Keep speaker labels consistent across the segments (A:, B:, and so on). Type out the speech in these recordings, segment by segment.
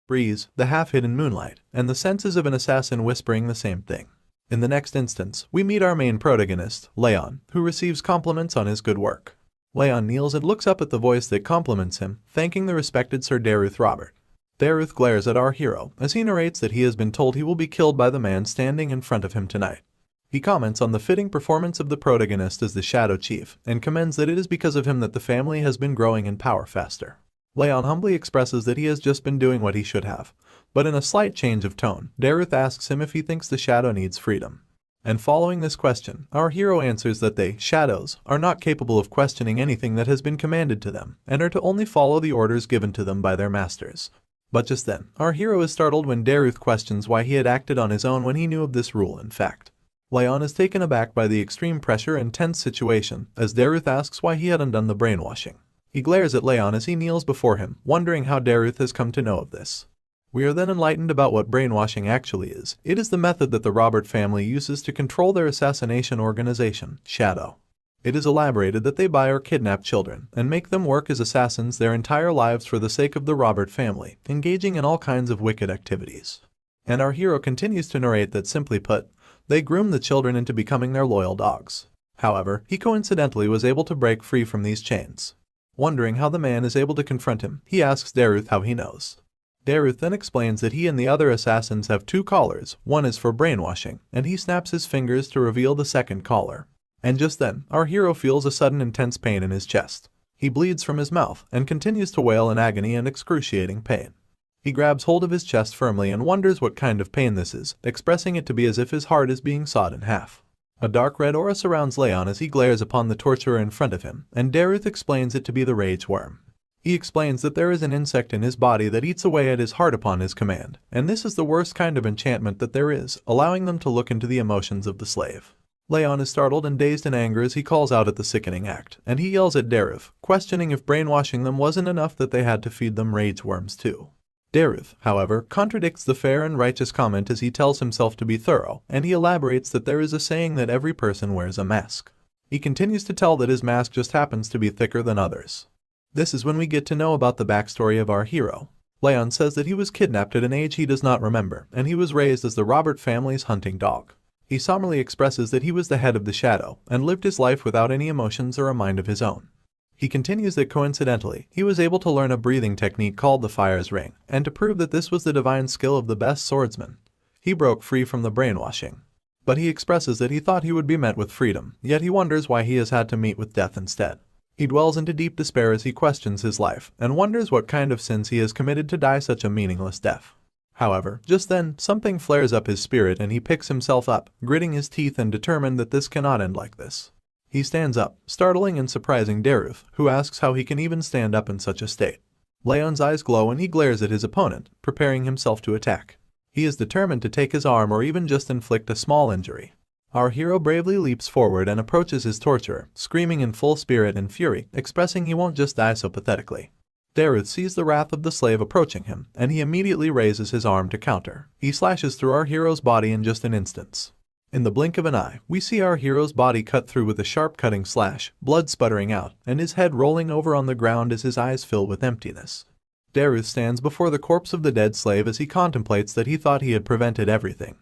A: breeze, the half-hidden moonlight, and the senses of an assassin whispering the same thing. In the next instance, we meet our main protagonist, Raon, who receives compliments on his good work. Raon kneels and looks up at the voice that compliments him, thanking the respected Sir Derus Robert. Derus glares at our hero as he narrates that he has been told he will be killed by the man standing in front of him tonight. He comments on the fitting performance of the protagonist as the Shadow Chief and commends that it is because of him that the family has been growing in power faster. Raon humbly expresses that he has just been doing what he should have, but in a slight change of tone, Derus asks him if he thinks the Shadow needs freedom. And following this question, our hero answers that they, Shadows, are not capable of questioning anything that has been commanded to them and are to only follow the orders given to them by their masters. But just then, our hero is startled when Derus questions why he had acted on his own when he knew of this rule in fact. Raon is taken aback by the extreme pressure and tense situation as Derus asks why he had undone the brainwashing. He glares at Raon as he kneels before him, wondering how Derus has come to know of this. We are then enlightened about what brainwashing actually is. It is the method that the Robert family uses to control their assassination organization, Shadow. It is elaborated that they buy or kidnap children and make them work as assassins their entire lives for the sake of the Robert family, engaging in all kinds of wicked activities. And our hero continues to narrate that, simply put, they groom the children into becoming their loyal dogs. However, he coincidentally was able to break free from these chains. Wondering how the man is able to confront him, he asks Derus how he knows. Derus then explains that he and the other assassins have two collars, one is for brainwashing, and he snaps his fingers to reveal the second collar. And just then, our hero feels a sudden intense pain in his chest. He bleeds from his mouth and continues to wail in agony and excruciating pain. He grabs hold of his chest firmly and wonders what kind of pain this is, expressing it to be as if his heart is being sawed in half. A dark red aura surrounds Raon as he glares upon the torturer in front of him, and Derus explains it to be the rage worm. He explains that there is an insect in his body that eats away at his heart upon his command, and this is the worst kind of enchantment that there is, allowing them to look into the emotions of the slave. Raon is startled and dazed in anger as he calls out at the sickening act, and he yells at Derus, questioning if brainwashing them wasn't enough that they had to feed them rage worms too. Derus, however, contradicts the fair and righteous comment as he tells himself to be thorough, and he elaborates that there is a saying that every person wears a mask. He continues to tell that his mask just happens to be thicker than others. This is when we get to know about the backstory of our hero. Raon says that he was kidnapped at an age he does not remember, and he was raised as the Robert family's hunting dog. He solemnly expresses that he was the head of the Shadow, and lived his life without any emotions or a mind of his own. He continues that coincidentally, he was able to learn a breathing technique called the Fire's Ring, and to prove that this was the divine skill of the best swordsman, he broke free from the brainwashing. But he expresses that he thought he would be met with freedom, yet he wonders why he has had to meet with death instead. He dwells into deep despair as he questions his life, and wonders what kind of sins he has committed to die such a meaningless death. However, just then, something flares up his spirit and he picks himself up, gritting his teeth and determined that this cannot end like this. He stands up, startling and surprising Derus, who asks how he can even stand up in such a state. Raon's eyes glow and he glares at his opponent, preparing himself to attack. He is determined to take his arm or even just inflict a small injury. Our hero bravely leaps forward and approaches his torturer, screaming in full spirit and fury, expressing he won't just die so pathetically. Derus sees the wrath of the slave approaching him, and he immediately raises his arm to counter. He slashes through our hero's body in just an instant. In the blink of an eye, we see our hero's body cut through with a sharp cutting slash, blood sputtering out, and his head rolling over on the ground as his eyes fill with emptiness. Derus stands before the corpse of the dead slave as he contemplates that he thought he had prevented everything.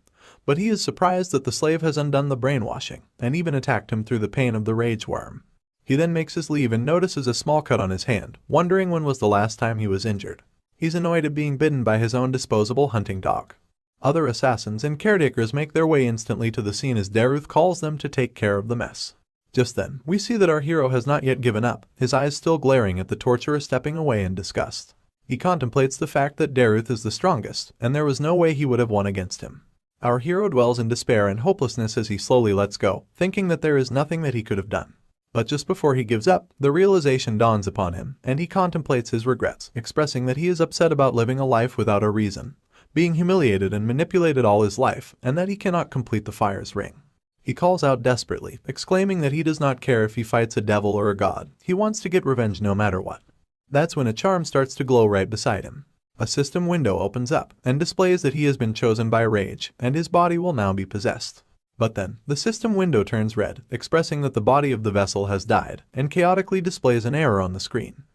A: But he is surprised that the slave has undone the brainwashing, and even attacked him through the pain of the rage worm. He then makes his leave and notices a small cut on his hand, wondering when was the last time he was injured. He's annoyed at being bitten by his own disposable hunting dog. Other assassins and caretakers make their way instantly to the scene as Derus calls them to take care of the mess. Just then, we see that our hero has not yet given up, his eyes still glaring at the torturer stepping away in disgust. He contemplates the fact that Derus is the strongest, and there was no way he would have won against him. Our hero dwells in despair and hopelessness as he slowly lets go, thinking that there is nothing that he could have done. But just before he gives up, the realization dawns upon him, and he contemplates his regrets, expressing that he is upset about living a life without a reason, being humiliated and manipulated all his life, and that he cannot complete the Fire's Ring. He calls out desperately, exclaiming that he does not care if he fights a devil or a god, he wants to get revenge no matter what. That's when a charm starts to glow right beside him. A system window opens up, and displays that he has been chosen by rage, and his body will now be possessed. But then, the system window turns red, expressing that the body of the vessel has died, and chaotically displays an error on the screen.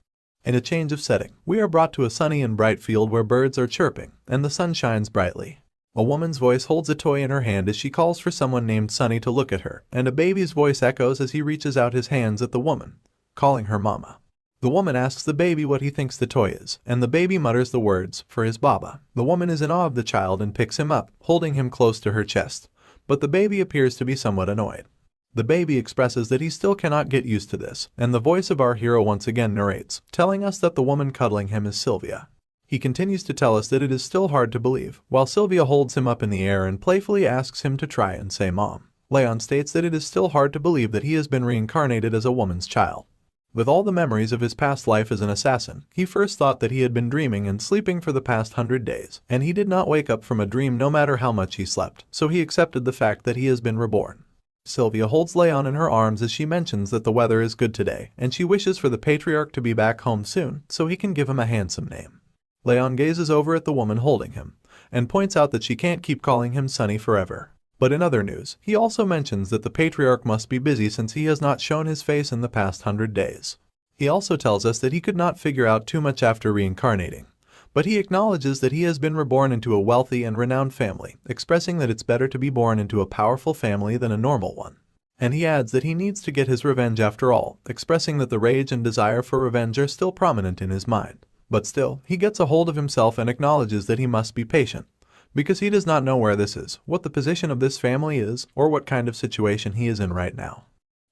A: In a change of setting, we are brought to a sunny and bright field where birds are chirping, and the sun shines brightly. A woman's voice holds a toy in her hand as she calls for someone named Sunny to look at her, and a baby's voice echoes as he reaches out his hands at the woman, calling her mama. The woman asks the baby what he thinks the toy is, and the baby mutters the words, for his baba. The woman is in awe of the child and picks him up, holding him close to her chest, but the baby appears to be somewhat annoyed. The baby expresses that he still cannot get used to this, and the voice of our hero once again narrates, telling us that the woman cuddling him is Sylvia. He continues to tell us that it is still hard to believe, while Sylvia holds him up in the air and playfully asks him to try and say mom. Raon states that it is still hard to believe that he has been reincarnated as a woman's child. With all the memories of his past life as an assassin, he first thought that he had been dreaming and sleeping for the past 100 days, and he did not wake up from a dream no matter how much he slept, so he accepted the fact that he has been reborn. Sylvia holds Raon in her arms as she mentions that the weather is good today, and she wishes for the patriarch to be back home soon so he can give him a handsome name. Raon gazes over at the woman holding him, and points out that she can't keep calling him Sunny forever. But in other news, he also mentions that the patriarch must be busy since he has not shown his face in the past 100 days. He also tells us that he could not figure out too much after reincarnating, but he acknowledges that he has been reborn into a wealthy and renowned family, expressing that it's better to be born into a powerful family than a normal one. And he adds that he needs to get his revenge after all, expressing that the rage and desire for revenge are still prominent in his mind. But still, he gets a hold of himself and acknowledges that he must be patient, because he does not know where this is, what the position of this family is, or what kind of situation he is in right now.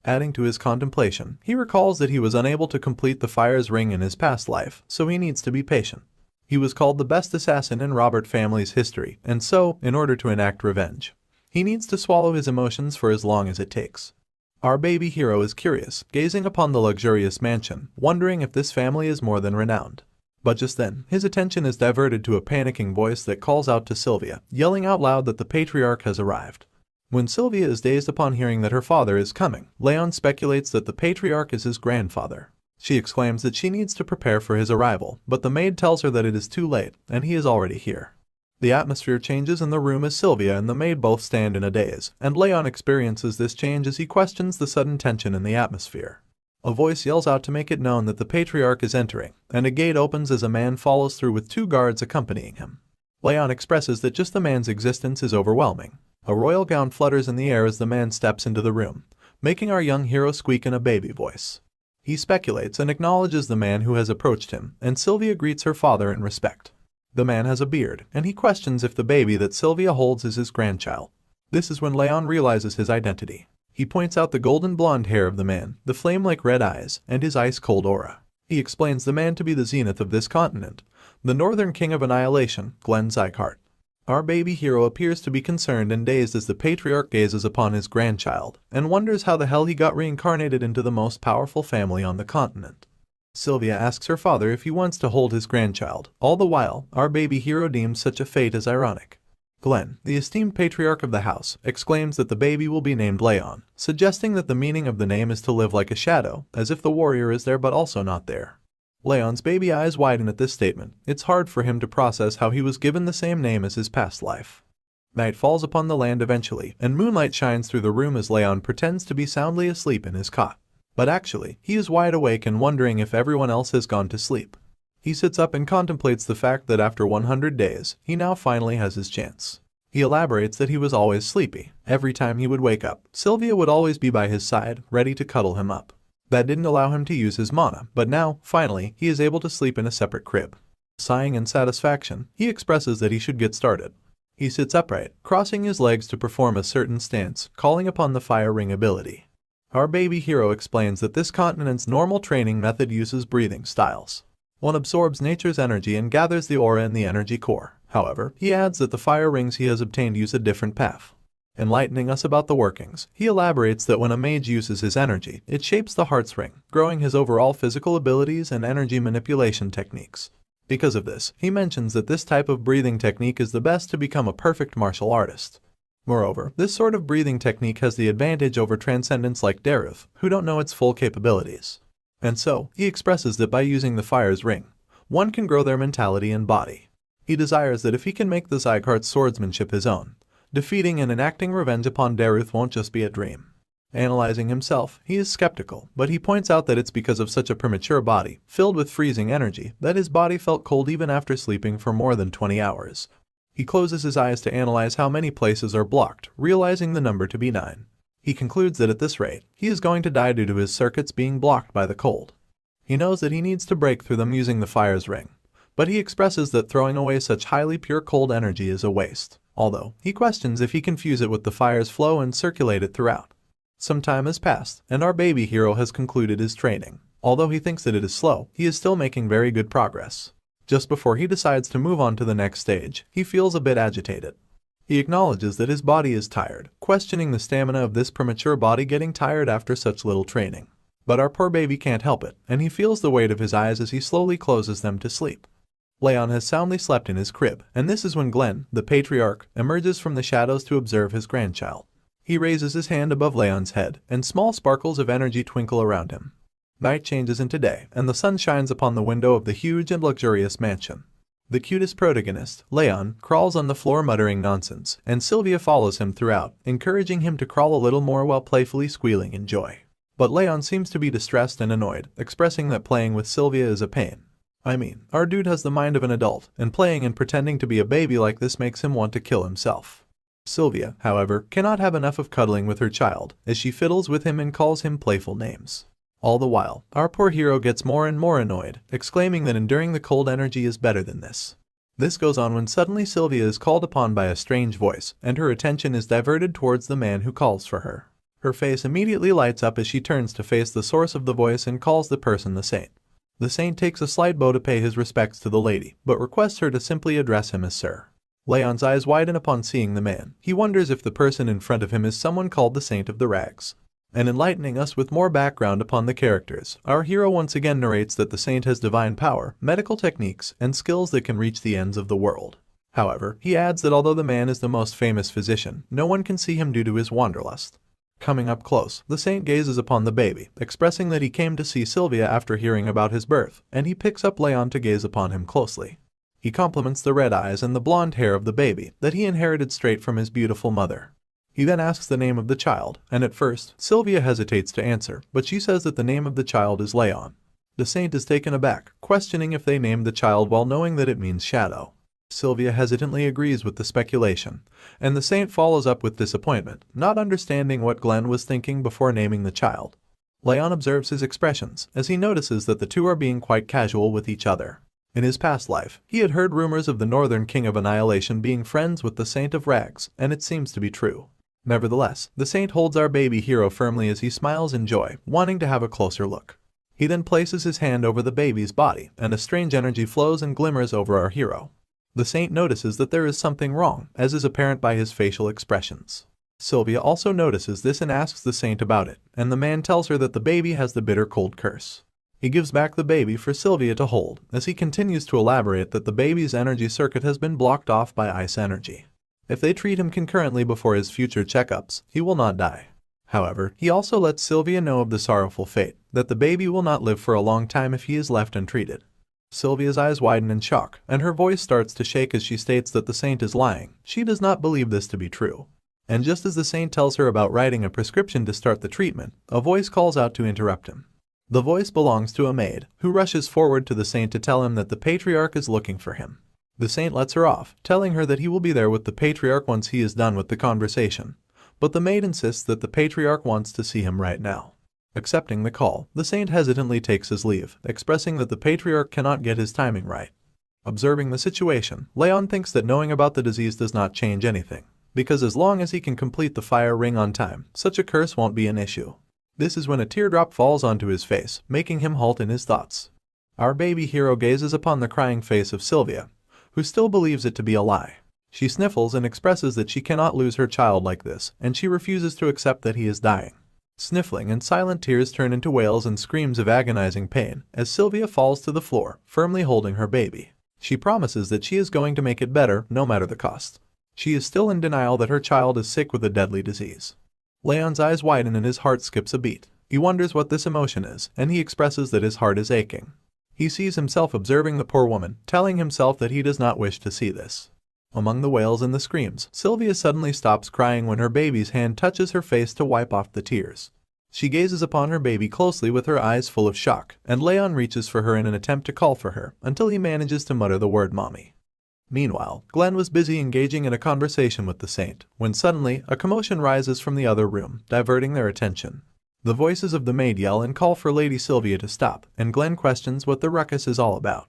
A: Adding to his contemplation, he recalls that he was unable to complete the fire's ring in his past life, so he needs to be patient. He was called the best assassin in Robert family's history, and so, in order to enact revenge, he needs to swallow his emotions for as long as it takes. Our baby hero is curious, gazing upon the luxurious mansion, wondering if this family is more than renowned. But just then, his attention is diverted to a panicking voice that calls out to Sylvia, yelling out loud that the patriarch has arrived. When Sylvia is dazed upon hearing that her father is coming, Raon speculates that the patriarch is his grandfather. She exclaims that she needs to prepare for his arrival, but the maid tells her that it is too late, and he is already here. The atmosphere changes in the room as Sylvia and the maid both stand in a daze, and Raon experiences this change as he questions the sudden tension in the atmosphere. A voice yells out to make it known that the patriarch is entering, and a gate opens as a man follows through with 2 guards accompanying him. Raon expresses that just the man's existence is overwhelming. A royal gown flutters in the air as the man steps into the room, making our young hero squeak in a baby voice. He speculates and acknowledges the man who has approached him, and Sylvia greets her father in respect. The man has a beard, and he questions if the baby that Sylvia holds is his grandchild. This is when Raon realizes his identity. He points out the golden blonde hair of the man, the flame-like red eyes, and his ice-cold aura. He explains the man to be the zenith of this continent, the northern king of annihilation, Sieghart. Our baby hero appears to be concerned and dazed as the patriarch gazes upon his grandchild, and wonders how the hell he got reincarnated into the most powerful family on the continent. Sylvia asks her father if he wants to hold his grandchild. All the while, our baby hero deems such a fate as ironic. Glenn, the esteemed patriarch of the house, exclaims that the baby will be named Raon, suggesting that the meaning of the name is to live like a shadow, as if the warrior is there but also not there. Raon's baby eyes widen at this statement. It's hard for him to process how he was given the same name as his past life. Night falls upon the land eventually, and moonlight shines through the room as Raon pretends to be soundly asleep in his cot. But actually, he is wide awake and wondering if everyone else has gone to sleep. He sits up and contemplates the fact that after 100 days, he now finally has his chance. He elaborates that he was always sleepy. Every time he would wake up, Sylvia would always be by his side, ready to cuddle him up. That didn't allow him to use his mana, but now, finally, he is able to sleep in a separate crib. Sighing in satisfaction, he expresses that he should get started. He sits upright, crossing his legs to perform a certain stance, calling upon the fire ring ability. Our baby hero explains that this continent's normal training method uses breathing styles. One absorbs nature's energy and gathers the aura in the energy core. However, he adds that the fire rings he has obtained use a different path. Enlightening us about the workings, he elaborates that when a mage uses his energy, it shapes the heart's ring, growing his overall physical abilities and energy manipulation techniques. Because of this, he mentions that this type of breathing technique is the best to become a perfect martial artist. Moreover, this sort of breathing technique has the advantage over transcendents like Derus, who don't know its full capabilities. And so, he expresses that by using the fire's ring, one can grow their mentality and body. He desires that if he can make the Sieghart's swordsmanship his own, defeating and enacting revenge upon Derus won't just be a dream. Analyzing himself, he is skeptical, but he points out that it's because of such a premature body, filled with freezing energy, that his body felt cold even after sleeping for more than 20 hours. He closes his eyes to analyze how many places are blocked, realizing the number to be 9. He concludes that at this rate, he is going to die due to his circuits being blocked by the cold. He knows that he needs to break through them using the fire's ring, but he expresses that throwing away such highly pure cold energy is a waste, although he questions if he can fuse it with the fire's flow and circulate it throughout. Some time has passed, and our baby hero has concluded his training. Although he thinks that it is slow, he is still making very good progress. Just before he decides to move on to the next stage, he feels a bit agitated. He acknowledges that his body is tired, questioning the stamina of this premature body getting tired after such little training. But our poor baby can't help it, and he feels the weight of his eyes as he slowly closes them to sleep. Raon has soundly slept in his crib, and this is when Glenn, the patriarch, emerges from the shadows to observe his grandchild. He raises his hand above Raon's head, and small sparkles of energy twinkle around him. Night changes into day, and the sun shines upon the window of the huge and luxurious mansion. The cutest protagonist, Raon, crawls on the floor muttering nonsense, and Sylvia follows him throughout, encouraging him to crawl a little more while playfully squealing in joy. But Raon seems to be distressed and annoyed, expressing that playing with Sylvia is a pain. I mean, our dude has the mind of an adult, and playing and pretending to be a baby like this makes him want to kill himself. Sylvia, however, cannot have enough of cuddling with her child, as she fiddles with him and calls him playful names. All the while, our poor hero gets more and more annoyed, exclaiming that enduring the cold energy is better than this. This goes on when suddenly Sylvia is called upon by a strange voice, and her attention is diverted towards the man who calls for her. Her face immediately lights up as she turns to face the source of the voice and calls the person the saint. The saint takes a slight bow to pay his respects to the lady, but requests her to simply address him as sir. Raon's eyes widen upon seeing the man. He wonders if the person in front of him is someone called the Saint of the Rags. And enlightening us with more background upon the characters, our hero once again narrates that the saint has divine power, medical techniques, and skills that can reach the ends of the world. However, he adds that although the man is the most famous physician, no one can see him due to his wanderlust. Coming up close, the saint gazes upon the baby, expressing that he came to see Sylvia after hearing about his birth, and he picks up Raon to gaze upon him closely. He compliments the red eyes and the blonde hair of the baby that he inherited straight from his beautiful mother. He then asks the name of the child, and at first, Sylvia hesitates to answer, but she says that the name of the child is Raon. The saint is taken aback, questioning if they named the child while knowing that it means shadow. Sylvia hesitantly agrees with the speculation, and the saint follows up with disappointment, not understanding what Glenn was thinking before naming the child. Raon observes his expressions, as he notices that the two are being quite casual with each other. In his past life, he had heard rumors of the Northern King of Annihilation being friends with the Saint of Rags, and it seems to be true. Nevertheless, the saint holds our baby hero firmly as he smiles in joy, wanting to have a closer look. He then places his hand over the baby's body, and a strange energy flows and glimmers over our hero. The saint notices that there is something wrong, as is apparent by his facial expressions. Sylvia also notices this and asks the saint about it, and the man tells her that the baby has the bitter cold curse. He gives back the baby for Sylvia to hold, as he continues to elaborate that the baby's energy circuit has been blocked off by ice energy. If they treat him concurrently before his future checkups, he will not die. However, he also lets Sylvia know of the sorrowful fate, that the baby will not live for a long time if he is left untreated. Sylvia's eyes widen in shock, and her voice starts to shake as she states that the saint is lying. She does not believe this to be true. And just as the saint tells her about writing a prescription to start the treatment, a voice calls out to interrupt him. The voice belongs to a maid, who rushes forward to the saint to tell him that the patriarch is looking for him. The saint lets her off, telling her that he will be there with the patriarch once he is done with the conversation. But the maid insists that the patriarch wants to see him right now. Accepting the call, the saint hesitantly takes his leave, expressing that the patriarch cannot get his timing right. Observing the situation, Raon thinks that knowing about the disease does not change anything, because as long as he can complete the fire ring on time, such a curse won't be an issue. This is when a teardrop falls onto his face, making him halt in his thoughts. Our baby hero gazes upon the crying face of Sylvia, who still believes it to be a lie. She sniffles and expresses that she cannot lose her child like this, and she refuses to accept that he is dying. Sniffling and silent tears turn into wails and screams of agonizing pain as Sylvia falls to the floor, firmly holding her baby. She promises that she is going to make it better, no matter the cost. She is still in denial that her child is sick with a deadly disease. Raon's eyes widen and his heart skips a beat. He wonders what this emotion is, and he expresses that his heart is aching. He sees himself observing the poor woman, telling himself that he does not wish to see this. Among the wails and the screams, Sylvia suddenly stops crying when her baby's hand touches her face to wipe off the tears. She gazes upon her baby closely with her eyes full of shock, and Raon reaches for her in an attempt to call for her until he manages to mutter the word mommy. Meanwhile, Glenn was busy engaging in a conversation with the saint, when suddenly a commotion rises from the other room, diverting their attention. The voices of the maid yell and call for Lady Sylvia to stop, and Glenn questions what the ruckus is all about.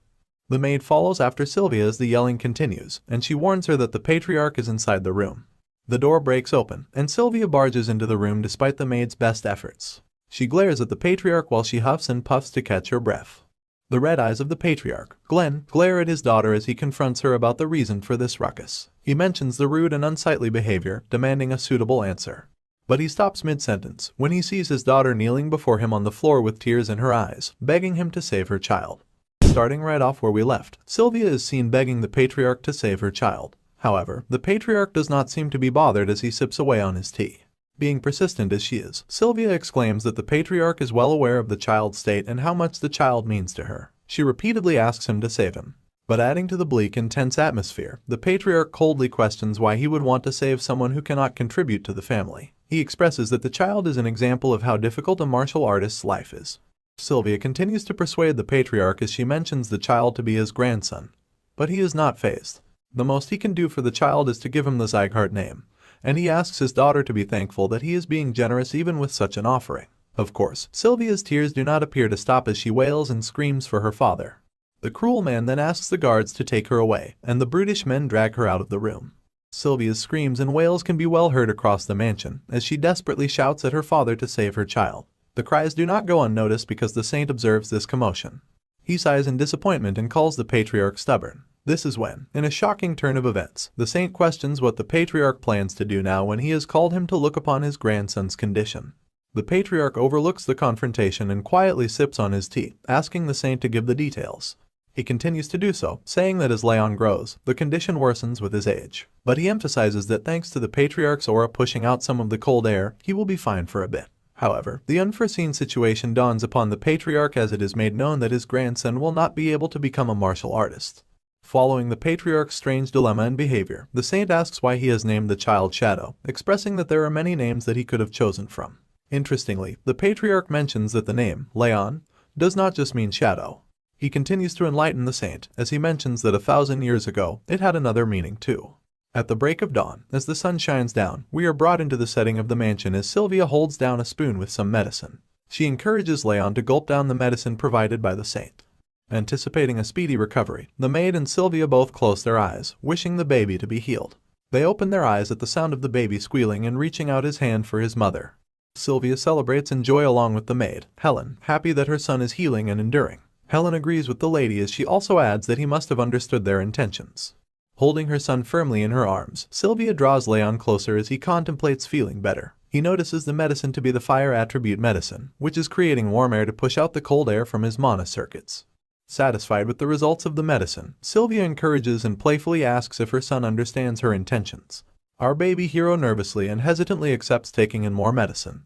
A: The maid follows after Sylvia as the yelling continues, and she warns her that the patriarch is inside the room. The door breaks open, and Sylvia barges into the room despite the maid's best efforts. She glares at the patriarch while she huffs and puffs to catch her breath. The red eyes of the patriarch, Glenn, glare at his daughter as he confronts her about the reason for this ruckus. He mentions the rude and unsightly behavior, demanding a suitable answer. But he stops mid-sentence when he sees his daughter kneeling before him on the floor with tears in her eyes, begging him to save her child. Starting right off where we left, Sylvia is seen begging the patriarch to save her child. However, the patriarch does not seem to be bothered as he sips away on his tea. Being persistent as she is, Sylvia exclaims that the patriarch is well aware of the child's state and how much the child means to her. She repeatedly asks him to save him. But adding to the bleak and tense atmosphere, the patriarch coldly questions why he would want to save someone who cannot contribute to the family. He expresses that the child is an example of how difficult a martial artist's life is. Sylvia continues to persuade the patriarch as she mentions the child to be his grandson. But he is not fazed. The most he can do for the child is to give him the Sieghart name, and he asks his daughter to be thankful that he is being generous even with such an offering. Of course, Sylvia's tears do not appear to stop as she wails and screams for her father. The cruel man then asks the guards to take her away, and the brutish men drag her out of the room. Sylvia's screams and wails can be well heard across the mansion, as she desperately shouts at her father to save her child. The cries do not go unnoticed because the saint observes this commotion. He sighs in disappointment and calls the patriarch stubborn. This is when, in a shocking turn of events, the saint questions what the patriarch plans to do now when he has called him to look upon his grandson's condition. The patriarch overlooks the confrontation and quietly sips on his tea, asking the saint to give the details. He continues to do so, saying that as Raon grows, the condition worsens with his age. But he emphasizes that thanks to the patriarch's aura pushing out some of the cold air, he will be fine for a bit. However, the unforeseen situation dawns upon the patriarch as it is made known that his grandson will not be able to become a martial artist. Following the patriarch's strange dilemma and behavior, the saint asks why he has named the child Shadow, expressing that there are many names that he could have chosen from. Interestingly, the patriarch mentions that the name, Raon, does not just mean shadow. He continues to enlighten the saint, as he mentions that 1,000 years ago, it had another meaning too. At the break of dawn, as the sun shines down, we are brought into the setting of the mansion as Sylvia holds down a spoon with some medicine. She encourages Raon to gulp down the medicine provided by the saint. Anticipating a speedy recovery, the maid and Sylvia both close their eyes, wishing the baby to be healed. They open their eyes at the sound of the baby squealing and reaching out his hand for his mother. Sylvia celebrates in joy along with the maid, Helen, happy that her son is healing and enduring. Helen agrees with the lady as she also adds that he must have understood their intentions. Holding her son firmly in her arms, Sylvia draws Raon closer as he contemplates feeling better. He notices the medicine to be the fire attribute medicine, which is creating warm air to push out the cold air from his mana circuits. Satisfied with the results of the medicine, Sylvia encourages and playfully asks if her son understands her intentions. Our baby hero nervously and hesitantly accepts taking in more medicine.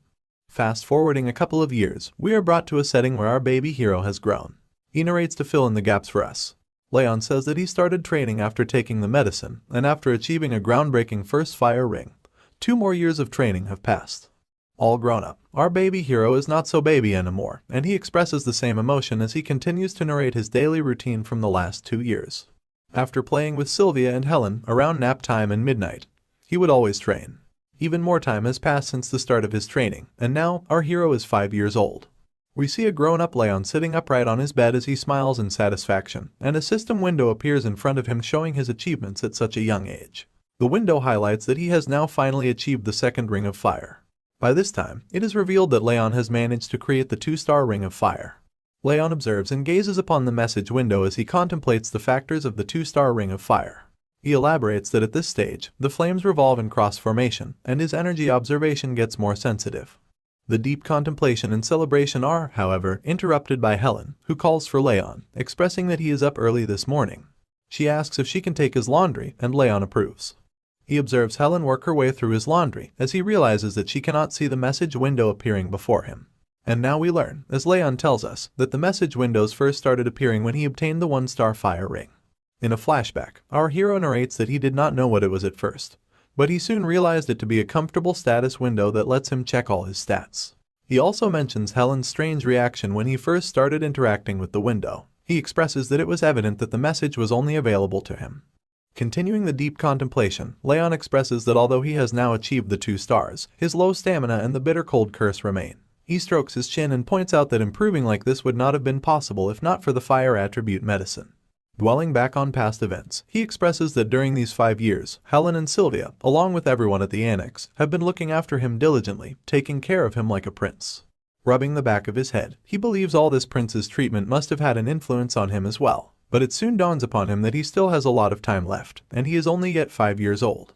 A: Fast forwarding a couple of years, we are brought to a setting where our baby hero has grown. He narrates to fill in the gaps for us. Raon says that he started training after taking the medicine, and after achieving a groundbreaking first fire ring. 2 more years of training have passed. All grown up, our baby hero is not so baby anymore, and he expresses the same emotion as he continues to narrate his daily routine from the last 2 years. After playing with Sylvia and Helen around nap time and midnight, he would always train. Even more time has passed since the start of his training, and now our hero is 5 years old. We see a grown-up Raon sitting upright on his bed as he smiles in satisfaction, and a system window appears in front of him showing his achievements at such a young age. The window highlights that he has now finally achieved the 2nd ring of fire. By this time, it is revealed that Raon has managed to create the 2-star ring of fire. Raon observes and gazes upon the message window as he contemplates the factors of the 2-star ring of fire. He elaborates that at this stage, the flames revolve in cross formation, and his energy observation gets more sensitive. The deep contemplation and celebration are, however, interrupted by Helen, who calls for Raon, expressing that he is up early this morning. She asks if she can take his laundry, and Raon approves. He observes Helen work her way through his laundry, as he realizes that she cannot see the message window appearing before him. And now we learn, as Raon tells us, that the message windows first started appearing when he obtained the 1-star fire ring. In a flashback, our hero narrates that he did not know what it was at first, but he soon realized it to be a comfortable status window that lets him check all his stats. He also mentions Helen's strange reaction when he first started interacting with the window. He expresses that it was evident that the message was only available to him. Continuing the deep contemplation, Raon expresses that although he has now achieved the 2 stars, his low stamina and the bitter cold curse remain. He strokes his chin and points out that improving like this would not have been possible if not for the fire attribute medicine. Dwelling back on past events, he expresses that during these 5 years, Helen and Sylvia, along with everyone at the annex, have been looking after him diligently, taking care of him like a prince. Rubbing the back of his head, he believes all this prince's treatment must have had an influence on him as well. But it soon dawns upon him that he still has a lot of time left, and he is only yet 5 years old.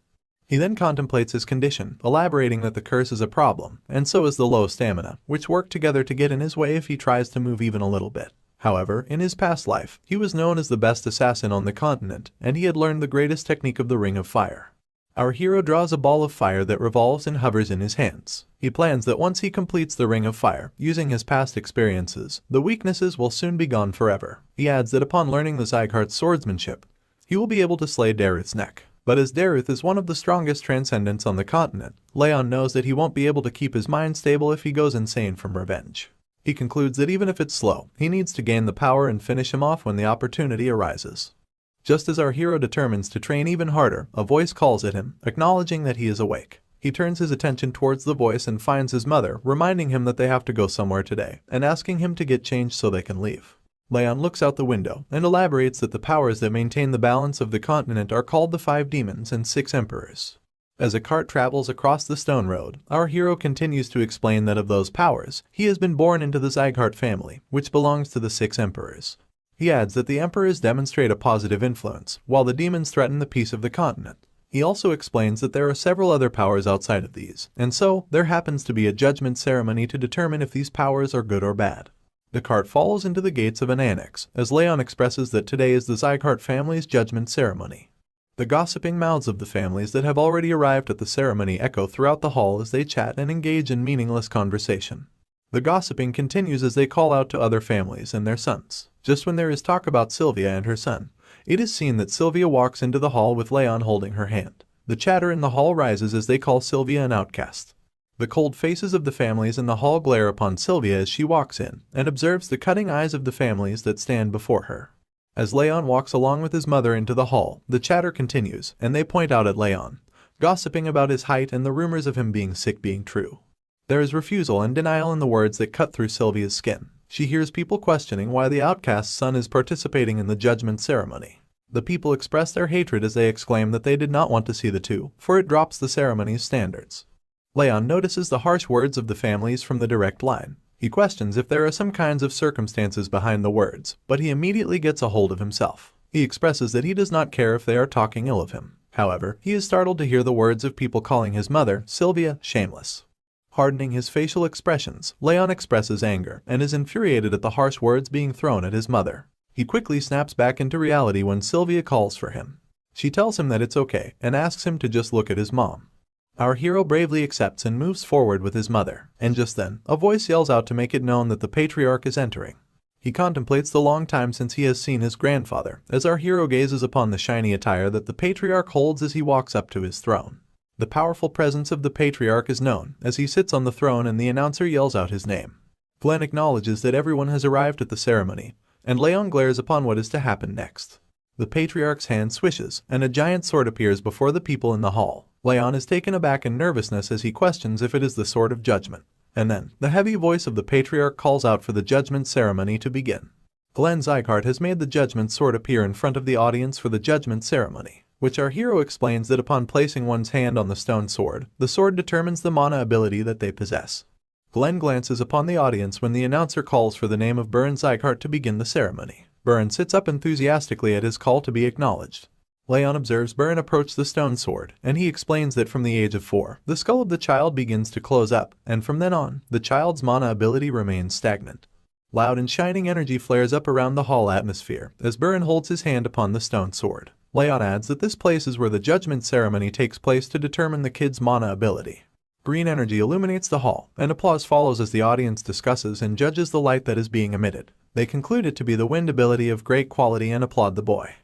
A: He then contemplates his condition, elaborating that the curse is a problem, and so is the low stamina, which work together to get in his way if he tries to move even a little bit. However, in his past life, he was known as the best assassin on the continent, and he had learned the greatest technique of the Ring of Fire. Our hero draws a ball of fire that revolves and hovers in his hands. He plans that once he completes the Ring of Fire, using his past experiences, the weaknesses will soon be gone forever. He adds that upon learning the Sieghart's swordsmanship, he will be able to slay Derus' neck. But as Derus is one of the strongest transcendents on the continent, Raon knows that he won't be able to keep his mind stable if he goes insane from revenge. He concludes that even if it's slow, he needs to gain the power and finish him off when the opportunity arises. Just as our hero determines to train even harder, a voice calls at him, acknowledging that he is awake. He turns his attention towards the voice and finds his mother, reminding him that they have to go somewhere today, and asking him to get changed so they can leave. Raon looks out the window and elaborates that the powers that maintain the balance of the continent are called the 5 demons and 6 emperors. As a cart travels across the stone road, our hero continues to explain that of those powers, he has been born into the Sieghart family, which belongs to the 6 emperors. He adds that the emperors demonstrate a positive influence, while the demons threaten the peace of the continent. He also explains that there are several other powers outside of these, and so there happens to be a judgment ceremony to determine if these powers are good or bad. The cart follows into the gates of an annex, as Raon expresses that today is the Sieghart family's judgment ceremony. The gossiping mouths of the families that have already arrived at the ceremony echo throughout the hall as they chat and engage in meaningless conversation. The gossiping continues as they call out to other families and their sons. Just when there is talk about Sylvia and her son, it is seen that Sylvia walks into the hall with Raon holding her hand. The chatter in the hall rises as they call Sylvia an outcast. The cold faces of the families in the hall glare upon Sylvia as she walks in and observes the cutting eyes of the families that stand before her. As Raon walks along with his mother into the hall, the chatter continues, and they point out at Raon, gossiping about his height and the rumors of him being sick being true. There is refusal and denial in the words that cut through Sylvia's skin. She hears people questioning why the outcast's son is participating in the judgment ceremony. The people express their hatred as they exclaim that they did not want to see the two, for it drops the ceremony's standards. Raon notices the harsh words of the families from the direct line. He questions if there are some kinds of circumstances behind the words, but he immediately gets a hold of himself. He expresses that he does not care if they are talking ill of him. However, he is startled to hear the words of people calling his mother, Sylvia, shameless. Hardening his facial expressions, Raon expresses anger and is infuriated at the harsh words being thrown at his mother. He quickly snaps back into reality when Sylvia calls for him. She tells him that it's okay and asks him to just look at his mom. Our hero bravely accepts and moves forward with his mother, and just then, a voice yells out to make it known that the patriarch is entering. He contemplates the long time since he has seen his grandfather, as our hero gazes upon the shiny attire that the patriarch holds as he walks up to his throne. The powerful presence of the patriarch is known as he sits on the throne and the announcer yells out his name. Glenn acknowledges that everyone has arrived at the ceremony, and Raon glares upon what is to happen next. The patriarch's hand swishes, and a giant sword appears before the people in the hall. Raon is taken aback in nervousness as he questions if it is the sword of judgment. And then, the heavy voice of the patriarch calls out for the judgment ceremony to begin. Glenn Sieghart has made the judgment sword appear in front of the audience for the judgment ceremony, which our hero explains that upon placing one's hand on the stone sword, the sword determines the mana ability that they possess. Glenn glances upon the audience when the announcer calls for the name of Reincarnated Sieghart to begin the ceremony. Raon sits up enthusiastically at his call to be acknowledged. Raon observes Raon approach the stone sword, and he explains that from the age of 4, the skull of the child begins to close up, and from then on, the child's mana ability remains stagnant. Loud and shining energy flares up around the hall atmosphere as Raon holds his hand upon the stone sword. Raon adds that this place is where the judgment ceremony takes place to determine the kid's mana ability. Green energy illuminates the hall, and applause follows as the audience discusses and judges the light that is being emitted. They conclude it to be the wind ability of great quality and applaud the boy.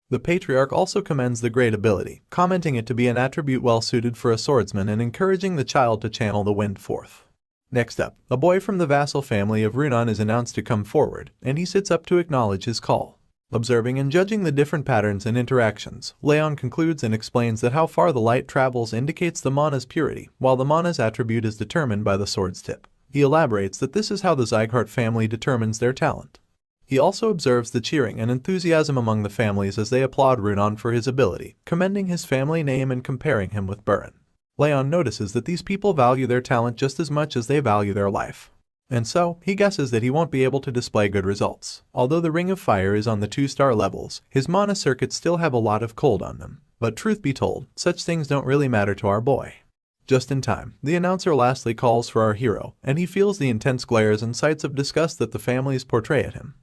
A: The patriarch also commends the great ability, commenting it to be an attribute well suited for a swordsman and encouraging the child to channel the wind forth. Next up, a boy from the vassal family of Raon is announced to come forward, and he sits up to acknowledge his call. Observing and judging the different patterns and interactions, Raon concludes and explains that how far the light travels indicates the mana's purity, while the mana's attribute is determined by the sword's tip. He elaborates that this is how the Sieghart family determines their talent. He also observes the cheering and enthusiasm among the families as they applaud Raon for his ability, commending his family name and comparing him with Burin. Raon notices that these people value their talent just as much as they value their life. And so, he guesses that he won't be able to display good results. Although the Ring of Fire is on the 2-star levels, his mana circuits still have a lot of cold on them. But truth be told, such things don't really matter to our boy. Just in time, the announcer lastly calls for our hero, and he feels the intense glares and sights of disgust that the families portray at him.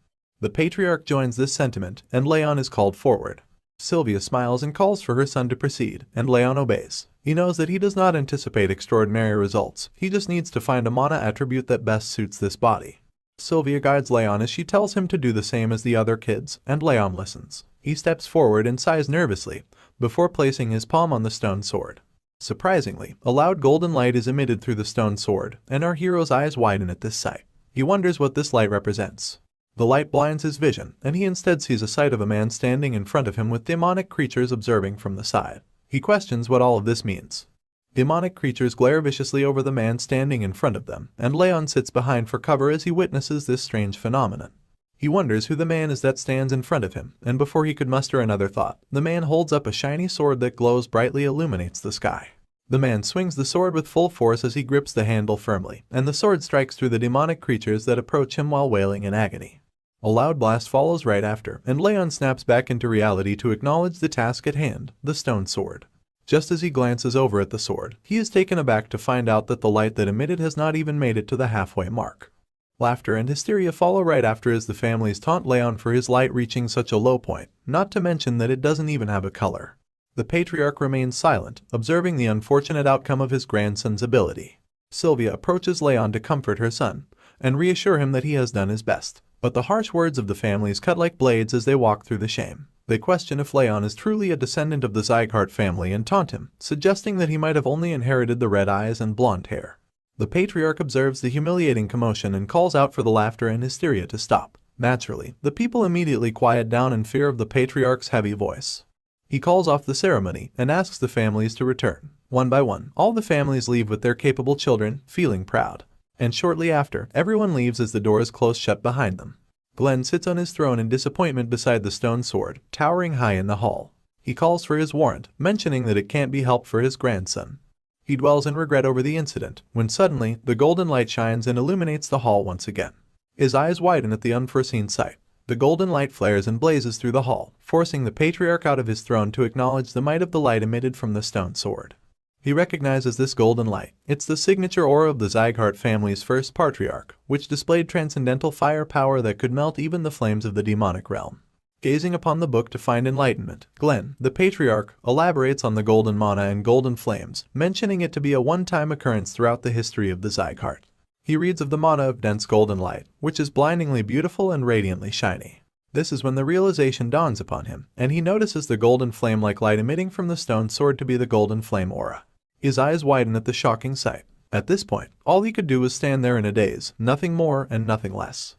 A: The patriarch joins this sentiment, and Raon is called forward. Sylvia smiles and calls for her son to proceed, and Raon obeys. He knows that he does not anticipate extraordinary results, he just needs to find a mana attribute that best suits this body. Sylvia guides Raon as she tells him to do the same as the other kids, and Raon listens. He steps forward and sighs nervously, before placing his palm on the stone sword. Surprisingly, a loud golden light is emitted through the stone sword, and our hero's eyes widen at this sight. He wonders what this light represents. The light blinds his vision, and he instead sees a sight of a man standing in front of him with demonic creatures observing from the side. He questions what all of this means. Demonic creatures glare viciously over the man standing in front of them, and Raon sits behind for cover as he witnesses this strange phenomenon. He wonders who the man is that stands in front of him, and before he could muster another thought, the man holds up a shiny sword that glows brightly illuminates the sky. The man swings the sword with full force as he grips the handle firmly, and the sword strikes through the demonic creatures that approach him while wailing in agony. A loud blast follows right after, and Raon snaps back into reality to acknowledge the task at hand, the stone sword. Just as he glances over at the sword, he is taken aback to find out that the light that emitted has not even made it to the halfway mark. Laughter and hysteria follow right after as the families taunt Raon for his light reaching such a low point, not to mention that it doesn't even have a color. The patriarch remains silent, observing the unfortunate outcome of his grandson's ability. Sylvia approaches Raon to comfort her son, and reassure him that he has done his best. But the harsh words of the families cut like blades as they walk through the shame. They question if Raon is truly a descendant of the Sieghart family and taunt him, suggesting that he might have only inherited the red eyes and blonde hair. The patriarch observes the humiliating commotion and calls out for the laughter and hysteria to stop. Naturally, the people immediately quiet down in fear of the patriarch's heavy voice. He calls off the ceremony and asks the families to return. One by one, all the families leave with their capable children, feeling proud. And shortly after, everyone leaves as the doors close shut behind them. Glenn sits on his throne in disappointment beside the stone sword, towering high in the hall. He calls for his warrant, mentioning that it can't be helped for his grandson. He dwells in regret over the incident, when suddenly, the golden light shines and illuminates the hall once again. His eyes widen at the unforeseen sight. The golden light flares and blazes through the hall, forcing the patriarch out of his throne to acknowledge the might of the light emitted from the stone sword. He recognizes this golden light. It's the signature aura of the Sieghart family's first patriarch, which displayed transcendental fire power that could melt even the flames of the demonic realm. Gazing upon the book to find enlightenment, Glenn, the patriarch, elaborates on the golden mana and golden flames, mentioning it to be a one-time occurrence throughout the history of the Sieghart. He reads of the mana of dense golden light, which is blindingly beautiful and radiantly shiny. This is when the realization dawns upon him, and he notices the golden flame-like light emitting from the stone sword to be the golden flame aura. His eyes widen at the shocking sight. At this point, all he could do was stand there in a daze, nothing more and nothing less.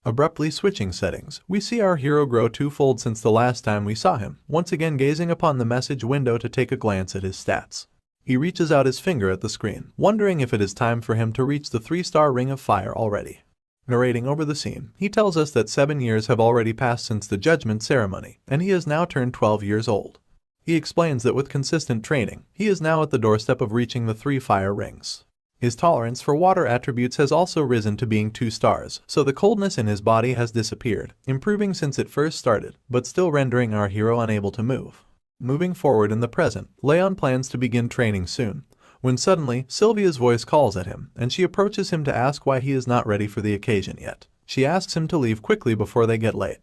A: Abruptly switching settings, we see our hero grow twofold since the last time we saw him, once again gazing upon the message window to take a glance at his stats. He reaches out his finger at the screen, wondering if it is time for him to reach the 3-star Ring of Fire already. Narrating over the scene, he tells us that 7 years have already passed since the judgment ceremony, and he has now turned 12 years old. He explains that with consistent training, he is now at the doorstep of reaching the 3 fire rings. His tolerance for water attributes has also risen to being 2 stars, so the coldness in his body has disappeared, improving since it first started, but still rendering our hero unable to move. Moving forward in the present, Raon plans to begin training soon, when suddenly, Sylvia's voice calls at him, and she approaches him to ask why he is not ready for the occasion yet. She asks him to leave quickly before they get late.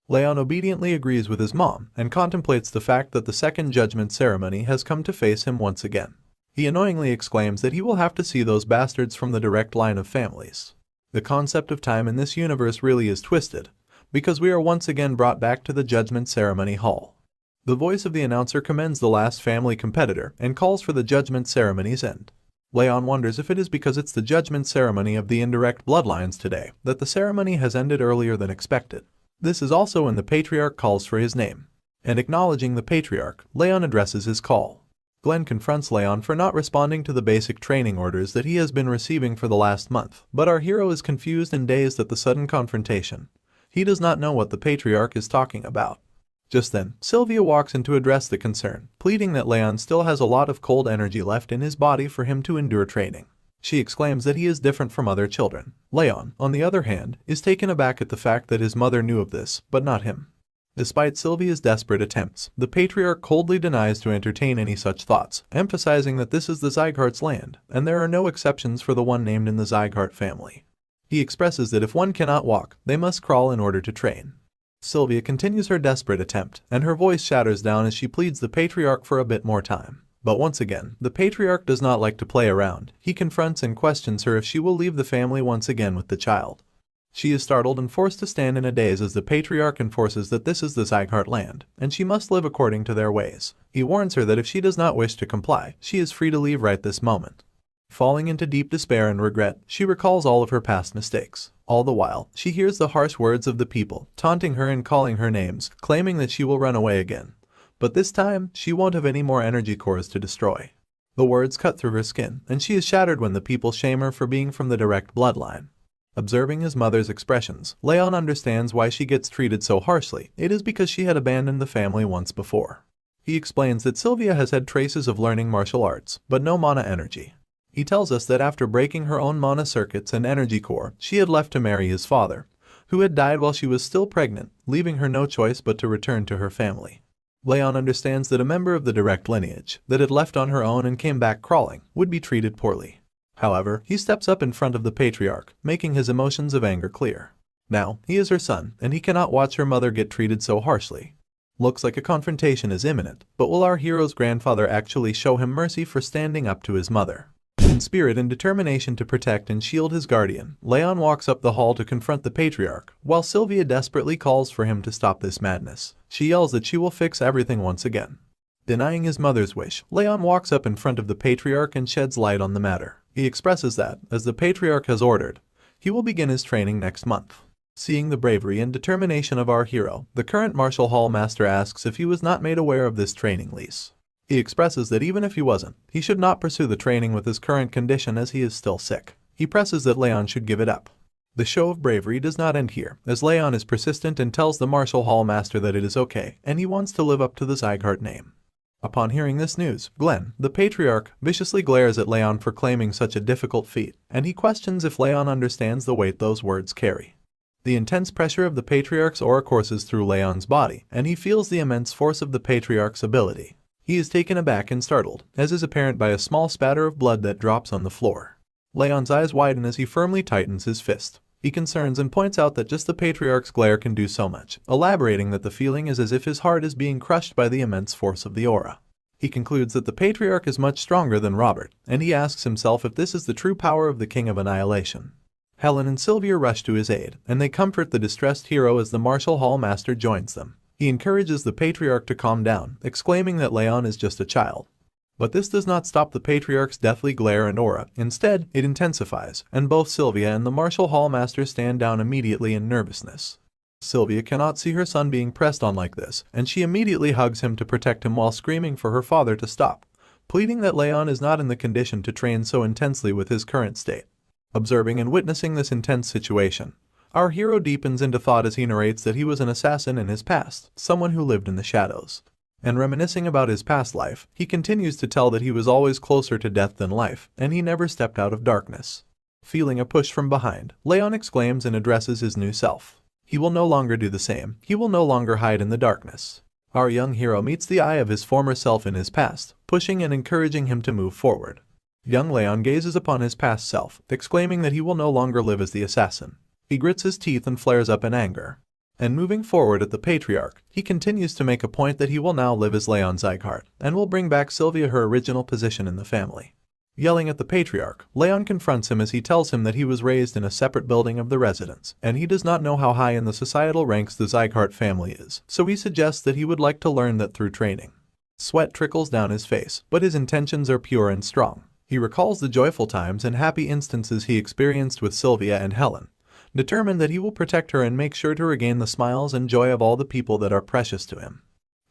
A: Raon obediently agrees with his mom and contemplates the fact that the second judgment ceremony has come to face him once again. He annoyingly exclaims that he will have to see those bastards from the direct line of families. The concept of time in this universe really is twisted, because we are once again brought back to the judgment ceremony hall. The voice of the announcer commends the last family competitor and calls for the judgment ceremony's end. Raon wonders if it is because it's the judgment ceremony of the indirect bloodlines today that the ceremony has ended earlier than expected. This is also when the patriarch calls for his name. And acknowledging the patriarch, Raon addresses his call. Glenn confronts Raon for not responding to the basic training orders that he has been receiving for the last month, but our hero is confused and dazed at the sudden confrontation. He does not know what the patriarch is talking about. Just then, Sylvia walks in to address the concern, pleading that Raon still has a lot of cold energy left in his body for him to endure training. She exclaims that he is different from other children. Raon, on the other hand, is taken aback at the fact that his mother knew of this, but not him. Despite Sylvia's desperate attempts, the patriarch coldly denies to entertain any such thoughts, emphasizing that this is the Sieghart's land, and there are no exceptions for the one named in the Sieghart family. He expresses that if one cannot walk, they must crawl in order to train. Sylvia continues her desperate attempt, and her voice shatters down as she pleads the patriarch for a bit more time. But once again, the patriarch does not like to play around. He confronts and questions her if she will leave the family once again with the child. She is startled and forced to stand in a daze as the patriarch enforces that this is the Sieghart land, and she must live according to their ways. He warns her that if she does not wish to comply, she is free to leave right this moment. Falling into deep despair and regret, she recalls all of her past mistakes. All the while, she hears the harsh words of the people, taunting her and calling her names, claiming that she will run away again. But this time, she won't have any more energy cores to destroy. The words cut through her skin, and she is shattered when the people shame her for being from the direct bloodline. Observing his mother's expressions, Raon understands why she gets treated so harshly. It is because she had abandoned the family once before. He explains that Sylvia has had traces of learning martial arts, but no mana energy. He tells us that after breaking her own mana circuits and energy core, she had left to marry his father, who had died while she was still pregnant, leaving her no choice but to return to her family. Raon understands that a member of the direct lineage, that had left on her own and came back crawling, would be treated poorly. However, he steps up in front of the patriarch, making his emotions of anger clear. Now, he is her son, and he cannot watch her mother get treated so harshly. Looks like a confrontation is imminent, but will our hero's grandfather actually show him mercy for standing up to his mother? In spirit and determination to protect and shield his guardian, Raon walks up the hall to confront the patriarch, while Sylvia desperately calls for him to stop this madness. She yells that she will fix everything once again. Denying his mother's wish, Raon walks up in front of the patriarch and sheds light on the matter. He expresses that, as the patriarch has ordered, he will begin his training next month. Seeing the bravery and determination of our hero, the current martial hall master asks if he was not made aware of this training lease. He expresses that even if he wasn't, he should not pursue the training with his current condition as he is still sick. He presses that Raon should give it up. The show of bravery does not end here, as Raon is persistent and tells the martial hall master that it is okay, and he wants to live up to the Sieghart name. Upon hearing this news, Glenn, the patriarch, viciously glares at Raon for claiming such a difficult feat, and he questions if Raon understands the weight those words carry. The intense pressure of the patriarch's aura courses through Raon's body, and he feels the immense force of the patriarch's ability. He is taken aback and startled, as is apparent by a small spatter of blood that drops on the floor. Raon's eyes widen as he firmly tightens his fist. He concerns and points out that just the patriarch's glare can do so much, elaborating that the feeling is as if his heart is being crushed by the immense force of the aura. He concludes that the patriarch is much stronger than Robert, and he asks himself if this is the true power of the King of Annihilation. Helen and Sylvia rush to his aid, and they comfort the distressed hero as the martial hall master joins them. He encourages the patriarch to calm down, exclaiming that Raon is just a child. But this does not stop the patriarch's deathly glare and aura. Instead, it intensifies, and both Sylvia and the martial hall master stand down immediately in nervousness. Sylvia cannot see her son being pressed on like this, and she immediately hugs him to protect him while screaming for her father to stop, pleading that Raon is not in the condition to train so intensely with his current state. Observing and witnessing this intense situation, our hero deepens into thought as he narrates that he was an assassin in his past, someone who lived in the shadows. And reminiscing about his past life, he continues to tell that he was always closer to death than life, and he never stepped out of darkness. Feeling a push from behind, Raon exclaims and addresses his new self. He will no longer do the same. He will no longer hide in the darkness. Our young hero meets the eye of his former self in his past, pushing and encouraging him to move forward. Young Raon gazes upon his past self, exclaiming that he will no longer live as the assassin. He grits his teeth and flares up in anger. And moving forward at the patriarch, he continues to make a point that he will now live as Raon Sieghart, and will bring back Sylvia her original position in the family. Yelling at the patriarch, Raon confronts him as he tells him that he was raised in a separate building of the residence, and he does not know how high in the societal ranks the Sieghart family is, so he suggests that he would like to learn that through training. Sweat trickles down his face, but his intentions are pure and strong. He recalls the joyful times and happy instances he experienced with Sylvia and Helen, determined that he will protect her and make sure to regain the smiles and joy of all the people that are precious to him.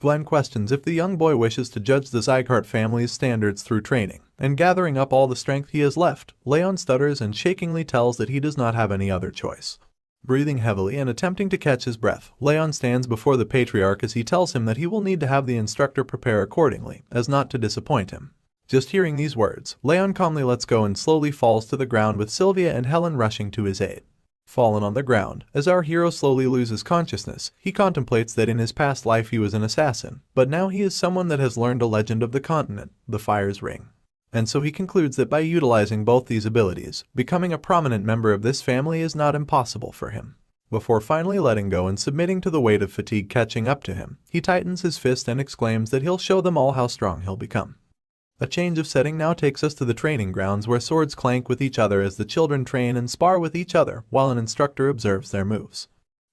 A: Glenn questions if the young boy wishes to judge the Sieghart family's standards through training, and gathering up all the strength he has left, Raon stutters and shakingly tells that he does not have any other choice. Breathing heavily and attempting to catch his breath, Raon stands before the patriarch as he tells him that he will need to have the instructor prepare accordingly, as not to disappoint him. Just hearing these words, Raon calmly lets go and slowly falls to the ground with Sylvia and Helen rushing to his aid. Fallen on the ground, as our hero slowly loses consciousness, he contemplates that in his past life he was an assassin, but now he is someone that has learned a legend of the continent, the Fire's Ring. And so he concludes that by utilizing both these abilities, becoming a prominent member of this family is not impossible for him. Before finally letting go and submitting to the weight of fatigue catching up to him, he tightens his fist and exclaims that he'll show them all how strong he'll become. A change of setting now takes us to the training grounds where swords clank with each other as the children train and spar with each other while an instructor observes their moves.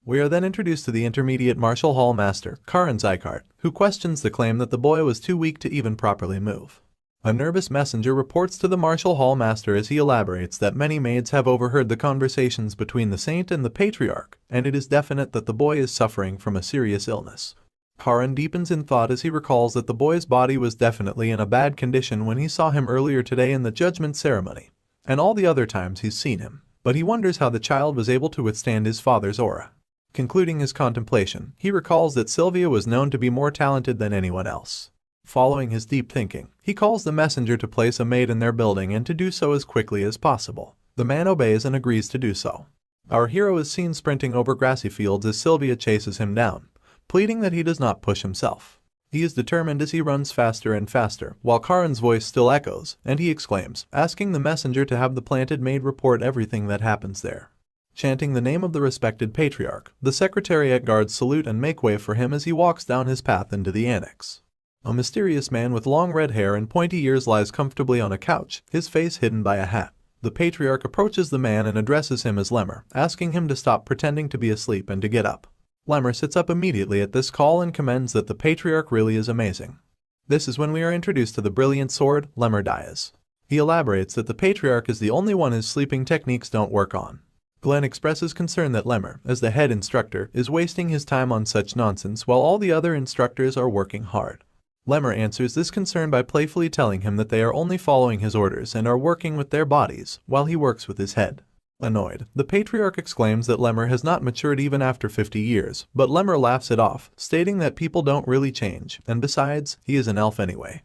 A: We are then introduced to the intermediate martial hall master, Karan Sieghart, who questions the claim that the boy was too weak to even properly move. A nervous messenger reports to the martial hall master as he elaborates that many maids have overheard the conversations between the saint and the patriarch, and it is definite that the boy is suffering from a serious illness. Karan deepens in thought as he recalls that the boy's body was definitely in a bad condition when he saw him earlier today in the judgment ceremony, and all the other times he's seen him, but he wonders how the child was able to withstand his father's aura. Concluding his contemplation, he recalls that Sylvia was known to be more talented than anyone else. Following his deep thinking, he calls the messenger to place a maid in their building and to do so as quickly as possible. The man obeys and agrees to do so. Our hero is seen sprinting over grassy fields as Sylvia chases him down, pleading that he does not push himself. He is determined as he runs faster and faster, while Karan's voice still echoes, and he exclaims, asking the messenger to have the planted maid report everything that happens there. Chanting the name of the respected patriarch, the secretariat guards salute and make way for him as he walks down his path into the annex. A mysterious man with long red hair and pointy ears lies comfortably on a couch, his face hidden by a hat. The patriarch approaches the man and addresses him as Lemmer, asking him to stop pretending to be asleep and to get up. Lemmer sits up immediately at this call and commends that the patriarch really is amazing. This is when we are introduced to the brilliant sword, Lemmer Dias. He elaborates that the patriarch is the only one his sleeping techniques don't work on. Glenn expresses concern that Lemmer, as the head instructor, is wasting his time on such nonsense while all the other instructors are working hard. Lemmer answers this concern by playfully telling him that they are only following his orders and are working with their bodies, while he works with his head. Annoyed, the patriarch exclaims that Lemmer has not matured even after 50 years, but Lemmer laughs it off, stating that people don't really change, and besides, he is an elf anyway.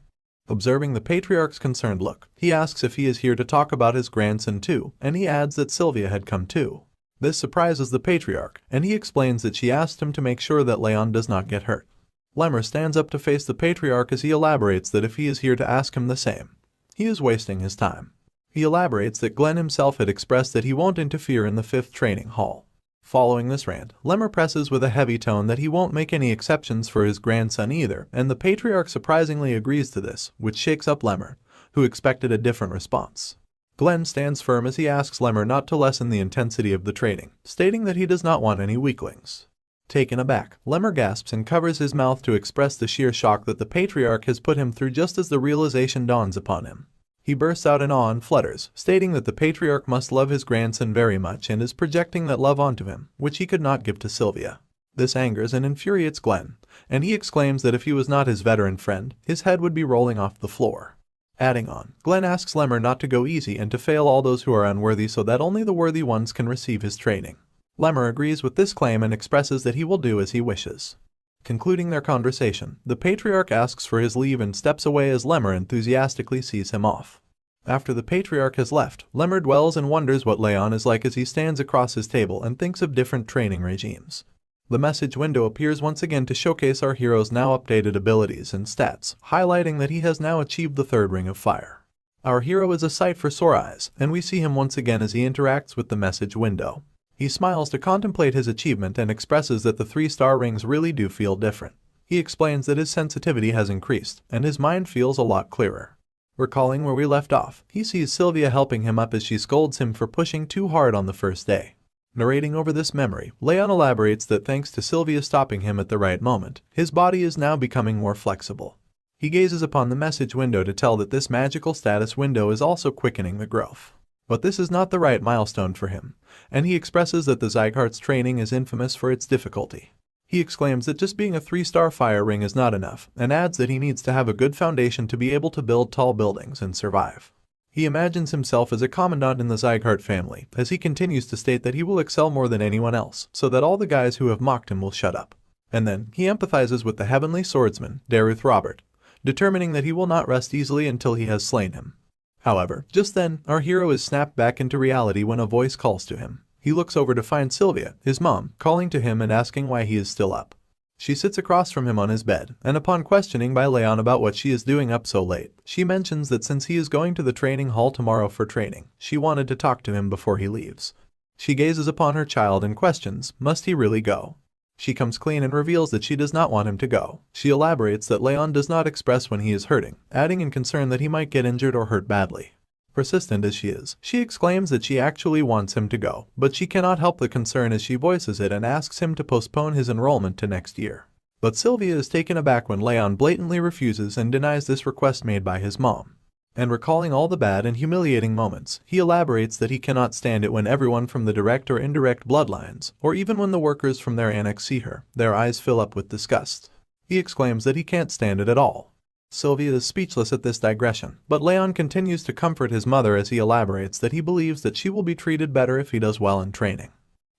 A: Observing the patriarch's concerned look, he asks if he is here to talk about his grandson too, and he adds that Sylvia had come too. This surprises the patriarch, and he explains that she asked him to make sure that Raon does not get hurt. Lemmer stands up to face the patriarch as he elaborates that if he is here to ask him the same, he is wasting his time. He elaborates that Glenn himself had expressed that he won't interfere in the 5th training hall. Following this rant, Lemmer presses with a heavy tone that he won't make any exceptions for his grandson either, and the patriarch surprisingly agrees to this, which shakes up Lemmer, who expected a different response. Glenn stands firm as he asks Lemmer not to lessen the intensity of the training, stating that he does not want any weaklings. Taken aback, Lemmer gasps and covers his mouth to express the sheer shock that the patriarch has put him through just as the realization dawns upon him. He bursts out in awe and flutters, stating that the patriarch must love his grandson very much and is projecting that love onto him, which he could not give to Sylvia. This angers and infuriates Glenn, and he exclaims that if he was not his veteran friend, his head would be rolling off the floor. Adding on, Glenn asks Lemmer not to go easy and to fail all those who are unworthy so that only the worthy ones can receive his training. Lemmer agrees with this claim and expresses that he will do as he wishes. Concluding their conversation, the patriarch asks for his leave and steps away as Lemmer enthusiastically sees him off. After the patriarch has left, Lemmer dwells and wonders what Raon is like as he stands across his table and thinks of different training regimes. The message window appears once again to showcase our hero's now updated abilities and stats, highlighting that he has now achieved the 3rd ring of fire. Our hero is a sight for sore eyes, and we see him once again as he interacts with the message window. He smiles to contemplate his achievement and expresses that the 3-star rings really do feel different. He explains that his sensitivity has increased, and his mind feels a lot clearer. Recalling where we left off, he sees Sylvia helping him up as she scolds him for pushing too hard on the first day. Narrating over this memory, Raon elaborates that thanks to Sylvia stopping him at the right moment, his body is now becoming more flexible. He gazes upon the message window to tell that this magical status window is also quickening the growth. But this is not the right milestone for him, and he expresses that the Sieghart's training is infamous for its difficulty. He exclaims that just being a 3-star fire ring is not enough, and adds that he needs to have a good foundation to be able to build tall buildings and survive. He imagines himself as a commandant in the Sieghart family, as he continues to state that he will excel more than anyone else, so that all the guys who have mocked him will shut up. And then, he empathizes with the heavenly swordsman, Derus Robert, determining that he will not rest easily until he has slain him. However, just then, our hero is snapped back into reality when a voice calls to him. He looks over to find Sylvia, his mom, calling to him and asking why he is still up. She sits across from him on his bed, and upon questioning by Raon about what she is doing up so late, she mentions that since he is going to the training hall tomorrow for training, she wanted to talk to him before he leaves. She gazes upon her child and questions, must he really go? She comes clean and reveals that she does not want him to go. She elaborates that Raon does not express when he is hurting, adding in concern that he might get injured or hurt badly. Persistent as she is, she exclaims that she actually wants him to go, but she cannot help the concern as she voices it and asks him to postpone his enrollment to next year. But Sylvia is taken aback when Raon blatantly refuses and denies this request made by his mom. And recalling all the bad and humiliating moments, he elaborates that he cannot stand it when everyone from the direct or indirect bloodlines, or even when the workers from their annex see her, their eyes fill up with disgust. He exclaims that he can't stand it at all. Sylvia is speechless at this digression, but Raon continues to comfort his mother as he elaborates that he believes that she will be treated better if he does well in training.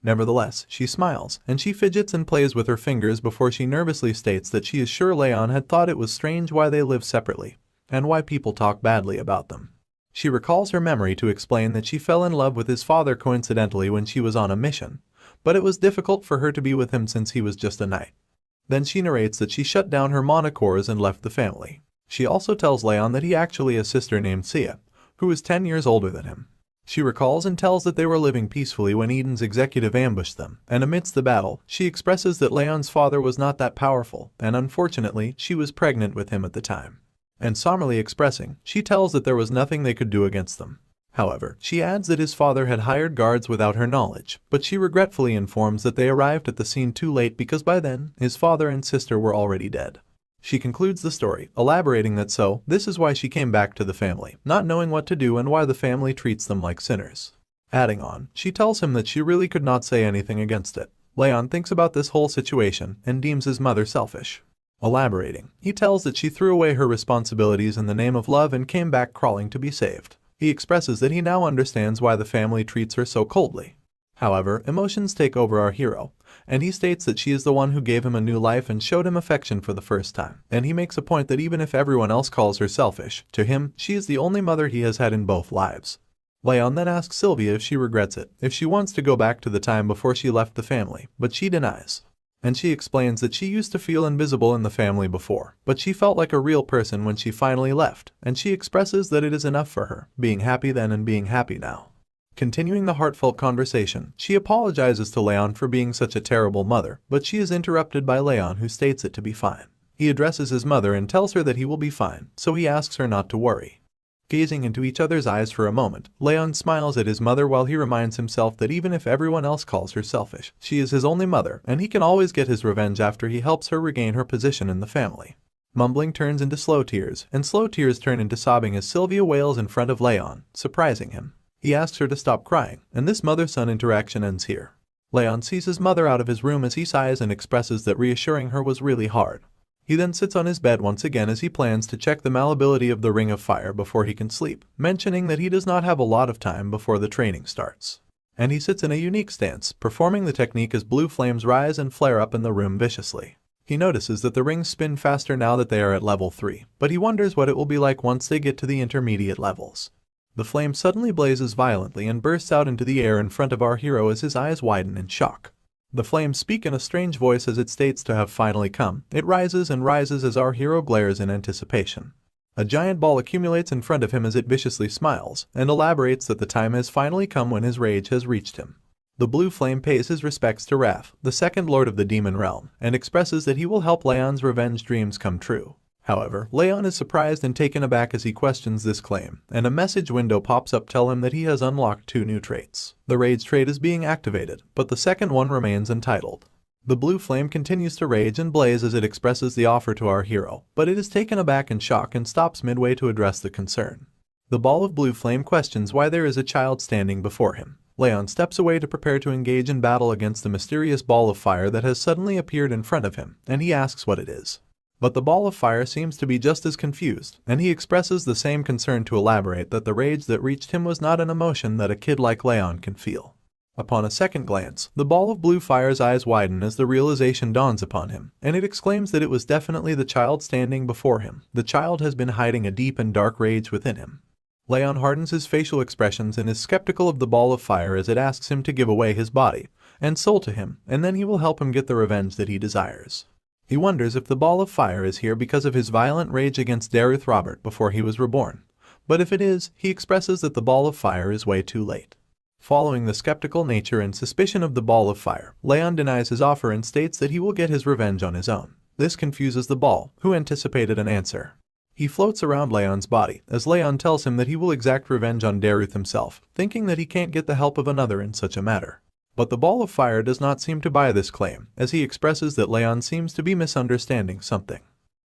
A: Nevertheless, she smiles, and she fidgets and plays with her fingers before she nervously states that she is sure Raon had thought it was strange why they live separately, and why people talk badly about them. She recalls her memory to explain that she fell in love with his father coincidentally when she was on a mission, but it was difficult for her to be with him since he was just a knight. Then she narrates that she shut down her monocores and left the family. She also tells Raon that he actually has a sister named Sia, who is 10 years older than him. She recalls and tells that they were living peacefully when Eden's executive ambushed them, and amidst the battle, she expresses that Raon's father was not that powerful, and unfortunately, she was pregnant with him at the time. And somberly expressing, she tells that there was nothing they could do against them. However, she adds that his father had hired guards without her knowledge, but she regretfully informs that they arrived at the scene too late because by then, his father and sister were already dead. She concludes the story, elaborating that this is why she came back to the family, not knowing what to do and why the family treats them like sinners. Adding on, she tells him that she really could not say anything against it. Raon thinks about this whole situation and deems his mother selfish. Elaborating, he tells that she threw away her responsibilities in the name of love and came back crawling to be saved. He expresses that he now understands why the family treats her so coldly. However, emotions take over our hero, and he states that she is the one who gave him a new life and showed him affection for the first time. And he makes a point that even if everyone else calls her selfish, to him, she is the only mother he has had in both lives. Raon then asks Sylvia if she regrets it, if she wants to go back to the time before she left the family, but she denies. And she explains that she used to feel invisible in the family before, but she felt like a real person when she finally left, and she expresses that it is enough for her, being happy then and being happy now. Continuing the heartfelt conversation, she apologizes to Raon for being such a terrible mother, but she is interrupted by Raon, who states it to be fine. He addresses his mother and tells her that he will be fine, so he asks her not to worry. Gazing into each other's eyes for a moment, Raon smiles at his mother while he reminds himself that even if everyone else calls her selfish, she is his only mother, and he can always get his revenge after he helps her regain her position in the family. Mumbling turns into slow tears, and slow tears turn into sobbing as Sylvia wails in front of Raon, surprising him. He asks her to stop crying, and this mother-son interaction ends here. Raon sees his mother out of his room as he sighs and expresses that reassuring her was really hard. He then sits on his bed once again as he plans to check the malleability of the Ring of Fire before he can sleep, mentioning that he does not have a lot of time before the training starts. And he sits in a unique stance, performing the technique as blue flames rise and flare up in the room viciously. He notices that the rings spin faster now that they are at level 3, but he wonders what it will be like once they get to the intermediate levels. The flame suddenly blazes violently and bursts out into the air in front of our hero as his eyes widen in shock. The flames speak in a strange voice as it states to have finally come. It rises and rises as our hero glares in anticipation. A giant ball accumulates in front of him as it viciously smiles, and elaborates that the time has finally come when his rage has reached him. The blue flame pays his respects to Raph, the second lord of the demon realm, and expresses that he will help Raon's revenge dreams come true. However, Raon is surprised and taken aback as he questions this claim, and a message window pops up telling him that he has unlocked 2 new traits. The rage trait is being activated, but the second one remains untitled. The blue flame continues to rage and blaze as it expresses the offer to our hero, but it is taken aback in shock and stops midway to address the concern. The ball of blue flame questions why there is a child standing before him. Raon steps away to prepare to engage in battle against the mysterious ball of fire that has suddenly appeared in front of him, and he asks what it is. But the ball of fire seems to be just as confused, and he expresses the same concern to elaborate that the rage that reached him was not an emotion that a kid like Raon can feel. Upon a second glance, the ball of blue fire's eyes widen as the realization dawns upon him, and it exclaims that it was definitely the child standing before him. The child has been hiding a deep and dark rage within him. Raon hardens his facial expressions and is skeptical of the ball of fire as it asks him to give away his body and soul to him, and then he will help him get the revenge that he desires. He wonders if the ball of fire is here because of his violent rage against Derus Robert before he was reborn. But if it is, he expresses that the ball of fire is way too late. Following the skeptical nature and suspicion of the ball of fire, Raon denies his offer and states that he will get his revenge on his own. This confuses the ball, who anticipated an answer. He floats around Raon's body, as Raon tells him that he will exact revenge on Derus himself, thinking that he can't get the help of another in such a matter. But the ball of fire does not seem to buy this claim, as he expresses that Raon seems to be misunderstanding something.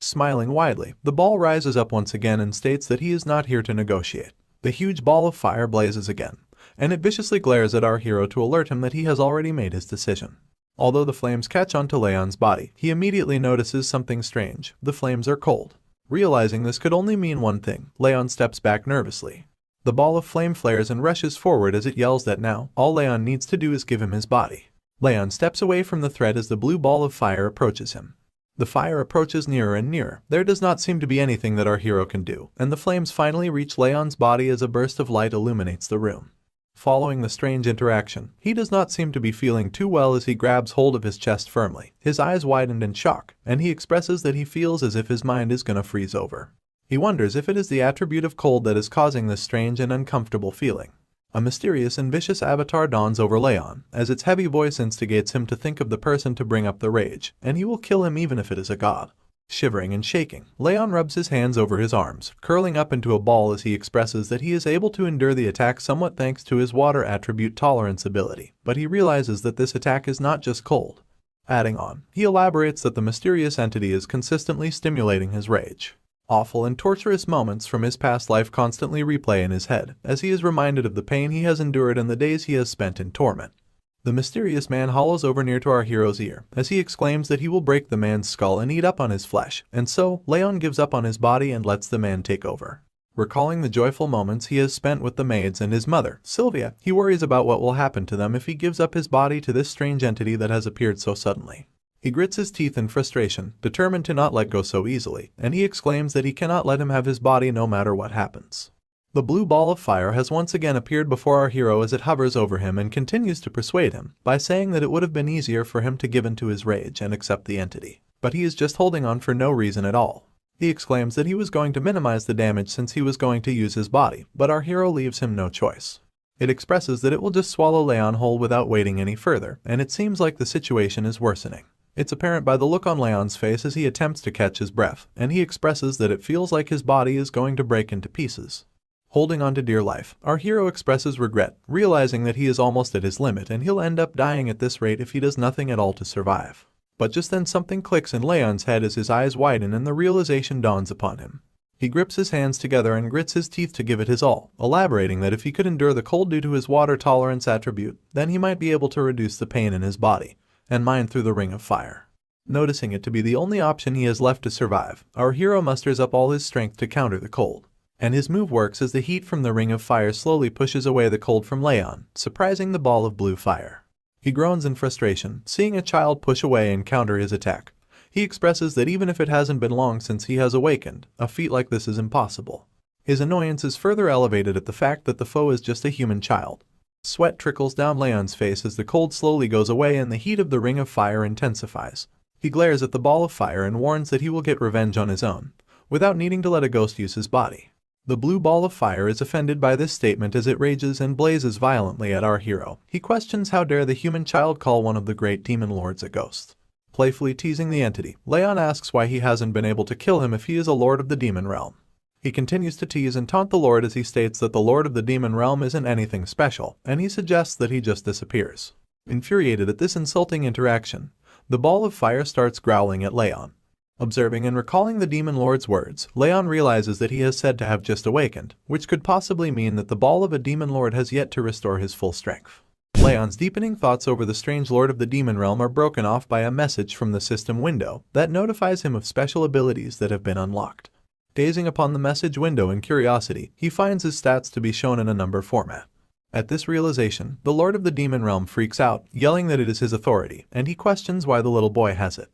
A: Smiling widely, the ball rises up once again and states that he is not here to negotiate. The huge ball of fire blazes again, and it viciously glares at our hero to alert him that he has already made his decision. Although the flames catch onto Raon's body, he immediately notices something strange. The flames are cold. Realizing this could only mean one thing, Raon steps back nervously. The ball of flame flares and rushes forward as it yells that now, all Raon needs to do is give him his body. Raon steps away from the threat as the blue ball of fire approaches him. The fire approaches nearer and nearer. There does not seem to be anything that our hero can do, and the flames finally reach Raon's body as a burst of light illuminates the room. Following the strange interaction, he does not seem to be feeling too well as he grabs hold of his chest firmly. His eyes widened in shock, and he expresses that he feels as if his mind is gonna freeze over. He wonders if it is the attribute of cold that is causing this strange and uncomfortable feeling. A mysterious and vicious avatar dawns over Raon, as its heavy voice instigates him to think of the person to bring up the rage, and he will kill him even if it is a god. Shivering and shaking, Raon rubs his hands over his arms, curling up into a ball as he expresses that he is able to endure the attack somewhat thanks to his water attribute tolerance ability, but he realizes that this attack is not just cold. Adding on, he elaborates that the mysterious entity is consistently stimulating his rage. Awful and torturous moments from his past life constantly replay in his head, as he is reminded of the pain he has endured and the days he has spent in torment. The mysterious man hollows over near to our hero's ear, as he exclaims that he will break the man's skull and eat up on his flesh, and so, Raon gives up on his body and lets the man take over. Recalling the joyful moments he has spent with the maids and his mother, Sylvia, he worries about what will happen to them if he gives up his body to this strange entity that has appeared so suddenly. He grits his teeth in frustration, determined to not let go so easily, and he exclaims that he cannot let him have his body no matter what happens. The blue ball of fire has once again appeared before our hero as it hovers over him and continues to persuade him by saying that it would have been easier for him to give in to his rage and accept the entity. But he is just holding on for no reason at all. He exclaims that he was going to minimize the damage since he was going to use his body, but our hero leaves him no choice. It expresses that it will just swallow Raon whole without waiting any further, and it seems like the situation is worsening. It's apparent by the look on Raon's face as he attempts to catch his breath, and he expresses that it feels like his body is going to break into pieces. Holding on to dear life, our hero expresses regret, realizing that he is almost at his limit and he'll end up dying at this rate if he does nothing at all to survive. But just then something clicks in Raon's head as his eyes widen and the realization dawns upon him. He grips his hands together and grits his teeth to give it his all, elaborating that if he could endure the cold due to his water tolerance attribute, then he might be able to reduce the pain in his body and mine through the ring of fire. Noticing it to be the only option he has left to survive, our hero musters up all his strength to counter the cold. And his move works as the heat from the ring of fire slowly pushes away the cold from Raon, surprising the ball of blue fire. He groans in frustration, seeing a child push away and counter his attack. He expresses that even if it hasn't been long since he has awakened, a feat like this is impossible. His annoyance is further elevated at the fact that the foe is just a human child. Sweat trickles down Raon's face as the cold slowly goes away and the heat of the ring of fire intensifies. He glares at the ball of fire and warns that he will get revenge on his own, without needing to let a ghost use his body. The blue ball of fire is offended by this statement as it rages and blazes violently at our hero. He questions how dare the human child call one of the great demon lords a ghost. Playfully teasing the entity, Raon asks why he hasn't been able to kill him if he is a lord of the demon realm. He continues to tease and taunt the lord as he states that the lord of the demon realm isn't anything special, and he suggests that he just disappears. Infuriated at this insulting interaction, the ball of fire starts growling at Raon. Observing and recalling the demon lord's words, Raon realizes that he is said to have just awakened, which could possibly mean that the ball of a demon lord has yet to restore his full strength. Raon's deepening thoughts over the strange lord of the demon realm are broken off by a message from the system window that notifies him of special abilities that have been unlocked. Gazing upon the message window in curiosity, he finds his stats to be shown in a number format. At this realization, the lord of the demon realm freaks out, yelling that it is his authority, and he questions why the little boy has it.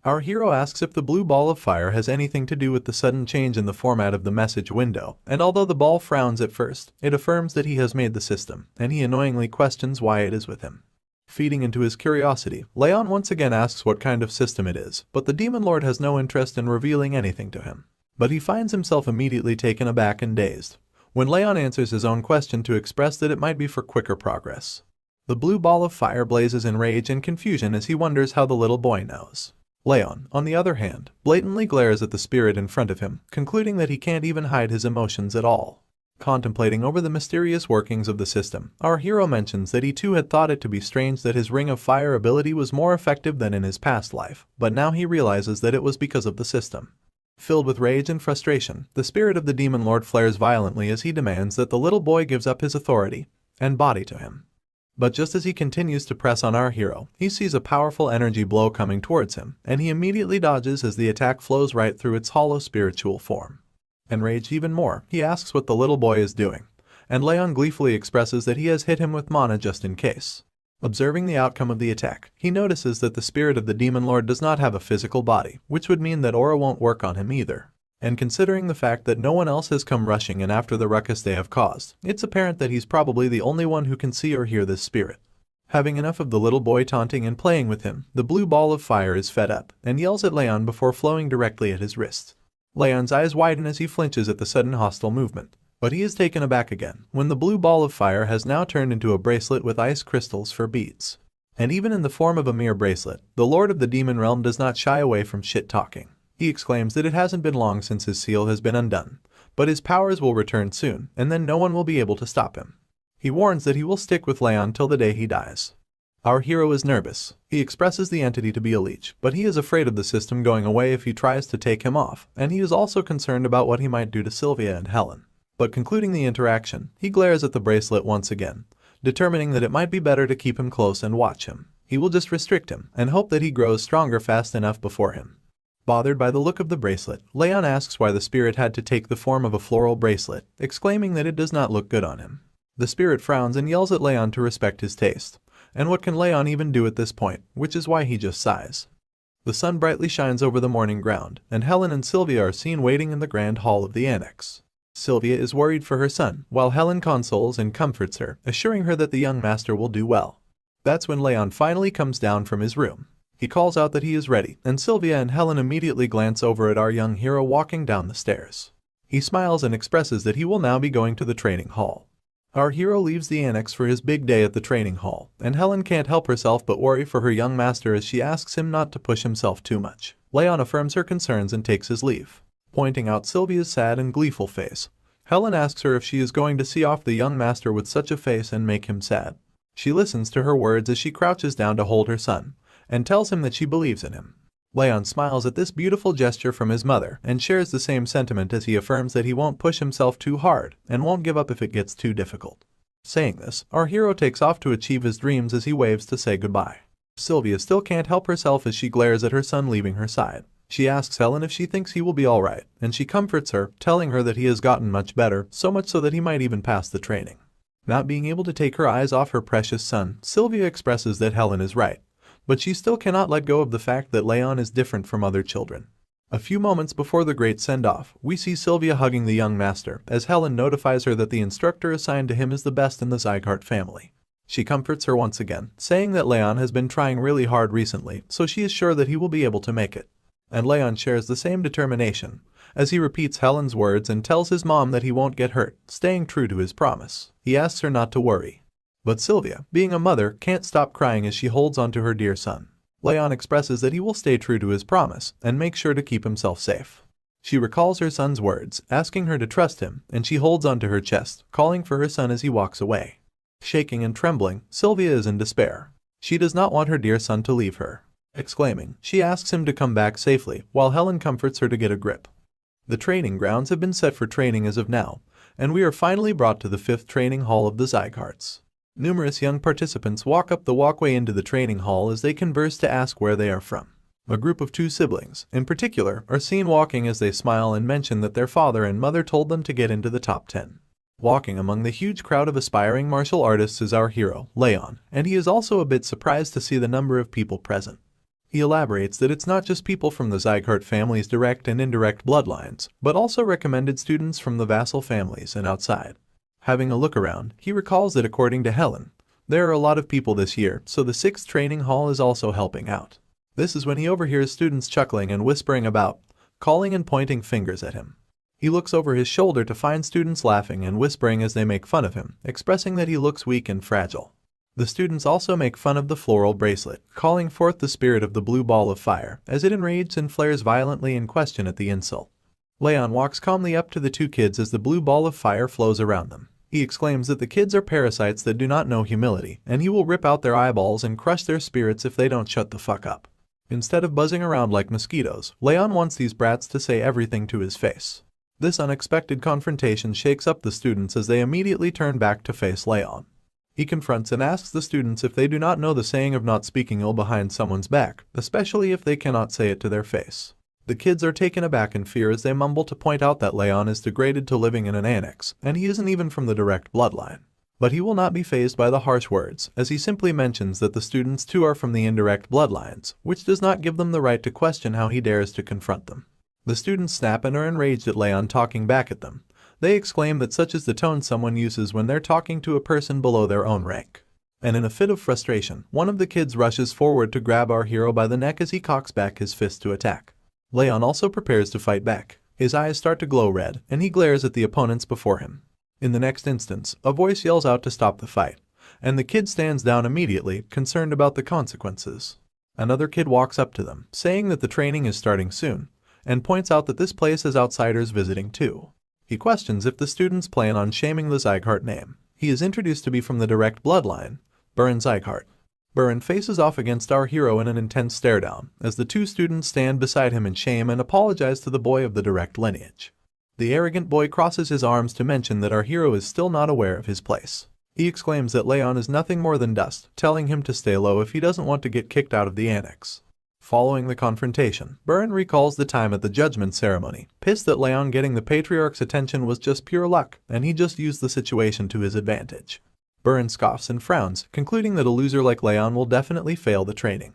A: Our hero asks if the blue ball of fire has anything to do with the sudden change in the format of the message window, and although the ball frowns at first, it affirms that he has made the system, and he annoyingly questions why it is with him. Feeding into his curiosity, Raon once again asks what kind of system it is, but the demon lord has no interest in revealing anything to him. But he finds himself immediately taken aback and dazed when Raon answers his own question to express that it might be for quicker progress. The blue ball of fire blazes in rage and confusion as he wonders how the little boy knows. Raon, on the other hand, blatantly glares at the spirit in front of him, concluding that he can't even hide his emotions at all. Contemplating over the mysterious workings of the system, our hero mentions that he too had thought it to be strange that his Ring of Fire ability was more effective than in his past life, but now he realizes that it was because of the system. Filled with rage and frustration, the spirit of the demon lord flares violently as he demands that the little boy gives up his authority and body to him. But just as he continues to press on our hero, he sees a powerful energy blow coming towards him, and he immediately dodges as the attack flows right through its hollow spiritual form. Enraged even more, he asks what the little boy is doing, and Raon gleefully expresses that he has hit him with mana just in case. Observing the outcome of the attack, he notices that the spirit of the demon lord does not have a physical body, which would mean that aura won't work on him either. And considering the fact that no one else has come rushing in after the ruckus they have caused, it's apparent that he's probably the only one who can see or hear this spirit. Having enough of the little boy taunting and playing with him, the blue ball of fire is fed up and yells at Raon before flowing directly at his wrist. Raon's eyes widen as he flinches at the sudden hostile movement, but he is taken aback again when the blue ball of fire has now turned into a bracelet with ice crystals for beads. And even in the form of a mere bracelet, the lord of the demon realm does not shy away from shit-talking. He exclaims that it hasn't been long since his seal has been undone, but his powers will return soon, and then no one will be able to stop him. He warns that he will stick with Raon till the day he dies. Our hero is nervous. He expresses the entity to be a leech, but he is afraid of the system going away if he tries to take him off, and he is also concerned about what he might do to Sylvia and Helen. But concluding the interaction, he glares at the bracelet once again, determining that it might be better to keep him close and watch him. He will just restrict him, and hope that he grows stronger fast enough before him. Bothered by the look of the bracelet, Raon asks why the spirit had to take the form of a floral bracelet, exclaiming that it does not look good on him. The spirit frowns and yells at Raon to respect his taste. And what can Raon even do at this point, which is why he just sighs. The sun brightly shines over the morning ground, and Helen and Sylvia are seen waiting in the grand hall of the annex. Sylvia is worried for her son, while Helen consoles and comforts her, assuring her that the young master will do well. That's when Raon finally comes down from his room. He calls out that he is ready, and Sylvia and Helen immediately glance over at our young hero walking down the stairs. He smiles and expresses that he will now be going to the training hall. Our hero leaves the annex for his big day at the training hall, and Helen can't help herself but worry for her young master as she asks him not to push himself too much. Raon affirms her concerns and takes his leave. Pointing out Sylvia's sad and gleeful face, Helen asks her if she is going to see off the young master with such a face and make him sad. She listens to her words as she crouches down to hold her son, and tells him that she believes in him. Raon smiles at this beautiful gesture from his mother and shares the same sentiment as he affirms that he won't push himself too hard and won't give up if it gets too difficult. Saying this, our hero takes off to achieve his dreams as he waves to say goodbye. Sylvia still can't help herself as she glares at her son leaving her side. She asks Helen if she thinks he will be alright, and she comforts her, telling her that he has gotten much better, so much so that he might even pass the training. Not being able to take her eyes off her precious son, Sylvia expresses that Helen is right, but she still cannot let go of the fact that Raon is different from other children. A few moments before the great send-off, we see Sylvia hugging the young master, as Helen notifies her that the instructor assigned to him is the best in the Sieghart family. She comforts her once again, saying that Raon has been trying really hard recently, so she is sure that he will be able to make it. And Raon shares the same determination, as he repeats Helen's words and tells his mom that he won't get hurt, staying true to his promise. He asks her not to worry. But Sylvia, being a mother, can't stop crying as she holds onto her dear son. Raon expresses that he will stay true to his promise and make sure to keep himself safe. She recalls her son's words, asking her to trust him, and she holds onto her chest, calling for her son as he walks away. Shaking and trembling, Sylvia is in despair. She does not want her dear son to leave her. Exclaiming, she asks him to come back safely, while Helen comforts her to get a grip. The training grounds have been set for training as of now, and we are finally brought to the 5th training hall of the Siegharts. Numerous young participants walk up the walkway into the training hall as they converse to ask where they are from. A group of 2 siblings, in particular, are seen walking as they smile and mention that their father and mother told them to get into the top 10. Walking among the huge crowd of aspiring martial artists is our hero, Raon, and he is also a bit surprised to see the number of people present. He elaborates that it's not just people from the Sieghart family's direct and indirect bloodlines, but also recommended students from the vassal families and outside. Having a look around, he recalls that according to Helen, there are a lot of people this year, so the 6th training hall is also helping out. This is when he overhears students chuckling and whispering about, calling and pointing fingers at him. He looks over his shoulder to find students laughing and whispering as they make fun of him, expressing that he looks weak and fragile. The students also make fun of the floral bracelet, calling forth the spirit of the blue ball of fire, as it enrages and flares violently in question at the insult. Raon walks calmly up to the 2 kids as the blue ball of fire flows around them. He exclaims that the kids are parasites that do not know humility, and he will rip out their eyeballs and crush their spirits if they don't shut the fuck up. Instead of buzzing around like mosquitoes, Raon wants these brats to say everything to his face. This unexpected confrontation shakes up the students as they immediately turn back to face Raon. He confronts and asks the students if they do not know the saying of not speaking ill behind someone's back, especially if they cannot say it to their face. The kids are taken aback in fear as they mumble to point out that Raon is degraded to living in an annex, and he isn't even from the direct bloodline. But he will not be fazed by the harsh words, as he simply mentions that the students too are from the indirect bloodlines, which does not give them the right to question how he dares to confront them. The students snap and are enraged at Raon talking back at them. They exclaim that such is the tone someone uses when they're talking to a person below their own rank. And in a fit of frustration, one of the kids rushes forward to grab our hero by the neck as he cocks back his fist to attack. Raon also prepares to fight back. His eyes start to glow red, and he glares at the opponents before him. In the next instance, a voice yells out to stop the fight, and the kid stands down immediately, concerned about the consequences. Another kid walks up to them, saying that the training is starting soon, and points out that this place has outsiders visiting too. He questions if the students plan on shaming the Sieghart name. He is introduced to be from the direct bloodline, Baron Sieghart. Baron faces off against our hero in an intense stare-down, as the 2 students stand beside him in shame and apologize to the boy of the direct lineage. The arrogant boy crosses his arms to mention that our hero is still not aware of his place. He exclaims that Raon is nothing more than dust, telling him to stay low if he doesn't want to get kicked out of the annex. Following the confrontation, Baron recalls the time at the judgment ceremony, pissed that Raon getting the patriarch's attention was just pure luck, and he just used the situation to his advantage. Baron scoffs and frowns, concluding that a loser like Raon will definitely fail the training.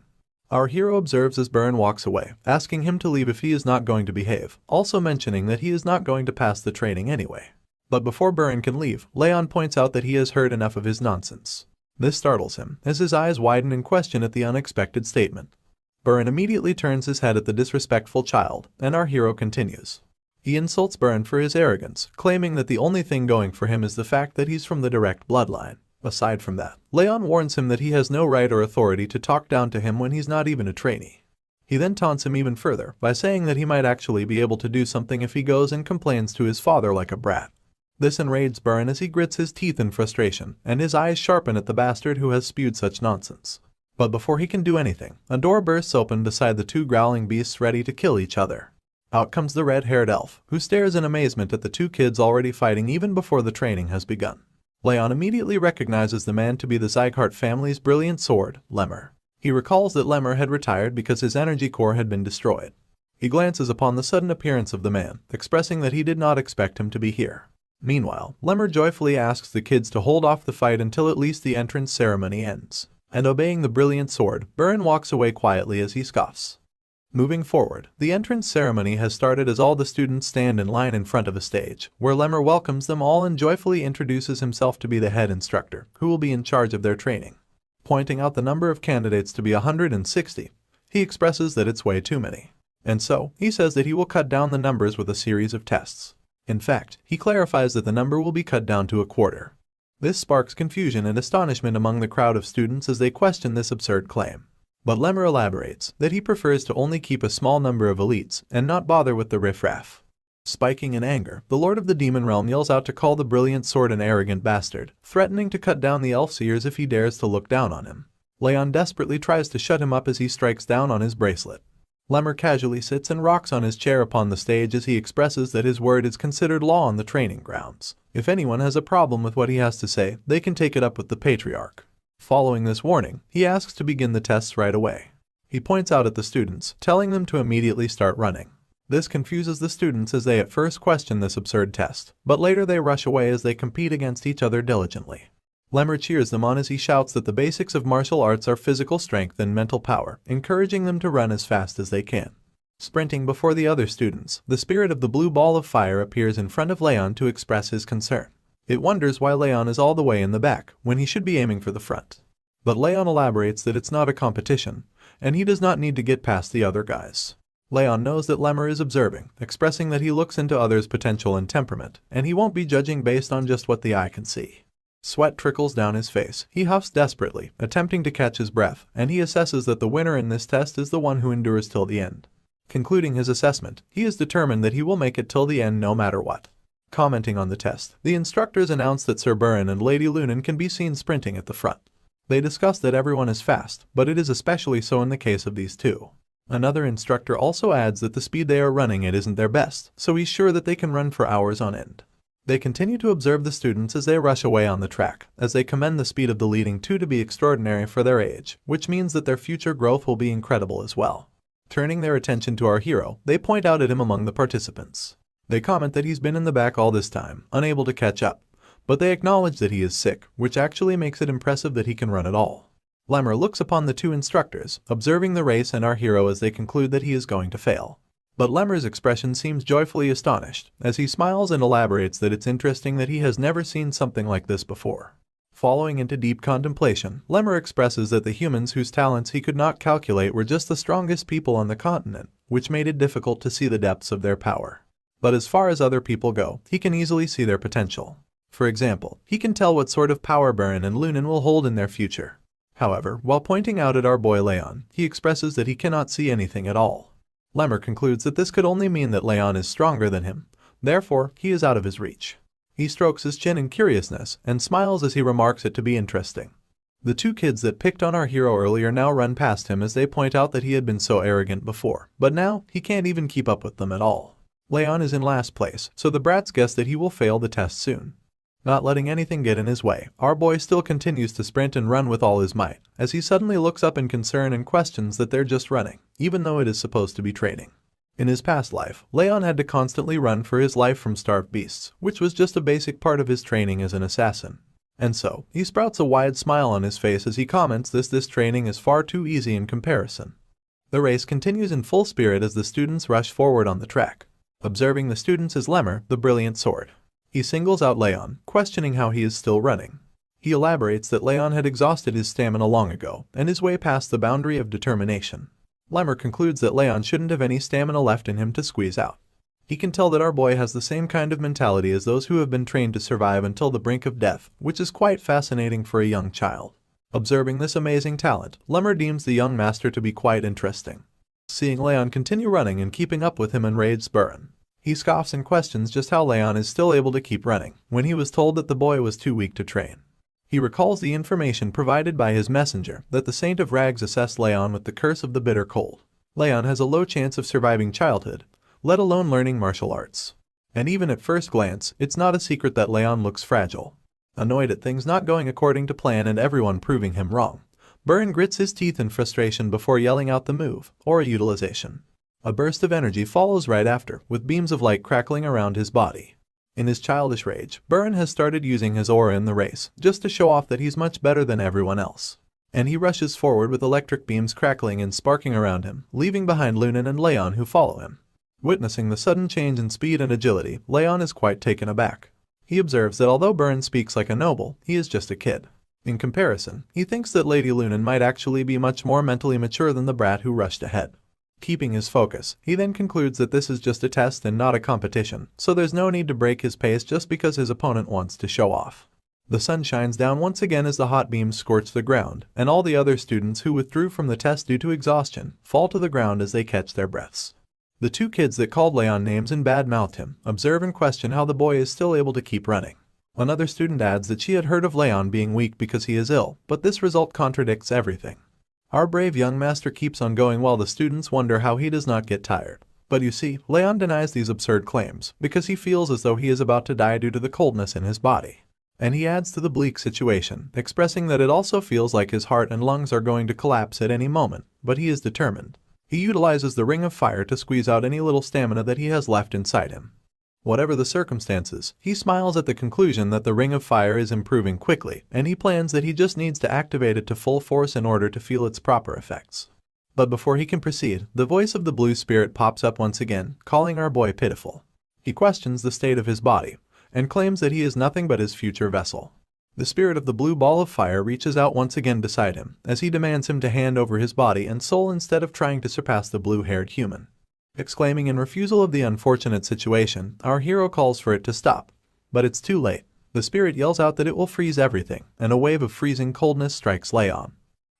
A: Our hero observes as Baron walks away, asking him to leave if he is not going to behave, also mentioning that he is not going to pass the training anyway. But before Baron can leave, Raon points out that he has heard enough of his nonsense. This startles him, as his eyes widen in question at the unexpected statement. Baron immediately turns his head at the disrespectful child, and our hero continues. He insults Baron for his arrogance, claiming that the only thing going for him is the fact that he's from the direct bloodline. Aside from that, Raon warns him that he has no right or authority to talk down to him when he's not even a trainee. He then taunts him even further by saying that he might actually be able to do something if he goes and complains to his father like a brat. This enrages Baron as he grits his teeth in frustration, and his eyes sharpen at the bastard who has spewed such nonsense. But before he can do anything, a door bursts open beside the 2 growling beasts ready to kill each other. Out comes the red-haired elf, who stares in amazement at the 2 kids already fighting even before the training has begun. Raon immediately recognizes the man to be the Sieghart family's brilliant sword, Lemmer. He recalls that Lemmer had retired because his energy core had been destroyed. He glances upon the sudden appearance of the man, expressing that he did not expect him to be here. Meanwhile, Lemmer joyfully asks the kids to hold off the fight until at least the entrance ceremony ends. And obeying the brilliant sword, Baron walks away quietly as he scoffs. Moving forward, the entrance ceremony has started as all the students stand in line in front of a stage, where Lemmer welcomes them all and joyfully introduces himself to be the head instructor, who will be in charge of their training. Pointing out the number of candidates to be 160, he expresses that it's way too many. And so, he says that he will cut down the numbers with a series of tests. In fact, he clarifies that the number will be cut down to a quarter. This sparks confusion and astonishment among the crowd of students as they question this absurd claim. But Lemmer elaborates that he prefers to only keep a small number of elites and not bother with the riffraff. Spiking in anger, the Lord of the Demon Realm yells out to call the brilliant sword an arrogant bastard, threatening to cut down the elf seers if he dares to look down on him. Raon desperately tries to shut him up as he strikes down on his bracelet. Lemmer casually sits and rocks on his chair upon the stage as he expresses that his word is considered law on the training grounds. If anyone has a problem with what he has to say, they can take it up with the Patriarch. Following this warning, he asks to begin the tests right away. He points out at the students, telling them to immediately start running. This confuses the students as they at first question this absurd test, but later they rush away as they compete against each other diligently. Lemmer cheers them on as he shouts that the basics of martial arts are physical strength and mental power, encouraging them to run as fast as they can. Sprinting before the other students, the spirit of the blue ball of fire appears in front of Raon to express his concern. It wonders why Raon is all the way in the back, when he should be aiming for the front. But Raon elaborates that it's not a competition, and he does not need to get past the other guys. Raon knows that Lemmer is observing, expressing that he looks into others' potential and temperament, and he won't be judging based on just what the eye can see. Sweat trickles down his face. He huffs desperately, attempting to catch his breath, and he assesses that the winner in this test is the one who endures till the end. Concluding his assessment, he is determined that he will make it till the end no matter what. Commenting on the test, the instructors announce that Sir Burin and Lady Lunan can be seen sprinting at the front. They discuss that everyone is fast, but it is especially so in the case of these two. Another instructor also adds that the speed they are running at isn't their best, so he's sure that they can run for hours on end. They continue to observe the students as they rush away on the track, as they commend the speed of the leading two to be extraordinary for their age, which means that their future growth will be incredible as well. Turning their attention to our hero, they point out at him among the participants. They comment that he's been in the back all this time, unable to catch up, but they acknowledge that he is sick, which actually makes it impressive that he can run at all. Lemmer looks upon the two instructors, observing the race and our hero as they conclude that he is going to fail. But Lemmer's expression seems joyfully astonished, as he smiles and elaborates that it's interesting that he has never seen something like this before. Following into deep contemplation, Lemmer expresses that the humans whose talents he could not calculate were just the strongest people on the continent, which made it difficult to see the depths of their power. But as far as other people go, he can easily see their potential. For example, he can tell what sort of power Burin and Lunan will hold in their future. However, while pointing out at our boy Raon, he expresses that he cannot see anything at all. Lemmer concludes that this could only mean that Raon is stronger than him, therefore he is out of his reach. He strokes his chin in curiousness and smiles as he remarks it to be interesting. The two kids that picked on our hero earlier now run past him as they point out that he had been so arrogant before, but now he can't even keep up with them at all. Raon is in last place, so the brats guess that he will fail the test soon. Not letting anything get in his way, our boy still continues to sprint and run with all his might, as he suddenly looks up in concern and questions that they're just running, even though it is supposed to be training. In his past life, Raon had to constantly run for his life from starved beasts, which was just a basic part of his training as an assassin. And so, he sprouts a wide smile on his face as he comments this training is far too easy in comparison. The race continues in full spirit as the students rush forward on the track. Observing the students is Lemmer, the brilliant sword. He singles out Raon, questioning how he is still running. He elaborates that Raon had exhausted his stamina long ago and is way past the boundary of determination. Lemmer concludes that Raon shouldn't have any stamina left in him to squeeze out. He can tell that our boy has the same kind of mentality as those who have been trained to survive until the brink of death, which is quite fascinating for a young child. Observing this amazing talent, Lemmer deems the young master to be quite interesting. Seeing Raon continue running and keeping up with him enrages Burin. He scoffs and questions just how Raon is still able to keep running, when he was told that the boy was too weak to train. He recalls the information provided by his messenger that the Saint of Rags assessed Raon with the curse of the bitter cold. Raon has a low chance of surviving childhood, let alone learning martial arts. And even at first glance, it's not a secret that Raon looks fragile. Annoyed at things not going according to plan and everyone proving him wrong, Burin grits his teeth in frustration before yelling out the move, or utilization. A burst of energy follows right after, with beams of light crackling around his body. In his childish rage, Burin has started using his aura in the race, just to show off that he's much better than everyone else. And he rushes forward with electric beams crackling and sparking around him, leaving behind Lunan and Raon who follow him. Witnessing the sudden change in speed and agility, Raon is quite taken aback. He observes that although Burin speaks like a noble, he is just a kid. In comparison, he thinks that Lady Lunan might actually be much more mentally mature than the brat who rushed ahead. Keeping his focus, he then concludes that this is just a test and not a competition, so there's no need to break his pace just because his opponent wants to show off. The sun shines down once again as the hot beams scorch the ground, and all the other students who withdrew from the test due to exhaustion fall to the ground as they catch their breaths. The two kids that called Raon names and bad-mouthed him observe and question how the boy is still able to keep running. Another student adds that she had heard of Raon being weak because he is ill, but this result contradicts everything. Our brave young master keeps on going while the students wonder how he does not get tired. But you see, Raon denies these absurd claims because he feels as though he is about to die due to the coldness in his body. And he adds to the bleak situation, expressing that it also feels like his heart and lungs are going to collapse at any moment, but he is determined. He utilizes the ring of fire to squeeze out any little stamina that he has left inside him. Whatever the circumstances, he smiles at the conclusion that the ring of fire is improving quickly, and he plans that he just needs to activate it to full force in order to feel its proper effects. But before he can proceed, the voice of the blue spirit pops up once again, calling our boy pitiful. He questions the state of his body, and claims that he is nothing but his future vessel. The spirit of the blue ball of fire reaches out once again beside him, as he demands him to hand over his body and soul instead of trying to surpass the blue-haired human. Exclaiming in refusal of the unfortunate situation, our hero calls for it to stop. But it's too late. The spirit yells out that it will freeze everything, and a wave of freezing coldness strikes Raon.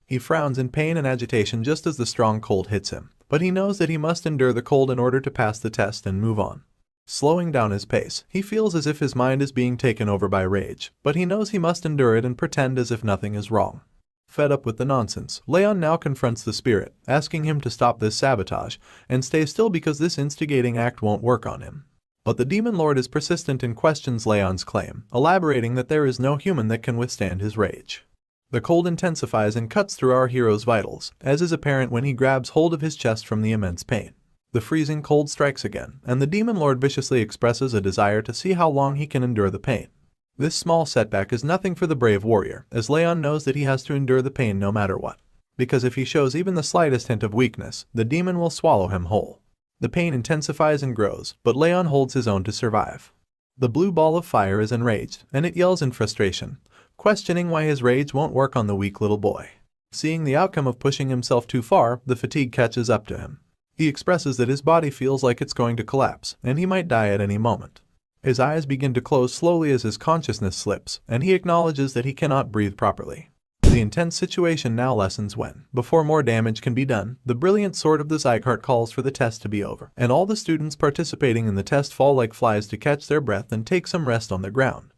A: He frowns in pain and agitation just as the strong cold hits him, but he knows that he must endure the cold in order to pass the test and move on. Slowing down his pace, he feels as if his mind is being taken over by rage, but he knows he must endure it and pretend as if nothing is wrong. Fed up with the nonsense, Raon now confronts the spirit, asking him to stop this sabotage and stay still because this instigating act won't work on him. But the demon lord is persistent and questions Raon's claim, elaborating that there is no human that can withstand his rage. The cold intensifies and cuts through our hero's vitals, as is apparent when he grabs hold of his chest from the immense pain. The freezing cold strikes again, and the demon lord viciously expresses a desire to see how long he can endure the pain. This small setback is nothing for the brave warrior, as Raon knows that he has to endure the pain no matter what. Because if he shows even the slightest hint of weakness, the demon will swallow him whole. The pain intensifies and grows, but Raon holds his own to survive. The blue ball of fire is enraged, and it yells in frustration, questioning why his rage won't work on the weak little boy. Seeing the outcome of pushing himself too far, the fatigue catches up to him. He expresses that his body feels like it's going to collapse, and he might die at any moment. His eyes begin to close slowly as his consciousness slips, and he acknowledges that he cannot breathe properly. The intense situation now lessens when, before more damage can be done, the brilliant sword of the Sieghart calls for the test to be over, and all the students participating in the test fall like flies to catch their breath and take some rest on the ground.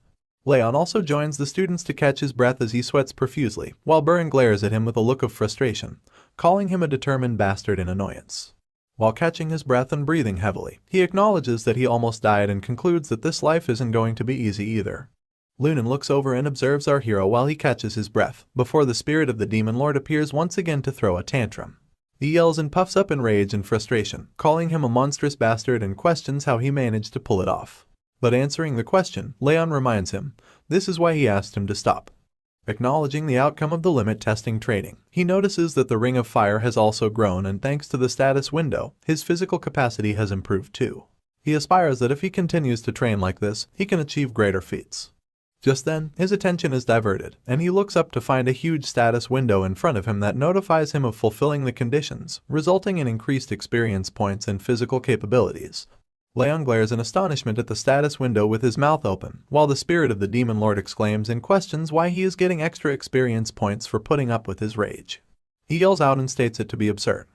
A: Raon also joins the students to catch his breath as he sweats profusely, while Buren glares at him with a look of frustration, calling him a determined bastard in annoyance. While catching his breath and breathing heavily, he acknowledges that he almost died and concludes that this life isn't going to be easy either. Lunan looks over and observes our hero while he catches his breath, before the spirit of the demon lord appears once again to throw a tantrum. He yells and puffs up in rage and frustration, calling him a monstrous bastard and questions how he managed to pull it off. But answering the question, Raon reminds him, this is why he asked him to stop. Acknowledging the outcome of the limit testing training, he notices that the ring of fire has also grown, and thanks to the status window, his physical capacity has improved too. He aspires that if he continues to train like this, he can achieve greater feats. Just then, his attention is diverted, and he looks up to find a huge status window in front of him that notifies him of fulfilling the conditions, resulting in increased experience points and physical capabilities. Raon glares in astonishment at the status window with his mouth open, while the spirit of the demon lord exclaims and questions why he is getting extra experience points for putting up with his rage. He yells out and states it to be absurd.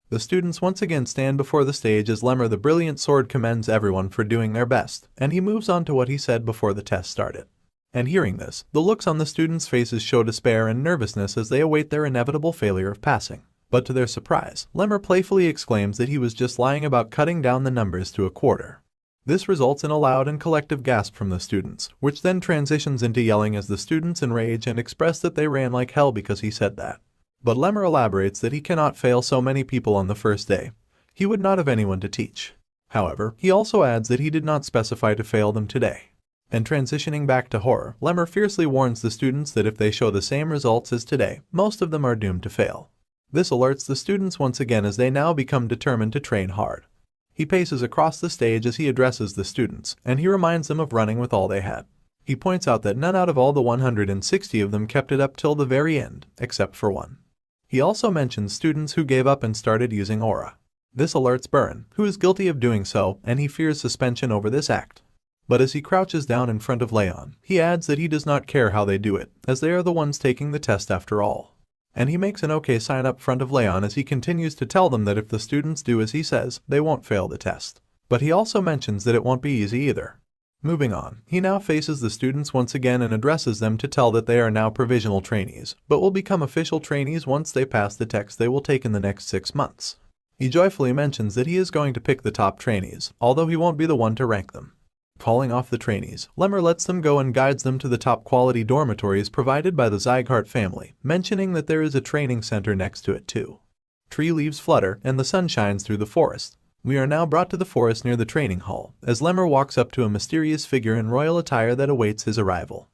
A: The students once again stand before the stage as Lemmer the brilliant sword commends everyone for doing their best, and he moves on to what he said before the test started. And hearing this, the looks on the students' faces show despair and nervousness as they await their inevitable failure of passing. But to their surprise, Lemmer playfully exclaims that he was just lying about cutting down the numbers to a quarter. This results in a loud and collective gasp from the students, which then transitions into yelling as the students enrage and express that they ran like hell because he said that. But Lemmer elaborates that he cannot fail so many people on the first day. He would not have anyone to teach. However, he also adds that he did not specify to fail them today. And transitioning back to horror, Lemmer fiercely warns the students that if they show the same results as today, most of them are doomed to fail. This alerts the students once again as they now become determined to train hard. He paces across the stage as he addresses the students, and he reminds them of running with all they had. He points out that none out of all the 160 of them kept it up till the very end, except for one. He also mentions students who gave up and started using aura. This alerts Buren, who is guilty of doing so, and he fears suspension over this act. But as he crouches down in front of Raon, he adds that he does not care how they do it, as they are the ones taking the test after all. And he makes an okay sign up front of Raon as he continues to tell them that if the students do as he says, they won't fail the test. But he also mentions that it won't be easy either. Moving on, he now faces the students once again and addresses them to tell that they are now provisional trainees, but will become official trainees once they pass the tests they will take in the next 6 months. He joyfully mentions that he is going to pick the top trainees, although he won't be the one to rank them. Calling off the trainees, Lemmer lets them go and guides them to the top quality dormitories provided by the Sieghart family, mentioning that there is a training center next to it too. Tree leaves flutter and the sun shines through the forest. We are now brought to the forest near the training hall, as Lemmer walks up to a mysterious figure in royal attire that awaits his arrival.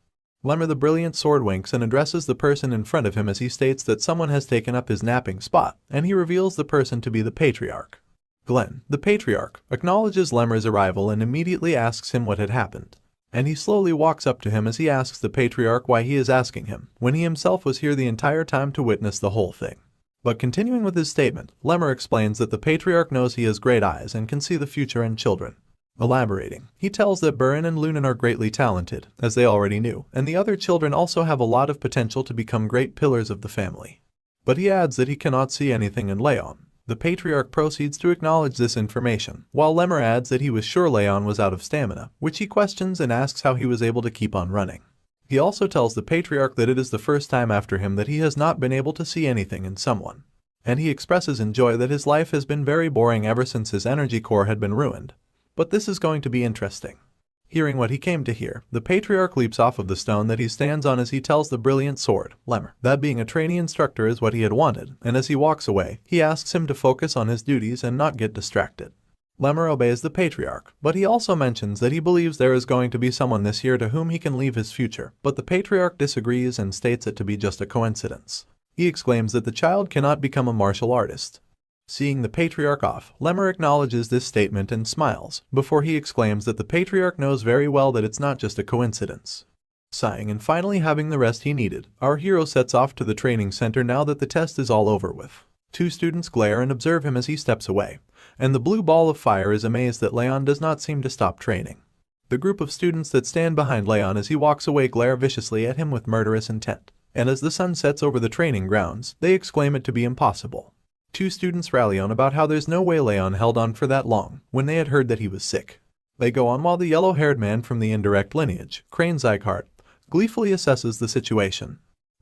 A: Lemmer the Brilliant Sword winks and addresses the person in front of him as he states that someone has taken up his napping spot, and he reveals the person to be the Patriarch. Glenn, the Patriarch, acknowledges Lemmer's arrival and immediately asks him what had happened. And he slowly walks up to him as he asks the Patriarch why he is asking him, when he himself was here the entire time to witness the whole thing. But continuing with his statement, Lemmer explains that the Patriarch knows he has great eyes and can see the future and children. Elaborating, he tells that Burin and Lunan are greatly talented, as they already knew, and the other children also have a lot of potential to become great pillars of the family. But he adds that he cannot see anything in Raon. The Patriarch proceeds to acknowledge this information, while Lemmer adds that he was sure Raon was out of stamina, which he questions and asks how he was able to keep on running. He also tells the Patriarch that it is the first time after him that he has not been able to see anything in someone. And he expresses in joy that his life has been very boring ever since his energy core had been ruined. But this is going to be interesting. Hearing what he came to hear, the Patriarch leaps off of the stone that he stands on as he tells the Brilliant Sword, Lemmer, that being a trainee instructor is what he had wanted, and as he walks away, he asks him to focus on his duties and not get distracted. Lemmer obeys the Patriarch, but he also mentions that he believes there is going to be someone this year to whom he can leave his future, but the Patriarch disagrees and states it to be just a coincidence. He exclaims that the child cannot become a martial artist. Seeing the Patriarch off, Lemmer acknowledges this statement and smiles, before he exclaims that the Patriarch knows very well that it's not just a coincidence. Sighing and finally having the rest he needed, our hero sets off to the training center now that the test is all over with. 2 students glare and observe him as he steps away, and the blue ball of fire is amazed that Raon does not seem to stop training. The group of students that stand behind Raon as he walks away glare viciously at him with murderous intent, and as the sun sets over the training grounds, they exclaim it to be impossible. 2 students rally on about how there's no way Raon held on for that long, when they had heard that he was sick. They go on while the yellow-haired man from the indirect lineage, Raon Sieghart, gleefully assesses the situation.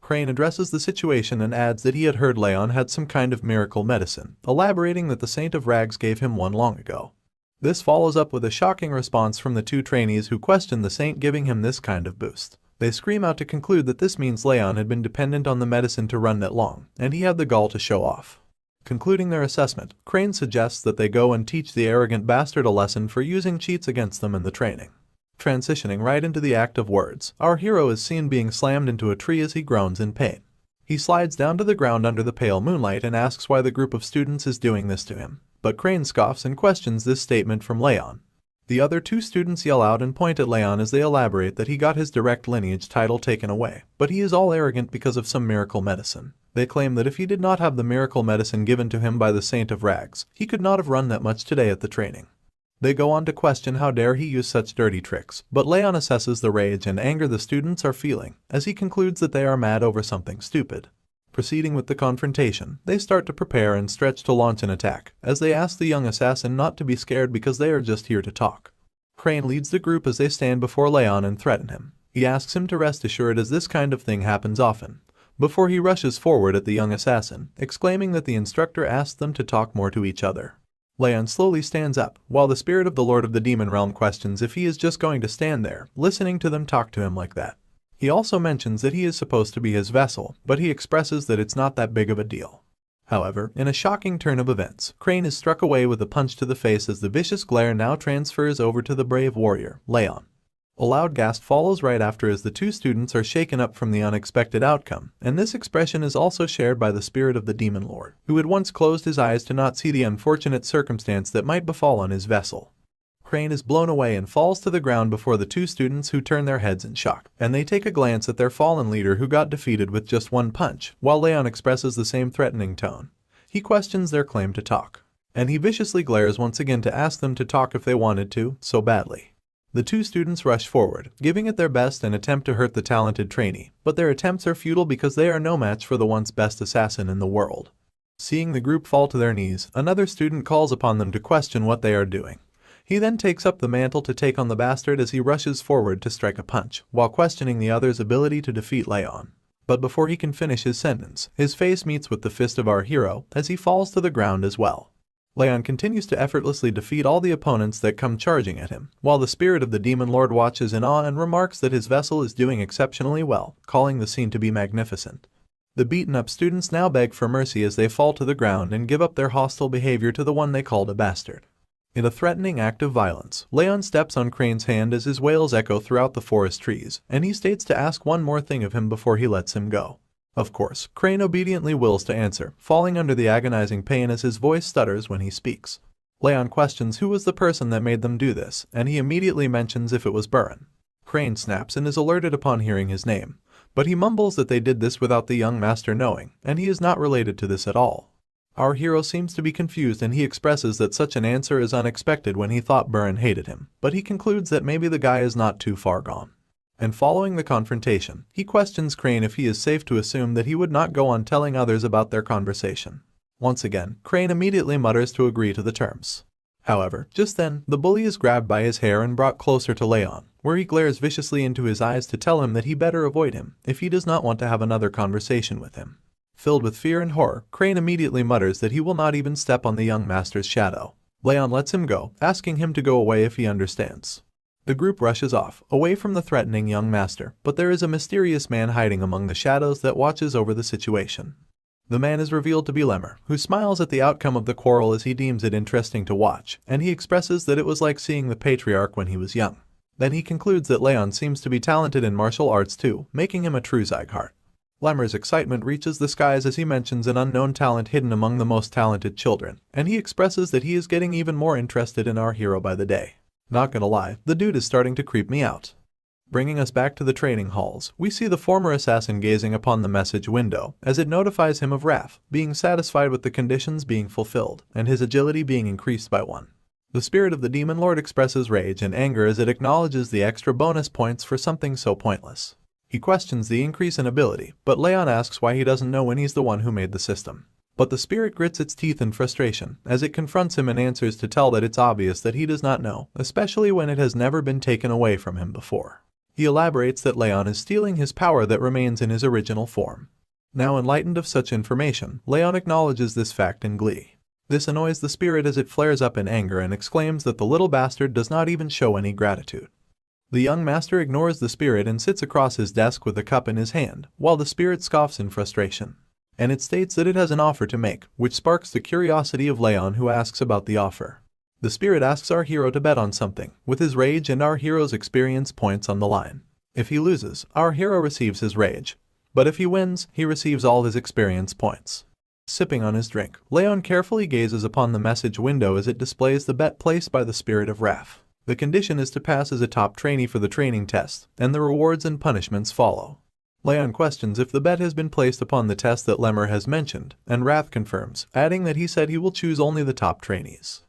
A: Raon addresses the situation and adds that he had heard Raon had some kind of miracle medicine, elaborating that the Saint of Rags gave him one long ago. This follows up with a shocking response from the 2 trainees who question the Saint giving him this kind of boost. They scream out to conclude that this means Raon had been dependent on the medicine to run that long, and he had the gall to show off. Concluding their assessment, Raon suggests that they go and teach the arrogant bastard a lesson for using cheats against them in the training. Transitioning right into the act of words, our hero is seen being slammed into a tree as he groans in pain. He slides down to the ground under the pale moonlight and asks why the group of students is doing this to him, but Raon scoffs and questions this statement from Raon. The other 2 students yell out and point at Raon as they elaborate that he got his direct lineage title taken away, but he is all arrogant because of some miracle medicine. They claim that if he did not have the miracle medicine given to him by the Saint of Rags, he could not have run that much today at the training. They go on to question how dare he use such dirty tricks, but Raon assesses the rage and anger the students are feeling, as he concludes that they are mad over something stupid. Proceeding with the confrontation, they start to prepare and stretch to launch an attack, as they ask the young assassin not to be scared because they are just here to talk. Raon leads the group as they stand before Raon and threaten him. He asks him to rest assured as this kind of thing happens often, before he rushes forward at the young assassin, exclaiming that the instructor asked them to talk more to each other. Raon slowly stands up, while the spirit of the Lord of the Demon Realm questions if he is just going to stand there, listening to them talk to him like that. He also mentions that he is supposed to be his vessel, but he expresses that it's not that big of a deal. However, in a shocking turn of events, Raon is struck away with a punch to the face as the vicious glare now transfers over to the brave warrior, Raon. A loud gasp follows right after as the 2 students are shaken up from the unexpected outcome, and this expression is also shared by the spirit of the Demon Lord, who had once closed his eyes to not see the unfortunate circumstance that might befall on his vessel. Raon is blown away and falls to the ground before the 2 students who turn their heads in shock, and they take a glance at their fallen leader who got defeated with just one punch, while Raon expresses the same threatening tone. He questions their claim to talk, and he viciously glares once again to ask them to talk if they wanted to, so badly. The two students rush forward, giving it their best and attempt to hurt the talented trainee, but their attempts are futile because they are no match for the once best assassin in the world. Seeing the group fall to their knees, another student calls upon them to question what they are doing. He then takes up the mantle to take on the bastard as he rushes forward to strike a punch, while questioning the other's ability to defeat Raon. But before he can finish his sentence, his face meets with the fist of our hero as he falls to the ground as well. Raon continues to effortlessly defeat all the opponents that come charging at him, while the spirit of the demon lord watches in awe and remarks that his vessel is doing exceptionally well, calling the scene to be magnificent. The beaten-up students now beg for mercy as they fall to the ground and give up their hostile behavior to the one they called a bastard. In a threatening act of violence, Raon steps on Crane's hand as his wails echo throughout the forest trees, and he states to ask one more thing of him before he lets him go. Of course, Crane obediently wills to answer, falling under the agonizing pain as his voice stutters when he speaks. Raon questions who was the person that made them do this, and he immediately mentions if it was Buran. Crane snaps and is alerted upon hearing his name, but he mumbles that they did this without the young master knowing, and he is not related to this at all. Our hero seems to be confused and he expresses that such an answer is unexpected when he thought Buran hated him, but he concludes that maybe the guy is not too far gone. And following the confrontation, he questions Crane if he is safe to assume that he would not go on telling others about their conversation. Once again, Crane immediately mutters to agree to the terms. However, just then, the bully is grabbed by his hair and brought closer to Raon, where he glares viciously into his eyes to tell him that he better avoid him if he does not want to have another conversation with him. Filled with fear and horror, Crane immediately mutters that he will not even step on the young master's shadow. Raon lets him go, asking him to go away if he understands. The group rushes off, away from the threatening young master, but there is a mysterious man hiding among the shadows that watches over the situation. The man is revealed to be Lemmer, who smiles at the outcome of the quarrel as he deems it interesting to watch, and he expresses that it was like seeing the patriarch when he was young. Then he concludes that Raon seems to be talented in martial arts too, making him a true Sieghart. Lemmer's excitement reaches the skies as he mentions an unknown talent hidden among the most talented children, and he expresses that he is getting even more interested in our hero by the day. Not gonna lie, the dude is starting to creep me out. Bringing us back to the training halls, we see the former assassin gazing upon the message window as it notifies him of wrath, being satisfied with the conditions being fulfilled, and his agility being increased by 1. The spirit of the demon lord expresses rage and anger as it acknowledges the extra bonus points for something so pointless. He questions the increase in ability, but Raon asks why he doesn't know when he's the one who made the system. But the spirit grits its teeth in frustration as it confronts him and answers to tell that it's obvious that he does not know, especially when it has never been taken away from him before. He elaborates that Raon is stealing his power that remains in his original form. Now enlightened of such information, Raon acknowledges this fact in glee. This annoys the spirit as it flares up in anger and exclaims that the little bastard does not even show any gratitude. The young master ignores the spirit and sits across his desk with a cup in his hand, while the spirit scoffs in frustration. And it states that it has an offer to make, which sparks the curiosity of Raon, who asks about the offer. The spirit asks our hero to bet on something, with his rage and our hero's experience points on the line. If he loses, our hero receives his rage, but if he wins, he receives all his experience points. Sipping on his drink, Raon carefully gazes upon the message window as it displays the bet placed by the spirit of wrath. The condition is to pass as a top trainee for the training test, and the rewards and punishments follow. Raon questions if the bet has been placed upon the test that Lemmer has mentioned, and Wrath confirms, adding that he said he will choose only the top trainees.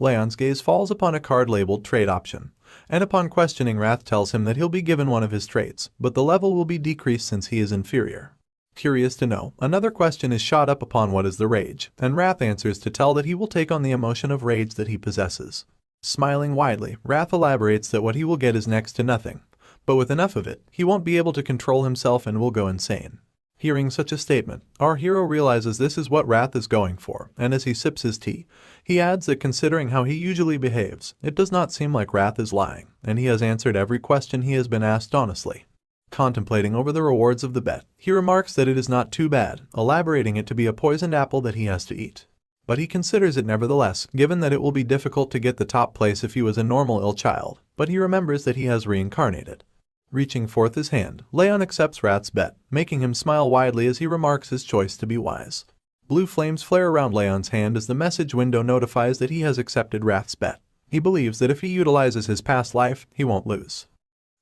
A: Raon's gaze falls upon a card labeled Trade Option, and upon questioning Wrath tells him that he'll be given one of his traits, but the level will be decreased since he is inferior. Curious to know, another question is shot up upon what is the rage, and Wrath answers to tell that he will take on the emotion of rage that he possesses. Smiling widely, Wrath elaborates that what he will get is next to nothing, but with enough of it, he won't be able to control himself and will go insane. Hearing such a statement, our hero realizes this is what Wrath is going for, and as he sips his tea, he adds that considering how he usually behaves, it does not seem like Wrath is lying, and he has answered every question he has been asked honestly. Contemplating over the rewards of the bet, he remarks that it is not too bad, elaborating it to be a poisoned apple that he has to eat. But he considers it nevertheless, given that it will be difficult to get the top place if he was a normal ill child, but he remembers that he has reincarnated. Reaching forth his hand, Raon accepts Wrath's bet, making him smile widely as he remarks his choice to be wise. Blue flames flare around Raon's hand as the message window notifies that he has accepted Wrath's bet. He believes that if he utilizes his past life, he won't lose.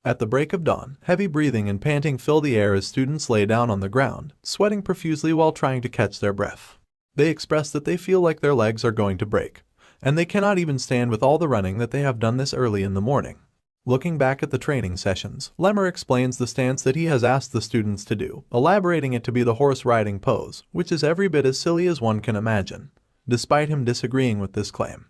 A: At the break of dawn, heavy breathing and panting fill the air as students lay down on the ground, sweating profusely while trying to catch their breath. They express that they feel like their legs are going to break, and they cannot even stand with all the running that they have done this early in the morning. Looking back at the training sessions, Lemmer explains the stance that he has asked the students to do, elaborating it to be the horse riding pose, which is every bit as silly as one can imagine, despite him disagreeing with this claim.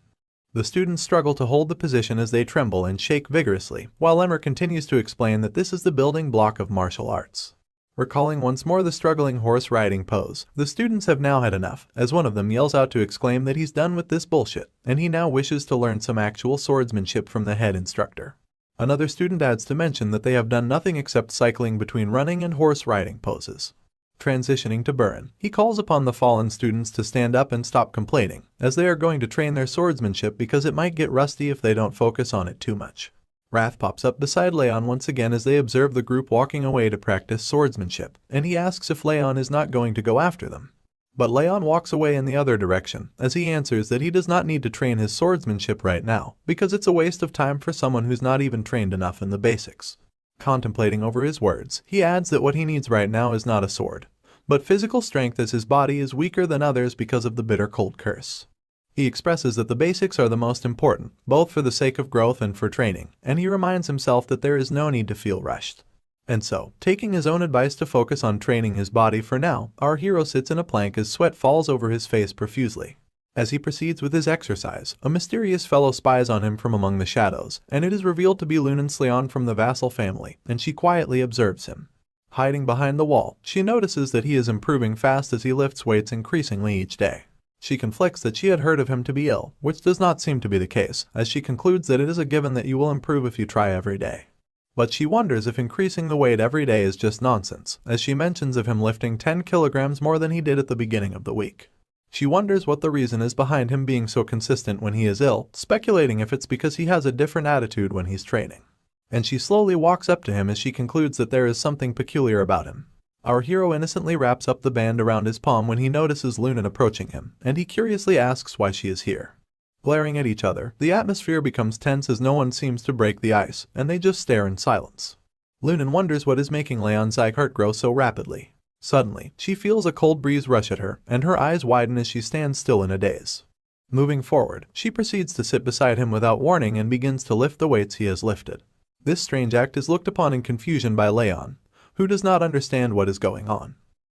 A: The students struggle to hold the position as they tremble and shake vigorously, while Lemmer continues to explain that this is the building block of martial arts. Recalling once more the struggling horse riding pose, the students have now had enough, as one of them yells out to exclaim that he's done with this bullshit, and he now wishes to learn some actual swordsmanship from the head instructor. Another student adds to mention that they have done nothing except cycling between running and horse riding poses. Transitioning to Burin, he calls upon the fallen students to stand up and stop complaining, as they are going to train their swordsmanship because it might get rusty if they don't focus on it too much. Wrath pops up beside Raon once again as they observe the group walking away to practice swordsmanship, and he asks if Raon is not going to go after them. But Raon walks away in the other direction, as he answers that he does not need to train his swordsmanship right now, because it's a waste of time for someone who's not even trained enough in the basics. Contemplating over his words, he adds that what he needs right now is not a sword, but physical strength, as his body is weaker than others because of the bitter cold curse. He expresses that the basics are the most important, both for the sake of growth and for training, and he reminds himself that there is no need to feel rushed. And so, taking his own advice to focus on training his body for now, our hero sits in a plank as sweat falls over his face profusely. As he proceeds with his exercise, a mysterious fellow spies on him from among the shadows, and it is revealed to be Raon from the vassal family, and she quietly observes him. Hiding behind the wall, she notices that he is improving fast as he lifts weights increasingly each day. She conflicts that she had heard of him to be ill, which does not seem to be the case, as she concludes that it is a given that you will improve if you try every day. But she wonders if increasing the weight every day is just nonsense, as she mentions of him lifting 10 kilograms more than he did at the beginning of the week. She wonders what the reason is behind him being so consistent when he is ill, speculating if it's because he has a different attitude when he's training. And she slowly walks up to him as she concludes that there is something peculiar about him. Our hero innocently wraps up the band around his palm when he notices Raon approaching him, and he curiously asks why she is here. Glaring at each other, the atmosphere becomes tense as no one seems to break the ice, and they just stare in silence. Raon wonders what is making House Sieghart grow so rapidly. Suddenly, she feels a cold breeze rush at her, and her eyes widen as she stands still in a daze. Moving forward, she proceeds to sit beside him without warning and begins to lift the weights he has lifted. This strange act is looked upon in confusion by Raon, who does not understand what is going on.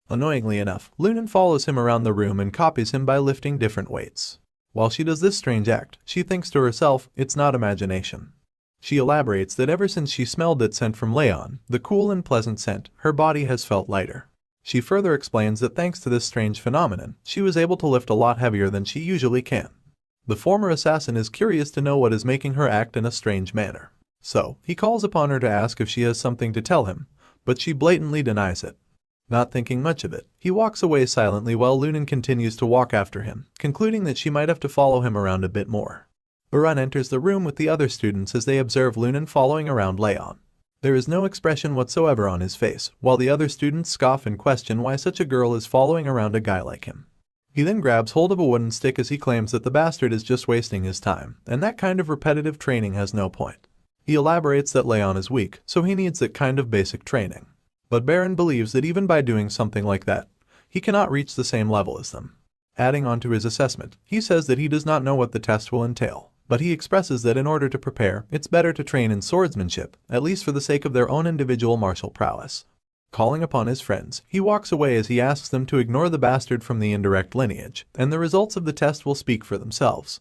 A: Annoyingly enough, Raon follows him around the room and copies him by lifting different weights. While she does this strange act, she thinks to herself, it's not imagination. She elaborates that ever since she smelled that scent from Raon, the cool and pleasant scent, her body has felt lighter. She further explains that thanks to this strange phenomenon, she was able to lift a lot heavier than she usually can. The former assassin is curious to know what is making her act in a strange manner. So, he calls upon her to ask if she has something to tell him, but she blatantly denies it. Not thinking much of it, he walks away silently while Raon continues to walk after him, concluding that she might have to follow him around a bit more. Raon enters the room with the other students as they observe Raon following around Raon. There is no expression whatsoever on his face, while the other students scoff and question why such a girl is following around a guy like him. He then grabs hold of a wooden stick as he claims that the bastard is just wasting his time, and that kind of repetitive training has no point. He elaborates that Raon is weak, so he needs that kind of basic training. But Baron believes that even by doing something like that, he cannot reach the same level as them. Adding on to his assessment, he says that he does not know what the test will entail, but he expresses that in order to prepare, it's better to train in swordsmanship, at least for the sake of their own individual martial prowess. Calling upon his friends, he walks away as he asks them to ignore the bastard from the indirect lineage, and the results of the test will speak for themselves.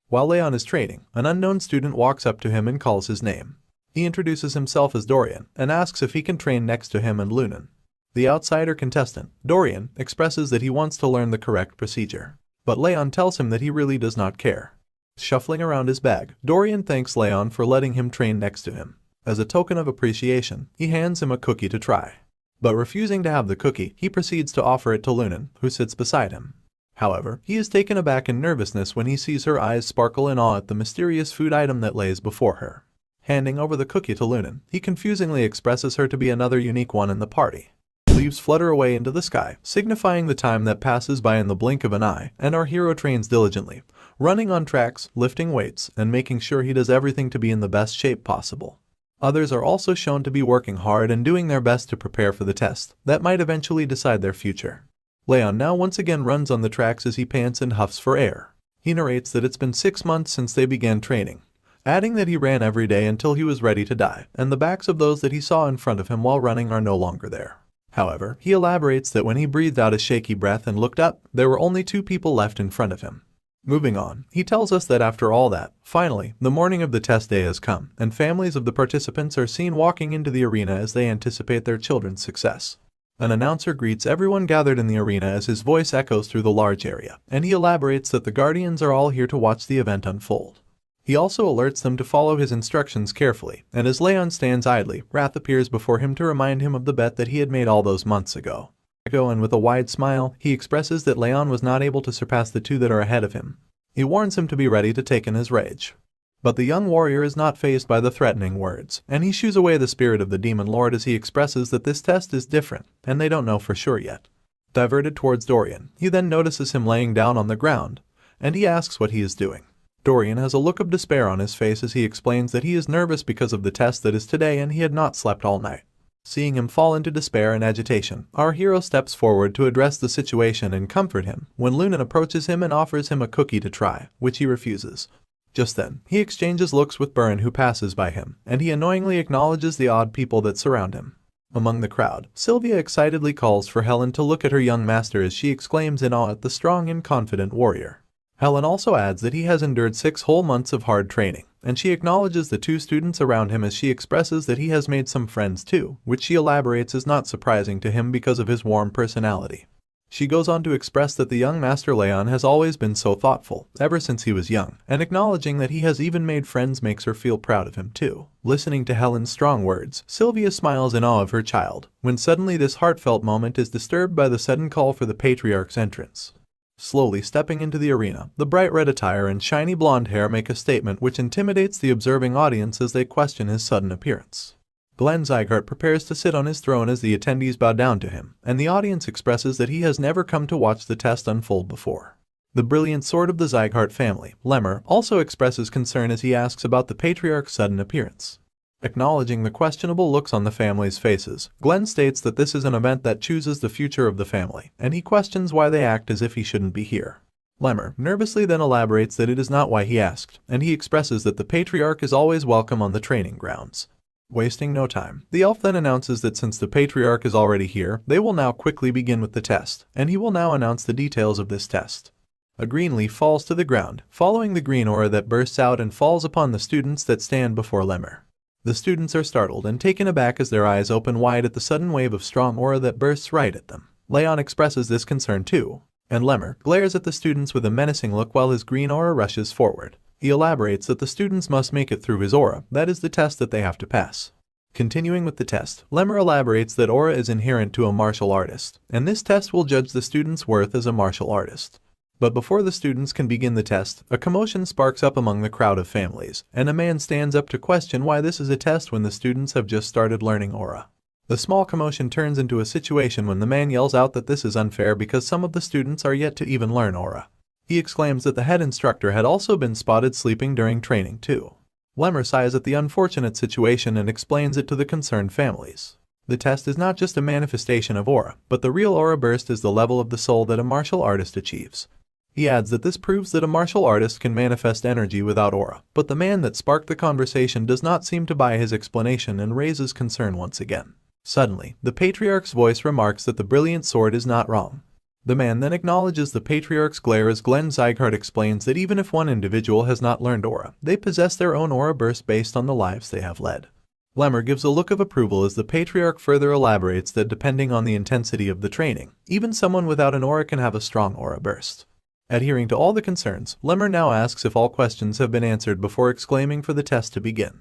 A: While Raon is training, an unknown student walks up to him and calls his name. He introduces himself as Dorian and asks if he can train next to him and Raon. The outsider contestant, Dorian, expresses that he wants to learn the correct procedure, but Raon tells him that he really does not care. Shuffling around his bag, Dorian thanks Raon for letting him train next to him. As a token of appreciation, he hands him a cookie to try. But refusing to have the cookie, he proceeds to offer it to Raon, who sits beside him. However, he is taken aback in nervousness when he sees her eyes sparkle in awe at the mysterious food item that lays before her. Handing over the cookie to Raon, he confusingly expresses her to be another unique one in the party. Leaves flutter away into the sky, signifying the time that passes by in the blink of an eye, and our hero trains diligently, running on tracks, lifting weights, and making sure he does everything to be in the best shape possible. Others are also shown to be working hard and doing their best to prepare for the test that might eventually decide their future. Raon now once again runs on the tracks as he pants and huffs for air. He narrates that it's been 6 months since they began training, adding that he ran every day until he was ready to die, and the backs of those that he saw in front of him while running are no longer there. However, he elaborates that when he breathed out a shaky breath and looked up, there were only 2 people left in front of him. Moving on, he tells us that after all that, finally, the morning of the test day has come, and families of the participants are seen walking into the arena as they anticipate their children's success. An announcer greets everyone gathered in the arena as his voice echoes through the large area, and he elaborates that the guardians are all here to watch the event unfold. He also alerts them to follow his instructions carefully, and as Leon stands idly, Wrath appears before him to remind him of the bet that he had made all those months ago. And with a wide smile, he expresses that Leon was not able to surpass the 2 that are ahead of him. He warns him to be ready to take in his rage. But the young warrior is not fazed by the threatening words, and he shoos away the spirit of the demon lord as he expresses that this test is different, and they don't know for sure yet. Diverted towards Dorian, he then notices him laying down on the ground, and he asks what he is doing. Dorian has a look of despair on his face as he explains that he is nervous because of the test that is today and he had not slept all night. Seeing him fall into despair and agitation, our hero steps forward to address the situation and comfort him when Lunan approaches him and offers him a cookie to try, which he refuses. Just then, he exchanges looks with Burn who passes by him, and he annoyingly acknowledges the odd people that surround him. Among the crowd, Sylvia excitedly calls for Helen to look at her young master as she exclaims in awe at the strong and confident warrior. Helen also adds that he has endured 6 whole months of hard training, and she acknowledges the 2 students around him as she expresses that he has made some friends too, which she elaborates is not surprising to him because of his warm personality. She goes on to express that the young master Leon has always been so thoughtful, ever since he was young, and acknowledging that he has even made friends makes her feel proud of him too. Listening to Helen's strong words, Sylvia smiles in awe of her child, when suddenly this heartfelt moment is disturbed by the sudden call for the patriarch's entrance. Slowly stepping into the arena, the bright red attire and shiny blonde hair make a statement which intimidates the observing audience as they question his sudden appearance. Glenn Sieghart prepares to sit on his throne as the attendees bow down to him, and the audience expresses that he has never come to watch the test unfold before. The brilliant sword of the Sieghart family, Lemmer, also expresses concern as he asks about the patriarch's sudden appearance. Acknowledging the questionable looks on the family's faces, Glenn states that this is an event that chooses the future of the family, and he questions why they act as if he shouldn't be here. Lemmer nervously then elaborates that it is not why he asked, and he expresses that the patriarch is always welcome on the training grounds. Wasting no time, the elf then announces that since the patriarch is already here, they will now quickly begin with the test, and he will now announce the details of this test. A green leaf falls to the ground, following the green aura that bursts out and falls upon the students that stand before Lemmer. The students are startled and taken aback as their eyes open wide at the sudden wave of strong aura that bursts right at them. Leon expresses this concern too, and Lemmer glares at the students with a menacing look while his green aura rushes forward. He elaborates that the students must make it through his aura, that is the test that they have to pass. Continuing with the test, Lemmer elaborates that aura is inherent to a martial artist, and this test will judge the student's worth as a martial artist. But before the students can begin the test, a commotion sparks up among the crowd of families, and a man stands up to question why this is a test when the students have just started learning aura. The small commotion turns into a situation when the man yells out that this is unfair because some of the students are yet to even learn aura. He exclaims that the head instructor had also been spotted sleeping during training too. Lemmer sighs at the unfortunate situation and explains it to the concerned families. The test is not just a manifestation of aura, but the real aura burst is the level of the soul that a martial artist achieves. He adds that this proves that a martial artist can manifest energy without aura, but the man that sparked the conversation does not seem to buy his explanation and raises concern once again. Suddenly, the patriarch's voice remarks that the brilliant sword is not wrong. The man then acknowledges the patriarch's glare as Glenn Sieghart explains that even if one individual has not learned aura, they possess their own aura burst based on the lives they have led. Lemmer gives a look of approval as the patriarch further elaborates that depending on the intensity of the training, even someone without an aura can have a strong aura burst. Adhering to all the concerns, Lemmer now asks if all questions have been answered before exclaiming for the test to begin.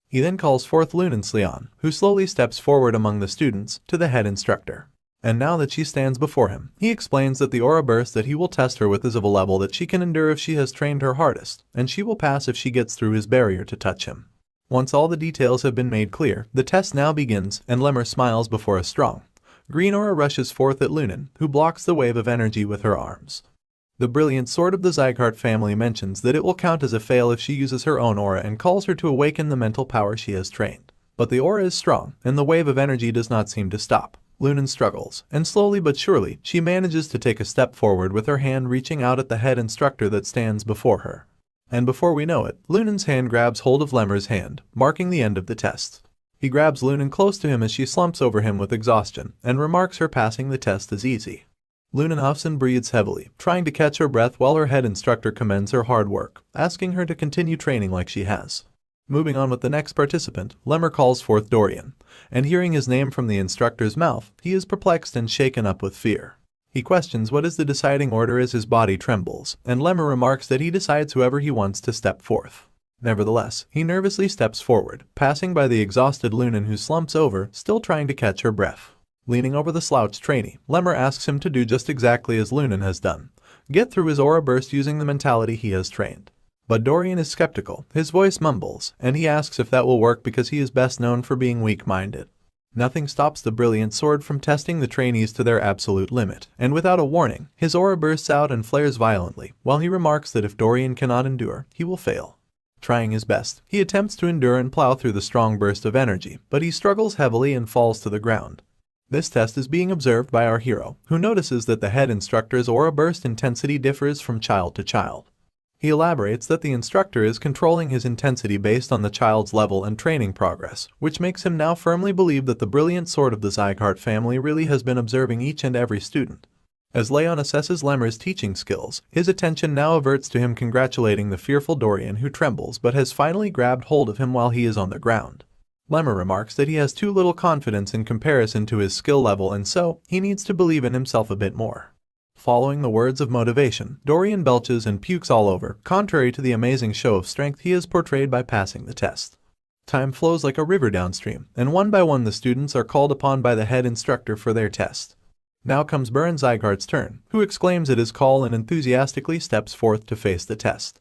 A: He then calls forth Lunance Leon, who slowly steps forward among the students, to the head instructor. And now that she stands before him, he explains that the aura burst that he will test her with is of a level that she can endure if she has trained her hardest, and she will pass if she gets through his barrier to touch him. Once all the details have been made clear, the test now begins, and Lemmer smiles before a strong green aura rushes forth at Lunan, who blocks the wave of energy with her arms. The brilliant sword of the Sieghart family mentions that it will count as a fail if she uses her own aura and calls her to awaken the mental power she has trained. But the aura is strong, and the wave of energy does not seem to stop. Lunan struggles, and slowly but surely, she manages to take a step forward with her hand reaching out at the head instructor that stands before her. And before we know it, Lunen's hand grabs hold of Lemmer's hand, marking the end of the test. He grabs Lunen close to him as she slumps over him with exhaustion, and remarks her passing the test is easy. Lunen huffs and breathes heavily, trying to catch her breath while her head instructor commends her hard work, asking her to continue training like she has. Moving on with the next participant, Lemmer calls forth Dorian, and hearing his name from the instructor's mouth, he is perplexed and shaken up with fear. He questions what is the deciding order as his body trembles, and Lemmer remarks that he decides whoever he wants to step forth. Nevertheless, he nervously steps forward, passing by the exhausted Lunen who slumps over, still trying to catch her breath. Leaning over the slouched trainee, Lemmer asks him to do just exactly as Lunen has done, get through his aura burst using the mentality he has trained. But Dorian is skeptical, his voice mumbles, and he asks if that will work because he is best known for being weak-minded. Nothing stops the brilliant sword from testing the trainees to their absolute limit, and without a warning, his aura bursts out and flares violently, while he remarks that if Dorian cannot endure, he will fail. Trying his best, he attempts to endure and plow through the strong burst of energy, but he struggles heavily and falls to the ground. This test is being observed by our hero, who notices that the head instructor's aura burst intensity differs from child to child. He elaborates that the instructor is controlling his intensity based on the child's level and training progress, which makes him now firmly believe that the brilliant sword of the Sieghart family really has been observing each and every student. As Raon assesses Lemmer's teaching skills, his attention now averts to him congratulating the fearful Dorian who trembles but has finally grabbed hold of him while he is on the ground. Lemmer remarks that he has too little confidence in comparison to his skill level and so, he needs to believe in himself a bit more. Following the words of motivation, Dorian belches and pukes all over, contrary to the amazing show of strength he has portrayed by passing the test. Time flows like a river downstream, and one by one the students are called upon by the head instructor for their test. Now comes Baron Sieghart's turn, who exclaims at his call and enthusiastically steps forth to face the test.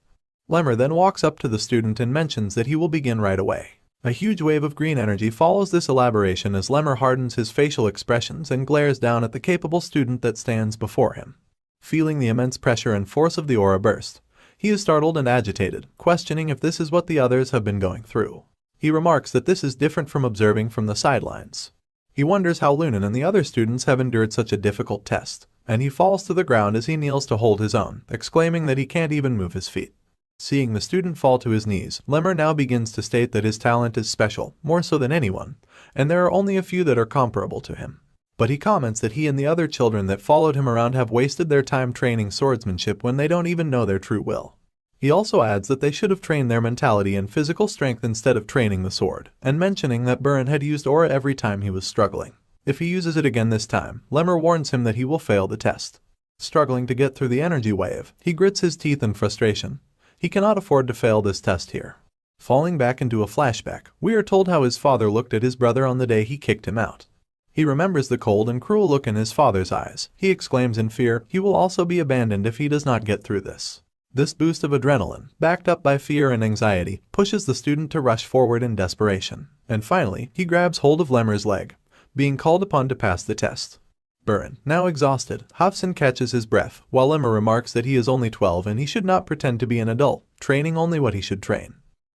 A: Lemmer then walks up to the student and mentions that he will begin right away. A huge wave of green energy follows this elaboration as Lemmer hardens his facial expressions and glares down at the capable student that stands before him. Feeling the immense pressure and force of the aura burst, he is startled and agitated, questioning if this is what the others have been going through. He remarks that this is different from observing from the sidelines. He wonders how Lunen and the other students have endured such a difficult test, and he falls to the ground as he kneels to hold his own, exclaiming that he can't even move his feet. Seeing the student fall to his knees, Lemmer now begins to state that his talent is special, more so than anyone, and there are only a few that are comparable to him. But he comments that he and the other children that followed him around have wasted their time training swordsmanship when they don't even know their true will. He also adds that they should have trained their mentality and physical strength instead of training the sword, and mentioning that Baron had used aura every time he was struggling. If he uses it again this time, Lemmer warns him that he will fail the test. Struggling to get through the energy wave, he grits his teeth in frustration. He cannot afford to fail this test here. Falling back into a flashback, we are told how his father looked at his brother on the day he kicked him out. He remembers the cold and cruel look in his father's eyes. He exclaims in fear he will also be abandoned if he does not get through this. This boost of adrenaline, backed up by fear and anxiety, pushes the student to rush forward in desperation. And finally, he grabs hold of Lemmer's leg, being called upon to pass the test. Baron, now exhausted, huffs and catches his breath, while Lemmer remarks that he is only 12 and he should not pretend to be an adult, training only what he should train.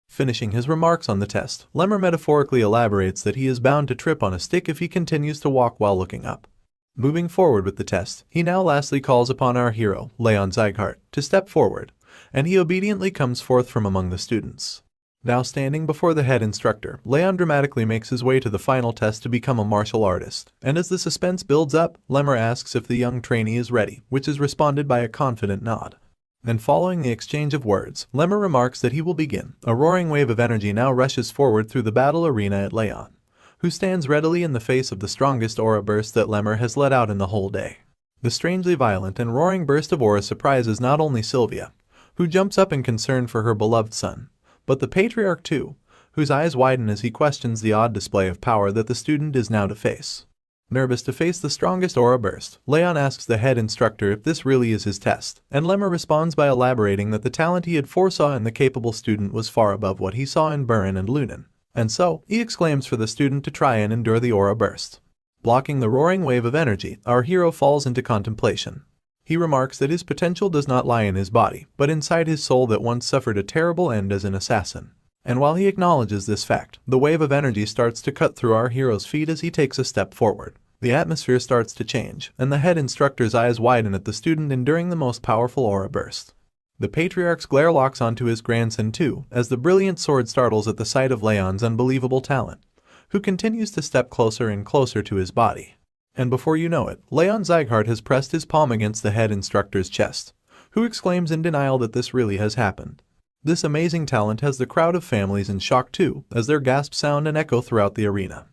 A: Finishing his remarks on the test, Lemmer metaphorically elaborates that he is bound to trip on a stick if he continues to walk while looking up. Moving forward with the test, he now lastly calls upon our hero, Raon Sieghart, to step forward, and he obediently comes forth from among the students. Now standing before the head instructor, Raon dramatically makes his way to the final test to become a martial artist, and as the suspense builds up, Lemmer asks if the young trainee is ready, which is responded by a confident nod. And following the exchange of words, Lemmer remarks that he will begin. A roaring wave of energy now rushes forward through the battle arena at Raon, who stands readily in the face of the strongest aura burst that Lemmer has let out in the whole day. The strangely violent and roaring burst of aura surprises not only Sylvia, who jumps up in concern for her beloved son, but the patriarch too, whose eyes widen as he questions the odd display of power that the student is now to face. Nervous to face the strongest aura burst, Raon asks the head instructor if this really is his test, and Lemmer responds by elaborating that the talent he had foresaw in the capable student was far above what he saw in Baron and Lunen, and so, he exclaims for the student to try and endure the aura burst. Blocking the roaring wave of energy, our hero falls into contemplation. He remarks that his potential does not lie in his body, but inside his soul that once suffered a terrible end as an assassin. And while he acknowledges this fact, the wave of energy starts to cut through our hero's feet as he takes a step forward. The atmosphere starts to change, and the head instructor's eyes widen at the student enduring the most powerful aura burst. The patriarch's glare locks onto his grandson too, as the brilliant sword startles at the sight of Leon's unbelievable talent, who continues to step closer and closer to his body. And before you know it, Raon Sieghart has pressed his palm against the head instructor's chest, who exclaims in denial that this really has happened. This amazing talent has the crowd of families in shock too, as their gasps sound and echo throughout the arena.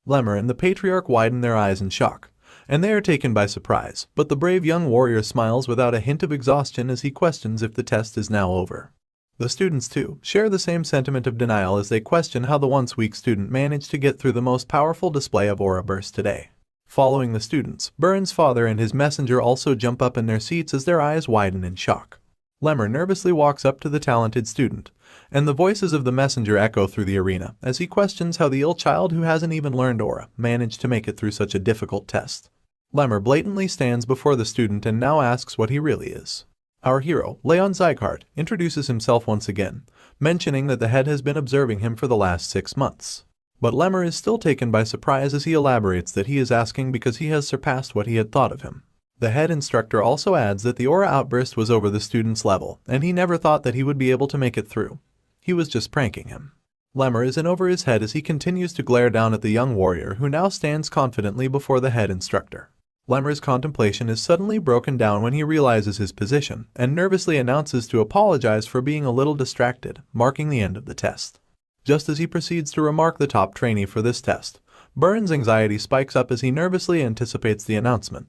A: Lemmer and the patriarch widen their eyes in shock, and they are taken by surprise, but the brave young warrior smiles without a hint of exhaustion as he questions if the test is now over. The students too share the same sentiment of denial as they question how the once weak student managed to get through the most powerful display of aura burst today. Following the students, Burren's father and his messenger also jump up in their seats as their eyes widen in shock. Lemmer nervously walks up to the talented student, and the voices of the messenger echo through the arena as he questions how the ill child who hasn't even learned aura managed to make it through such a difficult test. Lemmer blatantly stands before the student and now asks what he really is. Our hero, Raon Sieghart, introduces himself once again, mentioning that the head has been observing him for the last 6 months. But Lemmer is still taken by surprise as he elaborates that he is asking because he has surpassed what he had thought of him. The head instructor also adds that the aura outburst was over the student's level, and he never thought that he would be able to make it through. He was just pranking him. Lemmer is in over his head as he continues to glare down at the young warrior who now stands confidently before the head instructor. Lemmer's contemplation is suddenly broken down when he realizes his position and nervously announces to apologize for being a little distracted, marking the end of the test. Just as he proceeds to remark the top trainee for this test, Burren's anxiety spikes up as he nervously anticipates the announcement.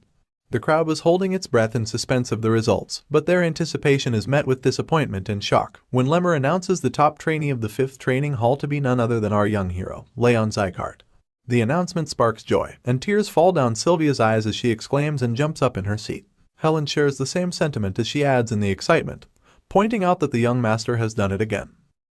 A: The crowd was holding its breath in suspense of the results, but their anticipation is met with disappointment and shock when Lemmer announces the top trainee of the 5th training hall to be none other than our young hero, Raon Sieghart. The announcement sparks joy, and tears fall down Sylvia's eyes as she exclaims and jumps up in her seat. Helen shares the same sentiment as she adds in the excitement, pointing out that the young master has done it again.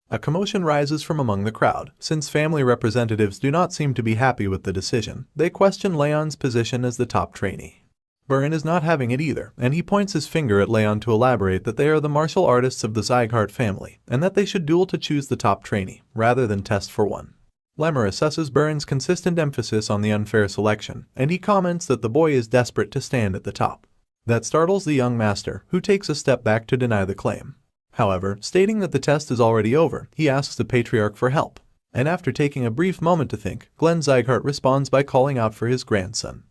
A: A commotion rises from among the crowd, since family representatives do not seem to be happy with the decision. They question Leon's position as the top trainee. Burren is not having it either, and he points his finger at Leon to elaborate that they are the martial artists of the Sieghart family, and that they should duel to choose the top trainee, rather than test for one. Lemmer assesses Burren's consistent emphasis on the unfair selection, and he comments that the boy is desperate to stand at the top. That startles the young master, who takes a step back to deny the claim. However, stating that the test is already over, he asks the patriarch for help. And after taking a brief moment to think, Glenn Sieghart responds by calling out for his grandson.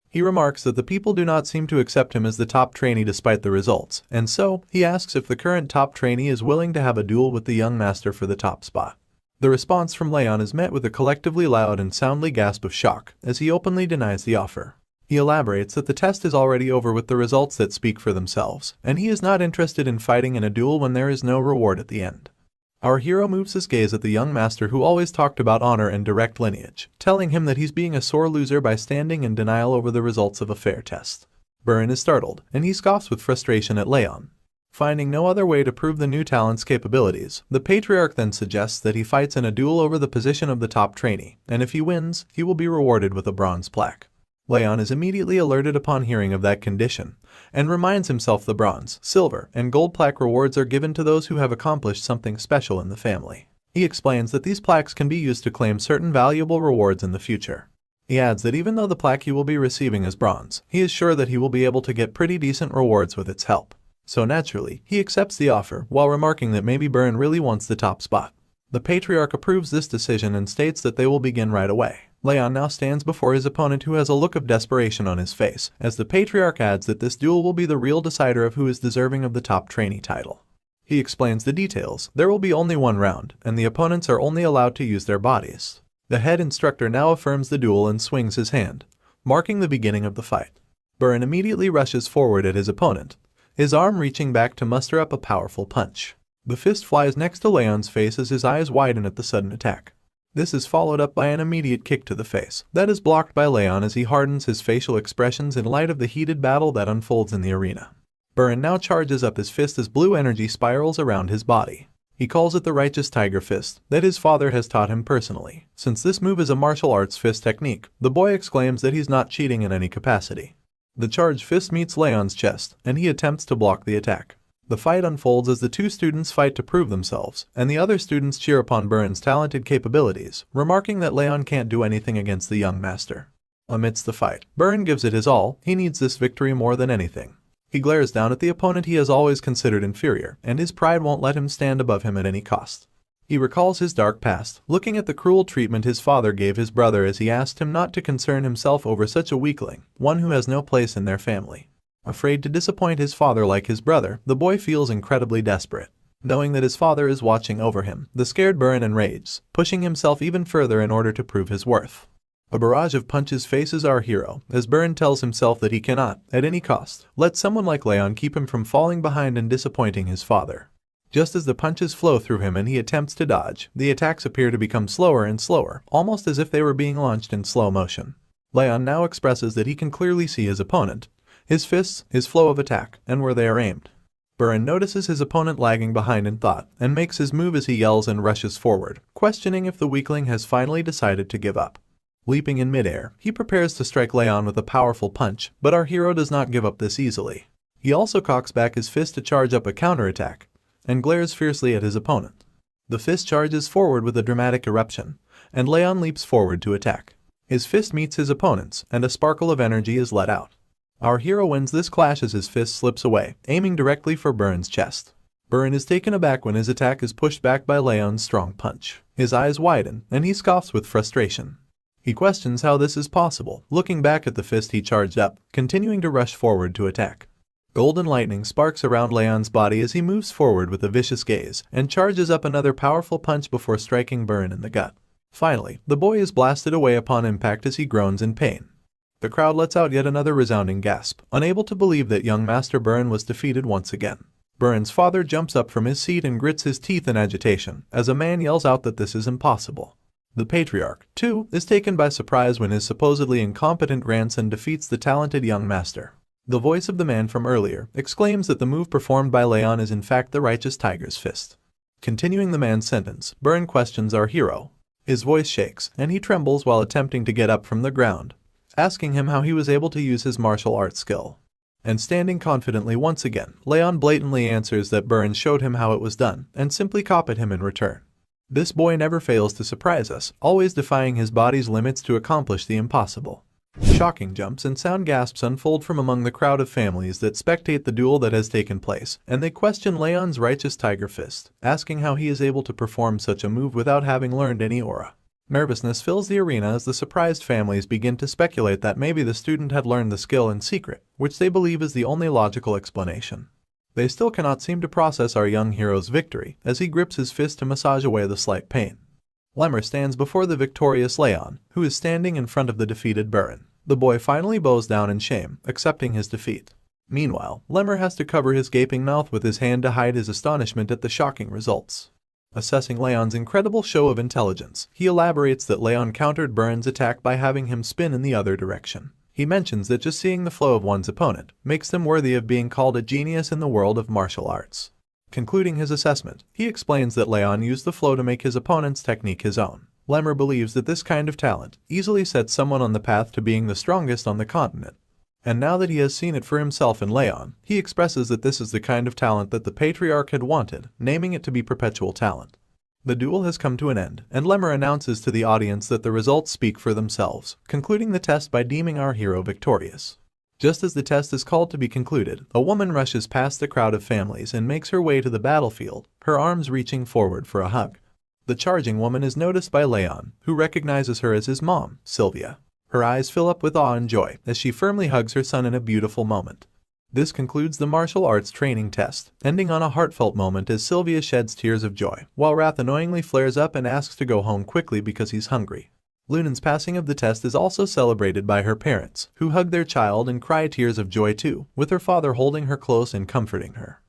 A: He remarks that the people do not seem to accept him as the top trainee despite the results, and so he asks if the current top trainee is willing to have a duel with the young master for the top spot. The response from Leon is met with a collectively loud and soundly gasp of shock as he openly denies the offer. He elaborates that the test is already over with the results that speak for themselves, and he is not interested in fighting in a duel when there is no reward at the end. Our hero moves his gaze at the young master who always talked about honor and direct lineage, telling him that he's being a sore loser by standing in denial over the results of a fair test. Burren is startled, and he scoffs with frustration at Leon. Finding no other way to prove the new talent's capabilities, the patriarch then suggests that he fights in a duel over the position of the top trainee, and if he wins, he will be rewarded with a bronze plaque. Leon is immediately alerted upon hearing of that condition, and reminds himself the bronze, silver, and gold plaque rewards are given to those who have accomplished something special in the family. He explains that these plaques can be used to claim certain valuable rewards in the future. He adds that even though the plaque he will be receiving is bronze, he is sure that he will be able to get pretty decent rewards with its help. So naturally, he accepts the offer, while remarking that maybe Burren really wants the top spot. The patriarch approves this decision and states that they will begin right away. Leon now stands before his opponent who has a look of desperation on his face, as the patriarch adds that this duel will be the real decider of who is deserving of the top trainee title. He explains the details. There will be only one round, and the opponents are only allowed to use their bodies. The head instructor now affirms the duel and swings his hand, marking the beginning of the fight. Burren immediately rushes forward at his opponent, his arm reaching back to muster up a powerful punch. The fist flies next to Leon's face as his eyes widen at the sudden attack. This is followed up by an immediate kick to the face that is blocked by Leon as he hardens his facial expressions in light of the heated battle that unfolds in the arena. Burren now charges up his fist as blue energy spirals around his body. He calls it the righteous tiger fist that his father has taught him personally. Since this move is a martial arts fist technique, the boy exclaims that he's not cheating in any capacity. The charged fist meets Leon's chest, and he attempts to block the attack. The fight unfolds as the two students fight to prove themselves, and the other students cheer upon Burren's talented capabilities, remarking that Leon can't do anything against the young master. Amidst the fight, Burren gives it his all. He needs this victory more than anything. He glares down at the opponent he has always considered inferior, and his pride won't let him stand above him at any cost. He recalls his dark past, looking at the cruel treatment his father gave his brother as he asked him not to concern himself over such a weakling, one who has no place in their family. Afraid to disappoint his father like his brother, the boy feels incredibly desperate. Knowing that his father is watching over him, the scared Burin enrages, pushing himself even further in order to prove his worth. A barrage of punches faces our hero, as Burin tells himself that he cannot, at any cost, let someone like Raon keep him from falling behind and disappointing his father. Just as the punches flow through him and he attempts to dodge, the attacks appear to become slower and slower, almost as if they were being launched in slow motion. Raon now expresses that he can clearly see his opponent, his fists, his flow of attack, and where they are aimed. Burin notices his opponent lagging behind in thought, and makes his move as he yells and rushes forward, questioning if the weakling has finally decided to give up. Leaping in midair, he prepares to strike Raon with a powerful punch, but our hero does not give up this easily. He also cocks back his fist to charge up a counterattack, and glares fiercely at his opponent. The fist charges forward with a dramatic eruption, and Raon leaps forward to attack. His fist meets his opponent's, and a sparkle of energy is let out. Our hero wins this clash as his fist slips away, aiming directly for Burin's chest. Burin is taken aback when his attack is pushed back by Raon's strong punch. His eyes widen, and he scoffs with frustration. He questions how this is possible, looking back at the fist he charged up, continuing to rush forward to attack. Golden lightning sparks around Raon's body as he moves forward with a vicious gaze, and charges up another powerful punch before striking Burin in the gut. Finally, the boy is blasted away upon impact as he groans in pain. The crowd lets out yet another resounding gasp, unable to believe that young Master Burin was defeated once again. Burin's father jumps up from his seat and grits his teeth in agitation, as a man yells out that this is impossible. The patriarch, too, is taken by surprise when his supposedly incompetent grandson defeats the talented young master. The voice of the man from earlier exclaims that the move performed by Raon is in fact the righteous tiger's fist. Continuing the man's sentence, Burin questions our hero. His voice shakes, and he trembles while attempting to get up from the ground, asking him how he was able to use his martial arts skill. And standing confidently once again, Raon blatantly answers that Burin showed him how it was done, and simply copied him in return. This boy never fails to surprise us, always defying his body's limits to accomplish the impossible. Shocking jumps and sound gasps unfold from among the crowd of families that spectate the duel that has taken place, and they question Raon's righteous tiger fist, asking how he is able to perform such a move without having learned any aura. Nervousness fills the arena as the surprised families begin to speculate that maybe the student had learned the skill in secret, which they believe is the only logical explanation. They still cannot seem to process our young hero's victory, as he grips his fist to massage away the slight pain. Lemmer stands before the victorious Raon, who is standing in front of the defeated Burin. The boy finally bows down in shame, accepting his defeat. Meanwhile, Lemmer has to cover his gaping mouth with his hand to hide his astonishment at the shocking results. Assessing Raon's incredible show of intelligence, he elaborates that Raon countered Burin's attack by having him spin in the other direction. He mentions that just seeing the flow of one's opponent makes them worthy of being called a genius in the world of martial arts. Concluding his assessment, he explains that Raon used the flow to make his opponent's technique his own. Lemmer believes that this kind of talent easily sets someone on the path to being the strongest on the continent. And now that he has seen it for himself in Raon, he expresses that this is the kind of talent that the patriarch had wanted, naming it to be perpetual talent. The duel has come to an end, and Lemmer announces to the audience that the results speak for themselves, concluding the test by deeming our hero victorious. Just as the test is called to be concluded, a woman rushes past the crowd of families and makes her way to the battlefield, her arms reaching forward for a hug. The charging woman is noticed by Raon, who recognizes her as his mom, Sylvia. Her eyes fill up with awe and joy as she firmly hugs her son in a beautiful moment. This concludes the martial arts training test, ending on a heartfelt moment as Sylvia sheds tears of joy, while Wrath annoyingly flares up and asks to go home quickly because he's hungry. Lunen's passing of the test is also celebrated by her parents, who hug their child and cry tears of joy too, with her father holding her close and comforting her.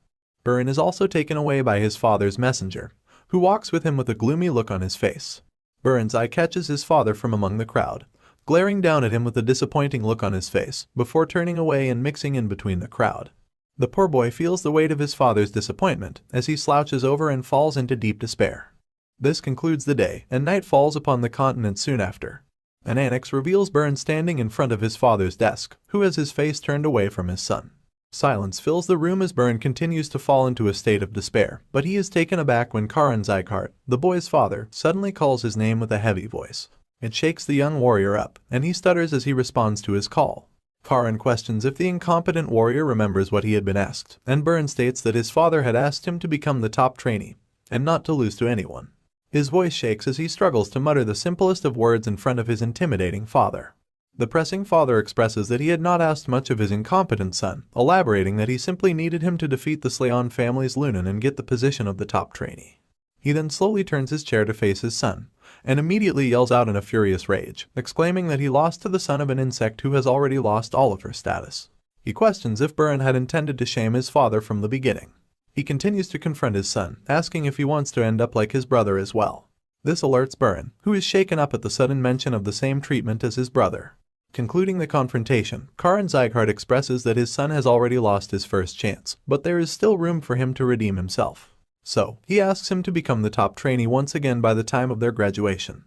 A: Burin is also taken away by his father's messenger, who walks with him with a gloomy look on his face. Burin's eye catches his father from among the crowd, glaring down at him with a disappointing look on his face, before turning away and mixing in between the crowd. The poor boy feels the weight of his father's disappointment as he slouches over and falls into deep despair. This concludes the day, and night falls upon the continent soon after. An annex reveals Burin standing in front of his father's desk, who has his face turned away from his son. Silence fills the room as Burin continues to fall into a state of despair, but he is taken aback when House Sieghart, the boy's father, suddenly calls his name with a heavy voice. It shakes the young warrior up, and he stutters as he responds to his call. Karan questions if the incompetent warrior remembers what he had been asked, and Burn states that his father had asked him to become the top trainee, and not to lose to anyone. His voice shakes as he struggles to mutter the simplest of words in front of his intimidating father. The pressing father expresses that he had not asked much of his incompetent son, elaborating that he simply needed him to defeat the Slayon family's Lunan and get the position of the top trainee. He then slowly turns his chair to face his son, and immediately yells out in a furious rage, exclaiming that he lost to the son of an insect who has already lost all of her status. He questions if Burn had intended to shame his father from the beginning. He continues to confront his son, asking if he wants to end up like his brother as well. This alerts Burn, who is shaken up at the sudden mention of the same treatment as his brother. Concluding the confrontation, House Sieghart expresses that his son has already lost his first chance, but there is still room for him to redeem himself. So, he asks him to become the top trainee once again by the time of their graduation.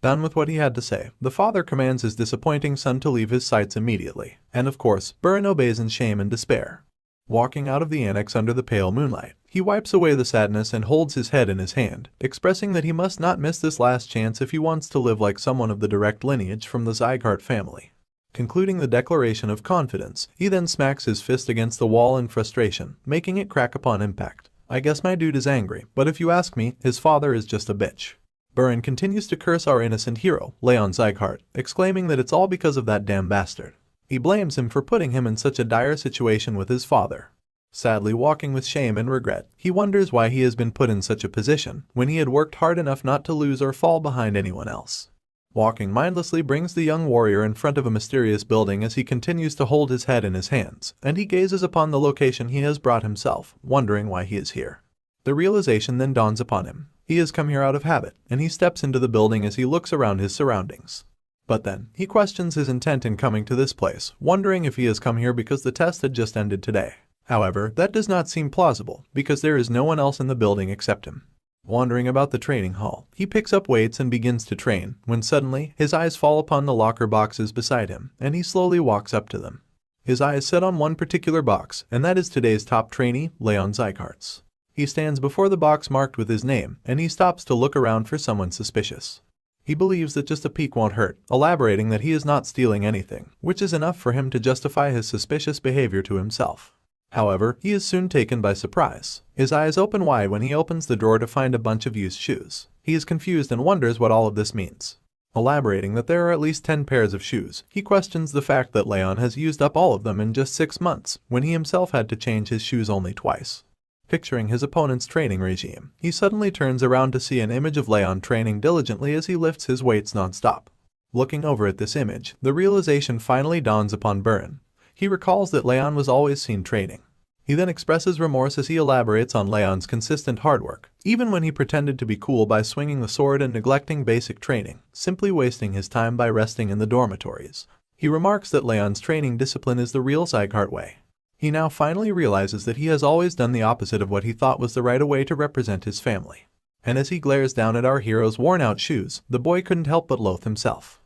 A: Done with what he had to say, the father commands his disappointing son to leave his sights immediately, and of course, Burn obeys in shame and despair. Walking out of the annex under the pale moonlight, he wipes away the sadness and holds his head in his hand, expressing that he must not miss this last chance if he wants to live like someone of the direct lineage from the Sieghart family. Concluding the declaration of confidence, he then smacks his fist against the wall in frustration, making it crack upon impact. I guess my dude is angry, but if you ask me, his father is just a bitch. Burn continues to curse our innocent hero, Raon Sieghart, exclaiming that it's all because of that damn bastard. He blames him for putting him in such a dire situation with his father. Sadly walking with shame and regret, he wonders why he has been put in such a position when he had worked hard enough not to lose or fall behind anyone else. Walking mindlessly brings the young warrior in front of a mysterious building as he continues to hold his head in his hands, and he gazes upon the location he has brought himself, wondering why he is here. The realization then dawns upon him. He has come here out of habit, and he steps into the building as he looks around his surroundings. But then, he questions his intent in coming to this place, wondering if he has come here because the test had just ended today. However, that does not seem plausible, because there is no one else in the building except him. Wandering about the training hall, he picks up weights and begins to train, when suddenly, his eyes fall upon the locker boxes beside him, and he slowly walks up to them. His eyes set on one particular box, and that is today's top trainee, Raon Sieghart's. He stands before the box marked with his name, and he stops to look around for someone suspicious. He believes that just a peek won't hurt, elaborating that he is not stealing anything, which is enough for him to justify his suspicious behavior to himself. However, he is soon taken by surprise. His eyes open wide when he opens the drawer to find a bunch of used shoes. He is confused and wonders what all of this means. Elaborating that there are at least 10 pairs of shoes, he questions the fact that Raon has used up all of them in just 6 months, when he himself had to change his shoes only twice. Picturing his opponent's training regime, he suddenly turns around to see an image of Raon training diligently as he lifts his weights non-stop. Looking over at this image, the realization finally dawns upon Burn. He recalls that Raon was always seen training. He then expresses remorse as he elaborates on Raon's consistent hard work, even when he pretended to be cool by swinging the sword and neglecting basic training, simply wasting his time by resting in the dormitories. He remarks that Raon's training discipline is the real Sieghart way. He now finally realizes that he has always done the opposite of what he thought was the right way to represent his family. And as he glares down at our hero's worn-out shoes, the boy couldn't help but loathe himself.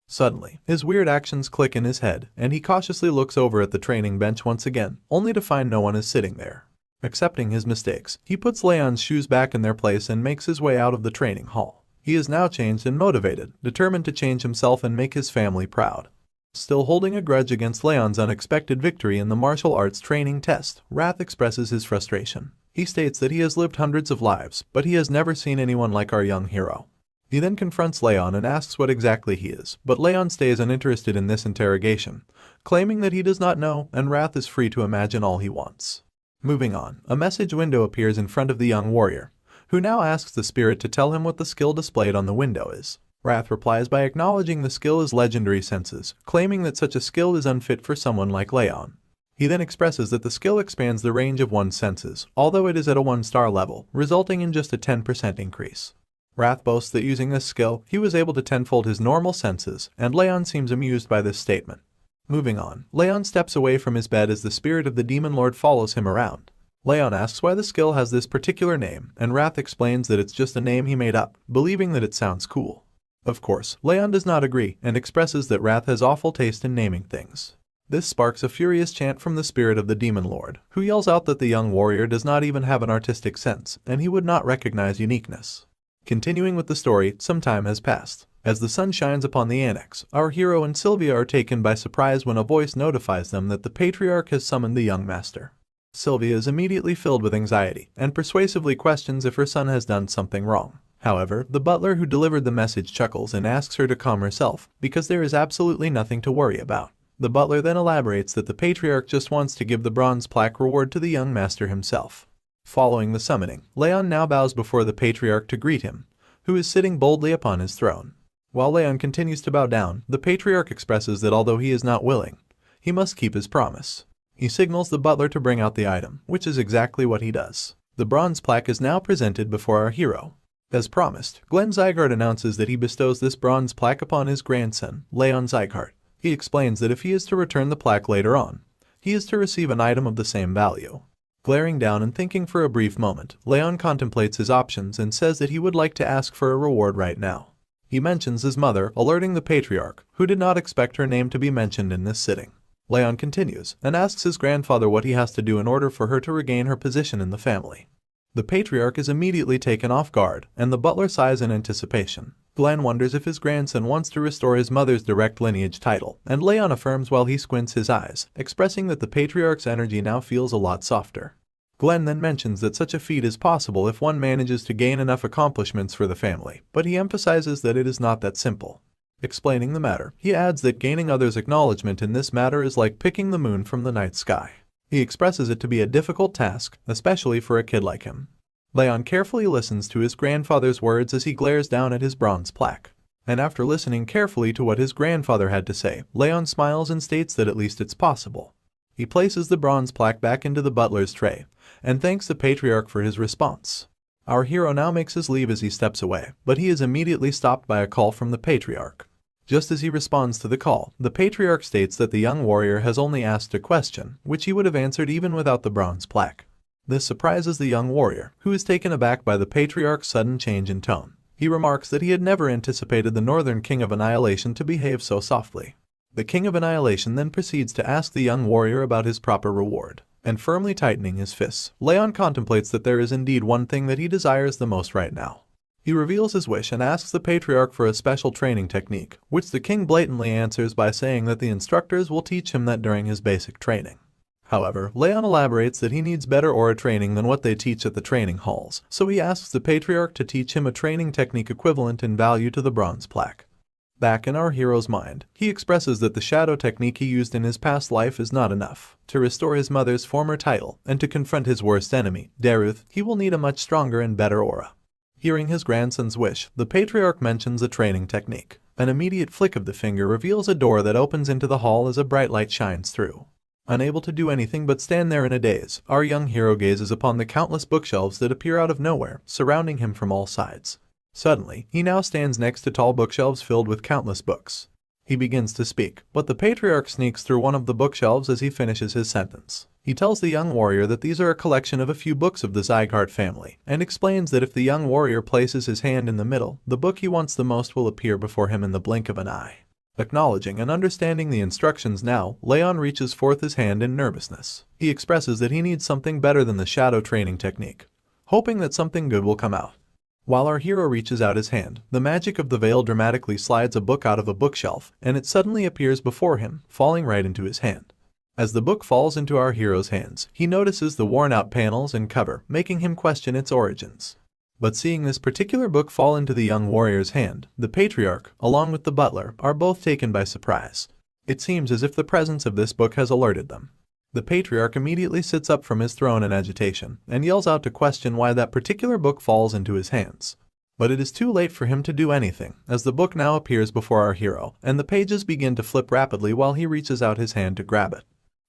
A: Suddenly, his weird actions click in his head, and he cautiously looks over at the training bench once again, only to find no one is sitting there. Accepting his mistakes, he puts Raon's shoes back in their place and makes his way out of the training hall. He is now changed and motivated, determined to change himself and make his family proud. Still holding a grudge against Raon's unexpected victory in the martial arts training test, Wrath expresses his frustration. He states that he has lived hundreds of lives, but he has never seen anyone like our young hero. He then confronts Raon and asks what exactly he is, but Raon stays uninterested in this interrogation, claiming that he does not know, and Wrath is free to imagine all he wants. Moving on, a message window appears in front of the young warrior, who now asks the spirit to tell him what the skill displayed on the window is. Wrath replies by acknowledging the skill is legendary senses, claiming that such a skill is unfit for someone like Raon. He then expresses that the skill expands the range of one's senses, although it is at a 1-star level, resulting in just a 10% increase. Wrath boasts that using this skill, he was able to tenfold his normal senses, and Raon seems amused by this statement. Moving on, Raon steps away from his bed as the spirit of the demon lord follows him around. Raon asks why the skill has this particular name, and Wrath explains that it's just a name he made up, believing that it sounds cool. Of course, Raon does not agree, and expresses that Wrath has awful taste in naming things. This sparks a furious chant from the spirit of the demon lord, who yells out that the young warrior does not even have an artistic sense, and he would not recognize uniqueness. Continuing with the story, some time has passed. As the sun shines upon the annex, our hero and Sylvia are taken by surprise when a voice notifies them that the patriarch has summoned the young master. Sylvia is immediately filled with anxiety and persuasively questions if her son has done something wrong. However, the butler who delivered the message chuckles and asks her to calm herself because there is absolutely nothing to worry about. The butler then elaborates that the patriarch just wants to give the bronze plaque reward to the young master himself. Following the summoning, Raon now bows before the patriarch to greet him, who is sitting boldly upon his throne. While Raon continues to bow down, the patriarch expresses that although he is not willing, he must keep his promise. He signals the butler to bring out the item, which is exactly what he does. The bronze plaque is now presented before our hero. As promised, Sieghart announces that he bestows this bronze plaque upon his grandson, Raon Sieghart. He explains that if he is to return the plaque later on, he is to receive an item of the same value. Glaring down and thinking for a brief moment, Raon contemplates his options and says that he would like to ask for a reward right now. He mentions his mother, alerting the patriarch, who did not expect her name to be mentioned in this sitting. Raon continues and asks his grandfather what he has to do in order for her to regain her position in the family. The patriarch is immediately taken off guard, and the butler sighs in anticipation. Glenn wonders if his grandson wants to restore his mother's direct lineage title, and Raon affirms while he squints his eyes, expressing that the patriarch's energy now feels a lot softer. Glenn then mentions that such a feat is possible if one manages to gain enough accomplishments for the family, but he emphasizes that it is not that simple. Explaining the matter, he adds that gaining others' acknowledgement in this matter is like picking the moon from the night sky. He expresses it to be a difficult task, especially for a kid like him. Raon carefully listens to his grandfather's words as he glares down at his bronze plaque. And after listening carefully to what his grandfather had to say, Raon smiles and states that at least it's possible. He places the bronze plaque back into the butler's tray, and thanks the patriarch for his response. Our hero now makes his leave as he steps away, but he is immediately stopped by a call from the patriarch. Just as he responds to the call, the patriarch states that the young warrior has only asked a question, which he would have answered even without the bronze plaque. This surprises the young warrior, who is taken aback by the patriarch's sudden change in tone. He remarks that he had never anticipated the Northern King of Annihilation to behave so softly. The King of Annihilation then proceeds to ask the young warrior about his proper reward, and firmly tightening his fists, Raon contemplates that there is indeed one thing that he desires the most right now. He reveals his wish and asks the patriarch for a special training technique, which the king blatantly answers by saying that the instructors will teach him that during his basic training. However, Raon elaborates that he needs better aura training than what they teach at the training halls, so he asks the patriarch to teach him a training technique equivalent in value to the bronze plaque. Back in our hero's mind, he expresses that the shadow technique he used in his past life is not enough. To restore his mother's former title and to confront his worst enemy, Derus, he will need a much stronger and better aura. Hearing his grandson's wish, the patriarch mentions a training technique. An immediate flick of the finger reveals a door that opens into the hall as a bright light shines through. Unable to do anything but stand there in a daze, our young hero gazes upon the countless bookshelves that appear out of nowhere, surrounding him from all sides. Suddenly, he now stands next to tall bookshelves filled with countless books. He begins to speak, but the patriarch sneaks through one of the bookshelves as he finishes his sentence. He tells the young warrior that these are a collection of a few books of the Sieghart family, and explains that if the young warrior places his hand in the middle, the book he wants the most will appear before him in the blink of an eye. Acknowledging and understanding the instructions now, Raon reaches forth his hand in nervousness. He expresses that he needs something better than the shadow training technique, hoping that something good will come out. While our hero reaches out his hand, the magic of the veil dramatically slides a book out of a bookshelf, and it suddenly appears before him, falling right into his hand. As the book falls into our hero's hands, he notices the worn-out panels and cover, making him question its origins. But seeing this particular book fall into the young warrior's hand, the patriarch, along with the butler, are both taken by surprise. It seems as if the presence of this book has alerted them. The patriarch immediately sits up from his throne in agitation, and yells out to question why that particular book falls into his hands. But it is too late for him to do anything, as the book now appears before our hero, and the pages begin to flip rapidly while he reaches out his hand to grab it.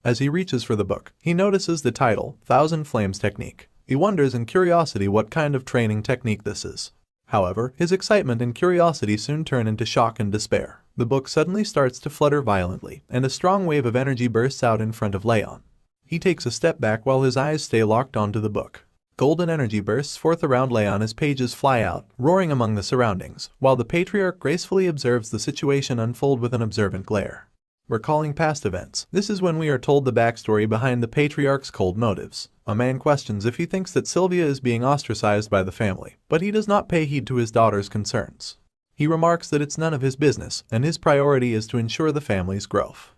A: As he reaches for the book, he notices the title, Thousand Flames Technique. He wonders in curiosity what kind of training technique this is. However, his excitement and curiosity soon turn into shock and despair. The book suddenly starts to flutter violently, and a strong wave of energy bursts out in front of Raon. He takes a step back while his eyes stay locked onto the book. Golden energy bursts forth around Raon as pages fly out, roaring among the surroundings, while the patriarch gracefully observes the situation unfold with an observant glare. Recalling past events, this is when we are told the backstory behind the patriarch's cold motives. A man questions if he thinks that Sylvia is being ostracized by the family, but he does not pay heed to his daughter's concerns. He remarks that it's none of his business, and his priority is to ensure the family's growth.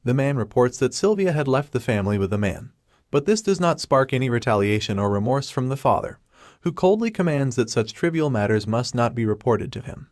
A: The man reports that Sylvia had left the family with the man, but this does not spark any retaliation or remorse from the father, who coldly commands that such trivial matters must not be reported to him.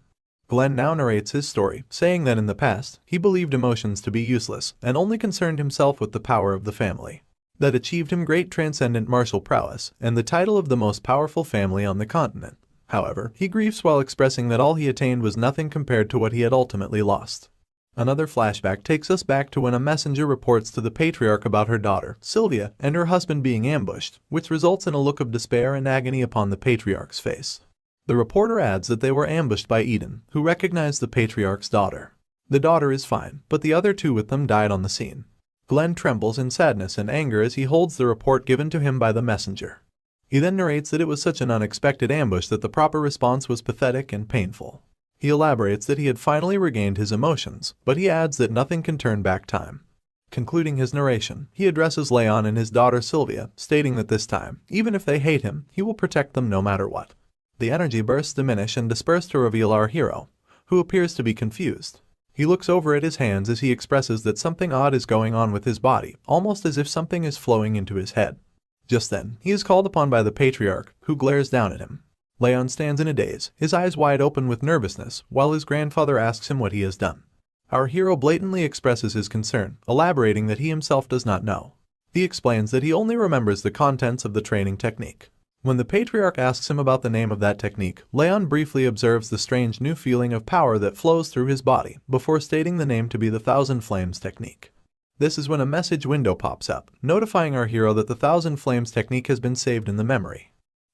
A: Glenn now narrates his story, saying that in the past, he believed emotions to be useless and only concerned himself with the power of the family. That achieved him great transcendent martial prowess and the title of the most powerful family on the continent. However, he grieves while expressing that all he attained was nothing compared to what he had ultimately lost. Another flashback takes us back to when a messenger reports to the patriarch about her daughter, Sylvia, and her husband being ambushed, which results in a look of despair and agony upon the patriarch's face. The reporter adds that they were ambushed by Eden, who recognized the patriarch's daughter. The daughter is fine, but the other two with them died on the scene. Glenn trembles in sadness and anger as he holds the report given to him by the messenger. He then narrates that it was such an unexpected ambush that the proper response was pathetic and painful. He elaborates that he had finally regained his emotions, but he adds that nothing can turn back time. Concluding his narration, he addresses Raon and his daughter Sylvia, stating that this time, even if they hate him, he will protect them no matter what. The energy bursts diminish and disperse to reveal our hero, who appears to be confused. He looks over at his hands as he expresses that something odd is going on with his body, almost as if something is flowing into his head. Just then, he is called upon by the patriarch, who glares down at him. Raon stands in a daze, his eyes wide open with nervousness, while his grandfather asks him what he has done. Our hero blatantly expresses his concern, elaborating that he himself does not know. He explains that he only remembers the contents of the training technique. When the patriarch asks him about the name of that technique, Raon briefly observes the strange new feeling of power that flows through his body, before stating the name to be the Thousand Flames technique. This is when a message window pops up, notifying our hero that the Thousand Flames technique has been saved in the memory.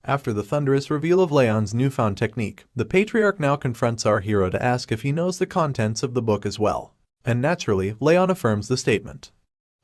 A: After the thunderous reveal of Raon's newfound technique, the patriarch now confronts our hero to ask if he knows the contents of the book as well. And naturally, Raon affirms the statement.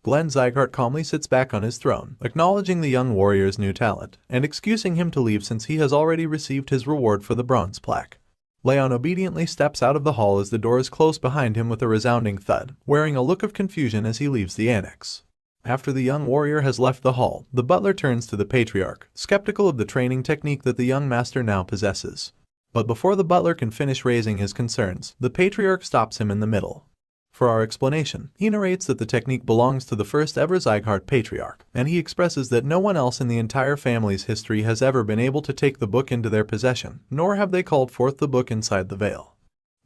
A: Glenn Sieghart calmly sits back on his throne, acknowledging the young warrior's new talent, and excusing him to leave since he has already received his reward for the bronze plaque. Raon obediently steps out of the hall as the doors close behind him with a resounding thud, wearing a look of confusion as he leaves the annex. After the young warrior has left the hall, the butler turns to the patriarch, skeptical of the training technique that the young master now possesses. But before the butler can finish raising his concerns, the patriarch stops him in the middle. For our explanation, he narrates that the technique belongs to the first ever Sieghart patriarch, and he expresses that no one else in the entire family's history has ever been able to take the book into their possession, nor have they called forth the book inside the veil.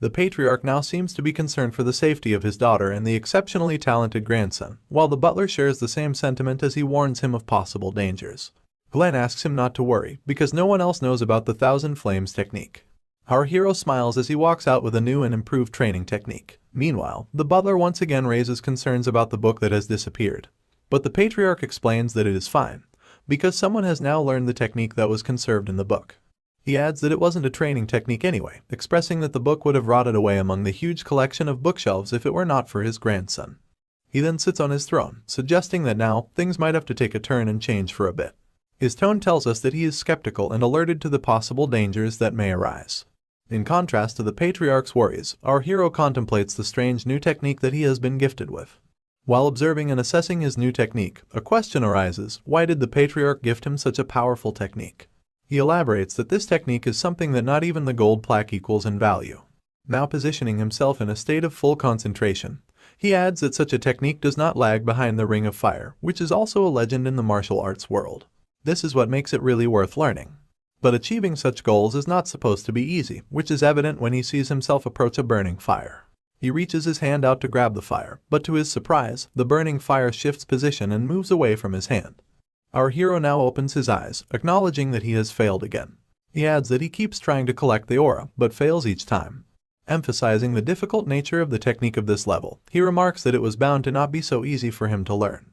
A: The patriarch now seems to be concerned for the safety of his daughter and the exceptionally talented grandson, while the butler shares the same sentiment as he warns him of possible dangers. Glenn asks him not to worry, because no one else knows about the Thousand Flames technique. Our hero smiles as he walks out with a new and improved training technique. Meanwhile, the butler once again raises concerns about the book that has disappeared. But the patriarch explains that it is fine, because someone has now learned the technique that was conserved in the book. He adds that it wasn't a training technique anyway, expressing that the book would have rotted away among the huge collection of bookshelves if it were not for his grandson. He then sits on his throne, suggesting that now, things might have to take a turn and change for a bit. His tone tells us that he is skeptical and alerted to the possible dangers that may arise. In contrast to the patriarch's worries, our hero contemplates the strange new technique that he has been gifted with. While observing and assessing his new technique, a question arises: why did the patriarch gift him such a powerful technique? He elaborates that this technique is something that not even the gold plaque equals in value. Now positioning himself in a state of full concentration, he adds that such a technique does not lag behind the Ring of Fire, which is also a legend in the martial arts world. This is what makes it really worth learning. But achieving such goals is not supposed to be easy, which is evident when he sees himself approach a burning fire. He reaches his hand out to grab the fire, but to his surprise, the burning fire shifts position and moves away from his hand. Our hero now opens his eyes, acknowledging that he has failed again. He adds that he keeps trying to collect the aura, but fails each time. Emphasizing the difficult nature of the technique of this level, he remarks that it was bound to not be so easy for him to learn.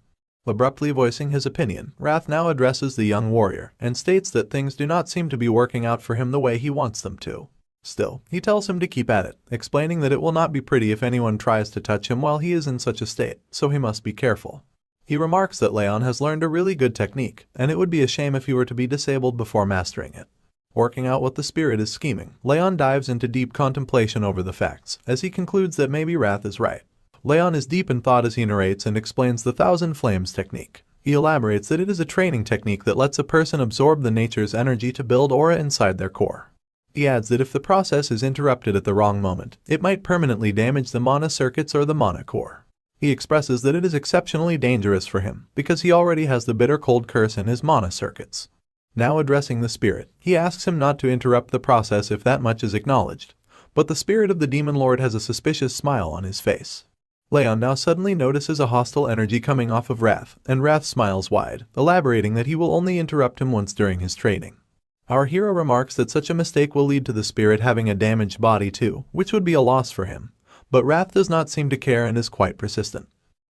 A: Abruptly voicing his opinion, Wrath now addresses the young warrior and states that things do not seem to be working out for him the way he wants them to. Still, he tells him to keep at it, explaining that it will not be pretty if anyone tries to touch him while he is in such a state, so he must be careful. He remarks that Raon has learned a really good technique, and it would be a shame if he were to be disabled before mastering it. Working out what the spirit is scheming, Raon dives into deep contemplation over the facts, as he concludes that maybe Wrath is right. Raon is deep in thought as he narrates and explains the Thousand Flames technique. He elaborates that it is a training technique that lets a person absorb the nature's energy to build aura inside their core. He adds that if the process is interrupted at the wrong moment, it might permanently damage the mana circuits or the mana core. He expresses that it is exceptionally dangerous for him because he already has the bitter cold curse in his mana circuits. Now addressing the spirit, he asks him not to interrupt the process if that much is acknowledged, but the spirit of the demon lord has a suspicious smile on his face. Raon now suddenly notices a hostile energy coming off of Wrath, and Wrath smiles wide, elaborating that he will only interrupt him once during his training. Our hero remarks that such a mistake will lead to the spirit having a damaged body too, which would be a loss for him, but Wrath does not seem to care and is quite persistent.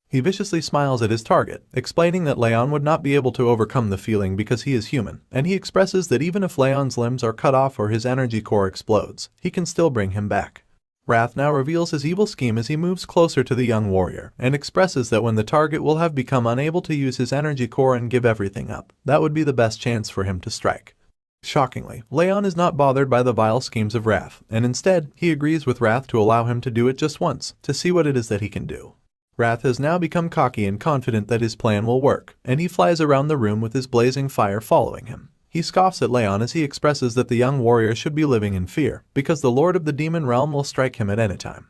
A: He viciously smiles at his target, explaining that Raon would not be able to overcome the feeling because he is human, and he expresses that even if Raon's limbs are cut off or his energy core explodes, he can still bring him back. Wrath now reveals his evil scheme as he moves closer to the young warrior, and expresses that when the target will have become unable to use his energy core and give everything up, that would be the best chance for him to strike. Shockingly, Raon is not bothered by the vile schemes of Wrath, and instead, he agrees with Wrath to allow him to do it just once, to see what it is that he can do. Wrath has now become cocky and confident that his plan will work, and he flies around the room with his blazing fire following him. He scoffs at Raon as he expresses that the young warrior should be living in fear, because the Lord of the Demon Realm will strike him at any time.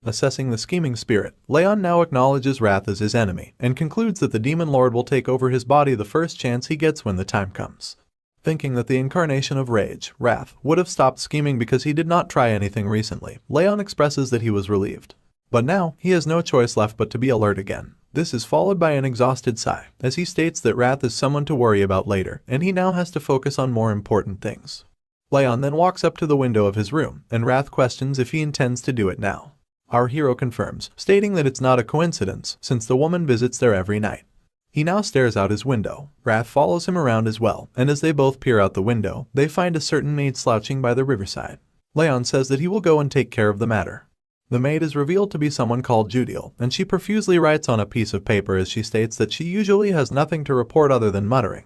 A: Assessing the scheming spirit, Raon now acknowledges Wrath as his enemy, and concludes that the Demon Lord will take over his body the first chance he gets when the time comes. Thinking that the incarnation of rage, Wrath, would have stopped scheming because he did not try anything recently, Raon expresses that he was relieved. But now, he has no choice left but to be alert again. This is followed by an exhausted sigh, as he states that Wrath is someone to worry about later, and he now has to focus on more important things. Raon then walks up to the window of his room, and Wrath questions if he intends to do it now. Our hero confirms, stating that it's not a coincidence, since the woman visits there every night. He now stares out his window. Wrath follows him around as well, and as they both peer out the window, they find a certain maid slouching by the riverside. Raon says that he will go and take care of the matter. The maid is revealed to be someone called Judiel, and she profusely writes on a piece of paper as she states that she usually has nothing to report other than muttering.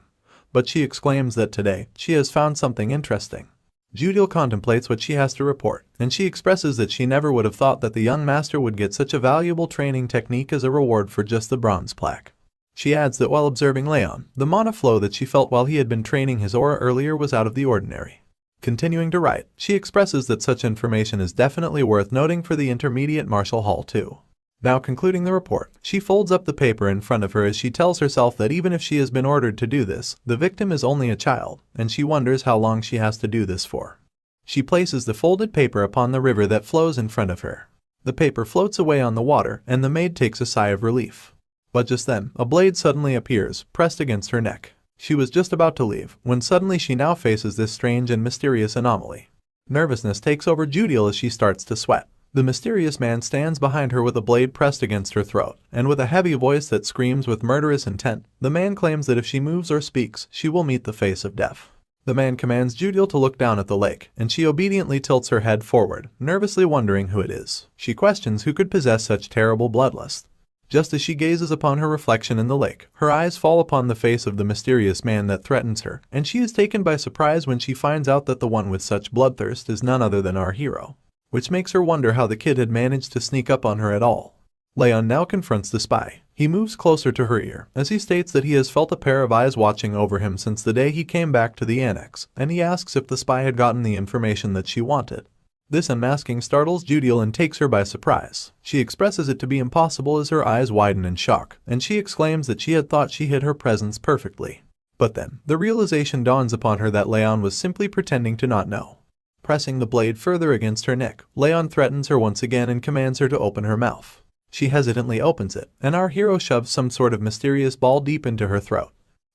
A: But she exclaims that today, she has found something interesting. Judiel contemplates what she has to report, and she expresses that she never would have thought that the young master would get such a valuable training technique as a reward for just the bronze plaque. She adds that while observing Raon, the mana flow that she felt while he had been training his aura earlier was out of the ordinary. Continuing to write, she expresses that such information is definitely worth noting for the intermediate martial hall too. Now concluding the report, she folds up the paper in front of her as she tells herself that even if she has been ordered to do this, the victim is only a child, and she wonders how long she has to do this for. She places the folded paper upon the river that flows in front of her. The paper floats away on the water, and the maid takes a sigh of relief. But just then, a blade suddenly appears, pressed against her neck. She was just about to leave, when suddenly she now faces this strange and mysterious anomaly. Nervousness takes over Judiel as she starts to sweat. The mysterious man stands behind her with a blade pressed against her throat, and with a heavy voice that screams with murderous intent, the man claims that if she moves or speaks, she will meet the face of death. The man commands Judiel to look down at the lake, and she obediently tilts her head forward, nervously wondering who it is. She questions who could possess such terrible bloodlust. Just as she gazes upon her reflection in the lake, her eyes fall upon the face of the mysterious man that threatens her, and she is taken by surprise when she finds out that the one with such bloodthirst is none other than our hero, which makes her wonder how the kid had managed to sneak up on her at all. Raon now confronts the spy. He moves closer to her ear, as he states that he has felt a pair of eyes watching over him since the day he came back to the annex, and he asks if the spy had gotten the information that she wanted. This unmasking startles Judiel and takes her by surprise. She expresses it to be impossible as her eyes widen in shock, and she exclaims that she had thought she hid her presence perfectly. But then, the realization dawns upon her that Raon was simply pretending to not know. Pressing the blade further against her neck, Raon threatens her once again and commands her to open her mouth. She hesitantly opens it, and our hero shoves some sort of mysterious ball deep into her throat.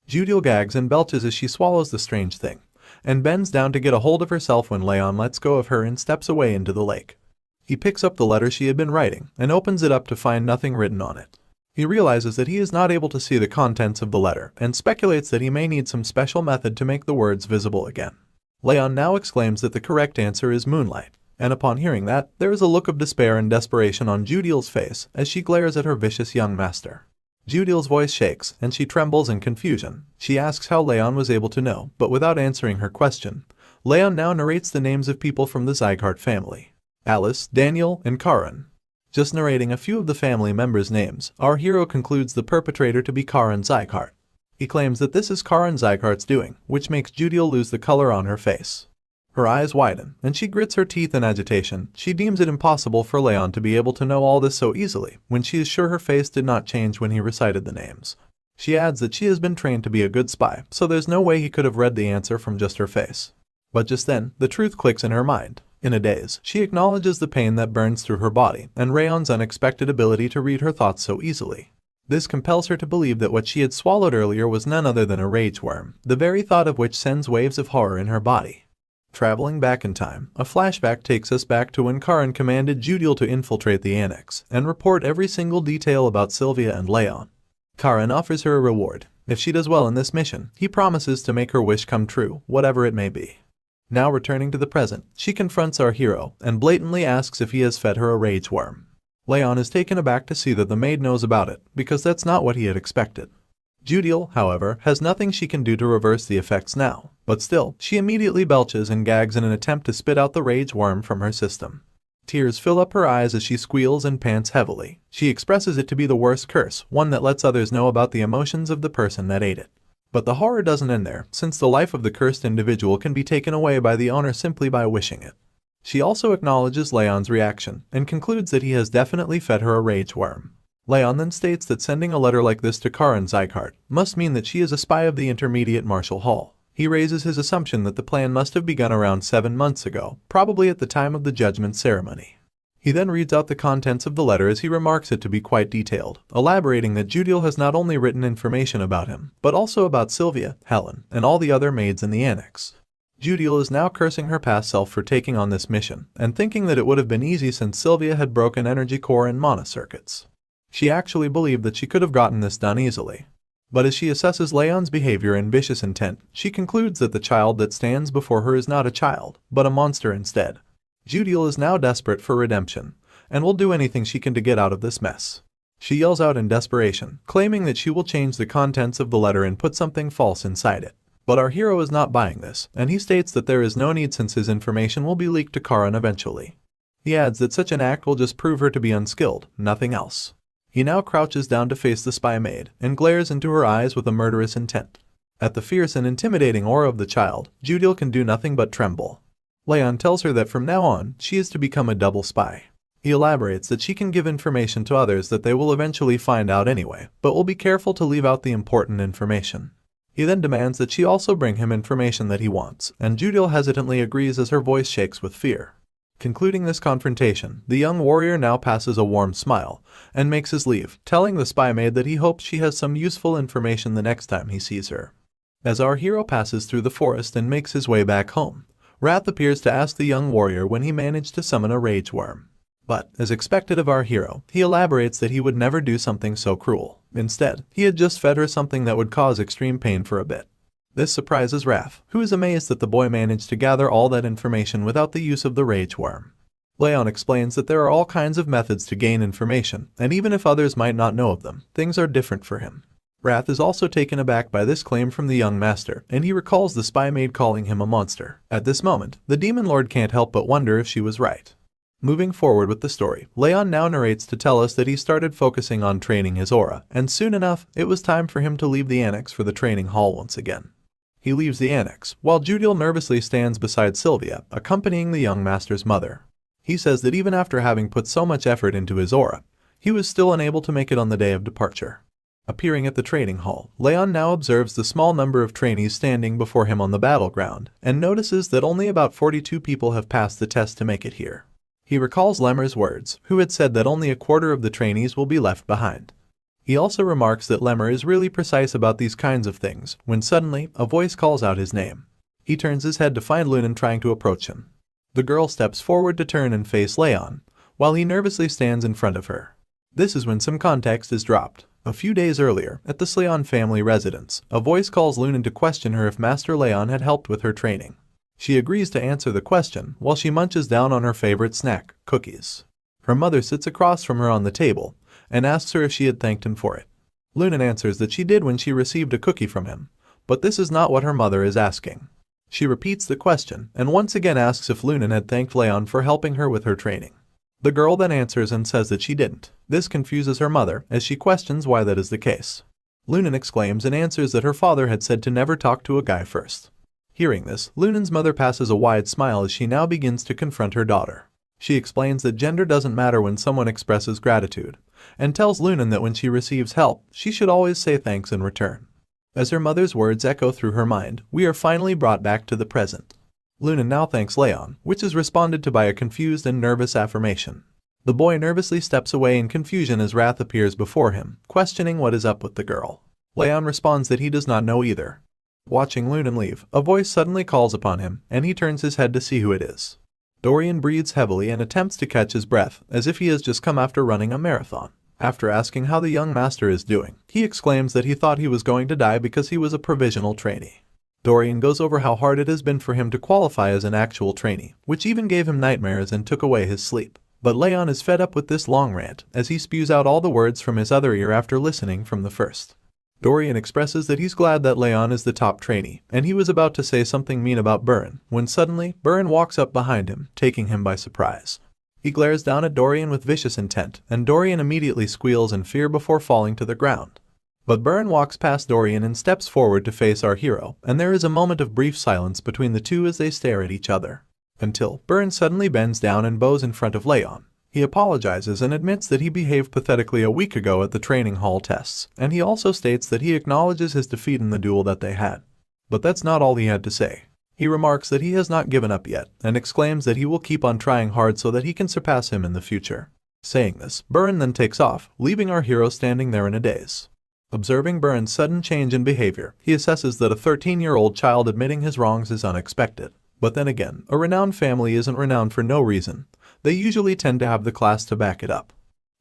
A: Judiel gags and belches as she swallows the strange thing, and bends down to get a hold of herself when Raon lets go of her and steps away into the lake. He picks up the letter she had been writing, and opens it up to find nothing written on it. He realizes that he is not able to see the contents of the letter, and speculates that he may need some special method to make the words visible again. Raon now exclaims that the correct answer is moonlight, and upon hearing that, there is a look of despair and desperation on Judiel's face as she glares at her vicious young master. Judiel's voice shakes, and she trembles in confusion. She asks how Raon was able to know, but without answering her question, Raon now narrates the names of people from the Sieghart family: Alice, Daniel, and Karin. Just narrating a few of the family members' names, our hero concludes the perpetrator to be Karin Sieghart. He claims that this is Karin Sieghart's doing, which makes Judiel lose the color on her face. Her eyes widen, and she grits her teeth in agitation. She deems it impossible for Raon to be able to know all this so easily, when she is sure her face did not change when he recited the names. She adds that she has been trained to be a good spy, so there's no way he could have read the answer from just her face. But just then, the truth clicks in her mind. In a daze, she acknowledges the pain that burns through her body, and Raon's unexpected ability to read her thoughts so easily. This compels her to believe that what she had swallowed earlier was none other than a rage worm, the very thought of which sends waves of horror in her body. Traveling back in time, a flashback takes us back to when Karan commanded Judiel to infiltrate the annex and report every single detail about Sylvia and Raon. Karan offers her a reward. If she does well in this mission, he promises to make her wish come true, whatever it may be. Now returning to the present, she confronts our hero and blatantly asks if he has fed her a rage worm. Raon is taken aback to see that the maid knows about it, because that's not what he had expected. Judiel, however, has nothing she can do to reverse the effects now, but still, she immediately belches and gags in an attempt to spit out the rage worm from her system. Tears fill up her eyes as she squeals and pants heavily. She expresses it to be the worst curse, one that lets others know about the emotions of the person that ate it. But the horror doesn't end there, since the life of the cursed individual can be taken away by the owner simply by wishing it. She also acknowledges Raon's reaction, and concludes that he has definitely fed her a rage worm. Raon then states that sending a letter like this to House Sieghart must mean that she is a spy of the Intermediate Martial Hall. He raises his assumption that the plan must have begun around 7 months ago, probably at the time of the judgment ceremony. He then reads out the contents of the letter as he remarks it to be quite detailed, elaborating that Judiel has not only written information about him, but also about Sylvia, Helen, and all the other maids in the annex. Judiel is now cursing her past self for taking on this mission, and thinking that it would have been easy since Sylvia had broken energy core and mana circuits. She actually believed that she could have gotten this done easily. But as she assesses Raon's behavior and vicious intent, she concludes that the child that stands before her is not a child, but a monster instead. Judiel is now desperate for redemption, and will do anything she can to get out of this mess. She yells out in desperation, claiming that she will change the contents of the letter and put something false inside it. But our hero is not buying this, and he states that there is no need since his information will be leaked to Karan eventually. He adds that such an act will just prove her to be unskilled, nothing else. He now crouches down to face the spy maid, and glares into her eyes with a murderous intent. At the fierce and intimidating aura of the child, Judiel can do nothing but tremble. Raon tells her that from now on, she is to become a double spy. He elaborates that she can give information to others that they will eventually find out anyway, but will be careful to leave out the important information. He then demands that she also bring him information that he wants, and Judiel hesitantly agrees as her voice shakes with fear. Concluding this confrontation, the young warrior now passes a warm smile and makes his leave, telling the spy maid that he hopes she has some useful information the next time he sees her. As our hero passes through the forest and makes his way back home, Wrath appears to ask the young warrior when he managed to summon a rage worm. But, as expected of our hero, he elaborates that he would never do something so cruel. Instead, he had just fed her something that would cause extreme pain for a bit. This surprises Wrath, who is amazed that the boy managed to gather all that information without the use of the rage worm. Raon explains that there are all kinds of methods to gain information, and even if others might not know of them, things are different for him. Wrath is also taken aback by this claim from the young master, and he recalls the spy maid calling him a monster. At this moment, the demon lord can't help but wonder if she was right. Moving forward with the story, Raon now narrates to tell us that he started focusing on training his aura, and soon enough, it was time for him to leave the annex for the training hall once again. He leaves the annex, while Judiel nervously stands beside Sylvia, accompanying the young master's mother. He says that even after having put so much effort into his aura, he was still unable to make it on the day of departure. Appearing at the training hall, Raon now observes the small number of trainees standing before him on the battleground, and notices that only about 42 people have passed the test to make it here. He recalls Lemmer's words, who had said that only a quarter of the trainees will be left behind. He also remarks that Lemmer is really precise about these kinds of things, when suddenly, a voice calls out his name. He turns his head to find Lunan trying to approach him. The girl steps forward to turn and face Raon, while he nervously stands in front of her. This is when some context is dropped. A few days earlier, at the Sleon family residence, a voice calls Lunan to question her if Master Raon had helped with her training. She agrees to answer the question while she munches down on her favorite snack, cookies. Her mother sits across from her on the table and asks her if she had thanked him for it. Lunan answers that she did when she received a cookie from him, but this is not what her mother is asking. She repeats the question and once again asks if Lunan had thanked Raon for helping her with her training. The girl then answers and says that she didn't. This confuses her mother as she questions why that is the case. Lunan exclaims and answers that her father had said to never talk to a guy first. Hearing this, Lunan's mother passes a wide smile as she now begins to confront her daughter. She explains that gender doesn't matter when someone expresses gratitude, and tells Lunan that when she receives help, she should always say thanks in return. As her mother's words echo through her mind, we are finally brought back to the present. Lunan now thanks Raon, which is responded to by a confused and nervous affirmation. The boy nervously steps away in confusion as wrath appears before him, questioning what is up with the girl. Raon responds that he does not know either. Watching Lunan leave, a voice suddenly calls upon him, and he turns his head to see who it is. Dorian breathes heavily and attempts to catch his breath, as if he has just come after running a marathon. After asking how the young master is doing, he exclaims that he thought he was going to die because he was a provisional trainee. Dorian goes over how hard it has been for him to qualify as an actual trainee, which even gave him nightmares and took away his sleep. But Raon is fed up with this long rant, as he spews out all the words from his other ear after listening from the first. Dorian expresses that he's glad that Raon is the top trainee, and he was about to say something mean about Burin, when suddenly, Burin walks up behind him, taking him by surprise. He glares down at Dorian with vicious intent, and Dorian immediately squeals in fear before falling to the ground. But Burin walks past Dorian and steps forward to face our hero, and there is a moment of brief silence between the two as they stare at each other. Until Burin suddenly bends down and bows in front of Raon. He apologizes and admits that he behaved pathetically a week ago at the training hall tests, and he also states that he acknowledges his defeat in the duel that they had. But that's not all he had to say. He remarks that he has not given up yet, and exclaims that he will keep on trying hard so that he can surpass him in the future. Saying this, Burin then takes off, leaving our hero standing there in a daze. Observing Burin's sudden change in behavior, he assesses that a 13-year-old child admitting his wrongs is unexpected. But then again, a renowned family isn't renowned for no reason. They usually tend to have the class to back it up.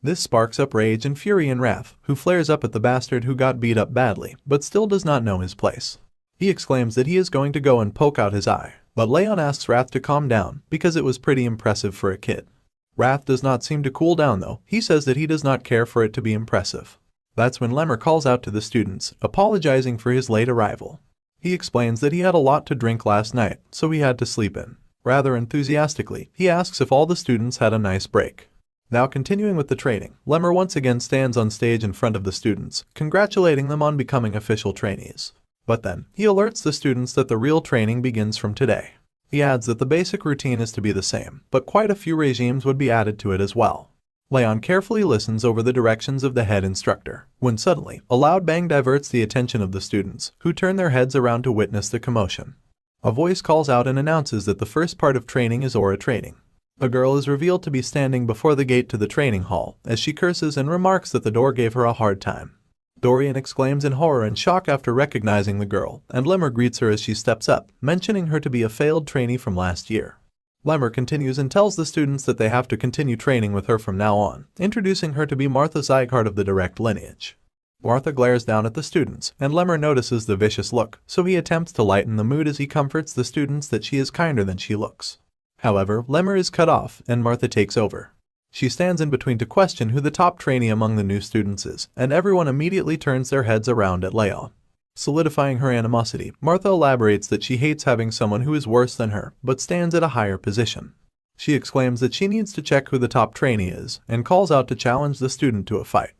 A: This sparks up rage and fury in Wrath, who flares up at the bastard who got beat up badly, but still does not know his place. He exclaims that he is going to go and poke out his eye, but Raon asks Wrath to calm down, because it was pretty impressive for a kid. Wrath does not seem to cool down though. He says that he does not care for it to be impressive. That's when Lemmer calls out to the students, apologizing for his late arrival. He explains that he had a lot to drink last night, so he had to sleep in. Rather enthusiastically, he asks if all the students had a nice break. Now continuing with the training, Lemmer once again stands on stage in front of the students, congratulating them on becoming official trainees. But then, he alerts the students that the real training begins from today. He adds that the basic routine is to be the same, but quite a few regimes would be added to it as well. Raon carefully listens over the directions of the head instructor, when suddenly, a loud bang diverts the attention of the students, who turn their heads around to witness the commotion. A voice calls out and announces that the first part of training is aura training. A girl is revealed to be standing before the gate to the training hall, as she curses and remarks that the door gave her a hard time. Dorian exclaims in horror and shock after recognizing the girl, and Lemmer greets her as she steps up, mentioning her to be a failed trainee from last year. Lemmer continues and tells the students that they have to continue training with her from now on, introducing her to be Martha Sieghart of the direct lineage. Martha glares down at the students, and Lemmer notices the vicious look, so he attempts to lighten the mood as he comforts the students that she is kinder than she looks. However, Lemmer is cut off, and Martha takes over. She stands in between to question who the top trainee among the new students is, and everyone immediately turns their heads around at Raon. Solidifying her animosity, Martha elaborates that she hates having someone who is worse than her, but stands at a higher position. She exclaims that she needs to check who the top trainee is, and calls out to challenge the student to a fight.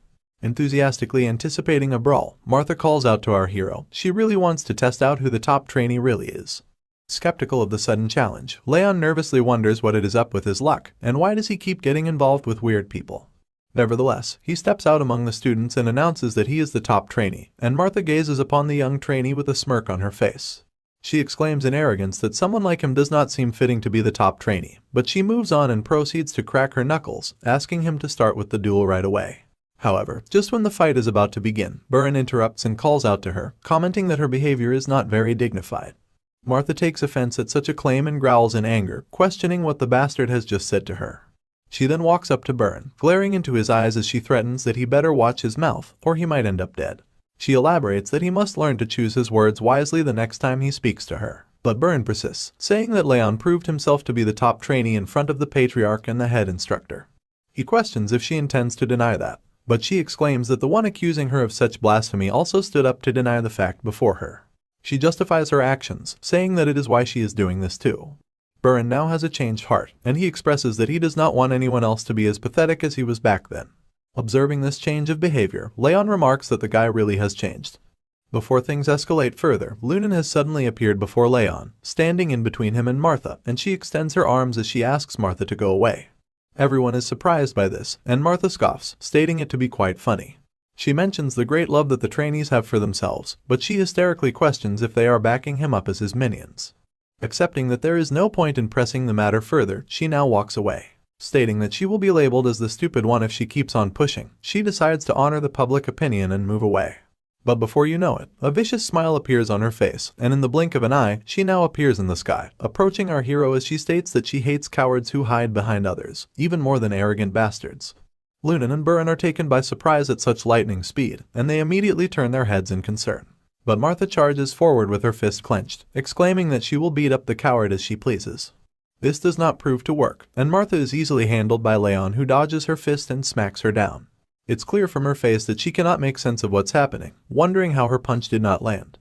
A: Enthusiastically anticipating a brawl, Martha calls out to our hero. She really wants to test out who the top trainee really is. Skeptical of the sudden challenge, Raon nervously wonders what it is up with his luck, and why does he keep getting involved with weird people. Nevertheless, he steps out among the students and announces that he is the top trainee, and Martha gazes upon the young trainee with a smirk on her face. She exclaims in arrogance that someone like him does not seem fitting to be the top trainee, but she moves on and proceeds to crack her knuckles, asking him to start with the duel right away. However, just when the fight is about to begin, Burin interrupts and calls out to her, commenting that her behavior is not very dignified. Martha takes offense at such a claim and growls in anger, questioning what the bastard has just said to her. She then walks up to Burin, glaring into his eyes as she threatens that he better watch his mouth, or he might end up dead. She elaborates that he must learn to choose his words wisely the next time he speaks to her. But Burin persists, saying that Raon proved himself to be the top trainee in front of the patriarch and the head instructor. He questions if she intends to deny that, but she exclaims that the one accusing her of such blasphemy also stood up to deny the fact before her. She justifies her actions, saying that it is why she is doing this too. Burin now has a changed heart, and he expresses that he does not want anyone else to be as pathetic as he was back then. Observing this change of behavior, Raon remarks that the guy really has changed. Before things escalate further, Lunan has suddenly appeared before Raon, standing in between him and Martha, and she extends her arms as she asks Martha to go away. Everyone is surprised by this, and Martha scoffs, stating it to be quite funny. She mentions the great love that the trainees have for themselves, but she hysterically questions if they are backing him up as his minions. Accepting that there is no point in pressing the matter further, she now walks away. Stating that she will be labeled as the stupid one if she keeps on pushing, she decides to honor the public opinion and move away. But before you know it, a vicious smile appears on her face, and in the blink of an eye, she now appears in the sky, approaching our hero as she states that she hates cowards who hide behind others, even more than arrogant bastards. Lunan and Buran are taken by surprise at such lightning speed, and they immediately turn their heads in concern. But Martha charges forward with her fist clenched, exclaiming that she will beat up the coward as she pleases. This does not prove to work, and Martha is easily handled by Raon, who dodges her fist and smacks her down. It's clear from her face that she cannot make sense of what's happening, wondering how her punch did not land.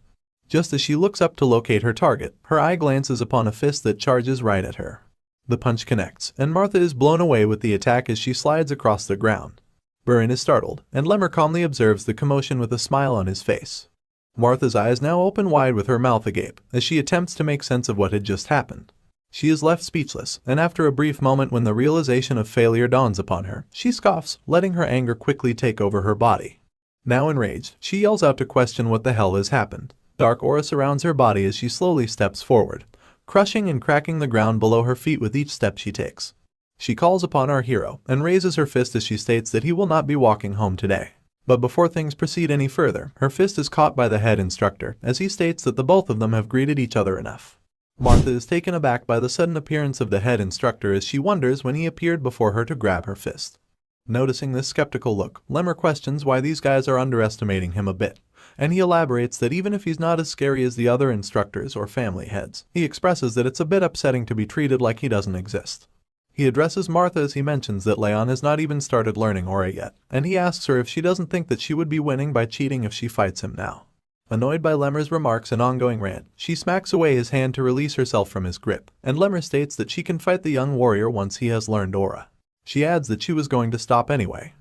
A: Just as she looks up to locate her target, her eye glances upon a fist that charges right at her. The punch connects, and Martha is blown away with the attack as she slides across the ground. Buran is startled, and Lemmer calmly observes the commotion with a smile on his face. Martha's eyes now open wide with her mouth agape, as she attempts to make sense of what had just happened. She is left speechless, and after a brief moment when the realization of failure dawns upon her, she scoffs, letting her anger quickly take over her body. Now enraged, she yells out to question what the hell has happened. Dark aura surrounds her body as she slowly steps forward, crushing and cracking the ground below her feet with each step she takes. She calls upon our hero, and raises her fist as she states that he will not be walking home today. But before things proceed any further, her fist is caught by the head instructor, as he states that the both of them have greeted each other enough. Martha is taken aback by the sudden appearance of the head instructor as she wonders when he appeared before her to grab her fist. Noticing this skeptical look, Lemmer questions why these guys are underestimating him a bit, and he elaborates that even if he's not as scary as the other instructors or family heads, he expresses that it's a bit upsetting to be treated like he doesn't exist. He addresses Martha as he mentions that Raon has not even started learning aura yet, and he asks her if she doesn't think that she would be winning by cheating if she fights him now. Annoyed by Lemmer's remarks and ongoing rant, she smacks away his hand to release herself from his grip, and Lemmer states that she can fight the young warrior once he has learned aura. She adds that she was going to stop anyway.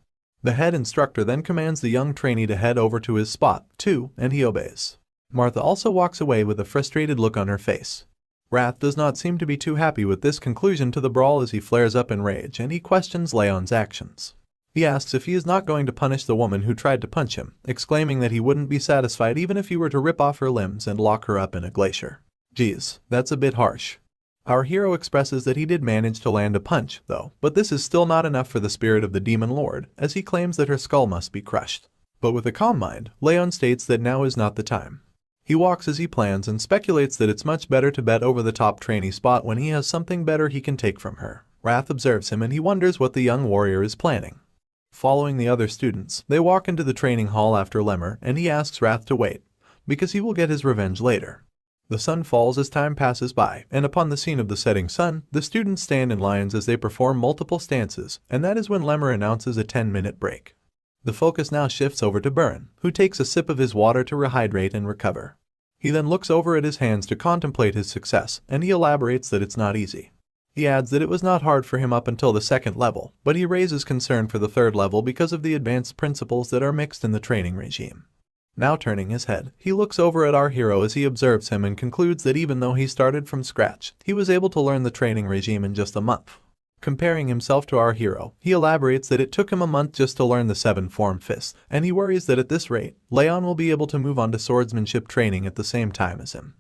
A: The head instructor then commands the young trainee to head over to his spot, too, and he obeys. Martha also walks away with a frustrated look on her face. Wrath does not seem to be too happy with this conclusion to the brawl as he flares up in rage and he questions Raon's actions. He asks if he is not going to punish the woman who tried to punch him, exclaiming that he wouldn't be satisfied even if he were to rip off her limbs and lock her up in a glacier. Geez, that's a bit harsh. Our hero expresses that he did manage to land a punch, though, but this is still not enough for the spirit of the Demon Lord, as he claims that her skull must be crushed. But with a calm mind, Raon states that now is not the time. He walks as he plans and speculates that it's much better to bet over the top trainee spot when he has something better he can take from her. Wrath observes him and he wonders what the young warrior is planning. Following the other students, they walk into the training hall after Lemmer, and he asks Wrath to wait, because he will get his revenge later. The sun falls as time passes by, and upon the scene of the setting sun, the students stand in lines as they perform multiple stances, and that is when Lemmer announces a 10-minute break. The focus now shifts over to Buran, who takes a sip of his water to rehydrate and recover. He then looks over at his hands to contemplate his success, and he elaborates that it's not easy. He adds that it was not hard for him up until the second level, but he raises concern for the third level because of the advanced principles that are mixed in the training regime. Now turning his head, he looks over at our hero as he observes him and concludes that even though he started from scratch, he was able to learn the training regime in just a month. Comparing himself to our hero, he elaborates that it took him a month just to learn the 7-form fists, and he worries that at this rate, Raon will be able to move on to swordsmanship training at the same time as him.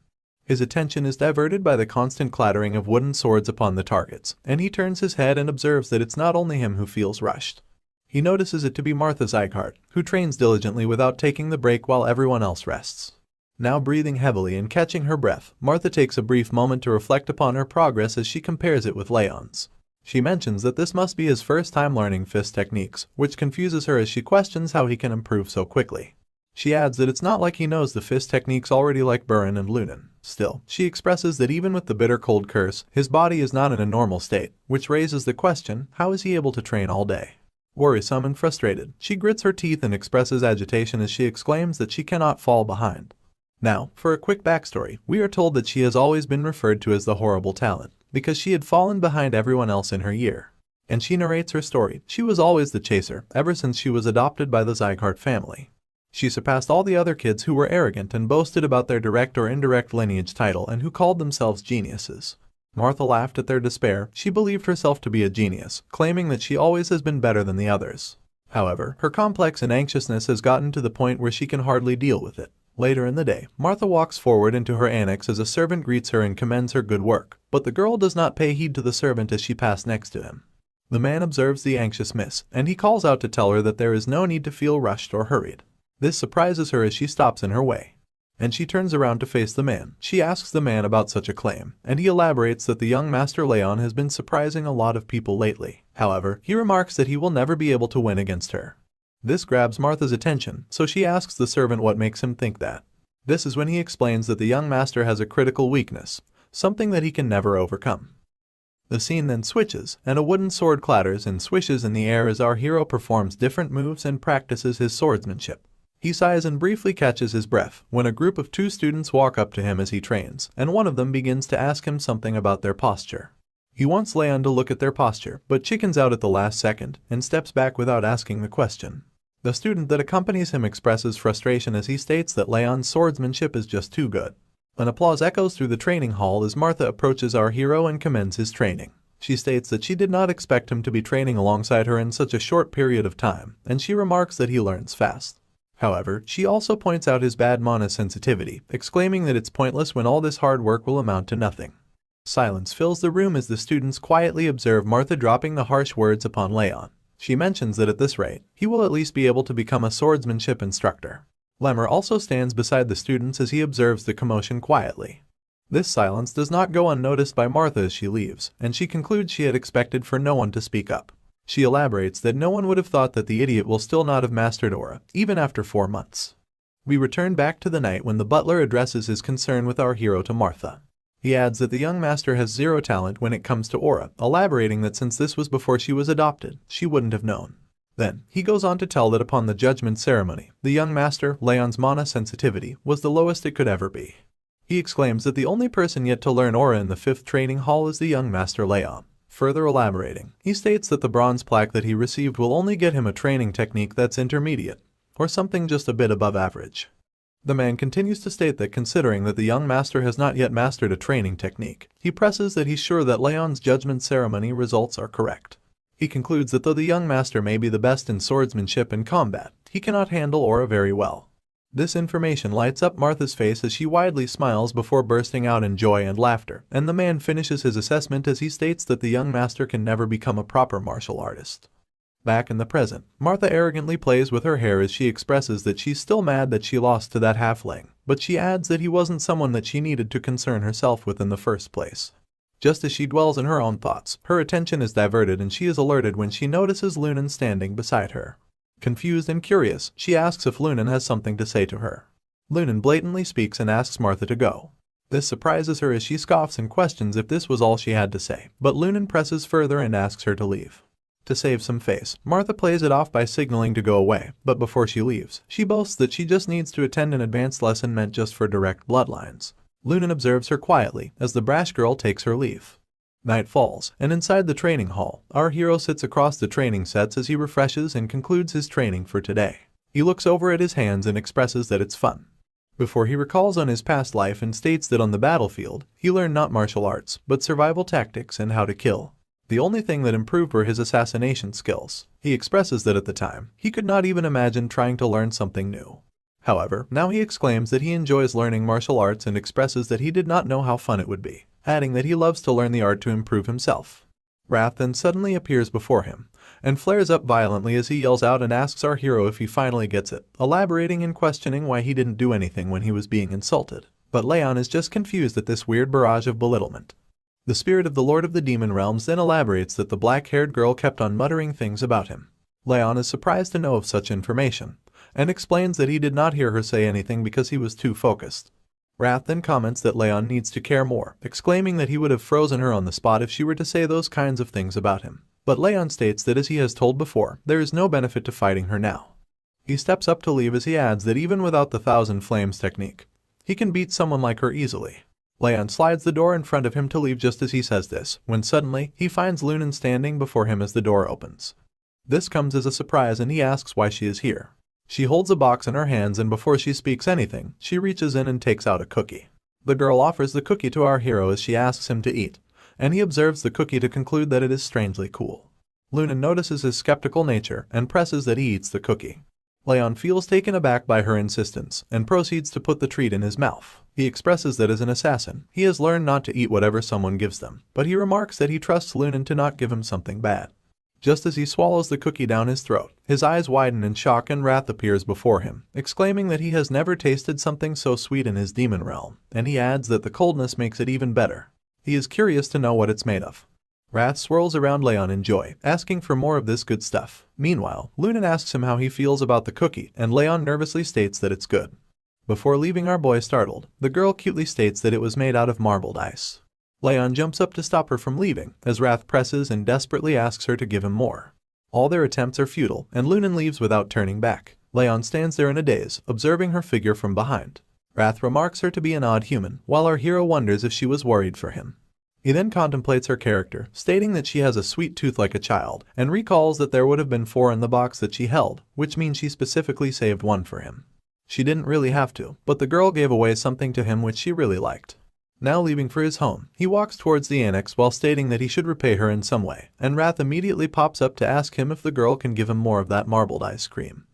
A: His attention is diverted by the constant clattering of wooden swords upon the targets, and he turns his head and observes that it's not only him who feels rushed. He notices it to be House Sieghart, who trains diligently without taking the break while everyone else rests. Now breathing heavily and catching her breath, Martha takes a brief moment to reflect upon her progress as she compares it with Raon's. She mentions that this must be his first time learning fist techniques, which confuses her as she questions how he can improve so quickly. She adds that it's not like he knows the fist techniques already like Buran and Lunan. Still, she expresses that even with the bitter cold curse, his body is not in a normal state, which raises the question, how is he able to train all day? Worrisome and frustrated, she grits her teeth and expresses agitation as she exclaims that she cannot fall behind. Now, for a quick backstory, we are told that she has always been referred to as the horrible talent, because she had fallen behind everyone else in her year. And she narrates her story. She was always the chaser, ever since she was adopted by the Sieghart family. She surpassed all the other kids who were arrogant and boasted about their direct or indirect lineage title and who called themselves geniuses. Martha laughed at their despair. She believed herself to be a genius, claiming that she always has been better than the others. However, her complex and anxiousness has gotten to the point where she can hardly deal with it. Later in the day, Martha walks forward into her annex as a servant greets her and commends her good work, but the girl does not pay heed to the servant as she passed next to him. The man observes the anxious miss, and he calls out to tell her that there is no need to feel rushed or hurried. This surprises her as she stops in her way, and she turns around to face the man. She asks the man about such a claim, and he elaborates that the young master Raon has been surprising a lot of people lately. However, he remarks that he will never be able to win against her. This grabs Martha's attention, so she asks the servant what makes him think that. This is when he explains that the young master has a critical weakness, something that he can never overcome. The scene then switches, and a wooden sword clatters and swishes in the air as our hero performs different moves and practices his swordsmanship. He sighs and briefly catches his breath when a group of 2 students walk up to him as he trains, and one of them begins to ask him something about their posture. He wants Raon to look at their posture, but chickens out at the last second and steps back without asking the question. The student that accompanies him expresses frustration as he states that Raon's swordsmanship is just too good. An applause echoes through the training hall as Martha approaches our hero and commends his training. She states that she did not expect him to be training alongside her in such a short period of time, and she remarks that he learns fast. However, she also points out his bad mana sensitivity, exclaiming that it's pointless when all this hard work will amount to nothing. Silence fills the room as the students quietly observe Martha dropping the harsh words upon Raon. She mentions that at this rate, he will at least be able to become a swordsmanship instructor. Lemmer also stands beside the students as he observes the commotion quietly. This silence does not go unnoticed by Martha as she leaves, and she concludes she had expected for no one to speak up. She elaborates that no one would have thought that the idiot will still not have mastered aura, even after 4 months. We return back to the night when the butler addresses his concern with our hero to Martha. He adds that the young master has 0 talent when it comes to aura, elaborating that since this was before she was adopted, she wouldn't have known. Then, he goes on to tell that upon the judgment ceremony, the young master, Raon's mana sensitivity, was the lowest it could ever be. He exclaims that the only person yet to learn aura in the 5th training hall is the young master Raon. Further elaborating, he states that the bronze plaque that he received will only get him a training technique that's intermediate, or something just a bit above average. The man continues to state that considering that the young master has not yet mastered a training technique, he presses that he's sure that Raon's judgment ceremony results are correct. He concludes that though the young master may be the best in swordsmanship and combat, he cannot handle aura very well. This information lights up Martha's face as she widely smiles before bursting out in joy and laughter, and the man finishes his assessment as he states that the young master can never become a proper martial artist. Back in the present, Martha arrogantly plays with her hair as she expresses that she's still mad that she lost to that halfling, but she adds that he wasn't someone that she needed to concern herself with in the first place. Just as she dwells in her own thoughts, her attention is diverted and she is alerted when she notices Lunan standing beside her. Confused and curious, she asks if Lunan has something to say to her. Lunan blatantly speaks and asks Martha to go. This surprises her as she scoffs and questions if this was all she had to say, but Lunan presses further and asks her to leave. To save some face, Martha plays it off by signaling to go away, but before she leaves, she boasts that she just needs to attend an advanced lesson meant just for direct bloodlines. Lunan observes her quietly as the brash girl takes her leave. Night falls, and inside the training hall, our hero sits across the training sets as he refreshes and concludes his training for today. He looks over at his hands and expresses that it's fun. Before he recalls on his past life and states that on the battlefield, he learned not martial arts, but survival tactics and how to kill. The only thing that improved were his assassination skills. He expresses that at the time, he could not even imagine trying to learn something new. However, now he exclaims that he enjoys learning martial arts and expresses that he did not know how fun it would be, adding that he loves to learn the art to improve himself. Wrath then suddenly appears before him, and flares up violently as he yells out and asks our hero if he finally gets it, elaborating and questioning why he didn't do anything when he was being insulted. But Raon is just confused at this weird barrage of belittlement. The spirit of the Lord of the Demon Realms then elaborates that the black-haired girl kept on muttering things about him. Raon is surprised to know of such information, and explains that he did not hear her say anything because he was too focused. Wrath then comments that Raon needs to care more, exclaiming that he would have frozen her on the spot if she were to say those kinds of things about him. But Raon states that as he has told before, there is no benefit to fighting her now. He steps up to leave as he adds that even without the Thousand Flames technique, he can beat someone like her easily. Raon slides the door in front of him to leave just as he says this, when suddenly, he finds Lunan standing before him as the door opens. This comes as a surprise and he asks why she is here. She holds a box in her hands and before she speaks anything, she reaches in and takes out a cookie. The girl offers the cookie to our hero as she asks him to eat, and he observes the cookie to conclude that it is strangely cool. Luna notices his skeptical nature and presses that he eats the cookie. Raon feels taken aback by her insistence and proceeds to put the treat in his mouth. He expresses that as an assassin, he has learned not to eat whatever someone gives them, but he remarks that he trusts Luna to not give him something bad. Just as he swallows the cookie down his throat, his eyes widen in shock and wrath appears before him, exclaiming that he has never tasted something so sweet in his demon realm, and he adds that the coldness makes it even better. He is curious to know what it's made of. Wrath swirls around Raon in joy, asking for more of this good stuff. Meanwhile, Luna asks him how he feels about the cookie, and Raon nervously states that it's good. Before leaving our boy startled, the girl cutely states that it was made out of marbled ice. Raon jumps up to stop her from leaving, as Wrath presses and desperately asks her to give him more. All their attempts are futile, and Luna leaves without turning back. Raon stands there in a daze, observing her figure from behind. Wrath remarks her to be an odd human, while our hero wonders if she was worried for him. He then contemplates her character, stating that she has a sweet tooth like a child, and recalls that there would have been 4 in the box that she held, which means she specifically saved 1 for him. She didn't really have to, but the girl gave away something to him which she really liked. Now leaving for his home, he walks towards the annex while stating that he should repay her in some way, and Wrath immediately pops up to ask him if the girl can give him more of that marbled ice cream.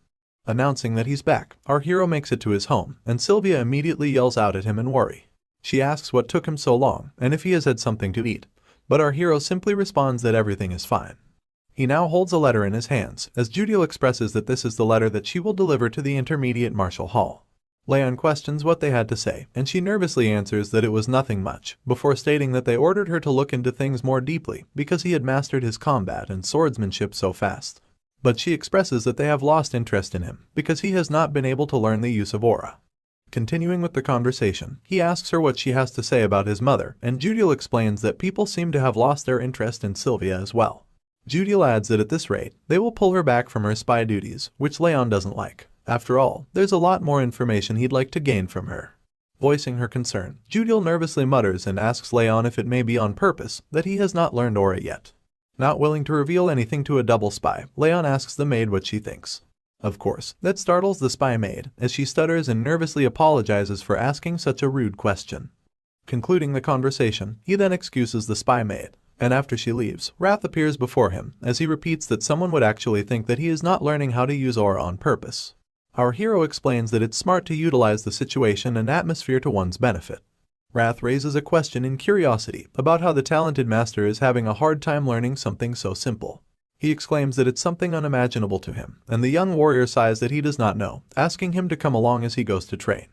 A: Announcing that he's back, our hero makes it to his home, and Sylvia immediately yells out at him in worry. She asks what took him so long, and if he has had something to eat, but our hero simply responds that everything is fine. He now holds a letter in his hands, as Judiel expresses that this is the letter that she will deliver to the Intermediate Martial Hall. Raon questions what they had to say, and she nervously answers that it was nothing much, before stating that they ordered her to look into things more deeply because he had mastered his combat and swordsmanship so fast. But she expresses that they have lost interest in him because he has not been able to learn the use of aura. Continuing with the conversation, he asks her what she has to say about his mother, and Judiel explains that people seem to have lost their interest in Sylvia as well. Judiel adds that at this rate, they will pull her back from her spy duties, which Raon doesn't like. After all, there's a lot more information he'd like to gain from her. Voicing her concern, Judiel nervously mutters and asks Raon if it may be on purpose that he has not learned aura yet. Not willing to reveal anything to a double spy, Raon asks the maid what she thinks. Of course, that startles the spy maid, as she stutters and nervously apologizes for asking such a rude question. Concluding the conversation, he then excuses the spy maid, and after she leaves, Wrath appears before him, as he repeats that someone would actually think that he is not learning how to use aura on purpose. Our hero explains that it's smart to utilize the situation and atmosphere to one's benefit. Wrath raises a question in curiosity about how the talented master is having a hard time learning something so simple. He exclaims that it's something unimaginable to him, and the young warrior sighs that he does not know, asking him to come along as he goes to train.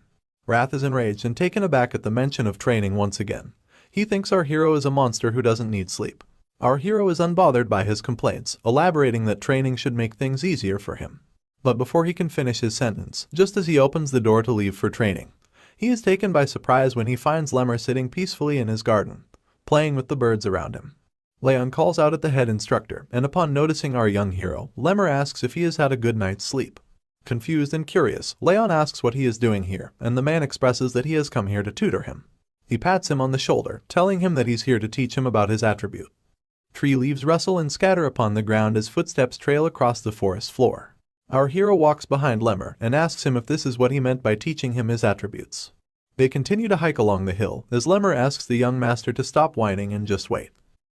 A: Wrath is enraged and taken aback at the mention of training once again. He thinks our hero is a monster who doesn't need sleep. Our hero is unbothered by his complaints, elaborating that training should make things easier for him. But before he can finish his sentence, just as he opens the door to leave for training, he is taken by surprise when he finds Lemmer sitting peacefully in his garden, playing with the birds around him. Raon calls out at the head instructor, and upon noticing our young hero, Lemmer asks if he has had a good night's sleep. Confused and curious, Raon asks what he is doing here, and the man expresses that he has come here to tutor him. He pats him on the shoulder, telling him that he's here to teach him about his attribute. Tree leaves rustle and scatter upon the ground as footsteps trail across the forest floor. Our hero walks behind Lemmer and asks him if this is what he meant by teaching him his attributes. They continue to hike along the hill, as Lemmer asks the young master to stop whining and just wait.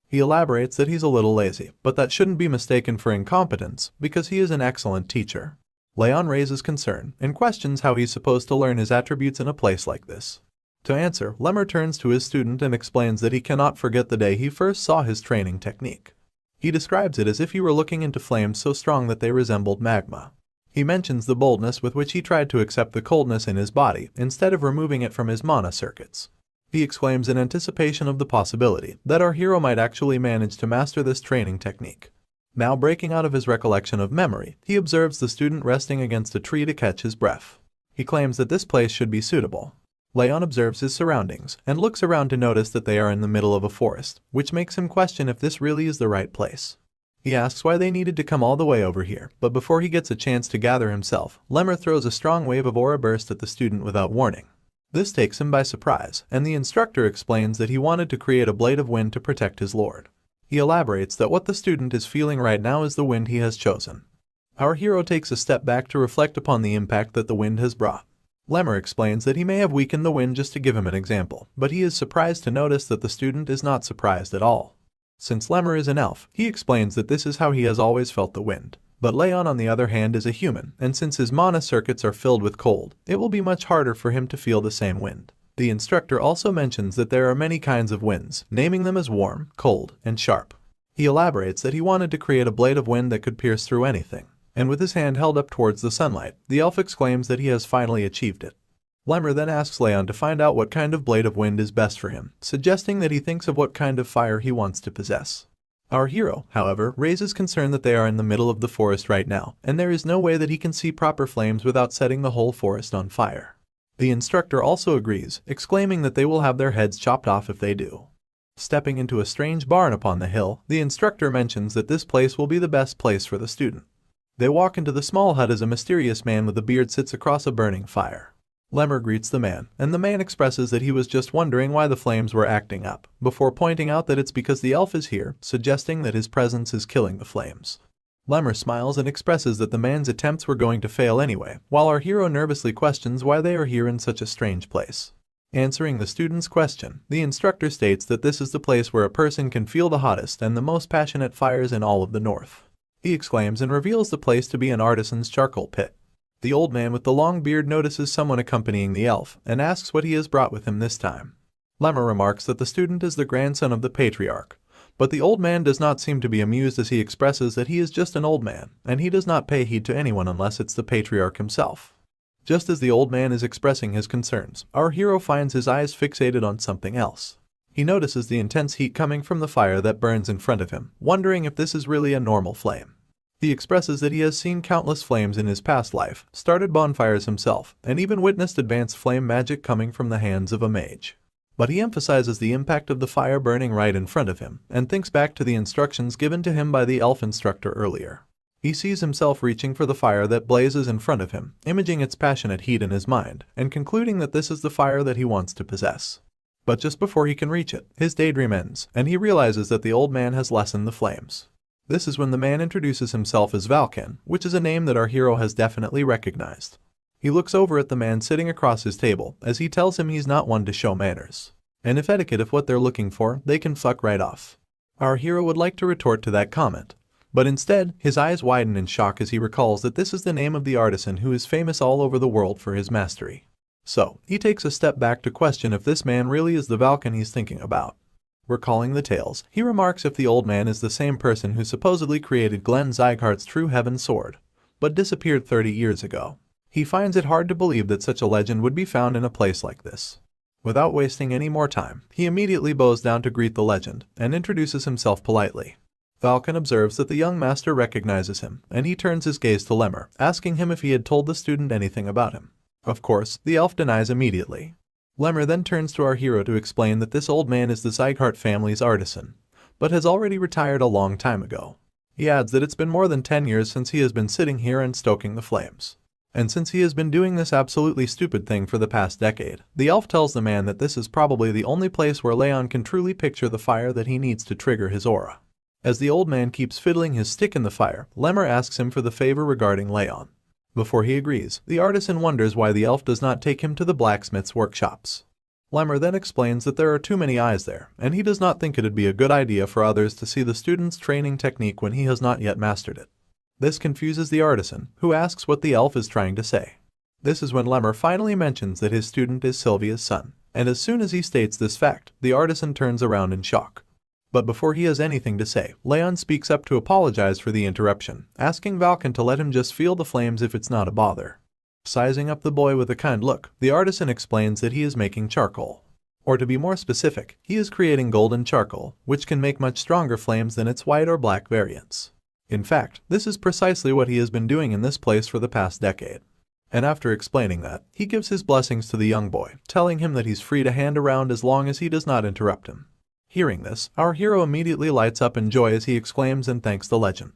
A: He elaborates that he's a little lazy, but that shouldn't be mistaken for incompetence, because he is an excellent teacher. Raon raises concern and questions how he's supposed to learn his attributes in a place like this. To answer, Lemmer turns to his student and explains that he cannot forget the day he first saw his training technique. He describes it as if he were looking into flames so strong that they resembled magma. He mentions the boldness with which he tried to accept the coldness in his body instead of removing it from his mana circuits. He exclaims in anticipation of the possibility that our hero might actually manage to master this training technique. Now breaking out of his recollection of memory, he observes the student resting against a tree to catch his breath. He claims that this place should be suitable. Raon observes his surroundings and looks around to notice that they are in the middle of a forest, which makes him question if this really is the right place. He asks why they needed to come all the way over here, but before he gets a chance to gather himself, Lemmer throws a strong wave of aura burst at the student without warning. This takes him by surprise, and the instructor explains that he wanted to create a blade of wind to protect his lord. He elaborates that what the student is feeling right now is the wind he has chosen. Our hero takes a step back to reflect upon the impact that the wind has brought. Lemmer explains that he may have weakened the wind just to give him an example, but he is surprised to notice that the student is not surprised at all. Since Lemmer is an elf, he explains that this is how he has always felt the wind. But Raon on the other hand is a human, and since his mana circuits are filled with cold, it will be much harder for him to feel the same wind. The instructor also mentions that there are many kinds of winds, naming them as warm, cold, and sharp. He elaborates that he wanted to create a blade of wind that could pierce through anything. And with his hand held up towards the sunlight, the elf exclaims that he has finally achieved it. Lemmer then asks Raon to find out what kind of blade of wind is best for him, suggesting that he thinks of what kind of fire he wants to possess. Our hero, however, raises concern that they are in the middle of the forest right now, and there is no way that he can see proper flames without setting the whole forest on fire. The instructor also agrees, exclaiming that they will have their heads chopped off if they do. Stepping into a strange barn upon the hill, the instructor mentions that this place will be the best place for the student. They walk into the small hut as a mysterious man with a beard sits across a burning fire. Lemmer greets the man, and the man expresses that he was just wondering why the flames were acting up, before pointing out that it's because the elf is here, suggesting that his presence is killing the flames. Lemmer smiles and expresses that the man's attempts were going to fail anyway, while our hero nervously questions why they are here in such a strange place. Answering the student's question, the instructor states that this is the place where a person can feel the hottest and the most passionate fires in all of the north. He exclaims and reveals the place to be an artisan's charcoal pit. The old man with the long beard notices someone accompanying the elf and asks what he has brought with him this time. Lemmer remarks that the student is the grandson of the patriarch, but the old man does not seem to be amused as he expresses that he is just an old man and he does not pay heed to anyone unless it's the patriarch himself. Just as the old man is expressing his concerns, our hero finds his eyes fixated on something else. He notices the intense heat coming from the fire that burns in front of him, wondering if this is really a normal flame. He expresses that he has seen countless flames in his past life, started bonfires himself, and even witnessed advanced flame magic coming from the hands of a mage. But he emphasizes the impact of the fire burning right in front of him, and thinks back to the instructions given to him by the elf instructor earlier. He sees himself reaching for the fire that blazes in front of him, imaging its passionate heat in his mind, and concluding that this is the fire that he wants to possess. But just before he can reach it, his daydream ends, and he realizes that the old man has lessened the flames. This is when the man introduces himself as Valken, which is a name that our hero has definitely recognized. He looks over at the man sitting across his table, as he tells him he's not one to show manners. And if etiquette is what they're looking for, they can fuck right off. Our hero would like to retort to that comment, but instead, his eyes widen in shock as he recalls that this is the name of the artisan who is famous all over the world for his mastery. So, he takes a step back to question if this man really is the Valken he's thinking about. Recalling the tales, he remarks if the old man is the same person who supposedly created Glenn Sieghart's True Heaven sword, but disappeared 30 years ago. He finds it hard to believe that such a legend would be found in a place like this. Without wasting any more time, he immediately bows down to greet the legend, and introduces himself politely. Valken observes that the young master recognizes him, and he turns his gaze to Lemmer, asking him if he had told the student anything about him. Of course, the elf denies immediately. Lemmer then turns to our hero to explain that this old man is the Sieghart family's artisan, but has already retired a long time ago. He adds that it's been more than 10 years since he has been sitting here and stoking the flames. And since he has been doing this absolutely stupid thing for the past decade, the elf tells the man that this is probably the only place where Raon can truly picture the fire that he needs to trigger his aura. As the old man keeps fiddling his stick in the fire, Lemmer asks him for the favor regarding Raon. Before he agrees, the artisan wonders why the elf does not take him to the blacksmith's workshops. Lemmer then explains that there are too many eyes there, and he does not think it'd be a good idea for others to see the student's training technique when he has not yet mastered it. This confuses the artisan, who asks what the elf is trying to say. This is when Lemmer finally mentions that his student is Sylvia's son, and as soon as he states this fact, the artisan turns around in shock. But before he has anything to say, Raon speaks up to apologize for the interruption, asking Valken to let him just feel the flames if it's not a bother. Sizing up the boy with a kind look, the artisan explains that he is making charcoal. Or to be more specific, he is creating golden charcoal, which can make much stronger flames than its white or black variants. In fact, this is precisely what he has been doing in this place for the past decade. And after explaining that, he gives his blessings to the young boy, telling him that he's free to hand around as long as he does not interrupt him. Hearing this, our hero immediately lights up in joy as he exclaims and thanks the legend.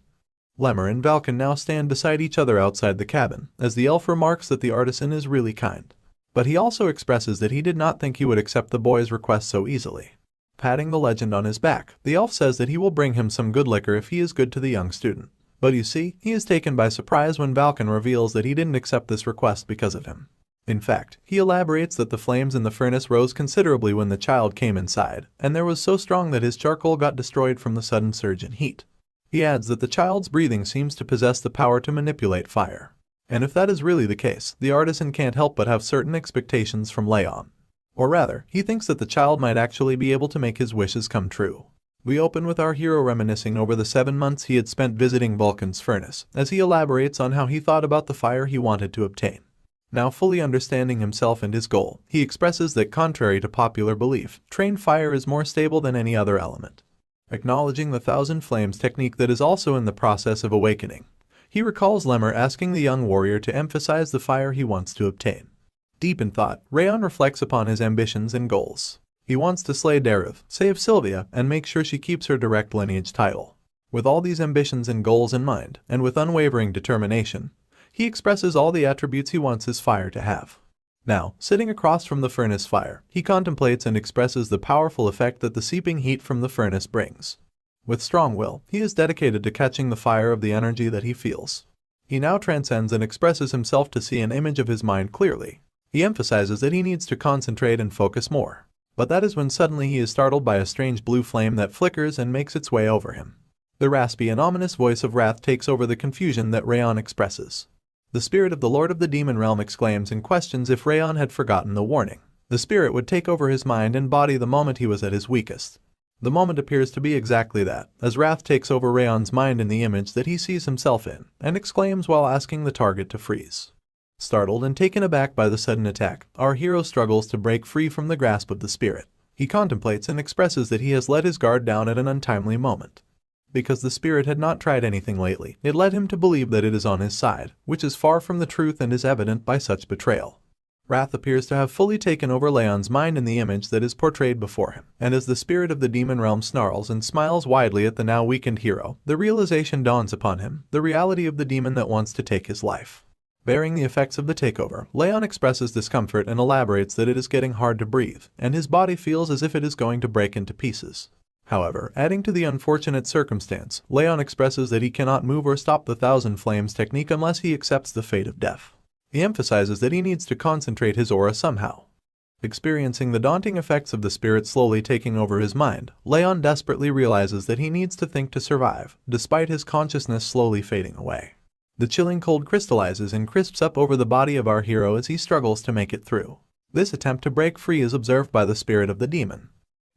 A: Lemmer and Valken now stand beside each other outside the cabin, as the elf remarks that the artisan is really kind. But he also expresses that he did not think he would accept the boy's request so easily. Patting the legend on his back, the elf says that he will bring him some good liquor if he is good to the young student. But you see, he is taken by surprise when Vulcan reveals that he didn't accept this request because of him. In fact, he elaborates that the flames in the furnace rose considerably when the child came inside, and there was so strong that his charcoal got destroyed from the sudden surge in heat. He adds that the child's breathing seems to possess the power to manipulate fire. And if that is really the case, the artisan can't help but have certain expectations from Raon. Or rather, he thinks that the child might actually be able to make his wishes come true. We open with our hero reminiscing over the 7 months he had spent visiting Vulcan's furnace, as he elaborates on how he thought about the fire he wanted to obtain. Now fully understanding himself and his goal, he expresses that contrary to popular belief, trained fire is more stable than any other element. Acknowledging the 1,000 flames technique that is also in the process of awakening, he recalls Lemmer asking the young warrior to emphasize the fire he wants to obtain. Deep in thought, Raon reflects upon his ambitions and goals. He wants to slay Derus, save Sylvia, and make sure she keeps her direct lineage title. With all these ambitions and goals in mind, and with unwavering determination, he expresses all the attributes he wants his fire to have. Now, sitting across from the furnace fire, he contemplates and expresses the powerful effect that the seeping heat from the furnace brings. With strong will, he is dedicated to catching the fire of the energy that he feels. He now transcends and expresses himself to see an image of his mind clearly. He emphasizes that he needs to concentrate and focus more. But that is when suddenly he is startled by a strange blue flame that flickers and makes its way over him. The raspy and ominous voice of wrath takes over the confusion that Raon expresses. The spirit of the Lord of the Demon Realm exclaims and questions if Raon had forgotten the warning. The spirit would take over his mind and body the moment he was at his weakest. The moment appears to be exactly that, as wrath takes over Raon's mind in the image that he sees himself in, and exclaims while asking the target to freeze. Startled and taken aback by the sudden attack, our hero struggles to break free from the grasp of the spirit. He contemplates and expresses that he has let his guard down at an untimely moment. Because the spirit had not tried anything lately, it led him to believe that it is on his side, which is far from the truth and is evident by such betrayal. Wrath appears to have fully taken over Leon's mind in the image that is portrayed before him, and as the spirit of the demon realm snarls and smiles widely at the now weakened hero, the realization dawns upon him, the reality of the demon that wants to take his life. Bearing the effects of the takeover, Raon expresses discomfort and elaborates that it is getting hard to breathe, and his body feels as if it is going to break into pieces. However, adding to the unfortunate circumstance, Raon expresses that he cannot move or stop the 1,000 flames technique unless he accepts the fate of death. He emphasizes that he needs to concentrate his aura somehow. Experiencing the daunting effects of the spirit slowly taking over his mind, Raon desperately realizes that he needs to think to survive, despite his consciousness slowly fading away. The chilling cold crystallizes and crisps up over the body of our hero as he struggles to make it through. This attempt to break free is observed by the spirit of the demon.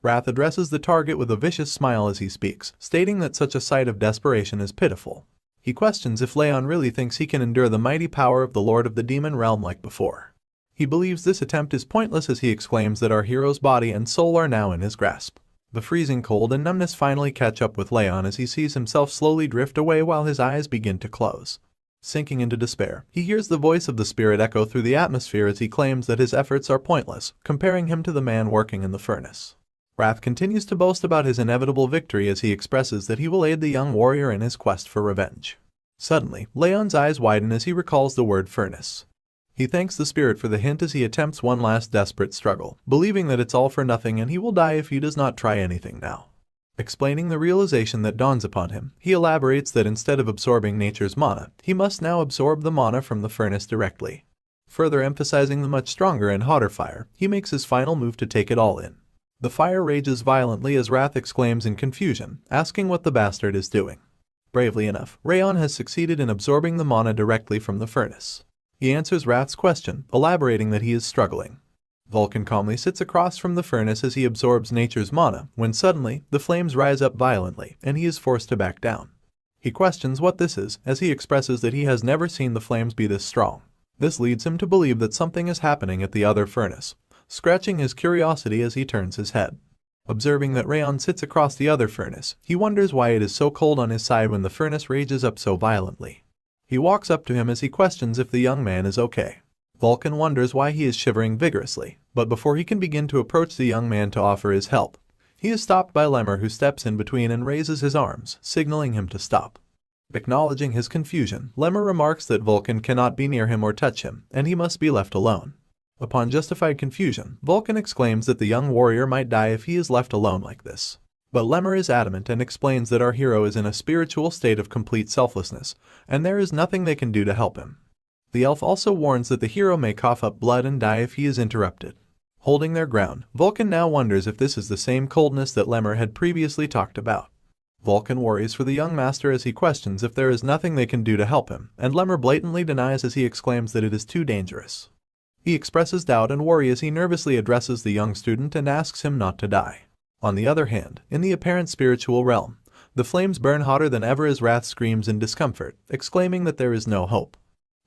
A: Wrath addresses the target with a vicious smile as he speaks, stating that such a sight of desperation is pitiful. He questions if Raon really thinks he can endure the mighty power of the Lord of the Demon Realm like before. He believes this attempt is pointless as he exclaims that our hero's body and soul are now in his grasp. The freezing cold and numbness finally catch up with Raon as he sees himself slowly drift away while his eyes begin to close. Sinking into despair, he hears the voice of the spirit echo through the atmosphere as he claims that his efforts are pointless, comparing him to the man working in the furnace. Wrath continues to boast about his inevitable victory as he expresses that he will aid the young warrior in his quest for revenge. Suddenly, Raon's eyes widen as he recalls the word furnace. He thanks the spirit for the hint as he attempts one last desperate struggle, believing that it's all for nothing and he will die if he does not try anything now. Explaining the realization that dawns upon him, he elaborates that instead of absorbing nature's mana, he must now absorb the mana from the furnace directly. Further emphasizing the much stronger and hotter fire, he makes his final move to take it all in. The fire rages violently as Wrath exclaims in confusion, asking what the bastard is doing. Bravely enough, Raon has succeeded in absorbing the mana directly from the furnace. He answers Wrath's question, elaborating that he is struggling. Vulcan calmly sits across from the furnace as he absorbs nature's mana, when suddenly, the flames rise up violently, and he is forced to back down. He questions what this is, as he expresses that he has never seen the flames be this strong. This leads him to believe that something is happening at the other furnace, scratching his curiosity as he turns his head. Observing that Raon sits across the other furnace, he wonders why it is so cold on his side when the furnace rages up so violently. He walks up to him as he questions if the young man is okay. Vulcan wonders why he is shivering vigorously, but before he can begin to approach the young man to offer his help, he is stopped by Lemmer, who steps in between and raises his arms, signaling him to stop. Acknowledging his confusion, Lemmer remarks that Vulcan cannot be near him or touch him, and he must be left alone. Upon justified confusion, Vulcan exclaims that the young warrior might die if he is left alone like this. But Lemmer is adamant and explains that our hero is in a spiritual state of complete selflessness, and there is nothing they can do to help him. The elf also warns that the hero may cough up blood and die if he is interrupted. Holding their ground, Vulcan now wonders if this is the same coldness that Lemmer had previously talked about. Vulcan worries for the young master as he questions if there is nothing they can do to help him, and Lemmer blatantly denies as he exclaims that it is too dangerous. He expresses doubt and worry as he nervously addresses the young student and asks him not to die. On the other hand, in the apparent spiritual realm, the flames burn hotter than ever as Wrath screams in discomfort, exclaiming that there is no hope.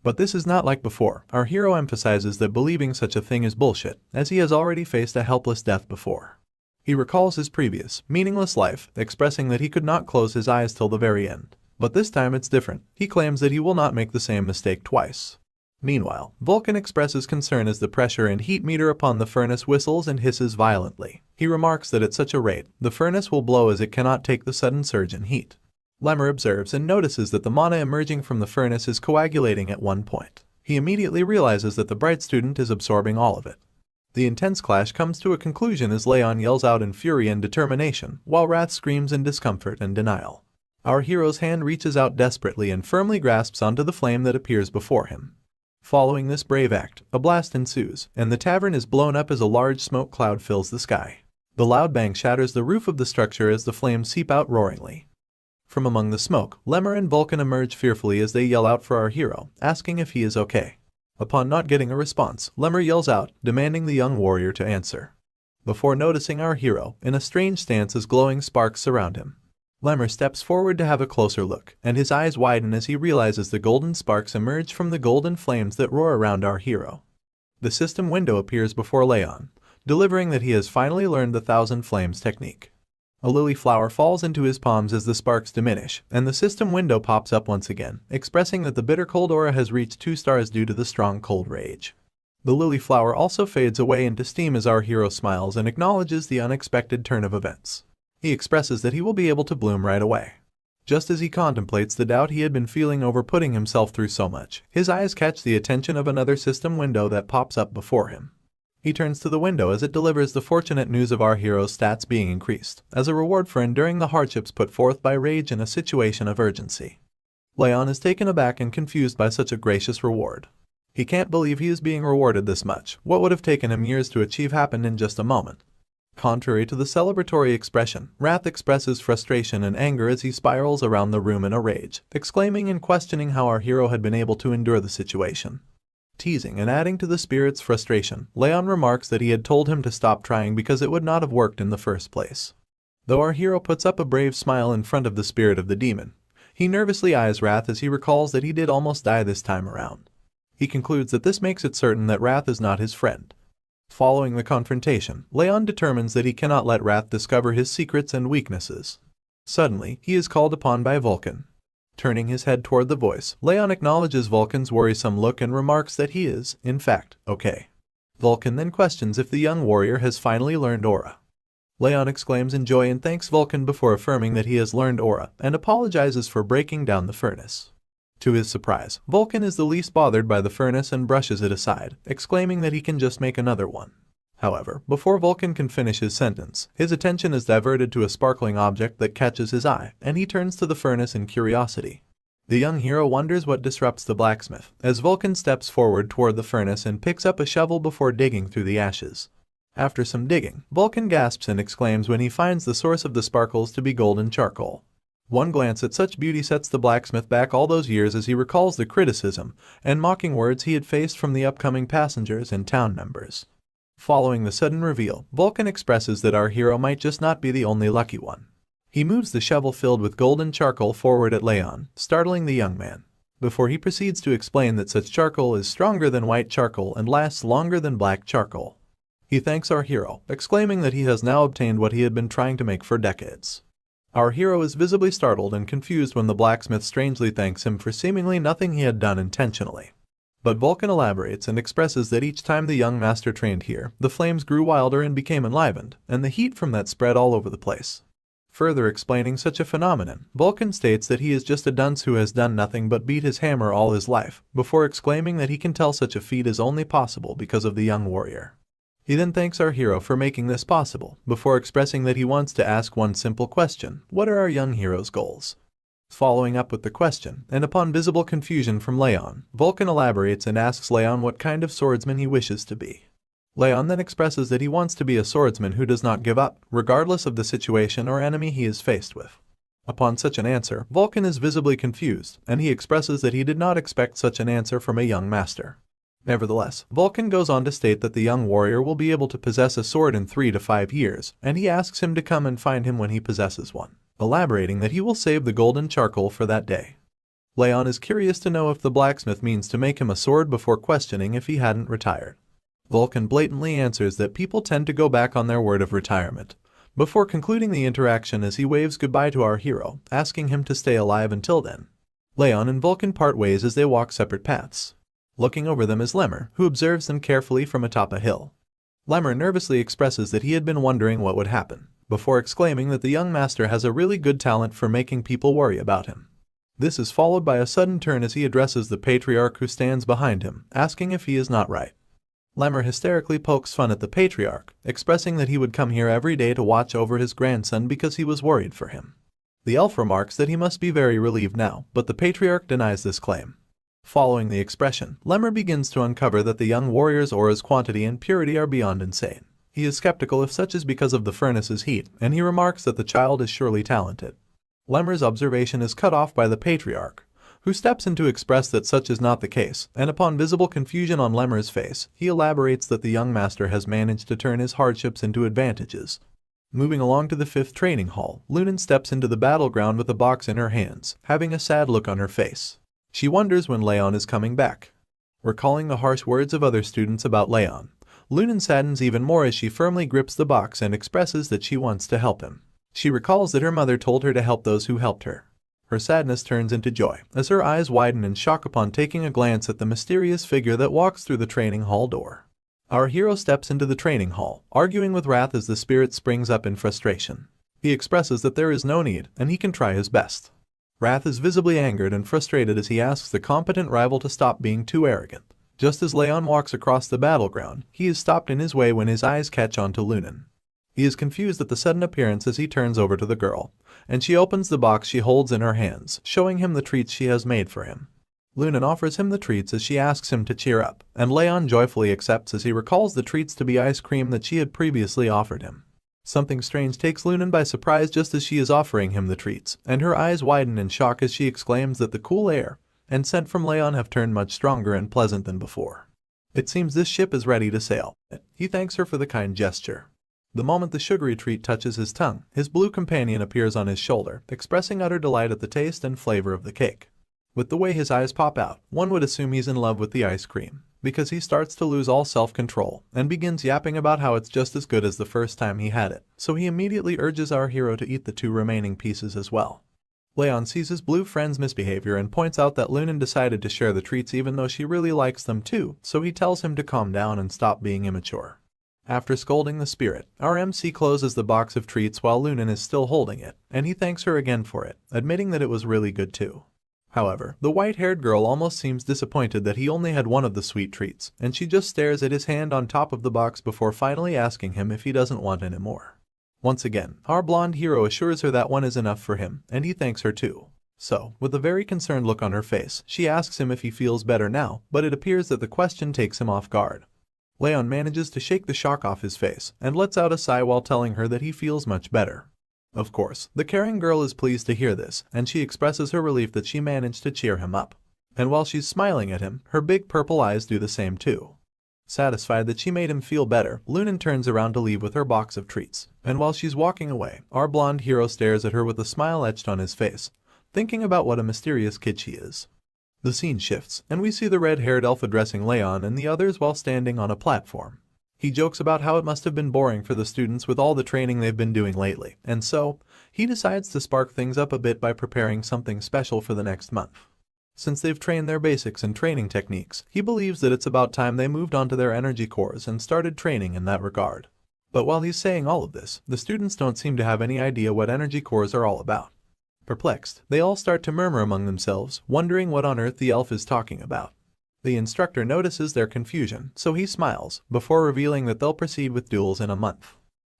A: But this is not like before. Our hero emphasizes that believing such a thing is bullshit, as he has already faced a helpless death before. He recalls his previous, meaningless life, expressing that he could not close his eyes till the very end. But this time it's different. He claims that he will not make the same mistake twice. Meanwhile, Vulcan expresses concern as the pressure and heat meter upon the furnace whistles and hisses violently. He remarks that at such a rate, the furnace will blow as it cannot take the sudden surge in heat. Lemmer observes and notices that the mana emerging from the furnace is coagulating at one point. He immediately realizes that the bright student is absorbing all of it. The intense clash comes to a conclusion as Raon yells out in fury and determination, while Wrath screams in discomfort and denial. Our hero's hand reaches out desperately and firmly grasps onto the flame that appears before him. Following this brave act, a blast ensues, and the tavern is blown up as a large smoke cloud fills the sky. The loud bang shatters the roof of the structure as the flames seep out roaringly. From among the smoke, Lemmer and Vulcan emerge fearfully as they yell out for our hero, asking if he is okay. Upon not getting a response, Lemmer yells out, demanding the young warrior to answer. Before noticing our hero, in a strange stance as glowing sparks surround him. Lemmer steps forward to have a closer look, and his eyes widen as he realizes the golden sparks emerge from the golden flames that roar around our hero. The system window appears before Raon, delivering that he has finally learned the Thousand Flames technique. A lily flower falls into his palms as the sparks diminish, and the system window pops up once again, expressing that the bitter cold aura has reached 2 stars due to the strong cold rage. The lily flower also fades away into steam as our hero smiles and acknowledges the unexpected turn of events. He expresses that he will be able to bloom right away. Just as he contemplates the doubt he had been feeling over putting himself through so much, his eyes catch the attention of another system window that pops up before him. He turns to the window as it delivers the fortunate news of our hero's stats being increased, as a reward for enduring the hardships put forth by rage in a situation of urgency. Raon is taken aback and confused by such a gracious reward. He can't believe he is being rewarded this much. What would have taken him years to achieve happened in just a moment. Contrary to the celebratory expression, Wrath expresses frustration and anger as he spirals around the room in a rage, exclaiming and questioning how our hero had been able to endure the situation. Teasing and adding to the spirit's frustration, Raon remarks that he had told him to stop trying because it would not have worked in the first place. Though our hero puts up a brave smile in front of the spirit of the demon, he nervously eyes Wrath as he recalls that he did almost die this time around. He concludes that this makes it certain that Wrath is not his friend. Following the confrontation, Raon determines that he cannot let Wrath discover his secrets and weaknesses. Suddenly, he is called upon by Vulcan. Turning his head toward the voice, Raon acknowledges Vulcan's worrisome look and remarks that he is, in fact, okay. Vulcan then questions if the young warrior has finally learned aura. Raon exclaims in joy and thanks Vulcan before affirming that he has learned aura and apologizes for breaking down the furnace. To his surprise, Vulcan is the least bothered by the furnace and brushes it aside, exclaiming that he can just make another one. However, before Vulcan can finish his sentence, his attention is diverted to a sparkling object that catches his eye, and he turns to the furnace in curiosity. The young hero wonders what disrupts the blacksmith, as Vulcan steps forward toward the furnace and picks up a shovel before digging through the ashes. After some digging, Vulcan gasps and exclaims when he finds the source of the sparkles to be golden charcoal. One glance at such beauty sets the blacksmith back all those years as he recalls the criticism and mocking words he had faced from the upcoming passengers and town members. Following the sudden reveal, Vulcan expresses that our hero might just not be the only lucky one. He moves the shovel filled with golden charcoal forward at Raon, startling the young man, before he proceeds to explain that such charcoal is stronger than white charcoal and lasts longer than black charcoal. He thanks our hero, exclaiming that he has now obtained what he had been trying to make for decades. Our hero is visibly startled and confused when the blacksmith strangely thanks him for seemingly nothing he had done intentionally. But Vulcan elaborates and expresses that each time the young master trained here, the flames grew wilder and became enlivened, and the heat from that spread all over the place. Further explaining such a phenomenon, Vulcan states that he is just a dunce who has done nothing but beat his hammer all his life, before exclaiming that he can tell such a feat is only possible because of the young warrior. He then thanks our hero for making this possible, before expressing that he wants to ask one simple question: what are our young hero's goals? Following up with the question, and upon visible confusion from Raon, Vulcan elaborates and asks Raon what kind of swordsman he wishes to be. Raon then expresses that he wants to be a swordsman who does not give up, regardless of the situation or enemy he is faced with. Upon such an answer, Vulcan is visibly confused, and he expresses that he did not expect such an answer from a young master. Nevertheless, Vulcan goes on to state that the young warrior will be able to possess a sword in 3 to 5 years, and he asks him to come and find him when he possesses one, elaborating that he will save the golden charcoal for that day. Raon is curious to know if the blacksmith means to make him a sword before questioning if he hadn't retired. Vulcan blatantly answers that people tend to go back on their word of retirement, before concluding the interaction as he waves goodbye to our hero, asking him to stay alive until then. Raon and Vulcan part ways as they walk separate paths. Looking over them is Lemmer, who observes them carefully from atop a hill. Lemmer nervously expresses that he had been wondering what would happen, before exclaiming that the young master has a really good talent for making people worry about him. This is followed by a sudden turn as he addresses the patriarch who stands behind him, asking if he is not right. Lemmer hysterically pokes fun at the patriarch, expressing that he would come here every day to watch over his grandson because he was worried for him. The elf remarks that he must be very relieved now, but the patriarch denies this claim. Following the expression, Lemmer begins to uncover that the young warrior's aura's quantity and purity are beyond insane. He is skeptical if such is because of the furnace's heat, and he remarks that the child is surely talented. Lemmer's observation is cut off by the patriarch, who steps in to express that such is not the case, and upon visible confusion on Lemmer's face, he elaborates that the young master has managed to turn his hardships into advantages. Moving along to the 5th training hall, Lunan steps into the battleground with a box in her hands, having a sad look on her face. She wonders when Raon is coming back. Recalling the harsh words of other students about Raon, Lunan saddens even more as she firmly grips the box and expresses that she wants to help him. She recalls that her mother told her to help those who helped her. Her sadness turns into joy, as her eyes widen in shock upon taking a glance at the mysterious figure that walks through the training hall door. Our hero steps into the training hall, arguing with wrath as the spirit springs up in frustration. He expresses that there is no need, and he can try his best. Wrath is visibly angered and frustrated as he asks the competent rival to stop being too arrogant. Just as Raon walks across the battleground, he is stopped in his way when his eyes catch on to Lunan. He is confused at the sudden appearance as he turns over to the girl, and she opens the box she holds in her hands, showing him the treats she has made for him. Lunan offers him the treats as she asks him to cheer up, and Raon joyfully accepts as he recalls the treats to be ice cream that she had previously offered him. Something strange takes Lunan by surprise just as she is offering him the treats, and her eyes widen in shock as she exclaims that the cool air and scent from Raon have turned much stronger and pleasant than before. It seems this ship is ready to sail. He thanks her for the kind gesture. The moment the sugary treat touches his tongue, his blue companion appears on his shoulder, expressing utter delight at the taste and flavor of the cake. With the way his eyes pop out, one would assume he's in love with the ice cream, because he starts to lose all self-control and begins yapping about how it's just as good as the first time he had it, so he immediately urges our hero to eat the 2 remaining pieces as well. Raon sees his blue friend's misbehavior and points out that Lunan decided to share the treats even though she really likes them too, so he tells him to calm down and stop being immature. After scolding the spirit, our MC closes the box of treats while Lunan is still holding it, and he thanks her again for it, admitting that it was really good too. However, the white-haired girl almost seems disappointed that he only had one of the sweet treats, and she just stares at his hand on top of the box before finally asking him if he doesn't want any more. Once again, our blonde hero assures her that one is enough for him, and he thanks her too. So, with a very concerned look on her face, she asks him if he feels better now, but it appears that the question takes him off guard. Raon manages to shake the shock off his face, and lets out a sigh while telling her that he feels much better. Of course, the caring girl is pleased to hear this, and she expresses her relief that she managed to cheer him up. And while she's smiling at him, her big purple eyes do the same too. Satisfied that she made him feel better, Lunan turns around to leave with her box of treats, and while she's walking away, our blonde hero stares at her with a smile etched on his face, thinking about what a mysterious kid she is. The scene shifts, and we see the red-haired elf addressing Raon and the others while standing on a platform. He jokes about how it must have been boring for the students with all the training they've been doing lately, and so, he decides to spark things up a bit by preparing something special for the next month. Since they've trained their basics and training techniques, he believes that it's about time they moved on to their energy cores and started training in that regard. But while he's saying all of this, the students don't seem to have any idea what energy cores are all about. Perplexed, they all start to murmur among themselves, wondering what on earth the elf is talking about. The instructor notices their confusion, so he smiles, before revealing that they'll proceed with duels in a month.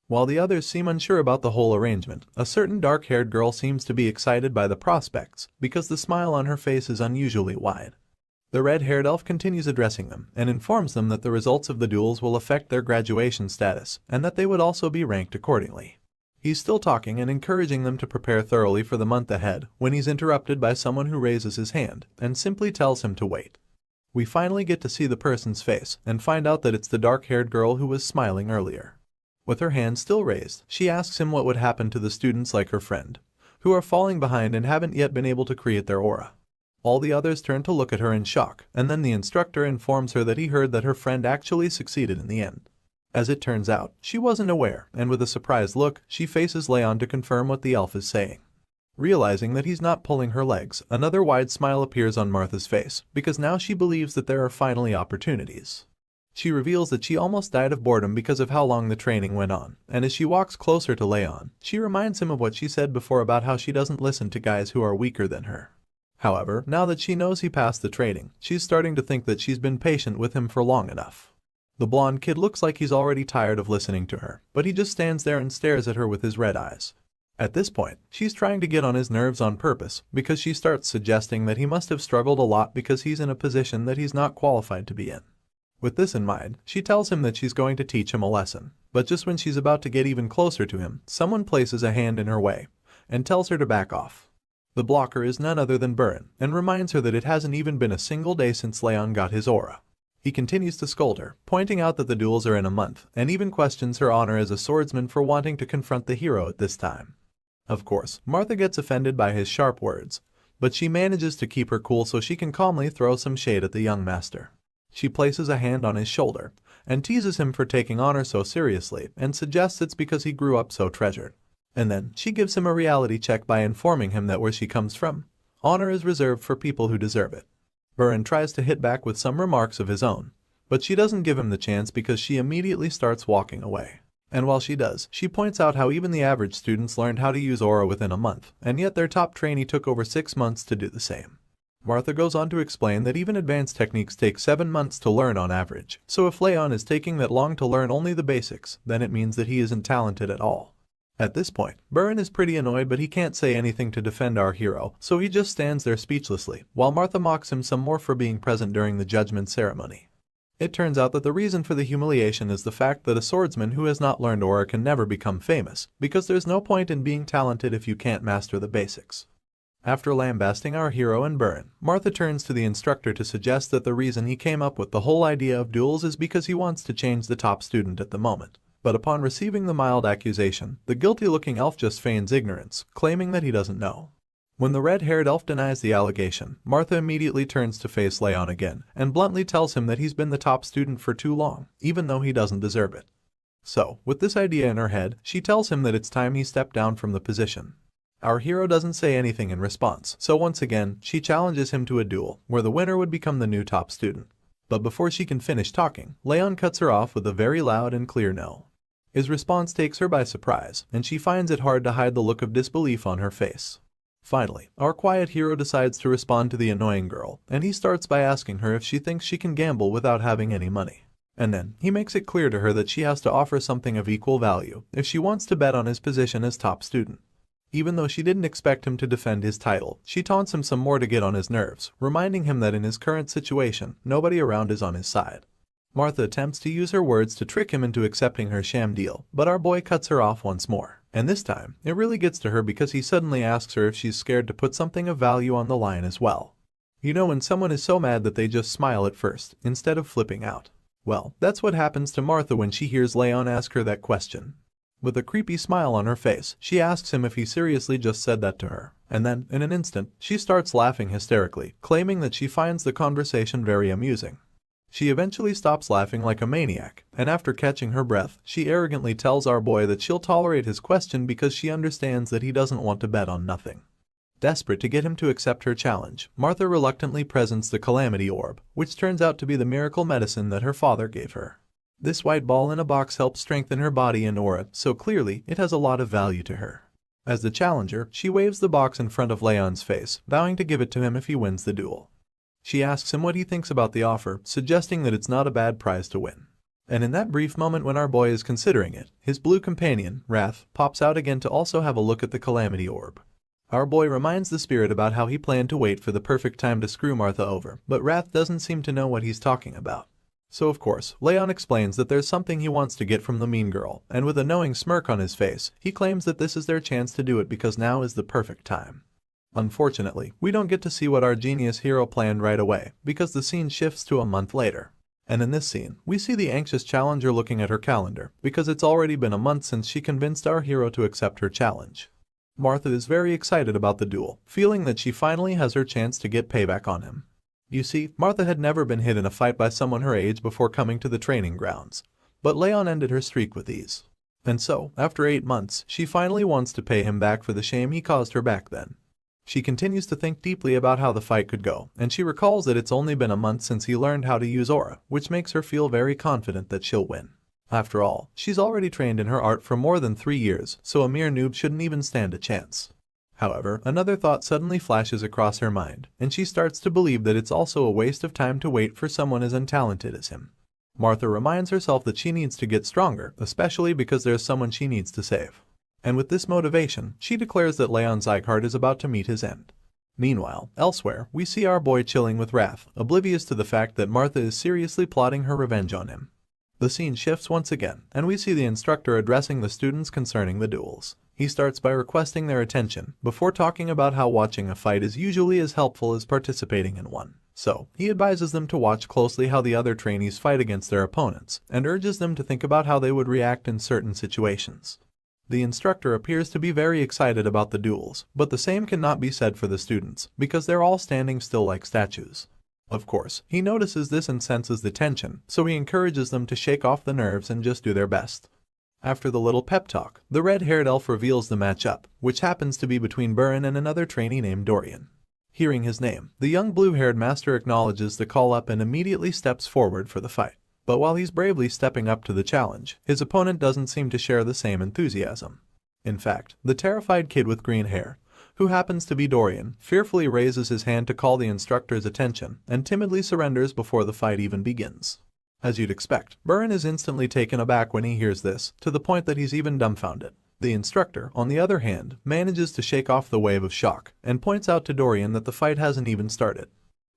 A: While the others seem unsure about the whole arrangement, a certain dark-haired girl seems to be excited by the prospects, because the smile on her face is unusually wide. The red-haired elf continues addressing them, and informs them that the results of the duels will affect their graduation status, and that they would also be ranked accordingly. He's still talking and encouraging them to prepare thoroughly for the month ahead, when he's interrupted by someone who raises his hand, and simply tells him to wait. We finally get to see the person's face, and find out that it's the dark-haired girl who was smiling earlier. With her hand still raised, she asks him what would happen to the students like her friend, who are falling behind and haven't yet been able to create their aura. All the others turn to look at her in shock, and then the instructor informs her that he heard that her friend actually succeeded in the end. As it turns out, she wasn't aware, and with a surprised look, she faces Raon to confirm what the elf is saying. Realizing that he's not pulling her legs, another wide smile appears on Martha's face, because now she believes that there are finally opportunities. She reveals that she almost died of boredom because of how long the training went on, and as she walks closer to Raon, she reminds him of what she said before about how she doesn't listen to guys who are weaker than her. However, now that she knows he passed the training, she's starting to think that she's been patient with him for long enough. The blonde kid looks like he's already tired of listening to her, but he just stands there and stares at her with his red eyes. At this point, she's trying to get on his nerves on purpose, because she starts suggesting that he must have struggled a lot because he's in a position that he's not qualified to be in. With this in mind, she tells him that she's going to teach him a lesson, but just when she's about to get even closer to him, someone places a hand in her way, and tells her to back off. The blocker is none other than Burin, and reminds her that it hasn't even been a single day since Raon got his aura. He continues to scold her, pointing out that the duels are in a month, and even questions her honor as a swordsman for wanting to confront the hero at this time. Of course, Martha gets offended by his sharp words, but she manages to keep her cool so she can calmly throw some shade at the young master. She places a hand on his shoulder, and teases him for taking honor so seriously, and suggests it's because he grew up so treasured. And then, she gives him a reality check by informing him that where she comes from, honor is reserved for people who deserve it. Burin tries to hit back with some remarks of his own, but she doesn't give him the chance because she immediately starts walking away. And while she does, she points out how even the average students learned how to use aura within a month, and yet their top trainee took over 6 months to do the same. Martha goes on to explain that even advanced techniques take 7 months to learn on average, so if Raon is taking that long to learn only the basics, then it means that he isn't talented at all. At this point, Burin is pretty annoyed, but he can't say anything to defend our hero, so he just stands there speechlessly, while Martha mocks him some more for being present during the judgment ceremony. It turns out that the reason for the humiliation is the fact that a swordsman who has not learned aura can never become famous, because there's no point in being talented if you can't master the basics. After lambasting our hero and Burin, Martha turns to the instructor to suggest that the reason he came up with the whole idea of duels is because he wants to change the top student at the moment. But upon receiving the mild accusation, the guilty-looking elf just feigns ignorance, claiming that he doesn't know. When the red-haired elf denies the allegation, Martha immediately turns to face Raon again, and bluntly tells him that he's been the top student for too long, even though he doesn't deserve it. So, with this idea in her head, she tells him that it's time he stepped down from the position. Our hero doesn't say anything in response, so once again, she challenges him to a duel, where the winner would become the new top student. But before she can finish talking, Raon cuts her off with a very loud and clear no. His response takes her by surprise, and she finds it hard to hide the look of disbelief on her face. Finally, our quiet hero decides to respond to the annoying girl, and he starts by asking her if she thinks she can gamble without having any money. And then, he makes it clear to her that she has to offer something of equal value if she wants to bet on his position as top student. Even though she didn't expect him to defend his title, she taunts him some more to get on his nerves, reminding him that in his current situation, nobody around is on his side. Martha attempts to use her words to trick him into accepting her sham deal, but our boy cuts her off once more. And this time, it really gets to her because he suddenly asks her if she's scared to put something of value on the line as well. You know when someone is so mad that they just smile at first, instead of flipping out. Well, that's what happens to Martha when she hears Raon ask her that question. With a creepy smile on her face, she asks him if he seriously just said that to her. And then, in an instant, she starts laughing hysterically, claiming that she finds the conversation very amusing. She eventually stops laughing like a maniac, and after catching her breath, she arrogantly tells our boy that she'll tolerate his question because she understands that he doesn't want to bet on nothing. Desperate to get him to accept her challenge, Martha reluctantly presents the Calamity Orb, which turns out to be the miracle medicine that her father gave her. This white ball in a box helps strengthen her body and aura, so clearly it has a lot of value to her. As the challenger, she waves the box in front of Raon's face, vowing to give it to him if he wins the duel. She asks him what he thinks about the offer, suggesting that it's not a bad prize to win. And in that brief moment when our boy is considering it, his blue companion, Wrath, pops out again to also have a look at the Calamity Orb. Our boy reminds the spirit about how he planned to wait for the perfect time to screw Martha over, but Wrath doesn't seem to know what he's talking about. So of course, Raon explains that there's something he wants to get from the mean girl, and with a knowing smirk on his face, he claims that this is their chance to do it because now is the perfect time. Unfortunately, we don't get to see what our genius hero planned right away, because the scene shifts to a month later. And in this scene, we see the anxious challenger looking at her calendar, because it's already been a month since she convinced our hero to accept her challenge. Martha is very excited about the duel, feeling that she finally has her chance to get payback on him. You see, Martha had never been hit in a fight by someone her age before coming to the training grounds, but Raon ended her streak with ease. And so, after 8 months, she finally wants to pay him back for the shame he caused her back then. She continues to think deeply about how the fight could go, and she recalls that it's only been a month since he learned how to use aura, which makes her feel very confident that she'll win. After all, she's already trained in her art for more than 3 years, so a mere noob shouldn't even stand a chance. However, another thought suddenly flashes across her mind, and she starts to believe that it's also a waste of time to wait for someone as untalented as him. Martha reminds herself that she needs to get stronger, especially because there's someone she needs to save. And with this motivation, she declares that House Sieghart is about to meet his end. Meanwhile, elsewhere, we see our boy chilling with Wrath, oblivious to the fact that Martha is seriously plotting her revenge on him. The scene shifts once again, and we see the instructor addressing the students concerning the duels. He starts by requesting their attention, before talking about how watching a fight is usually as helpful as participating in one. So, he advises them to watch closely how the other trainees fight against their opponents, and urges them to think about how they would react in certain situations. The instructor appears to be very excited about the duels, but the same cannot be said for the students, because they're all standing still like statues. Of course, he notices this and senses the tension, so he encourages them to shake off the nerves and just do their best. After the little pep talk, the red-haired elf reveals the matchup, which happens to be between Burin and another trainee named Dorian. Hearing his name, the young blue-haired master acknowledges the call-up and immediately steps forward for the fight. But while he's bravely stepping up to the challenge, his opponent doesn't seem to share the same enthusiasm. In fact, the terrified kid with green hair, who happens to be Dorian, fearfully raises his hand to call the instructor's attention and timidly surrenders before the fight even begins. As you'd expect, Burin is instantly taken aback when he hears this, to the point that he's even dumbfounded. The instructor, on the other hand, manages to shake off the wave of shock and points out to Dorian that the fight hasn't even started.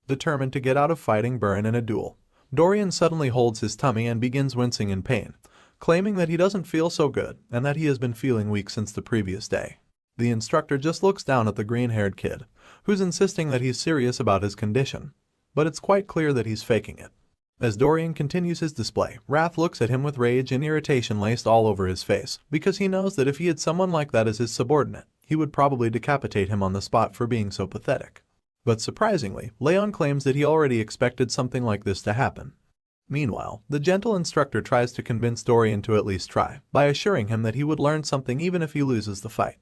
A: Determined to get out of fighting Burin in a duel, Dorian suddenly holds his tummy and begins wincing in pain, claiming that he doesn't feel so good and that he has been feeling weak since the previous day. The instructor just looks down at the green-haired kid, who's insisting that he's serious about his condition, but it's quite clear that he's faking it. As Dorian continues his display, Wrath looks at him with rage and irritation laced all over his face, because he knows that if he had someone like that as his subordinate, he would probably decapitate him on the spot for being so pathetic. But surprisingly, Raon claims that he already expected something like this to happen. Meanwhile, the gentle instructor tries to convince Dorian to at least try, by assuring him that he would learn something even if he loses the fight.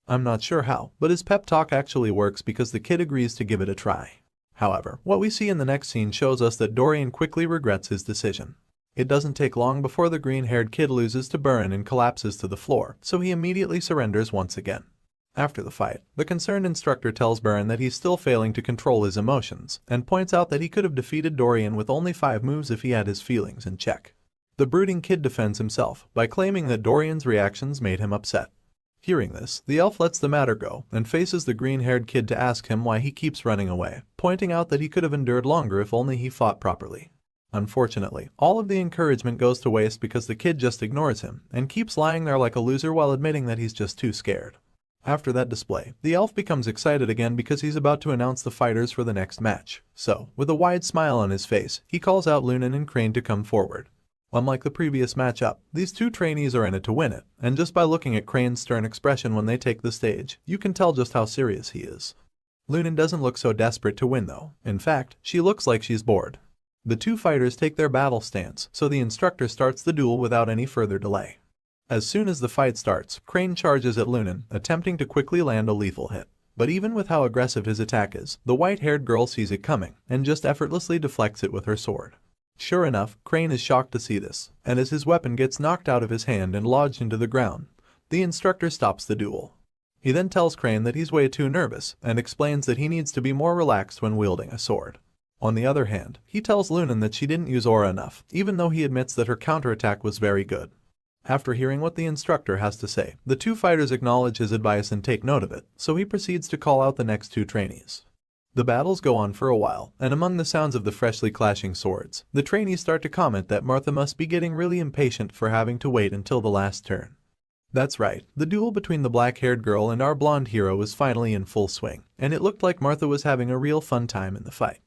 A: I'm not sure how, but his pep talk actually works because the kid agrees to give it a try. However, what we see in the next scene shows us that Dorian quickly regrets his decision. It doesn't take long before the green-haired kid loses to Burin and collapses to the floor, so he immediately surrenders once again. After the fight, the concerned instructor tells Burin that he's still failing to control his emotions, and points out that he could have defeated Dorian with only 5 moves if he had his feelings in check. The brooding kid defends himself by claiming that Dorian's reactions made him upset. Hearing this, the elf lets the matter go and faces the green-haired kid to ask him why he keeps running away, pointing out that he could have endured longer if only he fought properly. Unfortunately, all of the encouragement goes to waste because the kid just ignores him and keeps lying there like a loser while admitting that he's just too scared. After that display, the elf becomes excited again because he's about to announce the fighters for the next match. So, with a wide smile on his face, he calls out Lunan and Crane to come forward. Unlike the previous matchup, these two trainees are in it to win it, and just by looking at Crane's stern expression when they take the stage, you can tell just how serious he is. Lunan doesn't look so desperate to win though. In fact, she looks like she's bored. The two fighters take their battle stance, so the instructor starts the duel without any further delay. As soon as the fight starts, Crane charges at Lunan, attempting to quickly land a lethal hit. But even with how aggressive his attack is, the white-haired girl sees it coming, and just effortlessly deflects it with her sword. Sure enough, Crane is shocked to see this, and as his weapon gets knocked out of his hand and lodged into the ground, the instructor stops the duel. He then tells Crane that he's way too nervous, and explains that he needs to be more relaxed when wielding a sword. On the other hand, he tells Lunan that she didn't use aura enough, even though he admits that her counterattack was very good. After hearing what the instructor has to say, the two fighters acknowledge his advice and take note of it, so he proceeds to call out the next two trainees. The battles go on for a while, and among the sounds of the freshly clashing swords, the trainees start to comment that Martha must be getting really impatient for having to wait until the last turn. That's right, the duel between the black-haired girl and our blonde hero was finally in full swing, and it looked like Martha was having a real fun time in the fight.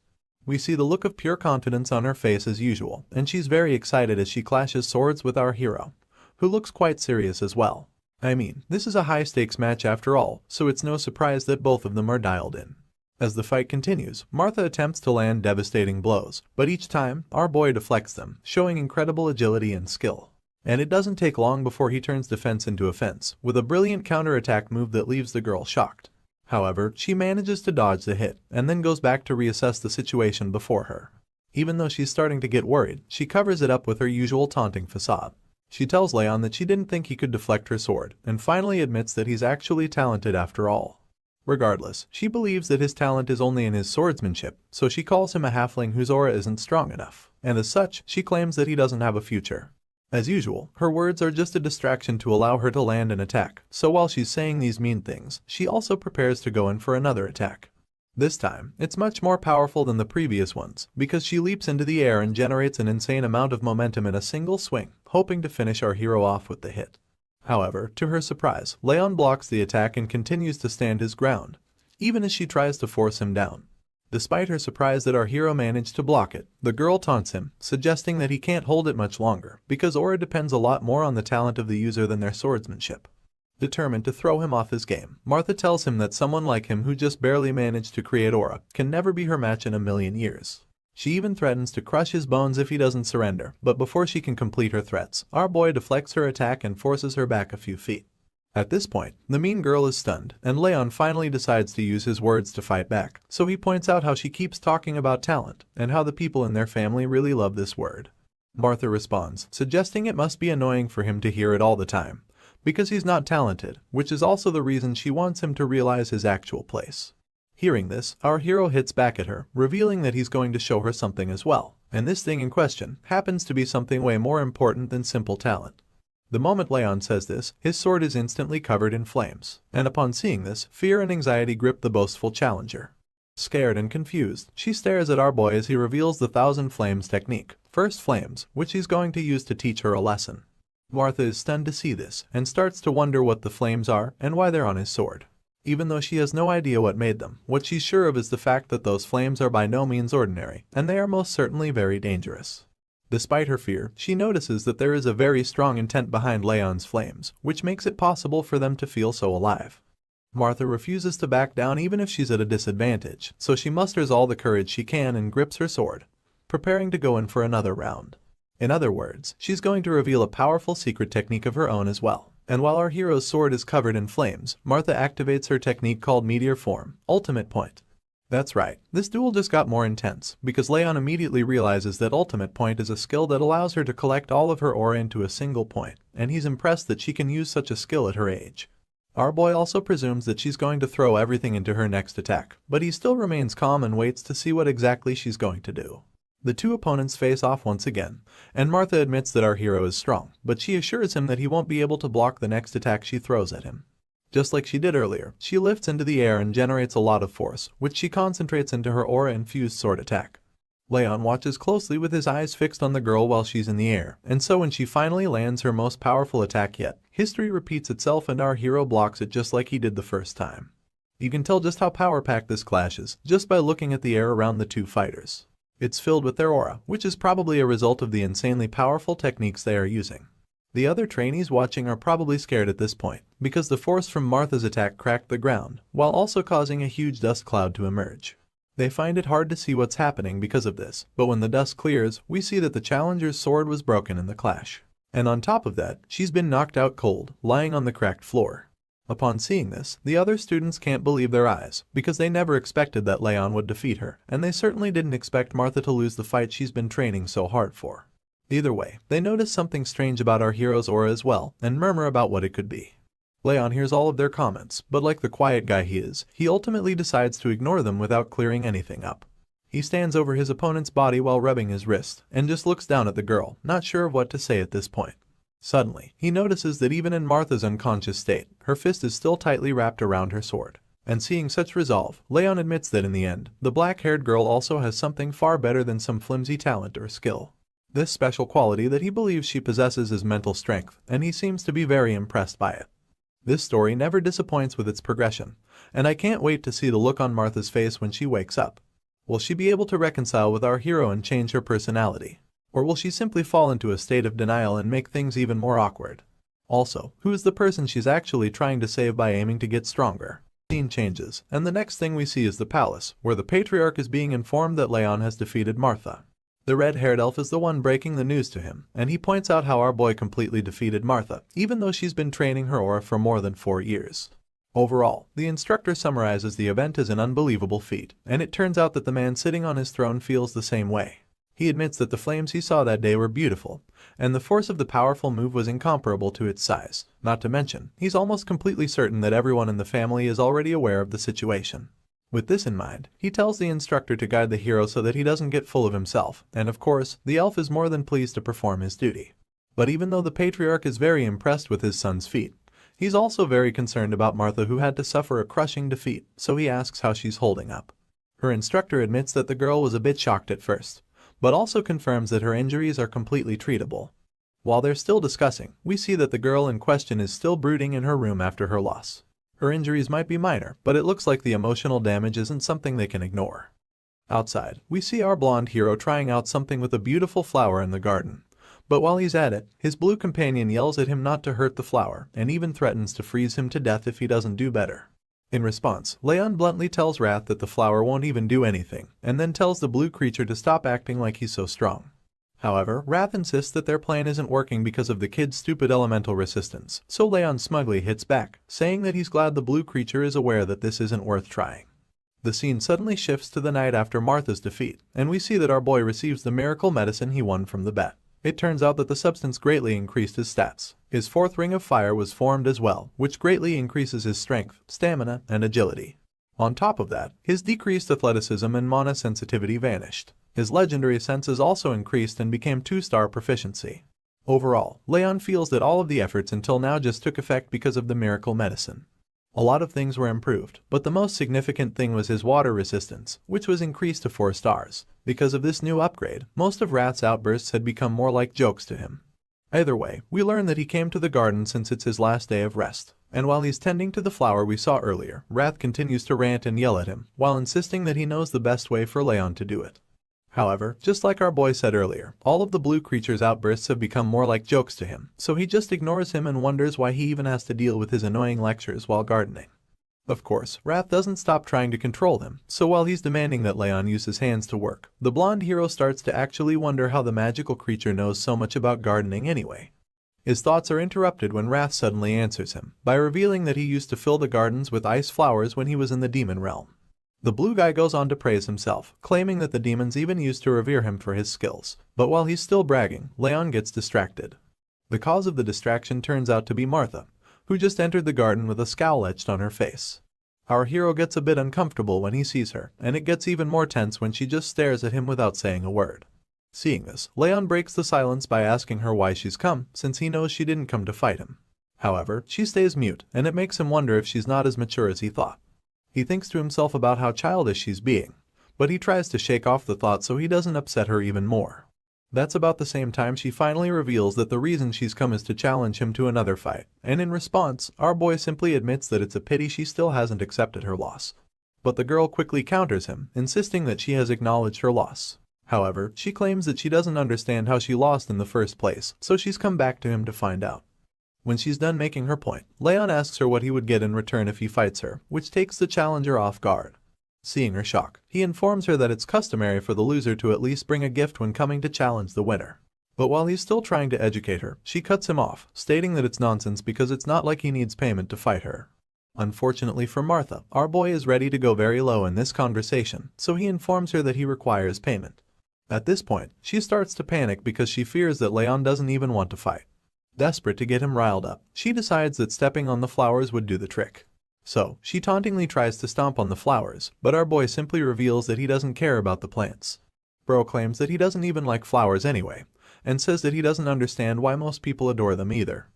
A: We see the look of pure confidence on her face as usual, and she's very excited as she clashes swords with our hero, who looks quite serious as well. I mean, this is a high-stakes match after all, so it's no surprise that both of them are dialed in. As the fight continues, Martha attempts to land devastating blows, but each time, our boy deflects them, showing incredible agility and skill. And it doesn't take long before he turns defense into offense, with a brilliant counterattack move that leaves the girl shocked. However, she manages to dodge the hit, and then goes back to reassess the situation before her. Even though she's starting to get worried, she covers it up with her usual taunting facade. She tells Raon that she didn't think he could deflect her sword, and finally admits that he's actually talented after all. Regardless, she believes that his talent is only in his swordsmanship, so she calls him a halfling whose aura isn't strong enough, and as such, she claims that he doesn't have a future. As usual, her words are just a distraction to allow her to land an attack, so while she's saying these mean things, she also prepares to go in for another attack. This time, it's much more powerful than the previous ones, because she leaps into the air and generates an insane amount of momentum in a single swing, hoping to finish our hero off with the hit. However, to her surprise, Raon blocks the attack and continues to stand his ground, even as she tries to force him down. Despite her surprise that our hero managed to block it, the girl taunts him, suggesting that he can't hold it much longer, because aura depends a lot more on the talent of the user than their swordsmanship. Determined to throw him off his game, Martha tells him that someone like him who just barely managed to create aura can never be her match in a million years. She even threatens to crush his bones if he doesn't surrender, but before she can complete her threats, our boy deflects her attack and forces her back a few feet. At this point, the mean girl is stunned, and Raon finally decides to use his words to fight back, so he points out how she keeps talking about talent, and how the people in their family really love this word. Martha responds, suggesting it must be annoying for him to hear it all the time, because he's not talented, which is also the reason she wants him to realize his actual place. Hearing this, our hero hits back at her, revealing that he's going to show her something as well, and this thing in question happens to be something way more important than simple talent. The moment Raon says this, his sword is instantly covered in flames, and upon seeing this, fear and anxiety grip the boastful challenger. Scared and confused, she stares at our boy as he reveals the Thousand Flames technique, First Flames, which he's going to use to teach her a lesson. Martha is stunned to see this, and starts to wonder what the flames are and why they're on his sword. Even though she has no idea what made them, what she's sure of is the fact that those flames are by no means ordinary, and they are most certainly very dangerous. Despite her fear, she notices that there is a very strong intent behind Raon's flames, which makes it possible for them to feel so alive. Martha refuses to back down even if she's at a disadvantage, so she musters all the courage she can and grips her sword, preparing to go in for another round. In other words, she's going to reveal a powerful secret technique of her own as well. And while our hero's sword is covered in flames, Martha activates her technique called Meteor Form, Ultimate Point. That's right, this duel just got more intense, because Raon immediately realizes that Ultimate Point is a skill that allows her to collect all of her aura into a single point, and he's impressed that she can use such a skill at her age. Our boy also presumes that she's going to throw everything into her next attack, but he still remains calm and waits to see what exactly she's going to do. The two opponents face off once again, and Martha admits that our hero is strong, but she assures him that he won't be able to block the next attack she throws at him. Just like she did earlier, she lifts into the air and generates a lot of force, which she concentrates into her aura-infused sword attack. Raon watches closely with his eyes fixed on the girl while she's in the air, and so when she finally lands her most powerful attack yet, history repeats itself and our hero blocks it just like he did the first time. You can tell just how power-packed this clash is, just by looking at the air around the two fighters. It's filled with their aura, which is probably a result of the insanely powerful techniques they are using. The other trainees watching are probably scared at this point, because the force from Martha's attack cracked the ground, while also causing a huge dust cloud to emerge. They find it hard to see what's happening because of this, but when the dust clears, we see that the challenger's sword was broken in the clash. And on top of that, she's been knocked out cold, lying on the cracked floor. Upon seeing this, the other students can't believe their eyes, because they never expected that Raon would defeat her, and they certainly didn't expect Martha to lose the fight she's been training so hard for. Either way, they notice something strange about our hero's aura as well, and murmur about what it could be. Raon hears all of their comments, but like the quiet guy he is, he ultimately decides to ignore them without clearing anything up. He stands over his opponent's body while rubbing his wrist and just looks down at the girl, not sure of what to say at this point. Suddenly, he notices that even in Martha's unconscious state, her fist is still tightly wrapped around her sword. And seeing such resolve, Raon admits that in the end, the black-haired girl also has something far better than some flimsy talent or skill. This special quality that he believes she possesses is mental strength, and he seems to be very impressed by it. This story never disappoints with its progression, and I can't wait to see the look on Martha's face when she wakes up. Will she be able to reconcile with our hero and change her personality? Or will she simply fall into a state of denial and make things even more awkward? Also, who is the person she's actually trying to save by aiming to get stronger? The scene changes, and the next thing we see is the palace, where the patriarch is being informed that Raon has defeated Martha. The red-haired elf is the one breaking the news to him, and he points out how our boy completely defeated Martha, even though she's been training her aura for more than 4 years. Overall, the instructor summarizes the event as an unbelievable feat, and it turns out that the man sitting on his throne feels the same way. He admits that the flames he saw that day were beautiful, and the force of the powerful move was incomparable to its size. Not to mention, he's almost completely certain that everyone in the family is already aware of the situation. With this in mind, he tells the instructor to guide the hero so that he doesn't get full of himself, and of course, the elf is more than pleased to perform his duty. But even though the patriarch is very impressed with his son's feat, he's also very concerned about Martha, who had to suffer a crushing defeat, so he asks how she's holding up. Her instructor admits that the girl was a bit shocked at first, but also confirms that her injuries are completely treatable. While they're still discussing, we see that the girl in question is still brooding in her room after her loss. Her injuries might be minor, but it looks like the emotional damage isn't something they can ignore. Outside, we see our blonde hero trying out something with a beautiful flower in the garden. But while he's at it, his blue companion yells at him not to hurt the flower and even threatens to freeze him to death if he doesn't do better. In response, Raon bluntly tells Wrath that the flower won't even do anything, and then tells the blue creature to stop acting like he's so strong. However, Wrath insists that their plan isn't working because of the kid's stupid elemental resistance, so Raon smugly hits back, saying that he's glad the blue creature is aware that this isn't worth trying. The scene suddenly shifts to the night after Martha's defeat, and we see that our boy receives the miracle medicine he won from the bet. It turns out that the substance greatly increased his stats. His 4th ring of fire was formed as well, which greatly increases his strength, stamina, and agility. On top of that, his decreased athleticism and mana sensitivity vanished. His legendary senses also increased and became 2-star proficiency. Overall, Raon feels that all of the efforts until now just took effect because of the miracle medicine. A lot of things were improved, but the most significant thing was his water resistance, which was increased to 4 stars. Because of this new upgrade, most of Wrath's outbursts had become more like jokes to him. Either way, we learn that he came to the garden since it's his last day of rest, and while he's tending to the flower we saw earlier, Wrath continues to rant and yell at him, while insisting that he knows the best way for Raon to do it. However, just like our boy said earlier, all of the blue creature's outbursts have become more like jokes to him, so he just ignores him and wonders why he even has to deal with his annoying lectures while gardening. Of course, Wrath doesn't stop trying to control him, so while he's demanding that Raon use his hands to work, the blonde hero starts to actually wonder how the magical creature knows so much about gardening anyway. His thoughts are interrupted when Wrath suddenly answers him, by revealing that he used to fill the gardens with ice flowers when he was in the demon realm. The blue guy goes on to praise himself, claiming that the demons even used to revere him for his skills, but while he's still bragging, Raon gets distracted. The cause of the distraction turns out to be Martha, who just entered the garden with a scowl etched on her face. Our hero gets a bit uncomfortable when he sees her, and it gets even more tense when she just stares at him without saying a word. Seeing this, Raon breaks the silence by asking her why she's come, since he knows she didn't come to fight him. However, she stays mute, and it makes him wonder if she's not as mature as he thought. He thinks to himself about how childish she's being, but he tries to shake off the thought so he doesn't upset her even more. That's about the same time she finally reveals that the reason she's come is to challenge him to another fight, and in response, our boy simply admits that it's a pity she still hasn't accepted her loss. But the girl quickly counters him, insisting that she has acknowledged her loss. However, she claims that she doesn't understand how she lost in the first place, so she's come back to him to find out. When she's done making her point, Raon asks her what he would get in return if he fights her, which takes the challenger off guard. Seeing her shock, he informs her that it's customary for the loser to at least bring a gift when coming to challenge the winner. But while he's still trying to educate her, she cuts him off, stating that it's nonsense because it's not like he needs payment to fight her. Unfortunately for Martha, our boy is ready to go very low in this conversation, so he informs her that he requires payment. At this point, she starts to panic because she fears that Raon doesn't even want to fight. Desperate to get him riled up, she decides that stepping on the flowers would do the trick. So, she tauntingly tries to stomp on the flowers, but our boy simply reveals that he doesn't care about the plants. Bro claims that he doesn't even like flowers anyway, and says that he doesn't understand why most people adore them either.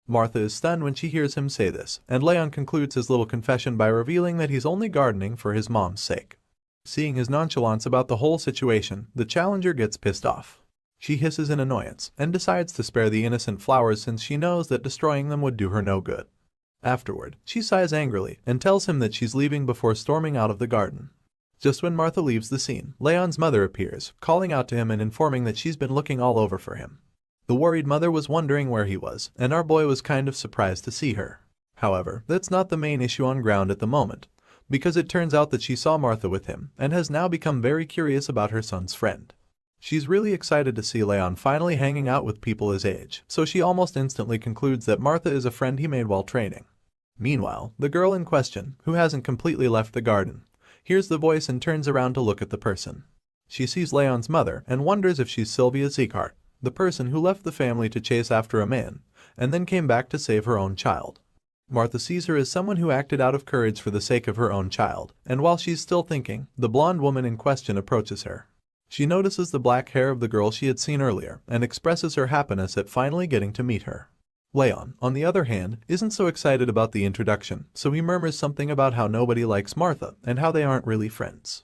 A: Martha is stunned when she hears him say this, and Leon concludes his little confession by revealing that he's only gardening for his mom's sake. Seeing his nonchalance about the whole situation, the challenger gets pissed off. She hisses in annoyance, and decides to spare the innocent flowers since she knows that destroying them would do her no good. Afterward, she sighs angrily and tells him that she's leaving before storming out of the garden. Just when Martha leaves the scene, Leon's mother appears, calling out to him and informing that she's been looking all over for him. The worried mother was wondering where he was, and our boy was kind of surprised to see her. However, that's not the main issue on ground at the moment, because it turns out that she saw Martha with him and has now become very curious about her son's friend. She's really excited to see Leon finally hanging out with people his age, so she almost instantly concludes that Martha is a friend he made while training. Meanwhile, the girl in question, who hasn't completely left the garden, hears the voice and turns around to look at the person. She sees Leon's mother and wonders if she's Sylvia Sieghart, the person who left the family to chase after a man, and then came back to save her own child. Martha sees her as someone who acted out of courage for the sake of her own child, and while she's still thinking, the blonde woman in question approaches her. She notices the black hair of the girl she had seen earlier and expresses her happiness at finally getting to meet her. Leon, on the other hand, isn't so excited about the introduction, so he murmurs something about how nobody likes Martha and how they aren't really friends.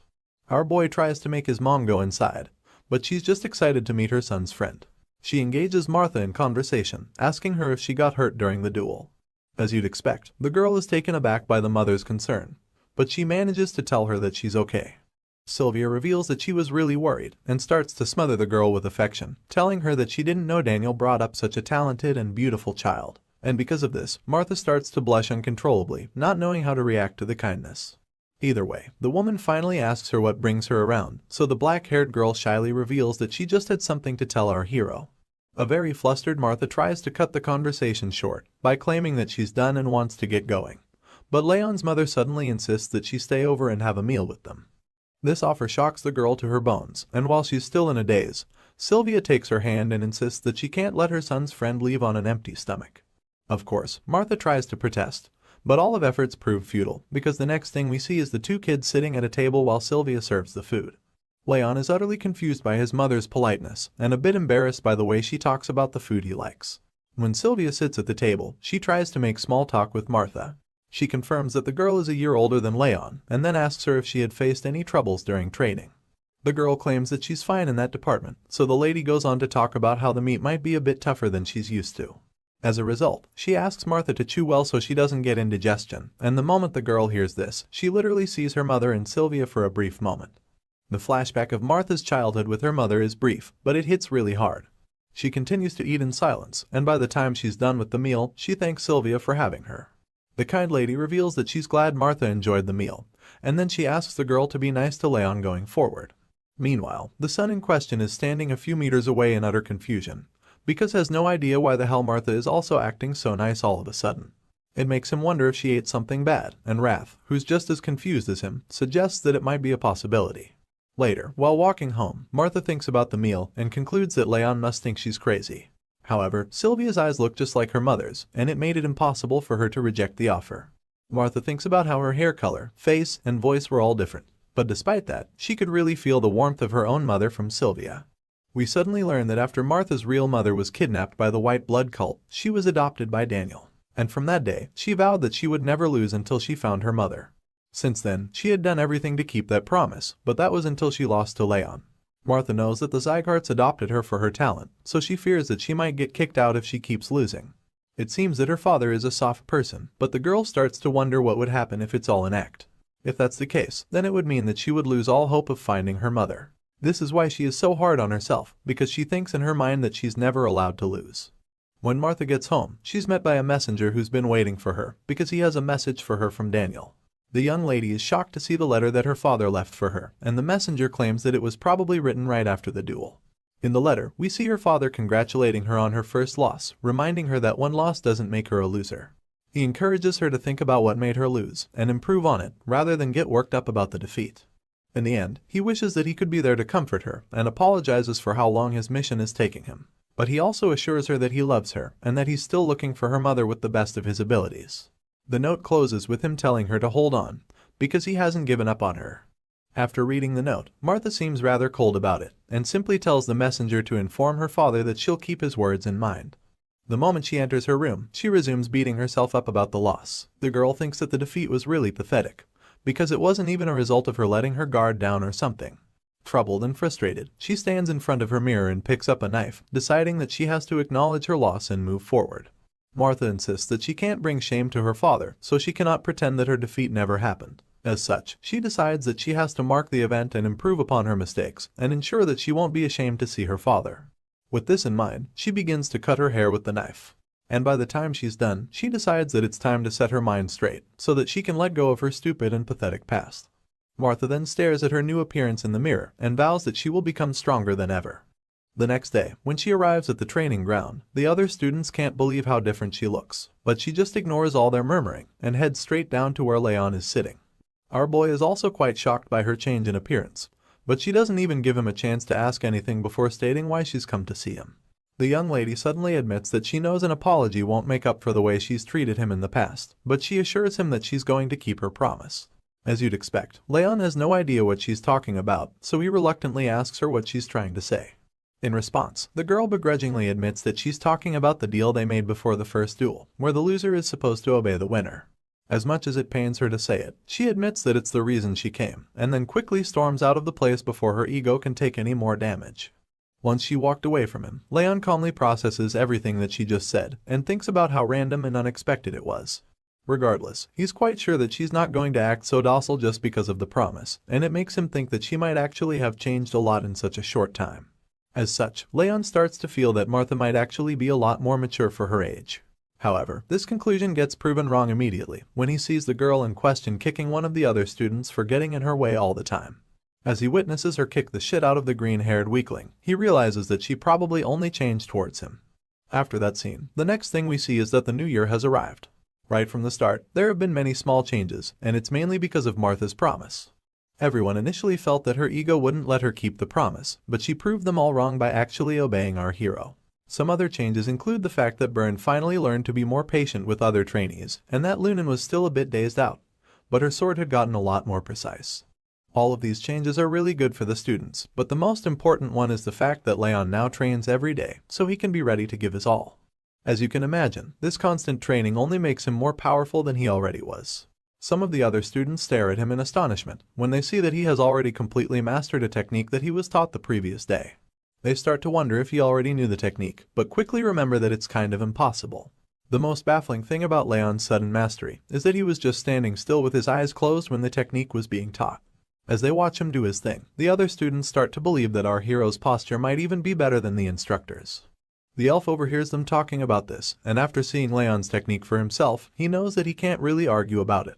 A: Our boy tries to make his mom go inside, but she's just excited to meet her son's friend. She engages Martha in conversation, asking her if she got hurt during the duel. As you'd expect, the girl is taken aback by the mother's concern, but she manages to tell her that she's okay. Sylvia reveals that she was really worried and starts to smother the girl with affection, telling her that she didn't know Daniel brought up such a talented and beautiful child. And because of this, Martha starts to blush uncontrollably, not knowing how to react to the kindness. Either way, the woman finally asks her what brings her around, so the black-haired girl shyly reveals that she just had something to tell our hero. A very flustered Martha tries to cut the conversation short by claiming that she's done and wants to get going. But Leon's mother suddenly insists that she stay over and have a meal with them. This offer shocks the girl to her bones, and while she's still in a daze, Sylvia takes her hand and insists that she can't let her son's friend leave on an empty stomach. Of course, Martha tries to protest, but all of efforts prove futile because the next thing we see is the two kids sitting at a table while Sylvia serves the food. Leon is utterly confused by his mother's politeness and a bit embarrassed by the way she talks about the food he likes. When Sylvia sits at the table, she tries to make small talk with Martha. She confirms that the girl is a year older than Leon and then asks her if she had faced any troubles during training. The girl claims that she's fine in that department, so the lady goes on to talk about how the meat might be a bit tougher than she's used to. As a result, she asks Martha to chew well so she doesn't get indigestion, and the moment the girl hears this, she literally sees her mother and Sylvia for a brief moment. The flashback of Martha's childhood with her mother is brief, but it hits really hard. She continues to eat in silence, and by the time she's done with the meal, she thanks Sylvia for having her. The kind lady reveals that she's glad Martha enjoyed the meal, and then she asks the girl to be nice to Leon going forward. Meanwhile, the son in question is standing a few meters away in utter confusion, because has no idea why the hell Martha is also acting so nice all of a sudden. It makes him wonder if she ate something bad, and Wrath, who's just as confused as him, suggests that it might be a possibility. Later, while walking home, Martha thinks about the meal and concludes that Leon must think she's crazy. However, Sylvia's eyes look just like her mother's, and it made it impossible for her to reject the offer. Martha thinks about how her hair color, face, and voice were all different, but despite that, she could really feel the warmth of her own mother from Sylvia. We suddenly learn that after Martha's real mother was kidnapped by the White Blood cult, she was adopted by Daniel, and from that day, she vowed that she would never lose until she found her mother. Since then, she had done everything to keep that promise, but that was until she lost to Leon. Martha knows that the Siegharts adopted her for her talent, so she fears that she might get kicked out if she keeps losing. It seems that her father is a soft person, but the girl starts to wonder what would happen if it's all an act. If that's the case, then it would mean that she would lose all hope of finding her mother. This is why she is so hard on herself, because she thinks in her mind that she's never allowed to lose. When Martha gets home, she's met by a messenger who's been waiting for her, because he has a message for her from Daniel. The young lady is shocked to see the letter that her father left for her, and the messenger claims that it was probably written right after the duel. In the letter, we see her father congratulating her on her first loss, reminding her that one loss doesn't make her a loser. He encourages her to think about what made her lose, and improve on it, rather than get worked up about the defeat. In the end, he wishes that he could be there to comfort her, and apologizes for how long his mission is taking him. But he also assures her that he loves her, and that he's still looking for her mother with the best of his abilities. The note closes with him telling her to hold on, because he hasn't given up on her. After reading the note, Martha seems rather cold about it, and simply tells the messenger to inform her father that she'll keep his words in mind. The moment she enters her room, she resumes beating herself up about the loss. The girl thinks that the defeat was really pathetic, because it wasn't even a result of her letting her guard down or something. Troubled and frustrated, she stands in front of her mirror and picks up a knife, deciding that she has to acknowledge her loss and move forward. Martha insists that she can't bring shame to her father, so she cannot pretend that her defeat never happened. As such, she decides that she has to mark the event and improve upon her mistakes, and ensure that she won't be ashamed to see her father. With this in mind, she begins to cut her hair with the knife. And by the time she's done, she decides that it's time to set her mind straight, so that she can let go of her stupid and pathetic past. Martha then stares at her new appearance in the mirror and vows that she will become stronger than ever. The next day, when she arrives at the training ground, the other students can't believe how different she looks, but she just ignores all their murmuring and heads straight down to where Raon is sitting. Our boy is also quite shocked by her change in appearance, but she doesn't even give him a chance to ask anything before stating why she's come to see him. The young lady suddenly admits that she knows an apology won't make up for the way she's treated him in the past, but she assures him that she's going to keep her promise. As you'd expect, Raon has no idea what she's talking about, so he reluctantly asks her what she's trying to say. In response, the girl begrudgingly admits that she's talking about the deal they made before the first duel, where the loser is supposed to obey the winner. As much as it pains her to say it, she admits that it's the reason she came, and then quickly storms out of the place before her ego can take any more damage. Once she walked away from him, Raon calmly processes everything that she just said, and thinks about how random and unexpected it was. Regardless, he's quite sure that she's not going to act so docile just because of the promise, and it makes him think that she might actually have changed a lot in such a short time. As such, Raon starts to feel that Martha might actually be a lot more mature for her age. However, this conclusion gets proven wrong immediately when he sees the girl in question kicking one of the other students for getting in her way all the time. As he witnesses her kick the shit out of the green-haired weakling, he realizes that she probably only changed towards him. After that scene, the next thing we see is that the new year has arrived. Right from the start, there have been many small changes, and it's mainly because of Martha's promise. Everyone initially felt that her ego wouldn't let her keep the promise, but she proved them all wrong by actually obeying our hero. Some other changes include the fact that Byrne finally learned to be more patient with other trainees, and that Lunan was still a bit dazed out, but her sword had gotten a lot more precise. All of these changes are really good for the students, but the most important one is the fact that Raon now trains every day, so he can be ready to give his all. As you can imagine, this constant training only makes him more powerful than he already was. Some of the other students stare at him in astonishment when they see that he has already completely mastered a technique that he was taught the previous day. They start to wonder if he already knew the technique, but quickly remember that it's kind of impossible. The most baffling thing about Raon's sudden mastery is that he was just standing still with his eyes closed when the technique was being taught. As they watch him do his thing, the other students start to believe that our hero's posture might even be better than the instructor's. The elf overhears them talking about this, and after seeing Raon's technique for himself, he knows that he can't really argue about it.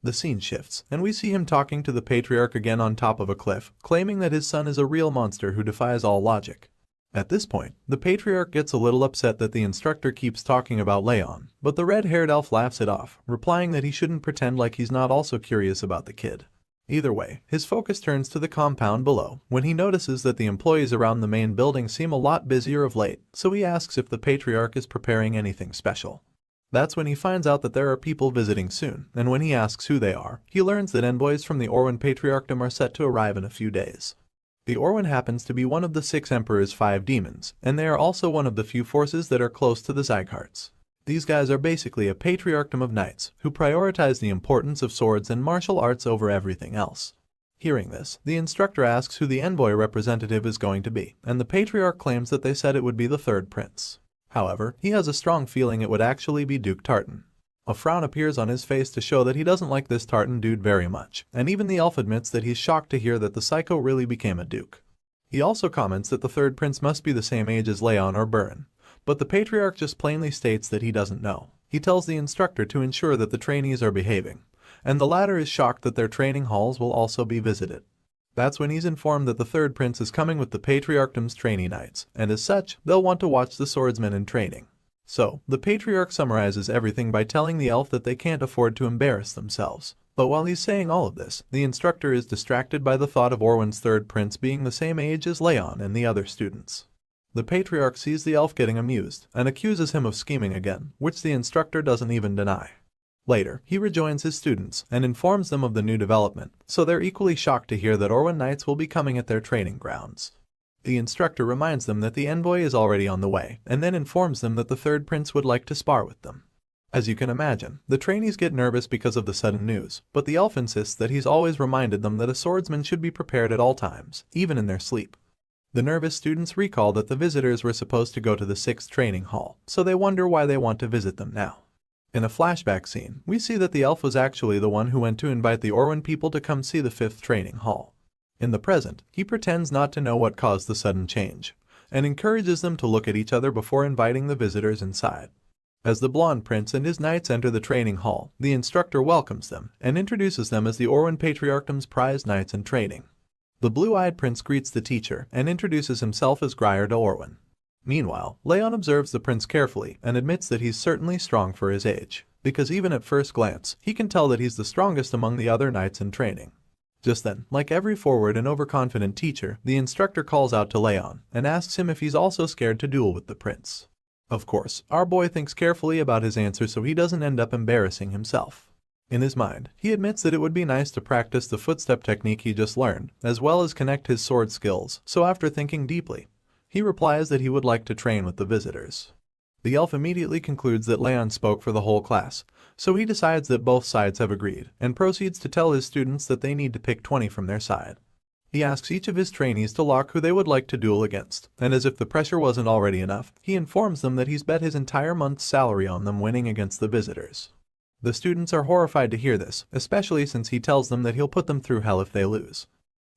A: The scene shifts, and we see him talking to the patriarch again on top of a cliff, claiming that his son is a real monster who defies all logic. At this point, the patriarch gets a little upset that the instructor keeps talking about Raon, but the red-haired elf laughs it off, replying that he shouldn't pretend like he's not also curious about the kid. Either way, his focus turns to the compound below when he notices that the employees around the main building seem a lot busier of late, so he asks if the patriarch is preparing anything special. That's when he finds out that there are people visiting soon, and when he asks who they are, he learns that envoys from the Orwen Patriarchdom are set to arrive in a few days. The Orwen happens to be one of the 6 Emperor's 5 demons, and they are also one of the few forces that are close to the Siegharts. These guys are basically a patriarchdom of knights who prioritize the importance of swords and martial arts over everything else. Hearing this, the instructor asks who the envoy representative is going to be, and the patriarch claims that they said it would be the 3rd prince. However, he has a strong feeling it would actually be Duke Tartan. A frown appears on his face to show that he doesn't like this Tartan dude very much, and even the elf admits that he's shocked to hear that the psycho really became a duke. He also comments that the 3rd prince must be the same age as Raon or Byrne, but the patriarch just plainly states that he doesn't know. He tells the instructor to ensure that the trainees are behaving, and the latter is shocked that their training halls will also be visited. That's when he's informed that the 3rd prince is coming with the patriarchdom's trainee knights, and as such, they'll want to watch the swordsman in training. So, the patriarch summarizes everything by telling the elf that they can't afford to embarrass themselves. But while he's saying all of this, the instructor is distracted by the thought of Orwen's 3rd prince being the same age as Raon and the other students. The patriarch sees the elf getting amused, and accuses him of scheming again, which the instructor doesn't even deny. Later, he rejoins his students and informs them of the new development, so they're equally shocked to hear that Orwen Knights will be coming at their training grounds. The instructor reminds them that the envoy is already on the way, and then informs them that the third prince would like to spar with them. As you can imagine, the trainees get nervous because of the sudden news, but the elf insists that he's always reminded them that a swordsman should be prepared at all times, even in their sleep. The nervous students recall that the visitors were supposed to go to the 6th training hall, so they wonder why they want to visit them now. In a flashback scene, we see that the elf was actually the one who went to invite the Orwen people to come see the 5th training hall. In the present, he pretends not to know what caused the sudden change, and encourages them to look at each other before inviting the visitors inside. As the blonde prince and his knights enter the training hall, the instructor welcomes them and introduces them as the Orwen Patriarchdom's prized knights in training. The blue-eyed prince greets the teacher and introduces himself as Grier de Orwen. Meanwhile, Raon observes the prince carefully and admits that he's certainly strong for his age, because even at first glance, he can tell that he's the strongest among the other knights in training. Just then, like every forward and overconfident teacher, the instructor calls out to Raon and asks him if he's also scared to duel with the prince. Of course, our boy thinks carefully about his answer so he doesn't end up embarrassing himself. In his mind, he admits that it would be nice to practice the footstep technique he just learned, as well as connect his sword skills, so after thinking deeply, he replies that he would like to train with the visitors. The elf immediately concludes that Raon spoke for the whole class, so he decides that both sides have agreed, and proceeds to tell his students that they need to pick 20 from their side. He asks each of his trainees to lock who they would like to duel against, and as if the pressure wasn't already enough, he informs them that he's bet his entire month's salary on them winning against the visitors. The students are horrified to hear this, especially since he tells them that he'll put them through hell if they lose.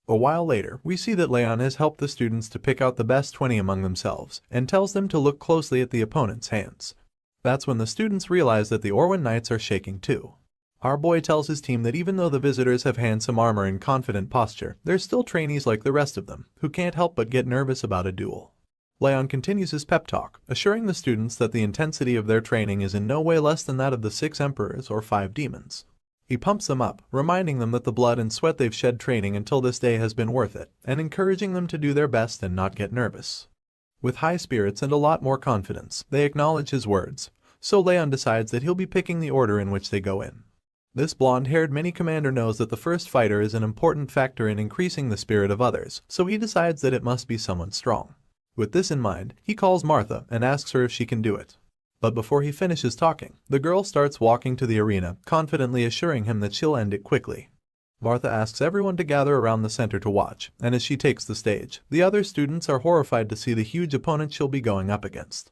A: A while later, we see that Raon has helped the students to pick out the best 20 among themselves, and tells them to look closely at the opponent's hands. That's when the students realize that the Orwen Knights are shaking too. Our boy tells his team that even though the visitors have handsome armor and confident posture, they're still trainees like the rest of them, who can't help but get nervous about a duel. Raon continues his pep talk, assuring the students that the intensity of their training is in no way less than that of the 6 emperors or 5 demons. He pumps them up, reminding them that the blood and sweat they've shed training until this day has been worth it, and encouraging them to do their best and not get nervous. With high spirits and a lot more confidence, they acknowledge his words, so Raon decides that he'll be picking the order in which they go in. This blonde-haired mini-commander knows that the first fighter is an important factor in increasing the spirit of others, so he decides that it must be someone strong. With this in mind, he calls Martha and asks her if she can do it. But before he finishes talking, the girl starts walking to the arena, confidently assuring him that she'll end it quickly. Martha asks everyone to gather around the center to watch, and as she takes the stage, the other students are horrified to see the huge opponent she'll be going up against.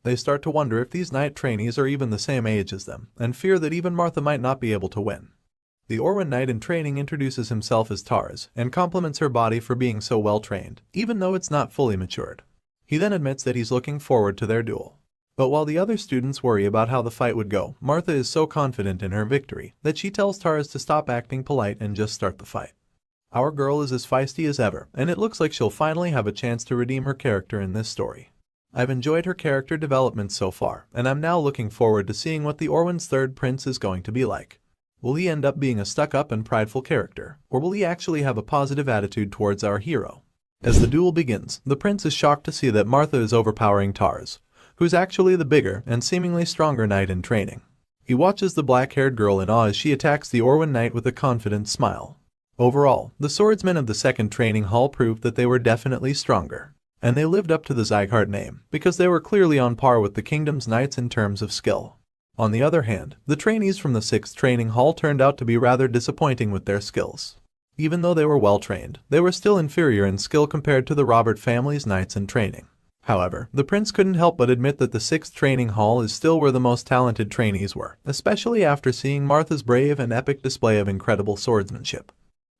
A: They start to wonder if these knight trainees are even the same age as them, and fear that even Martha might not be able to win. The Orwen knight in training introduces himself as Tars, and compliments her body for being so well trained, even though it's not fully matured. He then admits that he's looking forward to their duel. But while the other students worry about how the fight would go, Martha is so confident in her victory that she tells Tars to stop acting polite and just start the fight. Our girl is as feisty as ever, and it looks like she'll finally have a chance to redeem her character in this story. I've enjoyed her character development so far, and I'm now looking forward to seeing what the Orwen's third prince is going to be like. Will he end up being a stuck-up and prideful character, or will he actually have a positive attitude towards our hero? As the duel begins, the prince is shocked to see that Martha is overpowering Tars, who's actually the bigger and seemingly stronger knight in training. He watches the black-haired girl in awe as she attacks the Orwen knight with a confident smile. Overall, the swordsmen of the 2nd training hall proved that they were definitely stronger. And they lived up to the Sieghart name, because they were clearly on par with the kingdom's knights in terms of skill. On the other hand, the trainees from the 6th training hall turned out to be rather disappointing with their skills. Even though they were well trained, they were still inferior in skill compared to the Robert family's knights in training. However, the prince couldn't help but admit that the 6th training hall is still where the most talented trainees were, especially after seeing Martha's brave and epic display of incredible swordsmanship.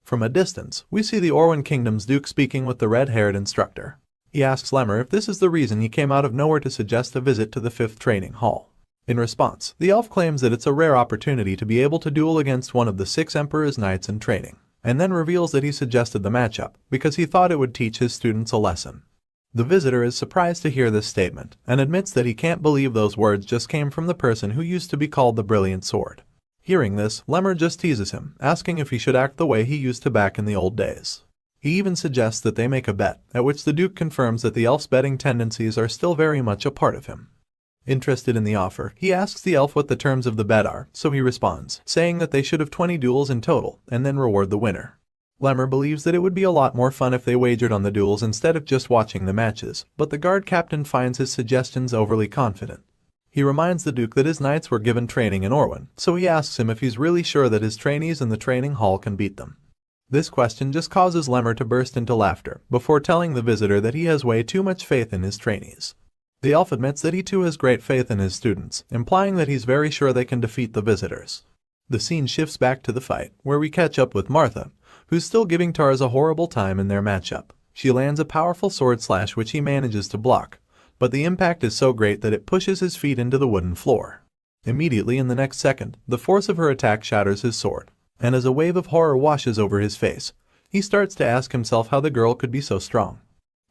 A: From a distance, we see the Orwen Kingdom's duke speaking with the red-haired instructor. He asks Lemmer if this is the reason he came out of nowhere to suggest a visit to the 5th training hall. In response, the elf claims that it's a rare opportunity to be able to duel against one of the 6 emperor's knights in training, and then reveals that he suggested the matchup because he thought it would teach his students a lesson. The visitor is surprised to hear this statement, and admits that he can't believe those words just came from the person who used to be called the Brilliant Sword. Hearing this, Lemmer just teases him, asking if he should act the way he used to back in the old days. He even suggests that they make a bet, at which the Duke confirms that the elf's betting tendencies are still very much a part of him. Interested in the offer, he asks the elf what the terms of the bet are, so he responds, saying that they should have 20 duels in total, and then reward the winner. Lemmer believes that it would be a lot more fun if they wagered on the duels instead of just watching the matches, but the guard captain finds his suggestions overly confident. He reminds the Duke that his knights were given training in Orwyn, so he asks him if he's really sure that his trainees in the training hall can beat them. This question just causes Lemmer to burst into laughter, before telling the visitor that he has way too much faith in his trainees. The elf admits that he too has great faith in his students, implying that he's very sure they can defeat the visitors. The scene shifts back to the fight, where we catch up with Martha, who's still giving Tars a horrible time in their matchup. She lands a powerful sword slash which he manages to block, but the impact is so great that it pushes his feet into the wooden floor. Immediately in the next second, the force of her attack shatters his sword, and as a wave of horror washes over his face, he starts to ask himself how the girl could be so strong.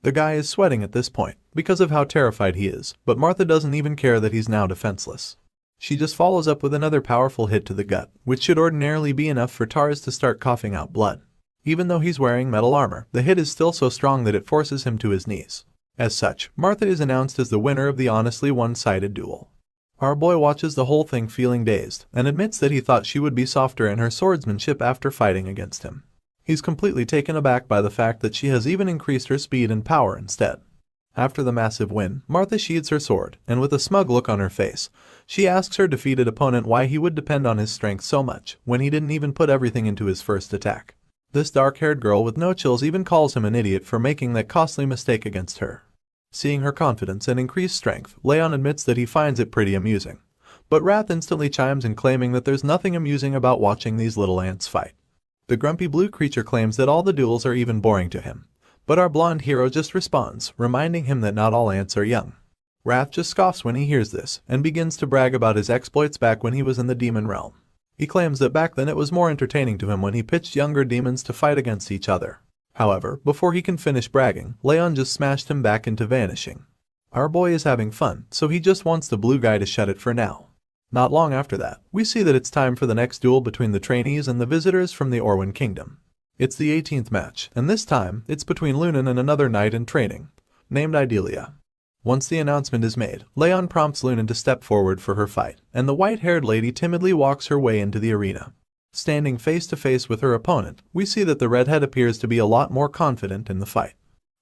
A: The guy is sweating at this point, because of how terrified he is, but Martha doesn't even care that he's now defenseless. She just follows up with another powerful hit to the gut, which should ordinarily be enough for Tars to start coughing out blood. Even though he's wearing metal armor, the hit is still so strong that it forces him to his knees. As such, Martha is announced as the winner of the honestly one-sided duel. Our boy watches the whole thing feeling dazed, and admits that he thought she would be softer in her swordsmanship after fighting against him. He's completely taken aback by the fact that she has even increased her speed and power instead. After the massive win, Martha sheathes her sword, and with a smug look on her face, she asks her defeated opponent why he would depend on his strength so much when he didn't even put everything into his first attack. This dark-haired girl with no chills even calls him an idiot for making that costly mistake against her. Seeing her confidence and increased strength, Raon admits that he finds it pretty amusing. But Wrath instantly chimes in claiming that there's nothing amusing about watching these little ants fight. The grumpy blue creature claims that all the duels are even boring to him, but our blonde hero just responds, reminding him that not all ants are young. Wrath just scoffs when he hears this, and begins to brag about his exploits back when he was in the demon realm. He claims that back then it was more entertaining to him when he pitched younger demons to fight against each other. However, before he can finish bragging, Raon just smashed him back into vanishing. Our boy is having fun, so he just wants the blue guy to shut it for now. Not long after that, we see that it's time for the next duel between the trainees and the visitors from the Orwyn Kingdom. It's the 18th match, and this time, it's between Lunan and another knight in training, named Idalia. Once the announcement is made, Raon prompts Lunan to step forward for her fight, and the white-haired lady timidly walks her way into the arena. Standing face to face with her opponent, we see that the redhead appears to be a lot more confident in the fight.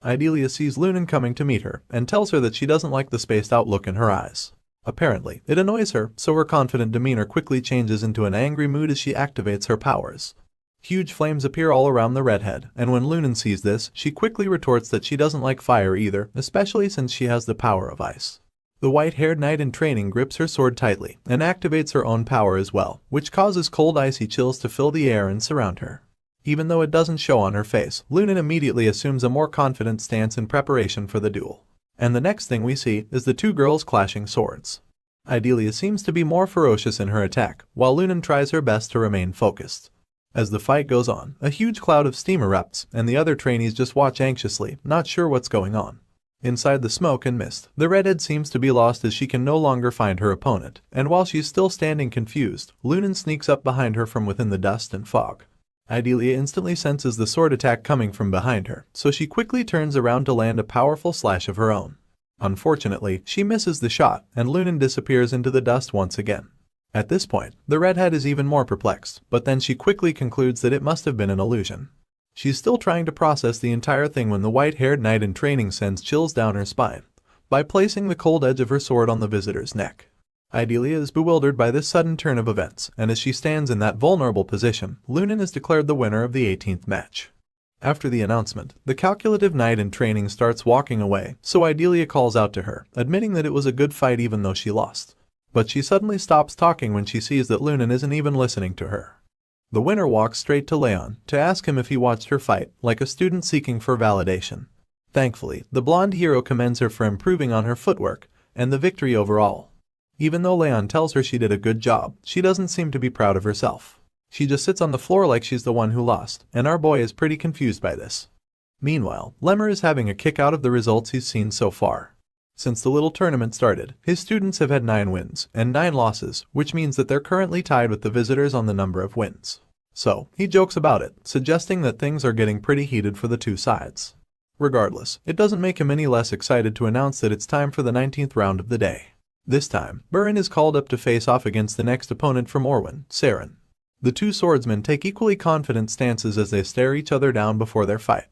A: Idalia sees Lunan coming to meet her, and tells her that she doesn't like the spaced-out look in her eyes. Apparently, it annoys her, so her confident demeanor quickly changes into an angry mood as she activates her powers. Huge flames appear all around the redhead, and when Lunan sees this, she quickly retorts that she doesn't like fire either, especially since she has the power of ice. The white-haired knight in training grips her sword tightly, and activates her own power as well, which causes cold icy chills to fill the air and surround her. Even though it doesn't show on her face, Lunan immediately assumes a more confident stance in preparation for the duel. And the next thing we see is the two girls clashing swords. Idalia seems to be more ferocious in her attack, while Lunan tries her best to remain focused. As the fight goes on, a huge cloud of steam erupts, and the other trainees just watch anxiously, not sure what's going on. Inside the smoke and mist, the redhead seems to be lost as she can no longer find her opponent, and while she's still standing confused, Lunan sneaks up behind her from within the dust and fog. Idalia instantly senses the sword attack coming from behind her, so she quickly turns around to land a powerful slash of her own. Unfortunately, she misses the shot, and Lunan disappears into the dust once again. At this point, the redhead is even more perplexed, but then she quickly concludes that it must have been an illusion. She's still trying to process the entire thing when the white-haired knight in training sends chills down her spine by placing the cold edge of her sword on the visitor's neck. Idalia is bewildered by this sudden turn of events, and as she stands in that vulnerable position, Lunan is declared the winner of the 18th match. After the announcement, the calculative knight in training starts walking away, so Idalia calls out to her, admitting that it was a good fight even though she lost. But she suddenly stops talking when she sees that Lunan isn't even listening to her. The winner walks straight to Raon to ask him if he watched her fight, like a student seeking for validation. Thankfully, the blonde hero commends her for improving on her footwork and the victory overall. Even though Raon tells her she did a good job, she doesn't seem to be proud of herself. She just sits on the floor like she's the one who lost, and our boy is pretty confused by this. Meanwhile, Lemmer is having a kick out of the results he's seen so far. Since the little tournament started, his students have had 9 wins and 9 losses, which means that they're currently tied with the visitors on the number of wins. So, he jokes about it, suggesting that things are getting pretty heated for the two sides. Regardless, it doesn't make him any less excited to announce that it's time for the 19th round of the day. This time, Burin is called up to face off against the next opponent from Orwin, Saren. The two swordsmen take equally confident stances as they stare each other down before their fight.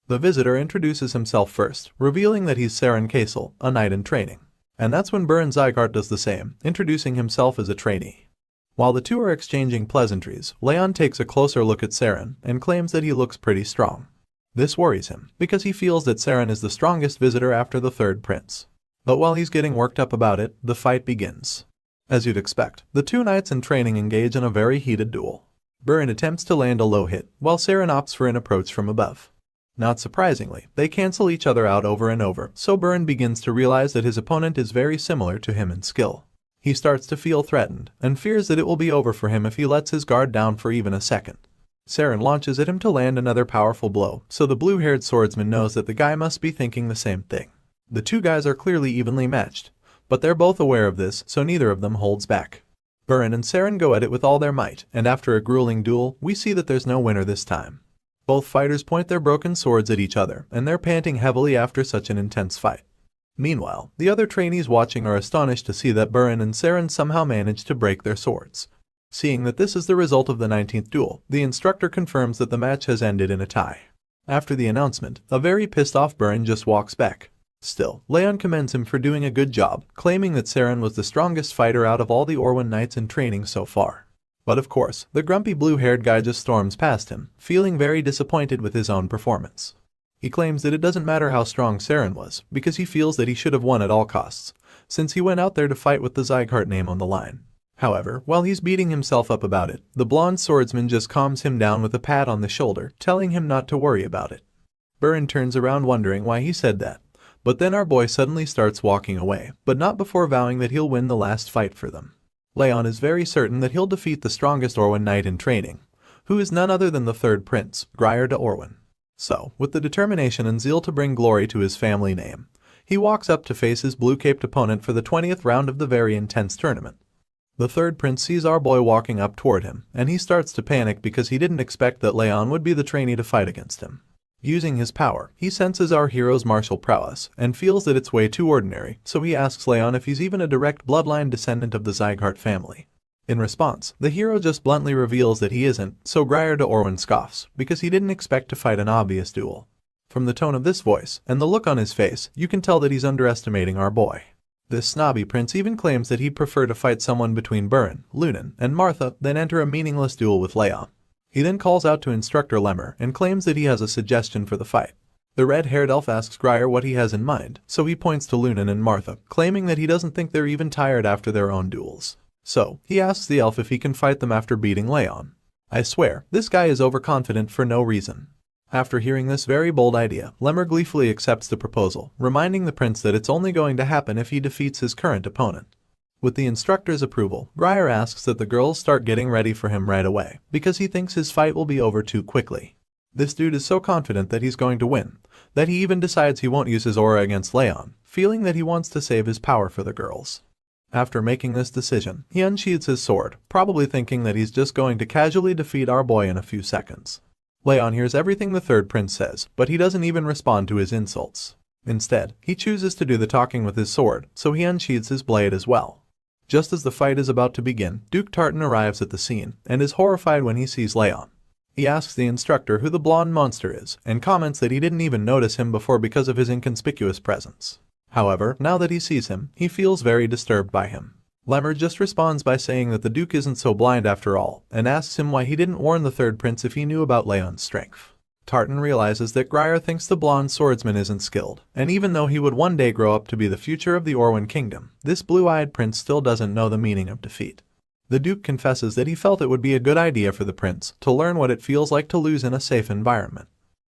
A: The visitor introduces himself first, revealing that he's Saren Kaisel, a knight in training. And that's when House Sieghart does the same, introducing himself as a trainee. While the two are exchanging pleasantries, Raon takes a closer look at Saren and claims that he looks pretty strong. This worries him, because he feels that Saren is the strongest visitor after the third prince. But while he's getting worked up about it, the fight begins. As you'd expect, the two knights in training engage in a very heated duel. Burin attempts to land a low hit, while Saren opts for an approach from above. Not surprisingly, they cancel each other out over and over, so Burin begins to realize that his opponent is very similar to him in skill. He starts to feel threatened, and fears that it will be over for him if he lets his guard down for even a second. Saren launches at him to land another powerful blow, so the blue-haired swordsman knows that the guy must be thinking the same thing. The two guys are clearly evenly matched, but they're both aware of this, so neither of them holds back. Burin and Saren go at it with all their might, and after a grueling duel, we see that there's no winner this time. Both fighters point their broken swords at each other, and they're panting heavily after such an intense fight. Meanwhile, the other trainees watching are astonished to see that Burin and Saren somehow managed to break their swords. Seeing that this is the result of the 19th duel, the instructor confirms that the match has ended in a tie. After the announcement, a very pissed-off Burin just walks back. Still, Raon commends him for doing a good job, claiming that Saren was the strongest fighter out of all the Orwin knights in training so far. But of course, the grumpy blue-haired guy just storms past him, feeling very disappointed with his own performance. He claims that it doesn't matter how strong Saren was, because he feels that he should have won at all costs, since he went out there to fight with the Sieghart name on the line. However, while he's beating himself up about it, the blonde swordsman just calms him down with a pat on the shoulder, telling him not to worry about it. Burin turns around wondering why he said that, but then our boy suddenly starts walking away, but not before vowing that he'll win the last fight for them. Raon is very certain that he'll defeat the strongest Orwin knight in training, who is none other than the third prince, Grier de Orwin. So, with the determination and zeal to bring glory to his family name, he walks up to face his blue-caped opponent for the 20th round of the very intense tournament. The third prince sees our boy walking up toward him, and he starts to panic because he didn't expect that Raon would be the trainee to fight against him. Using his power, he senses our hero's martial prowess and feels that it's way too ordinary, so he asks Raon if he's even a direct bloodline descendant of the Sieghart family. In response, the hero just bluntly reveals that he isn't, so Grier de Orwin scoffs, because he didn't expect to fight an obvious duel. From the tone of this voice, and the look on his face, you can tell that he's underestimating our boy. This snobby prince even claims that he'd prefer to fight someone between Burin, Lunan, and Martha than enter a meaningless duel with Raon. He then calls out to Instructor Lemmer and claims that he has a suggestion for the fight. The red-haired elf asks Grier what he has in mind, so he points to Lunan and Martha, claiming that he doesn't think they're even tired after their own duels. So, he asks the elf if he can fight them after beating Raon. I swear, this guy is overconfident for no reason. After hearing this very bold idea, Lemmer gleefully accepts the proposal, reminding the prince that it's only going to happen if he defeats his current opponent. With the instructor's approval, Grier asks that the girls start getting ready for him right away, because he thinks his fight will be over too quickly. This dude is so confident that he's going to win, that he even decides he won't use his aura against Raon, feeling that he wants to save his power for the girls. After making this decision, he unsheathes his sword, probably thinking that he's just going to casually defeat our boy in a few seconds. Raon hears everything the third prince says, but he doesn't even respond to his insults. Instead, he chooses to do the talking with his sword, so he unsheathes his blade as well. Just as the fight is about to begin, Duke Tartan arrives at the scene, and is horrified when he sees Raon. He asks the instructor who the blonde monster is, and comments that he didn't even notice him before because of his inconspicuous presence. However, now that he sees him, he feels very disturbed by him. Lemmer just responds by saying that the Duke isn't so blind after all, and asks him why he didn't warn the third prince if he knew about Raon's strength. Tartan realizes that Grier thinks the blonde swordsman isn't skilled, and even though he would one day grow up to be the future of the Orwin kingdom, this blue-eyed prince still doesn't know the meaning of defeat. The Duke confesses that he felt it would be a good idea for the prince to learn what it feels like to lose in a safe environment.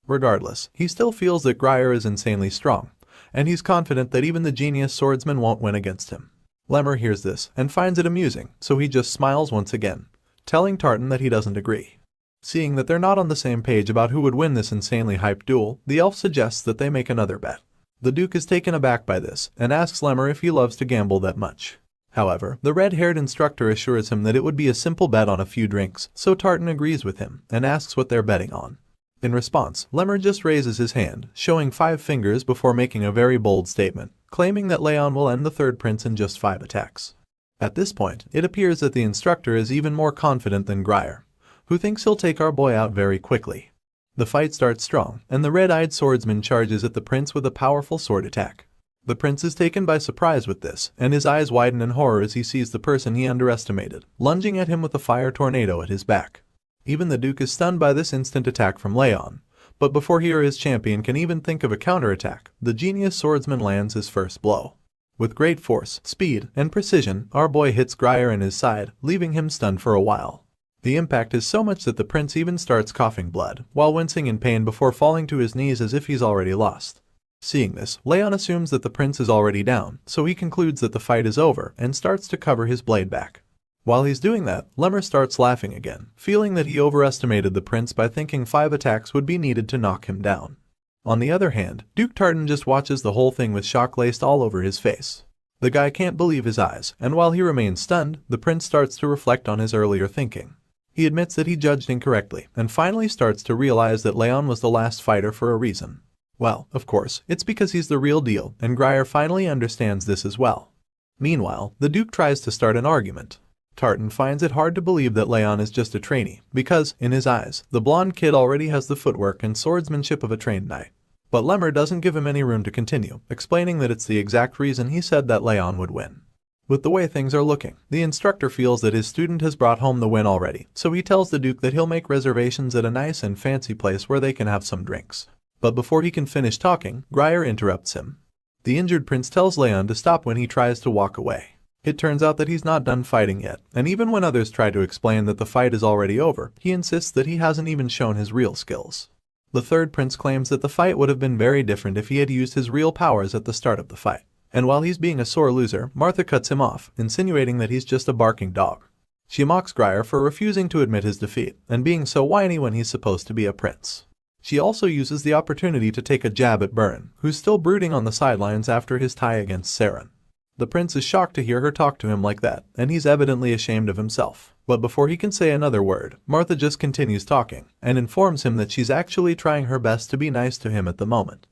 A: Regardless, he still feels that Grier is insanely strong, and he's confident that even the genius swordsman won't win against him. Lemmer hears this and finds it amusing, so he just smiles once again, telling Tartan that he doesn't agree. Seeing that they're not on the same page about who would win this insanely hyped duel, the elf suggests that they make another bet. The Duke is taken aback by this and asks Lemmer if he loves to gamble that much. However, the red-haired instructor assures him that it would be a simple bet on a few drinks, so Tartan agrees with him and asks what they're betting on. In response, Lemmer just raises his hand, showing 5 fingers before making a very bold statement, claiming that Raon will end the third prince in just 5 attacks. At this point, it appears that the instructor is even more confident than Grier, who thinks he'll take our boy out very quickly. The fight starts strong, and the red-eyed swordsman charges at the prince with a powerful sword attack. The prince is taken by surprise with this, and his eyes widen in horror as he sees the person he underestimated, lunging at him with a fire tornado at his back. Even the Duke is stunned by this instant attack from Raon, but before he or his champion can even think of a counterattack, the genius swordsman lands his first blow. With great force, speed, and precision, our boy hits Grier in his side, leaving him stunned for a while. The impact is so much that the prince even starts coughing blood, while wincing in pain before falling to his knees as if he's already lost. Seeing this, Raon assumes that the prince is already down, so he concludes that the fight is over and starts to cover his blade back. While he's doing that, Lemmer starts laughing again, feeling that he overestimated the prince by thinking 5 attacks would be needed to knock him down. On the other hand, Duke Tartan just watches the whole thing with shock laced all over his face. The guy can't believe his eyes, and while he remains stunned, the prince starts to reflect on his earlier thinking. He admits that he judged incorrectly, and finally starts to realize that Raon was the last fighter for a reason. Well, of course, it's because he's the real deal, and Grier finally understands this as well. Meanwhile, the Duke tries to start an argument. Tartan finds it hard to believe that Raon is just a trainee, because, in his eyes, the blonde kid already has the footwork and swordsmanship of a trained knight. But Lemmer doesn't give him any room to continue, explaining that it's the exact reason he said that Raon would win. With the way things are looking, the instructor feels that his student has brought home the win already, so he tells the Duke that he'll make reservations at a nice and fancy place where they can have some drinks. But before he can finish talking, Grier interrupts him. The injured prince tells Raon to stop when he tries to walk away. It turns out that he's not done fighting yet, and even when others try to explain that the fight is already over, he insists that he hasn't even shown his real skills. The third prince claims that the fight would have been very different if he had used his real powers at the start of the fight. And while he's being a sore loser, Martha cuts him off, insinuating that he's just a barking dog. She mocks Grier for refusing to admit his defeat, and being so whiny when he's supposed to be a prince. She also uses the opportunity to take a jab at Burn, who's still brooding on the sidelines after his tie against Saren. The prince is shocked to hear her talk to him like that, and he's evidently ashamed of himself. But before he can say another word, Martha just continues talking, and informs him that she's actually trying her best to be nice to him at the moment.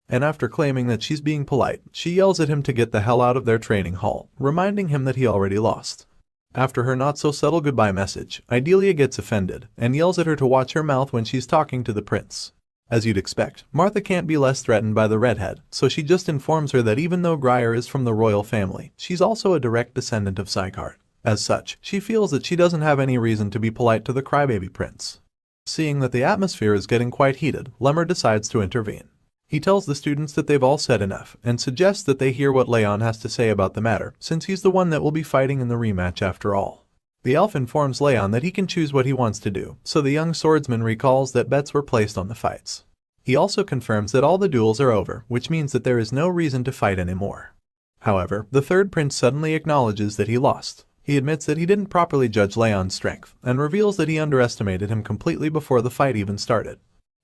A: And after claiming that she's being polite, she yells at him to get the hell out of their training hall, reminding him that he already lost. After her not-so-subtle goodbye message, Idelia gets offended, and yells at her to watch her mouth when she's talking to the prince. As you'd expect, Martha can't be less threatened by the redhead, so she just informs her that even though Grier is from the royal family, she's also a direct descendant of Sieghart. As such, she feels that she doesn't have any reason to be polite to the crybaby prince. Seeing that the atmosphere is getting quite heated, Lemmer decides to intervene. He tells the students that they've all said enough, and suggests that they hear what Raon has to say about the matter, since he's the one that will be fighting in the rematch after all. The elf informs Raon that he can choose what he wants to do, so the young swordsman recalls that bets were placed on the fights. He also confirms that all the duels are over, which means that there is no reason to fight anymore. However, the third prince suddenly acknowledges that he lost. He admits that he didn't properly judge Raon's strength, and reveals that he underestimated him completely before the fight even started.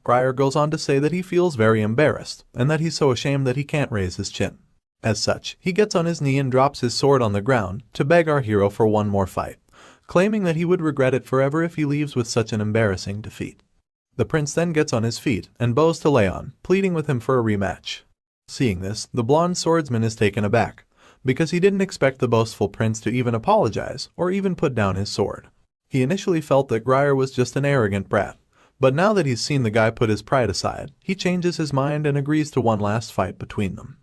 A: Grier goes on to say that he feels very embarrassed, and that he's so ashamed that he can't raise his chin. As such, he gets on his knee and drops his sword on the ground to beg our hero for one more fight, claiming that he would regret it forever if he leaves with such an embarrassing defeat. The prince then gets on his feet and bows to Raon, pleading with him for a rematch. Seeing this, the blonde swordsman is taken aback, because he didn't expect the boastful prince to even apologize or even put down his sword. He initially felt that Grier was just an arrogant brat, but now that he's seen the guy put his pride aside, he changes his mind and agrees to one last fight between them.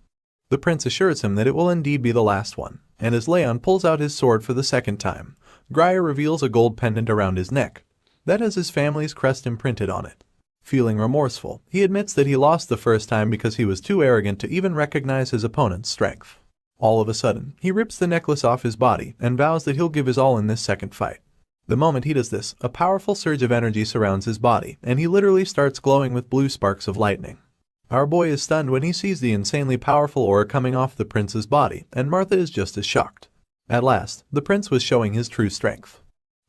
A: The prince assures him that it will indeed be the last one, and as Raon pulls out his sword for the second time, Grier reveals a gold pendant around his neck that has his family's crest imprinted on it. Feeling remorseful, he admits that he lost the first time because he was too arrogant to even recognize his opponent's strength. All of a sudden, he rips the necklace off his body and vows that he'll give his all in this second fight. The moment he does this, a powerful surge of energy surrounds his body, and he literally starts glowing with blue sparks of lightning. Our boy is stunned when he sees the insanely powerful aura coming off the prince's body, and Martha is just as shocked. At last, the prince was showing his true strength.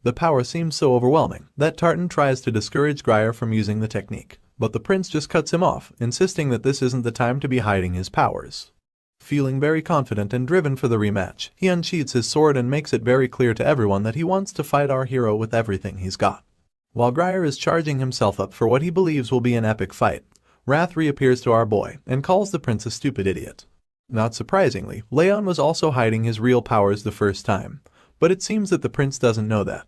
A: The power seems so overwhelming that Tartan tries to discourage Grier from using the technique, but the prince just cuts him off, insisting that this isn't the time to be hiding his powers. Feeling very confident and driven for the rematch, he unsheathes his sword and makes it very clear to everyone that he wants to fight our hero with everything he's got. While Grier is charging himself up for what he believes will be an epic fight, Wrath reappears to our boy and calls the prince a stupid idiot. Not surprisingly, Raon was also hiding his real powers the first time, but it seems that the prince doesn't know that.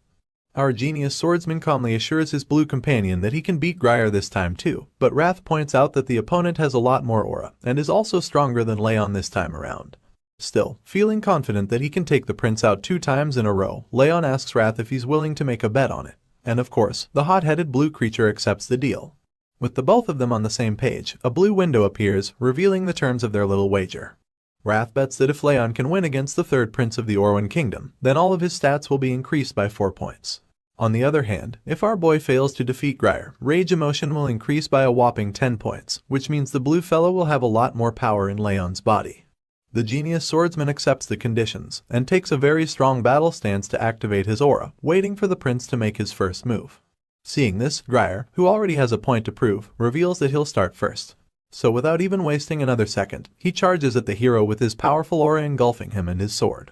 A: Our genius swordsman calmly assures his blue companion that he can beat Grier this time too, but Wrath points out that the opponent has a lot more aura and is also stronger than Raon this time around. Still, feeling confident that he can take the prince out 2 times in a row, Raon asks Wrath if he's willing to make a bet on it. And of course, the hot-headed blue creature accepts the deal. With the both of them on the same page, a blue window appears, revealing the terms of their little wager. Wrath bets that if Raon can win against the third prince of the Orwan Kingdom, then all of his stats will be increased by 4 points. On the other hand, if our boy fails to defeat Grier, rage emotion will increase by a whopping 10 points, which means the blue fellow will have a lot more power in Raon's body. The genius swordsman accepts the conditions, and takes a very strong battle stance to activate his aura, waiting for the prince to make his first move. Seeing this, Grier, who already has a point to prove, reveals that he'll start first. So without even wasting another second, he charges at the hero with his powerful aura engulfing him and his sword.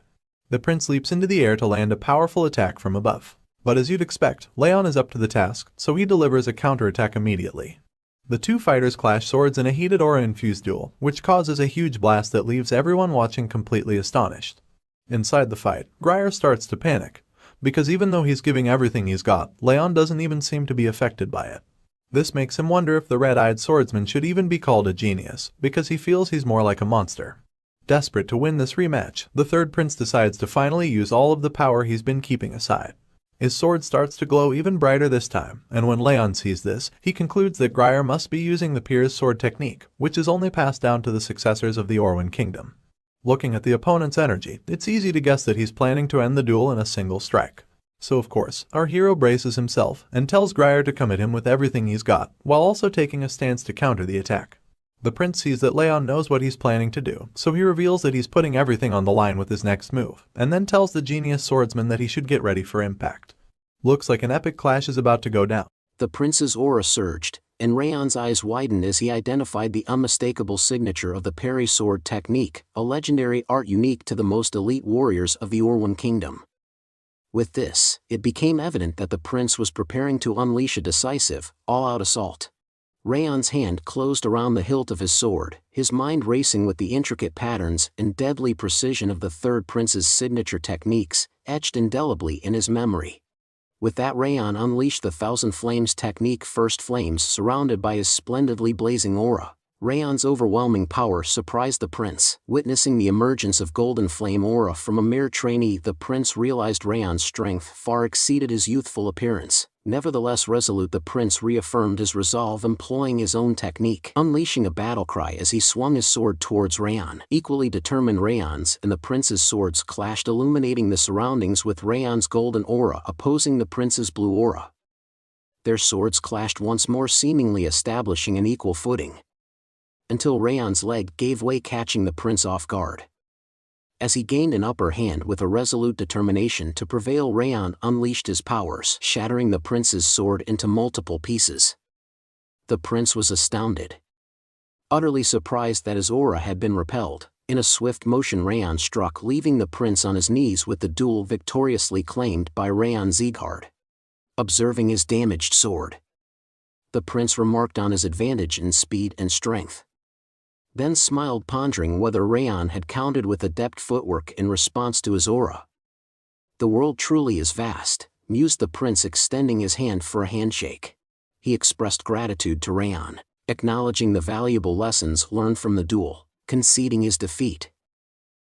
A: The prince leaps into the air to land a powerful attack from above. But as you'd expect, Raon is up to the task, so he delivers a counterattack immediately. The two fighters clash swords in a heated aura-infused duel, which causes a huge blast that leaves everyone watching completely astonished. Inside the fight, Grier starts to panic, because even though he's giving everything he's got, Raon doesn't even seem to be affected by it. This makes him wonder if the red-eyed swordsman should even be called a genius, because he feels he's more like a monster. Desperate to win this rematch, the third prince decides to finally use all of the power he's been keeping aside. His sword starts to glow even brighter this time, and when Raon sees this, he concludes that Grier must be using the Pier's sword technique, which is only passed down to the successors of the Orwan Kingdom. Looking at the opponent's energy, it's easy to guess that he's planning to end the duel in a single strike. So of course, our hero braces himself and tells Grier to come at him with everything he's got, while also taking a stance to counter the attack. The prince sees that Raon knows what he's planning to do, so he reveals that he's putting everything on the line with his next move, and then tells the genius swordsman that he should get ready for impact. Looks like an epic clash is about to go down.
B: The prince's aura surged, and Raon's eyes widened as he identified the unmistakable signature of the parry sword technique, a legendary art unique to the most elite warriors of the Orwan Kingdom. With this, it became evident that the prince was preparing to unleash a decisive, all-out assault. Raon's hand closed around the hilt of his sword, his mind racing with the intricate patterns and deadly precision of the third prince's signature techniques, etched indelibly in his memory. With that, Raon unleashed the Thousand Flames technique, first flames surrounded by his splendidly blazing aura. Raon's overwhelming power surprised the prince. Witnessing the emergence of golden flame aura from a mere trainee, the prince realized Raon's strength far exceeded his youthful appearance. Nevertheless resolute, the prince reaffirmed his resolve, employing his own technique, unleashing a battle cry as he swung his sword towards Raon. Equally determined, Raon's and the prince's swords clashed, illuminating the surroundings with Raon's golden aura opposing the prince's blue aura. Their swords clashed once more, seemingly establishing an equal footing, until Raon's leg gave way, catching the prince off guard. As he gained an upper hand with a resolute determination to prevail, Raon unleashed his powers, shattering the prince's sword into multiple pieces. The prince was astounded, utterly surprised that his aura had been repelled. In a swift motion, Raon struck, leaving the prince on his knees with the duel victoriously claimed by House Sieghart. Observing his damaged sword, the prince remarked on his advantage in speed and strength, then smiled, pondering whether Raon had countered with adept footwork in response to his aura. "The world truly is vast," mused the prince, extending his hand for a handshake. He expressed gratitude to Raon, acknowledging the valuable lessons learned from the duel, conceding his defeat.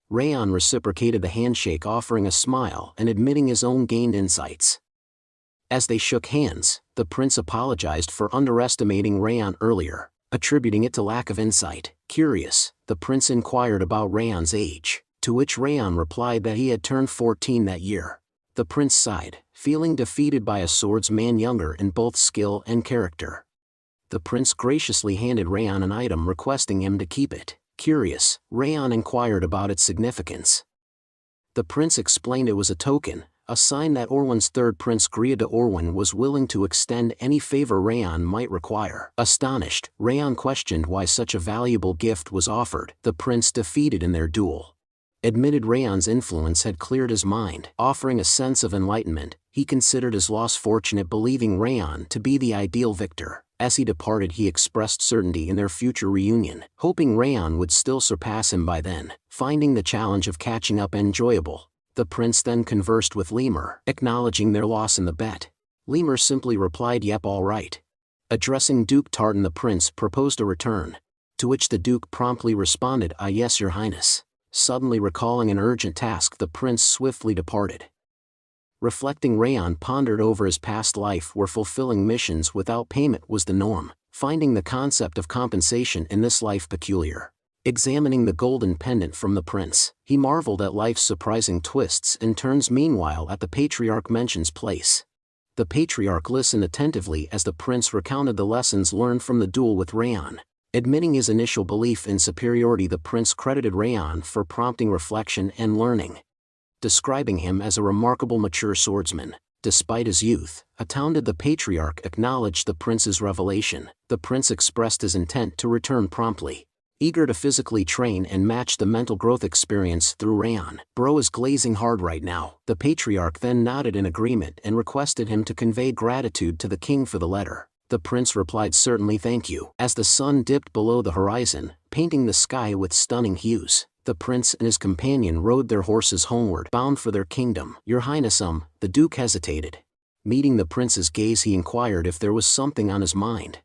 B: Raon reciprocated the handshake, offering a smile and admitting his own gained insights. As they shook hands, the prince apologized for underestimating Raon earlier, attributing it to lack of insight. Curious, the prince inquired about Raon's age, to which Raon replied that he had turned 14 that year. The prince sighed, feeling defeated by a swordsman younger in both skill and character. The prince graciously handed Raon an item, requesting him to keep it. Curious, Raon inquired about its significance. The prince explained it was a token, a sign that Orwan's third prince Grier de Orwan was willing to extend any favor Raon might require. Astonished, Raon questioned why such a valuable gift was offered. The prince, defeated in their duel, admitted Raon's influence had cleared his mind. Offering a sense of enlightenment, He considered his loss fortunate, believing Raon to be the ideal victor. As he departed, he expressed certainty in their future reunion, hoping Raon would still surpass him by then, finding the challenge of catching up enjoyable. The prince then conversed with Lemur, acknowledging their loss in the bet. Lemur simply replied, "Yep, all right." Addressing Duke Tartan, the prince proposed a return, to which the duke promptly responded, "Ah yes, your highness." Suddenly recalling an urgent task, the prince swiftly departed. Reflecting, Raon pondered over his past life, where fulfilling missions without payment was the norm, finding the concept of compensation in this life peculiar. Examining the golden pendant from the prince, he marveled at life's surprising twists and turns. Meanwhile, at the patriarch mentions place. The patriarch listened attentively as the prince recounted the lessons learned from the duel with Raon. Admitting his initial belief in superiority, the prince credited Raon for prompting reflection and learning, describing him as a remarkable mature swordsman. Despite his youth, astounded, the patriarch acknowledged the prince's revelation. The prince expressed his intent to return promptly, eager to physically train and match the mental growth experience through Raon. "Bro is glazing hard right now." The patriarch then nodded in agreement and requested him to convey gratitude to the king for the letter. The prince replied, "Certainly, thank you." As the sun dipped below the horizon, painting the sky with stunning hues, the prince and his companion rode their horses homeward, bound for their kingdom. "Your highness, the duke hesitated. Meeting the prince's gaze, he inquired if there was something on his mind.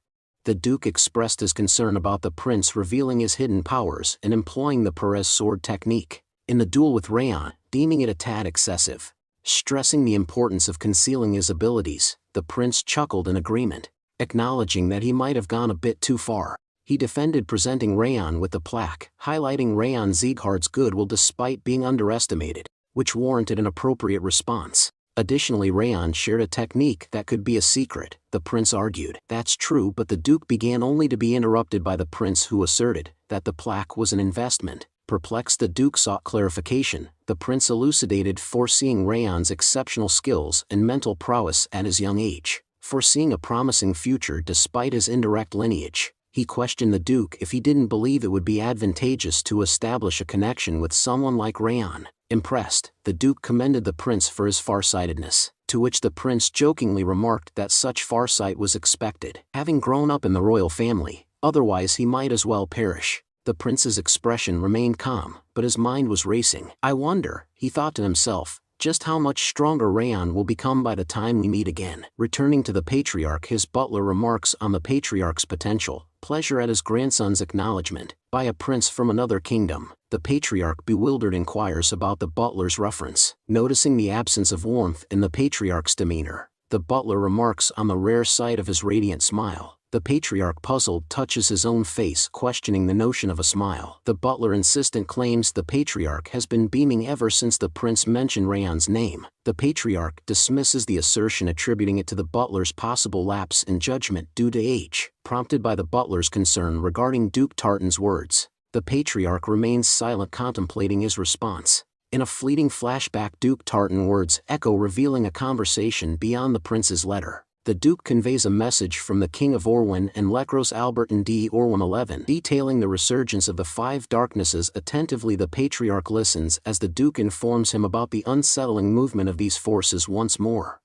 B: The duke expressed his concern about the prince revealing his hidden powers and employing the Perez sword technique in the duel with Raon, deeming it a tad excessive. Stressing the importance of concealing his abilities, the prince chuckled in agreement, acknowledging that he might have gone a bit too far. He defended presenting Raon with the plaque, highlighting Raon Sieghart's goodwill despite being underestimated, which warranted an appropriate response. Additionally, Raon shared a technique that could be a secret. The prince argued, "That's true," but the duke began, only to be interrupted by the prince, who asserted that the plaque was an investment. Perplexed, the duke sought clarification. The prince elucidated, foreseeing Raon's exceptional skills and mental prowess at his young age, foreseeing a promising future despite his indirect lineage. He questioned the duke if he didn't believe it would be advantageous to establish a connection with someone like Raon. Impressed, the duke commended the prince for his farsightedness, to which the prince jokingly remarked that such farsight was expected, having grown up in the royal family, otherwise he might as well perish. The prince's expression remained calm, but his mind was racing. "I wonder," he thought to himself, "just how much stronger Raon will become by the time we meet again." Returning to the patriarch, his butler remarks on the patriarch's potential pleasure at his grandson's acknowledgement by a prince from another kingdom. The patriarch, bewildered, inquires about the butler's reference. Noticing the absence of warmth in the patriarch's demeanor, the butler remarks on the rare sight of his radiant smile. The patriarch, puzzled, touches his own face, questioning the notion of a smile. The butler, insistent, claims the patriarch has been beaming ever since the prince mentioned Raon's name. The patriarch dismisses the assertion, attributing it to the butler's possible lapse in judgment due to age. Prompted by the butler's concern regarding Duke Tartan's words, the patriarch remains silent, contemplating his response. In a fleeting flashback, Duke Tartan's words echo, revealing a conversation beyond the prince's letter. The duke conveys a message from the king of Orwin and Lekros Albertan D. Orwin 11, detailing the resurgence of the five darknesses. Attentively, the patriarch listens as the duke informs him about the unsettling movement of these forces once more.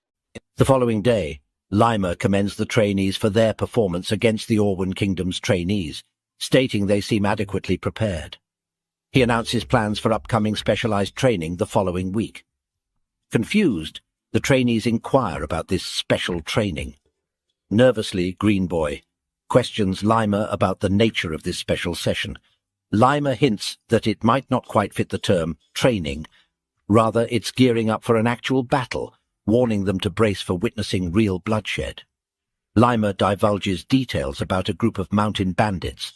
C: The following day, Lima commends the trainees for their performance against the Orwin Kingdom's trainees, stating they seem adequately prepared. He announces plans for upcoming specialized training the following week. Confused, the trainees inquire about this special training. Nervously, Green Boy questions Lima about the nature of this special session. Lima hints that it might not quite fit the term training. Rather, it's gearing up for an actual battle, warning them to brace for witnessing real bloodshed. Lima divulges details about a group of mountain bandits,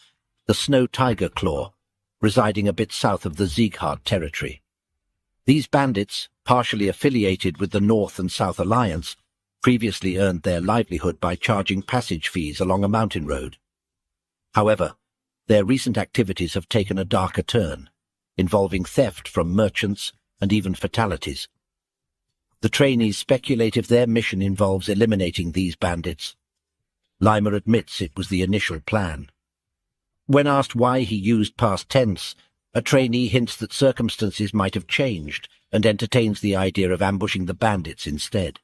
C: the Snow Tiger Claw, residing a bit south of the Sieghart territory. These bandits, partially affiliated with the North and South Alliance, previously earned their livelihood by charging passage fees along a mountain road. However, their recent activities have taken a darker turn, involving theft from merchants and even fatalities. The trainees speculate if their mission involves eliminating these bandits. Lima admits it was the initial plan. When asked why he used past tense, a trainee hints that circumstances might have changed and entertains the idea of ambushing the bandits instead.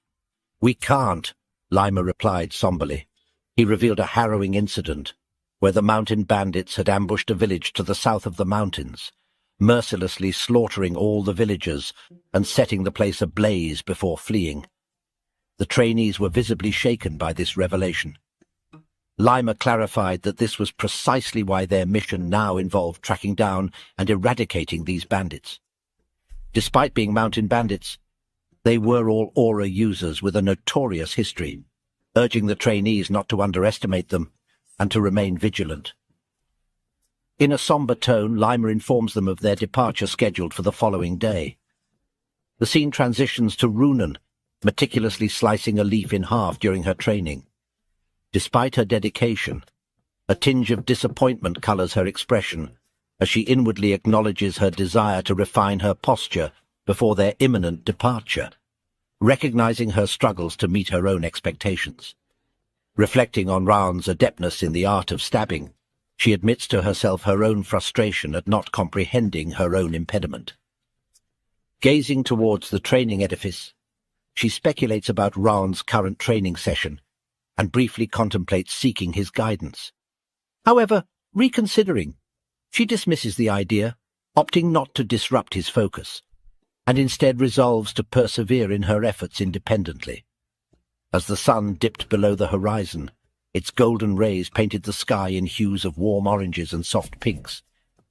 C: "We can't," Lima replied somberly. He revealed a harrowing incident where the mountain bandits had ambushed a village to the south of the mountains, mercilessly slaughtering all the villagers and setting the place ablaze before fleeing. The trainees were visibly shaken by this revelation. Lima clarified that this was precisely why their mission now involved tracking down and eradicating these bandits. Despite being mountain bandits, they were all aura users with a notorious history, urging the trainees not to underestimate them and to remain vigilant. In a somber tone, Lima informs them of their departure scheduled for the following day. The scene transitions to Runan, meticulously slicing a leaf in half during her training. Despite her dedication, a tinge of disappointment colors her expression as she inwardly acknowledges her desire to refine her posture before their imminent departure, recognizing her struggles to meet her own expectations. Reflecting on Raon's adeptness in the art of stabbing, she admits to herself her own frustration at not comprehending her own impediment. Gazing towards the training edifice, she speculates about Raon's current training session and briefly contemplates seeking his guidance. However, reconsidering, she dismisses the idea, opting not to disrupt his focus, and instead resolves to persevere in her efforts independently. As the sun dipped below the horizon, its golden rays painted the sky in hues of warm oranges and soft pinks,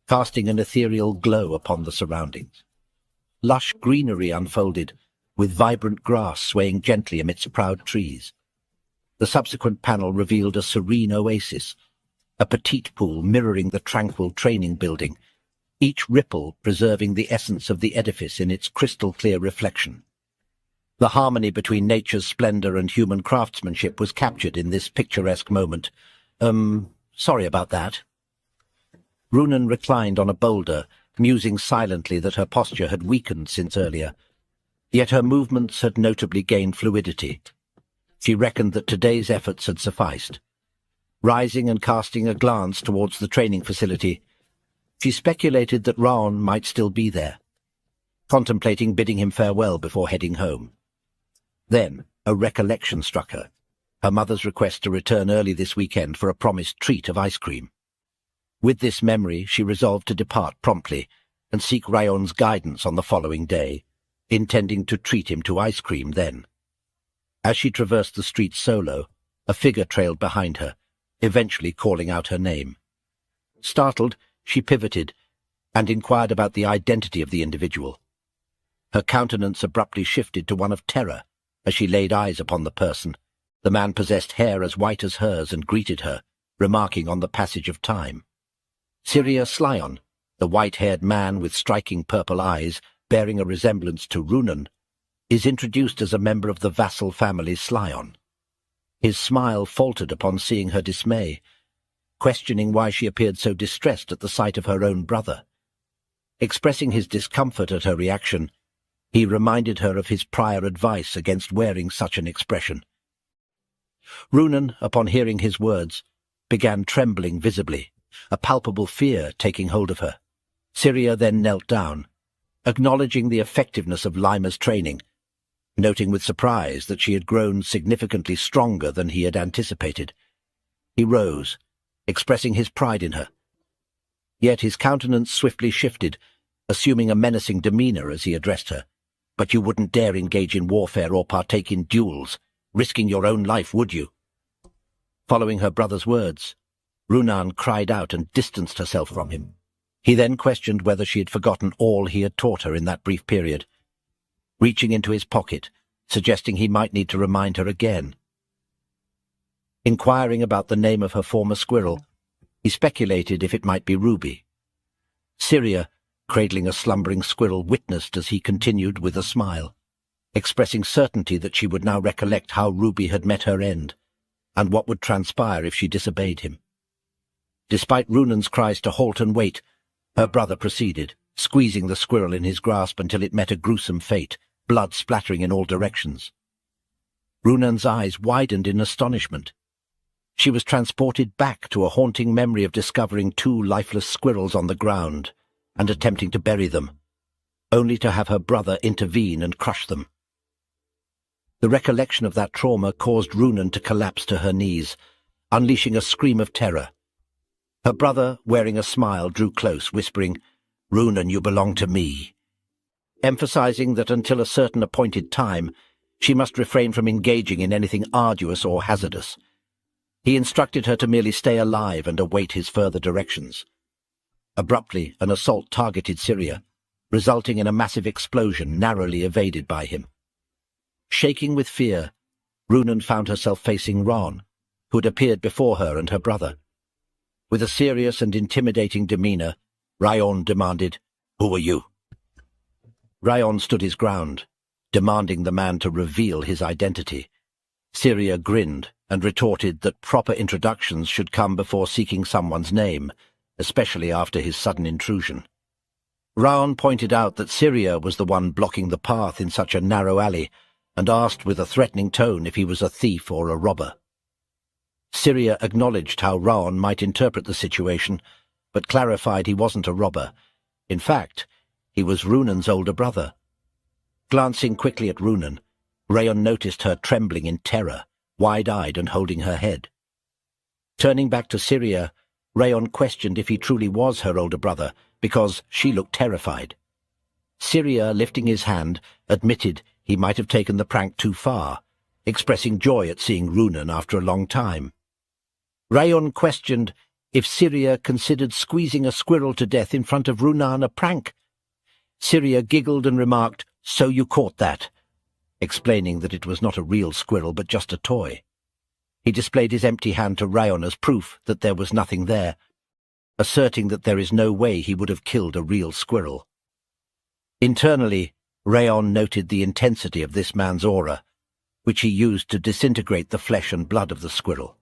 C: casting an ethereal glow upon the surroundings. Lush greenery unfolded, with vibrant grass swaying gently amidst proud trees. The subsequent panel revealed a serene oasis, a petite pool mirroring the tranquil training building, each ripple preserving the essence of the edifice in its crystal-clear reflection. The harmony between nature's splendor and human craftsmanship was captured in this picturesque moment. Sorry about that. Runan reclined on a boulder, musing silently that her posture had weakened since earlier. Yet her movements had notably gained fluidity. She reckoned that today's efforts had sufficed. Rising and casting a glance towards the training facility, she speculated that Raon might still be there, contemplating bidding him farewell before heading home. Then a recollection struck her, her mother's request to return early this weekend for a promised treat of ice cream. With this memory, she resolved to depart promptly and seek Raon's guidance on the following day, intending to treat him to ice cream then. As she traversed the street solo, a figure trailed behind her, eventually calling out her name. Startled, she pivoted and inquired about the identity of the individual. Her countenance abruptly shifted to one of terror as she laid eyes upon the person. The man possessed hair as white as hers and greeted her, remarking on the passage of time. Syria Slyon, the white-haired man with striking purple eyes, bearing a resemblance to Runan, is introduced as a member of the vassal family Slyon. His smile faltered upon seeing her dismay, questioning why she appeared so distressed at the sight of her own brother. Expressing his discomfort at her reaction, he reminded her of his prior advice against wearing such an expression. Runan, upon hearing his words, began trembling visibly, a palpable fear taking hold of her. Syria then knelt down, acknowledging the effectiveness of Lima's training, noting with surprise that she had grown significantly stronger than he had anticipated. He rose, expressing his pride in her. Yet his countenance swiftly shifted, assuming a menacing demeanor as he addressed her. "But you wouldn't dare engage in warfare or partake in duels, risking your own life, would you?" Following her brother's words, Runan cried out and distanced herself from him. He then questioned whether she had forgotten all he had taught her in that brief period, reaching into his pocket, suggesting he might need to remind her again. Inquiring about the name of her former squirrel, he speculated if it might be Ruby. Syria, cradling a slumbering squirrel, witnessed as he continued with a smile, expressing certainty that she would now recollect how Ruby had met her end, and what would transpire if she disobeyed him. Despite Runan's cries to halt and wait, her brother proceeded, squeezing the squirrel in his grasp until it met a gruesome fate, blood splattering in all directions. Runan's eyes widened in astonishment. She was transported back to a haunting memory of discovering two lifeless squirrels on the ground and attempting to bury them, only to have her brother intervene and crush them. The recollection of that trauma caused Runan to collapse to her knees, unleashing a scream of terror. Her brother, wearing a smile, drew close, whispering, "Runan, you belong to me," emphasizing that until a certain appointed time, she must refrain from engaging in anything arduous or hazardous. He instructed her to merely stay alive and await his further directions. Abruptly, an assault targeted Syria, resulting in a massive explosion narrowly evaded by him. Shaking with fear, Runan found herself facing Raon, who had appeared before her and her brother. With a serious and intimidating demeanor, Raon demanded, "Who are you?" Raon stood his ground, demanding the man to reveal his identity. Syria grinned and retorted that proper introductions should come before seeking someone's name, especially after his sudden intrusion. Raon pointed out that Syria was the one blocking the path in such a narrow alley, and asked with a threatening tone if he was a thief or a robber. Syria acknowledged how Raon might interpret the situation, but clarified he wasn't a robber. In fact, he was Runan's older brother. Glancing quickly at Runan, Raon noticed her trembling in terror, wide-eyed and holding her head. Turning back to Syria, Raon questioned if he truly was her older brother, because she looked terrified. Syria, lifting his hand, admitted he might have taken the prank too far, expressing joy at seeing Runan after a long time. Raon questioned if Syria considered squeezing a squirrel to death in front of Runan a prank. Syria giggled and remarked, "So you caught that," explaining that it was not a real squirrel but just a toy. He displayed his empty hand to Raon as proof that there was nothing there, asserting that there is no way he would have killed a real squirrel. Internally, Raon noted the intensity of this man's aura, which he used to disintegrate the flesh and blood of the squirrel.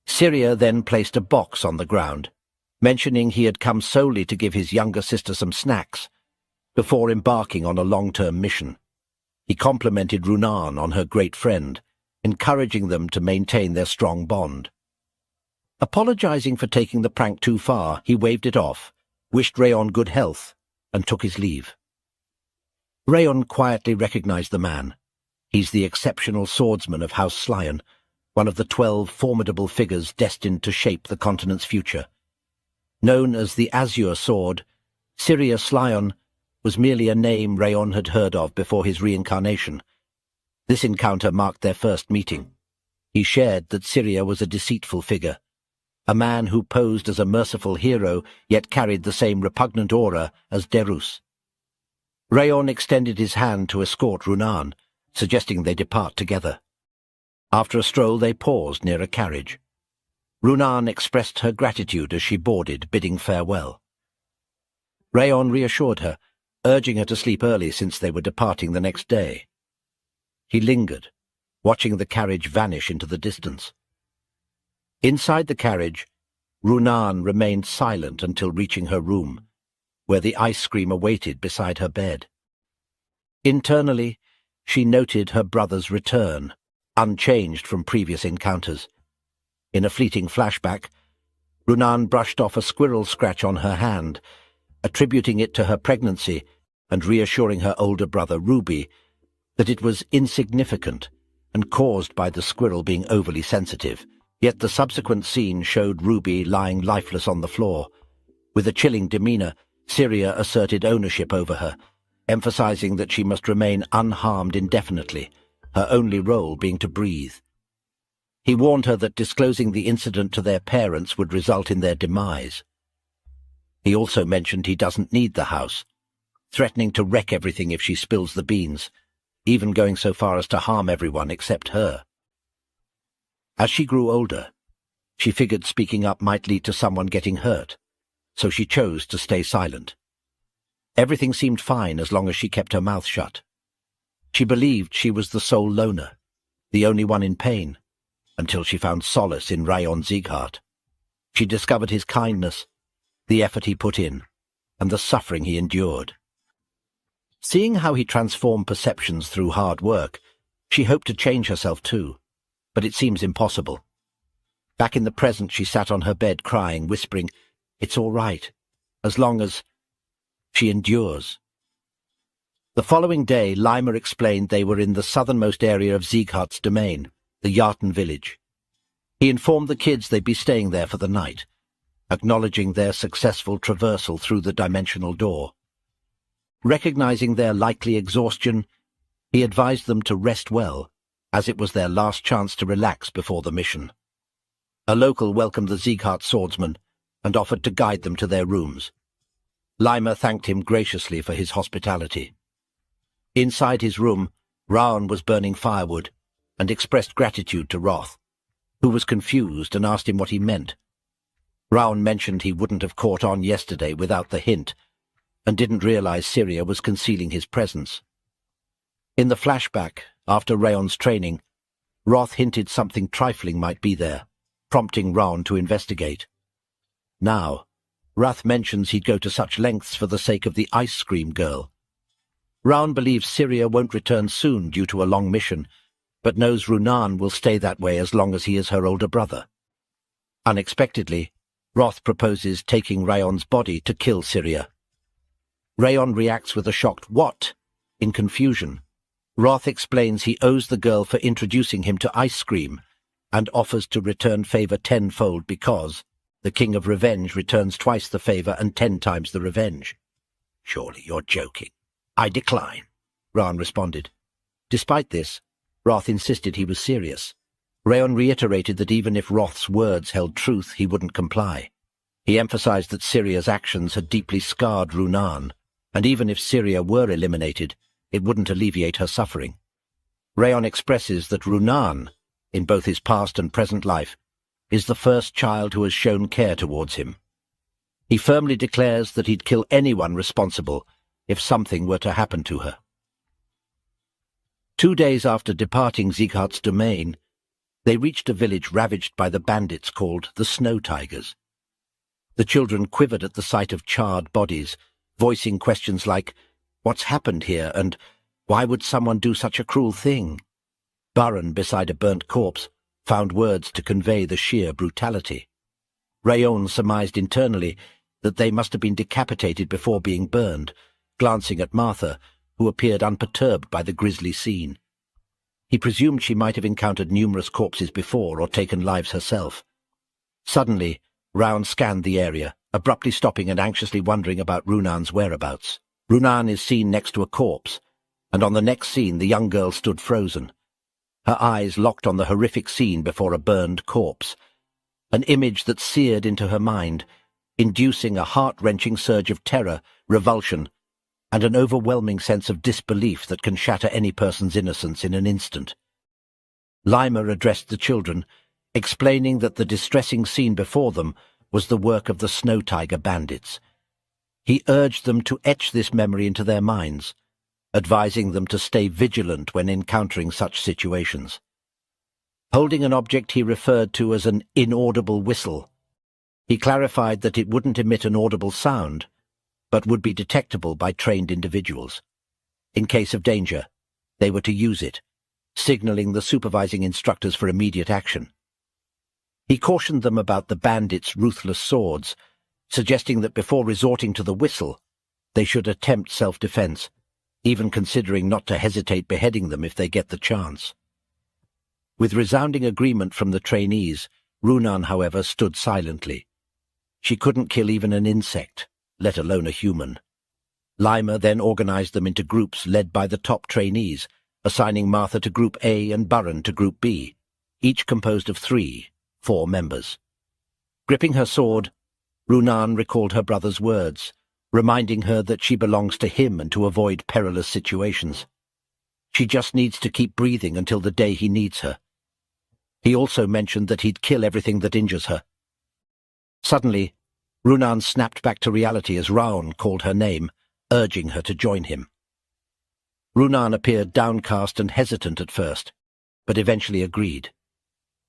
C: Syria then placed a box on the ground, mentioning he had come solely to give his younger sister some snacks, before embarking on a long-term mission. He complimented Runan on her great friend, encouraging them to maintain their strong bond. Apologizing for taking the prank too far, he waved it off, wished Raon good health, and took his leave. Raon quietly recognized the man. He's the exceptional swordsman of House Sieghart, one of the 12 formidable figures destined to shape the continent's future. Known as the Azure Sword, Syria Sieghart was merely a name Raon had heard of before his reincarnation. This encounter marked their first meeting. He shared that Syria was a deceitful figure, a man who posed as a merciful hero yet carried the same repugnant aura as Derus. Raon extended his hand to escort Runan, suggesting they depart together. After a stroll they paused near a carriage. Runan expressed her gratitude as she boarded, bidding farewell. Raon reassured her, urging her to sleep early since they were departing the next day. He lingered, watching the carriage vanish into the distance. Inside the carriage, Runan remained silent until reaching her room, where the ice cream awaited beside her bed. Internally, she noted her brother's return, unchanged from previous encounters. In a fleeting flashback, Runan brushed off a squirrel scratch on her hand, attributing it to her pregnancy and reassuring her older brother Ruby that it was insignificant and caused by the squirrel being overly sensitive. Yet the subsequent scene showed Ruby lying lifeless on the floor. With a chilling demeanor, Syria asserted ownership over her, emphasizing that she must remain unharmed indefinitely, her only role being to breathe. He warned her that disclosing the incident to their parents would result in their demise. He also mentioned he doesn't need the house, threatening to wreck everything if she spills the beans, even going so far as to harm everyone except her. As she grew older, she figured speaking up might lead to someone getting hurt, so she chose to stay silent. Everything seemed fine as long as she kept her mouth shut. She believed she was the sole loner, the only one in pain, until she found solace in House Sieghart. She discovered his kindness, the effort he put in, and the suffering he endured. Seeing how he transformed perceptions through hard work, she hoped to change herself too, but it seems impossible. Back in the present, she sat on her bed crying, whispering, "It's all right, as long as..." She endures. The following day, Lima explained they were in the southernmost area of Sieghart's domain, the Yartan village. He informed the kids they'd be staying there for the night, acknowledging their successful traversal through the dimensional door. Recognizing their likely exhaustion, he advised them to rest well, as it was their last chance to relax before the mission. A local welcomed the Sieghart swordsman and offered to guide them to their rooms. Lima thanked him graciously for his hospitality. Inside his room, Raon was burning firewood and expressed gratitude to Roth, who was confused and asked him what he meant. Raon mentioned he wouldn't have caught on yesterday without the hint, and didn't realize Syria was concealing his presence. In the flashback, after Raon's training, Roth hinted something trifling might be there, prompting Raon to investigate. Now, Roth mentions he'd go to such lengths for the sake of the ice cream girl. Raon believes Syria won't return soon due to a long mission, but knows Runan will stay that way as long as he is her older brother. Unexpectedly, Roth proposes taking Raon's body to kill Syria. Raon reacts with a shocked "what?" in confusion. Roth explains he owes the girl for introducing him to ice cream and offers to return favor tenfold because the King of Revenge returns twice the favor and 10 times the revenge. "Surely you're joking." "I decline," Raon responded. Despite this, Roth insisted he was serious. Raon reiterated that even if Roth's words held truth, he wouldn't comply. He emphasized that Syria's actions had deeply scarred Runan, and even if Syria were eliminated, it wouldn't alleviate her suffering. Raon expresses that Runan, in both his past and present life, is the first child who has shown care towards him. He firmly declares that he'd kill anyone responsible if something were to happen to her. 2 days after departing Sieghart's domain, they reached a village ravaged by the bandits called the Snow Tigers. The children quivered at the sight of charred bodies, voicing questions like, "What's happened here?" and "Why would someone do such a cruel thing?" Baron, beside a burnt corpse, found words to convey the sheer brutality. Raon surmised internally that they must have been decapitated before being burned, glancing at Martha, who appeared unperturbed by the grisly scene. He presumed she might have encountered numerous corpses before or taken lives herself. Suddenly, Raon scanned the area, abruptly stopping and anxiously wondering about Runan's whereabouts. Runan is seen next to a corpse, and on the next scene the young girl stood frozen, her eyes locked on the horrific scene before a burned corpse, an image that seared into her mind, inducing a heart-wrenching surge of terror, revulsion, and an overwhelming sense of disbelief that can shatter any person's innocence in an instant. Lima addressed the children, explaining that the distressing scene before them was the work of the Snow Tiger bandits. He urged them to etch this memory into their minds, advising them to stay vigilant when encountering such situations. Holding an object he referred to as an inaudible whistle, he clarified that it wouldn't emit an audible sound, but would be detectable by trained individuals. In case of danger, they were to use it, signaling the supervising instructors for immediate action. He cautioned them about the bandits' ruthless swords, suggesting that before resorting to the whistle, they should attempt self-defense, even considering not to hesitate beheading them if they get the chance. With resounding agreement from the trainees, Runan, however, stood silently. She couldn't kill even an insect, let alone a human. Lima then organized them into groups led by the top trainees, assigning Martha to Group A and Baron to Group B, each composed of 4 members. Gripping her sword, Runan recalled her brother's words, reminding her that she belongs to him and to avoid perilous situations. She just needs to keep breathing until the day he needs her. He also mentioned that he'd kill everything that injures her. Suddenly, Runan snapped back to reality as Raon called her name, urging her to join him. Runan appeared downcast and hesitant at first, but eventually agreed.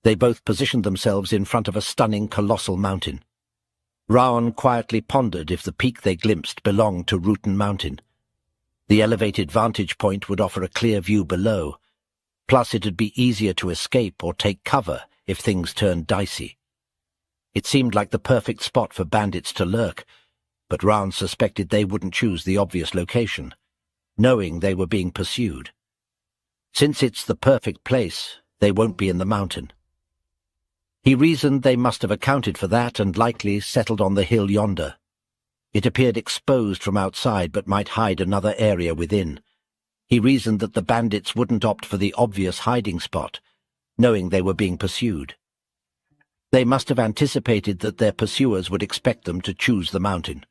C: They both positioned themselves in front of a stunning colossal mountain. Raon quietly pondered if the peak they glimpsed belonged to Rutan Mountain. The elevated vantage point would offer a clear view below, plus it'd be easier to escape or take cover if things turned dicey. It seemed like the perfect spot for bandits to lurk, but Raon suspected they wouldn't choose the obvious location. knowing they were being pursued. Since it's the perfect place, they won't be in the mountain. He reasoned they must have accounted for that and likely settled on the hill yonder. It appeared exposed from outside but might hide another area within. He reasoned that the bandits wouldn't opt for the obvious hiding spot, knowing they were being pursued. They must have anticipated that their pursuers would expect them to choose the mountain,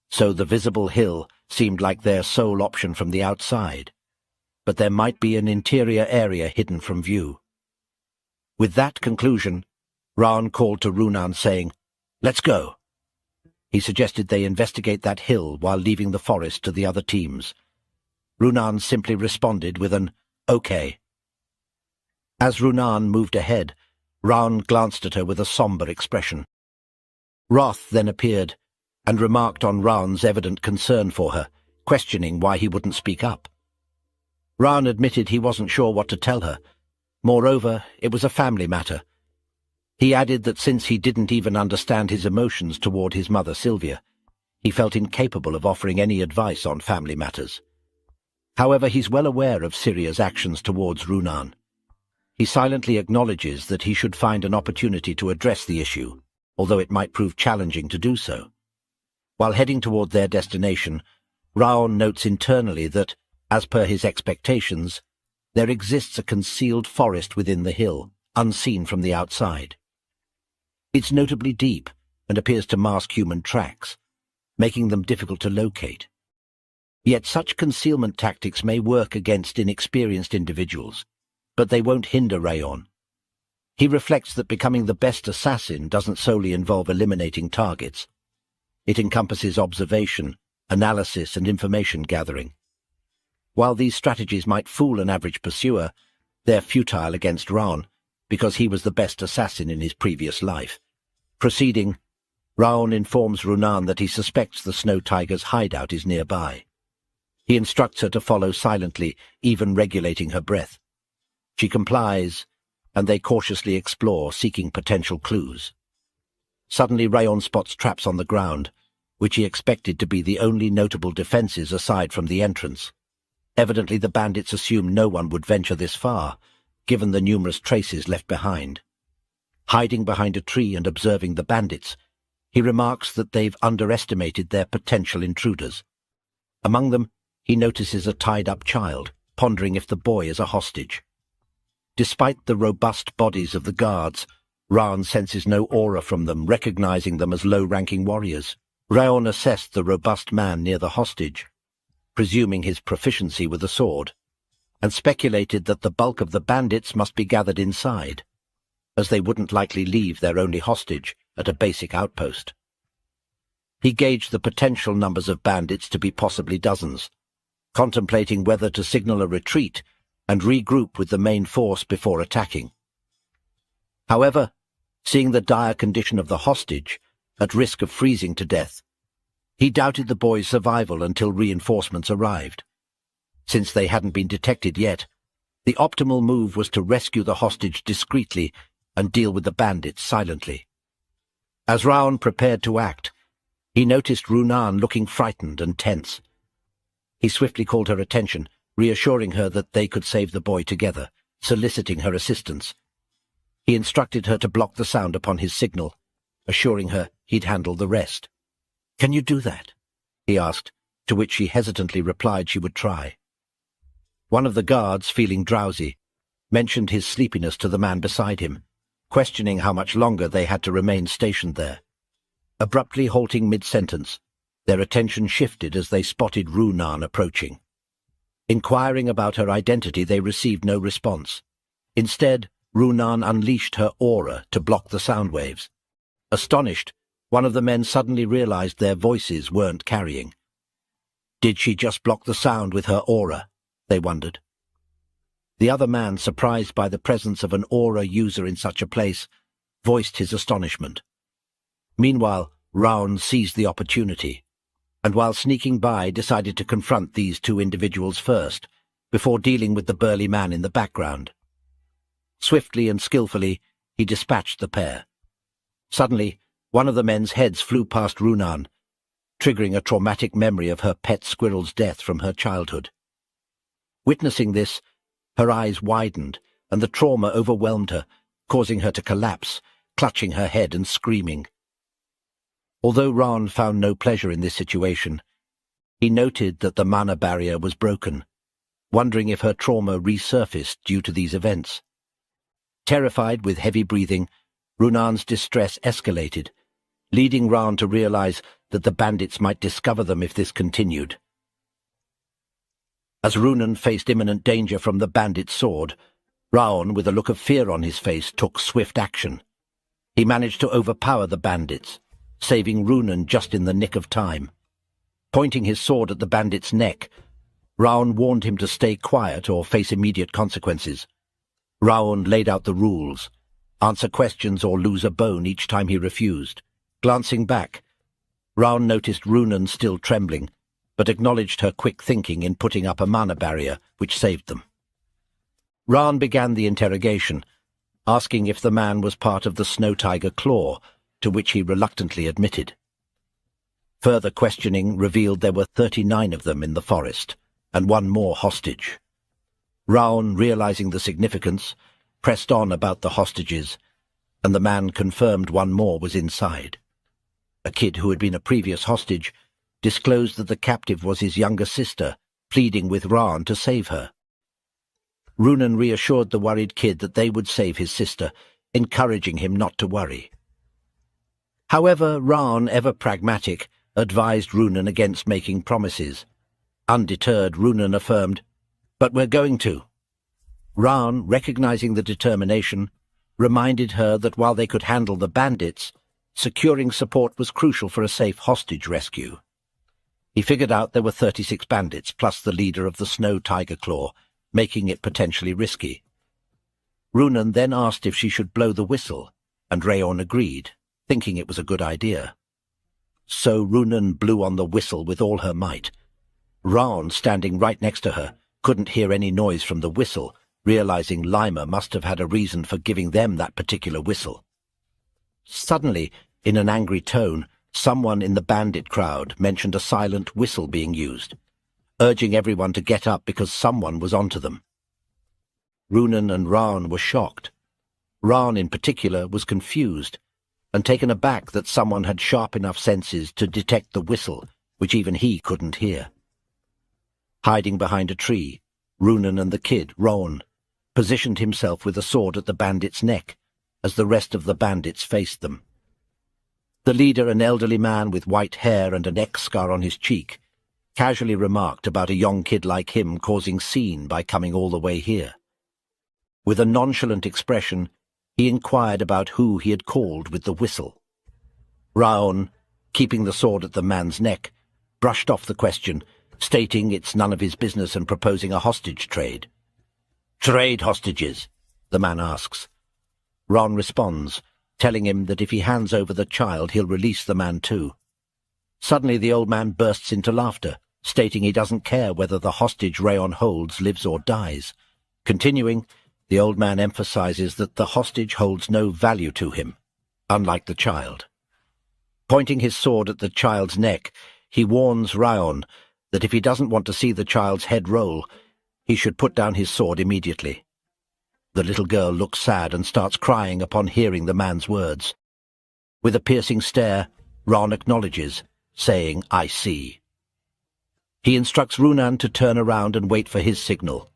C: so the visible hill seemed like their sole option from the outside. But there might be an interior area hidden from view. With that conclusion, Raon called to Runan saying, "Let's go." He suggested they investigate that hill while leaving the forest to the other teams. Runan simply responded with an "okay." As Runan moved ahead, Raon glanced at her with a somber expression. Wrath then appeared and remarked on Raon's evident concern for her, questioning why he wouldn't speak up. Raon admitted he wasn't sure what to tell her. Moreover, it was a family matter. He added that since he didn't even understand his emotions toward his mother Sylvia, he felt incapable of offering any advice on family matters. However, he's well aware of Syria's actions towards Runan. He silently acknowledges that he should find an opportunity to address the issue, although it might prove challenging to do so. While heading toward their destination, Raon notes internally that, as per his expectations, there exists a concealed forest within the hill, unseen from the outside. It's notably deep and appears to mask human tracks, making them difficult to locate. Yet such concealment tactics may work against inexperienced individuals, but they won't hinder Raon. He reflects that becoming the best assassin doesn't solely involve eliminating targets. It encompasses observation, analysis, and information gathering. While these strategies might fool an average pursuer, they're futile against Raon, because he was the best assassin in his previous life. Proceeding, Raon informs Runan that he suspects the Snow Tiger's hideout is nearby. He instructs her to follow silently, even regulating her breath. She complies, and they cautiously explore, seeking potential clues. Suddenly Raon spots traps on the ground, which he expected to be the only notable defenses aside from the entrance. Evidently the bandits assumed no one would venture this far, given the numerous traces left behind. Hiding behind a tree and observing the bandits, he remarks that they've underestimated their potential intruders. Among them, he notices a tied-up child, pondering if the boy is a hostage. Despite the robust bodies of the guards, Raon senses no aura from them, recognizing them as low-ranking warriors. Raon assessed the robust man near the hostage, presuming his proficiency with a sword, and speculated that the bulk of the bandits must be gathered inside, as they wouldn't likely leave their only hostage at a basic outpost. He gauged the potential numbers of bandits to be possibly dozens, contemplating whether to signal a retreat and regroup with the main force before attacking. However, seeing the dire condition of the hostage, at risk of freezing to death, he doubted the boy's survival until reinforcements arrived. Since they hadn't been detected yet, the optimal move was to rescue the hostage discreetly and deal with the bandits silently. As Raon prepared to act, he noticed Runan looking frightened and tense. He swiftly called her attention, reassuring her that they could save the boy together, soliciting her assistance. He instructed her to block the sound upon his signal, assuring her he'd handle the rest. "Can you do that?" he asked, to which she hesitantly replied she would try. One of the guards, feeling drowsy, mentioned his sleepiness to the man beside him, questioning how much longer they had to remain stationed there. Abruptly halting mid-sentence, their attention shifted as they spotted Runan approaching. Inquiring about her identity, they received no response. Instead, Runan unleashed her aura to block the sound waves. Astonished, one of the men suddenly realized their voices weren't carrying. Did she just block the sound with her aura? They wondered. The other man, surprised by the presence of an aura user in such a place, voiced his astonishment. Meanwhile, Raon seized the opportunity, and while sneaking by, decided to confront these two individuals first, before dealing with the burly man in the background. Swiftly and skillfully, he dispatched the pair. Suddenly, one of the men's heads flew past Runan, triggering a traumatic memory of her pet squirrel's death from her childhood. Witnessing this, her eyes widened, and the trauma overwhelmed her, causing her to collapse, clutching her head and screaming. Although Raon found no pleasure in this situation, he noted that the mana barrier was broken, wondering if her trauma resurfaced due to these events. Terrified with heavy breathing, Runan's distress escalated, leading Raon to realize that the bandits might discover them if this continued. As Runan faced imminent danger from the bandit's sword, Raon, with a look of fear on his face, took swift action. He managed to overpower the bandits, saving Runan just in the nick of time. Pointing his sword at the bandit's neck, Raon warned him to stay quiet or face immediate consequences. Raon laid out the rules: answer questions or lose a bone each time he refused. Glancing back, Raon noticed Runan still trembling, but acknowledged her quick thinking in putting up a mana barrier, which saved them. Raon began the interrogation, asking if the man was part of the Snow Tiger Claw, to which he reluctantly admitted. Further questioning revealed there were 39 of them in the forest, and one more hostage. Raon, realizing the significance, pressed on about the hostages, and the man confirmed one more was inside. A kid who had been a previous hostage disclosed that the captive was his younger sister, pleading with Raon to save her. Runan reassured the worried kid that they would save his sister, encouraging him not to worry. However, Raon, ever pragmatic, advised Runan against making promises. Undeterred, Runan affirmed, "But we're going to." Raon, recognizing the determination, reminded her that while they could handle the bandits, securing support was crucial for a safe hostage rescue. He figured out there were 36 bandits, plus the leader of the Snow Tiger Claw, making it potentially risky. Runan then asked if she should blow the whistle, and Raon agreed, thinking it was a good idea. So Runan blew on the whistle with all her might. Raon, standing right next to her, couldn't hear any noise from the whistle, realizing Lima must have had a reason for giving them that particular whistle. Suddenly, in an angry tone, someone in the bandit crowd mentioned a silent whistle being used, urging everyone to get up because someone was onto them. Runan and Raon were shocked. Raon, in particular, was confused and taken aback that someone had sharp enough senses to detect the whistle, which even he couldn't hear. Hiding behind a tree, Runan and the kid, Raon, positioned himself with a sword at the bandit's neck as the rest of the bandits faced them. The leader, an elderly man with white hair and an X-scar on his cheek, casually remarked about a young kid like him causing scene by coming all the way here. With a nonchalant expression, he inquired about who he had called with the whistle. Raon, keeping the sword at the man's neck, brushed off the question, stating it's none of his business and proposing a hostage trade. "Trade hostages?" the man asks. Raon responds, telling him that if he hands over the child, he'll release the man too. Suddenly the old man bursts into laughter, stating he doesn't care whether the hostage Raon holds lives or dies. Continuing, the old man emphasizes that the hostage holds no value to him, unlike the child. Pointing his sword at the child's neck, he warns Raon that if he doesn't want to see the child's head roll, he should put down his sword immediately. The little girl looks sad and starts crying upon hearing the man's words. With a piercing stare, Raon acknowledges, saying, "I see." He instructs Runan to turn around and wait for his signal.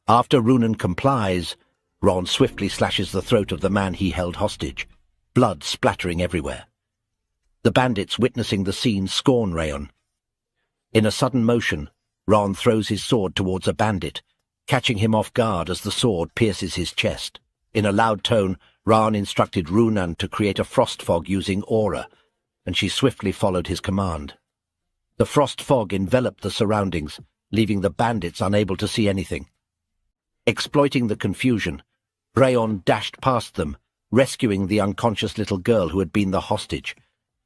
C: After Runan complies, Raon swiftly slashes the throat of the man he held hostage, blood splattering everywhere. The bandits witnessing the scene scorn Raon. In a sudden motion, Raon throws his sword towards a bandit, catching him off guard as the sword pierces his chest. In a loud tone, Raon instructed Runan to create a frost fog using aura, and she swiftly followed his command. The frost fog enveloped the surroundings, leaving the bandits unable to see anything. Exploiting the confusion, Raon dashed past them, rescuing the unconscious little girl who had been the hostage.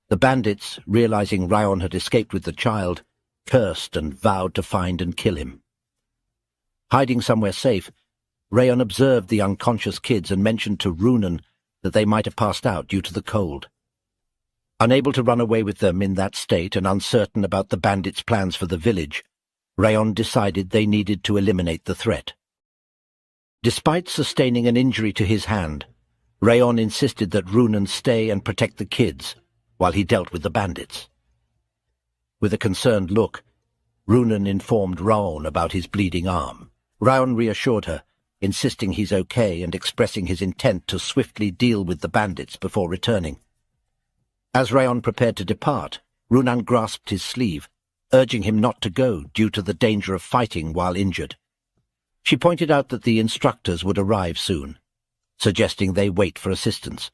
C: The bandits, realizing Raon had escaped with the child, cursed and vowed to find and kill him. Hiding somewhere safe, Raon observed the unconscious kids and mentioned to Runan that they might have passed out due to the cold. Unable to run away with them in that state and uncertain about the bandits' plans for the village, Raon decided they needed to eliminate the threat. Despite sustaining an injury to his hand, Raon insisted that Runan stay and protect the kids while he dealt with the bandits. With a concerned look, Runan informed Raon about his bleeding arm. Raon reassured her, insisting he's okay and expressing his intent to swiftly deal with the bandits before returning. As Raon prepared to depart, Runan grasped his sleeve, urging him not to go due to the danger of fighting while injured. She pointed out that the instructors would arrive soon, suggesting they wait for assistance.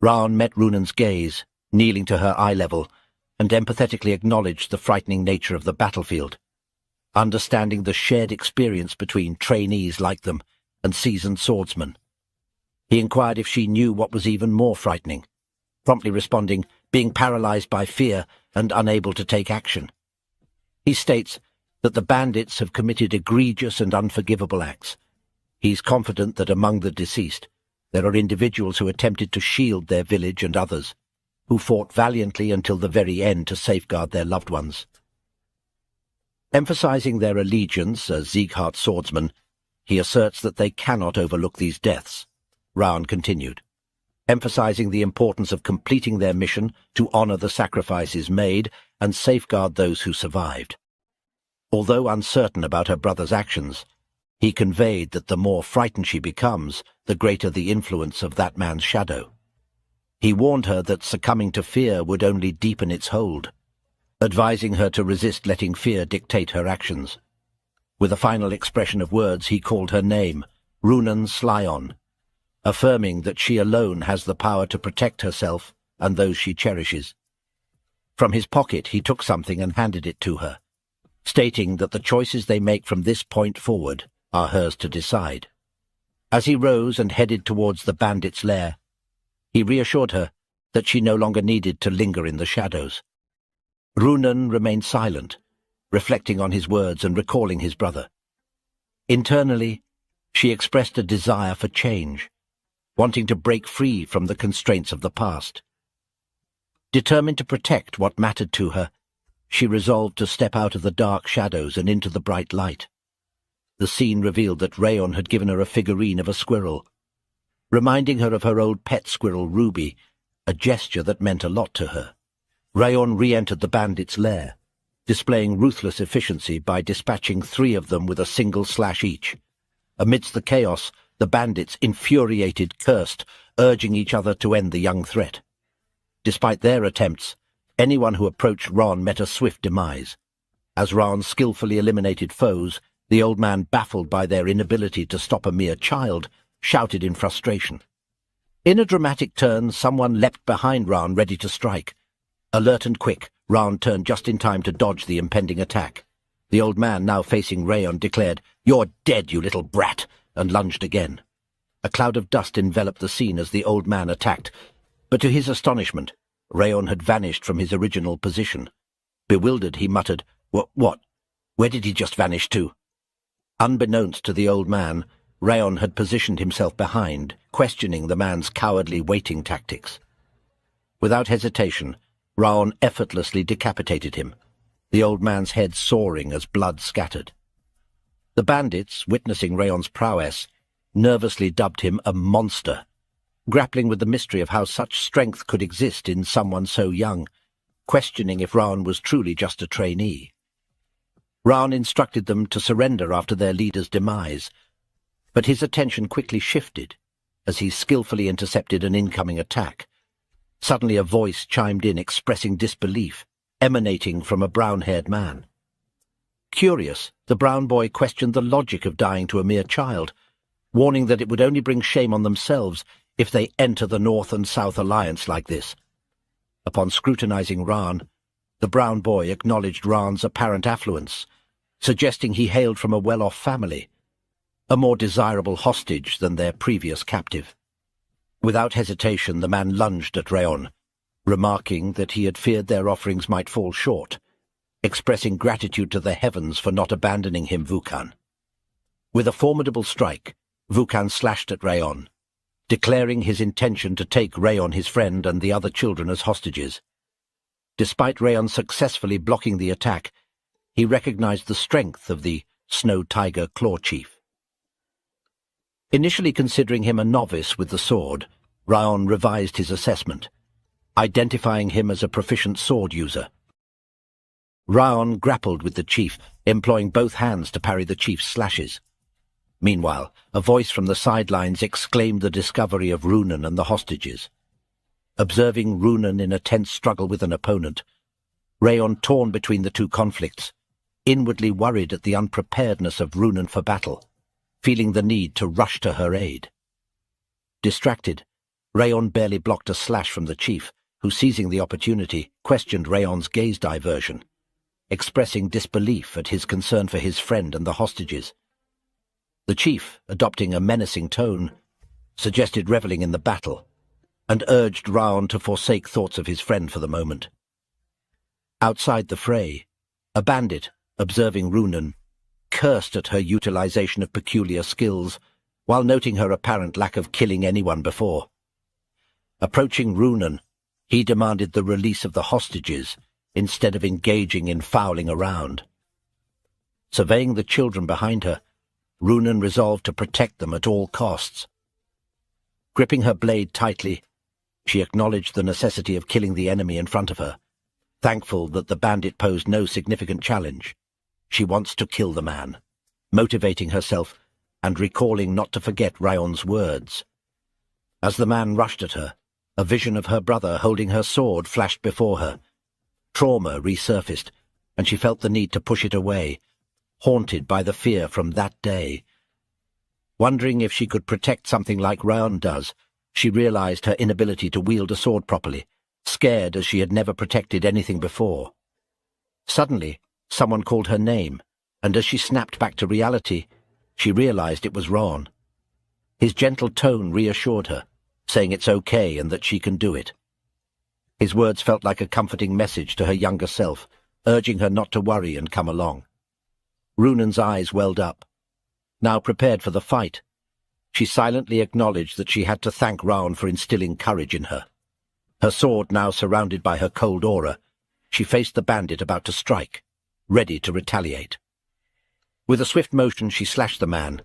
C: Raon met Runan's gaze, kneeling to her eye level, and empathetically acknowledged the frightening nature of the battlefield, understanding the shared experience between trainees like them and seasoned swordsmen. He inquired if she knew what was even more frightening, promptly responding, being paralyzed by fear and unable to take action. He states that the bandits have committed egregious and unforgivable acts. He's confident that among the deceased, there are individuals who attempted to shield their village and others, who fought valiantly until the very end to safeguard their loved ones. Emphasizing their allegiance as Sieghart swordsmen, he asserts that they cannot overlook these deaths. Raon continued, emphasizing the importance of completing their mission to honor the sacrifices made and safeguard those who survived. Although uncertain about her brother's actions, he conveyed that the more frightened she becomes, the greater the influence of that man's shadow. He warned her that succumbing to fear would only deepen its hold, advising her to resist letting fear dictate her actions. With a final expression of words, he called her name, Runan Slyon, affirming that she alone has the power to protect herself and those she cherishes. From his pocket he took something and handed it to her, stating that the choices they make from this point forward are hers to decide. As he rose and headed towards the bandits' lair, he reassured her that she no longer needed to linger in the shadows. Runan remained silent, reflecting on his words and recalling his brother. Internally, she expressed a desire for change, wanting to break free from the constraints of the past. Determined to protect what mattered to her, she resolved to step out of the dark shadows and into the bright light. The scene revealed that Raon had given her a figurine of a squirrel, reminding her of her old pet squirrel Ruby, a gesture that meant a lot to her. Raon re-entered the bandits' lair, displaying ruthless efficiency by dispatching 3 of them with a single slash each. Amidst the chaos, the bandits, infuriated, cursed, urging each other to end the young threat. Despite their attempts, anyone who approached Raon met a swift demise. As Raon skillfully eliminated foes, the old man, baffled by their inability to stop a mere child, shouted in frustration. In a dramatic turn, someone leapt behind Raon, ready to strike. Alert and quick, Raon turned just in time to dodge the impending attack. The old man, now facing Raon, declared, "You're dead, you little brat," and lunged again. A cloud of dust enveloped the scene as the old man attacked, but to his astonishment, Raon had vanished from his original position. Bewildered, he muttered, What? Where did he just vanish to?" Unbeknownst to the old man, Raon had positioned himself behind, questioning the man's cowardly waiting tactics. Without hesitation, Raon effortlessly decapitated him, the old man's head soaring as blood scattered. The bandits, witnessing Raon's prowess, nervously dubbed him a monster, grappling with the mystery of how such strength could exist in someone so young, questioning if Raon was truly just a trainee. Raon instructed them to surrender after their leader's demise, but his attention quickly shifted as he skillfully intercepted an incoming attack. Suddenly a voice chimed in expressing disbelief, emanating from a brown-haired man. Curious, the brown boy questioned the logic of dying to a mere child, warning that it would only bring shame on themselves if they enter the North and South Alliance like this. Upon scrutinizing Raon, the brown boy acknowledged Raon's apparent affluence, suggesting he hailed from a well-off family, a more desirable hostage than their previous captive. Without hesitation, the man lunged at Raon, remarking that he had feared their offerings might fall short, expressing gratitude to the heavens for not abandoning him, Vukan. With a formidable strike, Vukan slashed at Raon, declaring his intention to take Raon, his friend, and the other children as hostages. Despite Raon successfully blocking the attack, he recognized the strength of the Snow Tiger Claw Chief. Initially considering him a novice with the sword, Raon revised his assessment, identifying him as a proficient sword user. Raon grappled with the chief, employing both hands to parry the chief's slashes. Meanwhile, a voice from the sidelines exclaimed the discovery of Runan and the hostages. Observing Runan in a tense struggle with an opponent, Raon torn between the two conflicts, inwardly worried at the unpreparedness of Runan for battle, feeling the need to rush to her aid. Distracted, Raon barely blocked a slash from the chief, who, seizing the opportunity, questioned Raon's gaze diversion, expressing disbelief at his concern for his friend and the hostages. The chief, adopting a menacing tone, suggested reveling in the battle, and urged Raon to forsake thoughts of his friend for the moment. Outside the fray, a bandit, observing Runan, cursed at her utilization of peculiar skills, while noting her apparent lack of killing anyone before. Approaching Runan, he demanded the release of the hostages instead of engaging in fouling around. Surveying the children behind her, Runan resolved to protect them at all costs. Gripping her blade tightly, she acknowledged the necessity of killing the enemy in front of her, thankful that the bandit posed no significant challenge. She wants to kill the man, motivating herself and recalling not to forget Raon's words. As the man rushed at her, a vision of her brother holding her sword flashed before her. Trauma resurfaced, and she felt the need to push it away, haunted by the fear from that day. Wondering if she could protect something like Raon does, she realized her inability to wield a sword properly, scared as she had never protected anything before. Suddenly, someone called her name, and as she snapped back to reality, she realized it was Raon. His gentle tone reassured her, saying it's okay and that she can do it. His words felt like a comforting message to her younger self, urging her not to worry and come along. Runan's eyes welled up. Now prepared for the fight, she silently acknowledged that she had to thank Raon for instilling courage in her. Her sword now surrounded by her cold aura, she faced the bandit about to strike, ready to retaliate. With a swift motion she slashed the man,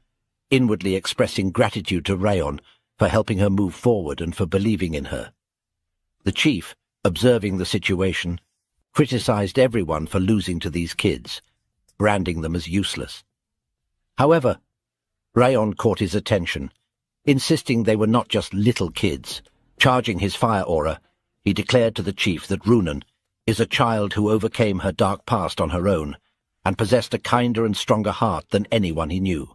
C: inwardly expressing gratitude to Raon for helping her move forward and for believing in her. The chief, observing the situation, criticized everyone for losing to these kids, branding them as useless. However, Raon caught his attention, insisting they were not just little kids. Charging his fire aura, he declared to the chief that Runan is a child who overcame her dark past on her own and possessed a kinder and stronger heart than anyone he knew.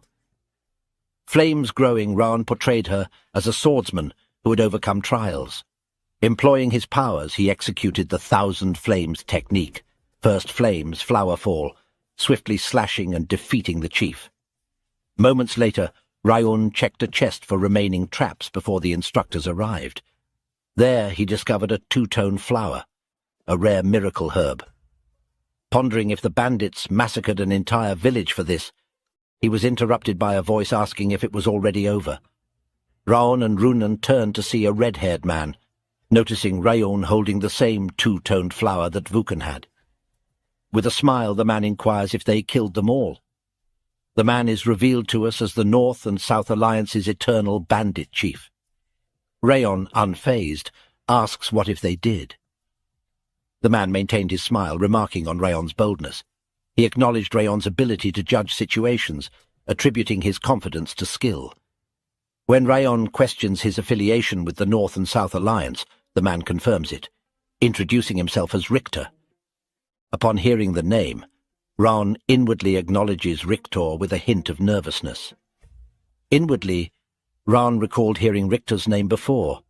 C: Flames growing, Raon portrayed her as a swordsman who had overcome trials. Employing his powers, he executed the 1,000 Flames technique, first flames, flower fall, swiftly slashing and defeating the chief. Moments later, Raon checked a chest for remaining traps before the instructors arrived. There he discovered a two-tone flower, a rare miracle herb. Pondering if the bandits massacred an entire village for this, he was interrupted by a voice asking if it was already over. Raon and Runan turned to see a red-haired man, noticing Raon holding the same two-toned flower that Vukan had. With a smile, the man inquires if they killed them all. The man is revealed to us as the North and South Alliance's eternal bandit chief. Raon, unfazed, asks what if they did. The man maintained his smile, remarking on Raon's boldness. He acknowledged Raon's ability to judge situations, attributing his confidence to skill. When Raon questions his affiliation with the North and South Alliance, the man confirms it, introducing himself as Richter. Upon hearing the name, Raon inwardly acknowledges Richter with a hint of nervousness. Inwardly, Raon recalled hearing Richter's name before,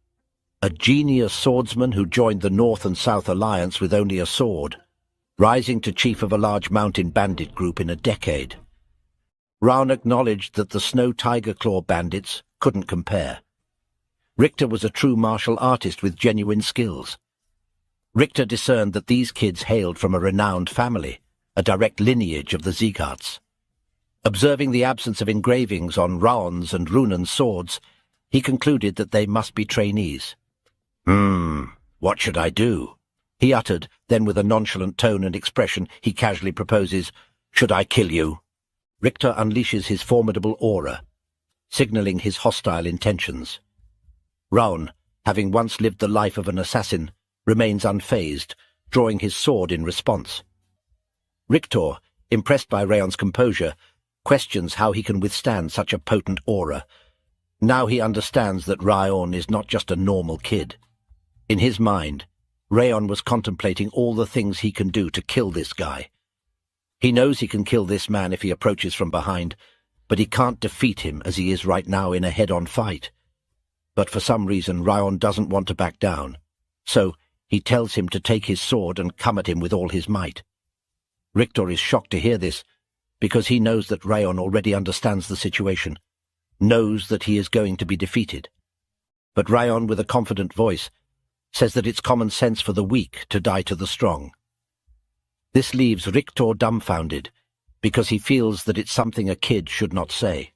C: a genius swordsman who joined the North and South Alliance with only a sword, rising to chief of a large mountain bandit group in a decade. Raon acknowledged that the Snow Tiger Claw bandits couldn't compare. Richter was a true martial artist with genuine skills. Richter discerned that these kids hailed from a renowned family, a direct lineage of the Siegharts. Observing the absence of engravings on Raon's and Runan's swords, he concluded that they must be trainees. What should I do? He uttered, then with a nonchalant tone and expression, he casually proposes, "Should I kill you?" Richter unleashes his formidable aura, signaling his hostile intentions. Raon, having once lived the life of an assassin, remains unfazed, drawing his sword in response. Richter, impressed by Raon's composure, questions how he can withstand such a potent aura. Now he understands that Raon is not just a normal kid. In his mind, Raon was contemplating all the things he can do to kill this guy. He knows he can kill this man if he approaches from behind, but he can't defeat him as he is right now in a head-on fight. But for some reason, Raon doesn't want to back down, so he tells him to take his sword and come at him with all his might. Richter is shocked to hear this, because he knows that Raon already understands the situation, knows that he is going to be defeated. But Raon, with a confident voice, says that it's common sense for the weak to die to the strong. This leaves Richter dumbfounded, because he feels that it's something a kid should not say.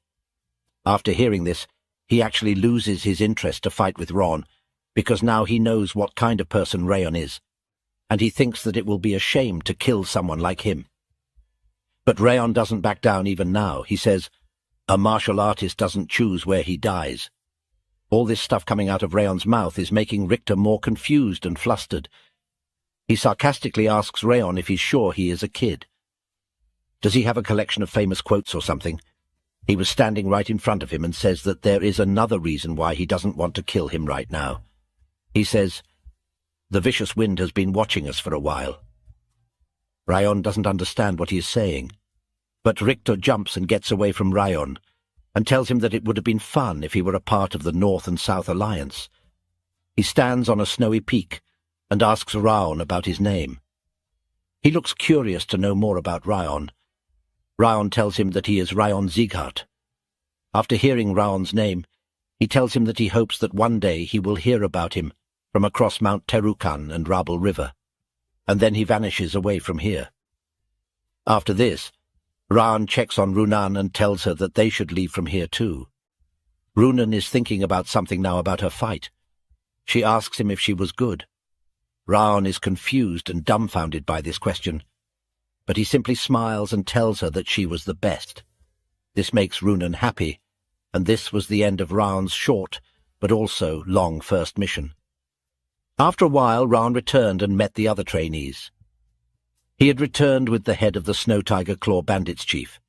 C: After hearing this, he actually loses his interest to fight with Raon, because now he knows what kind of person Raon is, and he thinks that it will be a shame to kill someone like him. But Raon doesn't back down even now. He says, "A martial artist doesn't choose where he dies." All this stuff coming out of Raon's mouth is making Richter more confused and flustered. He sarcastically asks Raon if he's sure he is a kid. Does he have a collection of famous quotes or something? He was standing right in front of him and says that there is another reason why he doesn't want to kill him right now. He says, "The vicious wind has been watching us for a while." Raon doesn't understand what he is saying, but Richter jumps and gets away from Raon, and tells him that it would have been fun if he were a part of the North and South Alliance. He stands on a snowy peak and asks Raon about his name. He looks curious to know more about Raon. Raon tells him that he is House Sieghart. After hearing Raon's name, he tells him that he hopes that one day he will hear about him from across Mount Terukan and Rabel River, and then he vanishes away from here. After this, Raon checks on Runan and tells her that they should leave from here too. Runan is thinking about something now about her fight. She asks him if she was good. Raon is confused and dumbfounded by this question, but he simply smiles and tells her that she was the best. This makes Runan happy, and this was the end of Raon's short but also long first mission. After a while, Raon returned and met the other trainees. He had returned with the head of the Snow Tiger Claw Bandits chief.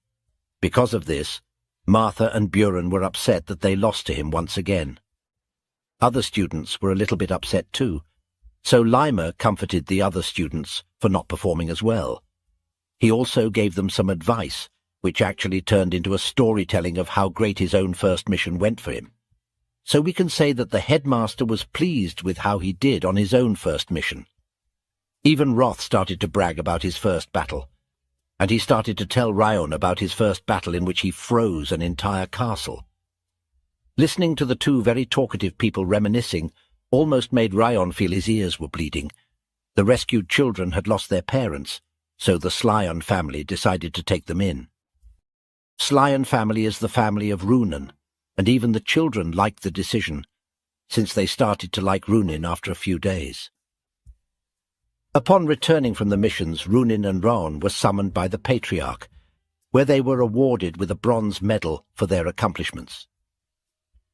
C: Because of this, Martha and Buren were upset that they lost to him once again. Other students were a little bit upset too, so Lima comforted the other students for not performing as well. He also gave them some advice, which actually turned into a storytelling of how great his own first mission went for him. So we can say that the headmaster was pleased with how he did on his own first mission. Even Roth started to brag about his first battle, and he started to tell Raon about his first battle in which he froze an entire castle. Listening to the two very talkative people reminiscing almost made Raon feel his ears were bleeding. The rescued children had lost their parents, so the Slyon family decided to take them in. Slyon family is the family of Runan, and even the children liked the decision, since they started to like Runin after a few days. Upon returning from the missions, Runin and Raon were summoned by the Patriarch, where they were awarded with a bronze medal for their accomplishments.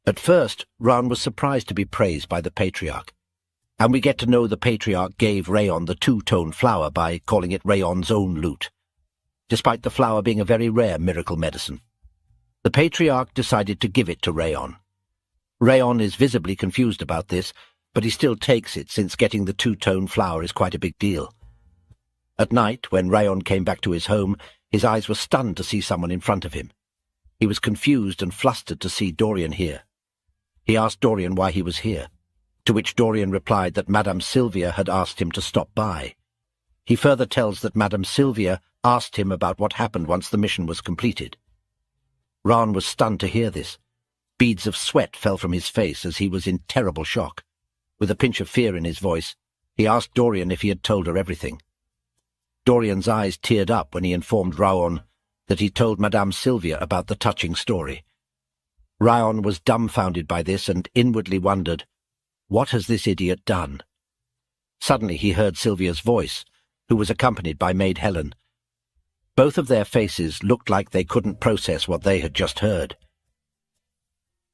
C: At first, Raon was surprised to be praised by the Patriarch, and we get to know the Patriarch gave Raon the two-tone flower by calling it Raon's own loot, despite the flower being a very rare miracle medicine. The Patriarch decided to give it to Raon. Raon is visibly confused about this, but he still takes it since getting the two-tone flower is quite a big deal. At night, when Raon came back to his home, his eyes were stunned to see someone in front of him. He was confused and flustered to see Dorian here. He asked Dorian why he was here, to which Dorian replied that Madame Sylvia had asked him to stop by. He further tells that Madame Sylvia asked him about what happened once the mission was completed. Raon was stunned to hear this. Beads of sweat fell from his face as he was in terrible shock. With a pinch of fear in his voice, he asked Dorian if he had told her everything. Dorian's eyes teared up when he informed Raon that he told Madame Sylvia about the touching story. Raon was dumbfounded by this and inwardly wondered, what has this idiot done? Suddenly he heard Sylvia's voice, who was accompanied by Maid Helen. Both of their faces looked like they couldn't process what they had just heard.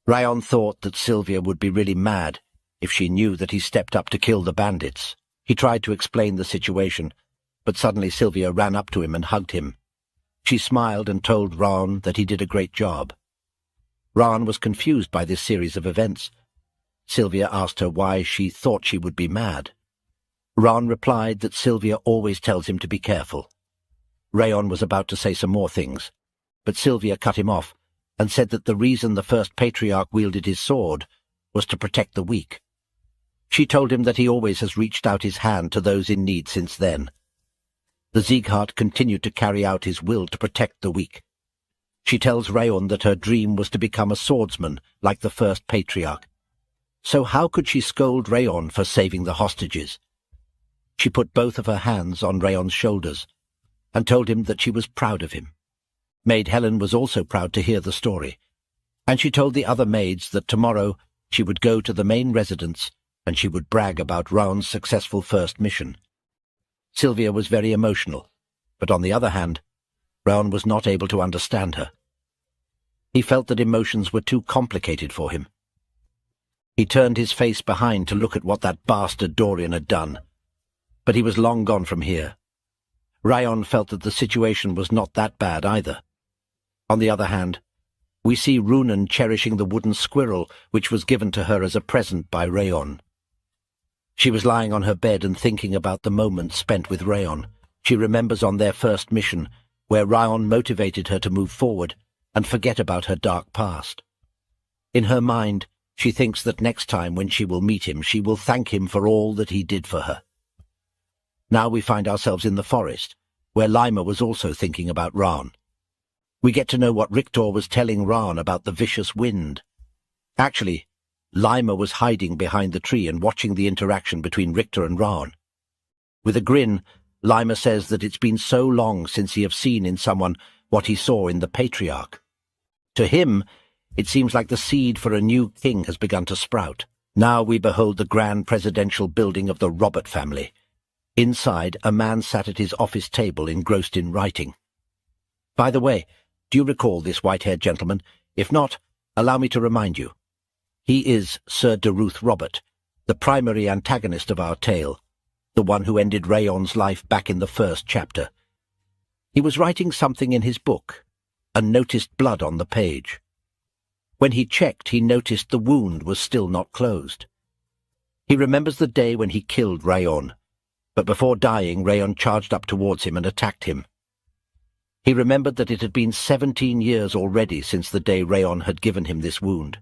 C: Raon thought that Sylvia would be really mad if she knew that he stepped up to kill the bandits. He tried to explain the situation, but suddenly Sylvia ran up to him and hugged him. She smiled and told Raon that he did a great job. Raon was confused by this series of events. Sylvia asked her why she thought she would be mad. Raon replied that Sylvia always tells him to be careful. Raon was about to say some more things, but Sylvia cut him off and said that the reason the first patriarch wielded his sword was to protect the weak. She told him that he always has reached out his hand to those in need since then. The Sieghart continued to carry out his will to protect the weak. She tells Raon that her dream was to become a swordsman like the first patriarch. So how could she scold Raon for saving the hostages? She put both of her hands on Raon's shoulders and told him that she was proud of him. Maid Helen was also proud to hear the story, and she told the other maids that tomorrow she would go to the main residence and she would brag about Raon's successful first mission. Sylvia was very emotional, but on the other hand, Raon was not able to understand her. He felt that emotions were too complicated for him. He turned his face behind to look at what that bastard Dorian had done, but he was long gone from here. Raon felt that the situation was not that bad either. On the other hand, we see Runan cherishing the wooden squirrel which was given to her as a present by Raon. She was lying on her bed and thinking about the moments spent with Raon. She remembers on their first mission, where Raon motivated her to move forward and forget about her dark past. In her mind, she thinks that next time when she will meet him, she will thank him for all that he did for her. Now we find ourselves in the forest, where Lima was also thinking about Raon. We get to know what Rictor was telling Raon about the vicious wind. Actually, Lima was hiding behind the tree and watching the interaction between Rictor and Raon. With a grin, Lima says that it's been so long since he have seen in someone what he saw in the patriarch. To him, it seems like the seed for a new king has begun to sprout. Now we behold the grand presidential building of the Robert family. Inside, a man sat at his office table engrossed in writing. By the way, do you recall this white-haired gentleman? If not, allow me to remind you. He is Sir Derus Robert, the primary antagonist of our tale, the one who ended Raon's life back in the first chapter. He was writing something in his book, and noticed blood on the page. When he checked, he noticed the wound was still not closed. He remembers the day when he killed Raon, but before dying, Raon charged up towards him and attacked him. He remembered that it had been 17 years already since the day Raon had given him this wound.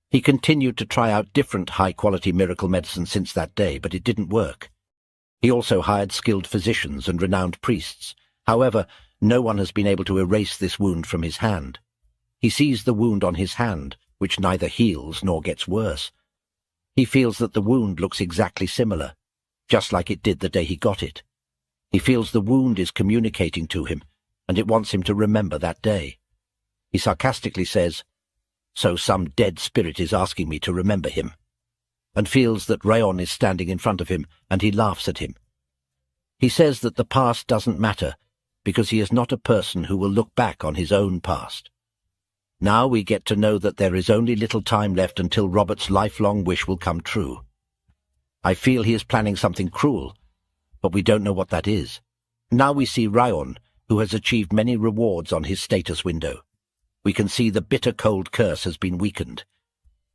C: He continued to try out different high-quality miracle medicine since that day, but it didn't work. He also hired skilled physicians and renowned priests. However, no one has been able to erase this wound from his hand. He sees the wound on his hand, which neither heals nor gets worse. He feels that the wound looks exactly similar, just like it did the day he got it. He feels the wound is communicating to him, and it wants him to remember that day. He sarcastically says, "So some dead spirit is asking me to remember him," and feels that Raon is standing in front of him, and he laughs at him. He says that the past doesn't matter, because he is not a person who will look back on his own past. Now we get to know that there is only little time left until Robert's lifelong wish will come true. I feel he is planning something cruel, but we don't know what that is. Now we see Raon, who has achieved many rewards on his status window. We can see the bitter cold curse has been weakened.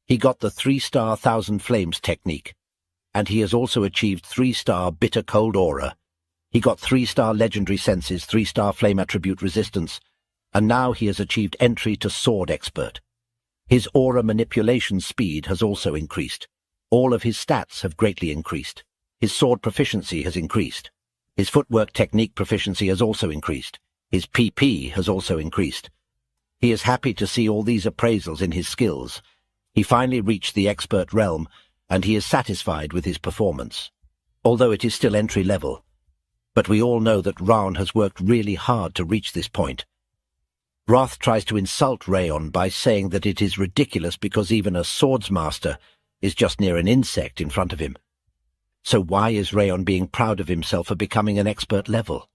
C: He got the 3-star Thousand Flames technique, and he has also achieved 3-star bitter cold aura. He got 3-star legendary senses, 3-star flame attribute resistance, and now he has achieved entry to sword expert. His aura manipulation speed has also increased. All of his stats have greatly increased. His sword proficiency has increased. His footwork technique proficiency has also increased. His PP has also increased. He is happy to see all these appraisals in his skills. He finally reached the expert realm, and he is satisfied with his performance. Although it is still entry level, but we all know that Raon has worked really hard to reach this point. Roth tries to insult Raon by saying that it is ridiculous because even a swordsmaster is just near an insect in front of him. So why is Raon being proud of himself for becoming an expert level?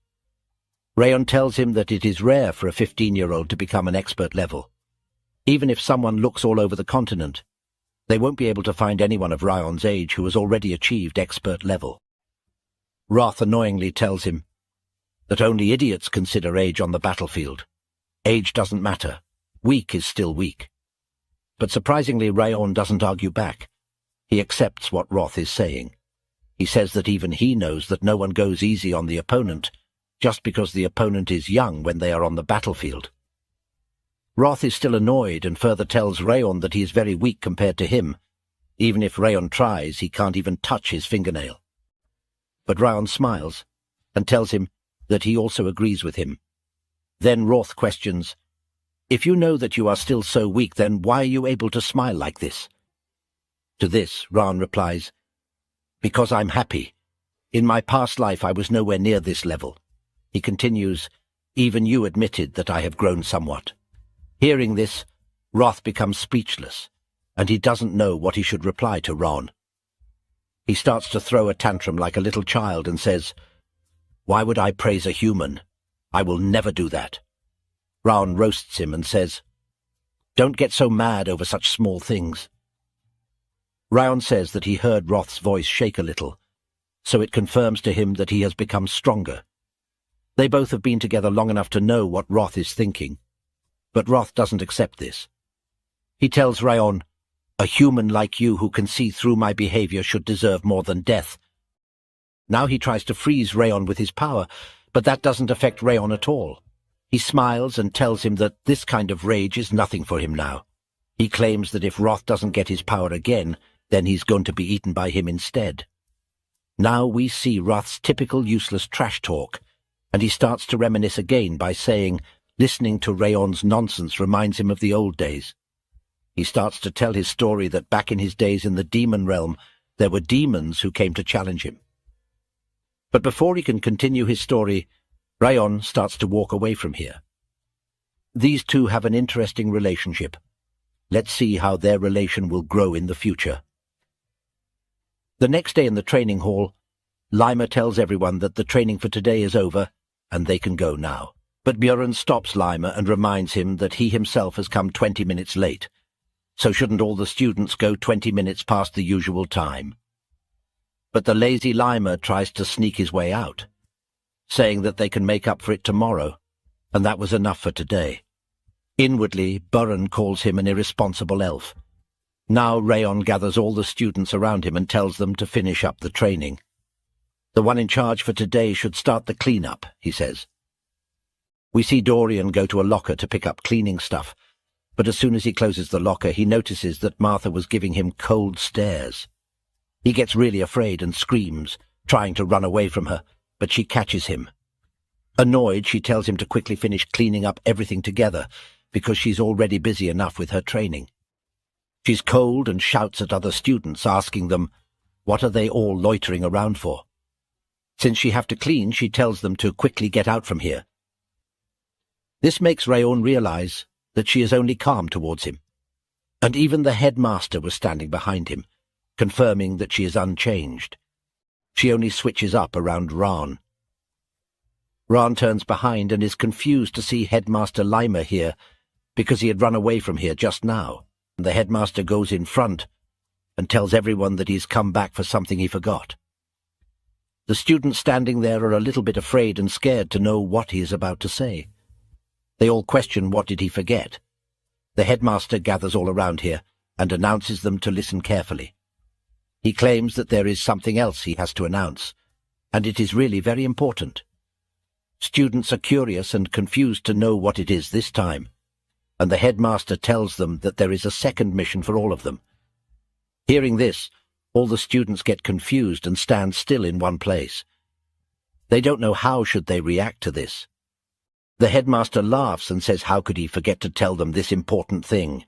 C: Raon tells him that it is rare for a 15-year-old to become an expert level. Even if someone looks all over the continent, they won't be able to find anyone of Raon's age who has already achieved expert level. Roth annoyingly tells him that only idiots consider age on the battlefield. Age doesn't matter. Weak is still weak. But surprisingly, Raon doesn't argue back. He accepts what Roth is saying. He says that even he knows that no one goes easy on the opponent just because the opponent is young when they are on the battlefield. Roth is still annoyed and further tells Raon that he is very weak compared to him. Even if Raon tries, he can't even touch his fingernail. But Raon smiles and tells him that he also agrees with him. Then Roth questions, "If you know that you are still so weak, then why are you able to smile like this?" To this, Raon replies, "Because I'm happy. In my past life I was nowhere near this level." He continues, "Even you admitted that I have grown somewhat." Hearing this, Roth becomes speechless, and he doesn't know what he should reply to Raon. He starts to throw a tantrum like a little child and says, "Why would I praise a human? I will never do that." Raon roasts him and says, "Don't get so mad over such small things." Raon says that he heard Roth's voice shake a little, so it confirms to him that he has become stronger. They both have been together long enough to know what Roth is thinking, but Roth doesn't accept this. He tells Raon, "A human like you who can see through my behavior should deserve more than death." Now he tries to freeze Raon with his power, but that doesn't affect Raon at all. He smiles and tells him that this kind of rage is nothing for him now. He claims that if Roth doesn't get his power again, then he's going to be eaten by him instead. Now we see Roth's typical useless trash talk, and he starts to reminisce again by saying, listening to Raon's nonsense reminds him of the old days. He starts to tell his story that back in his days in the demon realm, there were demons who came to challenge him. But before he can continue his story, Raon starts to walk away from here. These two have an interesting relationship. Let's see how their relation will grow in the future. The next day in the training hall, Lima tells everyone that the training for today is over and they can go now. But Björn stops Lima and reminds him that he himself has come 20 minutes late. So shouldn't all the students go 20 minutes past the usual time? But the lazy Lima tries to sneak his way out, saying that they can make up for it tomorrow, and that was enough for today. Inwardly, Björn calls him an irresponsible elf. Now Raon gathers all the students around him and tells them to finish up the training. The one in charge for today should start the clean-up, he says. We see Dorian go to a locker to pick up cleaning stuff, but as soon as he closes the locker, he notices that Martha was giving him cold stares. He gets really afraid and screams, trying to run away from her, but she catches him. Annoyed, she tells him to quickly finish cleaning up everything together, because she's already busy enough with her training. She's cold and shouts at other students, asking them, what are they all loitering around for? Since she have to clean, she tells them to quickly get out from here. This makes Raon realize that she is only calm towards him, and even the headmaster was standing behind him, confirming that she is unchanged. She only switches up around Raon. Raon turns behind and is confused to see Headmaster Lima here, because he had run away from here just now. The headmaster goes in front and tells everyone that he's come back for something he forgot. The students standing there are a little bit afraid and scared to know what he is about to say. They all question what did he forget. The headmaster gathers all around here and announces them to listen carefully. He claims that there is something else he has to announce, and it is really very important. Students are curious and confused to know what it is this time, and the headmaster tells them that there is a second mission for all of them. Hearing this, all the students get confused and stand still in one place. They don't know how should they react to this. The headmaster laughs and says how could he forget to tell them this important thing.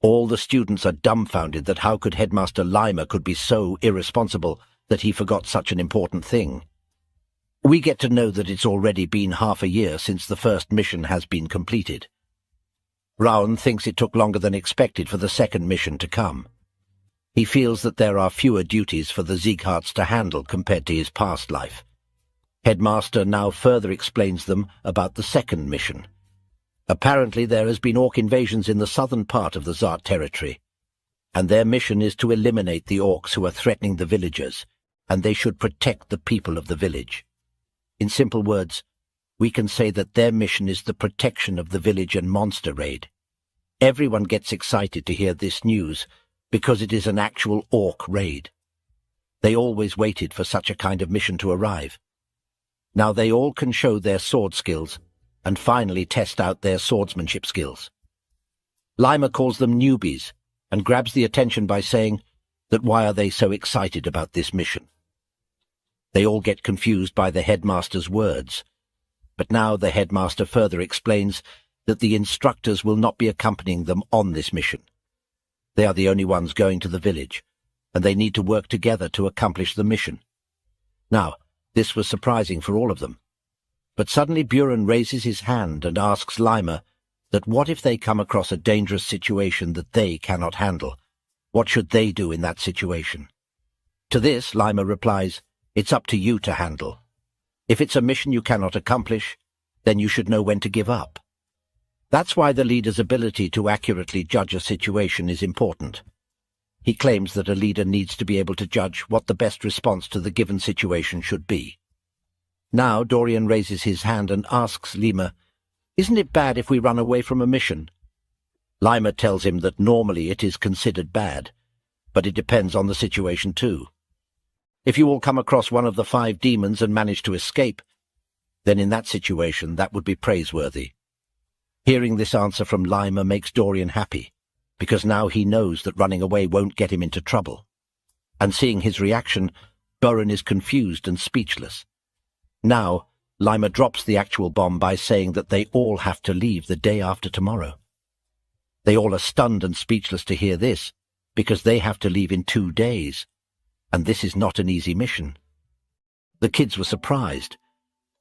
C: All the students are dumbfounded that how could Headmaster Lima could be so irresponsible that he forgot such an important thing. We get to know that it's already been half a year since the first mission has been completed. Raon thinks it took longer than expected for the second mission to come. He feels that there are fewer duties for the Siegharts to handle compared to his past life. Headmaster now further explains them about the second mission. Apparently there has been orc invasions in the southern part of the Zart territory, and their mission is to eliminate the orcs who are threatening the villagers, and they should protect the people of the village. In simple words, we can say that their mission is the protection of the village and monster raid. Everyone gets excited to hear this news because it is an actual orc raid. They always waited for such a kind of mission to arrive. Now they all can show their sword skills and finally test out their swordsmanship skills. Lima calls them newbies and grabs the attention by saying that why are they so excited about this mission? They all get confused by the headmaster's words, but now the headmaster further explains that the instructors will not be accompanying them on this mission. They are the only ones going to the village, and they need to work together to accomplish the mission. Now, this was surprising for all of them. But suddenly Buren raises his hand and asks Lima that what if they come across a dangerous situation that they cannot handle? What should they do in that situation? To this, Lima replies, "It's up to you to handle. If it's a mission you cannot accomplish, then you should know when to give up." That's why the leader's ability to accurately judge a situation is important. He claims that a leader needs to be able to judge what the best response to the given situation should be. Now Dorian raises his hand and asks Lima, "Isn't it bad if we run away from a mission?" Lima tells him that normally it is considered bad, but it depends on the situation too. If you all come across one of the 5 demons and manage to escape, then in that situation that would be praiseworthy. Hearing this answer from Lima makes Dorian happy, because now he knows that running away won't get him into trouble. And seeing his reaction, Buren is confused and speechless. Now, Lima drops the actual bomb by saying that they all have to leave the day after tomorrow. They all are stunned and speechless to hear this, because they have to leave in 2 days, and this is not an easy mission. The kids were surprised,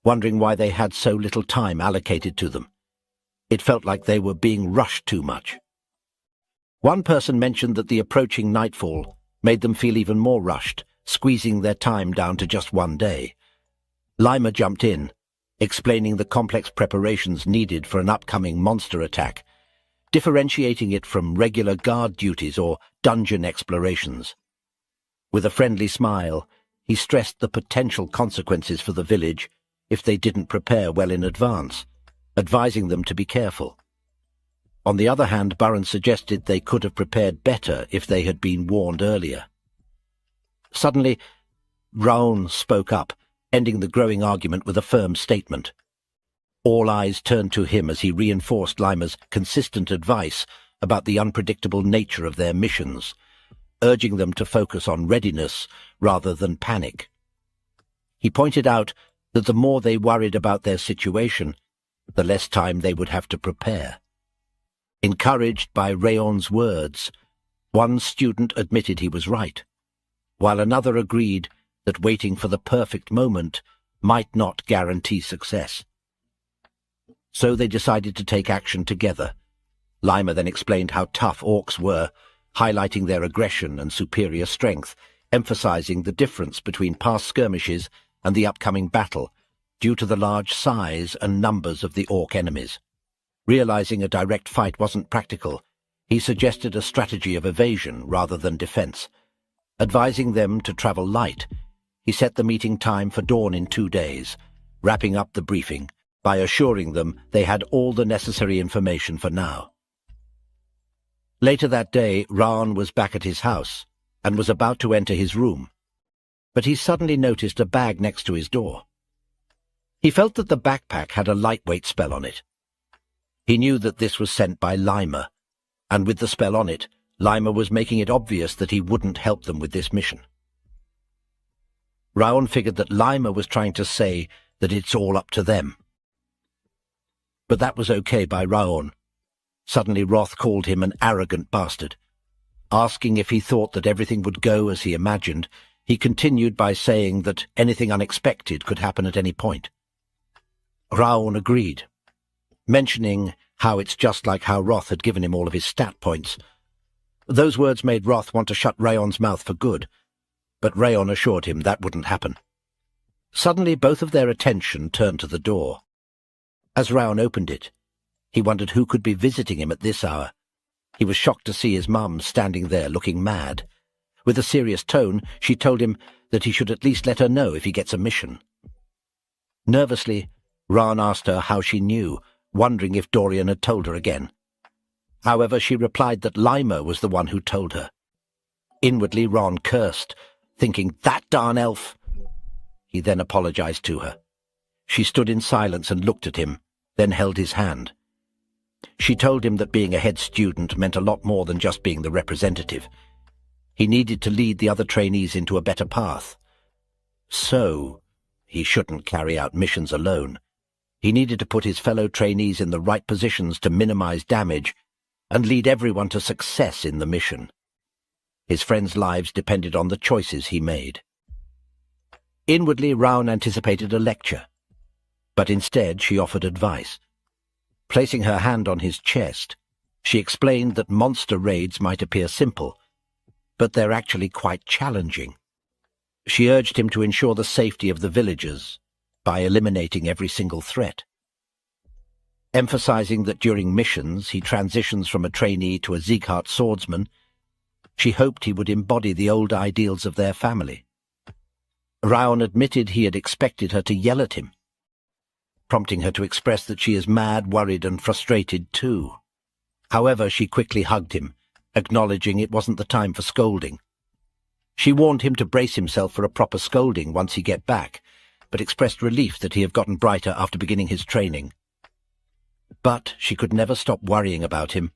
C: wondering why they had so little time allocated to them. It felt like they were being rushed too much. One person mentioned that the approaching nightfall made them feel even more rushed, squeezing their time down to just 1 day. Lima jumped in, explaining the complex preparations needed for an upcoming monster attack, differentiating it from regular guard duties or dungeon explorations. With a friendly smile, he stressed the potential consequences for the village if they didn't prepare well in advance, advising them to be careful. On the other hand, Buren suggested they could have prepared better if they had been warned earlier. Suddenly, Raon spoke up, ending the growing argument with a firm statement. All eyes turned to him as he reinforced Lima's consistent advice about the unpredictable nature of their missions, urging them to focus on readiness rather than panic. He pointed out that the more they worried about their situation, the less time they would have to prepare. Encouraged by Raon's words, one student admitted he was right, while another agreed that waiting for the perfect moment might not guarantee success. So they decided to take action together. Lima then explained how tough orcs were, highlighting their aggression and superior strength, emphasizing the difference between past skirmishes and the upcoming battle, due to the large size and numbers of the orc enemies. Realizing a direct fight wasn't practical, he suggested a strategy of evasion rather than defense. Advising them to travel light, he set the meeting time for dawn in 2 days, wrapping up the briefing by assuring them they had all the necessary information for now. Later that day, Raon was back at his house and was about to enter his room, but he suddenly noticed a bag next to his door. He felt that the backpack had a lightweight spell on it. He knew that this was sent by Lima, and with the spell on it, Lima was making it obvious that he wouldn't help them with this mission. Raon figured that Lima was trying to say that it's all up to them. But that was okay by Raon. Suddenly Roth called him an arrogant bastard. Asking if he thought that everything would go as he imagined, he continued by saying that anything unexpected could happen at any point. Raon agreed, mentioning how it's just like how Roth had given him all of his stat points. Those words made Roth want to shut Raon's mouth for good, but Raon assured him that wouldn't happen. Suddenly both of their attention turned to the door. As Raon opened it, he wondered who could be visiting him at this hour. He was shocked to see his mum standing there looking mad. With a serious tone, she told him that he should at least let her know if he gets a mission. Nervously, Raon asked her how she knew, wondering if Dorian had told her again. However, she replied that Lima was the one who told her. Inwardly, Raon cursed, thinking, "That darn elf!" He then apologized to her. She stood in silence and looked at him, then held his hand. She told him that being a head student meant a lot more than just being the representative. He needed to lead the other trainees into a better path. So, he shouldn't carry out missions alone. He needed to put his fellow trainees in the right positions to minimize damage and lead everyone to success in the mission. His friends' lives depended on the choices he made. Inwardly, Raon anticipated a lecture, but instead she offered advice. Placing her hand on his chest, she explained that monster raids might appear simple, but they're actually quite challenging. She urged him to ensure the safety of the villagers by eliminating every single threat. Emphasizing that during missions he transitions from a trainee to a Sieghart swordsman, she hoped he would embody the old ideals of their family. Raon admitted he had expected her to yell at him, prompting her to express that she is mad, worried, and frustrated too. However, she quickly hugged him, acknowledging it wasn't the time for scolding. She warned him to brace himself for a proper scolding once he get back, but expressed relief that he had gotten brighter after beginning his training. But she could never stop worrying about him.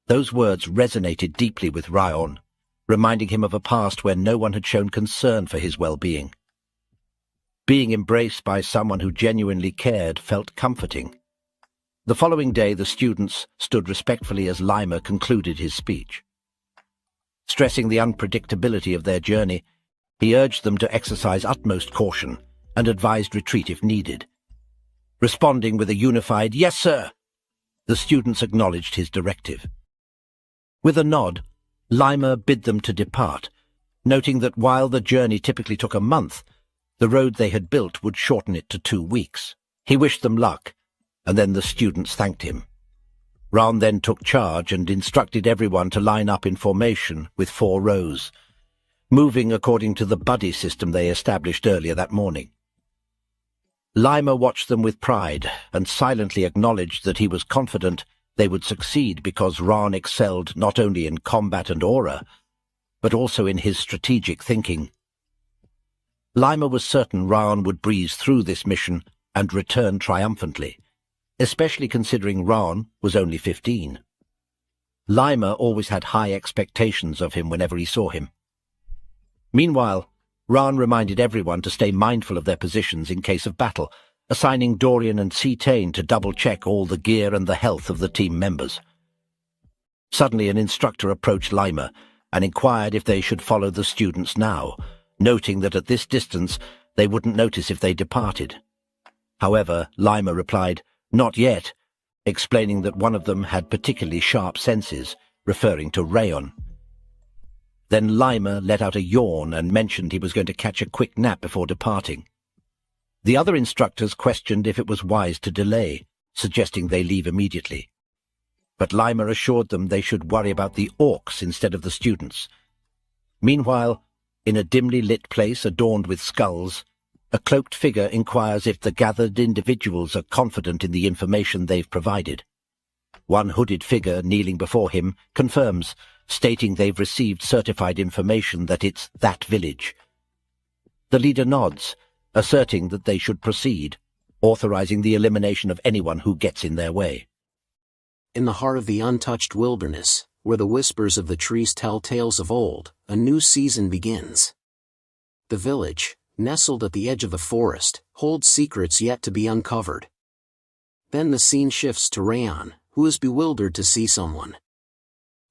C: Those words resonated deeply with Raon, reminding him of a past where no one had shown concern for his well-being. Being embraced by someone who genuinely cared felt comforting. The following day, the students stood respectfully as Lima concluded his speech. Stressing the unpredictability of their journey, he urged them to exercise utmost caution and advised retreat if needed. Responding with a unified, "Yes, sir," the students acknowledged his directive. With a nod, Lima bid them to depart, noting that while the journey typically took a month, the road they had built would shorten it to 2 weeks. He wished them luck, and then the students thanked him. Raon then took charge and instructed everyone to line up in formation with 4 rows, moving according to the buddy system they established earlier that morning. Lima watched them with pride and silently acknowledged that he was confident they would succeed because Raon excelled not only in combat and aura, but also in his strategic thinking. Lima was certain Raon would breeze through this mission and return triumphantly, especially considering Raon was only 15. Lima always had high expectations of him whenever he saw him. Meanwhile, Raon reminded everyone to stay mindful of their positions in case of battle, assigning Dorian and Cetane to double-check all the gear and the health of the team members. Suddenly an instructor approached Lima and inquired if they should follow the students now, noting that at this distance they wouldn't notice if they departed. However, Lima replied, "Not yet," explaining that one of them had particularly sharp senses, referring to Raon. Then Lima let out a yawn and mentioned he was going to catch a quick nap before departing. The other instructors questioned if it was wise to delay, suggesting they leave immediately. But Lima assured them they should worry about the orcs instead of the students. Meanwhile, in a dimly lit place adorned with skulls, a cloaked figure inquires if the gathered individuals are confident in the information they've provided. One hooded figure kneeling before him confirms, stating they've received certified information that it's that village. The leader nods, asserting that they should proceed, authorizing the elimination of anyone who gets in their way.
B: In the heart of the untouched wilderness, where the whispers of the trees tell tales of old, a new season begins. The village, nestled at the edge of the forest, holds secrets yet to be uncovered. Then the scene shifts to Raon, who is bewildered to see someone.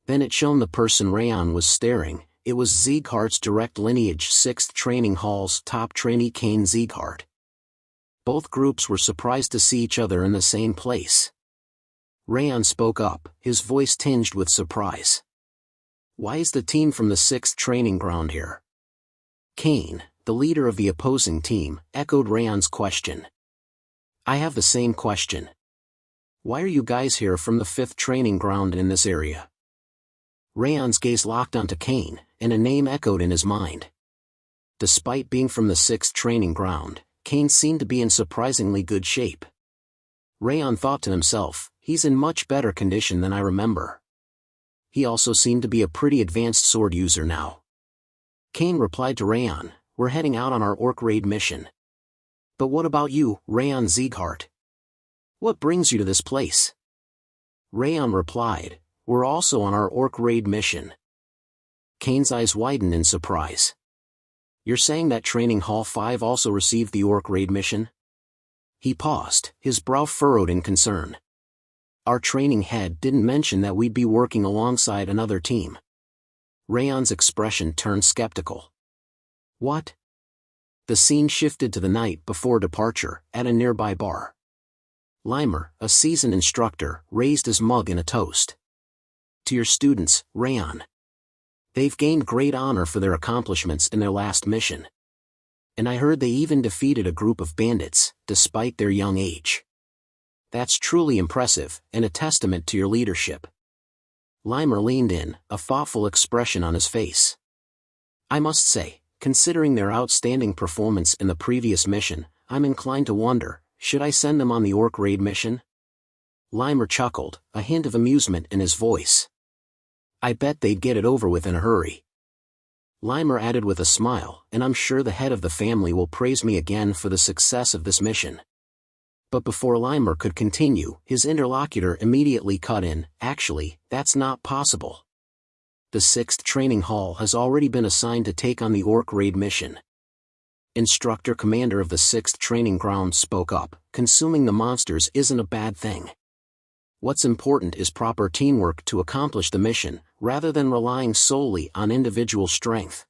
B: Then it's shown the person Raon was staring. It was Sieghart's direct lineage 6th Training Hall's top trainee Cain Sieghart. Both groups were surprised to see each other in the same place. Raon spoke up, his voice tinged with surprise. Why is the team from the 6th training ground here? Kane, the leader of the opposing team, echoed Raon's question. I have the same question. Why are you guys here from the 5th training ground in this area? Raon's gaze locked onto Kane, and a name echoed in his mind. Despite being from the 6th training ground, Kane seemed to be in surprisingly good shape. Raon thought to himself, he's in much better condition than I remember. He also seemed to be a pretty advanced sword user now. Kane replied to Raon, we're heading out on our orc raid mission. But what about you, Raon Sieghart? What brings you to this place? Raon replied, we're also on our orc raid mission. Kane's eyes widened in surprise. You're saying that Training Hall 5 also received the orc raid mission? He paused, his brow furrowed in concern. Our training head didn't mention that we'd be working alongside another team. Raon's expression turned skeptical. What? The scene shifted to the night before departure, at a nearby bar. Limer, a seasoned instructor, raised his mug in a toast. To your students, Raon. They've gained great honor for their accomplishments in their last mission. And I heard they even defeated a group of bandits, despite their young age. That's truly impressive, and a testament to your leadership. Limer leaned in, a thoughtful expression on his face. I must say, considering their outstanding performance in the previous mission, I'm inclined to wonder, should I send them on the orc raid mission? Limer chuckled, a hint of amusement in his voice. I bet they'd get it over with in a hurry. Limer added with a smile, and I'm sure the head of the family will praise me again for the success of this mission. But before Limer could continue, his interlocutor immediately cut in, actually, that's not possible. The 6th training hall has already been assigned to take on the orc raid mission. Instructor commander of the 6th training ground spoke up, consuming the monsters isn't a bad thing. What's important is proper teamwork to accomplish the mission, rather than relying solely on individual strength.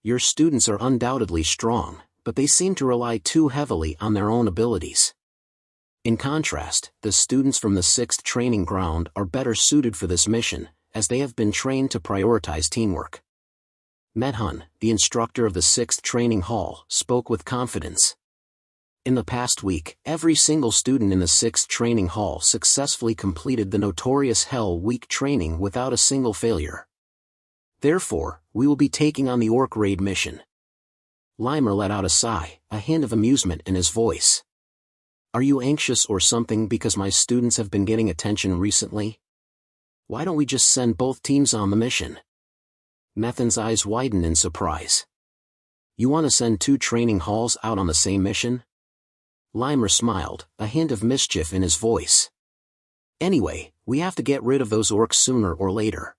B: Your students are undoubtedly strong, but they seem to rely too heavily on their own abilities. In contrast, the students from the 6th training ground are better suited for this mission, as they have been trained to prioritize teamwork. Manhwa, the instructor of the 6th training hall, spoke with confidence. In the past week, every single student in the 6th training hall successfully completed the notorious Hell Week training without a single failure. Therefore, we will be taking on the orc raid mission. Limer let out a sigh, a hint of amusement in his voice. Are you anxious or something because my students have been getting attention recently? Why don't we just send both teams on the mission? Manhwa's eyes widened in surprise. You want to send 2 training halls out on the same mission? Limer smiled, a hint of mischief in his voice. Anyway, we have to get rid of those orcs sooner or later.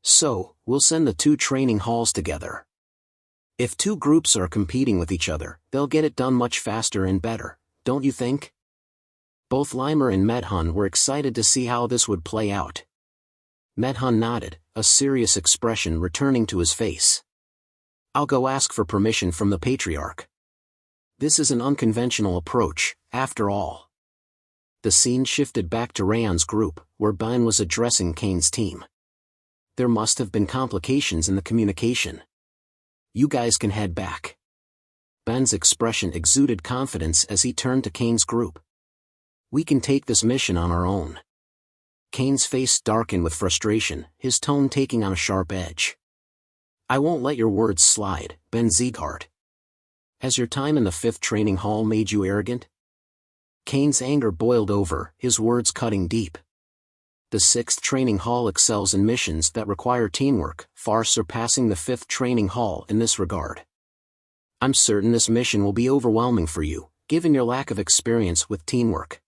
B: So, we'll send the 2 training halls together. If 2 groups are competing with each other, they'll get it done much faster and better, don't you think? Both Limer and Manhwa were excited to see how this would play out. Manhwa nodded, a serious expression returning to his face. I'll go ask for permission from the Patriarch. This is an unconventional approach, after all. The scene shifted back to Raon's group, where Ben was addressing Kane's team. There must have been complications in the communication. You guys can head back. Ben's expression exuded confidence as he turned to Kane's group. We can take this mission on our own. Kane's face darkened with frustration, his tone taking on a sharp edge. I won't let your words slide, Ben Sieghart. Has your time in the 5th training hall made you arrogant? Kane's anger boiled over, his words cutting deep. The 6th training hall excels in missions that require teamwork, far surpassing the 5th training hall in this regard. I'm certain this mission will be overwhelming for you, given your lack of experience with teamwork.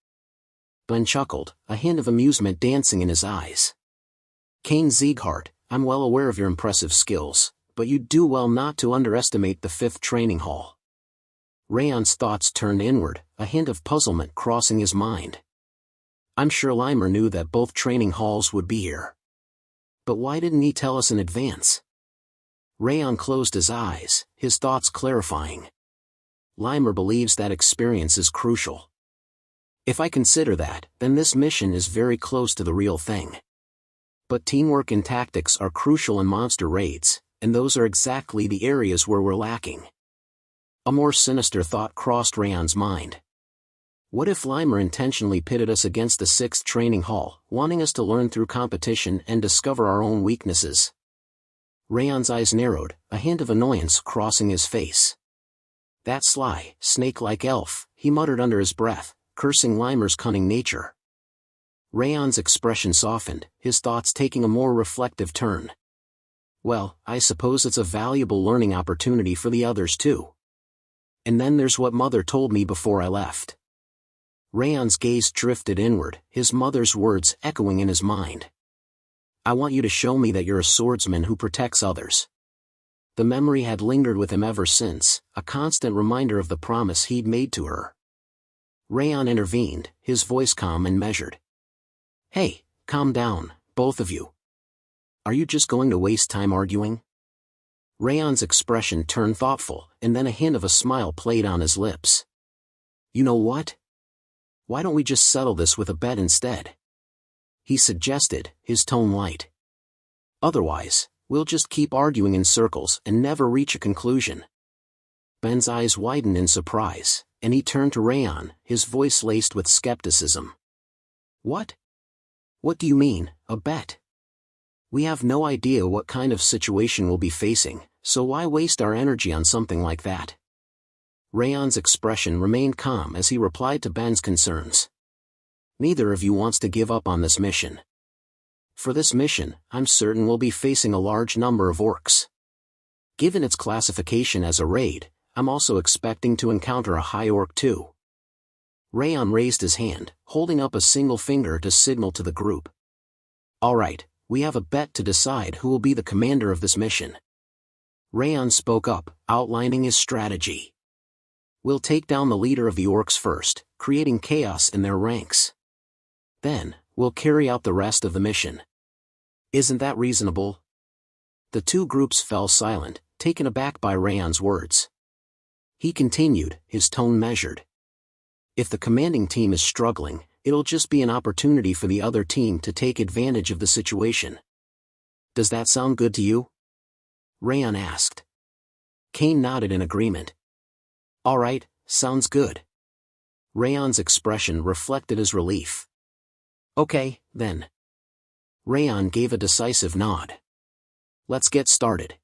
B: Ben chuckled, a hint of amusement dancing in his eyes. Kane Sieghart, I'm well aware of your impressive skills, but you do well not to underestimate the 5th training hall. Raon's thoughts turned inward, a hint of puzzlement crossing his mind. I'm sure Limer knew that both training halls would be here. But why didn't he tell us in advance? Raon closed his eyes, his thoughts clarifying. Limer believes that experience is crucial. If I consider that, then this mission is very close to the real thing. But teamwork and tactics are crucial in monster raids, and those are exactly the areas where we're lacking. A more sinister thought crossed Raon's mind. What if Limer intentionally pitted us against the 6th training hall, wanting us to learn through competition and discover our own weaknesses? Raon's eyes narrowed, a hint of annoyance crossing his face. That sly, snake-like elf, he muttered under his breath, cursing Limer's cunning nature. Raon's expression softened, his thoughts taking a more reflective turn. Well, I suppose it's a valuable learning opportunity for the others too. And then there's what Mother told me before I left. Raon's gaze drifted inward, his mother's words echoing in his mind. I want you to show me that you're a swordsman who protects others. The memory had lingered with him ever since, a constant reminder of the promise he'd made to her. Raon intervened, his voice calm and measured. Hey, calm down, both of you. Are you just going to waste time arguing? Raon's expression turned thoughtful, and then a hint of a smile played on his lips. You know what? Why don't we just settle this with a bet instead? He suggested, his tone light. Otherwise, we'll just keep arguing in circles and never reach a conclusion. Ben's eyes widened in surprise, and he turned to Raon, his voice laced with skepticism. What? What do you mean, a bet? We have no idea what kind of situation we'll be facing, so why waste our energy on something like that? Raon's expression remained calm as he replied to Ben's concerns. Neither of you wants to give up on this mission. For this mission, I'm certain we'll be facing a large number of orcs. Given its classification as a raid, I'm also expecting to encounter a high orc too. Raon raised his hand, holding up a single finger to signal to the group. All right, we have a bet to decide who will be the commander of this mission. Raon spoke up, outlining his strategy. We'll take down the leader of the orcs first, creating chaos in their ranks. Then, we'll carry out the rest of the mission. Isn't that reasonable? The two groups fell silent, taken aback by Raon's words. He continued, his tone measured. If the commanding team is struggling, it'll just be an opportunity for the other team to take advantage of the situation. Does that sound good to you? Raon asked. Kane nodded in agreement. All right, sounds good. Raon's expression reflected his relief. Okay, then. Raon gave a decisive nod. Let's get started.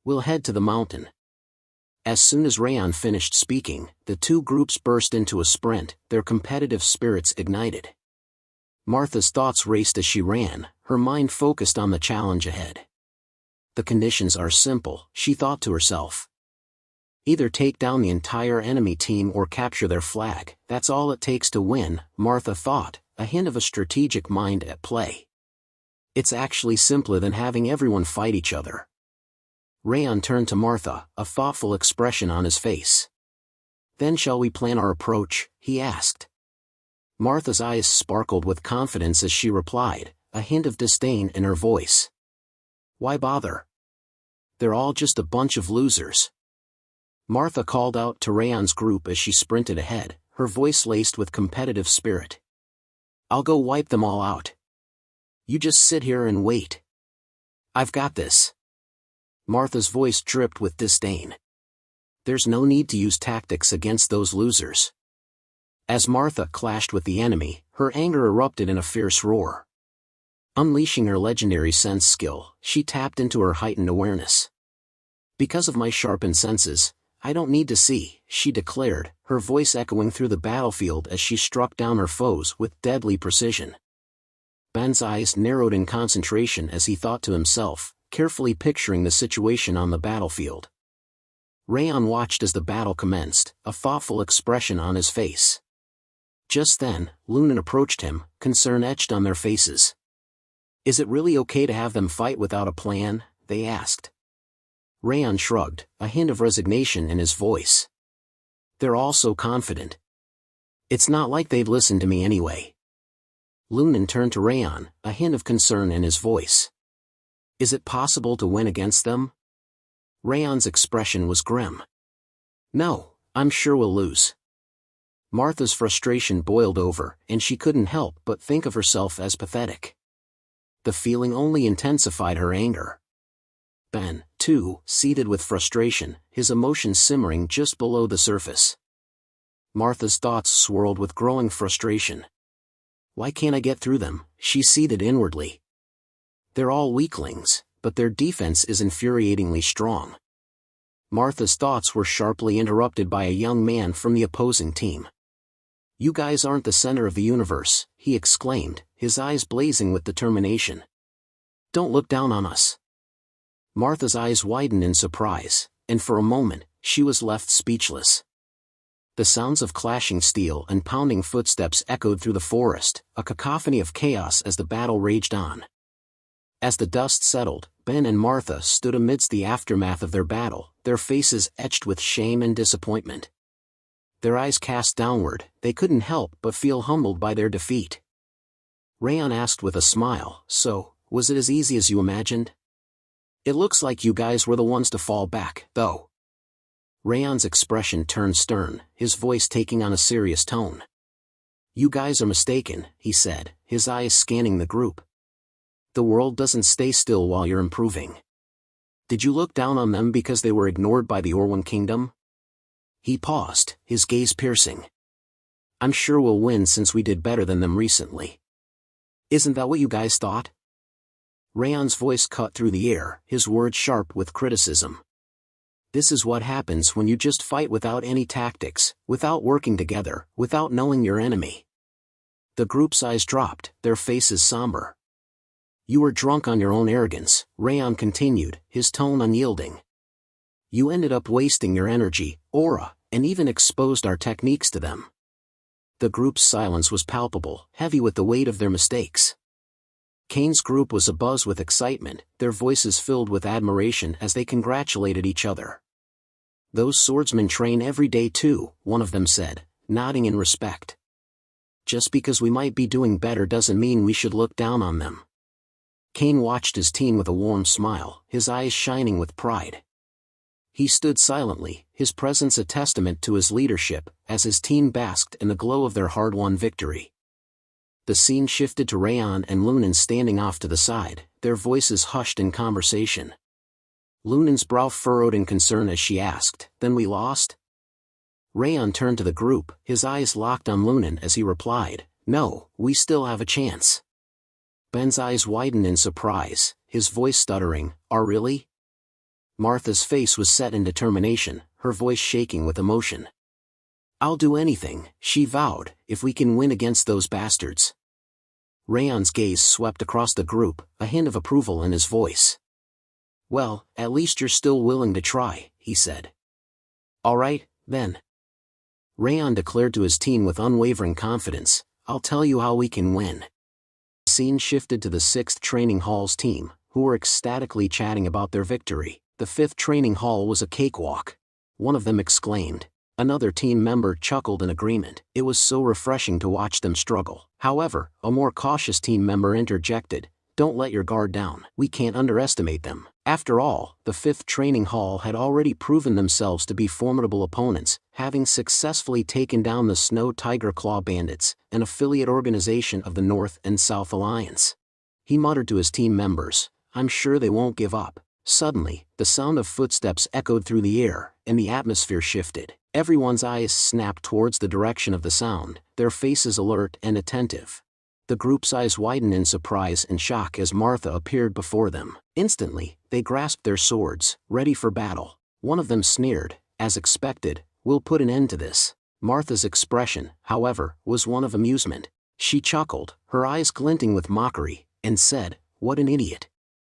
B: We'll head to the mountain. As soon as Raon finished speaking, the two groups burst into a sprint, their competitive spirits ignited. Martha's thoughts raced as she ran, her mind focused on the challenge ahead. The conditions are simple, she thought to herself. Either take down the entire enemy team or capture their flag, that's all it takes to win, Martha thought, a hint of a strategic mind at play. It's actually simpler than having everyone fight each other. Raon turned to Martha, a thoughtful expression on his face. Then shall we plan our approach, he asked. Martha's eyes sparkled with confidence as she replied, a hint of disdain in her voice. Why bother? They're all just a bunch of losers. Martha called out to Raon's group as she sprinted ahead, her voice laced with competitive spirit. I'll go wipe them all out. You just sit here and wait. I've got this. Martha's voice dripped with disdain. There's no need to use tactics against those losers. As Martha clashed with the enemy, her anger erupted in a fierce roar. Unleashing her legendary sense skill, she tapped into her heightened awareness. Because of my sharpened senses, I don't need to see, she declared, her voice echoing through the battlefield as she struck down her foes with deadly precision. Ben's eyes narrowed in concentration as he thought to himself, carefully picturing the situation on the battlefield. Raon watched as the battle commenced, a thoughtful expression on his face. Just then, Lunan approached him, concern etched on their faces. Is it really okay to have them fight without a plan? They asked. Raon shrugged, a hint of resignation in his voice. They're all so confident. It's not like they'd listen to me anyway. Lunan turned to Raon, a hint of concern in his voice. Is it possible to win against them? Raon's expression was grim. No, I'm sure we'll lose. Martha's frustration boiled over, and she couldn't help but think of herself as pathetic. The feeling only intensified her anger. Ben, too, seethed with frustration, his emotions simmering just below the surface. Martha's thoughts swirled with growing frustration. Why can't I get through them? She seethed inwardly. They're all weaklings, but their defense is infuriatingly strong. Martha's thoughts were sharply interrupted by a young man from the opposing team. You guys aren't the center of the universe, he exclaimed, his eyes blazing with determination. Don't look down on us. Martha's eyes widened in surprise, and for a moment, she was left speechless. The sounds of clashing steel and pounding footsteps echoed through the forest, a cacophony of chaos as the battle raged on. As the dust settled, Ben and Martha stood amidst the aftermath of their battle, their faces etched with shame and disappointment. Their eyes cast downward, they couldn't help but feel humbled by their defeat. Raon asked with a smile, so, was it as easy as you imagined? It looks like you guys were the ones to fall back, though. Raon's expression turned stern, his voice taking on a serious tone. You guys are mistaken, he said, his eyes scanning the group. The world doesn't stay still while you're improving. Did you look down on them because they were ignored by the Orwan Kingdom? He paused, his gaze piercing. I'm sure we'll win since we did better than them recently. Isn't that what you guys thought? Raon's voice cut through the air, his words sharp with criticism. This is what happens when you just fight without any tactics, without working together, without knowing your enemy. The group's eyes dropped, their faces somber. You were drunk on your own arrogance, Raon continued, his tone unyielding. You ended up wasting your energy, aura, and even exposed our techniques to them. The group's silence was palpable, heavy with the weight of their mistakes. Kane's group was abuzz with excitement, their voices filled with admiration as they congratulated each other. Those swordsmen train every day too, one of them said, nodding in respect. Just because we might be doing better doesn't mean we should look down on them. Kane watched his team with a warm smile, his eyes shining with pride. He stood silently, his presence a testament to his leadership, as his team basked in the glow of their hard-won victory. The scene shifted to Raon and Lunan standing off to the side, their voices hushed in conversation. Lunan's brow furrowed in concern as she asked, "Then we lost?" Raon turned to the group, his eyes locked on Lunan as he replied, "No, we still have a chance." Ben's eyes widened in surprise, his voice stuttering, "Are really?" Martha's face was set in determination, her voice shaking with emotion. "I'll do anything," she vowed, "if we can win against those bastards." Raon's gaze swept across the group, a hint of approval in his voice. "Well, at least you're still willing to try," he said. "All right, then." Raon declared to his team with unwavering confidence, "I'll tell you how we can win." The scene shifted to the 6th Training Hall's team, who were ecstatically chatting about their victory. The 5th Training Hall was a cakewalk. One of them exclaimed. Another team member chuckled in agreement. It was so refreshing to watch them struggle. However, a more cautious team member interjected, "Don't let your guard down. We can't underestimate them." After all, the 5th Training Hall had already proven themselves to be formidable opponents, having successfully taken down the Snow Tiger Claw Bandits, an affiliate organization of the North and South Alliance. He muttered to his team members, "I'm sure they won't give up." Suddenly, the sound of footsteps echoed through the air, and the atmosphere shifted. Everyone's eyes snapped towards the direction of the sound, their faces alert and attentive. The group's eyes widened in surprise and shock as Martha appeared before them. Instantly, they grasped their swords, ready for battle. One of them sneered, as expected, "We'll put an end to this." Martha's expression, however, was one of amusement. She chuckled, her eyes glinting with mockery, and said, "What an idiot."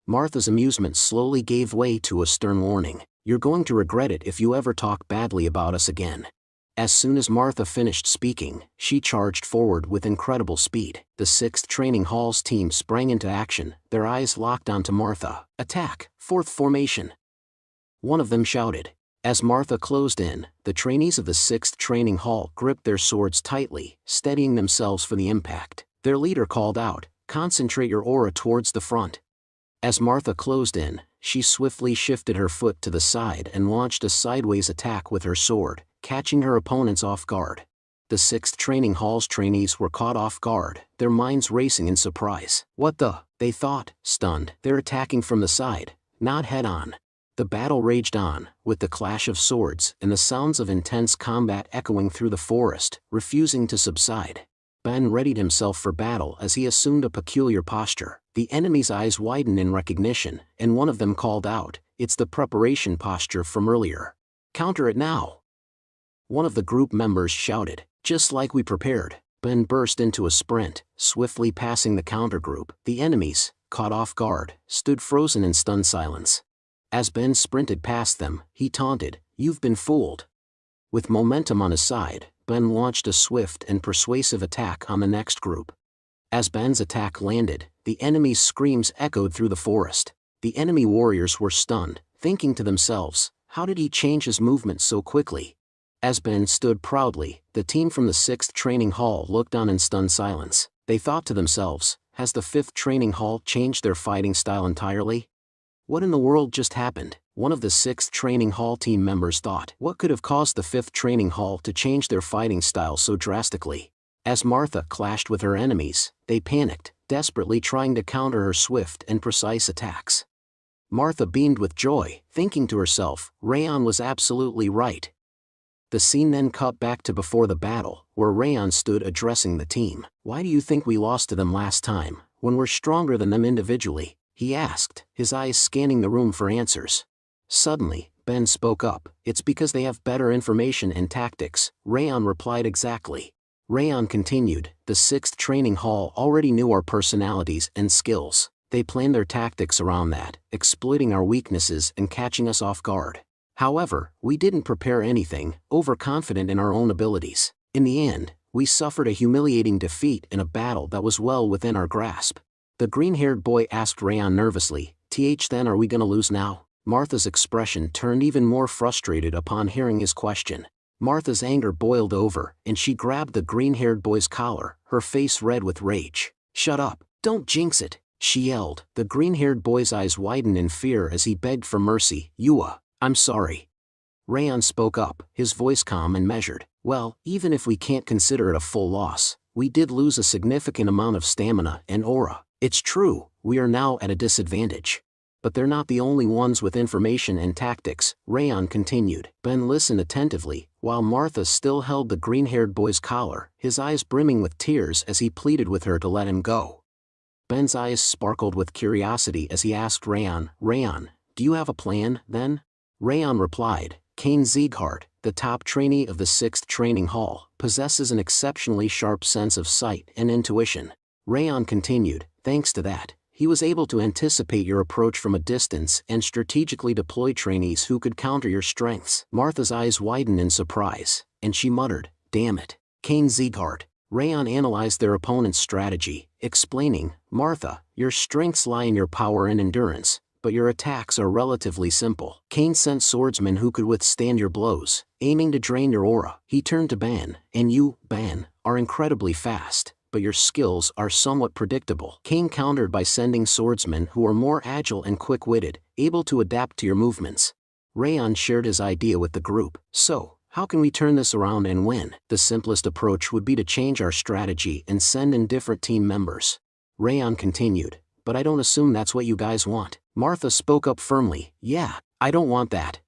B: Martha's amusement slowly gave way to a stern warning. "You're going to regret it if you ever talk badly about us again." As soon as Martha finished speaking, she charged forward with incredible speed. The 6th Training Hall's team sprang into action, their eyes locked onto Martha. "Attack, 4th formation!" One of them shouted. As Martha closed in, the trainees of the 6th Training Hall gripped their swords tightly, steadying themselves for the impact. Their leader called out, "Concentrate your aura towards the front." As Martha closed in, she swiftly shifted her foot to the side and launched a sideways attack with her sword, catching her opponents off guard. The 6th Training Hall's trainees were caught off guard, their minds racing in surprise. What the? They thought, stunned. They're attacking from the side, not head-on. The battle raged on, with the clash of swords and the sounds of intense combat echoing through the forest, refusing to subside. Ben readied himself for battle as he assumed a peculiar posture. The enemy's eyes widened in recognition, and one of them called out, "It's the preparation posture from earlier. Counter it now!" One of the group members shouted, "Just like we prepared." Ben burst into a sprint, swiftly passing the counter group. The enemies, caught off guard, stood frozen in stunned silence. As Ben sprinted past them, he taunted, "You've been fooled." With momentum on his side, Ben launched a swift and persuasive attack on the next group. As Ben's attack landed, the enemy's screams echoed through the forest. The enemy warriors were stunned, thinking to themselves, how did he change his movement so quickly? As Ben stood proudly, the team from the 6th Training Hall looked on in stunned silence. They thought to themselves, has the 5th Training Hall changed their fighting style entirely? What in the world just happened? One of the 6th Training Hall team members thought. What could have caused the 5th Training Hall to change their fighting style so drastically? As Martha clashed with her enemies, they panicked, desperately trying to counter her swift and precise attacks. Martha beamed with joy, thinking to herself, Raon was absolutely right. The scene then cut back to before the battle, where Raon stood addressing the team. "Why do you think we lost to them last time, when we're stronger than them individually?" he asked, his eyes scanning the room for answers. Suddenly, Ben spoke up. "It's because they have better information and tactics," Raon replied. "Exactly." Raon continued, "The 6th Training Hall already knew our personalities and skills. They planned their tactics around that, exploiting our weaknesses and catching us off guard. However, we didn't prepare anything, overconfident in our own abilities. In the end, we suffered a humiliating defeat in a battle that was well within our grasp." The green-haired boy asked Raon nervously, Then are we gonna lose now?" Martha's expression turned even more frustrated upon hearing his question. Martha's anger boiled over, and she grabbed the green-haired boy's collar, her face red with rage. "Shut up, don't jinx it," she yelled. The green-haired boy's eyes widened in fear as he begged for mercy. I'm sorry." Raon spoke up, his voice calm and measured. "Well, even if we can't consider it a full loss, we did lose a significant amount of stamina and aura. It's true, we are now at a disadvantage. But they're not the only ones with information and tactics," Raon continued. Ben listened attentively, while Martha still held the green-haired boy's collar, his eyes brimming with tears as he pleaded with her to let him go. Ben's eyes sparkled with curiosity as he asked Raon, "Do you have a plan, then?" Raon replied, "House Sieghart, the top trainee of the 6th Training Hall, possesses an exceptionally sharp sense of sight and intuition." Raon continued, "Thanks to that, he was able to anticipate your approach from a distance and strategically deploy trainees who could counter your strengths." Martha's eyes widened in surprise, and she muttered, "Damn it, House Sieghart." Raon analyzed their opponent's strategy, explaining, "Martha, your strengths lie in your power and endurance, but your attacks are relatively simple. Kane sent swordsmen who could withstand your blows, aiming to drain your aura." He turned to Ben, "And you, Ben, are incredibly fast, but your skills are somewhat predictable." Kane countered by sending swordsmen who are more agile and quick-witted, able to adapt to your movements. Raon shared his idea with the group. "So, how can we turn this around and win?" "The simplest approach would be to change our strategy and send in different team members," Raon continued. "But I don't assume that's what you guys want." Martha spoke up firmly, "Yeah, I don't want that.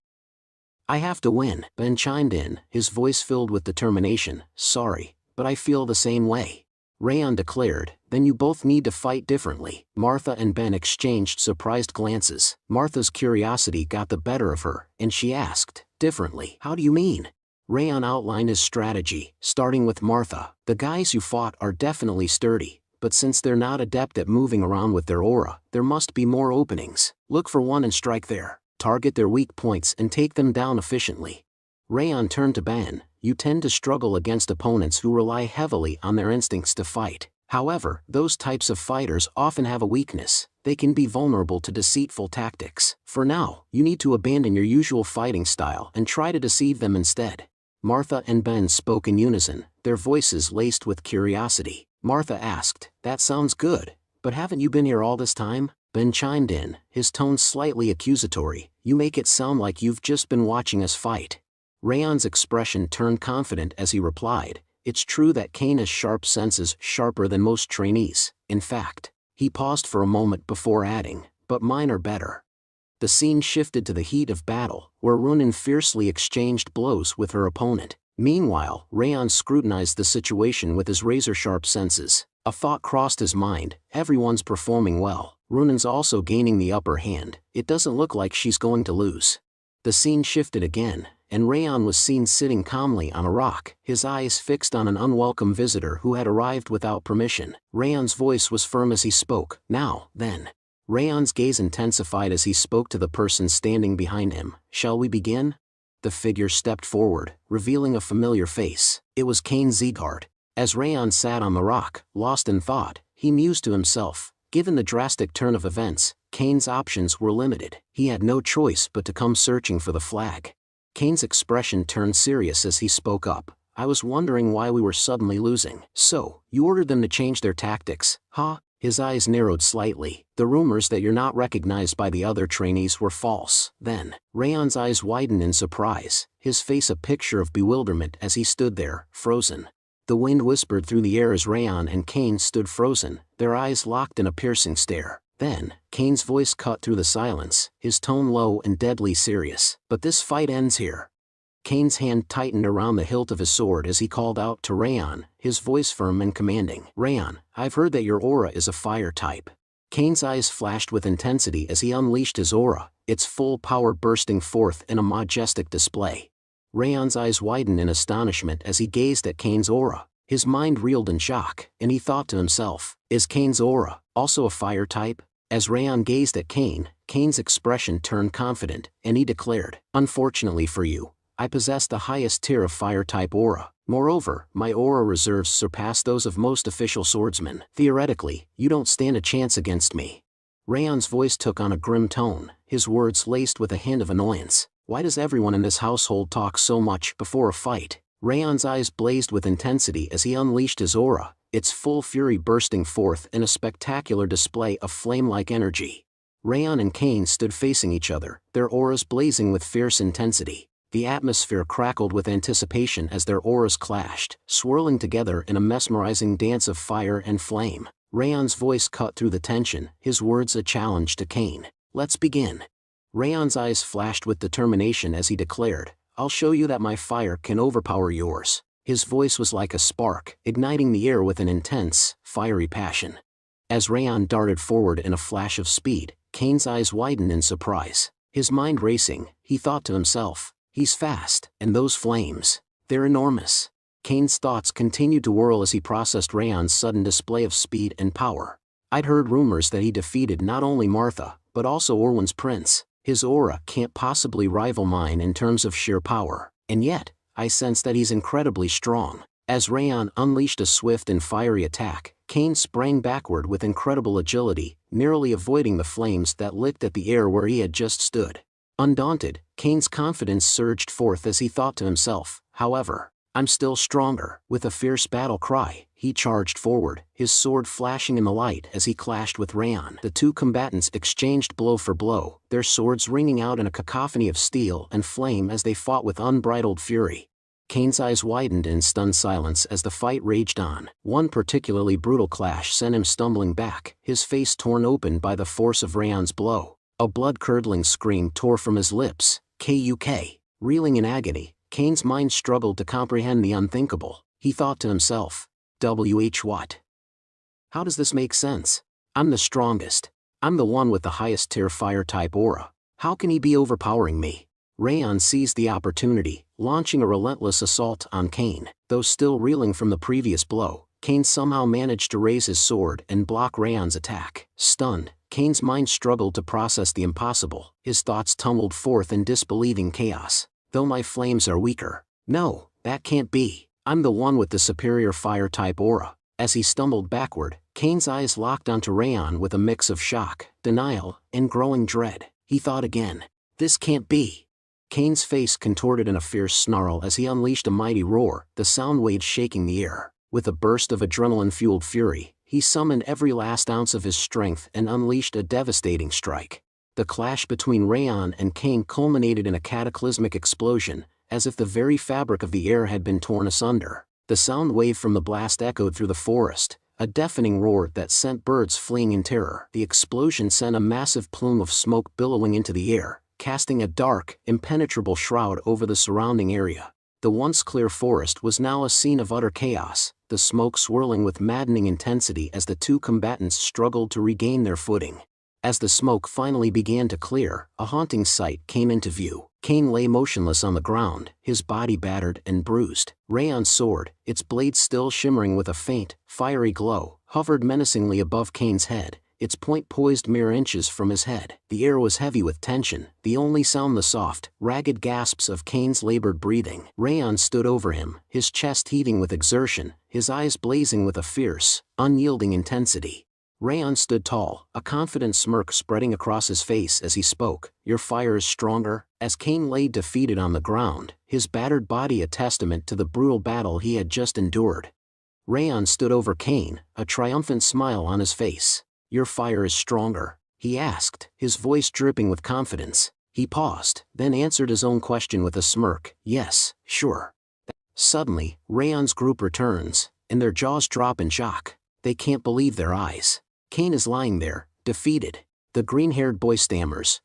B: I have to win." Ben chimed in, his voice filled with determination. "Sorry, but I feel the same way." Raon declared, "Then you both need to fight differently." Martha and Ben exchanged surprised glances. Martha's curiosity got the better of her, and she asked, "Differently? How do you mean?" Raon outlined his strategy, starting with Martha. "The guys you fought are definitely sturdy, but since they're not adept at moving around with their aura, there must be more openings. Look for one and strike there. Target their weak points and take them down efficiently." Raon turned to Ben. "You tend to struggle against opponents who rely heavily on their instincts to fight. However, those types of fighters often have a weakness. They can be vulnerable to deceitful tactics. For now, you need to abandon your usual fighting style and try to deceive them instead." Martha and Ben spoke in unison, their voices laced with curiosity. Martha asked, "That sounds good, but haven't you been here all this time?" Ben chimed in, his tone slightly accusatory, "You make it sound like you've just been watching us fight." Raon's expression turned confident as he replied, It's true that Kane has sharp senses, sharper than most trainees. In fact, he paused for a moment before adding, but mine are better. The scene shifted to the heat of battle, where Runan fiercely exchanged blows with her opponent. Meanwhile, Raon scrutinized the situation with his razor-sharp senses. A thought crossed his mind: everyone's performing well. Runan's also gaining the upper hand. It doesn't look like she's going to lose. The scene shifted again, and Raon was seen sitting calmly on a rock, his eyes fixed on an unwelcome visitor who had arrived without permission. Raon's voice was firm as he spoke. Now, then. Raon's gaze intensified as he spoke to the person standing behind him. Shall we begin? The figure stepped forward, revealing a familiar face. It was House Sieghart. As Raon sat on the rock, lost in thought, he mused to himself. Given the drastic turn of events, Kane's options were limited. He had no choice but to come searching for the flag. Kane's expression turned serious as he spoke up. I was wondering why we were suddenly losing. So, you ordered them to change their tactics, huh? His eyes narrowed slightly. The rumors that you're not recognized by the other trainees were false. Then, Raon's eyes widened in surprise, his face a picture of bewilderment as he stood there, frozen. The wind whispered through the air as Raon and Kane stood frozen, their eyes locked in a piercing stare. Then, Kane's voice cut through the silence, his tone low and deadly serious. But this fight ends here. Kane's hand tightened around the hilt of his sword as he called out to Raon, his voice firm and commanding. Raon, I've heard that your aura is a fire type. Kane's eyes flashed with intensity as he unleashed his aura, its full power bursting forth in a majestic display. Raon's eyes widened in astonishment as he gazed at Kane's aura. His mind reeled in shock, and he thought to himself, is Kane's aura also a fire type? As Raon gazed at Kane, Kane's expression turned confident, and he declared, unfortunately for you, I possess the highest tier of fire-type aura. Moreover, my aura reserves surpass those of most official swordsmen. Theoretically, you don't stand a chance against me. Raon's voice took on a grim tone, his words laced with a hint of annoyance. Why does everyone in this household talk so much before a fight? Raon's eyes blazed with intensity as he unleashed his aura, its full fury bursting forth in a spectacular display of flame-like energy. Raon and Kane stood facing each other, their auras blazing with fierce intensity. The atmosphere crackled with anticipation as their auras clashed, swirling together in a mesmerizing dance of fire and flame. Raon's voice cut through the tension, his words a challenge to Kane. Let's begin. Raon's eyes flashed with determination as he declared, I'll show you that my fire can overpower yours. His voice was like a spark, igniting the air with an intense, fiery passion. As Raon darted forward in a flash of speed, Kane's eyes widened in surprise. His mind racing, he thought to himself, he's fast, and those flames, they're enormous. Kane's thoughts continued to whirl as he processed Raon's sudden display of speed and power. I'd heard rumors that he defeated not only Martha, but also Orwan's prince. His aura can't possibly rival mine in terms of sheer power, and yet, I sense that he's incredibly strong. As Raon unleashed a swift and fiery attack, Kane sprang backward with incredible agility, narrowly avoiding the flames that licked at the air where he had just stood. Undaunted, Kane's confidence surged forth as he thought to himself, however, I'm still stronger. With a fierce battle cry, he charged forward, his sword flashing in the light as he clashed with Raon. The two combatants exchanged blow for blow, their swords ringing out in a cacophony of steel and flame as they fought with unbridled fury. Kane's eyes widened in stunned silence as the fight raged on. One particularly brutal clash sent him stumbling back, his face torn open by the force of Raon's blow. A blood-curdling scream tore from his lips. Kuk. Reeling in agony, Kane's mind struggled to comprehend the unthinkable. He thought to himself, what? How does this make sense? I'm the strongest. I'm the one with the highest tier fire-type aura. How can he be overpowering me? Raon seized the opportunity, launching a relentless assault on Kane. Though still reeling from the previous blow, Kane somehow managed to raise his sword and block Raon's attack. Stunned, Kane's mind struggled to process the impossible. His thoughts tumbled forth in disbelieving chaos. Though my flames are weaker. No, that can't be. I'm the one with the superior fire-type aura. As he stumbled backward, Kane's eyes locked onto Raon with a mix of shock, denial, and growing dread. He thought again. This can't be. Kane's face contorted in a fierce snarl as he unleashed a mighty roar, the sound waves shaking the air. With a burst of adrenaline-fueled fury, he summoned every last ounce of his strength and unleashed a devastating strike. The clash between Raon and Kane culminated in a cataclysmic explosion, as if the very fabric of the air had been torn asunder. The sound wave from the blast echoed through the forest, a deafening roar that sent birds fleeing in terror. The explosion sent a massive plume of smoke billowing into the air, casting a dark, impenetrable shroud over the surrounding area. The once clear forest was now a scene of utter chaos, the smoke swirling with maddening intensity as the two combatants struggled to regain their footing. As the smoke finally began to clear, a haunting sight came into view. Cain lay motionless on the ground, his body battered and bruised. Raon's sword, its blade still shimmering with a faint, fiery glow, hovered menacingly above Cain's head, its point poised mere inches from his head. The air was heavy with tension, the only sound the soft, ragged gasps of Cain's labored breathing. Raon stood over him, his chest heaving with exertion, his eyes blazing with a fierce, unyielding intensity. Raon stood tall, a confident smirk spreading across his face as he spoke. "Your fire is stronger." As Cain lay defeated on the ground, his battered body a testament to the brutal battle he had just endured. Raon stood over Cain, a triumphant smile on his face. "Your fire is stronger?" he asked, his voice dripping with confidence. He paused, then answered his own question with a smirk. "Yes, sure." Suddenly, Raon's group returns, and their jaws drop in shock. They can't believe their eyes. Cain is lying there, defeated. The green-haired boy stammers,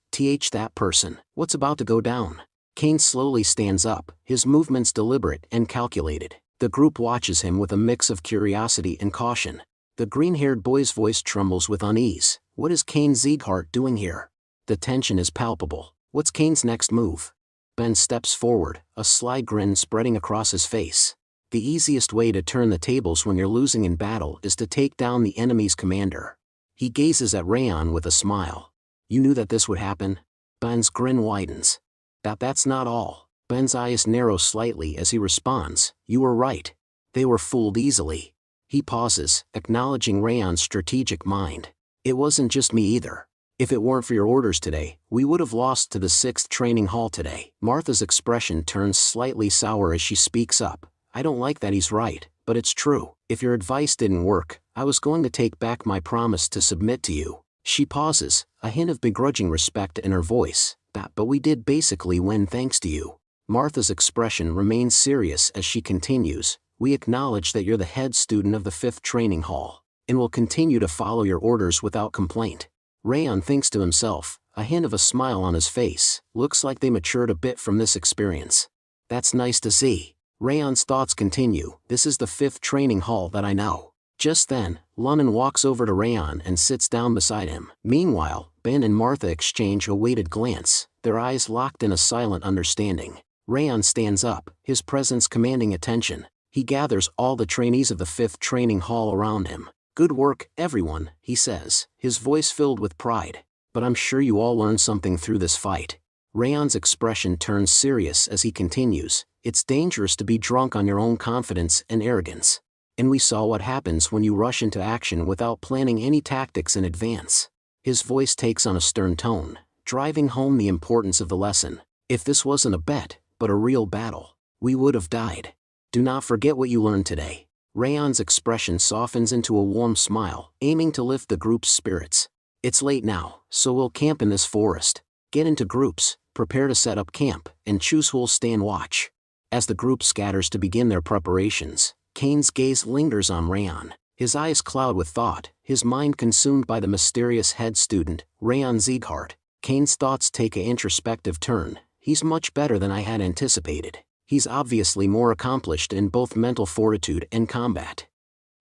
B: that person. What's about to go down?" Cain slowly stands up, his movements deliberate and calculated. The group watches him with a mix of curiosity and caution. The green-haired boy's voice trembles with unease. What is Cain Sieghart doing here? The tension is palpable. What's Cain's next move? Ben steps forward, a sly grin spreading across his face. The easiest way to turn the tables when you're losing in battle is to take down the enemy's commander. He gazes at Raon with a smile. "You knew that this would happen?" Ben's grin widens. That's not all." Ben's eyes narrow slightly as he responds. "You were right. They were fooled easily." He pauses, acknowledging Raon's strategic mind. "It wasn't just me either. If it weren't for your orders today, we would have lost to the 6th training hall today." Martha's expression turns slightly sour as she speaks up. "I don't like that he's right, but it's true. If your advice didn't work, I was going to take back my promise to submit to you." She pauses, a hint of begrudging respect in her voice. But we did basically win thanks to you." Martha's expression remains serious as she continues. "We acknowledge that you're the head student of the 5th training hall, and will continue to follow your orders without complaint." Raon thinks to himself, a hint of a smile on his face. Looks like they matured a bit from this experience. That's nice to see. Raon's thoughts continue. "This is the 5th training hall that I know." Just then, Lunnon walks over to Raon and sits down beside him. Meanwhile, Ben and Martha exchange a weighted glance, their eyes locked in a silent understanding. Raon stands up, his presence commanding attention. He gathers all the trainees of the 5th training hall around him. "Good work, everyone," he says, his voice filled with pride. "But I'm sure you all learned something through this fight." Raon's expression turns serious as he continues. "It's dangerous to be drunk on your own confidence and arrogance. And we saw what happens when you rush into action without planning any tactics in advance." His voice takes on a stern tone, driving home the importance of the lesson. "If this wasn't a bet, but a real battle, we would have died. Do not forget what you learned today." Raon's expression softens into a warm smile, aiming to lift the group's spirits. "It's late now, so we'll camp in this forest. Get into groups, prepare to set up camp, and choose who'll stand watch." As the group scatters to begin their preparations, Cain's gaze lingers on Raon. His eyes cloud with thought, his mind consumed by the mysterious head student, Raon Sieghart. Cain's thoughts take an introspective turn. "He's much better than I had anticipated. He's obviously more accomplished in both mental fortitude and combat."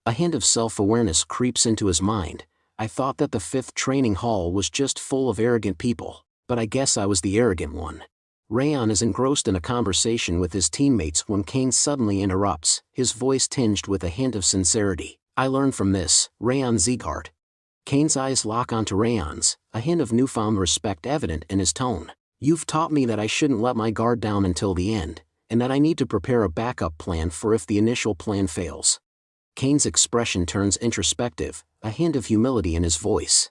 B: A hint of self-awareness creeps into his mind. "I thought that the 5th training hall was just full of arrogant people, but I guess I was the arrogant one." Raon is engrossed in a conversation with his teammates when Cain suddenly interrupts, his voice tinged with a hint of sincerity. "I learned from this, Raon Sieghart." Cain's eyes lock onto Raon's, a hint of newfound respect evident in his tone. "You've taught me that I shouldn't let my guard down until the end, and that I need to prepare a backup plan for if the initial plan fails." Cain's expression turns introspective, a hint of humility in his voice.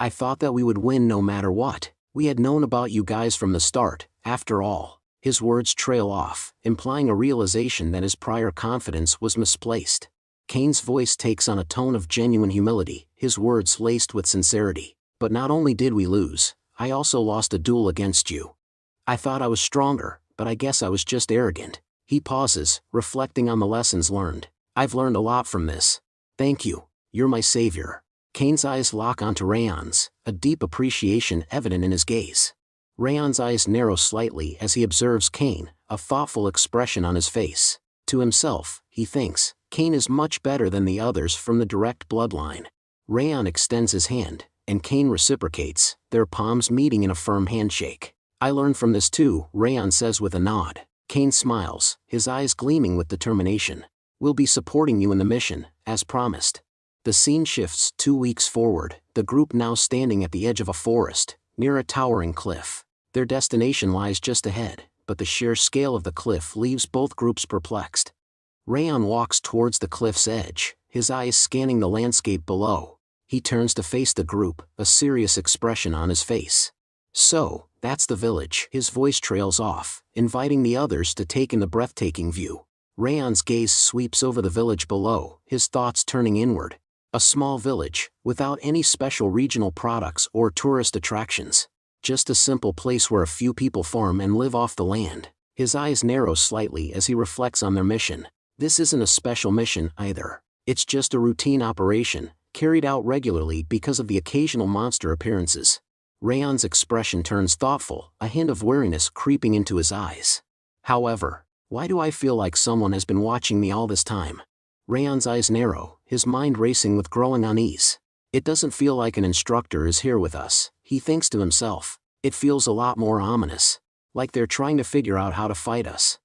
B: "I thought that we would win no matter what. We had known about you guys from the start, after all." His words trail off, implying a realization that his prior confidence was misplaced. Cain's voice takes on a tone of genuine humility, his words laced with sincerity. "But not only did we lose, I also lost a duel against you. I thought I was stronger, but I guess I was just arrogant." He pauses, reflecting on the lessons learned. I've learned a lot from this. Thank you. You're my savior. Kane's eyes lock onto Raon's, a deep appreciation evident in his gaze. Raon's eyes narrow slightly as he observes Kane, a thoughtful expression on his face. To himself, he thinks, Kane is much better than the others from the direct bloodline. Raon extends his hand, and Kane reciprocates, their palms meeting in a firm handshake. I learned from this too, Raon says with a nod. Kane smiles, his eyes gleaming with determination. We'll be supporting you in the mission, as promised. The scene shifts 2 weeks forward, the group now standing at the edge of a forest, near a towering cliff. Their destination lies just ahead, but the sheer scale of the cliff leaves both groups perplexed. Raon walks towards the cliff's edge, his eyes scanning the landscape below. He turns to face the group, a serious expression on his face. So, that's the village. His voice trails off, inviting the others to take in the breathtaking view. Raon's gaze sweeps over the village below, his thoughts turning inward. A small village, without any special regional products or tourist attractions. Just a simple place where a few people farm and live off the land. His eyes narrow slightly as he reflects on their mission. This isn't a special mission either. It's just a routine operation, carried out regularly because of the occasional monster appearances. Raon's expression turns thoughtful, a hint of weariness creeping into his eyes. However, why do I feel like someone has been watching me all this time? Raon's eyes narrow, his mind racing with growing unease. It doesn't feel like an instructor is here with us, he thinks to himself. It feels a lot more ominous. Like they're trying to figure out how to fight us.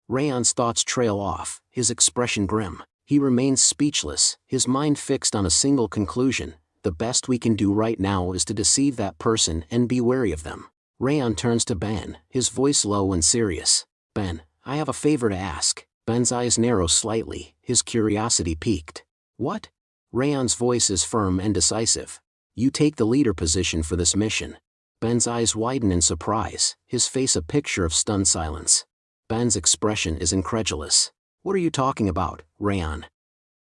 B: Raon's thoughts trail off, his expression grim. He remains speechless, his mind fixed on a single conclusion. The best we can do right now is to deceive that person and be wary of them. Raon turns to Ben, his voice low and serious. Ben, I have a favor to ask. Ben's eyes narrow slightly, his curiosity piqued. What? Raon's voice is firm and decisive. You take the leader position for this mission. Ben's eyes widen in surprise, his face a picture of stunned silence. Ben's expression is incredulous. What are you talking about, Raon?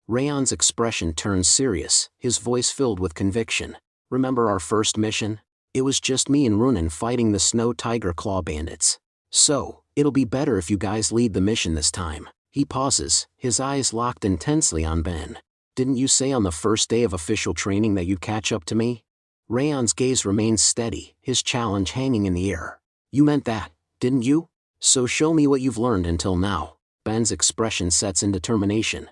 B: Raon's expression turns serious, his voice filled with conviction. Remember our first mission? It was just me and Runan fighting the Snow Tiger Claw bandits. So, it'll be better if you guys lead the mission this time. He pauses, his eyes locked intensely on Ben. Didn't you say on the first day of official training that you'd catch up to me? Raon's gaze remains steady, his challenge hanging in the air. You meant that, didn't you? So show me what you've learned until now. Ben's expression sets in determination.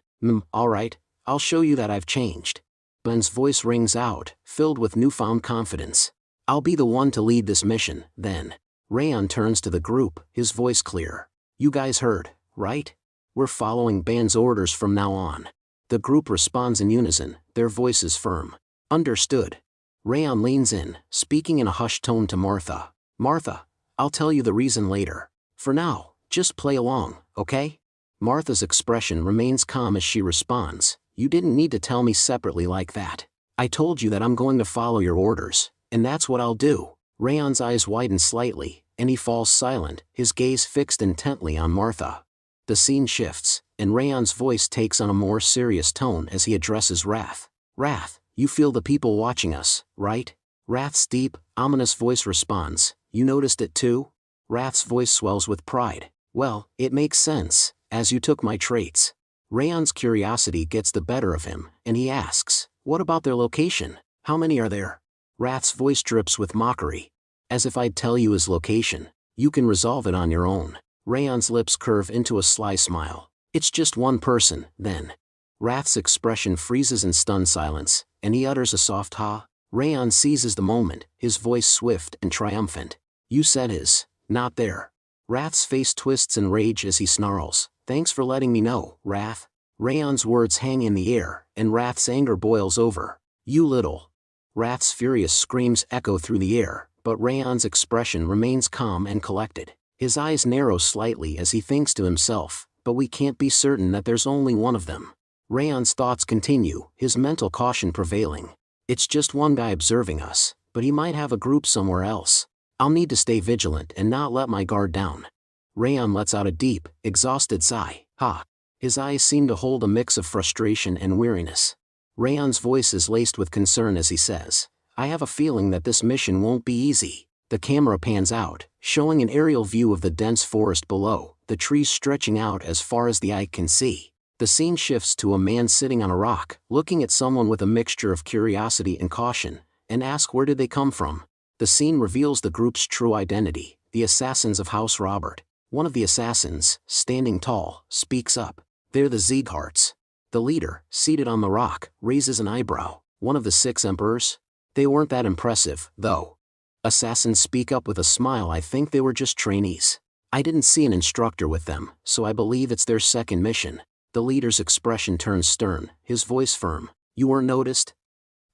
B: Alright, I'll show you that I've changed. Ben's voice rings out, filled with newfound confidence. I'll be the one to lead this mission, then. Raon turns to the group, his voice clear. You guys heard, right? We're following Ben's orders from now on. The group responds in unison, their voices firm. Understood. Raon leans in, speaking in a hushed tone to Martha. Martha, I'll tell you the reason later. For now, just play along, okay? Martha's expression remains calm as she responds. You didn't need to tell me separately like that. I told you that I'm going to follow your orders, and that's what I'll do. Raon's eyes widen slightly, and he falls silent, his gaze fixed intently on Martha. The scene shifts, and Raon's voice takes on a more serious tone as he addresses Wrath. Wrath, you feel the people watching us, right? Wrath's deep, ominous voice responds. You noticed it too? Wrath's voice swells with pride. Well, it makes sense, as you took my traits. Raon's curiosity gets the better of him, and he asks, what about their location? How many are there? Wrath's voice drips with mockery. As if I'd tell you his location. You can resolve it on your own. Raon's lips curve into a sly smile. It's just one person, then. Wrath's expression freezes in stunned silence, and he utters a soft ha. Raon seizes the moment, his voice swift and triumphant. You said his, not there. Wrath's face twists in rage as he snarls. Thanks for letting me know, Wrath. Raon's words hang in the air, and Wrath's anger boils over. You little. Wrath's furious screams echo through the air, but Raon's expression remains calm and collected. His eyes narrow slightly as he thinks to himself, but we can't be certain that there's only one of them. Raon's thoughts continue, his mental caution prevailing. It's just one guy observing us, but he might have a group somewhere else. I'll need to stay vigilant and not let my guard down. Raon lets out a deep, exhausted sigh. Ha! His eyes seem to hold a mix of frustration and weariness. Raon's voice is laced with concern as he says, I have a feeling that this mission won't be easy. The camera pans out, showing an aerial view of the dense forest below, the trees stretching out as far as the eye can see. The scene shifts to a man sitting on a rock, looking at someone with a mixture of curiosity and caution, and asks where did they come from. The scene reveals the group's true identity, the assassins of House Robert. One of the assassins, standing tall, speaks up. They're the Siegharts. The leader, seated on the rock, raises an eyebrow. One of the 6 emperors? They weren't that impressive, though. Assassins speak up with a smile. I think they were just trainees. I didn't see an instructor with them, so I believe it's their second mission. The leader's expression turns stern, his voice firm. You weren't noticed?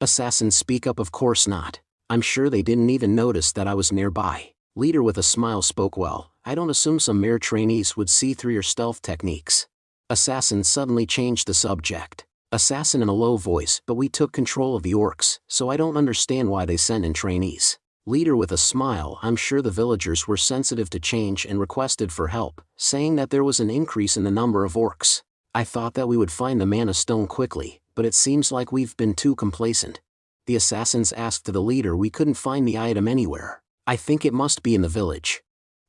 B: Assassins speak up. Of course not. I'm sure they didn't even notice that I was nearby. Leader with a smile spoke. Well, I don't assume some mere trainees would see through your stealth techniques. Assassin suddenly changed the subject. Assassin in a low voice. But we took control of the orcs, so I don't understand why they sent in trainees. Leader with a smile. I'm sure the villagers were sensitive to change and requested for help, saying that there was an increase in the number of orcs. I thought that we would find the mana stone quickly, but it seems like we've been too complacent. The assassins asked the leader. We couldn't find the item anywhere. I think it must be in the village.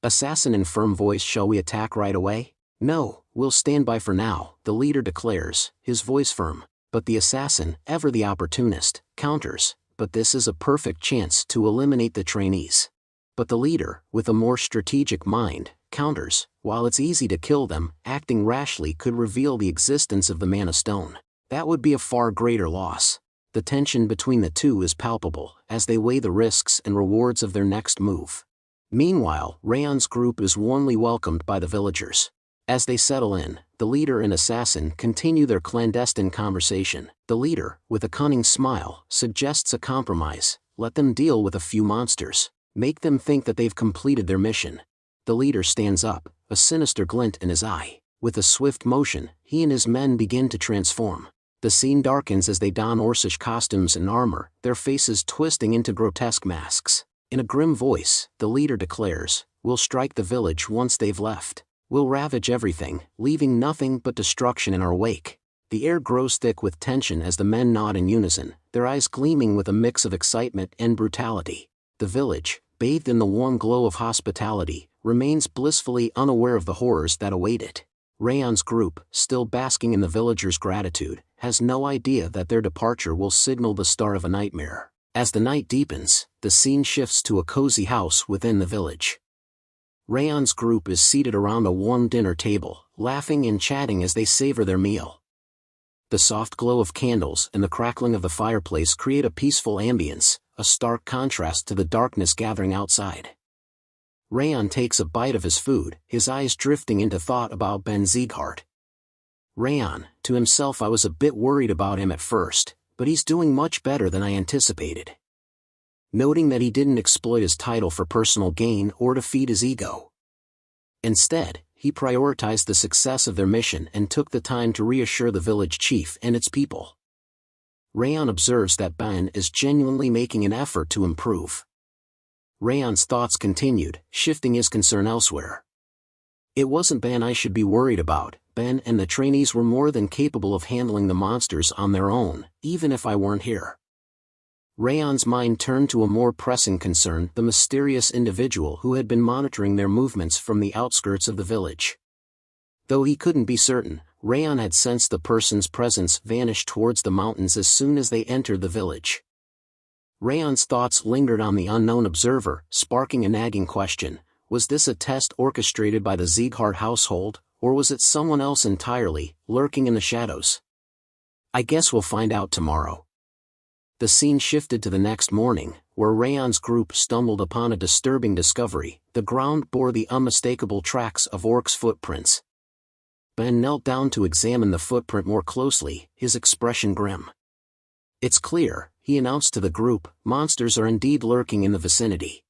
B: Assassin in firm voice. Shall we attack right away? No, we'll stand by for now, the leader declares, his voice firm. But the assassin, ever the opportunist, counters. But this is a perfect chance to eliminate the trainees. But the leader, with a more strategic mind, counters. While it's easy to kill them, acting rashly could reveal the existence of the mana stone. That would be a far greater loss. The tension between the two is palpable, as they weigh the risks and rewards of their next move. Meanwhile, Raon's group is warmly welcomed by the villagers. As they settle in, the leader and assassin continue their clandestine conversation. The leader, with a cunning smile, suggests a compromise. Let them deal with a few monsters. Make them think that they've completed their mission. The leader stands up, a sinister glint in his eye. With a swift motion, he and his men begin to transform. The scene darkens as they don Orcish costumes and armor, their faces twisting into grotesque masks. In a grim voice, the leader declares, "We'll strike the village once they've left. We'll ravage everything, leaving nothing but destruction in our wake." The air grows thick with tension as the men nod in unison, their eyes gleaming with a mix of excitement and brutality. The village, bathed in the warm glow of hospitality, remains blissfully unaware of the horrors that await it. Raon's group, still basking in the villagers' gratitude, has no idea that their departure will signal the start of a nightmare. As the night deepens, the scene shifts to a cozy house within the village. Raon's group is seated around a warm dinner table, laughing and chatting as they savor their meal. The soft glow of candles and the crackling of the fireplace create a peaceful ambience, a stark contrast to the darkness gathering outside. Raon takes a bite of his food, his eyes drifting into thought about Ben Sieghart. Raon, to himself, I was a bit worried about him at first, but he's doing much better than I anticipated. Noting that he didn't exploit his title for personal gain or to feed his ego. Instead, he prioritized the success of their mission and took the time to reassure the village chief and its people. Raon observes that Ben is genuinely making an effort to improve. Raon's thoughts continued, shifting his concern elsewhere. It wasn't Ben I should be worried about. Ben and the trainees were more than capable of handling the monsters on their own, even if I weren't here. Raon's mind turned to a more pressing concern, the mysterious individual who had been monitoring their movements from the outskirts of the village. Though he couldn't be certain, Raon had sensed the person's presence vanish towards the mountains as soon as they entered the village. Raon's thoughts lingered on the unknown observer, sparking a nagging question. Was this a test orchestrated by the Sieghart household, or was it someone else entirely, lurking in the shadows? I guess we'll find out tomorrow. The scene shifted to the next morning, where Raon's group stumbled upon a disturbing discovery. The ground bore the unmistakable tracks of orcs' footprints. Ben knelt down to examine the footprint more closely, his expression grim. It's clear, he announced to the group, monsters are indeed lurking in the vicinity.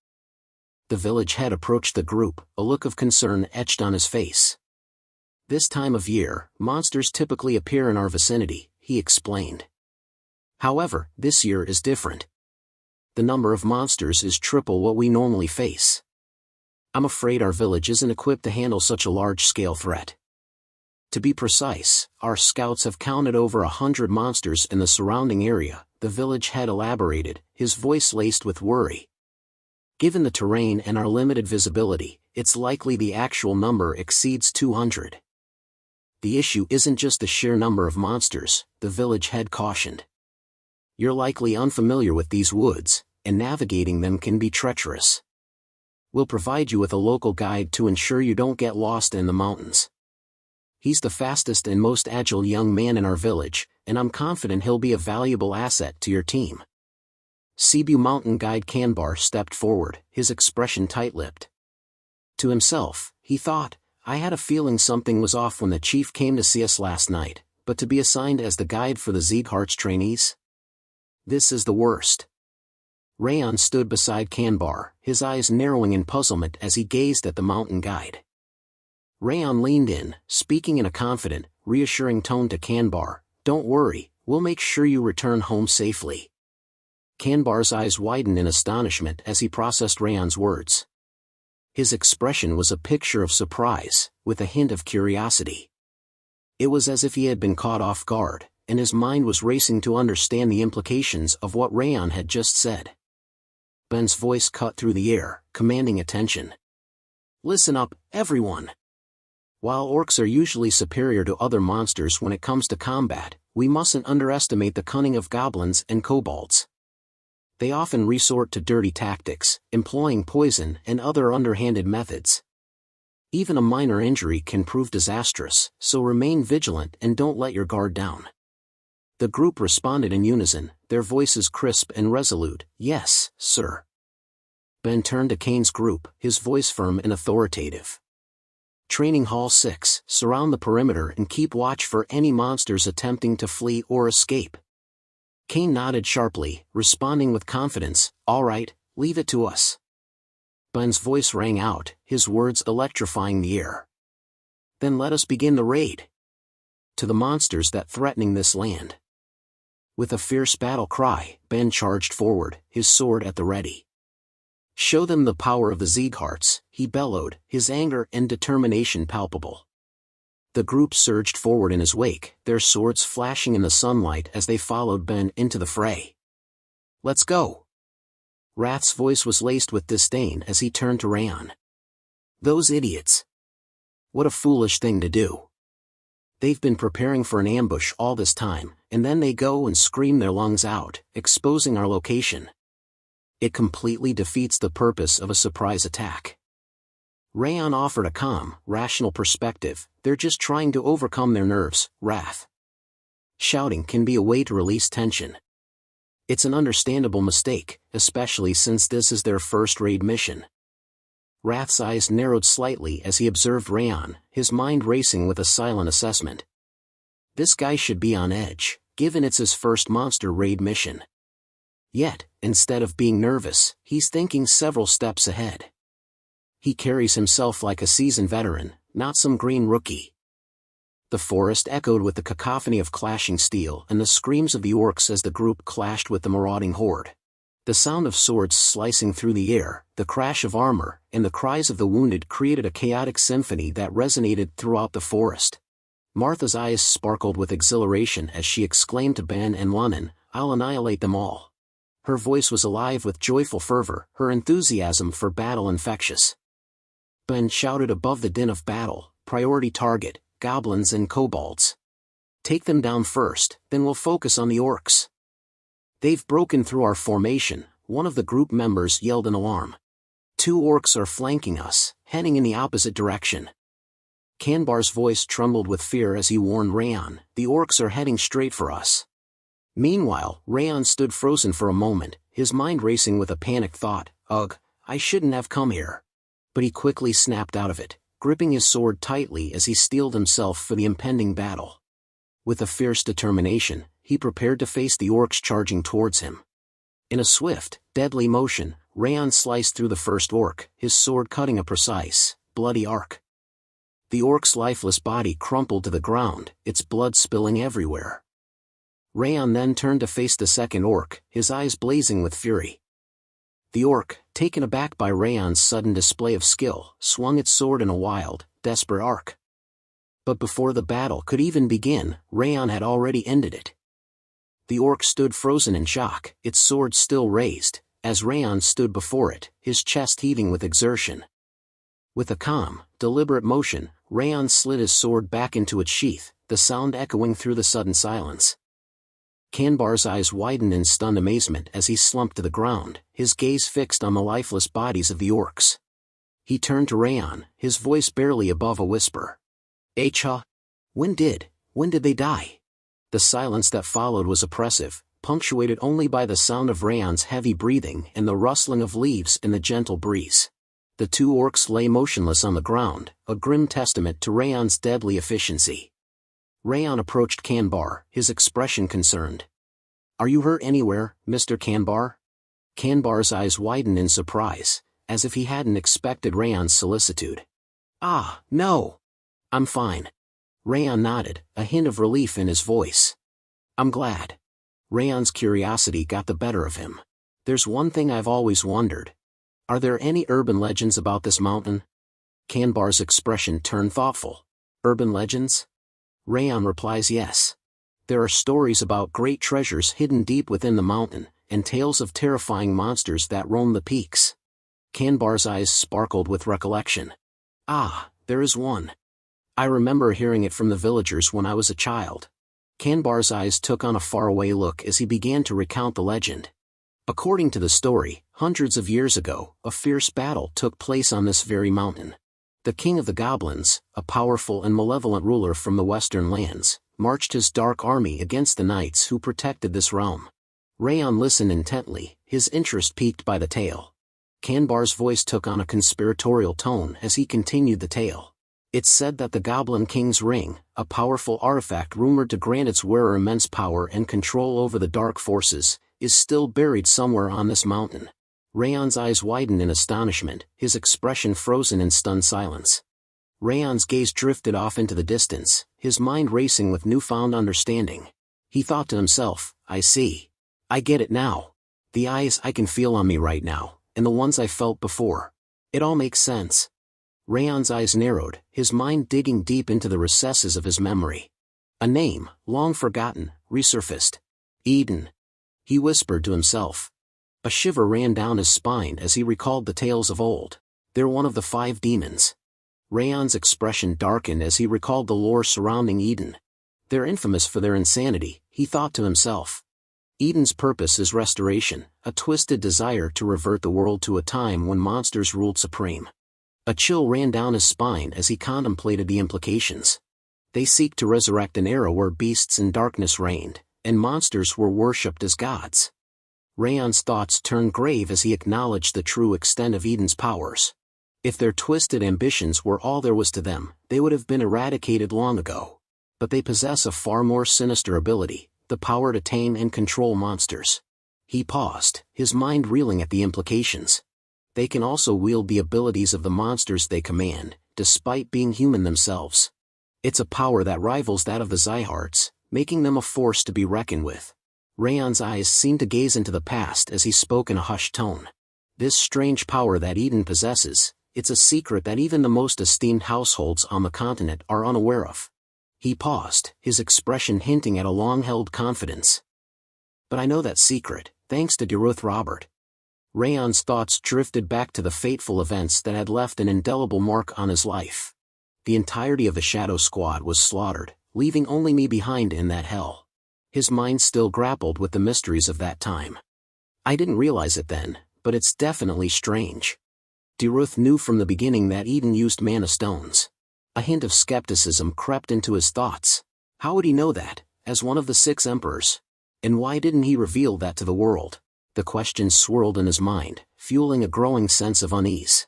B: The village head approached the group, a look of concern etched on his face. This time of year, monsters typically appear in our vicinity, he explained. However, this year is different. The number of monsters is triple what we normally face. I'm afraid our village isn't equipped to handle such a large-scale threat. To be precise, our scouts have counted over 100 monsters in the surrounding area, the village head elaborated, his voice laced with worry. Given the terrain and our limited visibility, it's likely the actual number exceeds 200. The issue isn't just the sheer number of monsters, the village head cautioned. You're likely unfamiliar with these woods, and navigating them can be treacherous. We'll provide you with a local guide to ensure you don't get lost in the mountains. He's the fastest and most agile young man in our village, and I'm confident he'll be a valuable asset to your team. Cebu mountain guide Kanbar stepped forward, his expression tight-lipped. To himself, he thought, I had a feeling something was off when the chief came to see us last night, but to be assigned as the guide for the Sieghart's trainees? This is the worst. Raon stood beside Kanbar, his eyes narrowing in puzzlement as he gazed at the mountain guide. Raon leaned in, speaking in a confident, reassuring tone to Kanbar, Don't worry, we'll make sure you return home safely. Kanbar's eyes widened in astonishment as he processed Raon's words. His expression was a picture of surprise, with a hint of curiosity. It was as if he had been caught off guard, and his mind was racing to understand the implications of what Raon had just said. Ben's voice cut through the air, commanding attention. Listen up, everyone. While orcs are usually superior to other monsters when it comes to combat, we mustn't underestimate the cunning of goblins and kobolds. They often resort to dirty tactics, employing poison and other underhanded methods. Even a minor injury can prove disastrous, so remain vigilant and don't let your guard down. The group responded in unison, their voices crisp and resolute, Yes, sir. Ben turned to Kane's group, his voice firm and authoritative. Training Hall 6, surround the perimeter and keep watch for any monsters attempting to flee or escape. Kane nodded sharply, responding with confidence, All right, leave it to us. Ben's voice rang out, his words electrifying the air. Then let us begin the raid. To the monsters that threatening this land. With a fierce battle cry, Ben charged forward, his sword at the ready. Show them the power of the Siegharts, he bellowed, his anger and determination palpable. The group surged forward in his wake, their swords flashing in the sunlight as they followed Ben into the fray. Let's go. Rath's voice was laced with disdain as he turned to Raon. Those idiots. What a foolish thing to do. They've been preparing for an ambush all this time, and then they go and scream their lungs out, exposing our location. It completely defeats the purpose of a surprise attack. Raon offered a calm, rational perspective, they're just trying to overcome their nerves, Wrath. Shouting can be a way to release tension. It's an understandable mistake, especially since this is their first raid mission. Wrath's eyes narrowed slightly as he observed Raon, his mind racing with a silent assessment. This guy should be on edge, given it's his first monster raid mission. Yet, instead of being nervous, he's thinking several steps ahead. He carries himself like a seasoned veteran, not some green rookie. The forest echoed with the cacophony of clashing steel and the screams of the orcs as the group clashed with the marauding horde. The sound of swords slicing through the air, the crash of armor, and the cries of the wounded created a chaotic symphony that resonated throughout the forest. Martha's eyes sparkled with exhilaration as she exclaimed to Ben and Lunnan, I'll annihilate them all. Her voice was alive with joyful fervor, her enthusiasm for battle infectious. Ben shouted above the din of battle, priority target, goblins and kobolds. Take them down first, then we'll focus on the orcs. They've broken through our formation, one of the group members yelled in alarm. 2 orcs are flanking us, heading in the opposite direction. Kanbar's voice trembled with fear as he warned Raon, the orcs are heading straight for us. Meanwhile, Raon stood frozen for a moment, his mind racing with a panicked thought, Ugh, I shouldn't have come here. But he quickly snapped out of it, gripping his sword tightly as he steeled himself for the impending battle. With a fierce determination, he prepared to face the orcs charging towards him. In a swift, deadly motion, Raon sliced through the first orc, his sword cutting a precise, bloody arc. The orc's lifeless body crumpled to the ground, its blood spilling everywhere. Raon then turned to face the second orc, his eyes blazing with fury. The orc, taken aback by Raon's sudden display of skill, swung its sword in a wild, desperate arc. But before the battle could even begin, Raon had already ended it. The orc stood frozen in shock, its sword still raised, as Raon stood before it, his chest heaving with exertion. With a calm, deliberate motion, Raon slid his sword back into its sheath, the sound echoing through the sudden silence. Kanbar's eyes widened in stunned amazement as he slumped to the ground, his gaze fixed on the lifeless bodies of the orcs. He turned to Raon, his voice barely above a whisper. "Acha? When did they die?" The silence that followed was oppressive, punctuated only by the sound of Raon's heavy breathing and the rustling of leaves in the gentle breeze. The two orcs lay motionless on the ground, a grim testament to Raon's deadly efficiency. Raon approached Kanbar, his expression concerned. "Are you hurt anywhere, Mr. Kanbar?" Kanbar's eyes widened in surprise, as if he hadn't expected Raon's solicitude. "Ah, no. I'm fine." Raon nodded, a hint of relief in his voice. "I'm glad." Raon's curiosity got the better of him. "There's one thing I've always wondered. Are there any urban legends about this mountain?" Kanbar's expression turned thoughtful. "Urban legends?" Raon replies yes. "There are stories about great treasures hidden deep within the mountain, and tales of terrifying monsters that roam the peaks." Kanbar's eyes sparkled with recollection. "Ah, there is one. I remember hearing it from the villagers when I was a child." Kanbar's eyes took on a faraway look as he began to recount the legend. According to the story, hundreds of years ago, a fierce battle took place on this very mountain. The king of the goblins, a powerful and malevolent ruler from the western lands, marched his dark army against the knights who protected this realm. Raon listened intently, his interest piqued by the tale. Kanbar's voice took on a conspiratorial tone as he continued the tale. "It's said that the Goblin King's ring, a powerful artifact rumored to grant its wearer immense power and control over the dark forces, is still buried somewhere on this mountain." Raon's eyes widened in astonishment, his expression frozen in stunned silence. Raon's gaze drifted off into the distance, his mind racing with newfound understanding. He thought to himself, "I see. I get it now. The eyes I can feel on me right now, and the ones I felt before. It all makes sense." Raon's eyes narrowed, his mind digging deep into the recesses of his memory. A name, long forgotten, resurfaced. Eden. He whispered to himself. A shiver ran down his spine as he recalled the tales of old. They're one of the 5 demons. Raon's expression darkened as he recalled the lore surrounding Eden. They're infamous for their insanity, he thought to himself. Eden's purpose is restoration, a twisted desire to revert the world to a time when monsters ruled supreme. A chill ran down his spine as he contemplated the implications. They seek to resurrect an era where beasts and darkness reigned, and monsters were worshipped as gods. Raon's thoughts turned grave as he acknowledged the true extent of Eden's powers. If their twisted ambitions were all there was to them, they would have been eradicated long ago. But they possess a far more sinister ability, the power to tame and control monsters. He paused, his mind reeling at the implications. They can also wield the abilities of the monsters they command, despite being human themselves. It's a power that rivals that of the Siegharts, making them a force to be reckoned with. Raon's eyes seemed to gaze into the past as he spoke in a hushed tone. This strange power that Eden possesses, it's a secret that even the most esteemed households on the continent are unaware of. He paused, his expression hinting at a long-held confidence. "But I know that secret, thanks to Derus Robert." Raon's thoughts drifted back to the fateful events that had left an indelible mark on his life. The entirety of the Shadow Squad was slaughtered, leaving only me behind in that hell. His mind still grappled with the mysteries of that time. "I didn't realize it then, but it's definitely strange." Derus knew from the beginning that Eden used mana stones. A hint of skepticism crept into his thoughts. How would he know that, as one of the 6 emperors? And why didn't he reveal that to the world? The question swirled in his mind, fueling a growing sense of unease.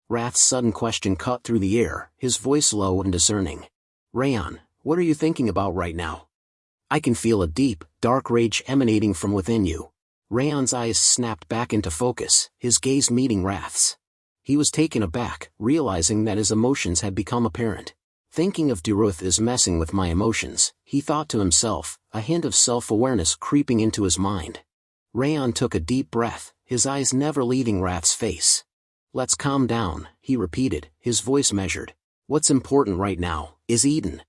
B: Wrath's sudden question cut through the air, his voice low and discerning. "Raon, what are you thinking about right now?" "I can feel a deep, dark rage emanating from within you." Raon's eyes snapped back into focus, his gaze meeting Wrath's. He was taken aback, realizing that his emotions had become apparent. "Thinking of Derus is messing with my emotions," he thought to himself, a hint of self-awareness creeping into his mind. Raon took a deep breath, his eyes never leaving Wrath's face. "Let's calm down," he repeated, his voice measured. "What's important right now is Eden."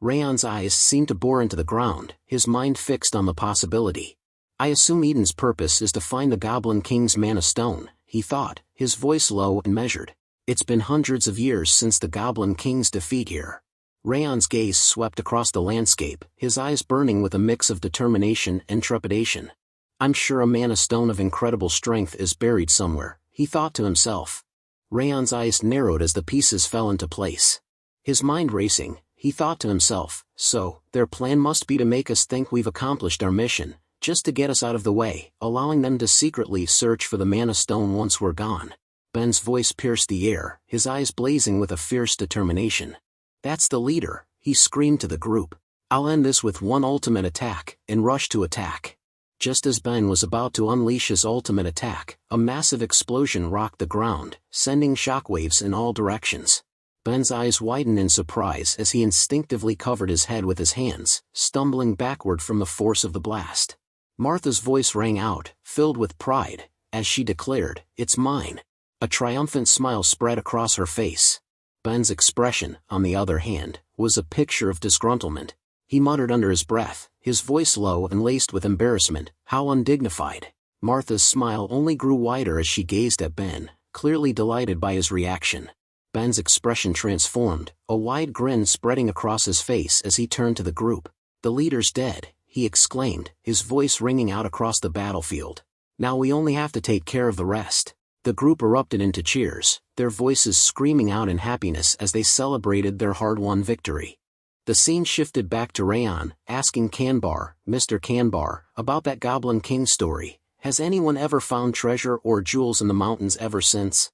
B: Raon's eyes seemed to bore into the ground, his mind fixed on the possibility. I assume Eden's purpose is to find the Goblin King's Mana Stone, he thought, his voice low and measured. It's been hundreds of years since the Goblin King's defeat here. Raon's gaze swept across the landscape, his eyes burning with a mix of determination and trepidation. I'm sure a Mana Stone of incredible strength is buried somewhere, he thought to himself. Raon's eyes narrowed as the pieces fell into place. His mind racing, he thought to himself, so, their plan must be to make us think we've accomplished our mission, just to get us out of the way, allowing them to secretly search for the Mana Stone once we're gone. Ben's voice pierced the air, his eyes blazing with a fierce determination. That's the leader, he screamed to the group. I'll end this with one ultimate attack, and rush to attack. Just as Ben was about to unleash his ultimate attack, a massive explosion rocked the ground, sending shockwaves in all directions. Ben's eyes widened in surprise as he instinctively covered his head with his hands, stumbling backward from the force of the blast. Martha's voice rang out, filled with pride, as she declared, "It's mine." A triumphant smile spread across her face. Ben's expression, on the other hand, was a picture of disgruntlement. He muttered under his breath, his voice low and laced with embarrassment, "How undignified." Martha's smile only grew wider as she gazed at Ben, clearly delighted by his reaction. Ben's expression transformed, a wide grin spreading across his face as he turned to the group. "The leader's dead," he exclaimed, his voice ringing out across the battlefield. "Now we only have to take care of the rest." The group erupted into cheers, their voices screaming out in happiness as they celebrated their hard-won victory. The scene shifted back to Raon, asking Kanbar, Mr. Kanbar, about that Goblin King story. Has anyone ever found treasure or jewels in the mountains ever since?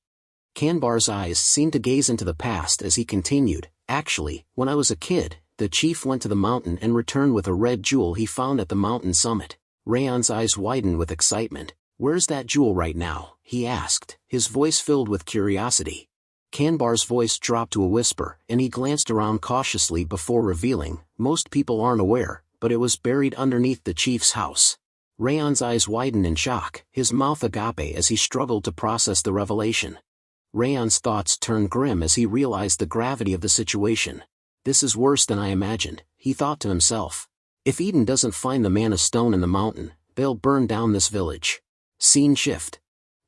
B: Kanbar's eyes seemed to gaze into the past as he continued, "Actually, when I was a kid, the chief went to the mountain and returned with a red jewel he found at the mountain summit." Raon's eyes widened with excitement. "Where's that jewel right now?" he asked, his voice filled with curiosity. Kanbar's voice dropped to a whisper, and he glanced around cautiously before revealing, "Most people aren't aware, but it was buried underneath the chief's house." Raon's eyes widened in shock, his mouth agape as he struggled to process the revelation. Raon's thoughts turned grim as he realized the gravity of the situation. "This is worse than I imagined," he thought to himself. "If Eden doesn't find the Mana Stone in the mountain, they'll burn down this village." Scene shift.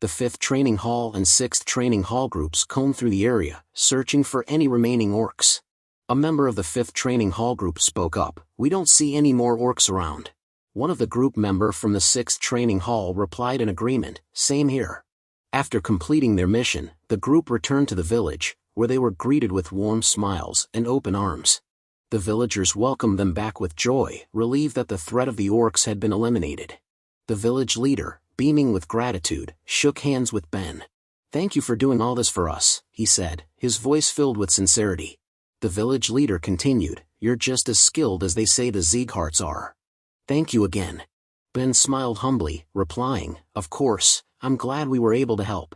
B: The 5th Training Hall and 6th Training Hall groups combed through the area, searching for any remaining orcs. A member of the 5th Training Hall group spoke up, "We don't see any more orcs around." One of the group member from the 6th Training Hall replied in agreement, "Same here." After completing their mission, the group returned to the village, where they were greeted with warm smiles and open arms. The villagers welcomed them back with joy, relieved that the threat of the orcs had been eliminated. The village leader, beaming with gratitude, shook hands with Ben. "Thank you for doing all this for us," he said, his voice filled with sincerity. The village leader continued, "You're just as skilled as they say the Siegharts are." "Thank you again." Ben smiled humbly, replying, "Of course, I'm glad we were able to help."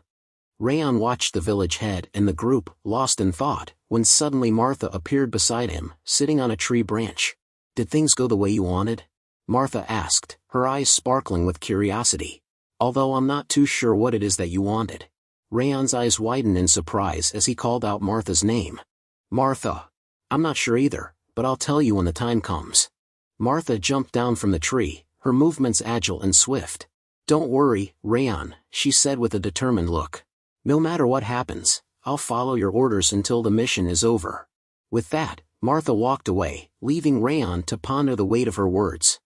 B: Raon watched the village head and the group, lost in thought, when suddenly Martha appeared beside him, sitting on a tree branch. "Did things go the way you wanted?" Martha asked, her eyes sparkling with curiosity. "Although I'm not too sure what it is that you wanted." Raon's eyes widened in surprise as he called out Martha's name. "Martha. I'm not sure either, but I'll tell you when the time comes." Martha jumped down from the tree, her movements agile and swift. "Don't worry, Raon," she said with a determined look. "No matter what happens, I'll follow your orders until the mission is over." With that, Martha walked away, leaving Raon to ponder the weight of her words.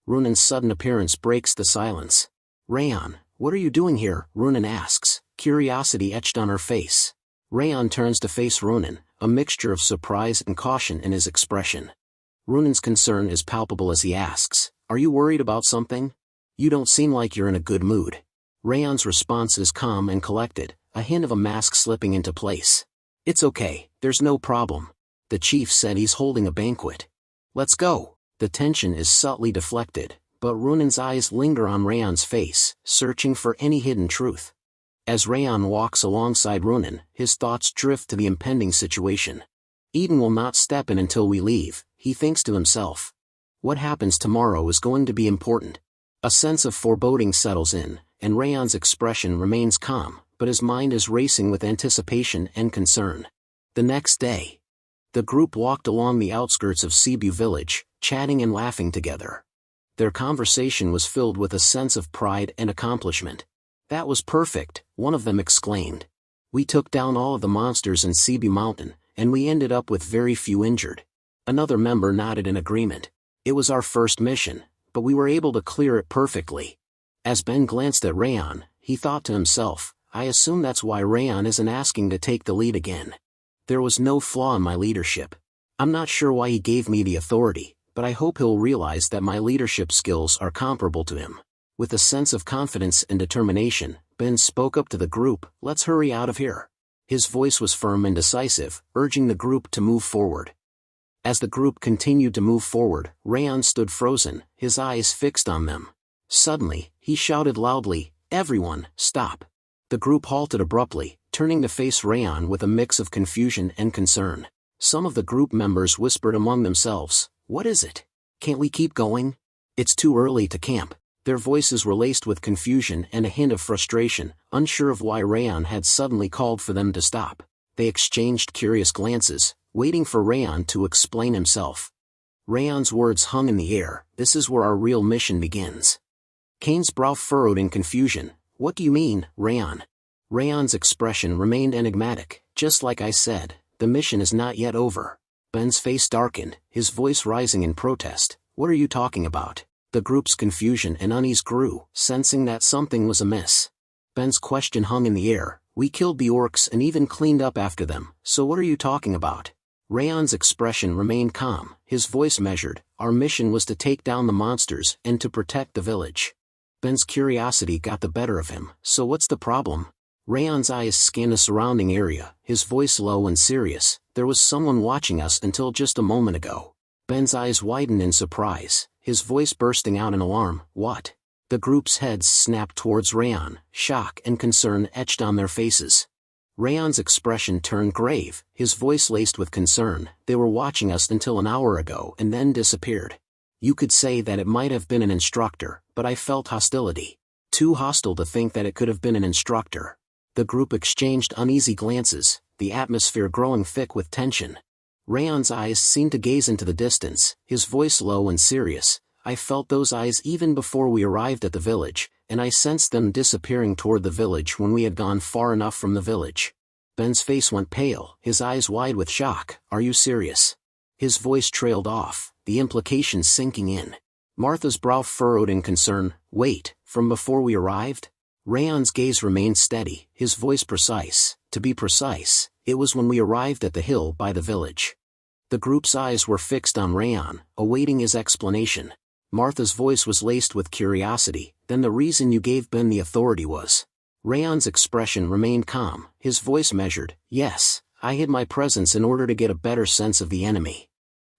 B: Runan's sudden appearance breaks the silence. "Raon, what are you doing here?" Runan asks, curiosity etched on her face. Raon turns to face Runan, a mixture of surprise and caution in his expression. Runan's concern is palpable as he asks, "Are you worried about something? You don't seem like you're in a good mood." Raon's response is calm and collected, a hint of a mask slipping into place. "It's okay, there's no problem. The chief said he's holding a banquet. Let's go." The tension is subtly deflected, but Runan's eyes linger on Raon's face, searching for any hidden truth. As Raon walks alongside Runan, his thoughts drift to the impending situation. "Eden will not step in until we leave," he thinks to himself. "What happens tomorrow is going to be important." A sense of foreboding settles in, and Raon's expression remains calm, but his mind is racing with anticipation and concern. The next day, the group walked along the outskirts of Cebu village, chatting and laughing together. Their conversation was filled with a sense of pride and accomplishment. "That was perfect," one of them exclaimed. "We took down all of the monsters in Cebu Mountain, and we ended up with very few injured." Another member nodded in agreement. "It was our first mission, but we were able to clear it perfectly." As Ben glanced at Raon, he thought to himself, "I assume that's why Raon isn't asking to take the lead again. There was no flaw in my leadership. I'm not sure why he gave me the authority, but I hope he'll realize that my leadership skills are comparable to him." With a sense of confidence and determination, Ben spoke up to the group, "Let's hurry out of here." His voice was firm and decisive, urging the group to move forward. As the group continued to move forward, Raon stood frozen, his eyes fixed on them. Suddenly, he shouted loudly, "Everyone, stop!" The group halted abruptly, turning to face Raon with a mix of confusion and concern. Some of the group members whispered among themselves, "What is it? Can't we keep going? It's too early to camp." Their voices were laced with confusion and a hint of frustration, unsure of why Raon had suddenly called for them to stop. They exchanged curious glances, waiting for Raon to explain himself. Raon's words hung in the air, "This is where our real mission begins." Kane's brow furrowed in confusion. "What do you mean, Raon?" Raon's expression remained enigmatic. "Just like I said, the mission is not yet over." Ben's face darkened, his voice rising in protest. "What are you talking about?" The group's confusion and unease grew, sensing that something was amiss. Ben's question hung in the air. "We killed the orcs and even cleaned up after them, so what are you talking about?" Raon's expression remained calm, his voice measured. "Our mission was to take down the monsters and to protect the village." Ben's curiosity got the better of him. "So what's the problem?" Raon's eyes scanned the surrounding area, his voice low and serious. "There was someone watching us until just a moment ago." Ben's eyes widened in surprise, his voice bursting out in alarm. "What?" The group's heads snapped towards Raon, shock and concern etched on their faces. Raon's expression turned grave, his voice laced with concern. "They were watching us until an hour ago and then disappeared. You could say that it might have been an instructor, but I felt hostility. Too hostile to think that it could have been an instructor." The group exchanged uneasy glances, the atmosphere growing thick with tension. Raon's eyes seemed to gaze into the distance, his voice low and serious. "I felt those eyes even before we arrived at the village, and I sensed them disappearing toward the village when we had gone far enough from the village." Ben's face went pale, his eyes wide with shock. "Are you serious?" His voice trailed off, the implications sinking in. Martha's brow furrowed in concern. "Wait, from before we arrived?" Raon's gaze remained steady, his voice precise. "To be precise, it was when we arrived at the hill by the village." The group's eyes were fixed on Raon, awaiting his explanation. Martha's voice was laced with curiosity. "Then the reason you gave Ben the authority was?" Raon's expression remained calm, his voice measured. "Yes, I hid my presence in order to get a better sense of the enemy."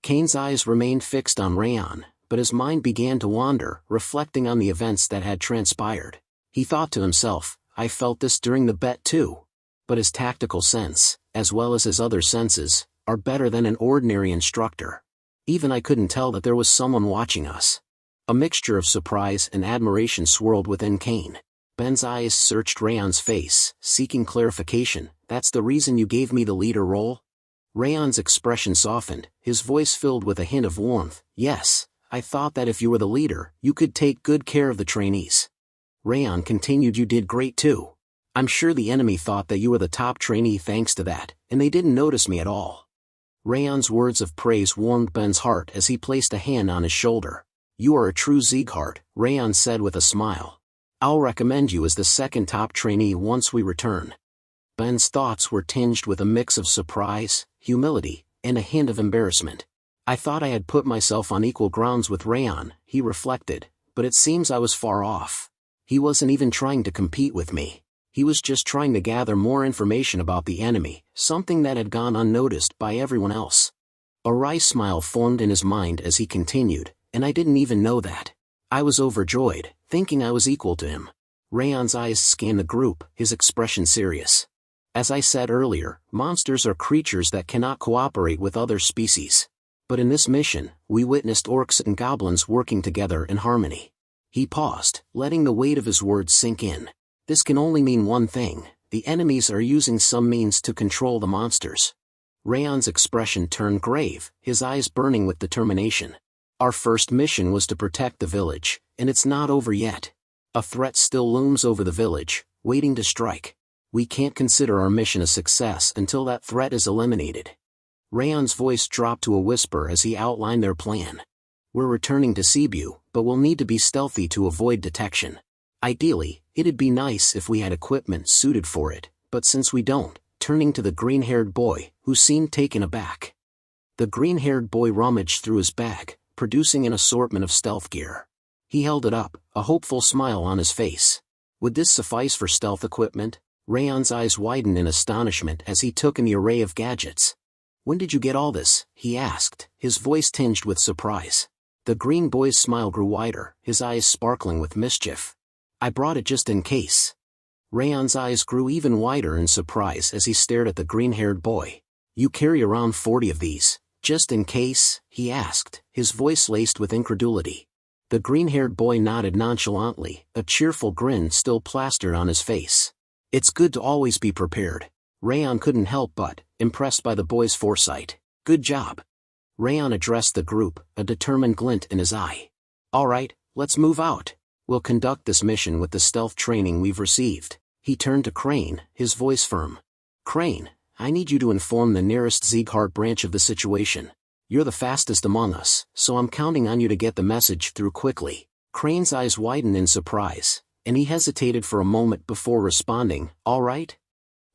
B: Kane's eyes remained fixed on Raon, but his mind began to wander, reflecting on the events that had transpired. He thought to himself, "I felt this during the bet too." But his tactical sense, as well as his other senses, are better than an ordinary instructor. Even I couldn't tell that there was someone watching us. A mixture of surprise and admiration swirled within Kane. Ben's eyes searched Raon's face, seeking clarification. "That's the reason you gave me the leader role?" Raon's expression softened, his voice filled with a hint of warmth. "Yes, I thought that if you were the leader, you could take good care of the trainees." Raon continued. "You did great too. I'm sure the enemy thought that you were the top trainee thanks to that, and they didn't notice me at all." Raon's words of praise warmed Ben's heart as he placed a hand on his shoulder. "You are a true Sieghart," Raon said with a smile. "I'll recommend you as the second top trainee once we return." Ben's thoughts were tinged with a mix of surprise, humility, and a hint of embarrassment. "I thought I had put myself on equal grounds with Raon," he reflected, "but it seems I was far off. He wasn't even trying to compete with me. He was just trying to gather more information about the enemy, something that had gone unnoticed by everyone else." A wry smile formed in his mind as he continued, "And I didn't even know that. I was overjoyed, thinking I was equal to him." Raon's eyes scanned the group, his expression serious. "As I said earlier, monsters are creatures that cannot cooperate with other species. But in this mission, we witnessed orcs and goblins working together in harmony." He paused, letting the weight of his words sink in. "This can only mean one thing: the enemies are using some means to control the monsters." Raon's expression turned grave, his eyes burning with determination. Our first mission was to protect the village, and it's not over yet. A threat still looms over the village, waiting to strike. We can't consider our mission a success until that threat is eliminated. Raon's voice dropped to a whisper as he outlined their plan. We're returning to Cebu, but we'll need to be stealthy to avoid detection. Ideally, it'd be nice if we had equipment suited for it, but since we don't, turning to the green-haired boy, who seemed taken aback. The green-haired boy rummaged through his bag, producing an assortment of stealth gear. He held it up, a hopeful smile on his face. Would this suffice for stealth equipment? Raon's eyes widened in astonishment as he took in the array of gadgets. When did you get all this? He asked, his voice tinged with surprise. The green boy's smile grew wider, his eyes sparkling with mischief. I brought it just in case. Raon's eyes grew even wider in surprise as he stared at the green-haired boy. You carry around 40 of these, just in case? He asked, his voice laced with incredulity. The green-haired boy nodded nonchalantly, a cheerful grin still plastered on his face. It's good to always be prepared. Raon couldn't help but, impressed by the boy's foresight. Good job. Raon addressed the group, a determined glint in his eye. All right, let's move out. We'll conduct this mission with the stealth training we've received. He turned to Crane, his voice firm. Crane, I need you to inform the nearest Sieghart branch of the situation. You're the fastest among us, so I'm counting on you to get the message through quickly. Crane's eyes widened in surprise, and he hesitated for a moment before responding, all right?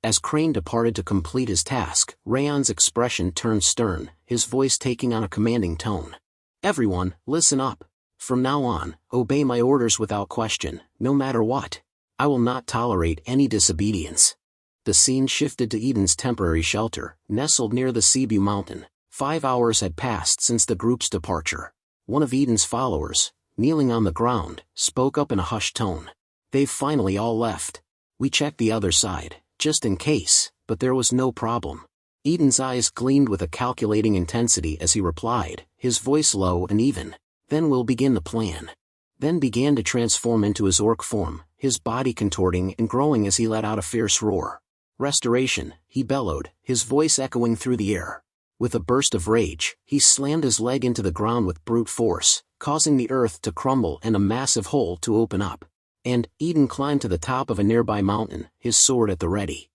B: As Crane departed to complete his task, Raon's expression turned stern, his voice taking on a commanding tone. Everyone, listen up. From now on, obey my orders without question, no matter what. I will not tolerate any disobedience. The scene shifted to Eden's temporary shelter, nestled near the Cebu mountain. 5 hours had passed since the group's departure. One of Eden's followers, kneeling on the ground, spoke up in a hushed tone. They've finally all left. We checked the other side, just in case, but there was no problem. Eden's eyes gleamed with a calculating intensity as he replied, his voice low and even. Then we'll begin the plan. Then began to transform into his orc form, his body contorting and growing as he let out a fierce roar. Restoration, he bellowed, his voice echoing through the air. With a burst of rage, he slammed his leg into the ground with brute force, causing the earth to crumble and a massive hole to open up. And Eden climbed to the top of a nearby mountain, his sword at the ready.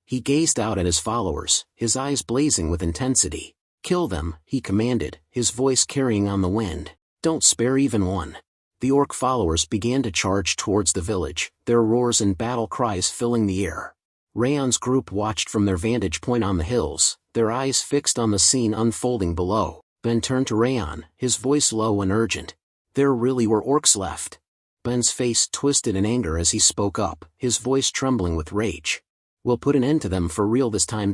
B: He gazed out at his followers, his eyes blazing with intensity. Kill them, he commanded, his voice carrying on the wind. Don't spare even one. The orc followers began to charge towards the village, their roars and battle cries filling the air. Raon's group watched from their vantage point on the hills, their eyes fixed on the scene unfolding below. Ben turned to Raon, his voice low and urgent. There really were orcs left. Ben's face twisted in anger as he spoke up, his voice trembling with rage. We'll put an end to them for real this time.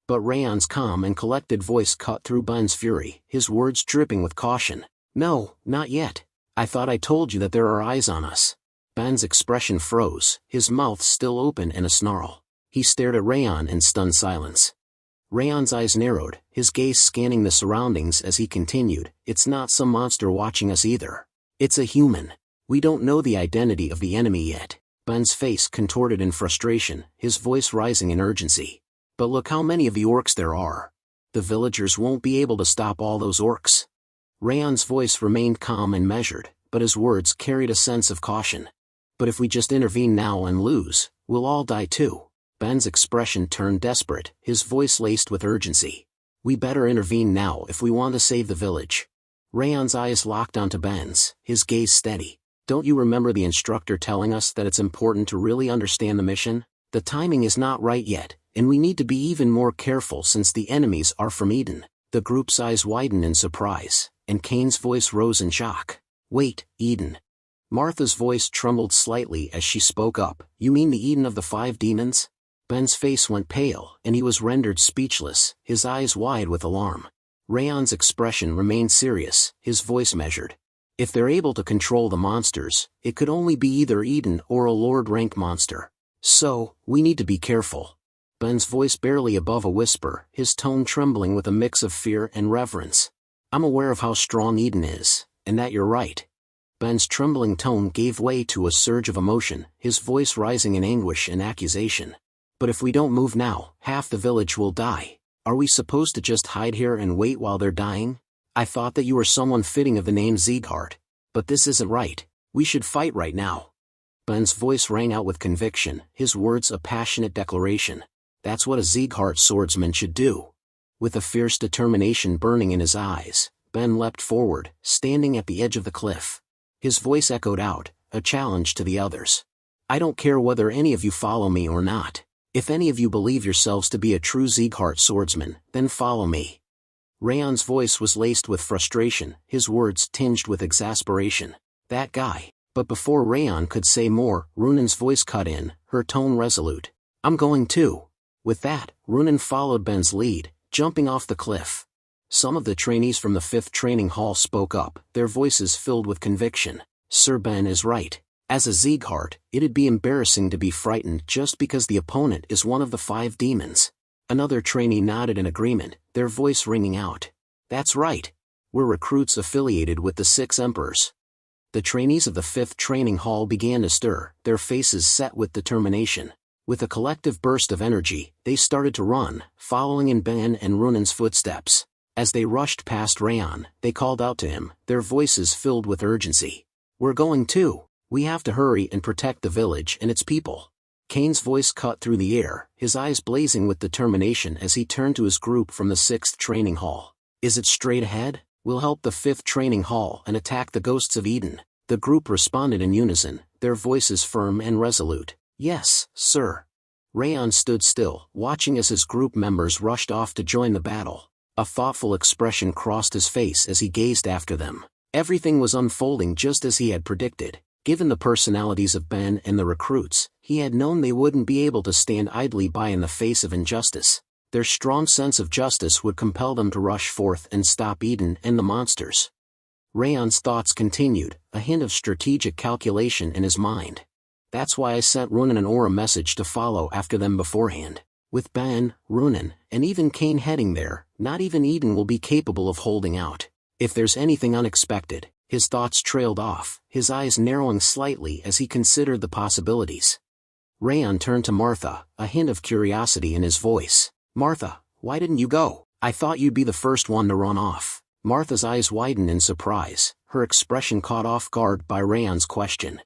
B: But Raon's calm and collected voice cut through Ben's fury, his words dripping with caution. No, not yet. I thought I told you that there are eyes on us. Ben's expression froze, his mouth still open in a snarl. He stared at Raon in stunned silence. Raon's eyes narrowed, his gaze scanning the surroundings as he continued, it's not some monster watching us either. It's a human. We don't know the identity of the enemy yet. Ben's face contorted in frustration, his voice rising in urgency. But look how many of the orcs there are. The villagers won't be able to stop all those orcs. Raon's voice remained calm and measured, but his words carried a sense of caution. But if we just intervene now and lose, we'll all die too. Ben's expression turned desperate, his voice laced with urgency. We better intervene now if we want to save the village. Raon's eyes locked onto Ben's, his gaze steady. Don't you remember the instructor telling us that it's important to really understand the mission? The timing is not right yet, and we need to be even more careful since the enemies are from Eden. The group's eyes widened in surprise, and Kane's voice rose in shock. Wait, Eden. Martha's voice trembled slightly as she spoke up. You mean the Eden of the 5 demons? Ben's face went pale, and he was rendered speechless, his eyes wide with alarm. Raon's expression remained serious, his voice measured. If they're able to control the monsters, it could only be either Eden or a Lord-rank monster. So, we need to be careful. Ben's voice barely above a whisper, his tone trembling with a mix of fear and reverence. I'm aware of how strong Eden is, and that you're right. Ben's trembling tone gave way to a surge of emotion, his voice rising in anguish and accusation. But if we don't move now, half the village will die. Are we supposed to just hide here and wait while they're dying? I thought that you were someone fitting of the name Sieghart. But this isn't right. We should fight right now. Ben's voice rang out with conviction, his words a passionate declaration. That's what a Sieghart swordsman should do. With a fierce determination burning in his eyes, Ben leapt forward, standing at the edge of the cliff. His voice echoed out, a challenge to the others. I don't care whether any of you follow me or not. If any of you believe yourselves to be a true Sieghart swordsman, then follow me. Raon's voice was laced with frustration, his words tinged with exasperation. That guy. But before Raon could say more, Runan's voice cut in, her tone resolute. I'm going too. With that, Runan followed Ben's lead, jumping off the cliff. Some of the trainees from the 5th training hall spoke up, their voices filled with conviction. Sir Ben is right. As a Sieghart, it'd be embarrassing to be frightened just because the opponent is one of the 5 demons. Another trainee nodded in agreement, their voice ringing out. That's right. We're recruits affiliated with the 6 emperors. The trainees of the 5th training hall began to stir, their faces set with determination. With a collective burst of energy, they started to run, following in Ben and Runan's footsteps. As they rushed past Raon, they called out to him, their voices filled with urgency. We're going too. We have to hurry and protect the village and its people. Kane's voice cut through the air, his eyes blazing with determination as he turned to his group from the 6th training hall. Is it straight ahead? We'll help the 5th training hall and attack the ghosts of Eden. The group responded in unison, their voices firm and resolute. Yes, sir. Raon stood still, watching as his group members rushed off to join the battle. A thoughtful expression crossed his face as he gazed after them. Everything was unfolding just as he had predicted. Given the personalities of Ben and the recruits, he had known they wouldn't be able to stand idly by in the face of injustice. Their strong sense of justice would compel them to rush forth and stop Eden and the monsters. Raon's thoughts continued, a hint of strategic calculation in his mind. That's why I sent Runan and Aura a message to follow after them beforehand. With Ben, Runan, and even Kane heading there, not even Eden will be capable of holding out. If there's anything unexpected, his thoughts trailed off, his eyes narrowing slightly as he considered the possibilities. Raon turned to Martha, a hint of curiosity in his voice. Martha, why didn't you go? I thought you'd be the first one to run off. Martha's eyes widened in surprise, her expression caught off guard by Raon's question.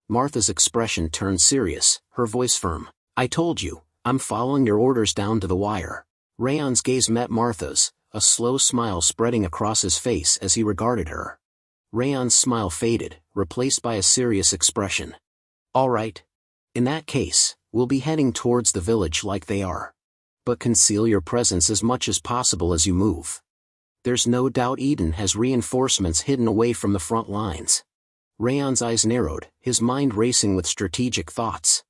B: Martha's expression turned serious, her voice firm. I told you, I'm following your orders down to the wire. Raon's gaze met Martha's, a slow smile spreading across his face as he regarded her. Raon's smile faded, replaced by a serious expression. All right. In that case, we'll be heading towards the village like they are. But conceal your presence as much as possible as you move. There's no doubt Eden has reinforcements hidden away from the front lines. Raon's eyes narrowed, his mind racing with strategic thoughts.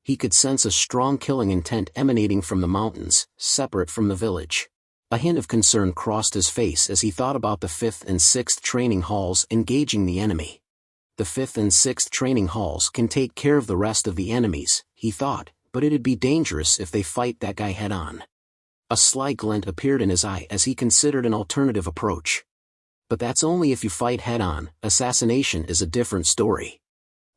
B: He could sense a strong killing intent emanating from the mountains, separate from the village. A hint of concern crossed his face as he thought about the 5th and 6th training halls engaging the enemy. The 5th and 6th training halls can take care of the rest of the enemies, he thought, but it'd be dangerous if they fight that guy head-on. A sly glint appeared in his eye as he considered an alternative approach. But that's only if you fight head-on, assassination is a different story.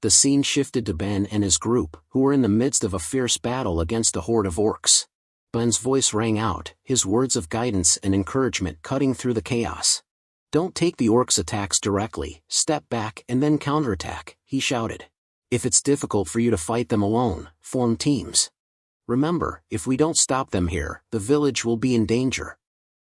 B: The scene shifted to Ben and his group, who were in the midst of a fierce battle against a horde of orcs. Ben's voice rang out, his words of guidance and encouragement cutting through the chaos. Don't take the orcs' attacks directly, step back and then counterattack, he shouted. If it's difficult for you to fight them alone, form teams. Remember, if we don't stop them here, the village will be in danger.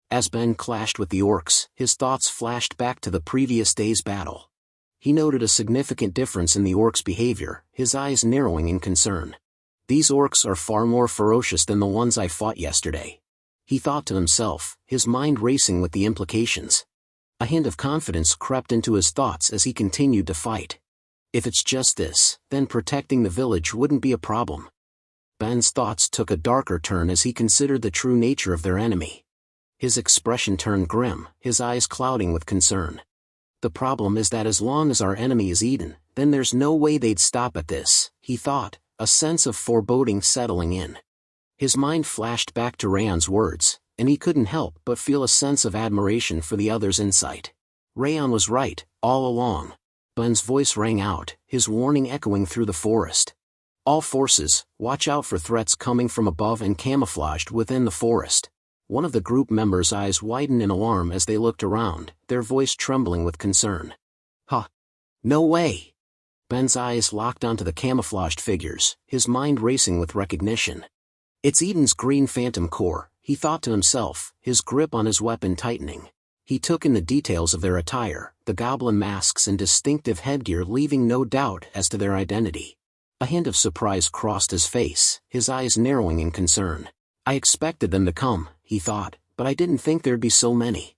B: As Ben clashed with the orcs, his thoughts flashed back to the previous day's battle. He noted a significant difference in the orcs' behavior, his eyes narrowing in concern. These orcs are far more ferocious than the ones I fought yesterday. He thought to himself, his mind racing with the implications. A hint of confidence crept into his thoughts as he continued to fight. If it's just this, then protecting the village wouldn't be a problem. Ben's thoughts took a darker turn as he considered the true nature of their enemy. His expression turned grim, his eyes clouding with concern. The problem is that as long as our enemy is Eden, then there's no way they'd stop at this, he thought, a sense of foreboding settling in. His mind flashed back to Raon's words, and he couldn't help but feel a sense of admiration for the other's insight. Raon was right, all along. Ben's voice rang out, his warning echoing through the forest. All forces, watch out for threats coming from above and camouflaged within the forest. One of the group members' eyes widened in alarm as they looked around, their voice trembling with concern. Huh? No way! Ben's eyes locked onto the camouflaged figures, his mind racing with recognition. It's Eden's Green Phantom Corps, he thought to himself, his grip on his weapon tightening. He took in the details of their attire, the goblin masks and distinctive headgear, leaving no doubt as to their identity. A hint of surprise crossed his face, his eyes narrowing in concern. I expected them to come, he thought, but I didn't think there'd be so many.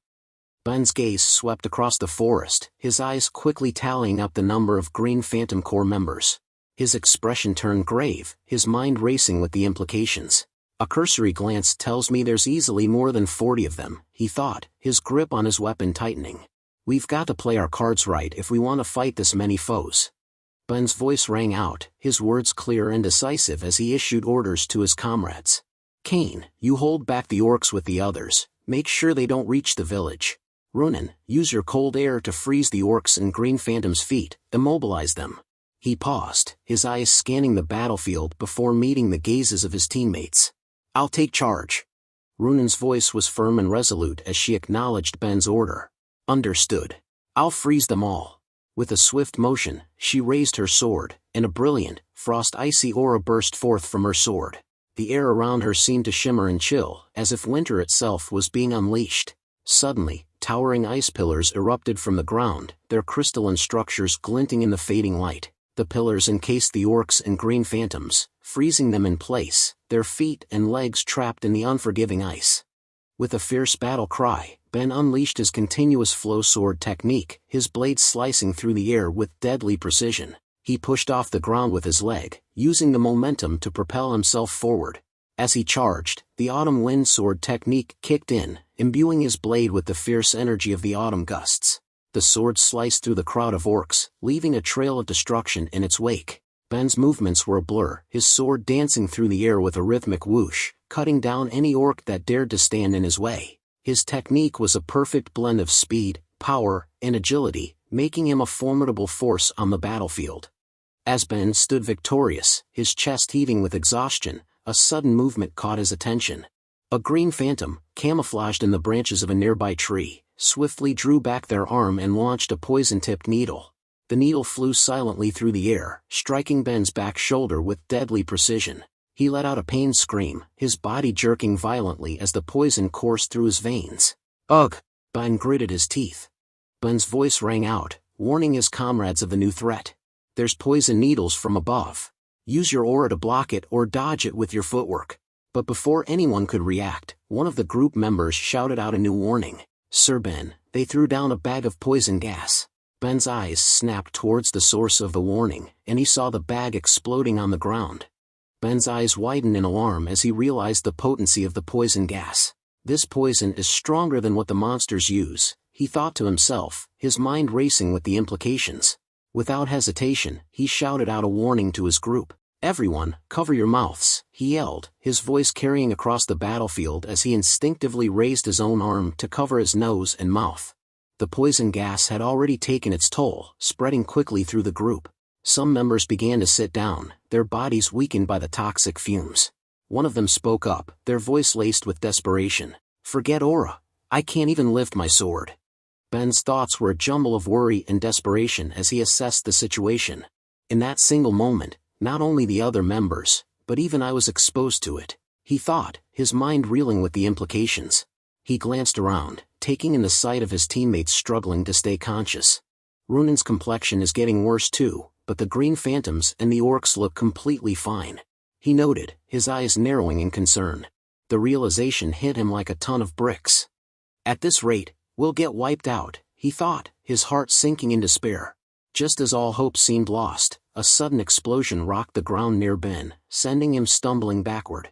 B: Ben's gaze swept across the forest, his eyes quickly tallying up the number of Green Phantom Corps members. His expression turned grave, his mind racing with the implications. A cursory glance tells me there's easily more than 40 of them, he thought, his grip on his weapon tightening. We've got to play our cards right if we want to fight this many foes. Ben's voice rang out, his words clear and decisive as he issued orders to his comrades. Kane, you hold back the orcs with the others, make sure they don't reach the village. Ronan, use your cold air to freeze the orcs and Green Phantom's feet, immobilize them. He paused, his eyes scanning the battlefield before meeting the gazes of his teammates. I'll take charge. Runan's voice was firm and resolute as she acknowledged Ben's order. Understood. I'll freeze them all. With a swift motion, she raised her sword, and a brilliant, frost-icy aura burst forth from her sword. The air around her seemed to shimmer and chill, as if winter itself was being unleashed. Suddenly, towering ice pillars erupted from the ground, their crystalline structures glinting in the fading light. The pillars encased the orcs and Green Phantoms, freezing them in place, their feet and legs trapped in the unforgiving ice. With a fierce battle cry, Ben unleashed his continuous flow sword technique, his blade slicing through the air with deadly precision. He pushed off the ground with his leg, using the momentum to propel himself forward. As he charged, the autumn wind sword technique kicked in, imbuing his blade with the fierce energy of the autumn gusts. The sword sliced through the crowd of orcs, leaving a trail of destruction in its wake. Ben's movements were a blur, his sword dancing through the air with a rhythmic whoosh, cutting down any orc that dared to stand in his way. His technique was a perfect blend of speed, power, and agility, making him a formidable force on the battlefield. As Ben stood victorious, his chest heaving with exhaustion, a sudden movement caught his attention. A Green Phantom, camouflaged in the branches of a nearby tree, swiftly drew back their arm and launched a poison-tipped needle. The needle flew silently through the air, striking Ben's back shoulder with deadly precision. He let out a pained scream, his body jerking violently as the poison coursed through his veins. Ugh! Ben gritted his teeth. Ben's voice rang out, warning his comrades of the new threat. There's poison needles from above. Use your aura to block it or dodge it with your footwork. But before anyone could react, one of the group members shouted out a new warning. Sir Ben, they threw down a bag of poison gas. Ben's eyes snapped towards the source of the warning, and he saw the bag exploding on the ground. Ben's eyes widened in alarm as he realized the potency of the poison gas. This poison is stronger than what the monsters use, he thought to himself, his mind racing with the implications. Without hesitation, he shouted out a warning to his group. Everyone, cover your mouths, he yelled, his voice carrying across the battlefield as he instinctively raised his own arm to cover his nose and mouth. The poison gas had already taken its toll, spreading quickly through the group. Some members began to sit down, their bodies weakened by the toxic fumes. One of them spoke up, their voice laced with desperation. Forget aura. I can't even lift my sword. Ben's thoughts were a jumble of worry and desperation as he assessed the situation. In that single moment, not only the other members, but even I was exposed to it, he thought, his mind reeling with the implications. He glanced around, taking in the sight of his teammates struggling to stay conscious. Runan's complexion is getting worse too, but the Green Phantoms and the orcs look completely fine. He noted, his eyes narrowing in concern. The realization hit him like a ton of bricks. At this rate, we'll get wiped out, he thought, his heart sinking in despair. Just as all hope seemed lost, a sudden explosion rocked the ground near Ben, sending him stumbling backward.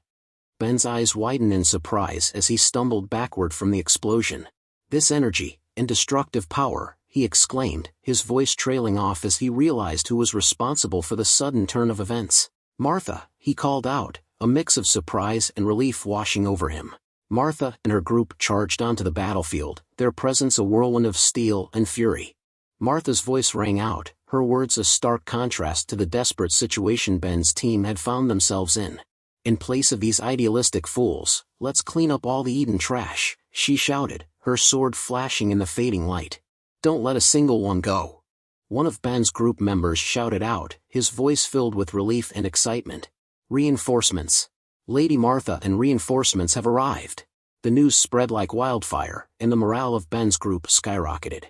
B: Ben's eyes widened in surprise as he stumbled backward from the explosion. This energy, and destructive power, he exclaimed, his voice trailing off as he realized who was responsible for the sudden turn of events. Martha, he called out, a mix of surprise and relief washing over him. Martha and her group charged onto the battlefield, their presence a whirlwind of steel and fury. Martha's voice rang out, her words a stark contrast to the desperate situation Ben's team had found themselves in. In place of these idealistic fools, let's clean up all the Eden trash, she shouted, her sword flashing in the fading light. Don't let a single one go. One of Ben's group members shouted out, his voice filled with relief and excitement. Reinforcements. Lady Martha and reinforcements have arrived. The news spread like wildfire, and the morale of Ben's group skyrocketed.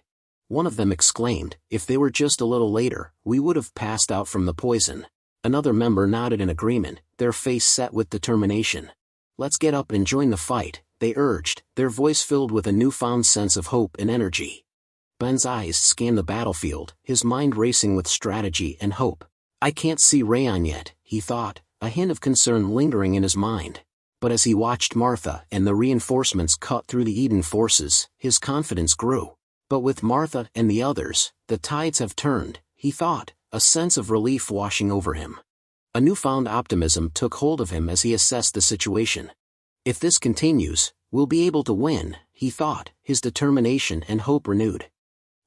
B: One of them exclaimed, if they were just a little later, we would have passed out from the poison. Another member nodded in agreement, their face set with determination. Let's get up and join the fight, they urged, their voice filled with a newfound sense of hope and energy. Ben's eyes scanned the battlefield, his mind racing with strategy and hope. I can't see Raon yet, he thought, a hint of concern lingering in his mind. But as he watched Martha and the reinforcements cut through the Eden forces, his confidence grew. But with Martha and the others, the tides have turned, he thought, a sense of relief washing over him. A newfound optimism took hold of him as he assessed the situation. If this continues, we'll be able to win, he thought, his determination and hope renewed.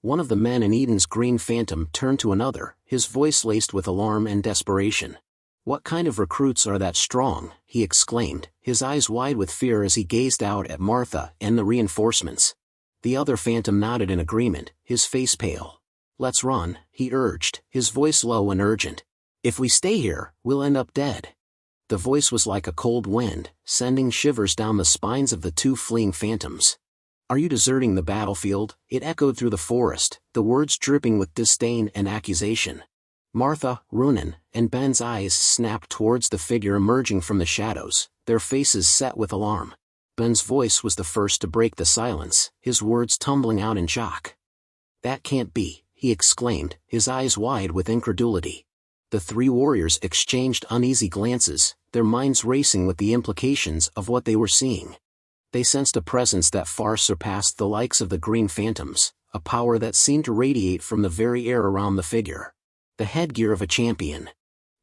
B: One of the men in Eden's green phantom turned to another, his voice laced with alarm and desperation. What kind of recruits are that strong, he exclaimed, his eyes wide with fear as he gazed out at Martha and the reinforcements. The other phantom nodded in agreement, his face pale. Let's run, he urged, his voice low and urgent. If we stay here, we'll end up dead. The voice was like a cold wind, sending shivers down the spines of the two fleeing phantoms. Are you deserting the battlefield? It echoed through the forest, the words dripping with disdain and accusation. Martha, Runan, and Ben's eyes snapped towards the figure emerging from the shadows, their faces set with alarm. Ben's voice was the first to break the silence, his words tumbling out in shock. That can't be, he exclaimed, his eyes wide with incredulity. The three warriors exchanged uneasy glances, their minds racing with the implications of what they were seeing. They sensed a presence that far surpassed the likes of the green phantoms, a power that seemed to radiate from the very air around the figure. The headgear of a champion.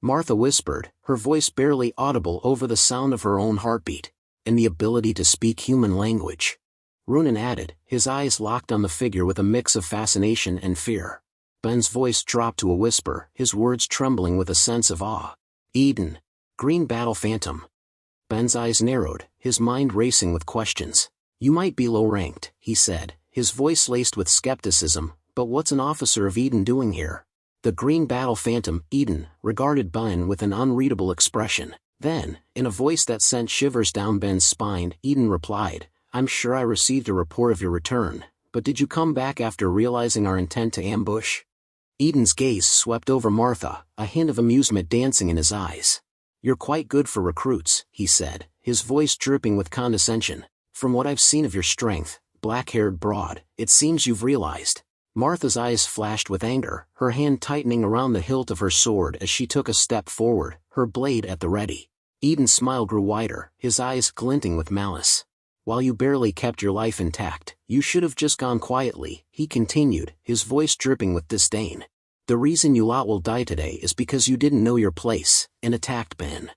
B: Martha whispered, her voice barely audible over the sound of her own heartbeat, and the ability to speak human language. Runan added, his eyes locked on the figure with a mix of fascination and fear. Ben's voice dropped to a whisper, his words trembling with a sense of awe. Eden. Green battle phantom. Ben's eyes narrowed, his mind racing with questions. You might be low-ranked, he said, his voice laced with skepticism, but what's an officer of Eden doing here? The green battle phantom, Eden, regarded Ben with an unreadable expression. Then, in a voice that sent shivers down Ben's spine, Eden replied, I'm sure I received a report of your return, but did you come back after realizing our intent to ambush? Eden's gaze swept over Martha, a hint of amusement dancing in his eyes. You're quite good for recruits, he said, his voice dripping with condescension. From what I've seen of your strength, black-haired broad, it seems you've realized. Martha's eyes flashed with anger, her hand tightening around the hilt of her sword as she took a step forward, her blade at the ready. Eden's smile grew wider, his eyes glinting with malice. While you barely kept your life intact, you should have just gone quietly, he continued, his voice dripping with disdain. The reason you lot will die today is because you didn't know your place, and attacked Ben.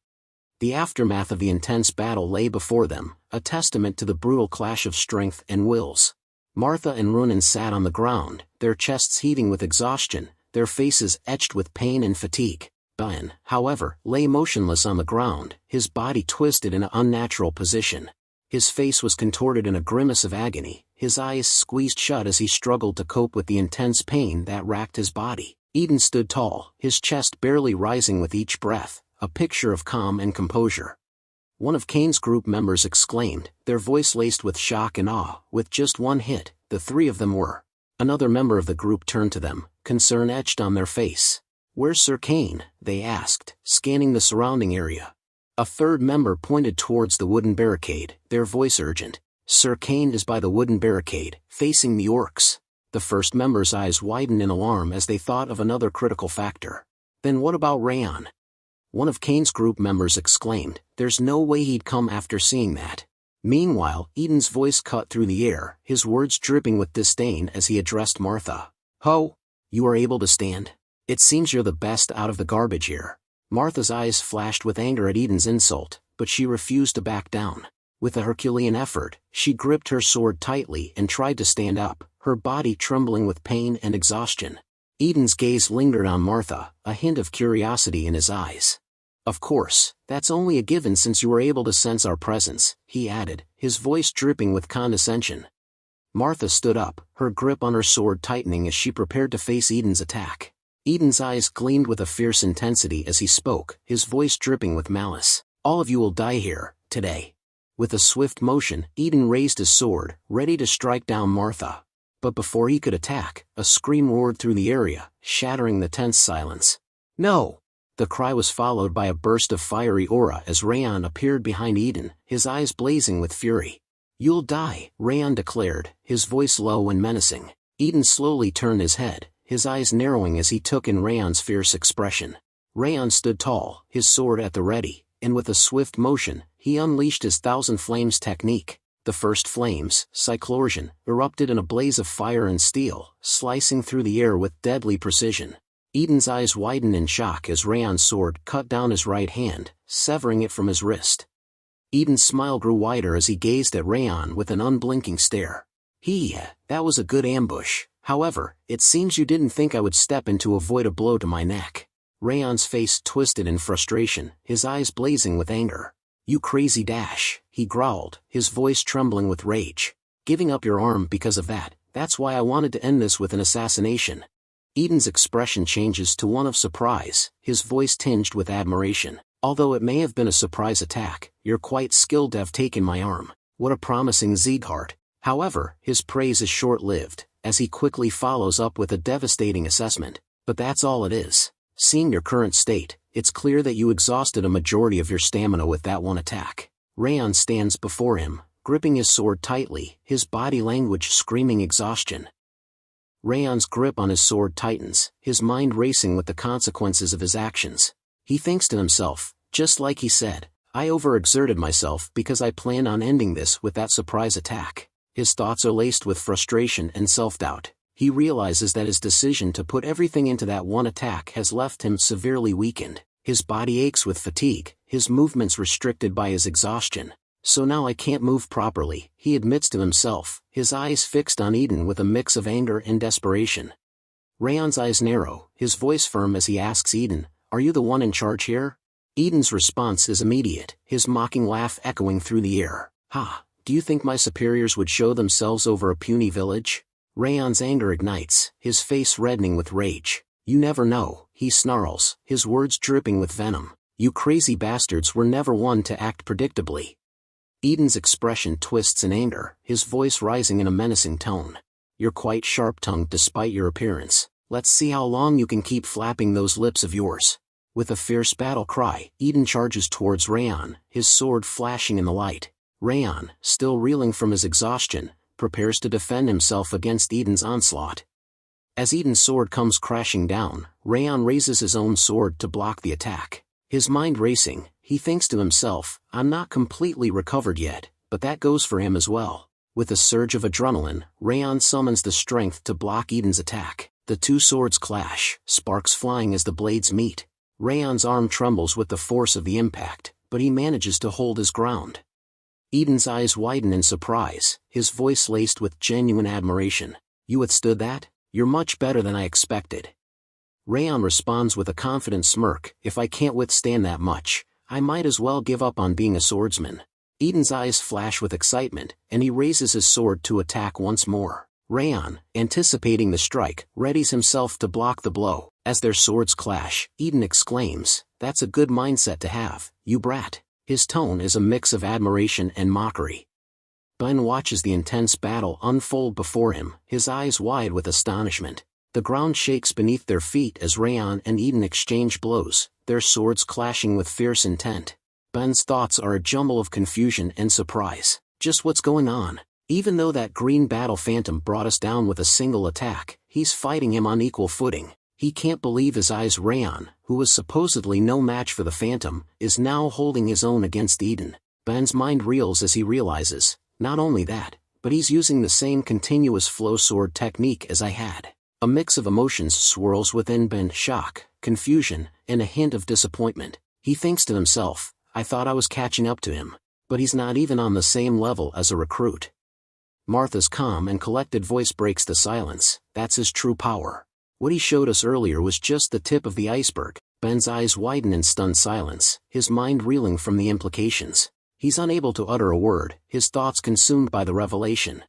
B: The aftermath of the intense battle lay before them, a testament to the brutal clash of strength and wills. Martha and Runan sat on the ground, their chests heaving with exhaustion, their faces etched with pain and fatigue. Ben, however, lay motionless on the ground, his body twisted in an unnatural position. His face was contorted in a grimace of agony, his eyes squeezed shut as he struggled to cope with the intense pain that racked his body. Eden stood tall, his chest barely rising with each breath, a picture of calm and composure. One of Kane's group members exclaimed, their voice laced with shock and awe, with just one hit, the three of them were. Another member of the group turned to them, concern etched on their face. Where's Sir Kane? They asked, scanning the surrounding area. A third member pointed towards the wooden barricade, their voice urgent. Sir Kane is by the wooden barricade, facing the orcs. The first member's eyes widened in alarm as they thought of another critical factor. Then what about Raon? One of Kane's group members exclaimed, there's no way he'd come after seeing that. Meanwhile, Eden's voice cut through the air, his words dripping with disdain as he addressed Martha. Ho! You are able to stand? It seems you're the best out of the garbage here. Martha's eyes flashed with anger at Eden's insult, but she refused to back down. With a Herculean effort, she gripped her sword tightly and tried to stand up, her body trembling with pain and exhaustion. Eden's gaze lingered on Martha, a hint of curiosity in his eyes. Of course, that's only a given since you were able to sense our presence, he added, his voice dripping with condescension. Martha stood up, her grip on her sword tightening as she prepared to face Eden's attack. Eden's eyes gleamed with a fierce intensity as he spoke, his voice dripping with malice. All of you will die here, today. With a swift motion, Eden raised his sword, ready to strike down Martha. But before he could attack, a scream roared through the area, shattering the tense silence. No! The cry was followed by a burst of fiery aura as Raon appeared behind Eden, his eyes blazing with fury. You'll die, Raon declared, his voice low and menacing. Eden slowly turned his head, his eyes narrowing as he took in Raon's fierce expression. Raon stood tall, his sword at the ready, and with a swift motion, he unleashed his Thousand Flames technique. The first flames, Cyclorsion, erupted in a blaze of fire and steel, slicing through the air with deadly precision. Eden's eyes widened in shock as Raon's sword cut down his right hand, severing it from his wrist. Eden's smile grew wider as he gazed at Raon with an unblinking stare. That was a good ambush. However, it seems you didn't think I would step in to avoid a blow to my neck. Raon's face twisted in frustration, his eyes blazing with anger. You crazy dash, he growled, his voice trembling with rage. Giving up your arm because of that, that's why I wanted to end this with an assassination. Eden's expression changes to one of surprise, his voice tinged with admiration. Although it may have been a surprise attack, you're quite skilled to have taken my arm. What a promising Sieghart. However, his praise is short-lived, as he quickly follows up with a devastating assessment. But that's all it is. Seeing your current state, it's clear that you exhausted a majority of your stamina with that one attack. Raon stands before him, gripping his sword tightly, his body language screaming exhaustion. Raon's grip on his sword tightens, his mind racing with the consequences of his actions. He thinks to himself, just like he said, I overexerted myself because I planned on ending this with that surprise attack. His thoughts are laced with frustration and self-doubt. He realizes that his decision to put everything into that one attack has left him severely weakened. His body aches with fatigue, his movements restricted by his exhaustion. So now I can't move properly, he admits to himself, his eyes fixed on Eden with a mix of anger and desperation. Raon's eyes narrow, his voice firm as he asks Eden, are you the one in charge here? Eden's response is immediate, his mocking laugh echoing through the air. Ha, do you think my superiors would show themselves over a puny village? Raon's anger ignites, his face reddening with rage. You never know, he snarls, his words dripping with venom. You crazy bastards were never one to act predictably. Eden's expression twists in anger, his voice rising in a menacing tone. You're quite sharp-tongued despite your appearance. Let's see how long you can keep flapping those lips of yours. With a fierce battle cry, Eden charges towards Raon, his sword flashing in the light. Raon, still reeling from his exhaustion, prepares to defend himself against Eden's onslaught. As Eden's sword comes crashing down, Raon raises his own sword to block the attack. His mind racing, he thinks to himself, I'm not completely recovered yet, but that goes for him as well. With a surge of adrenaline, Raon summons the strength to block Eden's attack. The two swords clash, sparks flying as the blades meet. Raon's arm trembles with the force of the impact, but he manages to hold his ground. Eden's eyes widen in surprise, his voice laced with genuine admiration. You withstood that? You're much better than I expected. Raon responds with a confident smirk, if I can't withstand that much, I might as well give up on being a swordsman. Eden's eyes flash with excitement, and he raises his sword to attack once more. Raon, anticipating the strike, readies himself to block the blow. As their swords clash, Eden exclaims, that's a good mindset to have, you brat. His tone is a mix of admiration and mockery. Ben watches the intense battle unfold before him, his eyes wide with astonishment. The ground shakes beneath their feet as Raon and Eden exchange blows, their swords clashing with fierce intent. Ben's thoughts are a jumble of confusion and surprise. Just what's going on? Even though that green battle phantom brought us down with a single attack, he's fighting him on equal footing. He can't believe his eyes. Raon, who was supposedly no match for the phantom, is now holding his own against Eden. Ben's mind reels as he realizes, not only that, but he's using the same continuous flow sword technique as I had. A mix of emotions swirls within Ben, shock, confusion, and a hint of disappointment. He thinks to himself, I thought I was catching up to him, but he's not even on the same level as a recruit. Martha's calm and collected voice breaks the silence. That's his true power. What he showed us earlier was just the tip of the iceberg. Ben's eyes widen in stunned silence, his mind reeling from the implications. He's unable to utter a word, his thoughts consumed by the revelation.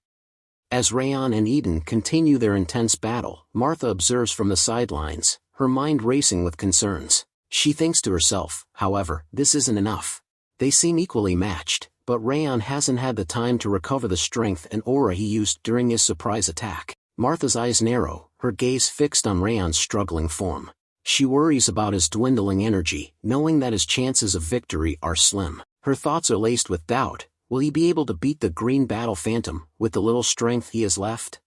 B: As Raon and Eden continue their intense battle, Martha observes from the sidelines, her mind racing with concerns. She thinks to herself, however, this isn't enough. They seem equally matched, but Raon hasn't had the time to recover the strength and aura he used during his surprise attack. Martha's eyes narrow, her gaze fixed on Raon's struggling form. She worries about his dwindling energy, knowing that his chances of victory are slim. Her thoughts are laced with doubt. Will he be able to beat the green battle phantom, with the little strength he has left?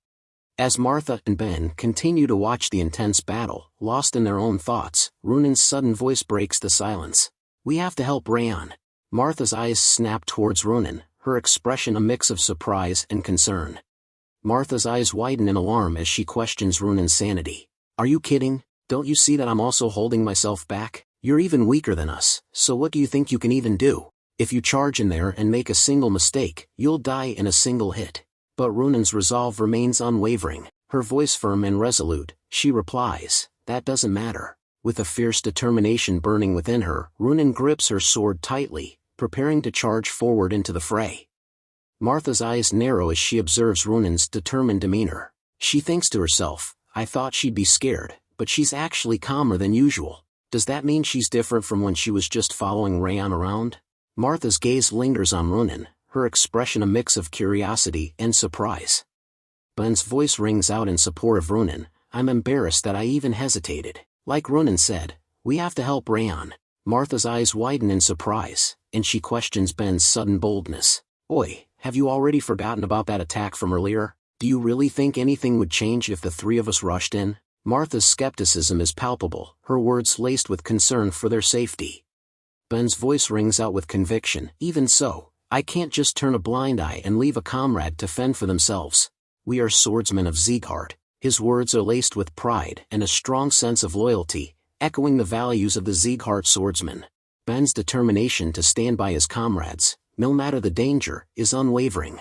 B: As Martha and Ben continue to watch the intense battle, lost in their own thoughts, Runan's sudden voice breaks the silence. We have to help Raon. Martha's eyes snap towards Runan, her expression a mix of surprise and concern. Martha's eyes widen in alarm as she questions Runan's sanity. Are you kidding? Don't you see that I'm also holding myself back? You're even weaker than us, so what do you think you can even do? If you charge in there and make a single mistake, you'll die in a single hit. But Runan's resolve remains unwavering, her voice firm and resolute. She replies, that doesn't matter. With a fierce determination burning within her, Runan grips her sword tightly, preparing to charge forward into the fray. Martha's eyes narrow as she observes Runan's determined demeanor. She thinks to herself, I thought she'd be scared, but she's actually calmer than usual. Does that mean she's different from when she was just following Raon around? Martha's gaze lingers on Runan, her expression a mix of curiosity and surprise. Ben's voice rings out in support of Runan. I'm embarrassed that I even hesitated. Like Runan said, we have to help Raon. Martha's eyes widen in surprise, and she questions Ben's sudden boldness. Oi, have you already forgotten about that attack from earlier? Do you really think anything would change if the three of us rushed in? Martha's skepticism is palpable, her words laced with concern for their safety. Ben's voice rings out with conviction. Even so, I can't just turn a blind eye and leave a comrade to fend for themselves. We are swordsmen of Sieghart. His words are laced with pride and a strong sense of loyalty, echoing the values of the Sieghart swordsman. Ben's determination to stand by his comrades, no matter the danger, is unwavering.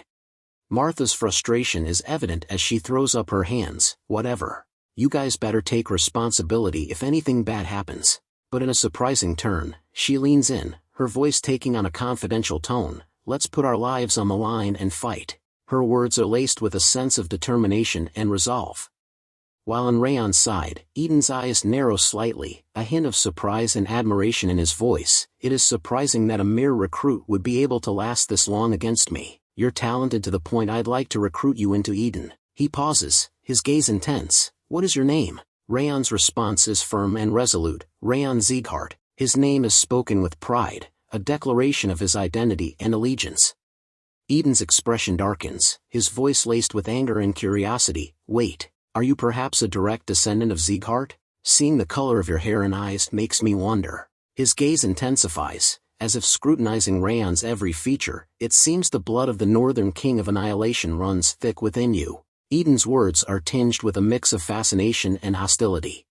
B: Martha's frustration is evident as she throws up her hands. Whatever. You guys better take responsibility if anything bad happens. But in a surprising turn, she leans in, her voice taking on a confidential tone. Let's put our lives on the line and fight. Her words are laced with a sense of determination and resolve. While on Raon's side, Eden's eyes narrow slightly, a hint of surprise and admiration in his voice. It is surprising that a mere recruit would be able to last this long against me. You're talented to the point I'd like to recruit you into Eden. He pauses, his gaze intense. What is your name? Raon's response is firm and resolute. Raon Sieghart. His name is spoken with pride, a declaration of his identity and allegiance. Eden's expression darkens, his voice laced with anger and curiosity. Wait, are you perhaps a direct descendant of Sieghart? Seeing the color of your hair and eyes makes me wonder. His gaze intensifies, as if scrutinizing Raon's every feature. It seems the blood of the northern king of annihilation runs thick within you. Eden's words are tinged with a mix of fascination and hostility.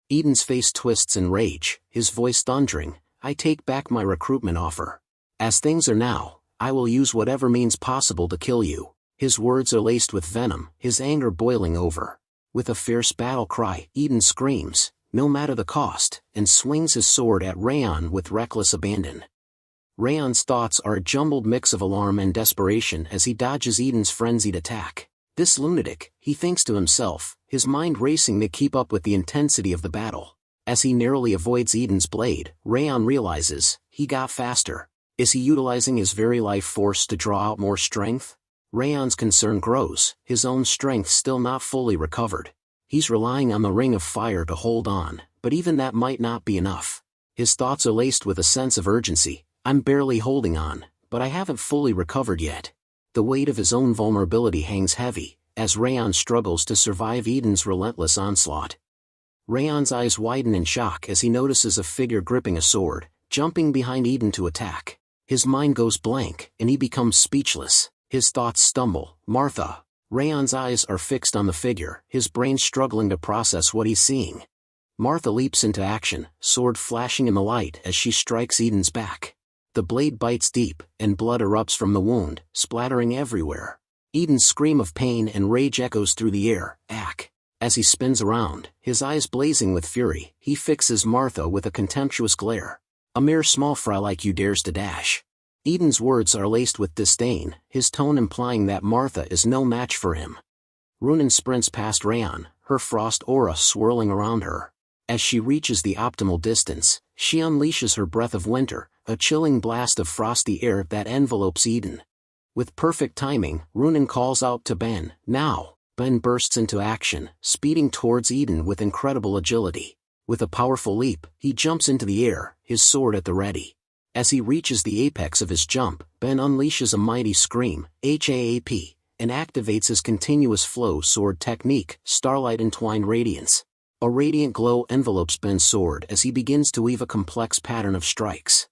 B: Eden's face twists in rage, his voice thundering. I take back my recruitment offer. As things are now, I will use whatever means possible to kill you. His words are laced with venom, his anger boiling over. With a fierce battle cry, Eden screams, no matter the cost, and swings his sword at Raon with reckless abandon. Raon's thoughts are a jumbled mix of alarm and desperation as he dodges Eden's frenzied attack. This lunatic, he thinks to himself, his mind racing to keep up with the intensity of the battle. As he narrowly avoids Eden's blade, Raon realizes, he got faster. Is he utilizing his very life force to draw out more strength? Raon's concern grows, his own strength still not fully recovered. He's relying on the ring of fire to hold on, but even that might not be enough. His thoughts are laced with a sense of urgency. I'm barely holding on, but I haven't fully recovered yet. The weight of his own vulnerability hangs heavy, as Raon struggles to survive Eden's relentless onslaught. Raon's eyes widen in shock as he notices a figure gripping a sword, jumping behind Eden to attack. His mind goes blank, and he becomes speechless. His thoughts stumble. Martha. Raon's eyes are fixed on the figure, his brain struggling to process what he's seeing. Martha leaps into action, sword flashing in the light as she strikes Eden's back. The blade bites deep, and blood erupts from the wound, splattering everywhere. Eden's scream of pain and rage echoes through the air. Ack! As he spins around, his eyes blazing with fury, he fixes Martha with a contemptuous glare. A mere small fry like you dares to dash. Eden's words are laced with disdain, his tone implying that Martha is no match for him. Runan sprints past Raon, her frost aura swirling around her. As she reaches the optimal distance, she unleashes her breath of winter, a chilling blast of frosty air that envelopes Eden. With perfect timing, Runan calls out to Ben, "Now!" Ben bursts into action, speeding towards Eden with incredible agility. With a powerful leap, he jumps into the air, his sword at the ready. As he reaches the apex of his jump, Ben unleashes a mighty scream, HAAP, and activates his continuous flow sword technique, Starlight Entwined Radiance. A radiant glow envelopes Ben's sword as he begins to weave a complex pattern of strikes.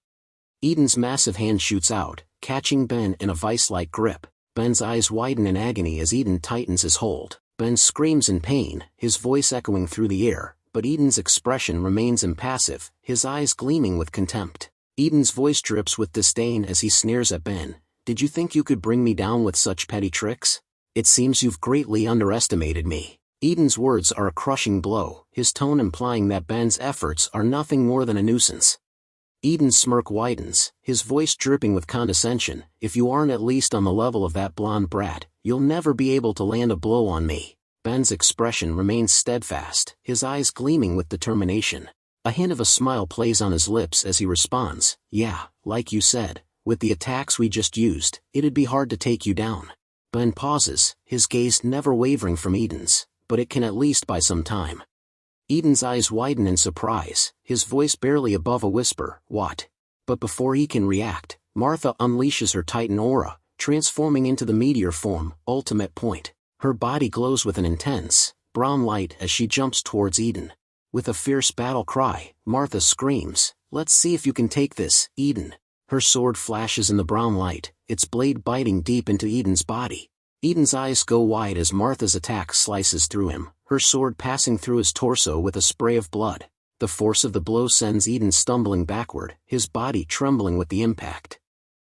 B: Eden's massive hand shoots out, catching Ben in a vice-like grip. Ben's eyes widen in agony as Eden tightens his hold. Ben screams in pain, his voice echoing through the air, but Eden's expression remains impassive, his eyes gleaming with contempt. Eden's voice drips with disdain as he sneers at Ben. "Did you think you could bring me down with such petty tricks? It seems you've greatly underestimated me." Eden's words are a crushing blow, his tone implying that Ben's efforts are nothing more than a nuisance. Eden's smirk widens, his voice dripping with condescension. "If you aren't at least on the level of that blonde brat, you'll never be able to land a blow on me." Ben's expression remains steadfast, his eyes gleaming with determination. A hint of a smile plays on his lips as he responds, "Yeah, like you said, with the attacks we just used, it'd be hard to take you down." Ben pauses, his gaze never wavering from Eden's, but it can at least buy some time. Eden's eyes widen in surprise, his voice barely above a whisper, "What?" But before he can react, Martha unleashes her Titan aura, transforming into the meteor form, Ultimate Point. Her body glows with an intense, brown light as she jumps towards Eden. With a fierce battle cry, Martha screams, "Let's see if you can take this, Eden." Her sword flashes in the brown light, its blade biting deep into Eden's body. Eden's eyes go wide as Martha's attack slices through him, her sword passing through his torso with a spray of blood. The force of the blow sends Eden stumbling backward, his body trembling with the impact.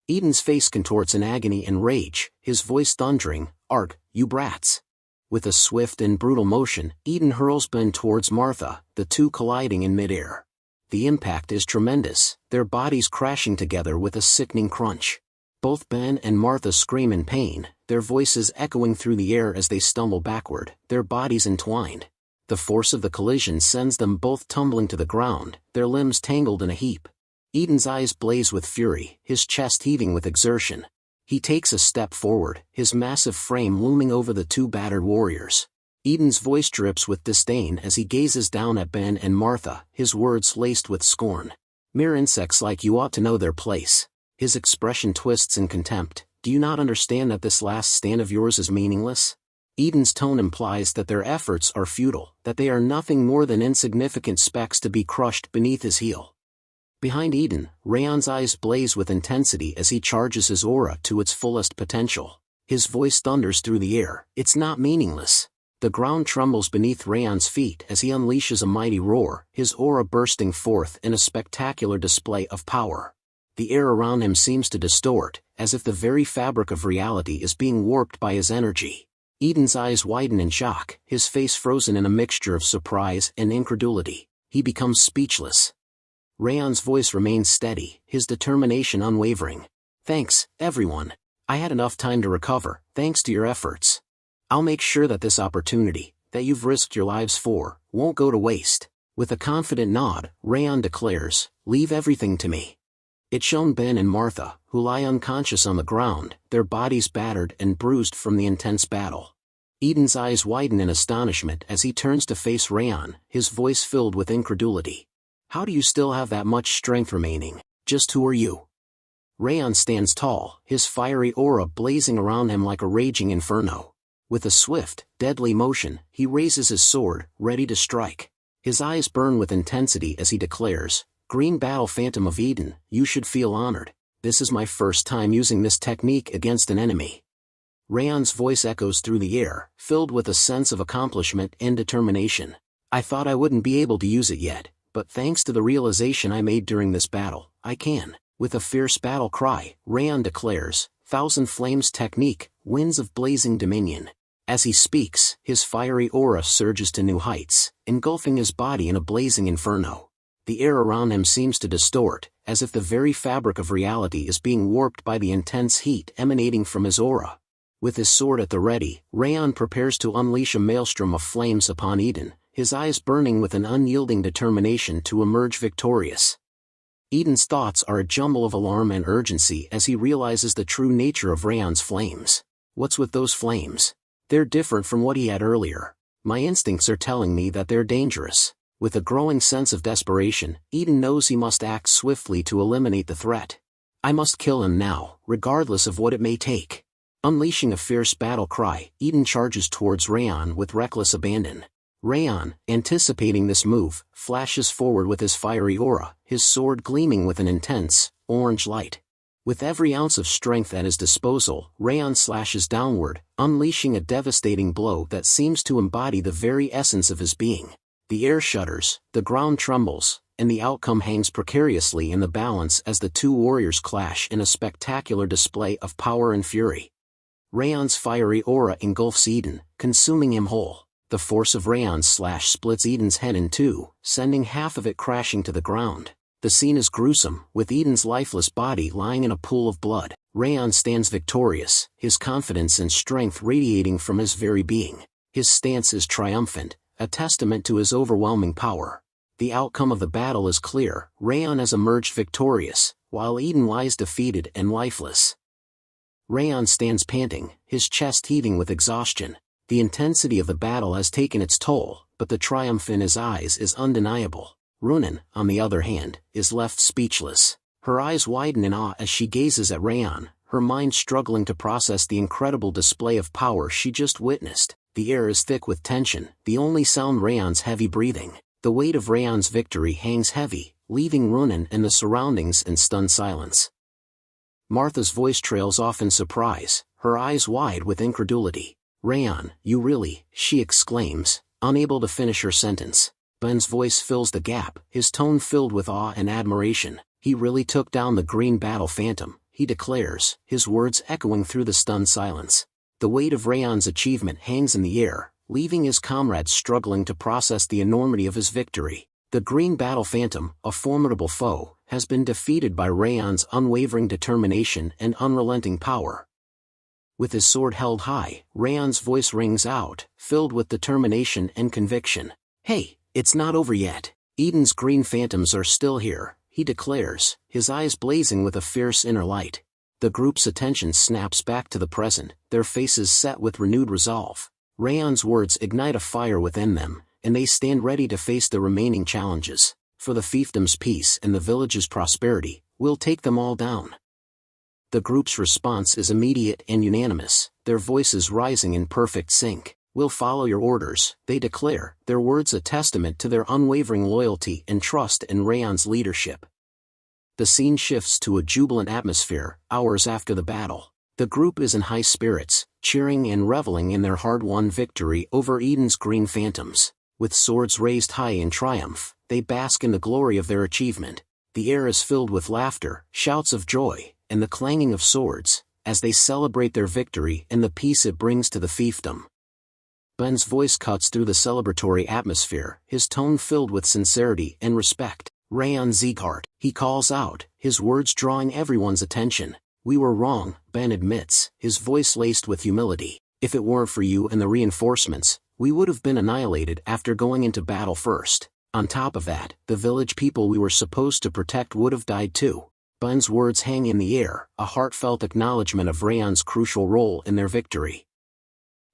B: Eden's face contorts in agony and rage, his voice thundering, "Arg, you brats!" With a swift and brutal motion, Eden hurls Ben towards Martha, the two colliding in midair. The impact is tremendous, their bodies crashing together with a sickening crunch. Both Ben and Martha scream in pain, their voices echoing through the air as they stumble backward, their bodies entwined. The force of the collision sends them both tumbling to the ground, their limbs tangled in a heap. Eden's eyes blaze with fury, his chest heaving with exertion. He takes a step forward, his massive frame looming over the two battered warriors. Eden's voice drips with disdain as he gazes down at Ben and Martha, his words laced with scorn. "Mere insects like you ought to know their place." His expression twists in contempt. "Do you not understand that this last stand of yours is meaningless?" Eden's tone implies that their efforts are futile, that they are nothing more than insignificant specks to be crushed beneath his heel. Behind Eden, Raon's eyes blaze with intensity as he charges his aura to its fullest potential. His voice thunders through the air, "It's not meaningless." The ground trembles beneath Raon's feet as he unleashes a mighty roar, his aura bursting forth in a spectacular display of power. The air around him seems to distort, as if the very fabric of reality is being warped by his energy. Eden's eyes widen in shock, his face frozen in a mixture of surprise and incredulity. He becomes speechless. Raon's voice remains steady, his determination unwavering. "Thanks, everyone. I had enough time to recover, thanks to your efforts. I'll make sure that this opportunity, that you've risked your lives for, won't go to waste." With a confident nod, Raon declares, "Leave everything to me." It shown Ben and Martha, who lie unconscious on the ground, their bodies battered and bruised from the intense battle. Eden's eyes widen in astonishment as he turns to face Raon, his voice filled with incredulity. "How do you still have that much strength remaining? Just who are you?" Raon stands tall, his fiery aura blazing around him like a raging inferno. With a swift, deadly motion, he raises his sword, ready to strike. His eyes burn with intensity as he declares, "Green Battle Phantom of Eden, you should feel honored. This is my first time using this technique against an enemy." Raon's voice echoes through the air, filled with a sense of accomplishment and determination. "I thought I wouldn't be able to use it yet, but thanks to the realization I made during this battle, I can." With a fierce battle cry, Raon declares, "Thousand Flames Technique, Winds of Blazing Dominion." As he speaks, his fiery aura surges to new heights, engulfing his body in a blazing inferno. The air around him seems to distort, as if the very fabric of reality is being warped by the intense heat emanating from his aura. With his sword at the ready, Raon prepares to unleash a maelstrom of flames upon Eden, his eyes burning with an unyielding determination to emerge victorious. Eden's thoughts are a jumble of alarm and urgency as he realizes the true nature of Raon's flames. What's with those flames? They're different from what he had earlier. My instincts are telling me that they're dangerous. With a growing sense of desperation, Eden knows he must act swiftly to eliminate the threat. I must kill him now, regardless of what it may take. Unleashing a fierce battle cry, Eden charges towards Raon with reckless abandon. Raon, anticipating this move, flashes forward with his fiery aura, his sword gleaming with an intense, orange light. With every ounce of strength at his disposal, Raon slashes downward, unleashing a devastating blow that seems to embody the very essence of his being. The air shudders, the ground trembles, and the outcome hangs precariously in the balance as the two warriors clash in a spectacular display of power and fury. Raon's fiery aura engulfs Eden, consuming him whole. The force of Raon's slash splits Eden's head in two, sending half of it crashing to the ground. The scene is gruesome, with Eden's lifeless body lying in a pool of blood. Raon stands victorious, his confidence and strength radiating from his very being. His stance is triumphant, a testament to his overwhelming power. The outcome of the battle is clear. Raon has emerged victorious, while Eden lies defeated and lifeless. Raon stands panting, his chest heaving with exhaustion. The intensity of the battle has taken its toll, but the triumph in his eyes is undeniable. Runan, on the other hand, is left speechless. Her eyes widen in awe as she gazes at Raon, her mind struggling to process the incredible display of power she just witnessed. The air is thick with tension, the only sound Raon's heavy breathing. The weight of Raon's victory hangs heavy, leaving Runan and the surroundings in stunned silence. Martha's voice trails off in surprise, her eyes wide with incredulity. Raon, you really, she exclaims, unable to finish her sentence. Ben's voice fills the gap, his tone filled with awe and admiration. He really took down the green battle phantom, he declares, his words echoing through the stunned silence. The weight of Raon's achievement hangs in the air, leaving his comrades struggling to process the enormity of his victory. The green battle phantom, a formidable foe, has been defeated by Raon's unwavering determination and unrelenting power. With his sword held high, Raon's voice rings out, filled with determination and conviction. Hey, it's not over yet. Eden's green phantoms are still here, he declares, his eyes blazing with a fierce inner light. The group's attention snaps back to the present, their faces set with renewed resolve. Raon's words ignite a fire within them, and they stand ready to face the remaining challenges. For the fiefdom's peace and the village's prosperity, we'll take them all down. The group's response is immediate and unanimous, their voices rising in perfect sync. We'll follow your orders, they declare, their words a testament to their unwavering loyalty and trust in Raon's leadership. The scene shifts to a jubilant atmosphere, hours after the battle. The group is in high spirits, cheering and reveling in their hard-won victory over Eden's green phantoms. With swords raised high in triumph, they bask in the glory of their achievement. The air is filled with laughter, shouts of joy, and the clanging of swords, as they celebrate their victory and the peace it brings to the fiefdom. Ben's voice cuts through the celebratory atmosphere, his tone filled with sincerity and respect. Raon Sieghart, he calls out, his words drawing everyone's attention. We were wrong, Ben admits, his voice laced with humility. If it weren't for you and the reinforcements, we would have been annihilated after going into battle first. On top of that, the village people we were supposed to protect would have died too. Ben's words hang in the air, a heartfelt acknowledgement of Raon's crucial role in their victory.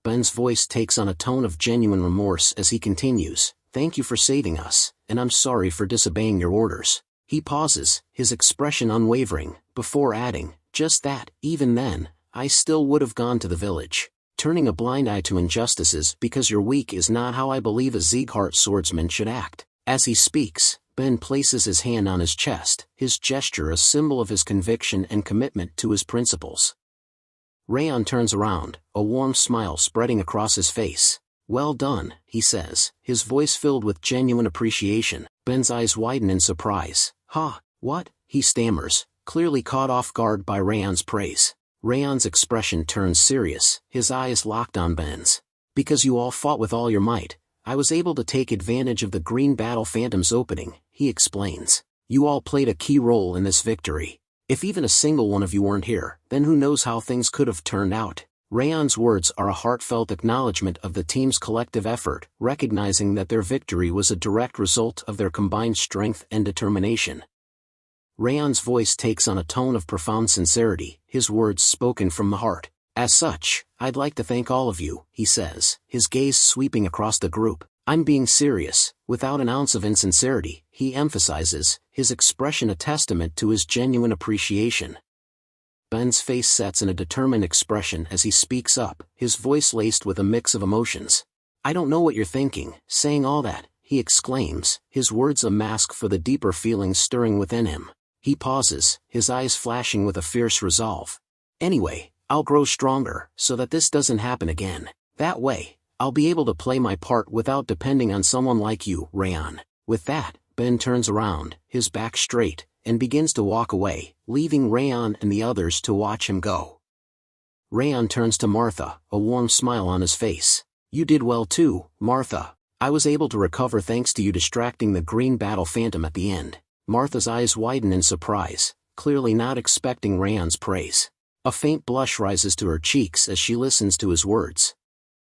B: Ben's voice takes on a tone of genuine remorse as he continues, thank you for saving us, and I'm sorry for disobeying your orders. He pauses, his expression unwavering, before adding, just that, even then, I still would have gone to the village. Turning a blind eye to injustices because you're weak is not how I believe a Sieghart swordsman should act. As he speaks, Ben places his hand on his chest, his gesture a symbol of his conviction and commitment to his principles. Raon turns around, a warm smile spreading across his face. Well done, he says, his voice filled with genuine appreciation. Ben's eyes widen in surprise. What? He stammers, clearly caught off guard by Raon's praise. Raon's expression turns serious, his eyes locked on Ben's. Because you all fought with all your might, I was able to take advantage of the Green Battle Phantom's opening, he explains. You all played a key role in this victory. If even a single one of you weren't here, then who knows how things could have turned out. Raon's words are a heartfelt acknowledgement of the team's collective effort, recognizing that their victory was a direct result of their combined strength and determination. Raon's voice takes on a tone of profound sincerity, his words spoken from the heart. As such, I'd like to thank all of you, he says, his gaze sweeping across the group. I'm being serious, without an ounce of insincerity, he emphasizes, his expression a testament to his genuine appreciation. Ben's face sets in a determined expression as he speaks up, his voice laced with a mix of emotions. I don't know what you're thinking, saying all that, he exclaims, his words a mask for the deeper feelings stirring within him. He pauses, his eyes flashing with a fierce resolve. Anyway, I'll grow stronger, so that this doesn't happen again. That way, I'll be able to play my part without depending on someone like you, Raon. With that, Ben turns around, his back straight, and begins to walk away, leaving Raon and the others to watch him go. Raon turns to Martha, a warm smile on his face. You did well too, Martha. I was able to recover thanks to you distracting the Green Battle Phantom at the end. Martha's eyes widen in surprise, clearly not expecting Raon's praise. A faint blush rises to her cheeks as she listens to his words.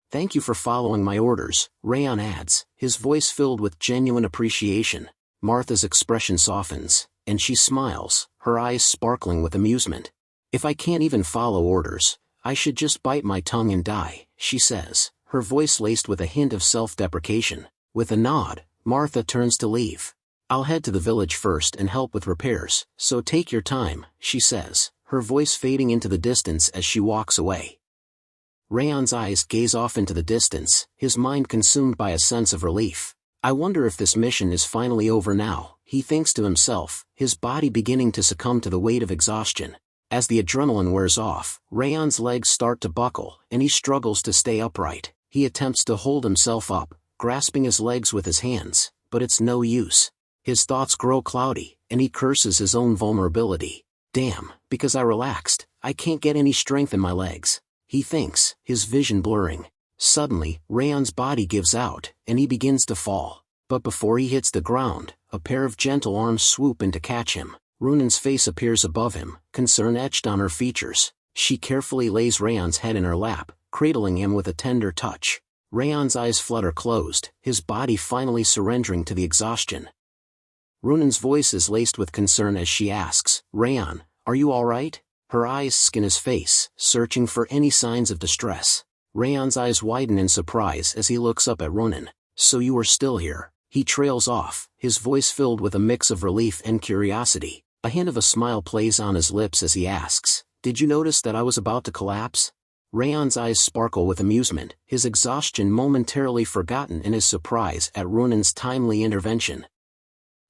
B: Thank you for following my orders, Raon adds, his voice filled with genuine appreciation. Martha's expression softens, and she smiles, her eyes sparkling with amusement. If I can't even follow orders, I should just bite my tongue and die, she says, her voice laced with a hint of self-deprecation. With a nod, Martha turns to leave. I'll head to the village first and help with repairs, so take your time, she says, her voice fading into the distance as she walks away. Raon's eyes gaze off into the distance, his mind consumed by a sense of relief. I wonder if this mission is finally over now, he thinks to himself, his body beginning to succumb to the weight of exhaustion. As the adrenaline wears off, Raon's legs start to buckle, and he struggles to stay upright. He attempts to hold himself up, grasping his legs with his hands, but it's no use. His thoughts grow cloudy, and he curses his own vulnerability. Damn, because I relaxed, I can't get any strength in my legs, he thinks, his vision blurring. Suddenly, Raon's body gives out, and he begins to fall. But before he hits the ground, a pair of gentle arms swoop in to catch him. Runan's face appears above him, concern etched on her features. She carefully lays Raon's head in her lap, cradling him with a tender touch. Raon's eyes flutter closed, his body finally surrendering to the exhaustion. Runan's voice is laced with concern as she asks, Raon, are you all right? Her eyes scan his face, searching for any signs of distress. Raon's eyes widen in surprise as he looks up at Runan. So you are still here. He trails off, his voice filled with a mix of relief and curiosity. A hint of a smile plays on his lips as he asks, did you notice that I was about to collapse? Raon's eyes sparkle with amusement, his exhaustion momentarily forgotten in his surprise at Runan's timely intervention.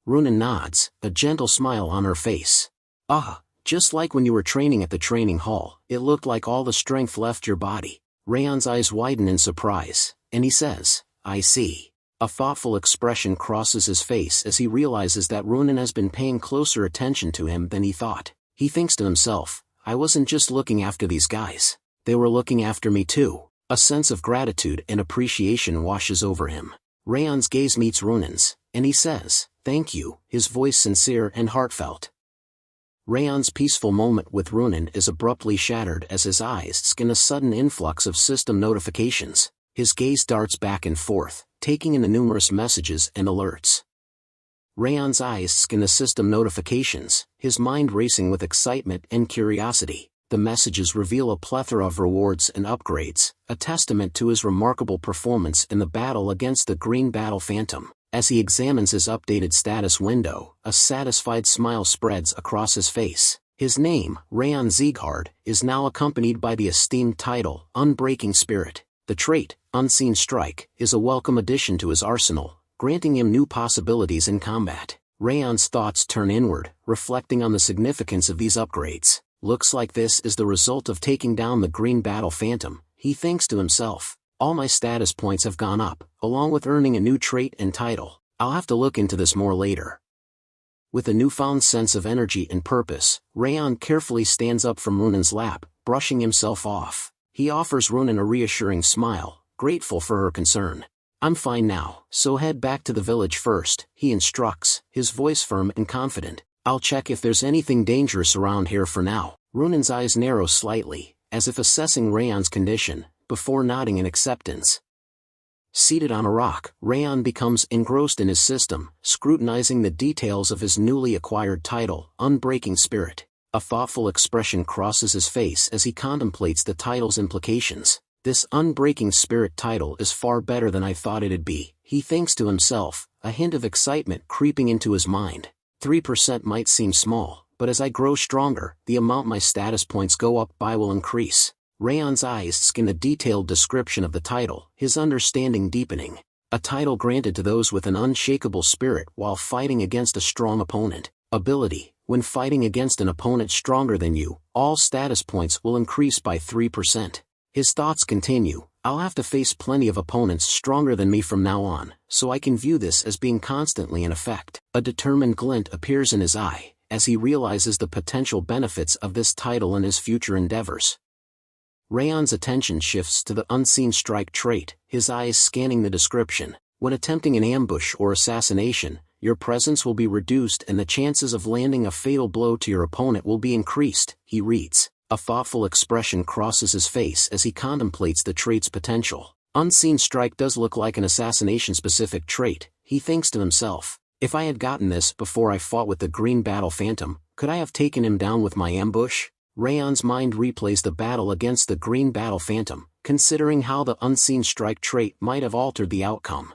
B: Runan nods, a gentle smile on her face. Ah, just like when you were training at the training hall, it looked like all the strength left your body. Raon's eyes widen in surprise, and he says, I see. A thoughtful expression crosses his face as he realizes that Runan has been paying closer attention to him than he thought. He thinks to himself, I wasn't just looking after these guys. They were looking after me too. A sense of gratitude and appreciation washes over him. Raon's gaze meets Runan's, and he says, thank you, his voice sincere and heartfelt. Raon's peaceful moment with Runan is abruptly shattered as his eyes scan a sudden influx of system notifications. His gaze darts back and forth, taking in the numerous messages and alerts. Raon's eyes scan the system notifications, his mind racing with excitement and curiosity. The messages reveal a plethora of rewards and upgrades, a testament to his remarkable performance in the battle against the Green Battle Phantom. As he examines his updated status window, a satisfied smile spreads across his face. His name, House Sieghart, is now accompanied by the esteemed title, Unbreaking Spirit. The trait, Unseen Strike, is a welcome addition to his arsenal, granting him new possibilities in combat. Raon's thoughts turn inward, reflecting on the significance of these upgrades. Looks like this is the result of taking down the Green Battle Phantom, he thinks to himself. All my status points have gone up, along with earning a new trait and title. I'll have to look into this more later. With a newfound sense of energy and purpose, Raon carefully stands up from Runan's lap, brushing himself off. He offers Runan a reassuring smile, grateful for her concern. I'm fine now, so head back to the village first, he instructs, his voice firm and confident. I'll check if there's anything dangerous around here for now. Runan's eyes narrow slightly, as if assessing Raon's condition, before nodding in acceptance. Seated on a rock, Raon becomes engrossed in his system, scrutinizing the details of his newly acquired title, Unbreaking Spirit. A thoughtful expression crosses his face as he contemplates the title's implications. This Unbreaking Spirit title is far better than I thought it'd be, he thinks to himself, a hint of excitement creeping into his mind. 3% might seem small, but as I grow stronger, the amount my status points go up by will increase. Raon's eyes scan a detailed description of the title, his understanding deepening. A title granted to those with an unshakable spirit while fighting against a strong opponent. Ability: when fighting against an opponent stronger than you, all status points will increase by 3%. His thoughts continue, I'll have to face plenty of opponents stronger than me from now on, so I can view this as being constantly in effect. A determined glint appears in his eye, as he realizes the potential benefits of this title in his future endeavors. Raon's attention shifts to the Unseen Strike trait, his eyes scanning the description. When attempting an ambush or assassination, your presence will be reduced and the chances of landing a fatal blow to your opponent will be increased, he reads. A thoughtful expression crosses his face as he contemplates the trait's potential. Unseen Strike does look like an assassination-specific trait, he thinks to himself. If I had gotten this before I fought with the Green Battle Phantom, could I have taken him down with my ambush? Raon's mind replays the battle against the Green Battle Phantom, considering how the Unseen Strike trait might have altered the outcome.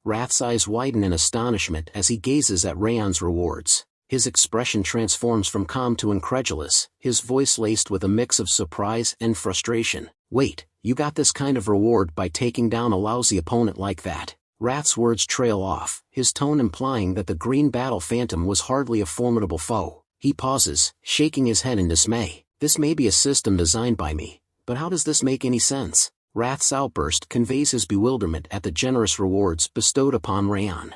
B: Wrath's eyes widen in astonishment as he gazes at Raon's rewards. His expression transforms from calm to incredulous, his voice laced with a mix of surprise and frustration. Wait, you got this kind of reward by taking down a lousy opponent like that? Wrath's words trail off, his tone implying that the Green Battle Phantom was hardly a formidable foe. He pauses, shaking his head in dismay. This may be a system designed by me, but how does this make any sense? Wrath's outburst conveys his bewilderment at the generous rewards bestowed upon Raon.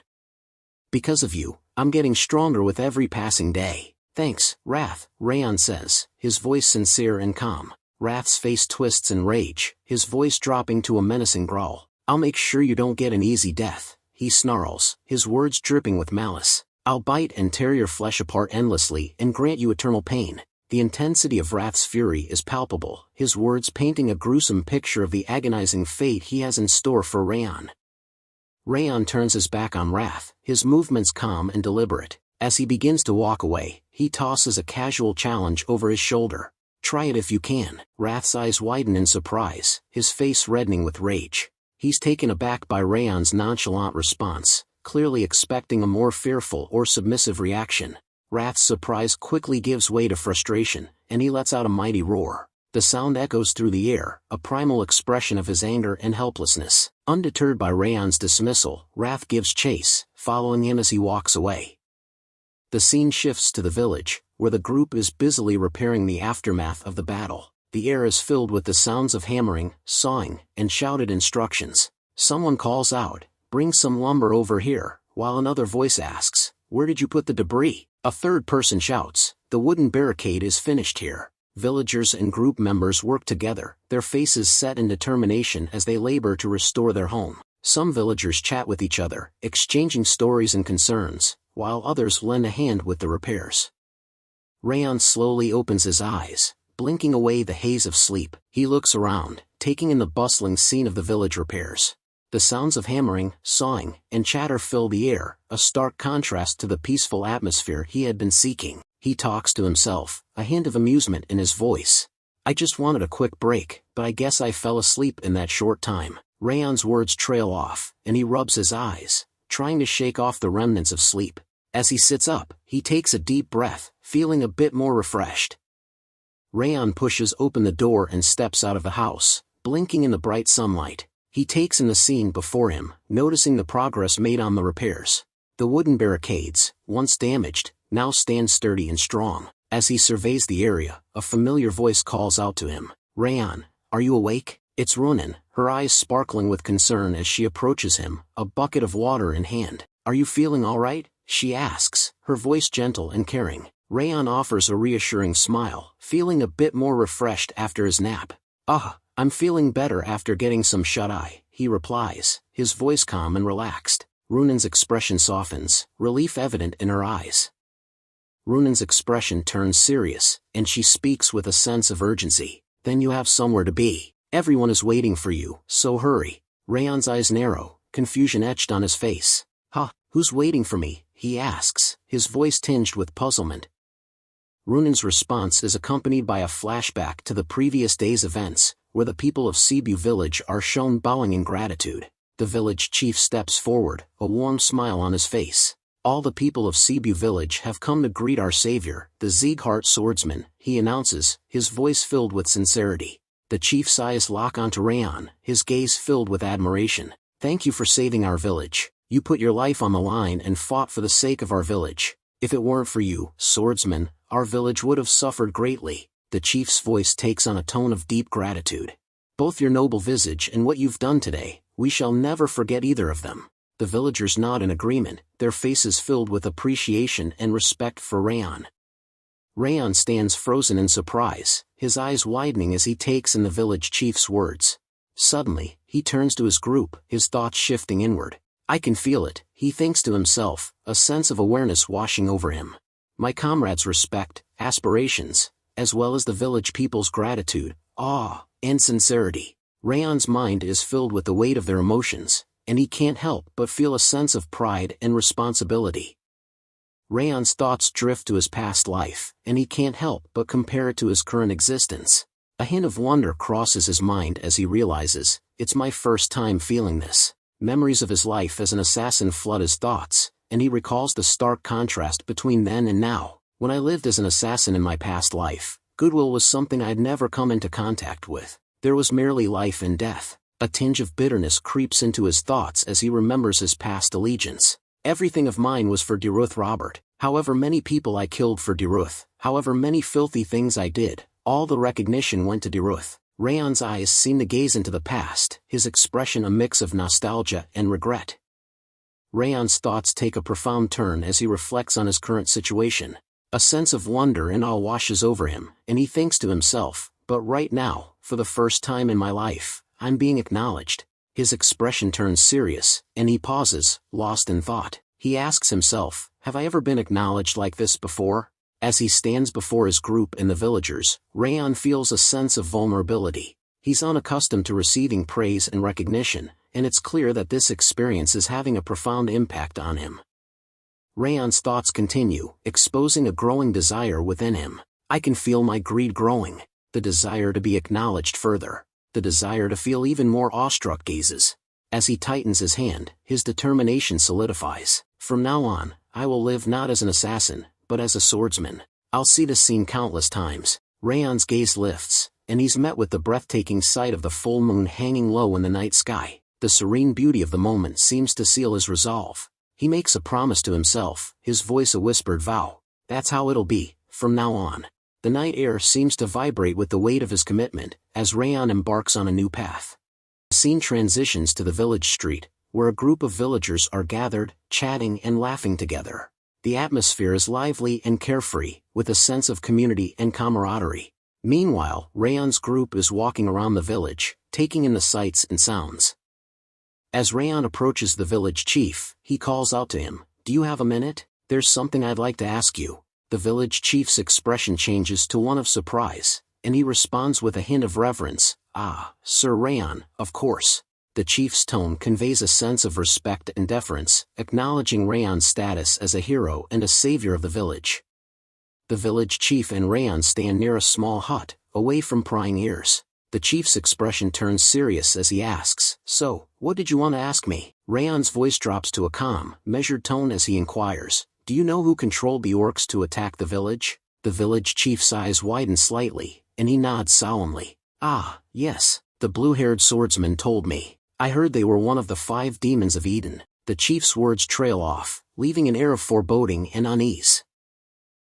B: Because of you, I'm getting stronger with every passing day. Thanks, Wrath, Raon says, his voice sincere and calm. Wrath's face twists in rage, his voice dropping to a menacing growl. I'll make sure you don't get an easy death, he snarls, his words dripping with malice. I'll bite and tear your flesh apart endlessly and grant you eternal pain. The intensity of Wrath's fury is palpable, his words painting a gruesome picture of the agonizing fate he has in store for Raon. Raon turns his back on Wrath, his movements calm and deliberate. As he begins to walk away, he tosses a casual challenge over his shoulder. Try it if you can. Wrath's eyes widen in surprise, his face reddening with rage. He's taken aback by Raon's nonchalant response, clearly expecting a more fearful or submissive reaction. Wrath's surprise quickly gives way to frustration, and he lets out a mighty roar. The sound echoes through the air, a primal expression of his anger and helplessness. Undeterred by Raon's dismissal, Wrath gives chase, following him as he walks away. The scene shifts to the village, where the group is busily repairing the aftermath of the battle. The air is filled with the sounds of hammering, sawing, and shouted instructions. Someone calls out, "Bring some lumber over here," while another voice asks, "Where did you put the debris?" A third person shouts, "The wooden barricade is finished here." Villagers and group members work together, their faces set in determination as they labor to restore their home. Some villagers chat with each other, exchanging stories and concerns, while others lend a hand with the repairs. Raon slowly opens his eyes, blinking away the haze of sleep. He looks around, taking in the bustling scene of the village repairs. The sounds of hammering, sawing, and chatter fill the air, a stark contrast to the peaceful atmosphere he had been seeking. He talks to himself, a hint of amusement in his voice. "I just wanted a quick break, but I guess I fell asleep in that short time." Raon's words trail off, and he rubs his eyes, trying to shake off the remnants of sleep. As he sits up, he takes a deep breath, feeling a bit more refreshed. Raon pushes open the door and steps out of the house, blinking in the bright sunlight. He takes in the scene before him, noticing the progress made on the repairs. The wooden barricades, once damaged, now stand sturdy and strong. As he surveys the area, a familiar voice calls out to him. "Raon, are you awake?" It's Runan, her eyes sparkling with concern as she approaches him, a bucket of water in hand. "Are you feeling all right?" she asks, her voice gentle and caring. Raon offers a reassuring smile, feeling a bit more refreshed after his nap. I'm feeling better after getting some shut-eye, he replies, his voice calm and relaxed. Runan's expression softens, relief evident in her eyes. Runan's expression turns serious, and she speaks with a sense of urgency. Then you have somewhere to be. Everyone is waiting for you, so hurry. Raon's eyes narrow, confusion etched on his face. Huh, who's waiting for me? He asks, his voice tinged with puzzlement. Runan's response is accompanied by a flashback to the previous day's events, where the people of Cebu village are shown bowing in gratitude. The village chief steps forward, a warm smile on his face. All the people of Cebu village have come to greet our savior, the Sieghart swordsman, he announces, his voice filled with sincerity. The chief's eyes lock onto Raon, his gaze filled with admiration. Thank you for saving our village. You put your life on the line and fought for the sake of our village. If it weren't for you, swordsman, our village would have suffered greatly. The chief's voice takes on a tone of deep gratitude. Both your noble visage and what you've done today, we shall never forget either of them. The villagers nod in agreement, their faces filled with appreciation and respect for Raon. Raon stands frozen in surprise, his eyes widening as he takes in the village chief's words. Suddenly, he turns to his group, his thoughts shifting inward. I can feel it, he thinks to himself, a sense of awareness washing over him. My comrades' respect, aspirations, as well as the village people's gratitude, awe, and sincerity. Raon's mind is filled with the weight of their emotions, and he can't help but feel a sense of pride and responsibility. Raon's thoughts drift to his past life, and he can't help but compare it to his current existence. A hint of wonder crosses his mind as he realizes, it's my first time feeling this. Memories of his life as an assassin flood his thoughts, and he recalls the stark contrast between then and now. When I lived as an assassin in my past life, goodwill was something I'd never come into contact with. There was merely life and death. A tinge of bitterness creeps into his thoughts as he remembers his past allegiance. Everything of mine was for Derus Robert. However many people I killed for Derus, however many filthy things I did, all the recognition went to Derus. Raon's eyes seem to gaze into the past, his expression a mix of nostalgia and regret. Raon's thoughts take a profound turn as he reflects on his current situation. A sense of wonder and awe washes over him, and he thinks to himself, but right now, for the first time in my life, I'm being acknowledged. His expression turns serious, and he pauses, lost in thought. He asks himself, have I ever been acknowledged like this before? As he stands before his group and the villagers, Raon feels a sense of vulnerability. He's unaccustomed to receiving praise and recognition, and it's clear that this experience is having a profound impact on him. Raon's thoughts continue, exposing a growing desire within him. I can feel my greed growing. The desire to be acknowledged further. The desire to feel even more awestruck gazes. As he tightens his hand, his determination solidifies. From now on, I will live not as an assassin, but as a swordsman. I'll see this scene countless times. Raon's gaze lifts, and he's met with the breathtaking sight of the full moon hanging low in the night sky. The serene beauty of the moment seems to seal his resolve. He makes a promise to himself, his voice a whispered vow. That's how it'll be, from now on. The night air seems to vibrate with the weight of his commitment, as Raon embarks on a new path. The scene transitions to the village street, where a group of villagers are gathered, chatting and laughing together. The atmosphere is lively and carefree, with a sense of community and camaraderie. Meanwhile, Raon's group is walking around the village, taking in the sights and sounds. As Raon approaches the village chief, he calls out to him, "Do you have a minute? There's something I'd like to ask you." The village chief's expression changes to one of surprise, and he responds with a hint of reverence, "Ah, Sir Raon, of course." The chief's tone conveys a sense of respect and deference, acknowledging Raon's status as a hero and a savior of the village. The village chief and Raon stand near a small hut, away from prying ears. The chief's expression turns serious as he asks, "So, what did you want to ask me?" Raon's voice drops to a calm, measured tone as he inquires, "Do you know who controlled the orcs to attack the village?" The village chief's eyes widen slightly, and he nods solemnly. "Ah, yes, the blue-haired swordsman told me. I heard they were one of the 5 demons of Eden." The chief's words trail off, leaving an air of foreboding and unease.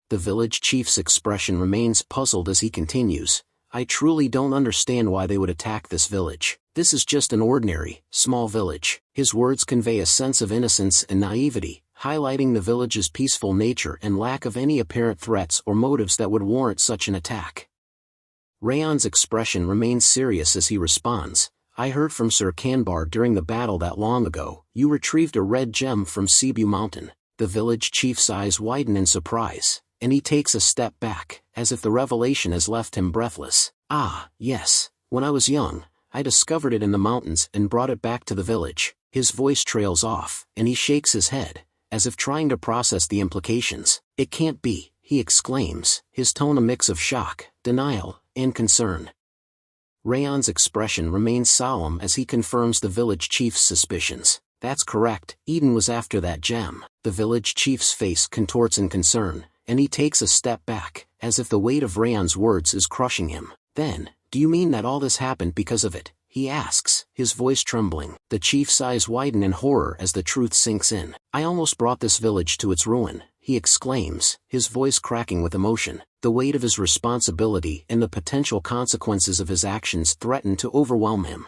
B: The village chief's expression remains puzzled as he continues, "I truly don't understand why they would attack this village. This is just an ordinary, small village." His words convey a sense of innocence and naivety, highlighting the village's peaceful nature and lack of any apparent threats or motives that would warrant such an attack. Raon's expression remains serious as he responds, I heard from Sir Kanbar during the battle that long ago, you retrieved a red gem from Cebu Mountain. The village chief's eyes widen in surprise, and he takes a step back, as if the revelation has left him breathless. Ah, yes, when I was young, I discovered it in the mountains and brought it back to the village. His voice trails off, and he shakes his head, as if trying to process the implications. It can't be, he exclaims, his tone a mix of shock, denial, and concern. Raon's expression remains solemn as he confirms the village chief's suspicions. That's correct, Eden was after that gem. The village chief's face contorts in concern, and he takes a step back, as if the weight of Raon's words is crushing him. Then, do you mean that all this happened because of it? He asks, his voice trembling. The chief's eyes widen in horror as the truth sinks in. I almost brought this village to its ruin, he exclaims, his voice cracking with emotion. The weight of his responsibility and the potential consequences of his actions threaten to overwhelm him.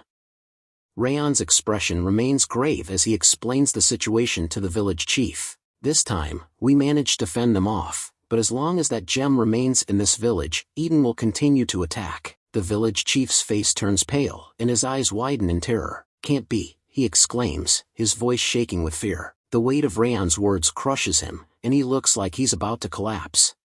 B: Raon's expression remains grave as he explains the situation to the village chief. This time, we managed to fend them off, but as long as that gem remains in this village, Eden will continue to attack. The village chief's face turns pale, and his eyes widen in terror. Can't be, he exclaims, his voice shaking with fear. The weight of Raon's words crushes him, and he looks like he's about to collapse.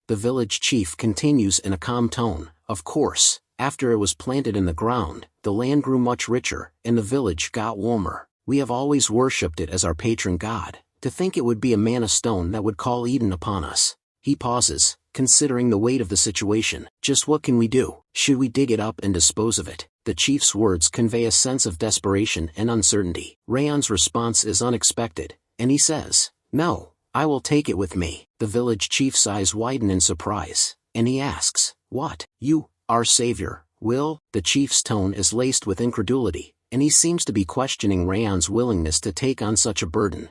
B: The village chief continues in a calm tone, of course, after it was planted in the ground, the land grew much richer, and the village got warmer. We have always worshipped it as our patron god. To think it would be a mana stone that would call Eden upon us. He pauses, considering the weight of the situation. Just what can we do? Should we dig it up and dispose of it? The chief's words convey a sense of desperation and uncertainty. Raon's response is unexpected, and he says, no, I will take it with me. The village chief's eyes widen in surprise, and he asks, what? You, our savior, will? The chief's tone is laced with incredulity, and he seems to be questioning Raon's willingness to take on such a burden.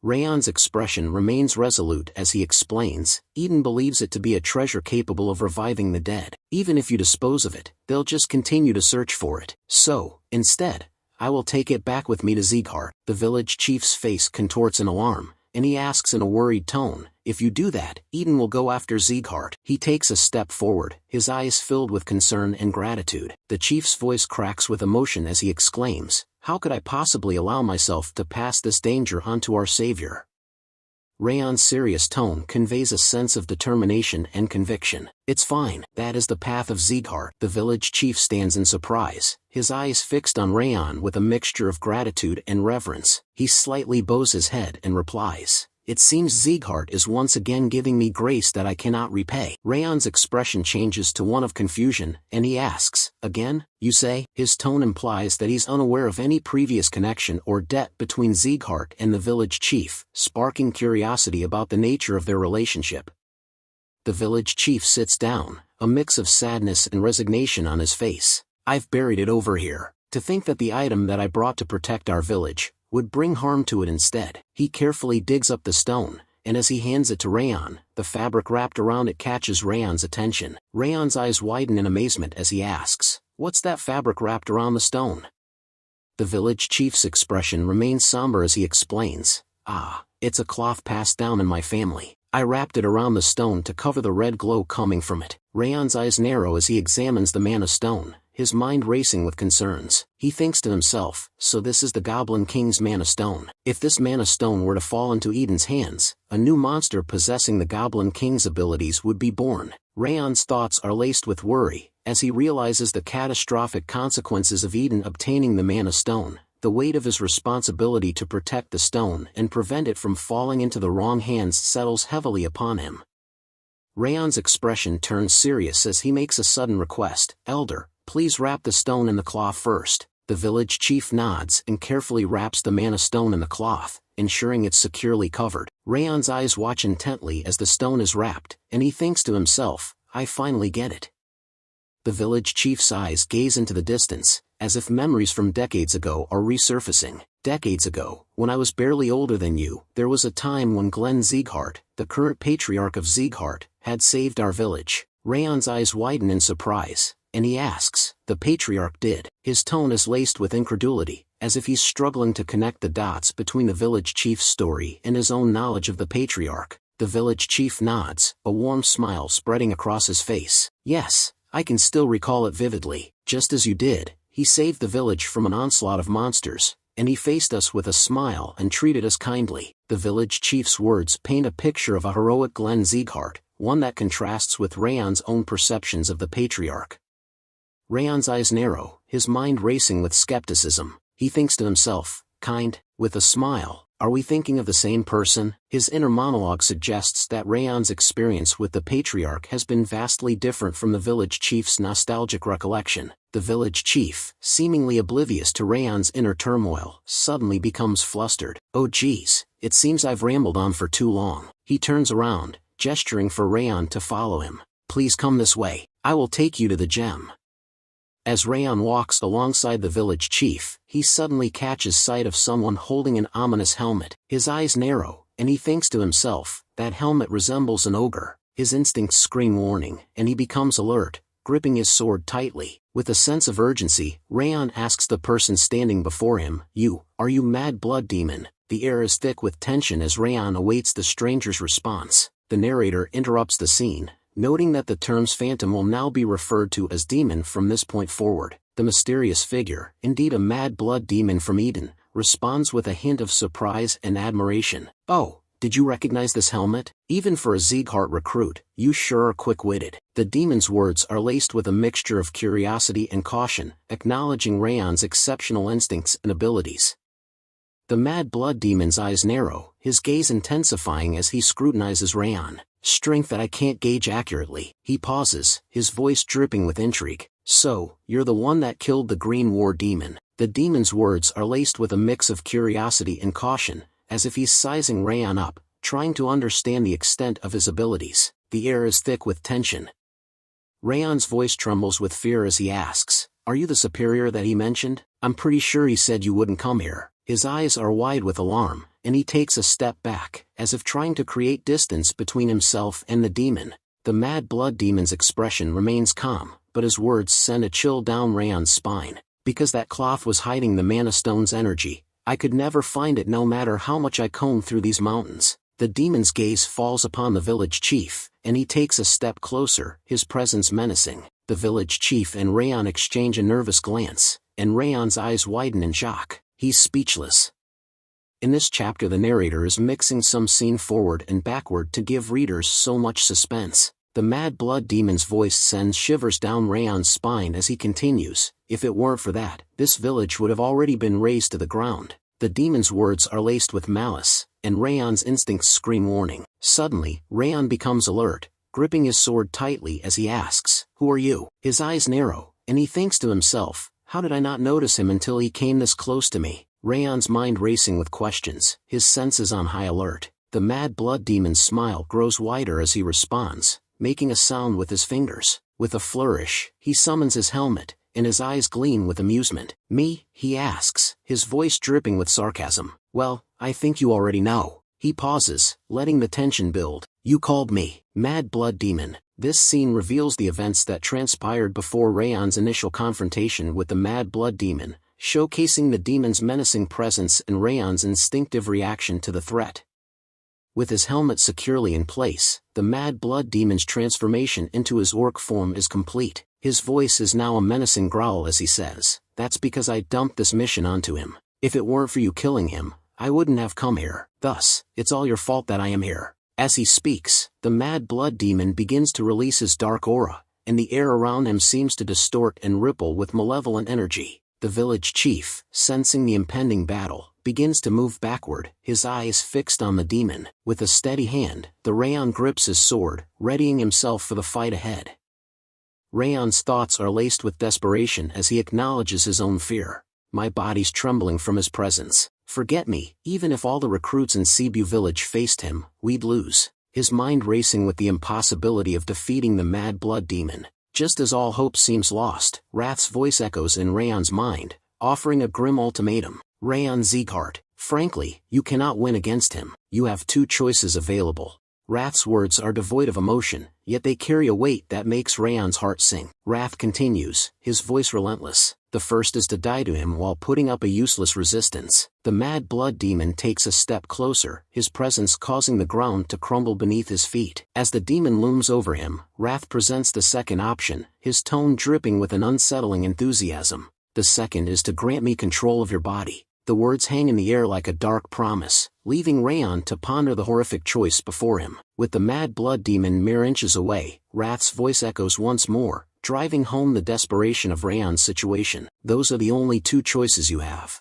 B: Raon's expression remains resolute as he explains, Eden believes it to be a treasure capable of reviving the dead. Even if you dispose of it, they'll just continue to search for it. So, instead, I will take it back with me to Sieghart. The village chief's face contorts in alarm, and he asks in a worried tone, if you do that, Eden will go after Sieghart. He takes a step forward, his eyes filled with concern and gratitude. The chief's voice cracks with emotion as he exclaims, how could I possibly allow myself to pass this danger on to our savior? Raon's serious tone conveys a sense of determination and conviction. It's fine, that is the path of Sieghart. The village chief stands in surprise, his eyes fixed on Raon with a mixture of gratitude and reverence. He slightly bows his head and replies, it seems Sieghart is once again giving me grace that I cannot repay. Raon's expression changes to one of confusion, and he asks, again, you say? His tone implies that he's unaware of any previous connection or debt between Sieghart and the village chief, sparking curiosity about the nature of their relationship. The village chief sits down, a mix of sadness and resignation on his face. I've buried it over here. To think that the item that I brought to protect our village would bring harm to it instead. He carefully digs up the stone, and as he hands it to Raon, the fabric wrapped around it catches Raon's attention. Raon's eyes widen in amazement as he asks, what's that fabric wrapped around the stone? The village chief's expression remains somber as he explains, it's a cloth passed down in my family. I wrapped it around the stone to cover the red glow coming from it. Raon's eyes narrow as he examines the mana stone, his mind racing with concerns. He thinks to himself, so this is the Goblin King's mana stone. If this mana stone were to fall into Eden's hands, a new monster possessing the Goblin King's abilities would be born. Raon's thoughts are laced with worry, as he realizes the catastrophic consequences of Eden obtaining the mana stone. The weight of his responsibility to protect the stone and prevent it from falling into the wrong hands settles heavily upon him. Raon's expression turns serious as he makes a sudden request, Elder, please wrap the stone in the cloth first. The village chief nods and carefully wraps the mana stone in the cloth, ensuring it's securely covered. Raon's eyes watch intently as the stone is wrapped, and he thinks to himself, I finally get it. The village chief's eyes gaze into the distance, as if memories from decades ago are resurfacing. Decades ago, when I was barely older than you, there was a time when Glenn Sieghart, the current patriarch of Sieghart, had saved our village. Raon's eyes widen in surprise, and he asks, the patriarch did. His tone is laced with incredulity, as if he's struggling to connect the dots between the village chief's story and his own knowledge of the patriarch. The village chief nods, a warm smile spreading across his face. Yes, I can still recall it vividly. Just as you did, he saved the village from an onslaught of monsters, and he faced us with a smile and treated us kindly. The village chief's words paint a picture of a heroic Sieghart, one that contrasts with Raon's own perceptions of the patriarch. Raon's eyes narrow, his mind racing with skepticism. He thinks to himself, kind, with a smile. Are we thinking of the same person? His inner monologue suggests that Raon's experience with the patriarch has been vastly different from the village chief's nostalgic recollection. The village chief, seemingly oblivious to Raon's inner turmoil, suddenly becomes flustered. Oh geez, it seems I've rambled on for too long. He turns around, gesturing for Raon to follow him. Please come this way, I will take you to the gem. As Raon walks alongside the village chief, he suddenly catches sight of someone holding an ominous helmet. His eyes narrow, and he thinks to himself, that helmet resembles an ogre. His instincts scream warning, and he becomes alert, gripping his sword tightly. With a sense of urgency, Raon asks the person standing before him, are you mad blood demon? The air is thick with tension as Raon awaits the stranger's response. The narrator interrupts the scene, noting that the terms phantom will now be referred to as demon from this point forward. The mysterious figure, indeed a mad blood demon from Eden, responds with a hint of surprise and admiration. Oh, did you recognize this helmet? Even for a Sieghart recruit, you sure are quick-witted. The demon's words are laced with a mixture of curiosity and caution, acknowledging Raon's exceptional instincts and abilities. The mad blood demon's eyes narrow, his gaze intensifying as he scrutinizes Raon. Strength that I can't gauge accurately. He pauses, his voice dripping with intrigue. So, you're the one that killed the Green War demon. The demon's words are laced with a mix of curiosity and caution, as if he's sizing Raon up, trying to understand the extent of his abilities. The air is thick with tension. Raon's voice trembles with fear as he asks, are you the superior that he mentioned? I'm pretty sure he said you wouldn't come here. His eyes are wide with alarm, and he takes a step back, as if trying to create distance between himself and the demon. The mad blood demon's expression remains calm, but his words send a chill down Raon's spine. Because that cloth was hiding the Mana Stone's energy, I could never find it no matter how much I combed through these mountains. The demon's gaze falls upon the village chief, and he takes a step closer, his presence menacing. The village chief and Raon exchange a nervous glance, and Raon's eyes widen in shock. He's speechless. In this chapter the narrator is mixing some scene forward and backward to give readers so much suspense. The mad blood demon's voice sends shivers down Raon's spine as he continues, if it weren't for that, this village would have already been razed to the ground. The demon's words are laced with malice, and Raon's instincts scream warning. Suddenly, Raon becomes alert, gripping his sword tightly as he asks, who are you? His eyes narrow, and he thinks to himself, how did I not notice him until he came this close to me? Raon's mind racing with questions, his senses on high alert. The mad blood demon's smile grows wider as he responds, making a sound with his fingers. With a flourish, he summons his helmet, and his eyes gleam with amusement. Me? He asks, his voice dripping with sarcasm. Well, I think you already know. He pauses, letting the tension build. You called me, mad blood demon. This scene reveals the events that transpired before Raon's initial confrontation with the mad blood demon, showcasing the demon's menacing presence and Raon's instinctive reaction to the threat. With his helmet securely in place, the mad blood demon's transformation into his orc form is complete. His voice is now a menacing growl as he says, that's because I dumped this mission onto him. If it weren't for you killing him, I wouldn't have come here. Thus, it's all your fault that I am here. As he speaks, the mad blood demon begins to release his dark aura, and the air around him seems to distort and ripple with malevolent energy. The village chief, sensing the impending battle, begins to move backward, his eyes fixed on the demon. With a steady hand, the Raon grips his sword, readying himself for the fight ahead. Raon's thoughts are laced with desperation as he acknowledges his own fear. My body's trembling from his presence. Forget me, even if all the recruits in Cebu village faced him, we'd lose. His mind racing with the impossibility of defeating the mad blood demon. Just as all hope seems lost, Wrath's voice echoes in Raon's mind, offering a grim ultimatum. Raon Sieghart, frankly, you cannot win against him. You have two choices available. Wrath's words are devoid of emotion, yet they carry a weight that makes Raon's heart sing. Wrath continues, his voice relentless. The first is to die to him while putting up a useless resistance. The mad blood demon takes a step closer, his presence causing the ground to crumble beneath his feet. As the demon looms over him, Wrath presents the second option, his tone dripping with an unsettling enthusiasm. The second is to grant me control of your body. The words hang in the air like a dark promise, leaving Raon to ponder the horrific choice before him. With the mad blood demon mere inches away, Wrath's voice echoes once more, driving home the desperation of Raon's situation. Those are the only two choices you have.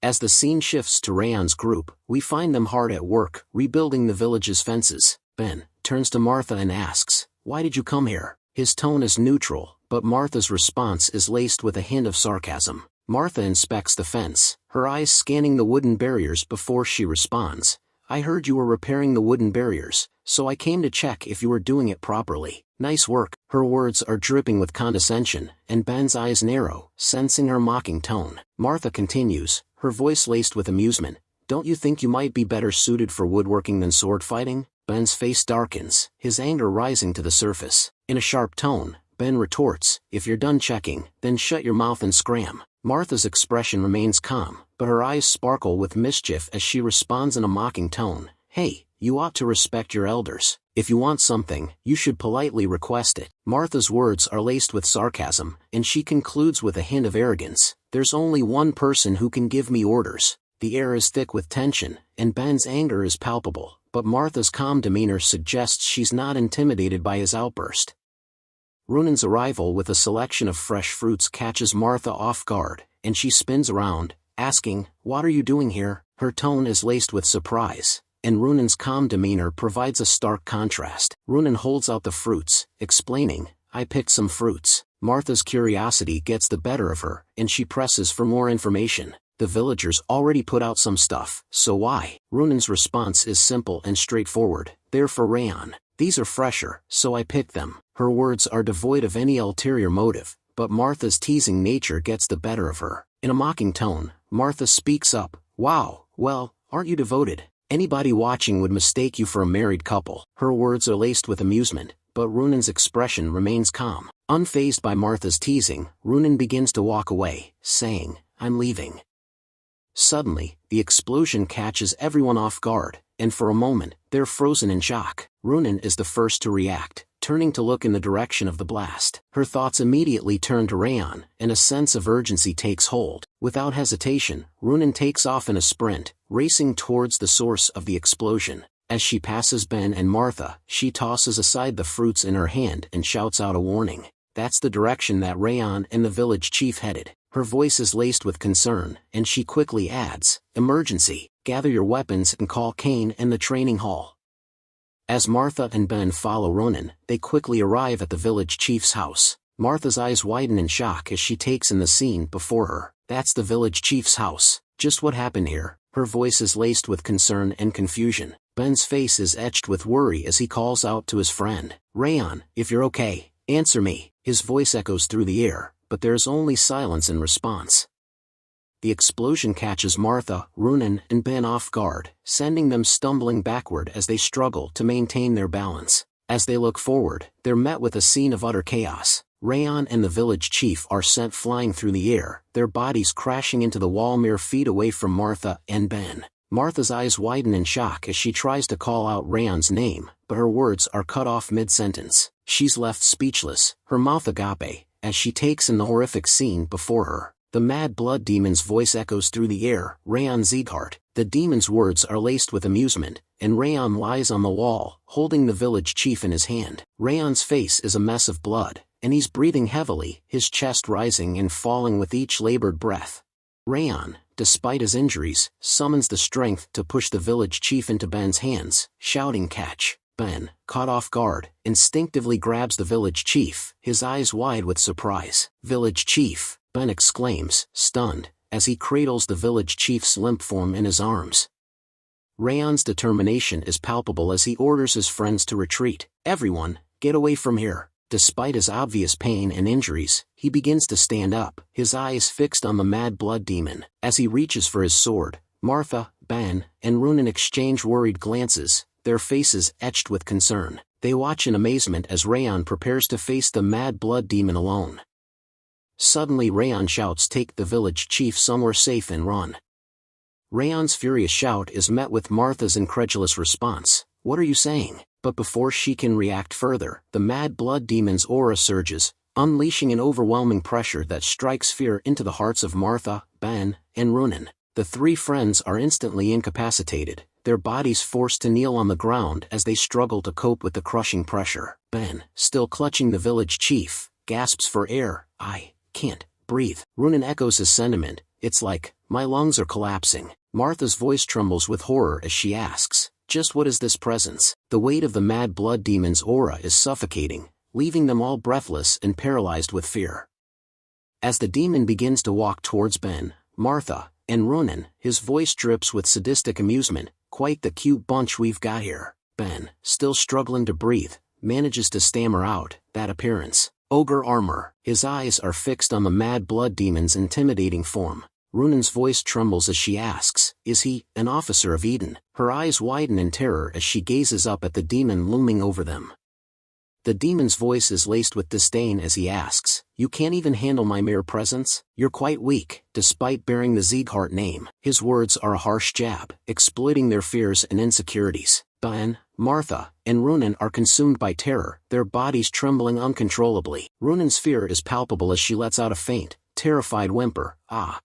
B: As the scene shifts to Raon's group, we find them hard at work, rebuilding the village's fences. Ben turns to Martha and asks, "Why did you come here?" His tone is neutral, but Martha's response is laced with a hint of sarcasm. Martha inspects the fence, her eyes scanning the wooden barriers before she responds, "I heard you were repairing the wooden barriers, so I came to check if you were doing it properly. Nice work." Her words are dripping with condescension, and Ben's eyes narrow, sensing her mocking tone. Martha continues, her voice laced with amusement, "Don't you think you might be better suited for woodworking than sword fighting?" Ben's face darkens, his anger rising to the surface. In a sharp tone, Ben retorts, "If you're done checking, then shut your mouth and scram." Martha's expression remains calm, but her eyes sparkle with mischief as she responds in a mocking tone, "Hey, you ought to respect your elders. If you want something, you should politely request it." Martha's words are laced with sarcasm, and she concludes with a hint of arrogance, "There's only one person who can give me orders." The air is thick with tension, and Ben's anger is palpable, but Martha's calm demeanor suggests she's not intimidated by his outburst. Runan's arrival with a selection of fresh fruits catches Martha off guard, and she spins around, asking, "What are you doing here?" Her tone is laced with surprise, and Runan's calm demeanor provides a stark contrast. Runan holds out the fruits, explaining, "I picked some fruits." Martha's curiosity gets the better of her, and she presses for more information. "The villagers already put out some stuff, so why?" Runan's response is simple and straightforward, "They're for Raon. These are fresher, so I picked them." Her words are devoid of any ulterior motive, but Martha's teasing nature gets the better of her. In a mocking tone, Martha speaks up, "Wow, well, aren't you devoted? Anybody watching would mistake you for a married couple." Her words are laced with amusement, but Runan's expression remains calm. Unfazed by Martha's teasing, Runan begins to walk away, saying, "I'm leaving." Suddenly, the explosion catches everyone off guard, and for a moment, they're frozen in shock. Runan is the first to react, turning to look in the direction of the blast. Her thoughts immediately turn to Raon, and a sense of urgency takes hold. Without hesitation, Runan takes off in a sprint, racing towards the source of the explosion. As she passes Ben and Martha, she tosses aside the fruits in her hand and shouts out a warning. That's the direction that Raon and the village chief headed. Her voice is laced with concern, and she quickly adds, "Emergency, gather your weapons and call Kane and the training hall." As Martha and Ben follow Runan, they quickly arrive at the village chief's house. Martha's eyes widen in shock as she takes in the scene before her. That's the village chief's house. Just what happened here? Her voice is laced with concern and confusion. Ben's face is etched with worry as he calls out to his friend, "Raon, if you're okay, answer me." His voice echoes through the air, but there's only silence in response. The explosion catches Martha, Runan, and Ben off guard, sending them stumbling backward as they struggle to maintain their balance. As they look forward, they're met with a scene of utter chaos. Raon and the village chief are sent flying through the air, their bodies crashing into the wall mere feet away from Martha and Ben. Martha's eyes widen in shock as she tries to call out Raon's name, but her words are cut off mid-sentence. She's left speechless, her mouth agape, as she takes in the horrific scene before her. The mad blood demon's voice echoes through the air, "Raon Sieghart." The demon's words are laced with amusement, and Raon lies on the wall, holding the village chief in his hand. Raon's face is a mess of blood, and he's breathing heavily, his chest rising and falling with each labored breath. Raon, despite his injuries, summons the strength to push the village chief into Ben's hands, shouting, "Catch!" Ben, caught off guard, instinctively grabs the village chief, his eyes wide with surprise. "Village chief!" Ben exclaims, stunned, as he cradles the village chief's limp form in his arms. Raon's determination is palpable as he orders his friends to retreat. "Everyone, get away from here." Despite his obvious pain and injuries, he begins to stand up, his eyes fixed on the mad blood demon. As he reaches for his sword, Martha, Ben, and Runan exchange worried glances, their faces etched with concern. They watch in amazement as Raon prepares to face the mad blood demon alone. Suddenly Raon shouts, "Take the village chief somewhere safe and run." Raon's furious shout is met with Martha's incredulous response, "What are you saying?" But before she can react further, the mad blood demon's aura surges, unleashing an overwhelming pressure that strikes fear into the hearts of Martha, Ben, and Runen. The three friends are instantly incapacitated, their bodies forced to kneel on the ground as they struggle to cope with the crushing pressure. Ben, still clutching the village chief, gasps for air. "I can't breathe." Runen echoes his sentiment, "It's like, my lungs are collapsing." Martha's voice trembles with horror as she asks, "Just what is this presence?" The weight of the mad blood demon's aura is suffocating, leaving them all breathless and paralyzed with fear. As the demon begins to walk towards Ben, Martha, and Runen, his voice drips with sadistic amusement, "Quite the cute bunch we've got here." Ben, still struggling to breathe, manages to stammer out, "That appearance. Ogre armor." His eyes are fixed on the mad blood demon's intimidating form. Runen's voice trembles as she asks, "Is he an officer of Eden?" Her eyes widen in terror as she gazes up at the demon looming over them. The demon's voice is laced with disdain as he asks, "You can't even handle my mere presence? You're quite weak." Despite bearing the Sieghart name, his words are a harsh jab, exploiting their fears and insecurities. Ben, Martha, and Runen are consumed by terror, their bodies trembling uncontrollably. Runen's fear is palpable as she lets out a faint, terrified whimper, "Ah."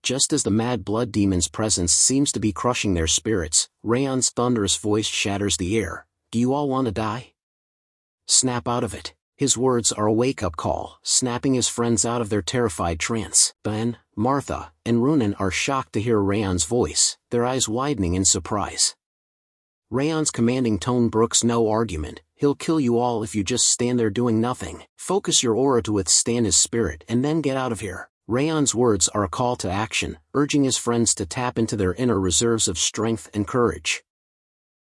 B: Just as the mad blood demon's presence seems to be crushing their spirits, Raon's thunderous voice shatters the air, "Do you all want to die? Snap out of it." His words are a wake-up call, snapping his friends out of their terrified trance. Ben, Martha, and Runen are shocked to hear Raon's voice, their eyes widening in surprise. Raon's commanding tone brooks no argument, "He'll kill you all if you just stand there doing nothing. Focus your aura to withstand his spirit and then get out of here." Raon's words are a call to action, urging his friends to tap into their inner reserves of strength and courage.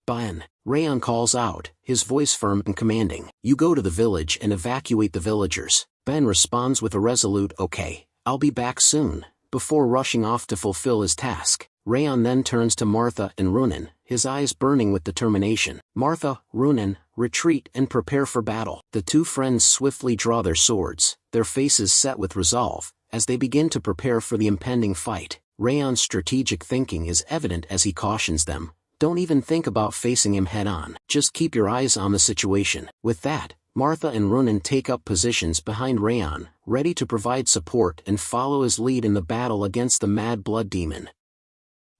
B: "Ben," Raon calls out, his voice firm and commanding, "You go to the village and evacuate the villagers." Ben responds with a resolute, "Okay, I'll be back soon," before rushing off to fulfill his task. Raon then turns to Martha and Runen, his eyes burning with determination. "Martha, Runen, retreat and prepare for battle." The two friends swiftly draw their swords, their faces set with resolve, as they begin to prepare for the impending fight. Raon's strategic thinking is evident as he cautions them, "Don't even think about facing him head-on, just keep your eyes on the situation." With that, Martha and Runen take up positions behind Raon, ready to provide support and follow his lead in the battle against the mad blood demon.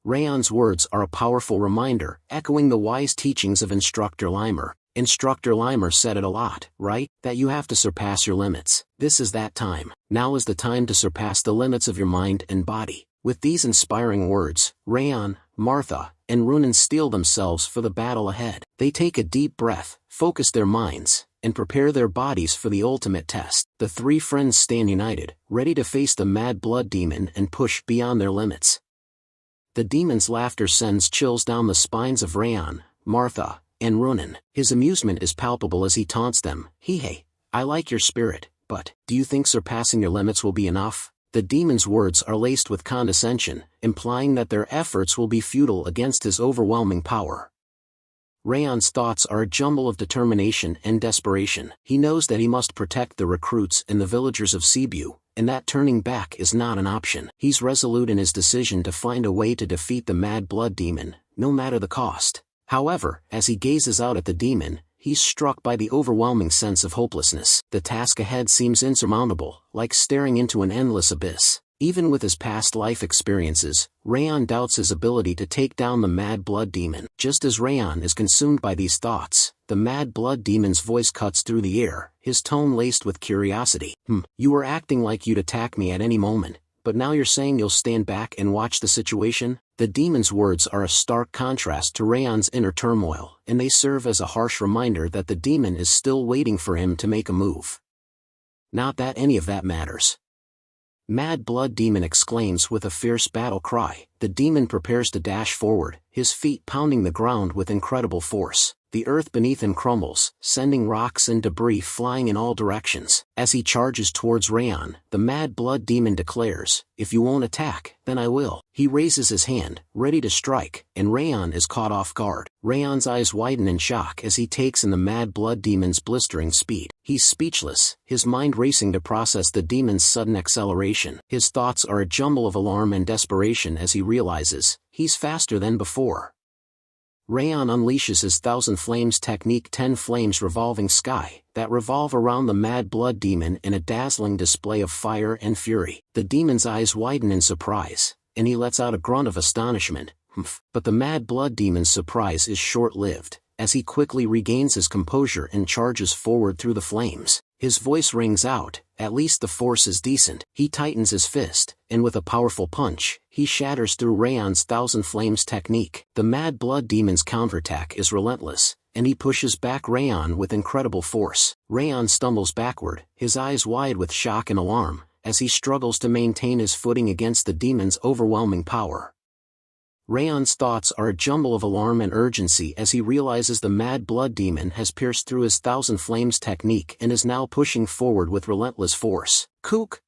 B: Raon's words are a powerful reminder, echoing the wise teachings of Instructor Limer. Instructor Limer said it a lot, right? That you have to surpass your limits. This is that time. Now is the time to surpass the limits of your mind and body. With these inspiring words, Raon, Martha, and Runen steel themselves for the battle ahead. They take a deep breath, focus their minds, and prepare their bodies for the ultimate test. The three friends stand united, ready to face the mad blood demon and push beyond their limits. The demon's laughter sends chills down the spines of Raon, Martha, and Runen. His amusement is palpable as he taunts them, "Hey, I like your spirit, but do you think surpassing your limits will be enough?" The demon's words are laced with condescension, implying that their efforts will be futile against his overwhelming power. Raon's thoughts are a jumble of determination and desperation. He knows that he must protect the recruits and the villagers of Cebu, and that turning back is not an option. He's resolute in his decision to find a way to defeat the mad blood demon, no matter the cost. However, as he gazes out at the demon, he's struck by the overwhelming sense of hopelessness. The task ahead seems insurmountable, like staring into an endless abyss. Even with his past life experiences, Raon doubts his ability to take down the mad blood demon. Just as Raon is consumed by these thoughts, the mad blood demon's voice cuts through the air, his tone laced with curiosity. You were acting like you'd attack me at any moment, but now you're saying you'll stand back and watch the situation?" The demon's words are a stark contrast to Raon's inner turmoil, and they serve as a harsh reminder that the demon is still waiting for him to make a move. Not that any of that matters. Mad blood demon exclaims with a fierce battle cry, The demon prepares to dash forward, his feet pounding the ground with incredible force. The earth beneath him crumbles, sending rocks and debris flying in all directions. As he charges towards Raon, the mad blood demon declares, "If you won't attack, then I will." He raises his hand, ready to strike, and Raon is caught off guard. Raon's eyes widen in shock as he takes in the mad blood demon's blistering speed. He's speechless, his mind racing to process the demon's sudden acceleration. His thoughts are a jumble of alarm and desperation as he realizes, he's faster than before. Raon unleashes his Thousand Flames technique, 10 flames revolving sky, that revolve around the mad blood demon in a dazzling display of fire and fury. The demon's eyes widen in surprise, and he lets out a grunt of astonishment. But the mad blood demon's surprise is short-lived, as he quickly regains his composure and charges forward through the flames. His voice rings out, "At least the force is decent." He tightens his fist, and with a powerful punch, he shatters through Raon's Thousand Flames technique. The mad blood demon's counterattack is relentless, and he pushes back Raon with incredible force. Raon stumbles backward, his eyes wide with shock and alarm, as he struggles to maintain his footing against the demon's overwhelming power. Raon's thoughts are a jumble of alarm and urgency as he realizes the mad blood demon has pierced through his Thousand Flames technique and is now pushing forward with relentless force. Kook!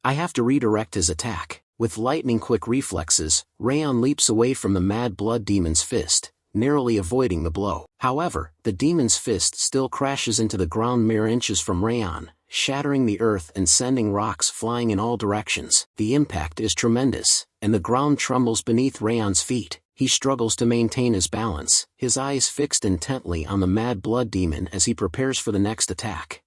B: I have to redirect his attack. With lightning-quick reflexes, Raon leaps away from the mad blood demon's fist, narrowly avoiding the blow. However, the demon's fist still crashes into the ground mere inches from Raon, shattering the earth and sending rocks flying in all directions. The impact is tremendous, and the ground trembles beneath Raon's feet. He struggles to maintain his balance, his eyes fixed intently on the mad blood demon as he prepares for the next attack.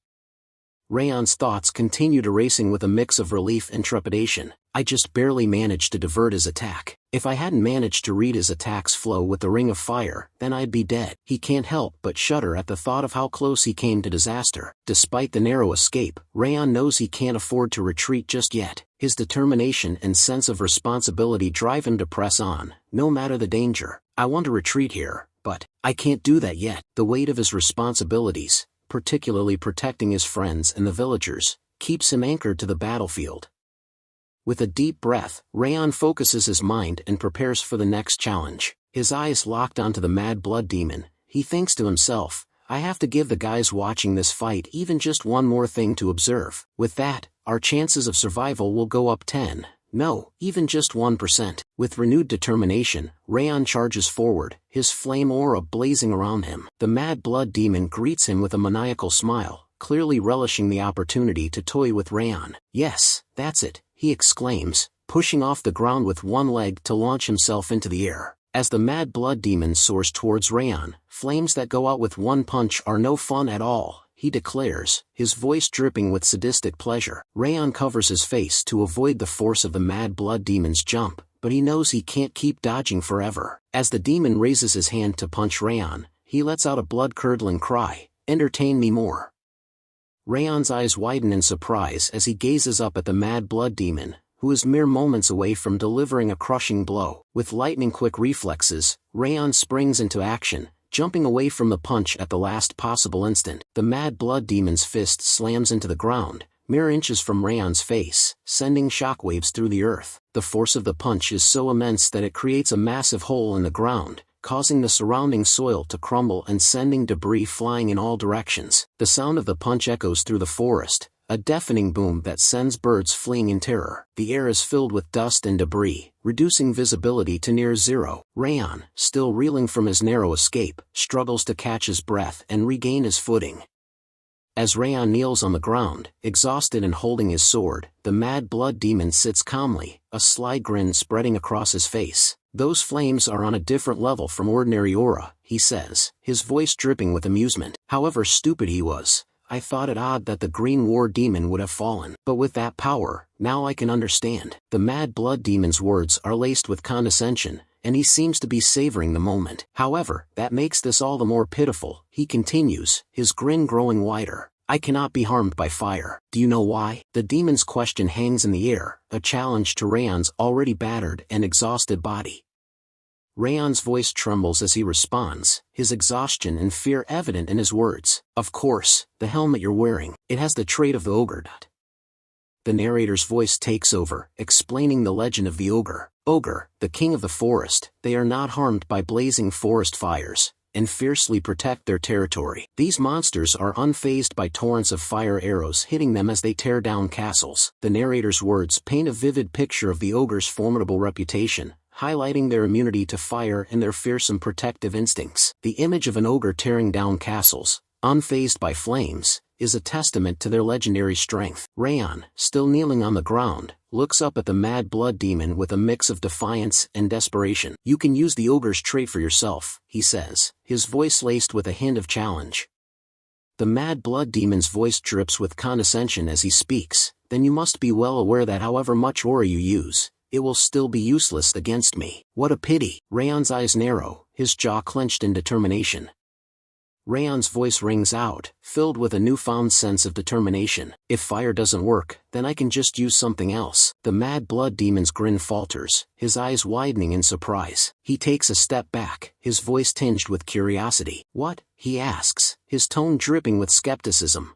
B: Raon's thoughts continue to racing with a mix of relief and trepidation. I just barely managed to divert his attack. If I hadn't managed to read his attack's flow with the ring of fire, then I'd be dead. He can't help but shudder at the thought of how close he came to disaster. Despite the narrow escape, Raon knows he can't afford to retreat just yet. His determination and sense of responsibility drive him to press on, no matter the danger. I want to retreat here, but I can't do that yet. The weight of his responsibilities, particularly protecting his friends and the villagers, keeps him anchored to the battlefield. With a deep breath, Raon focuses his mind and prepares for the next challenge. His eyes locked onto the mad blood demon, he thinks to himself, I have to give the guys watching this fight even just one more thing to observe. With that, our chances of survival will go up 10, no, even just 1%. With renewed determination, Raon charges forward, his flame aura blazing around him. The mad blood demon greets him with a maniacal smile, clearly relishing the opportunity to toy with Raon. Yes, that's it, he exclaims, pushing off the ground with one leg to launch himself into the air. As the mad blood demon soars towards Raon, flames that go out with one punch are no fun at all, he declares, his voice dripping with sadistic pleasure. Raon covers his face to avoid the force of the mad blood demon's jump, but he knows he can't keep dodging forever. As the demon raises his hand to punch Raon, he lets out a blood-curdling cry, "Entertain me more." Raon's eyes widen in surprise as he gazes up at the mad blood demon, who is mere moments away from delivering a crushing blow. With lightning-quick reflexes, Raon springs into action, jumping away from the punch at the last possible instant. The mad blood demon's fist slams into the ground, mere inches from Raon's face, sending shockwaves through the earth. The force of the punch is so immense that it creates a massive hole in the ground, causing the surrounding soil to crumble and sending debris flying in all directions. The sound of the punch echoes through the forest, a deafening boom that sends birds fleeing in terror. The air is filled with dust and debris, reducing visibility to near zero. Raon, still reeling from his narrow escape, struggles to catch his breath and regain his footing. As Raon kneels on the ground, exhausted and holding his sword, the mad blood demon sits calmly, a sly grin spreading across his face. Those flames are on a different level from ordinary aura, he says, his voice dripping with amusement. However stupid he was, I thought it odd that the green war demon would have fallen. But with that power, now I can understand. The mad blood demon's words are laced with condescension, and he seems to be savoring the moment. However, that makes this all the more pitiful, he continues, his grin growing wider. I cannot be harmed by fire. Do you know why? The demon's question hangs in the air, a challenge to Raon's already battered and exhausted body. Raon's voice trembles as he responds, his exhaustion and fear evident in his words. Of course, the helmet you're wearing, it has the trait of the ogre. The narrator's voice takes over, explaining the legend of the ogre. Ogre, the king of the forest, they are not harmed by blazing forest fires, and fiercely protect their territory. These monsters are unfazed by torrents of fire arrows hitting them as they tear down castles. The narrator's words paint a vivid picture of the ogre's formidable reputation, highlighting their immunity to fire and their fearsome protective instincts. The image of an ogre tearing down castles, unfazed by flames, is a testament to their legendary strength. Raon, still kneeling on the ground, looks up at the mad blood demon with a mix of defiance and desperation. "You can use the ogre's trait for yourself," he says, his voice laced with a hint of challenge. The mad blood demon's voice drips with condescension as he speaks. "Then you must be well aware that however much aura you use, it will still be useless against me." "What a pity." Raon's eyes narrow, his jaw clenched in determination. Raon's voice rings out, filled with a newfound sense of determination. "If fire doesn't work, then I can just use something else." The mad blood demon's grin falters, his eyes widening in surprise. He takes a step back, his voice tinged with curiosity. "What?" he asks, his tone dripping with skepticism.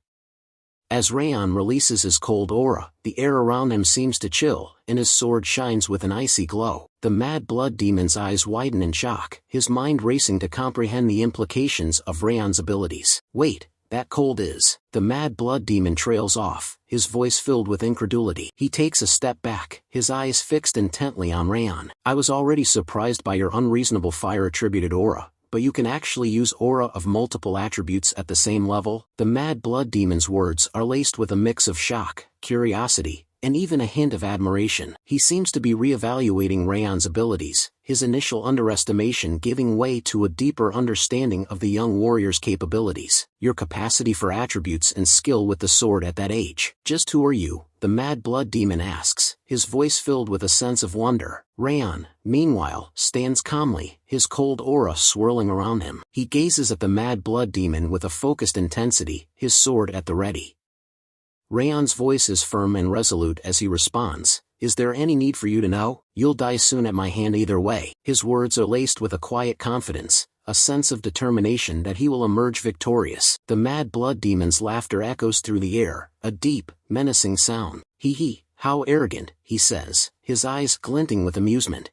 B: As Raon releases his cold aura, the air around him seems to chill, and his sword shines with an icy glow. The mad blood demon's eyes widen in shock, his mind racing to comprehend the implications of Raon's abilities. "Wait, that cold is..." The mad blood demon trails off, his voice filled with incredulity. He takes a step back, his eyes fixed intently on Raon. "I was already surprised by your unreasonable fire-attributed aura, but you can actually use aura of multiple attributes at the same level?" The mad blood demon's words are laced with a mix of shock, curiosity, and even a hint of admiration. He seems to be re-evaluating Raon's abilities, his initial underestimation giving way to a deeper understanding of the young warrior's capabilities. "Your capacity for attributes and skill with the sword at that age. Just who are you?" the mad blood demon asks, his voice filled with a sense of wonder. Raon, meanwhile, stands calmly, his cold aura swirling around him. He gazes at the mad blood demon with a focused intensity, his sword at the ready. Raon's voice is firm and resolute as he responds, "Is there any need for you to know? You'll die soon at my hand either way." His words are laced with a quiet confidence, a sense of determination that he will emerge victorious. The mad blood demon's laughter echoes through the air, a deep, menacing sound. "Hee, how arrogant," he says, his eyes glinting with amusement.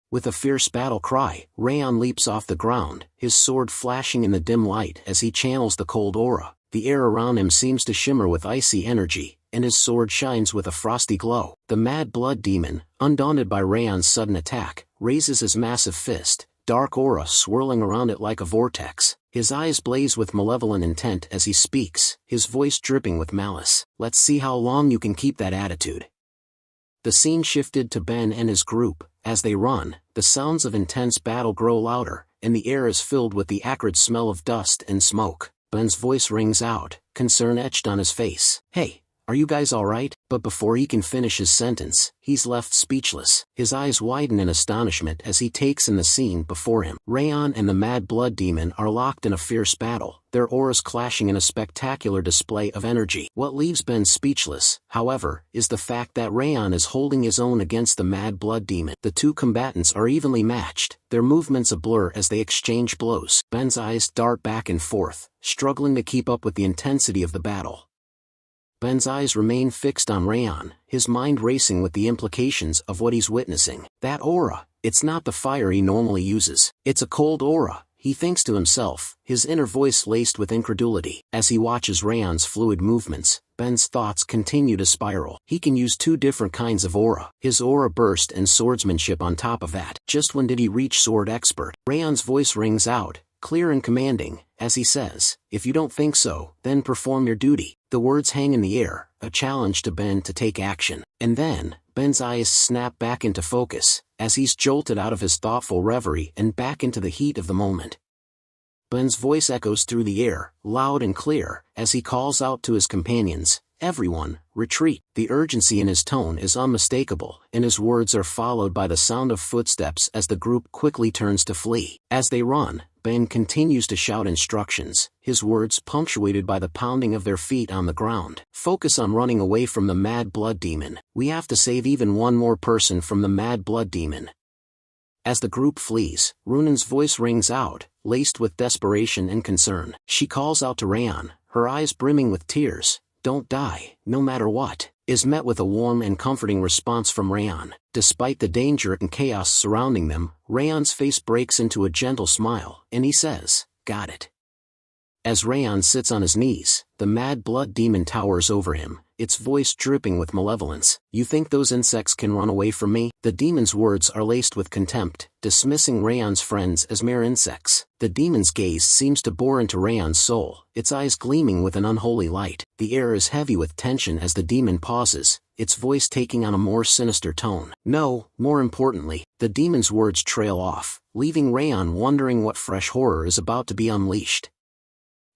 B: With a fierce battle cry, Raon leaps off the ground, his sword flashing in the dim light as he channels the cold aura. The air around him seems to shimmer with icy energy, and his sword shines with a frosty glow. The mad blood demon, undaunted by Raon's sudden attack, raises his massive fist, dark aura swirling around it like a vortex. His eyes blaze with malevolent intent as he speaks, his voice dripping with malice. "Let's see how long you can keep that attitude." The scene shifted to Ben and his group. As they run, the sounds of intense battle grow louder, and the air is filled with the acrid smell of dust and smoke. Ben's voice rings out, concern etched on his face. "Hey, are you guys alright?" But before he can finish his sentence, he's left speechless. His eyes widen in astonishment as he takes in the scene before him. Raon and the mad blood demon are locked in a fierce battle, their auras clashing in a spectacular display of energy. What leaves Ben speechless, however, is the fact that Raon is holding his own against the mad blood demon. The two combatants are evenly matched, their movements a blur as they exchange blows. Ben's eyes dart back and forth, struggling to keep up with the intensity of the battle. Ben's eyes remain fixed on Raon, his mind racing with the implications of what he's witnessing. "That aura, it's not the fire he normally uses. It's a cold aura," he thinks to himself, his inner voice laced with incredulity. As he watches Raon's fluid movements, Ben's thoughts continue to spiral. He can use two different kinds of aura, his aura burst and swordsmanship on top of that. Just when did he reach sword expert? Raon's voice rings out, clear and commanding, as he says, "If you don't think so, then perform your duty." The words hang in the air, a challenge to Ben to take action. And then, Ben's eyes snap back into focus, as he's jolted out of his thoughtful reverie and back into the heat of the moment. Ben's voice echoes through the air, loud and clear, as he calls out to his companions, "Everyone, retreat." The urgency in his tone is unmistakable, and his words are followed by the sound of footsteps as the group quickly turns to flee. As they run, Ben continues to shout instructions, his words punctuated by the pounding of their feet on the ground. "Focus on running away from the mad blood demon. We have to save even one more person from the mad blood demon." As the group flees, Runan's voice rings out, laced with desperation and concern. She calls out to Raon, her eyes brimming with tears, "Don't die, no matter what." is met with a warm and comforting response from Raon. Despite the danger and chaos surrounding them, Raon's face breaks into a gentle smile, and he says, "Got it." As Raon sits on his knees, the mad blood demon towers over him, its voice dripping with malevolence. "You think those insects can run away from me?" The demon's words are laced with contempt, dismissing Raon's friends as mere insects. The demon's gaze seems to bore into Raon's soul, its eyes gleaming with an unholy light. The air is heavy with tension as the demon pauses, its voice taking on a more sinister tone. No, more importantly, the demon's words trail off, leaving Raon wondering what fresh horror is about to be unleashed.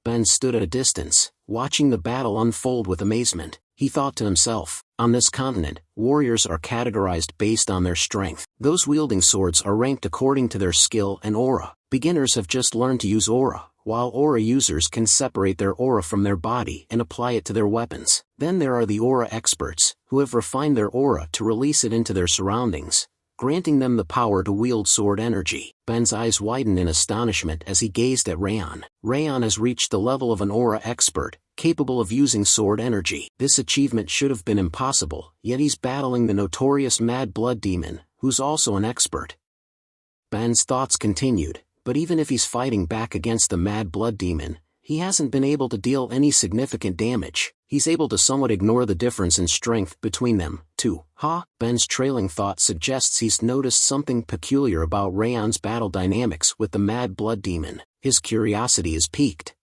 B: Ben stood at a distance, watching the battle unfold with amazement. He thought to himself, on this continent, warriors are categorized based on their strength. Those wielding swords are ranked according to their skill and aura. Beginners have just learned to use aura, while aura users can separate their aura from their body and apply it to their weapons. Then there are the aura experts, who have refined their aura to release it into their surroundings, granting them the power to wield sword energy. Ben's eyes widened in astonishment as he gazed at Raon. Raon has reached the level of an aura expert, capable of using sword energy. This achievement should have been impossible, yet he's battling the notorious Mad Blood Demon, who's also an expert. Ben's thoughts continued, but even if he's fighting back against the Mad Blood Demon, he hasn't been able to deal any significant damage. He's able to somewhat ignore the difference in strength between them, too. Ben's trailing thought suggests he's noticed something peculiar about Raon's battle dynamics with the Mad Blood Demon. His curiosity is piqued.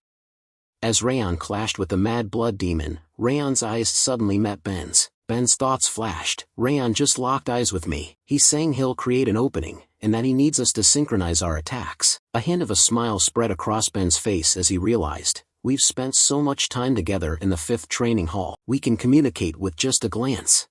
B: As Raon clashed with the Mad Blood Demon, Raon's eyes suddenly met Ben's. Ben's thoughts flashed. Raon just locked eyes with me. He's saying he'll create an opening, and that he needs us to synchronize our attacks. A hint of a smile spread across Ben's face as he realized, we've spent so much time together in the 5th training hall. We can communicate with just a glance.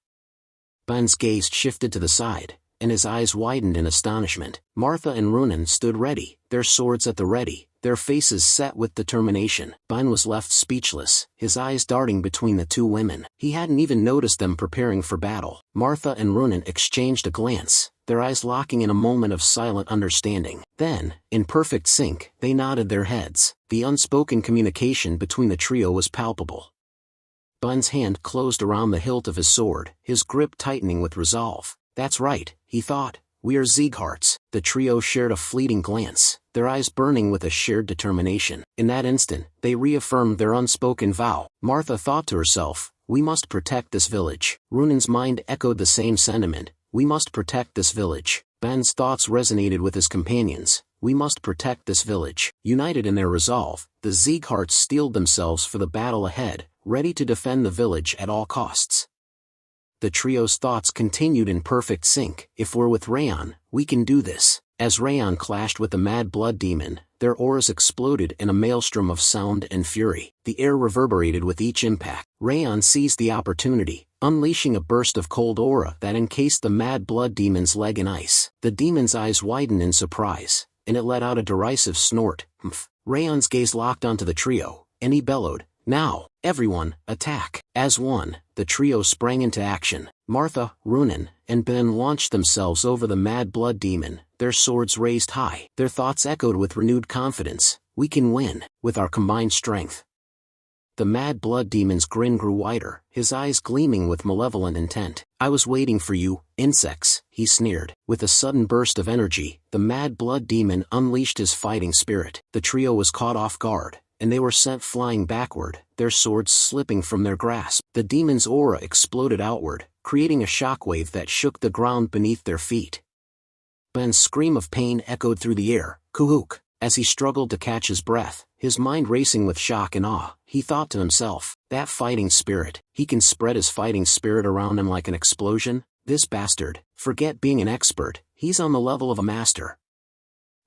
B: Ben's gaze shifted to the side, and his eyes widened in astonishment. Martha and Runan stood ready, their swords at the ready, their faces set with determination. Ben was left speechless, his eyes darting between the two women. He hadn't even noticed them preparing for battle. Martha and Runan exchanged a glance, their eyes locking in a moment of silent understanding. Then, in perfect sync, they nodded their heads. The unspoken communication between the trio was palpable. Ben's hand closed around the hilt of his sword, his grip tightening with resolve. That's right, he thought, we are Siegharts. The trio shared a fleeting glance, their eyes burning with a shared determination. In that instant, they reaffirmed their unspoken vow. Martha thought to herself, we must protect this village. Runan's mind echoed the same sentiment, we must protect this village. Ben's thoughts resonated with his companions, we must protect this village. United in their resolve, the Siegharts steeled themselves for the battle ahead, ready to defend the village at all costs. The trio's thoughts continued in perfect sync. If we're with Raon, we can do this. As Raon clashed with the Mad Blood Demon, their auras exploded in a maelstrom of sound and fury. The air reverberated with each impact. Raon seized the opportunity, unleashing a burst of cold aura that encased the Mad Blood Demon's leg in ice. The demon's eyes widened in surprise, and it let out a derisive snort. Raon's gaze locked onto the trio, and he bellowed, now, everyone, attack. As one, the trio sprang into action. Martha, Runan, and Ben launched themselves over the Mad Blood Demon, their swords raised high. Their thoughts echoed with renewed confidence, we can win, with our combined strength. The Mad Blood Demon's grin grew wider, his eyes gleaming with malevolent intent. I was waiting for you, insects, he sneered. With a sudden burst of energy, the Mad Blood Demon unleashed his fighting spirit. The trio was caught off guard, and they were sent flying backward, their swords slipping from their grasp. The demon's aura exploded outward, creating a shockwave that shook the ground beneath their feet. Ben's scream of pain echoed through the air, Kuhuk. As he struggled to catch his breath, his mind racing with shock and awe, he thought to himself, that fighting spirit, he can spread his fighting spirit around him like an explosion? This bastard, forget being an expert, he's on the level of a master.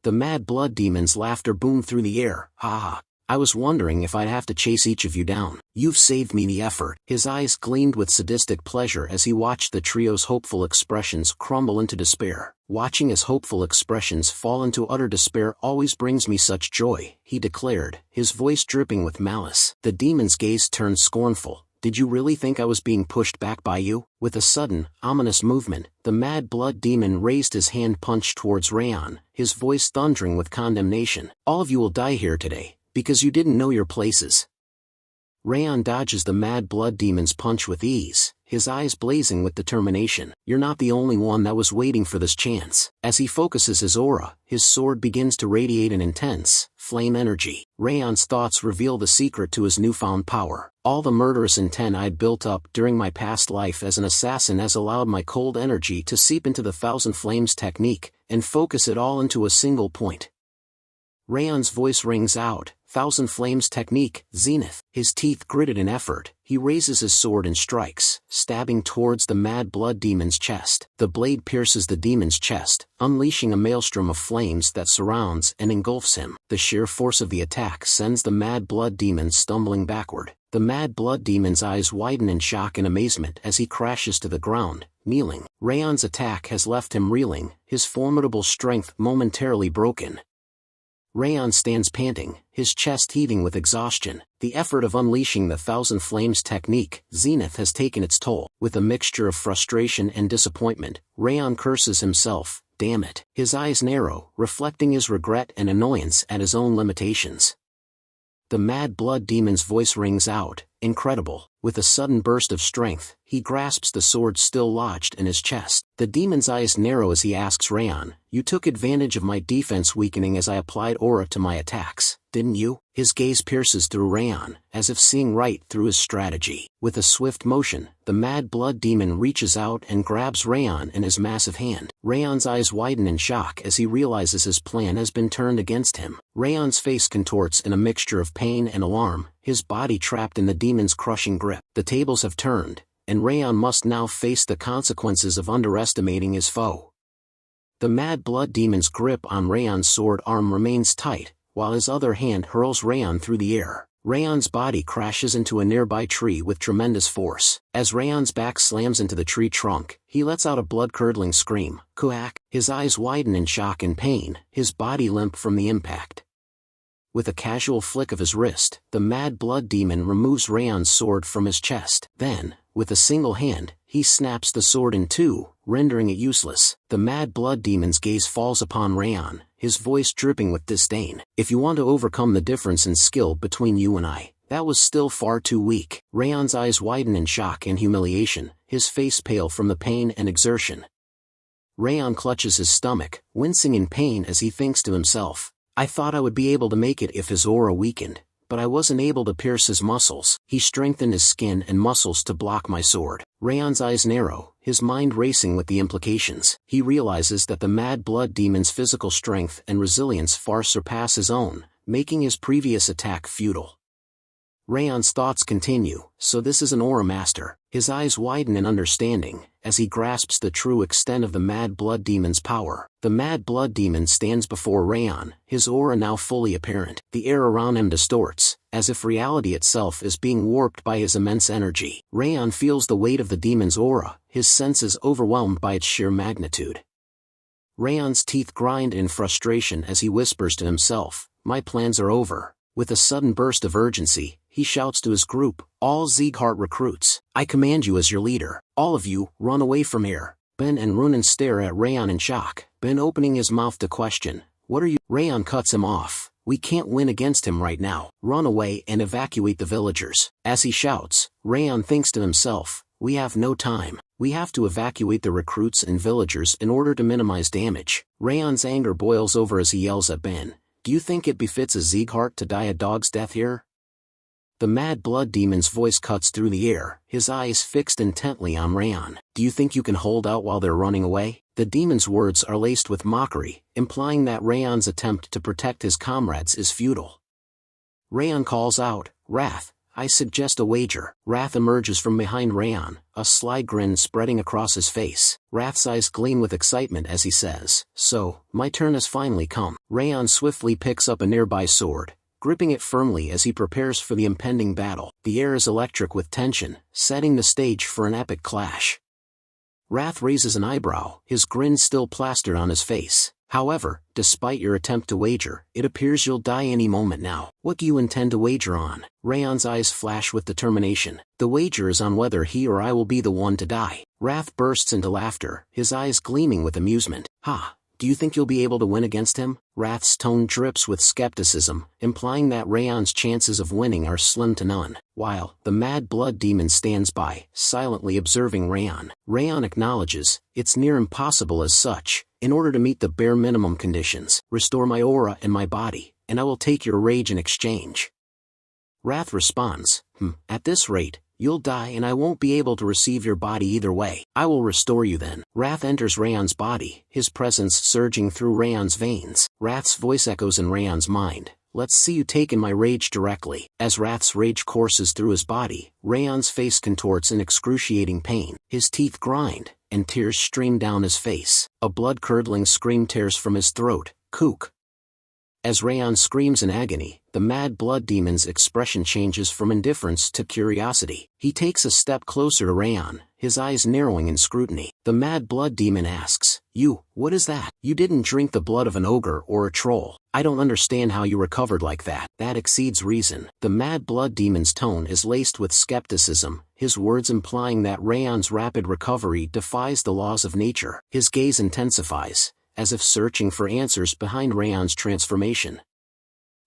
B: The Mad Blood Demon's laughter boomed through the air, ha ha. I was wondering if I'd have to chase each of you down. You've saved me the effort. His eyes gleamed with sadistic pleasure as he watched the trio's hopeful expressions crumble into despair. Watching his hopeful expressions fall into utter despair always brings me such joy, he declared, his voice dripping with malice. The demon's gaze turned scornful. Did you really think I was being pushed back by you? With a sudden, ominous movement, the Mad Blood Demon raised his hand punched towards Raon, his voice thundering with condemnation. All of you will die here today, because you didn't know your places. Raon dodges the Mad Blood Demon's punch with ease, his eyes blazing with determination. "You're not the only one that was waiting for this chance." As he focuses his aura, his sword begins to radiate an intense, flame energy. Raon's thoughts reveal the secret to his newfound power. "All the murderous intent I'd built up during my past life as an assassin has allowed my cold energy to seep into the Thousand Flames technique, and focus it all into a single point." Raon's voice rings out, "Thousand Flames technique, Zenith." His teeth gritted in effort, he raises his sword and strikes, stabbing towards the mad blood demon's chest. The blade pierces the demon's chest, unleashing a maelstrom of flames that surrounds and engulfs him. The sheer force of the attack sends the mad blood demon stumbling backward. The mad blood demon's eyes widen in shock and amazement as he crashes to the ground, kneeling. Raon's attack has left him reeling, his formidable strength momentarily broken. Raon stands panting, his chest heaving with exhaustion. The effort of unleashing the Thousand Flames technique, Zenith, has taken its toll. With a mixture of frustration and disappointment, Raon curses himself, "Damn it." His eyes narrow, reflecting his regret and annoyance at his own limitations. The mad blood demon's voice rings out, "Incredible." With a sudden burst of strength, he grasps the sword still lodged in his chest. The demon's eyes narrow as he asks Raon, "You took advantage of my defense weakening as I applied aura to my attacks, didn't you?" His gaze pierces through Raon, as if seeing right through his strategy. With a swift motion, the mad blood demon reaches out and grabs Raon in his massive hand. Raon's eyes widen in shock as he realizes his plan has been turned against him. Raon's face contorts in a mixture of pain and alarm, his body trapped in the demon's crushing grip. The tables have turned, and Raon must now face the consequences of underestimating his foe. The mad blood demon's grip on Raon's sword arm remains tight, while his other hand hurls Raon through the air. Raon's body crashes into a nearby tree with tremendous force. As Raon's back slams into the tree trunk, he lets out a blood-curdling scream, "Kuak!" His eyes widen in shock and pain, his body limp from the impact. With a casual flick of his wrist, the mad blood demon removes Raon's sword from his chest. Then, with a single hand, he snaps the sword in two, rendering it useless. The mad blood demon's gaze falls upon Raon, his voice dripping with disdain. "If you want to overcome the difference in skill between you and I, that was still far too weak." Raon's eyes widen in shock and humiliation, his face pale from the pain and exertion. Raon clutches his stomach, wincing in pain as he thinks to himself, "I thought I would be able to make it if his aura weakened, but I wasn't able to pierce his muscles." He strengthened his skin and muscles to block my sword. Raon's eyes narrow, his mind racing with the implications. He realizes that the mad blood demon's physical strength and resilience far surpass his own, making his previous attack futile. Raon's thoughts continue, "So this is an aura master." His eyes widen in understanding, as he grasps the true extent of the mad blood demon's power. The mad blood demon stands before Raon, his aura now fully apparent. The air around him distorts, as if reality itself is being warped by his immense energy. Raon feels the weight of the demon's aura, his senses overwhelmed by its sheer magnitude. Raon's teeth grind in frustration as he whispers to himself, "My plans are over." With a sudden burst of urgency, he shouts to his group, "All Sieghart recruits, I command you as your leader. All of you, run away from here." Ben and Runan stare at Raon in shock, Ben opening his mouth to question, "What are you?" Raon cuts him off, "We can't win against him right now. Run away and evacuate the villagers." As he shouts, Raon thinks to himself, "We have no time. We have to evacuate the recruits and villagers in order to minimize damage." Raon's anger boils over as he yells at Ben, "Do you think it befits a Sieghart to die a dog's death here?" The mad blood demon's voice cuts through the air, his eyes fixed intently on Raon. "Do you think you can hold out while they're running away?" The demon's words are laced with mockery, implying that Raon's attempt to protect his comrades is futile. Raon calls out, "Wrath, I suggest a wager." Wrath emerges from behind Raon, a sly grin spreading across his face. Wrath's eyes gleam with excitement as he says, "So, my turn has finally come." Raon swiftly picks up a nearby sword, gripping it firmly as he prepares for the impending battle. The air is electric with tension, setting the stage for an epic clash. Wrath raises an eyebrow, his grin still plastered on his face. "However, despite your attempt to wager, it appears you'll die any moment now. What do you intend to wager on?" Raon's eyes flash with determination. "The wager is on whether he or I will be the one to die." Wrath bursts into laughter, his eyes gleaming with amusement. "Ha! Do you think you'll be able to win against him? Wrath's tone drips with skepticism, implying that Raon's chances of winning are slim to none, while the Mad Blood Demon stands by, silently observing Raon. Raon acknowledges, it's near impossible as such, in order to meet the bare minimum conditions. Restore my aura and my body, and I will take your rage in exchange. Wrath responds, at this rate, you'll die and I won't be able to receive your body either way. I will restore you then. Wrath enters Raon's body, his presence surging through Raon's veins. Wrath's voice echoes in Raon's mind. Let's see you take in my rage directly. As Wrath's rage courses through his body, Raon's face contorts in excruciating pain. His teeth grind, and tears stream down his face. A blood-curdling scream tears from his throat. Kook. As Raon screams in agony, the Mad Blood Demon's expression changes from indifference to curiosity. He takes a step closer to Raon, his eyes narrowing in scrutiny. The Mad Blood Demon asks, what is that? You didn't drink the blood of an ogre or a troll. I don't understand how you recovered like that. That exceeds reason. The Mad Blood Demon's tone is laced with skepticism, his words implying that Raon's rapid recovery defies the laws of nature. His gaze intensifies, as if searching for answers behind Raon's transformation.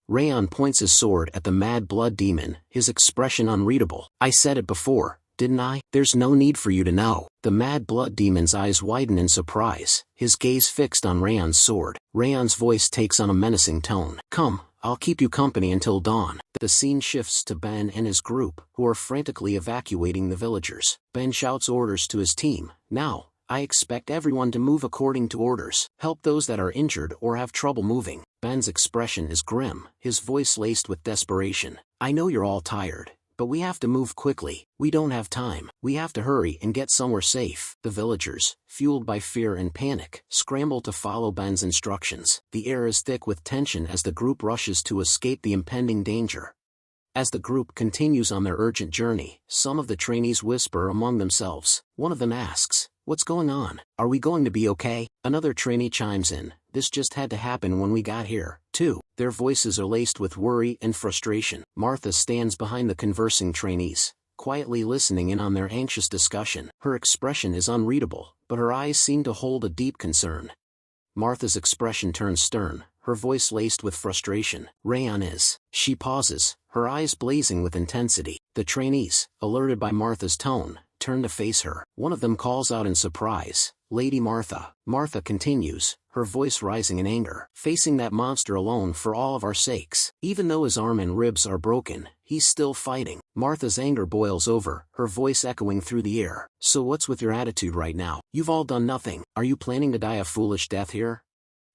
B: Raon points his sword at the Mad Blood Demon, his expression unreadable. I said it before, didn't I? There's no need for you to know. The Mad Blood Demon's eyes widen in surprise, his gaze fixed on Raon's sword. Raon's voice takes on a menacing tone. Come, I'll keep you company until dawn. The scene shifts to Ben and his group, who are frantically evacuating the villagers. Ben shouts orders to his team. Now, I expect everyone to move according to orders. Help those that are injured or have trouble moving. Ben's expression is grim, his voice laced with desperation. I know you're all tired, but we have to move quickly. We don't have time. We have to hurry and get somewhere safe. The villagers, fueled by fear and panic, scramble to follow Ben's instructions. The air is thick with tension as the group rushes to escape the impending danger. As the group continues on their urgent journey, some of the trainees whisper among themselves. One of them asks, what's going on? Are we going to be okay? Another trainee chimes in, this just had to happen when we got here, too. Their voices are laced with worry and frustration. Martha stands behind the conversing trainees, quietly listening in on their anxious discussion. Her expression is unreadable, but her eyes seem to hold a deep concern. Martha's expression turns stern, her voice laced with frustration. Raon is. She pauses, her eyes blazing with intensity. The trainees, alerted by Martha's tone, turn to face her. One of them calls out in surprise, Lady Martha. Martha continues, her voice rising in anger. Facing that monster alone for all of our sakes. Even though his arm and ribs are broken, he's still fighting. Martha's anger boils over, her voice echoing through the air. So what's with your attitude right now? You've all done nothing. Are you planning to die a foolish death here?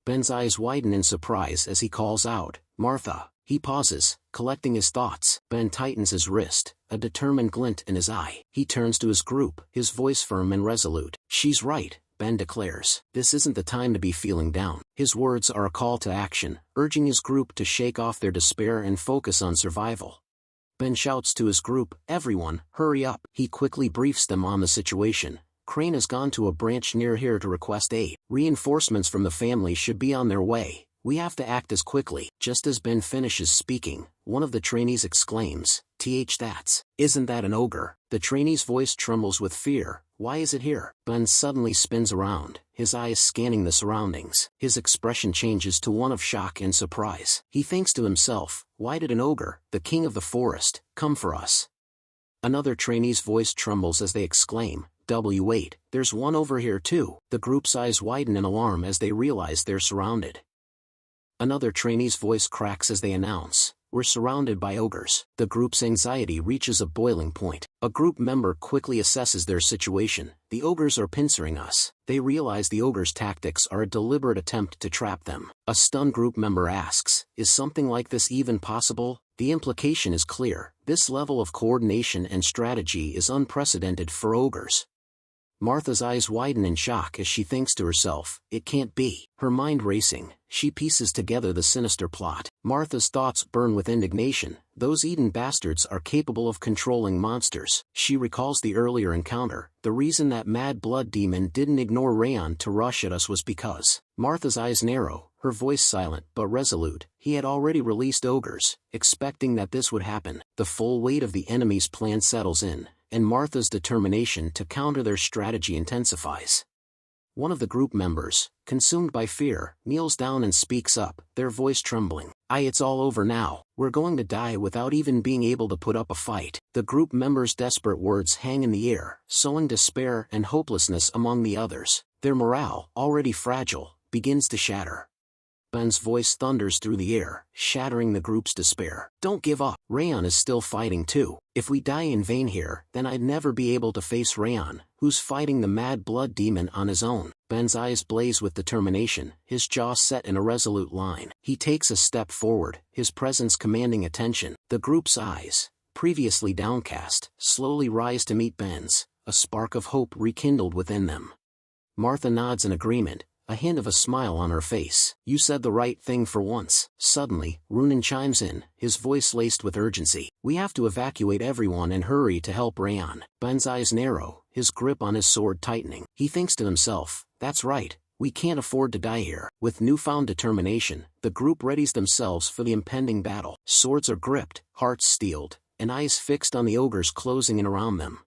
B: Ben's eyes widen in surprise as he calls out, Martha. He pauses, collecting his thoughts. Ben tightens his wrist, a determined glint in his eye. He turns to his group, his voice firm and resolute. She's right, Ben declares. This isn't the time to be feeling down. His words are a call to action, urging his group to shake off their despair and focus on survival. Ben shouts to his group, everyone, hurry up. He quickly briefs them on the situation. Crane has gone to a branch near here to request aid. Reinforcements from the family should be on their way. We have to act as quickly. Just as Ben finishes speaking, one of the trainees exclaims, isn't that an ogre? The trainee's voice trembles with fear. Why is it here? Ben suddenly spins around, his eyes scanning the surroundings. His expression changes to one of shock and surprise. He thinks to himself, why did an ogre, the king of the forest, come for us? Another trainee's voice trembles as they exclaim, wait, there's one over here too. The group's eyes widen in alarm as they realize they're surrounded. Another trainee's voice cracks as they announce, we're surrounded by ogres. The group's anxiety reaches a boiling point. A group member quickly assesses their situation. The ogres are pincering us. They realize the ogres' tactics are a deliberate attempt to trap them. A stunned group member asks, is something like this even possible? The implication is clear. This level of coordination and strategy is unprecedented for ogres. Martha's eyes widen in shock as she thinks to herself, it can't be. Her mind racing, she pieces together the sinister plot. Martha's thoughts burn with indignation. Those Eden bastards are capable of controlling monsters. She recalls the earlier encounter. The reason that Mad Blood Demon didn't ignore Raon to rush at us was because. Martha's eyes narrow, her voice silent but resolute. He had already released ogres, expecting that this would happen. The full weight of the enemy's plan settles in, and Martha's determination to counter their strategy intensifies. One of the group members, consumed by fear, kneels down and speaks up, their voice trembling. It's all over now. We're going to die without even being able to put up a fight." The group members' desperate words hang in the air, sowing despair and hopelessness among the others. Their morale, already fragile, begins to shatter. Ben's voice thunders through the air, shattering the group's despair. "Don't give up. Raon is still fighting too. If we die in vain here, then I'd never be able to face Raon, who's fighting the mad blood demon on his own." Ben's eyes blaze with determination, his jaw set in a resolute line. He takes a step forward, his presence commanding attention. The group's eyes, previously downcast, slowly rise to meet Ben's, a spark of hope rekindled within them. Martha nods in agreement, a hint of a smile on her face. "You said the right thing for once." Suddenly, Runan chimes in, his voice laced with urgency. "We have to evacuate everyone and hurry to help Raon." Ben's eyes narrow, his grip on his sword tightening. He thinks to himself, "That's right, we can't afford to die here." With newfound determination, the group readies themselves for the impending battle. Swords are gripped, hearts steeled, and eyes fixed on the ogres closing in around them.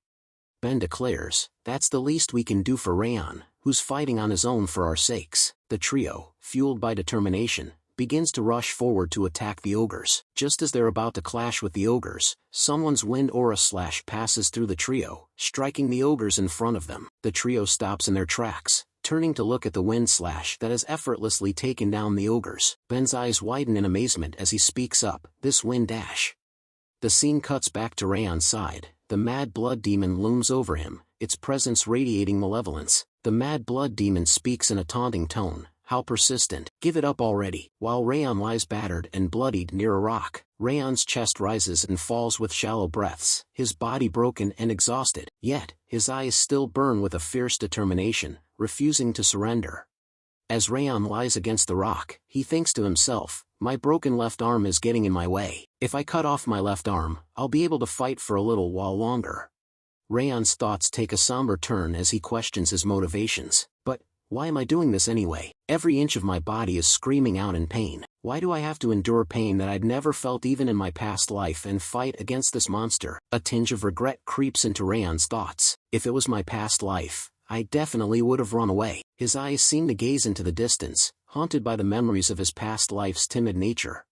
B: Ben declares, "That's the least we can do for Raon, who's fighting on his own for our sakes." The trio, fueled by determination, begins to rush forward to attack the ogres. Just as they're about to clash with the ogres, someone's wind aura slash passes through the trio, striking the ogres in front of them. The trio stops in their tracks, turning to look at the wind slash that has effortlessly taken down the ogres. Ben's eyes widen in amazement as he speaks up, "This wind dash." The scene cuts back to Raon's side. The mad blood demon looms over him, its presence radiating malevolence. The mad blood demon speaks in a taunting tone, "How persistent. Give it up already." While Raon lies battered and bloodied near a rock, Raon's chest rises and falls with shallow breaths, his body broken and exhausted. Yet, his eyes still burn with a fierce determination, refusing to surrender. As Raon lies against the rock, he thinks to himself, "My broken left arm is getting in my way. If I cut off my left arm, I'll be able to fight for a little while longer." Raon's thoughts take a somber turn as he questions his motivations. "But, why am I doing this anyway? Every inch of my body is screaming out in pain. Why do I have to endure pain that I'd never felt even in my past life and fight against this monster?" A tinge of regret creeps into Raon's thoughts. "If it was my past life, I definitely would have run away." His eyes seem to gaze into the distance, haunted by the memories of his past life's timid nature.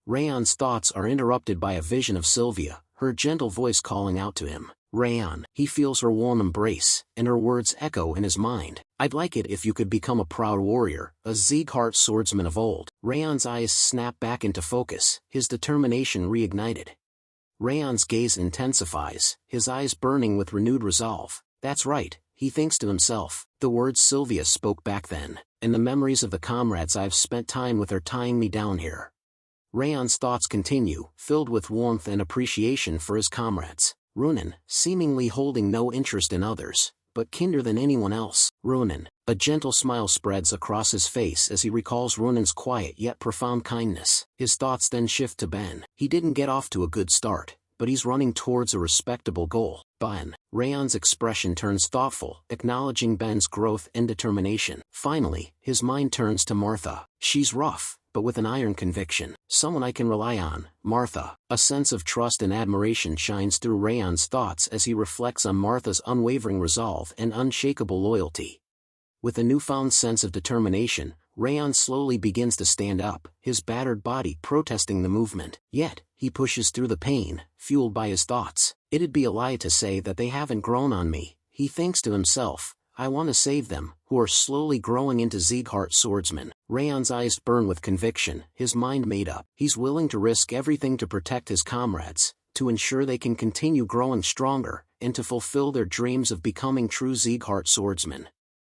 B: Raon's thoughts are interrupted by a vision of Sylvia, her gentle voice calling out to him. Raon. He feels her warm embrace, and her words echo in his mind. "I'd like it if you could become a proud warrior, a Sieghart swordsman of old." Raon's eyes snap back into focus, his determination reignited. Raon's gaze intensifies, his eyes burning with renewed resolve. "That's right," he thinks to himself. "The words Sylvia spoke back then, and the memories of the comrades I've spent time with are tying me down here." Raon's thoughts continue, filled with warmth and appreciation for his comrades. Runan, seemingly holding no interest in others, but kinder than anyone else. Runan. A gentle smile spreads across his face as he recalls Runan's quiet yet profound kindness. His thoughts then shift to Ben. He didn't get off to a good start, but he's running towards a respectable goal. Ben. Raon's expression turns thoughtful, acknowledging Ben's growth and determination. Finally, his mind turns to Martha. She's rough, but with an iron conviction. "Someone I can rely on, Martha." A sense of trust and admiration shines through Raon's thoughts as he reflects on Martha's unwavering resolve and unshakable loyalty. With a newfound sense of determination, Raon slowly begins to stand up, his battered body protesting the movement. Yet, he pushes through the pain, fueled by his thoughts. "It'd be a lie to say that they haven't grown on me," he thinks to himself. "I want to save them, who are slowly growing into Sieghart swordsmen." Raon's eyes burn with conviction, his mind made up. He's willing to risk everything to protect his comrades, to ensure they can continue growing stronger, and to fulfill their dreams of becoming true Sieghart swordsmen.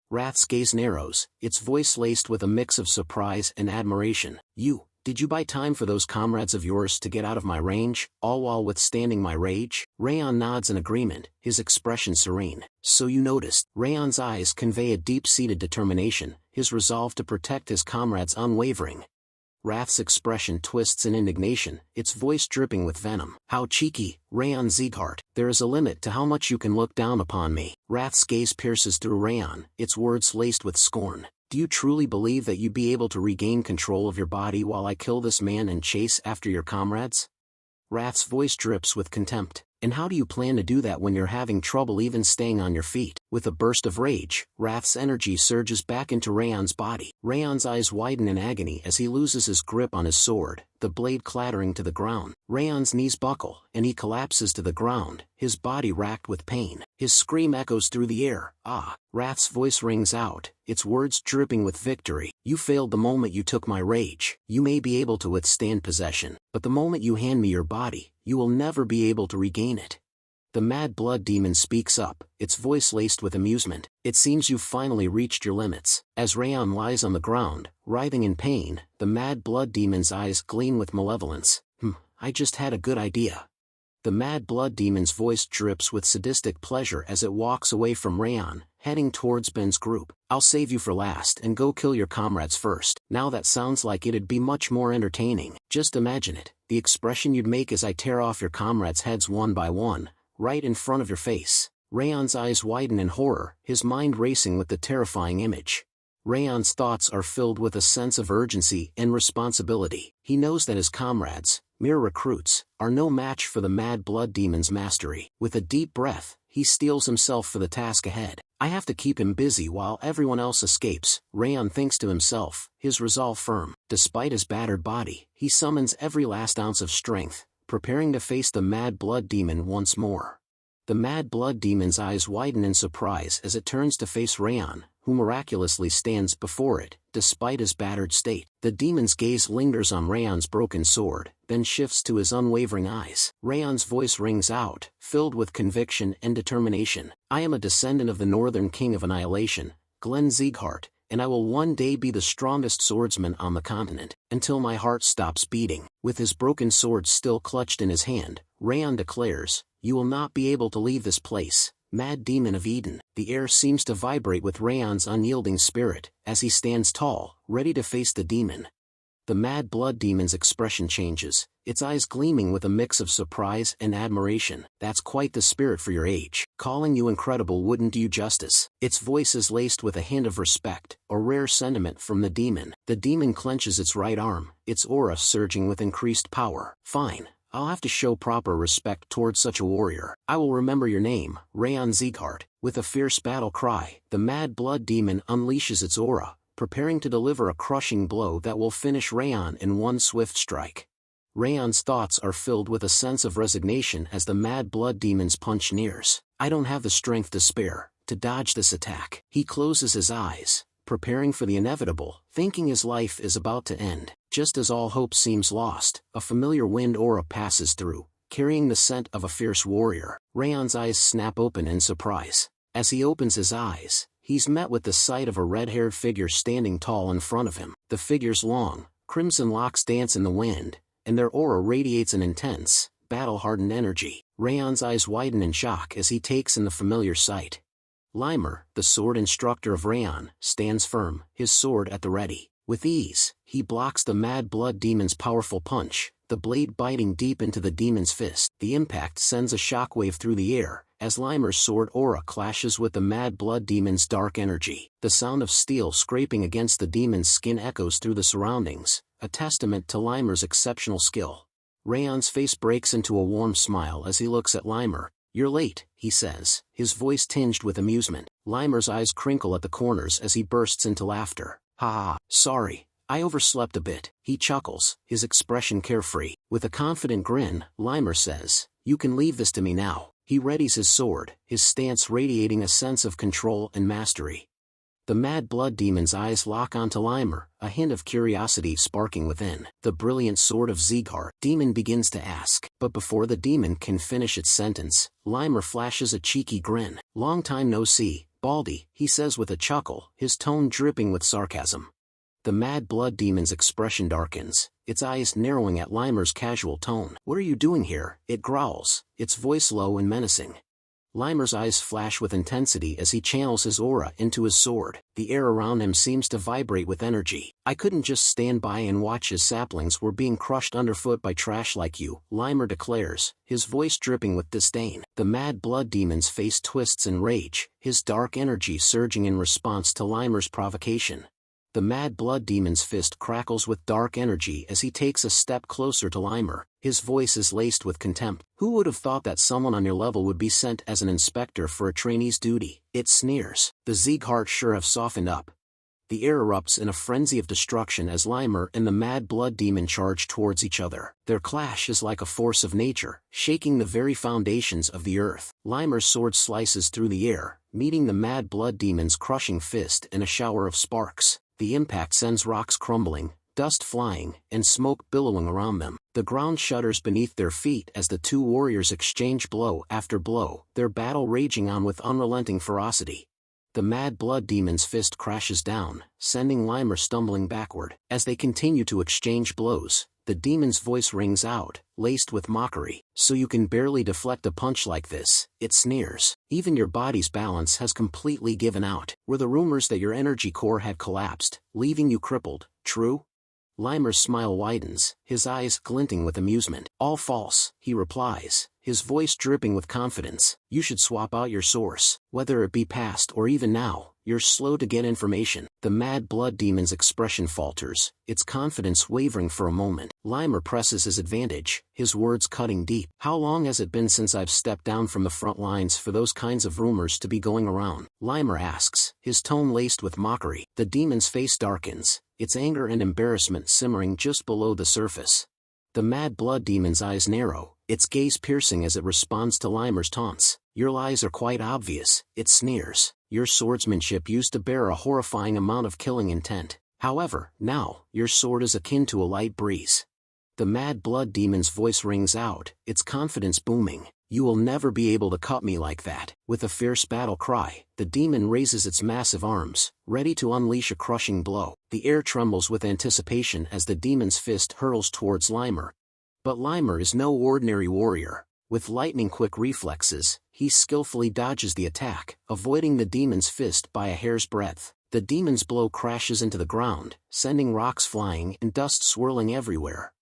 B: Rath's gaze narrows, its voice laced with a mix of surprise and admiration. Did you buy time for those comrades of yours to get out of my range, all while withstanding my rage?" Raon nods in agreement, his expression serene. "So you noticed." Raon's eyes convey a deep-seated determination, his resolve to protect his comrades unwavering. Rath's expression twists in indignation, its voice dripping with venom. "How cheeky, Raon Sieghart. There is a limit to how much you can look down upon me." Rath's gaze pierces through Raon, its words laced with scorn. "Do you truly believe that you'd be able to regain control of your body while I kill this man and chase after your comrades?" Rath's voice drips with contempt. And how do you plan to do that when you're having trouble even staying on your feet? With a burst of rage, Wrath's energy surges back into Raon's body. Raon's eyes widen in agony as he loses his grip on his sword, the blade clattering to the ground. Raon's knees buckle, and he collapses to the ground, his body racked with pain. His scream echoes through the air. Ah! Wrath's voice rings out, its words dripping with victory. You failed the moment you took my rage. You may be able to withstand possession, but the moment you hand me your body, you will never be able to regain it. The Mad Blood Demon speaks up, its voice laced with amusement. It seems you've finally reached your limits. As Raon lies on the ground, writhing in pain, the Mad Blood Demon's eyes gleam with malevolence. I just had a good idea. The Mad Blood Demon's voice drips with sadistic pleasure as it walks away from Raon, heading towards Ben's group. I'll save you for last and go kill your comrades first. Now that sounds like it'd be much more entertaining. Just imagine it, the expression you'd make as I tear off your comrades' heads one by one, right in front of your face. Raon's eyes widen in horror, his mind racing with the terrifying image. Raon's thoughts are filled with a sense of urgency and responsibility. He knows that his comrades, mere recruits, are no match for the Mad Blood Demon's mastery. With a deep breath, he steels himself for the task ahead. I have to keep him busy while everyone else escapes, Raon thinks to himself, his resolve firm. Despite his battered body, he summons every last ounce of strength, preparing to face the Mad Blood Demon once more. The Mad Blood Demon's eyes widen in surprise as it turns to face Raon, who miraculously stands before it, despite his battered state. The demon's gaze lingers on Raon's broken sword, then shifts to his unwavering eyes. Raon's voice rings out, filled with conviction and determination. I am a descendant of the Northern King of Annihilation, Glenn Sieghart, and I will one day be the strongest swordsman on the continent, until my heart stops beating. With his broken sword still clutched in his hand, Raon declares, you will not be able to leave this place, Mad Demon of Eden. The air seems to vibrate with Raon's unyielding spirit, as he stands tall, ready to face the demon. The Mad Blood Demon's expression changes, its eyes gleaming with a mix of surprise and admiration. That's quite the spirit for your age. Calling you incredible wouldn't do you justice. Its voice is laced with a hint of respect, a rare sentiment from the demon. The demon clenches its right arm, its aura surging with increased power. Fine. I'll have to show proper respect towards such a warrior. I will remember your name, Raon Sieghart. With a fierce battle cry, the Mad Blood Demon unleashes its aura, preparing to deliver a crushing blow that will finish Raon in one swift strike. Raon's thoughts are filled with a sense of resignation as the Mad Blood Demon's punch nears. I don't have the strength to spare, to dodge this attack. He closes his eyes, preparing for the inevitable, thinking his life is about to end. Just as all hope seems lost, a familiar wind aura passes through, carrying the scent of a fierce warrior. Raon's eyes snap open in surprise. As he opens his eyes, he's met with the sight of a red-haired figure standing tall in front of him. The figure's long, crimson locks dance in the wind, and their aura radiates an intense, battle-hardened energy. Raon's eyes widen in shock as he takes in the familiar sight. Limer, the sword instructor of Raon, stands firm, his sword at the ready. With ease, he blocks the Mad Blood Demon's powerful punch, the blade biting deep into the demon's fist. The impact sends a shockwave through the air, as Limer's sword aura clashes with the Mad Blood Demon's dark energy. The sound of steel scraping against the demon's skin echoes through the surroundings, a testament to Limer's exceptional skill. Raon's face breaks into a warm smile as he looks at Limer. You're late, he says, his voice tinged with amusement. Limer's eyes crinkle at the corners as he bursts into laughter. Ha ha, sorry, I overslept a bit. He chuckles, his expression carefree. With a confident grin, Limer says, you can leave this to me now. He readies his sword, his stance radiating a sense of control and mastery. The Mad Blood Demon's eyes lock onto Limer, a hint of curiosity sparking within. The brilliant sword of Sieghart, demon begins to ask. But before the demon can finish its sentence, Limer flashes a cheeky grin. Long time no see, Baldy, he says with a chuckle, his tone dripping with sarcasm. The Mad Blood Demon's expression darkens, its eyes narrowing at Limer's casual tone. What are you doing here? It growls, its voice low and menacing. Limer's eyes flash with intensity as he channels his aura into his sword. The air around him seems to vibrate with energy. I couldn't just stand by and watch his saplings were being crushed underfoot by trash like you, Limer declares, his voice dripping with disdain. The Mad Blood Demon's face twists in rage, his dark energy surging in response to Limer's provocation. The Mad Blood Demon's fist crackles with dark energy as he takes a step closer to Limer. His voice is laced with contempt. Who would have thought that someone on your level would be sent as an inspector for a trainee's duty? It sneers. The Sieghart sure have softened up. The air erupts in a frenzy of destruction as Limer and the Mad Blood Demon charge towards each other. Their clash is like a force of nature, shaking the very foundations of the earth. Limer's sword slices through the air, meeting the Mad Blood Demon's crushing fist in a shower of sparks. The impact sends rocks crumbling, dust flying, and smoke billowing around them. The ground shudders beneath their feet as the two warriors exchange blow after blow, their battle raging on with unrelenting ferocity. The Mad Blood Demon's fist crashes down, sending Limer stumbling backward. As they continue to exchange blows, the demon's voice rings out, laced with mockery. So you can barely deflect a punch like this, it sneers. Even your body's balance has completely given out. Were the rumors that your energy core had collapsed, leaving you crippled, true? Limer's smile widens, his eyes glinting with amusement. All false, he replies, his voice dripping with confidence. You should swap out your source. Whether it be past or even now, you're slow to get information. The Mad Blood Demon's expression falters, its confidence wavering for a moment. Limer presses his advantage, his words cutting deep. How long has it been since I've stepped down from the front lines for those kinds of rumors to be going around? Limer asks, his tone laced with mockery. The demon's face darkens, its anger and embarrassment simmering just below the surface. The Mad Blood Demon's eyes narrow, its gaze piercing as it responds to Limer's taunts. Your lies are quite obvious, it sneers. Your swordsmanship used to bear a horrifying amount of killing intent. However, now, your sword is akin to a light breeze. The Mad Blood Demon's voice rings out, its confidence booming. You will never be able to cut me like that. With a fierce battle cry, the demon raises its massive arms, ready to unleash a crushing blow. The air trembles with anticipation as the demon's fist hurls towards Limer. But Limer is no ordinary warrior. With lightning-quick reflexes, he skillfully dodges the attack, avoiding the demon's fist by a hair's breadth. The demon's blow crashes into the ground, sending rocks flying and dust swirling everywhere.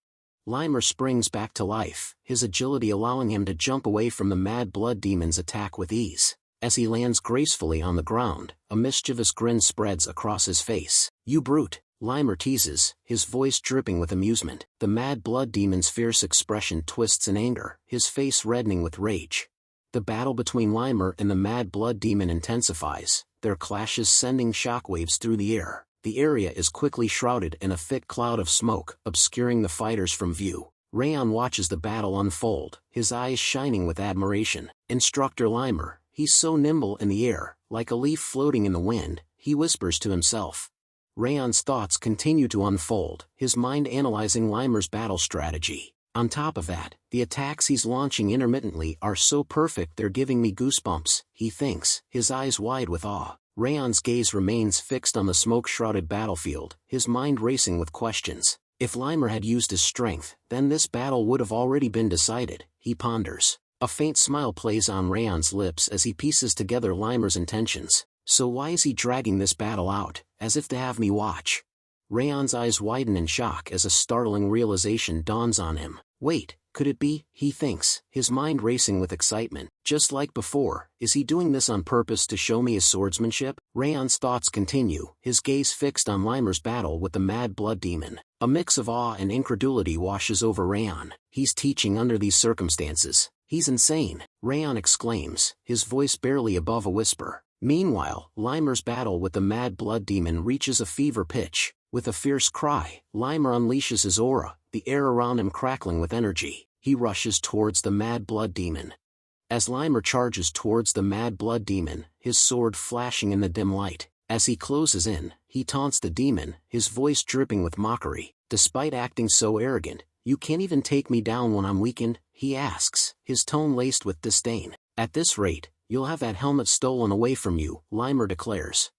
B: Limer springs back to life, his agility allowing him to jump away from the Mad Blood Demon's attack with ease. As he lands gracefully on the ground, a mischievous grin spreads across his face. You brute, Limer teases, his voice dripping with amusement. The Mad Blood Demon's fierce expression twists in anger, his face reddening with rage. The battle between Limer and the Mad Blood Demon intensifies, their clashes sending shockwaves through the air. The area is quickly shrouded in a thick cloud of smoke, obscuring the fighters from view. Raon watches the battle unfold, his eyes shining with admiration. Instructor Limer, he's so nimble in the air, like a leaf floating in the wind, he whispers to himself. Raon's thoughts continue to unfold, his mind analyzing Limer's battle strategy. On top of that, the attacks he's launching intermittently are so perfect they're giving me goosebumps, he thinks, his eyes wide with awe. Raon's gaze remains fixed on the smoke-shrouded battlefield, his mind racing with questions. If Limer had used his strength, then this battle would have already been decided, he ponders. A faint smile plays on Raon's lips as he pieces together Limer's intentions. So why is he dragging this battle out, as if to have me watch? Raon's eyes widen in shock as a startling realization dawns on him. Wait, could it be, he thinks, his mind racing with excitement. Just like before, is he doing this on purpose to show me his swordsmanship? Raon's thoughts continue, his gaze fixed on Limer's battle with the Mad Blood Demon. A mix of awe and incredulity washes over Raon. He's teaching under these circumstances. He's insane, Raon exclaims, his voice barely above a whisper. Meanwhile, Limer's battle with the Mad Blood Demon reaches a fever pitch. With a fierce cry, Limer unleashes his aura, the air around him crackling with energy. He rushes towards the Mad Blood Demon. As Limer charges towards the Mad Blood Demon, his sword flashing in the dim light. As he closes in, he taunts the demon, his voice dripping with mockery. Despite acting so arrogant, you can't even take me down when I'm weakened, he asks, his tone laced with disdain. At this rate, you'll have that helmet stolen away from you, Limer declares.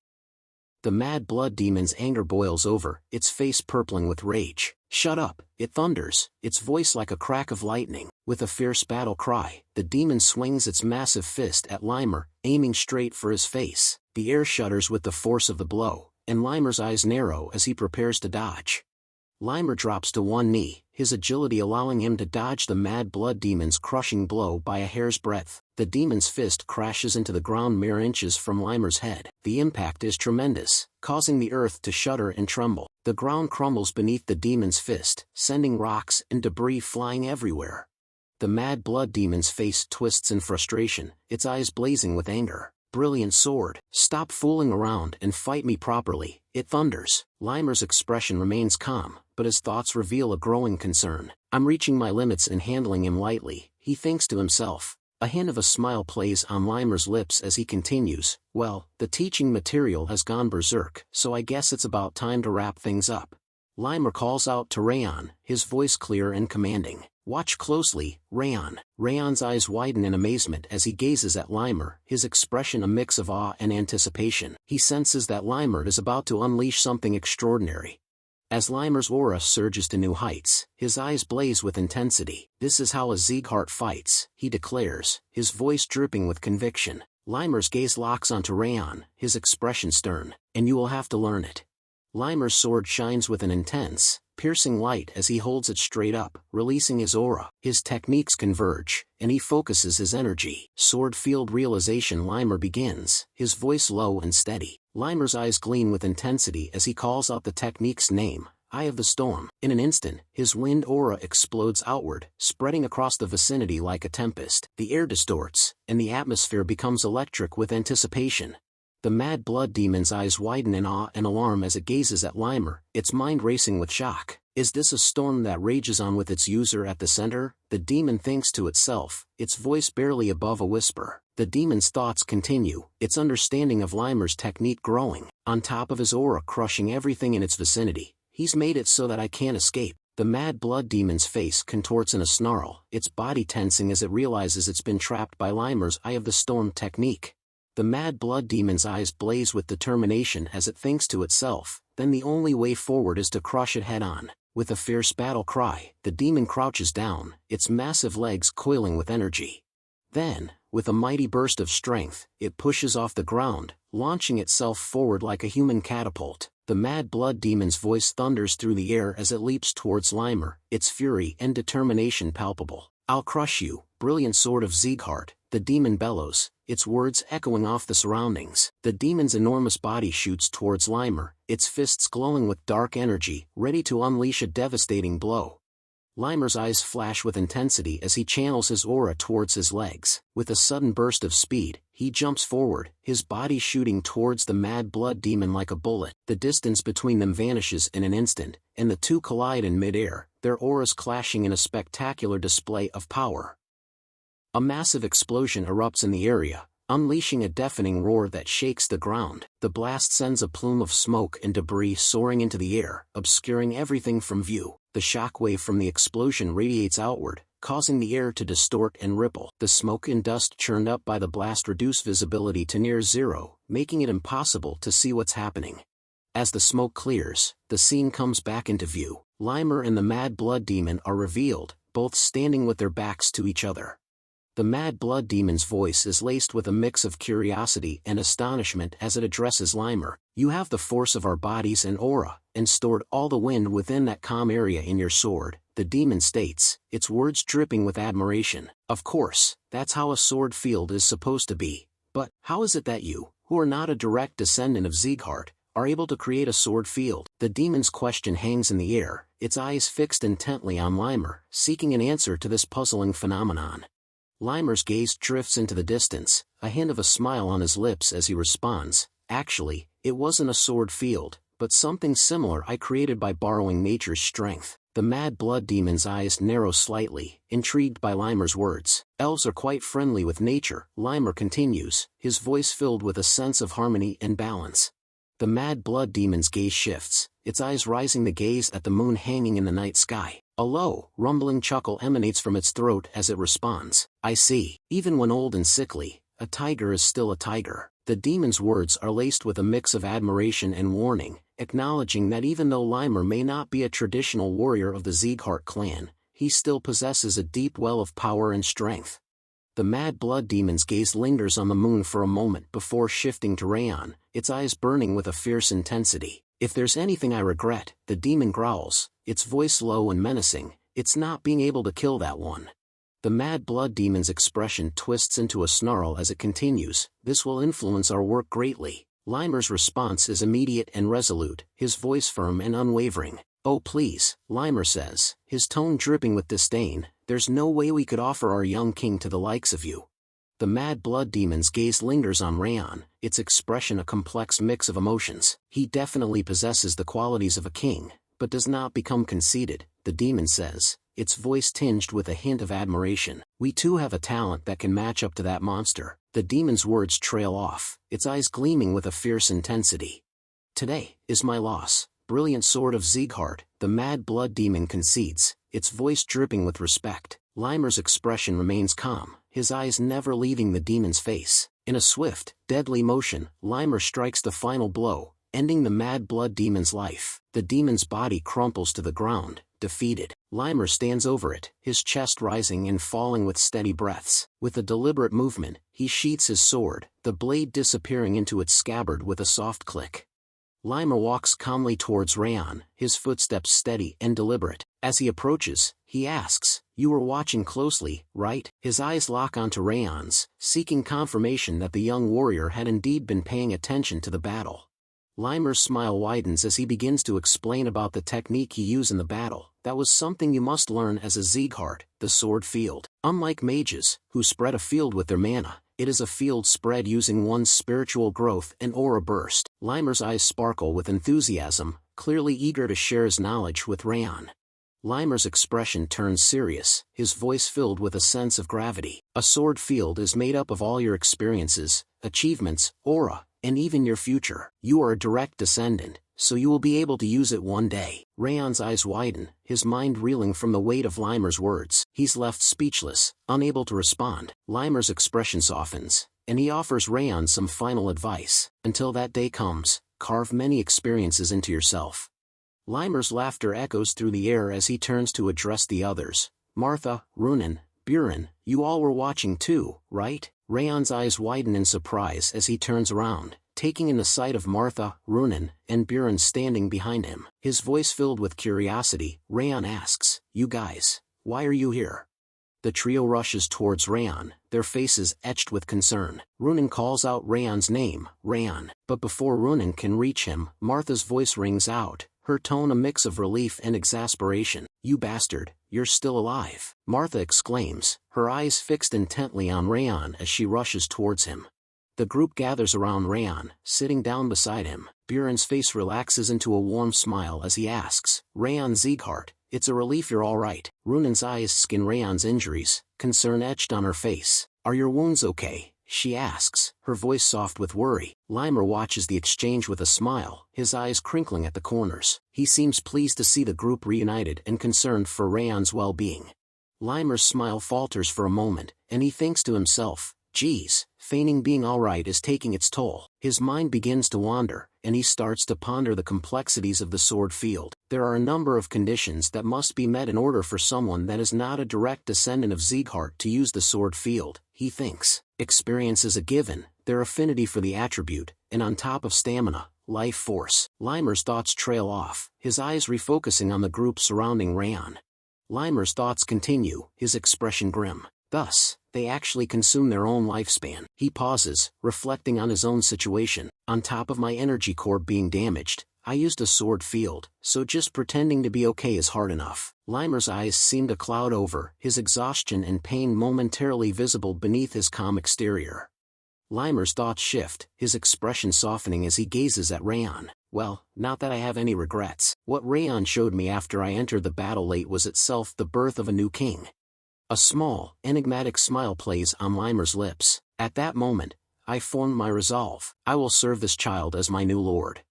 B: The Mad Blood Demon's anger boils over, its face purpling with rage. Shut up, it thunders, its voice like a crack of lightning. With a fierce battle cry, the demon swings its massive fist at Limer, aiming straight for his face. The air shudders with the force of the blow, and Limer's eyes narrow as he prepares to dodge. Limer drops to one knee, his agility allowing him to dodge the Mad Blood Demon's crushing blow by a hair's breadth. The demon's fist crashes into the ground mere inches from Limer's head. The impact is tremendous, causing the earth to shudder and tremble. The ground crumbles beneath the demon's fist, sending rocks and debris flying everywhere. The mad blood demon's face twists in frustration, its eyes blazing with anger. "Brilliant sword, stop fooling around and fight me properly," it thunders. Limer's expression remains calm, but his thoughts reveal a growing concern. "I'm reaching my limits and handling him lightly," he thinks to himself. A hint of a smile plays on Limer's lips as he continues, "Well, the teaching material has gone berserk, so I guess it's about time to wrap things up." Limer calls out to Raon, his voice clear and commanding. "Watch closely, Raon." Raon's eyes widen in amazement as he gazes at Limer, his expression a mix of awe and anticipation. He senses that Limer is about to unleash something extraordinary. As Limer's aura surges to new heights, his eyes blaze with intensity. "This is how a Sieghart fights," he declares, his voice dripping with conviction. Limer's gaze locks onto Raon, his expression stern. "And you will have to learn it." Limer's sword shines with an intense, piercing light as he holds it straight up, releasing his aura. His techniques converge, and he focuses his energy. Sword field realization. Limer begins, his voice low and steady. Limer's eyes gleam with intensity as he calls out the technique's name, Eye of the Storm. In an instant, his wind aura explodes outward, spreading across the vicinity like a tempest. The air distorts, and the atmosphere becomes electric with anticipation. The mad blood demon's eyes widen in awe and alarm as it gazes at Limer, its mind racing with shock. Is this a storm that rages on with its user at the center? The demon thinks to itself, its voice barely above a whisper. The demon's thoughts continue, its understanding of Limer's technique growing. On top of his aura crushing everything in its vicinity, he's made it so that I can't escape. The mad blood demon's face contorts in a snarl, its body tensing as it realizes it's been trapped by Limer's Eye of the Storm technique. The mad blood demon's eyes blaze with determination as it thinks to itself, then the only way forward is to crush it head-on. With a fierce battle cry, the demon crouches down, its massive legs coiling with energy. Then, with a mighty burst of strength, it pushes off the ground, launching itself forward like a human catapult. The mad blood demon's voice thunders through the air as it leaps towards Limer, its fury and determination palpable. "I'll crush you, brilliant sword of Sieghart," the demon bellows, its words echoing off the surroundings. The demon's enormous body shoots towards Limer, its fists glowing with dark energy, ready to unleash a devastating blow. Limer's eyes flash with intensity as he channels his aura towards his legs. With a sudden burst of speed, he jumps forward, his body shooting towards the mad blood demon like a bullet. The distance between them vanishes in an instant, and the two collide in midair, their auras clashing in a spectacular display of power. A massive explosion erupts in the area, unleashing a deafening roar that shakes the ground. The blast sends a plume of smoke and debris soaring into the air, obscuring everything from view. The shockwave from the explosion radiates outward, causing the air to distort and ripple. The smoke and dust churned up by the blast reduce visibility to near zero, making it impossible to see what's happening. As the smoke clears, the scene comes back into view. Limer and the mad blood demon are revealed, both standing with their backs to each other. The mad blood demon's voice is laced with a mix of curiosity and astonishment as it addresses Limer. "You have the force of our bodies and aura, and stored all the wind within that calm area in your sword," the demon states, its words dripping with admiration. "Of course, that's how a sword field is supposed to be. But, how is it that you, who are not a direct descendant of Sieghart, are able to create a sword field?" The demon's question hangs in the air, its eyes fixed intently on Limer, seeking an answer to this puzzling phenomenon. Limer's gaze drifts into the distance, a hint of a smile on his lips as he responds, "Actually, it wasn't a sword field, but something similar I created by borrowing nature's strength." The mad blood demon's eyes narrow slightly, intrigued by Limer's words. "Elves are quite friendly with nature," Limer continues, his voice filled with a sense of harmony and balance. The mad blood demon's gaze shifts, its eyes rising to gaze at the moon hanging in the night sky. A low, rumbling chuckle emanates from its throat as it responds, "I see. Even when old and sickly, a tiger is still a tiger." The demon's words are laced with a mix of admiration and warning, acknowledging that even though Limer may not be a traditional warrior of the Sieghart clan, he still possesses a deep well of power and strength. The mad blood demon's gaze lingers on the moon for a moment before shifting to Raon, its eyes burning with a fierce intensity. "If there's anything I regret," the demon growls, its voice low and menacing, "it's not being able to kill that one." The mad blood demon's expression twists into a snarl as it continues, "This will influence our work greatly. Limer's response is immediate and resolute, his voice firm and unwavering. "Oh please," Limer says, his tone dripping with disdain, "there's no way we could offer our young king to the likes of you." The mad blood demon's gaze lingers on Raon, its expression a complex mix of emotions. He definitely possesses the qualities of a king, but does not become conceited, the demon says, its voice tinged with a hint of admiration. "We too have a talent that can match up to that monster." The demon's words trail off, its eyes gleaming with a fierce intensity. "Today is my loss, brilliant sword of Sieghart," the mad blood demon concedes, its voice dripping with respect. Limer's expression remains calm, his eyes never leaving the demon's face. In a swift, deadly motion, Limer strikes the final blow, ending the mad blood demon's life. The demon's body crumples to the ground, defeated. Limer stands over it, his chest rising and falling with steady breaths. With a deliberate movement, he sheaths his sword, the blade disappearing into its scabbard with a soft click. Limer walks calmly towards Raon, his footsteps steady and deliberate. As he approaches, he asks, "You were watching closely, right?" His eyes lock onto Raon's, seeking confirmation that the young warrior had indeed been paying attention to the battle. Limer's smile widens as he begins to explain about the technique he used in the battle. "That was something you must learn as a Sieghart, the sword field. Unlike mages, who spread a field with their mana, it is a field spread using one's spiritual growth and aura burst." Limer's eyes sparkle with enthusiasm, clearly eager to share his knowledge with Raon. Limer's expression turns serious, his voice filled with a sense of gravity. "A sword field is made up of all your experiences, achievements, aura, and even your future. You are a direct descendant, so you will be able to use it one day." Raon's eyes widen, his mind reeling from the weight of Limer's words. He's left speechless, unable to respond. Limer's expression softens, and he offers Raon some final advice. "Until that day comes, carve many experiences into yourself." Limer's laughter echoes through the air as he turns to address the others. "Martha, Runen, Buren, you all were watching too, right?" Raon's eyes widen in surprise as he turns around, taking in the sight of Martha, Runen, and Buren standing behind him. His voice filled with curiosity, Raon asks, "You guys, why are you here?" The trio rushes towards Raon, their faces etched with concern. Runen calls out Raon's name, Raon. But before Runen can reach him, Martha's voice rings out, her tone a mix of relief and exasperation. "You bastard, you're still alive!" Martha exclaims, her eyes fixed intently on Raon as she rushes towards him. The group gathers around Raon, sitting down beside him. Buren's face relaxes into a warm smile as he asks, "Raon Sieghart, it's a relief you're all right." Runen's eyes scan Raon's injuries, concern etched on her face. "Are your wounds okay?" she asks, her voice soft with worry. Limer watches the exchange with a smile, his eyes crinkling at the corners. He seems pleased to see the group reunited and concerned for Raon's well-being. Limer's smile falters for a moment, and he thinks to himself, "Geez, feigning being alright is taking its toll." His mind begins to wander, and he starts to ponder the complexities of the sword field. There are a number of conditions that must be met in order for someone that is not a direct descendant of Sieghart to use the sword field, he thinks. Experience is a given, their affinity for the attribute, and on top of stamina, life force. Limer's thoughts trail off, his eyes refocusing on the group surrounding Raon. Limer's thoughts continue, his expression grim. Thus, they actually consume their own lifespan. He pauses, reflecting on his own situation. "On top of my energy core being damaged, I used a sword field, so just pretending to be okay is hard enough." Limer's eyes seem to cloud over, his exhaustion and pain momentarily visible beneath his calm exterior. Limer's thoughts shift, his expression softening as he gazes at Raon. "Well, not that I have any regrets. What Raon showed me after I entered the battle late was itself the birth of a new king." A small, enigmatic smile plays on Limer's lips. "At that moment, I formed my resolve. I will serve this child as my new lord."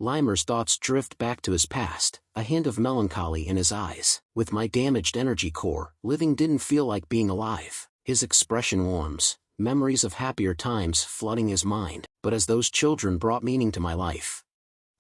B: Limer's thoughts drift back to his past, a hint of melancholy in his eyes. "With my damaged energy core, living didn't feel like being alive." His expression warms, memories of happier times flooding his mind. "But as those children brought meaning to my life."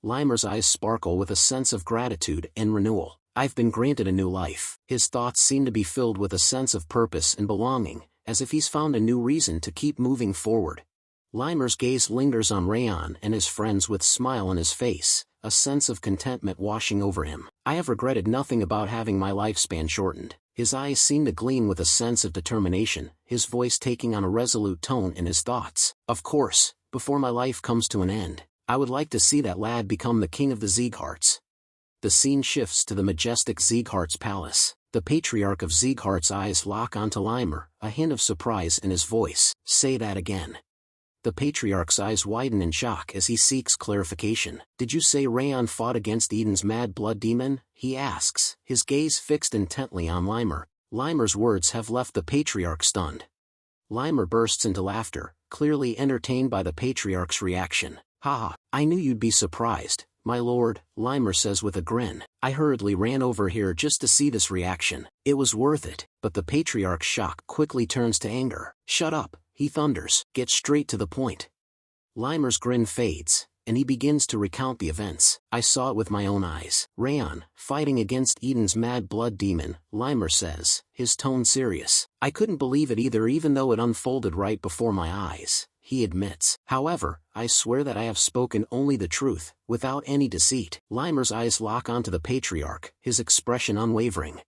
B: Limer's eyes sparkle with a sense of gratitude and renewal. "I've been granted a new life." His thoughts seem to be filled with a sense of purpose and belonging, as if he's found a new reason to keep moving forward. Limer's gaze lingers on Raon and his friends with smile on his face, a sense of contentment washing over him. "I have regretted nothing about having my lifespan shortened." His eyes seem to gleam with a sense of determination, his voice taking on a resolute tone in his thoughts. "Of course, before my life comes to an end, I would like to see that lad become the king of the Siegharts. The scene shifts to the majestic Sieghart's palace. The patriarch of Sieghart's eyes lock onto Limer, a hint of surprise in his voice. Say that again. The patriarch's eyes widen in shock as he seeks clarification. Did you say Raon fought against Eden's mad blood demon? He asks, his gaze fixed intently on Limer. Limer's words have left the patriarch stunned. Limer bursts into laughter, clearly entertained by the patriarch's reaction. "Haha, I knew you'd be surprised, my lord," Limer says with a grin. "I hurriedly ran over here just to see this reaction. It was worth it." But the patriarch's shock quickly turns to anger. "Shut up," he thunders. "Get straight to the point." Limer's grin fades, and he begins to recount the events. "I saw it with my own eyes. Raon, fighting against Eden's mad blood demon," Limer says, his tone serious. "I couldn't believe it either, even though it unfolded right before my eyes," he admits. "However, I swear that I have spoken only the truth, without any deceit." Limer's eyes lock onto the patriarch, his expression unwavering.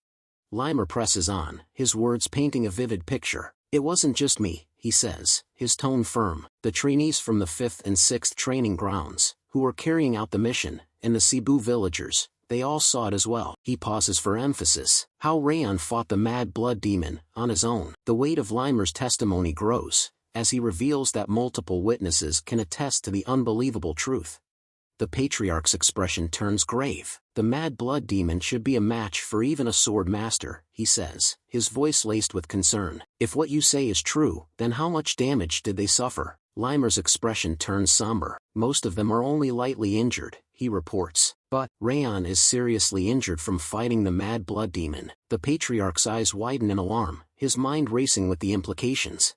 B: Limer presses on, his words painting a vivid picture. "It wasn't just me," he says, his tone firm. "The trainees from the 5th and 6th training grounds, who were carrying out the mission, and the Cebu villagers, they all saw it as well." He pauses for emphasis. How Raon fought the mad blood demon, on his own. The weight of Limer's testimony grows, as he reveals that multiple witnesses can attest to the unbelievable truth. The patriarch's expression turns grave. "The mad blood demon should be a match for even a sword master," he says, his voice laced with concern. "If what you say is true, then how much damage did they suffer?" Limer's expression turns somber. "Most of them are only lightly injured," he reports. "But Raon is seriously injured from fighting the mad blood demon." The patriarch's eyes widen in alarm, his mind racing with the implications.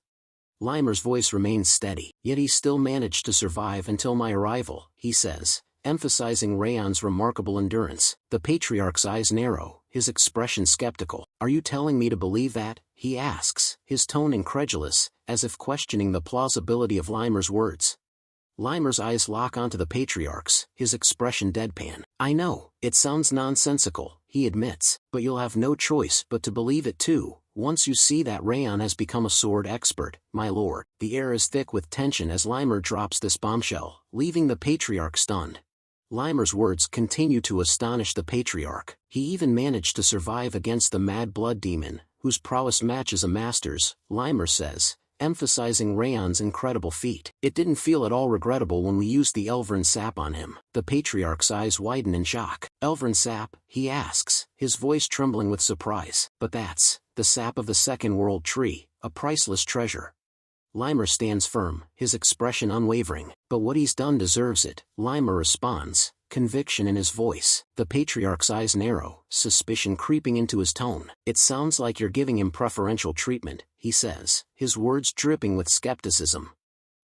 B: Limer's voice remains steady. "Yet he still managed to survive until my arrival," he says, emphasizing Raon's remarkable endurance. The patriarch's eyes narrow, his expression skeptical. "Are you telling me to believe that?" he asks, his tone incredulous, as if questioning the plausibility of Limer's words. Limer's eyes lock onto the patriarch's, his expression deadpan. "I know, it sounds nonsensical," he admits, "but you'll have no choice but to believe it too, once you see that Raon has become a sword expert, my lord." The air is thick with tension as Limer drops this bombshell, leaving the patriarch stunned. Limer's words continue to astonish the patriarch. "He even managed to survive against the mad blood demon, whose prowess matches a master's," Limer says, emphasizing Raon's incredible feat. "It didn't feel at all regrettable when we used the Elvern sap on him." The patriarch's eyes widen in shock. "Elvern sap?" he asks, his voice trembling with surprise. "But that's the sap of the Second World Tree, a priceless treasure." Limer stands firm, his expression unwavering. "But what he's done deserves it," Limer responds, conviction in his voice. The patriarch's eyes narrow, suspicion creeping into his tone. "It sounds like you're giving him preferential treatment," he says, his words dripping with skepticism.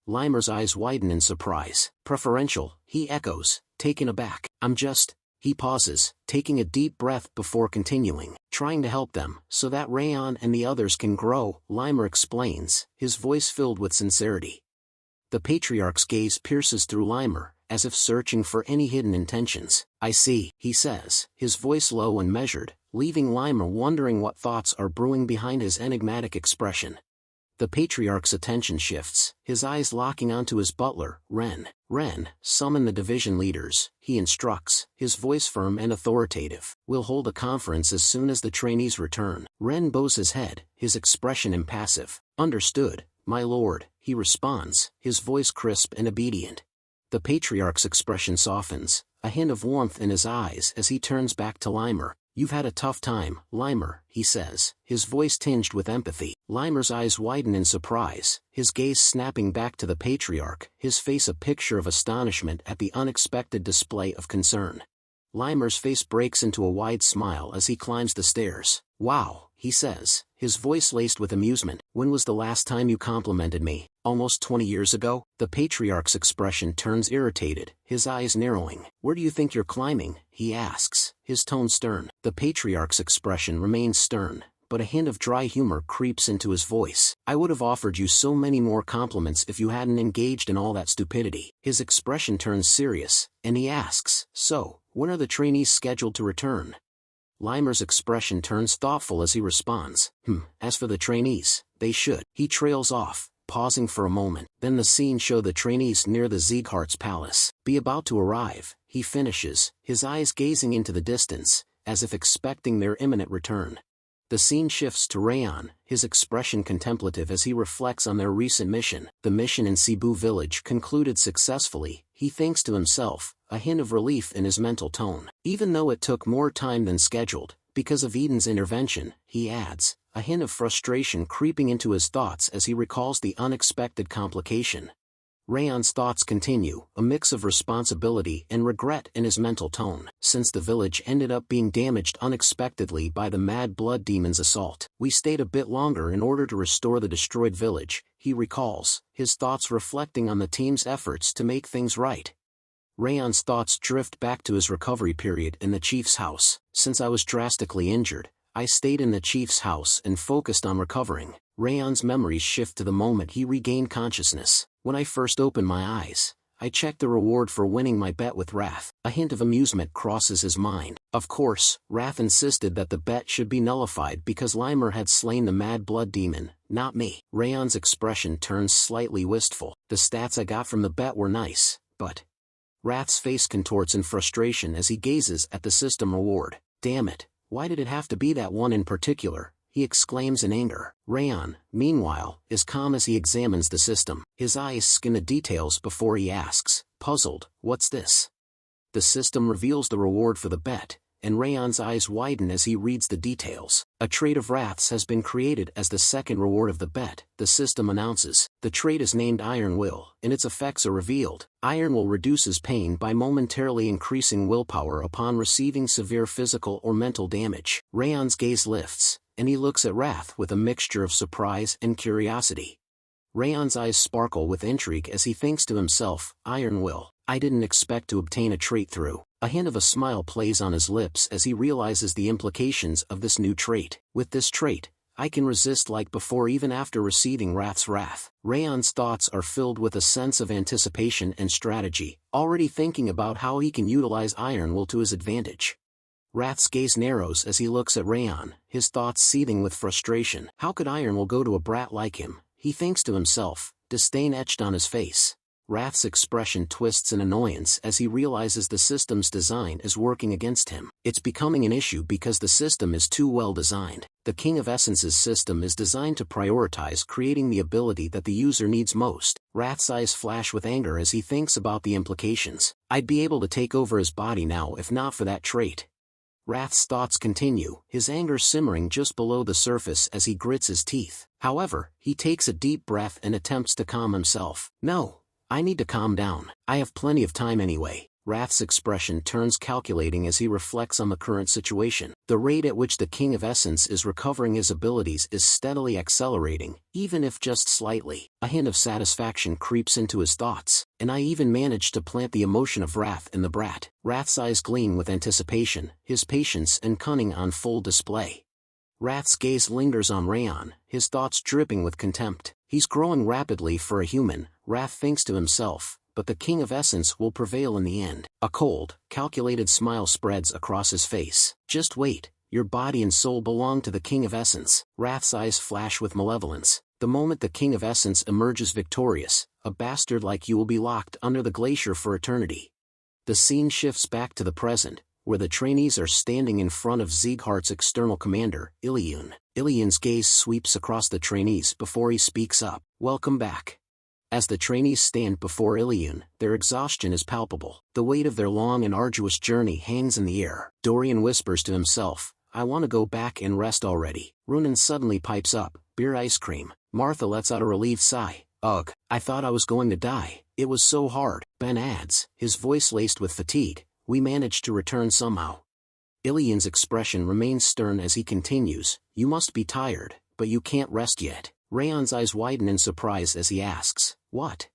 B: Limer's eyes widen in surprise. "Preferential?" he echoes, taken aback. "I'm just..." He pauses, taking a deep breath before continuing. "Trying to help them, so that Raon and the others can grow," Limer explains, his voice filled with sincerity. The patriarch's gaze pierces through Limer, as if searching for any hidden intentions. "I see," he says, his voice low and measured, leaving Limer wondering what thoughts are brewing behind his enigmatic expression. The patriarch's attention shifts, his eyes locking onto his butler, Ren. "Ren, summon the division leaders," he instructs, his voice firm and authoritative. "We'll hold a conference as soon as the trainees return." Ren bows his head, his expression impassive. "Understood, my lord," he responds, his voice crisp and obedient. The patriarch's expression softens, a hint of warmth in his eyes as he turns back to Limer. "You've had a tough time, Limer," he says, his voice tinged with empathy. Limer's eyes widen in surprise, his gaze snapping back to the patriarch, his face a picture of astonishment at the unexpected display of concern. Limer's face breaks into a wide smile as he climbs the stairs. "Wow," he says, his voice laced with amusement. "When was the last time you complimented me?" "Almost 20 years ago?" The patriarch's expression turns irritated, his eyes narrowing. "Where do you think you're climbing?" he asks, his tone stern. The patriarch's expression remains stern, but a hint of dry humor creeps into his voice. "I would have offered you so many more compliments if you hadn't engaged in all that stupidity." His expression turns serious, and he asks, "So, when are the trainees scheduled to return?" Limer's expression turns thoughtful as he responds, As for the trainees, they should." He trails off, pausing for a moment. Then the scene show the trainees near the Sieghart's palace. Be about to arrive, he finishes, his eyes gazing into the distance, as if expecting their imminent return. The scene shifts to Raon, his expression contemplative as he reflects on their recent mission. The mission in Cebu village concluded successfully, he thinks to himself, a hint of relief in his mental tone. Even though it took more time than scheduled, because of Eden's intervention, he adds, a hint of frustration creeping into his thoughts as he recalls the unexpected complication. Raon's thoughts continue, a mix of responsibility and regret in his mental tone. Since the village ended up being damaged unexpectedly by the Mad Blood Demon's assault, we stayed a bit longer in order to restore the destroyed village, he recalls, his thoughts reflecting on the team's efforts to make things right. Raon's thoughts drift back to his recovery period in the chief's house. Since I was drastically injured, I stayed in the chief's house and focused on recovering. Raon's memories shift to the moment he regained consciousness. When I first opened my eyes, I checked the reward for winning my bet with Wrath. A hint of amusement crosses his mind. Of course, Wrath insisted that the bet should be nullified because Limer had slain the Mad Blood Demon, not me. Raon's expression turns slightly wistful. The stats I got from the bet were nice, but... Wrath's face contorts in frustration as he gazes at the system reward. Damn it, why did it have to be that one in particular? He exclaims in anger. Raon, meanwhile, is calm as he examines the system. His eyes scan the details before he asks, puzzled, what's this? The system reveals the reward for the bet, and Raon's eyes widen as he reads the details. A trait of Wrath's has been created as the second reward of the bet, the system announces. The trait is named Iron Will, and its effects are revealed. Iron Will reduces pain by momentarily increasing willpower upon receiving severe physical or mental damage. Raon's gaze lifts, and he looks at Wrath with a mixture of surprise and curiosity. Raon's eyes sparkle with intrigue as he thinks to himself, Iron Will, I didn't expect to obtain a trait through. A hint of a smile plays on his lips as he realizes the implications of this new trait. With this trait, I can resist like before even after receiving Wrath's wrath. Raon's thoughts are filled with a sense of anticipation and strategy, already thinking about how he can utilize Iron Will to his advantage. Wrath's gaze narrows as he looks at Raon, his thoughts seething with frustration. How could Iron Will go to a brat like him? He thinks to himself, disdain etched on his face. Wrath's expression twists in annoyance as he realizes the system's design is working against him. It's becoming an issue because the system is too well designed. The King of Essence's system is designed to prioritize creating the ability that the user needs most. Wrath's eyes flash with anger as he thinks about the implications. I'd be able to take over his body now if not for that trait. Wrath's thoughts continue, his anger simmering just below the surface as he grits his teeth. However, he takes a deep breath and attempts to calm himself. No. I need to calm down. I have plenty of time anyway. Wrath's expression turns calculating as he reflects on the current situation. The rate at which the King of Essence is recovering his abilities is steadily accelerating, even if just slightly. A hint of satisfaction creeps into his thoughts, and I even managed to plant the emotion of wrath in the brat. Wrath's eyes gleam with anticipation, his patience and cunning on full display. Wrath's gaze lingers on Raon, his thoughts dripping with contempt. He's growing rapidly for a human, Wrath thinks to himself, but the King of Essence will prevail in the end. A cold, calculated smile spreads across his face. Just wait, your body and soul belong to the King of Essence. Wrath's eyes flash with malevolence. The moment the King of Essence emerges victorious, a bastard like you will be locked under the glacier for eternity. The scene shifts back to the present, where the trainees are standing in front of Sieghart's external commander, Iliun. Iliun's gaze sweeps across the trainees before he speaks up. Welcome back. As the trainees stand before Iliun, their exhaustion is palpable. The weight of their long and arduous journey hangs in the air. Dorian whispers to himself, I want to go back and rest already. Runan suddenly pipes up, beer ice cream. Martha lets out a relieved sigh. Ugh, I thought I was going to die. It was so hard. Ben adds, his voice laced with fatigue, we managed to return somehow. Iliun's expression remains stern as he continues, you must be tired, but you can't rest yet. Raon's eyes widen in surprise as he asks, what?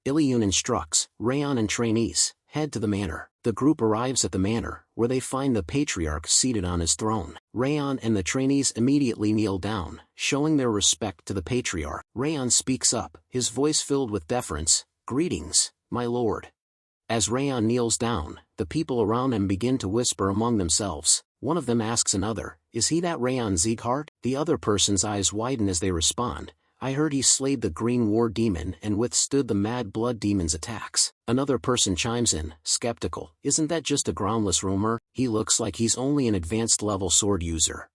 B: Iliun instructs, Raon and trainees, head to the manor. The group arrives at the manor, where they find the patriarch seated on his throne. Raon and the trainees immediately kneel down, showing their respect to the patriarch. Raon speaks up, his voice filled with deference, greetings, my lord. As Raon kneels down, the people around him begin to whisper among themselves. One of them asks another, is he that Raon Sieghart? The other person's eyes widen as they respond, I heard he slayed the Green War Demon and withstood the Mad Blood Demon's attacks. Another person chimes in, skeptical. Isn't that just a groundless rumor? He looks like he's only an advanced level sword user.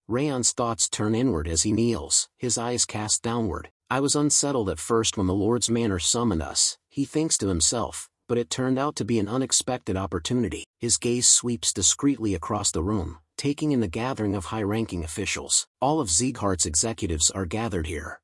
B: Raon's thoughts turn inward as he kneels, his eyes cast downward. I was unsettled at first when the Lord's Manor summoned us, he thinks to himself, but it turned out to be an unexpected opportunity. His gaze sweeps discreetly across the room, taking in the gathering of high-ranking officials. All of Sieghart's executives are gathered here.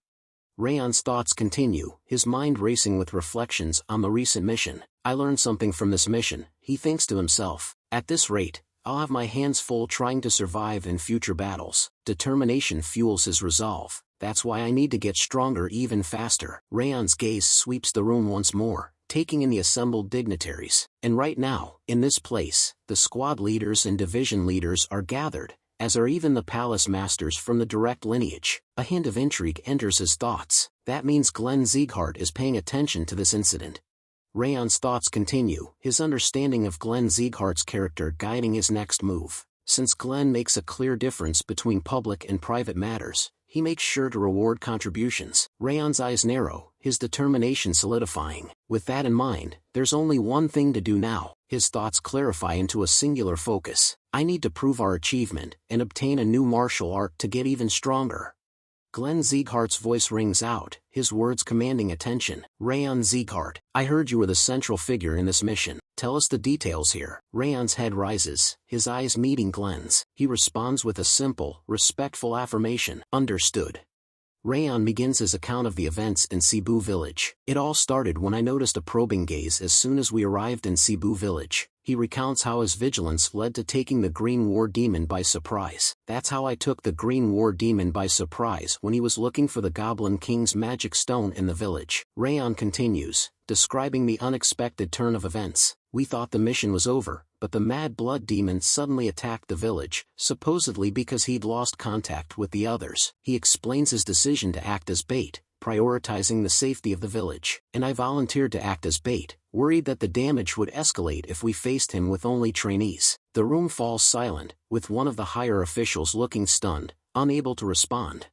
B: Raon's thoughts continue, his mind racing with reflections on the recent mission. I learned something from this mission, he thinks to himself. At this rate, I'll have my hands full trying to survive in future battles. Determination fuels his resolve. That's why I need to get stronger even faster. Raon's gaze sweeps the room once more, taking in the assembled dignitaries. And right now, in this place, the squad leaders and division leaders are gathered, as are even the palace masters from the direct lineage. A hint of intrigue enters his thoughts. That means Glenn Sieghart is paying attention to this incident. Raon's thoughts continue, his understanding of Glenn Sieghart's character guiding his next move. Since Glenn makes a clear difference between public and private matters, he makes sure to reward contributions. Raon's eyes narrow, his determination solidifying. With that in mind, there's only one thing to do now. His thoughts clarify into a singular focus. I need to prove our achievement and obtain a new martial art to get even stronger. Glenn Sieghart's voice rings out, his words commanding attention. Raon Sieghart, I heard you were the central figure in this mission. Tell us the details here. Raon's head rises, his eyes meeting Glenn's. He responds with a simple, respectful affirmation. Understood. Raon begins his account of the events in Cebu village. It all started when I noticed a probing gaze as soon as we arrived in Cebu village. He recounts how his vigilance led to taking the Green War Demon by surprise. That's how I took the Green War Demon by surprise when he was looking for the Goblin King's magic stone in the village. Raon continues, describing the unexpected turn of events. We thought the mission was over, but the Mad Blood Demon suddenly attacked the village, supposedly because he'd lost contact with the others. He explains his decision to act as bait, prioritizing the safety of the village. And I volunteered to act as bait, worried that the damage would escalate if we faced him with only trainees. The room falls silent, with one of the higher officials looking stunned, unable to respond.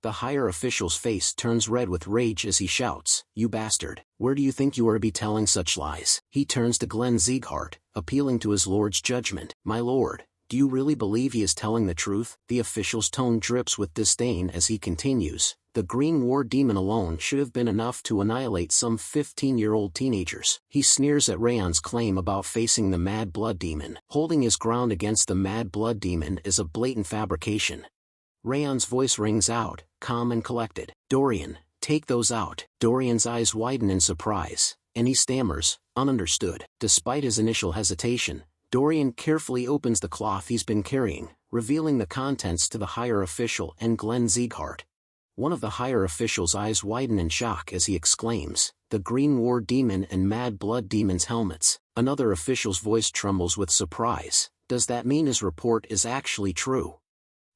B: The higher official's face turns red with rage as he shouts, "You bastard, where do you think you are to be telling such lies?" He turns to Glenn Sieghart, appealing to his lord's judgment. My lord, do you really believe he is telling the truth? The official's tone drips with disdain as he continues. The Green War Demon alone should have been enough to annihilate some 15-year-old teenagers. He sneers at Raon's claim about facing the Mad Blood Demon. Holding his ground against the Mad Blood Demon is a blatant fabrication. Raon's voice rings out, calm and collected. Dorian, take those out. Dorian's eyes widen in surprise, and he stammers, ununderstood. Despite his initial hesitation, Dorian carefully opens the cloth he's been carrying, revealing the contents to the higher official and Glenn Sieghart. One of the higher official's eyes widen in shock as he exclaims, "The Green War Demon and Mad Blood Demon's helmets." Another official's voice trembles with surprise. Does that mean his report is actually true?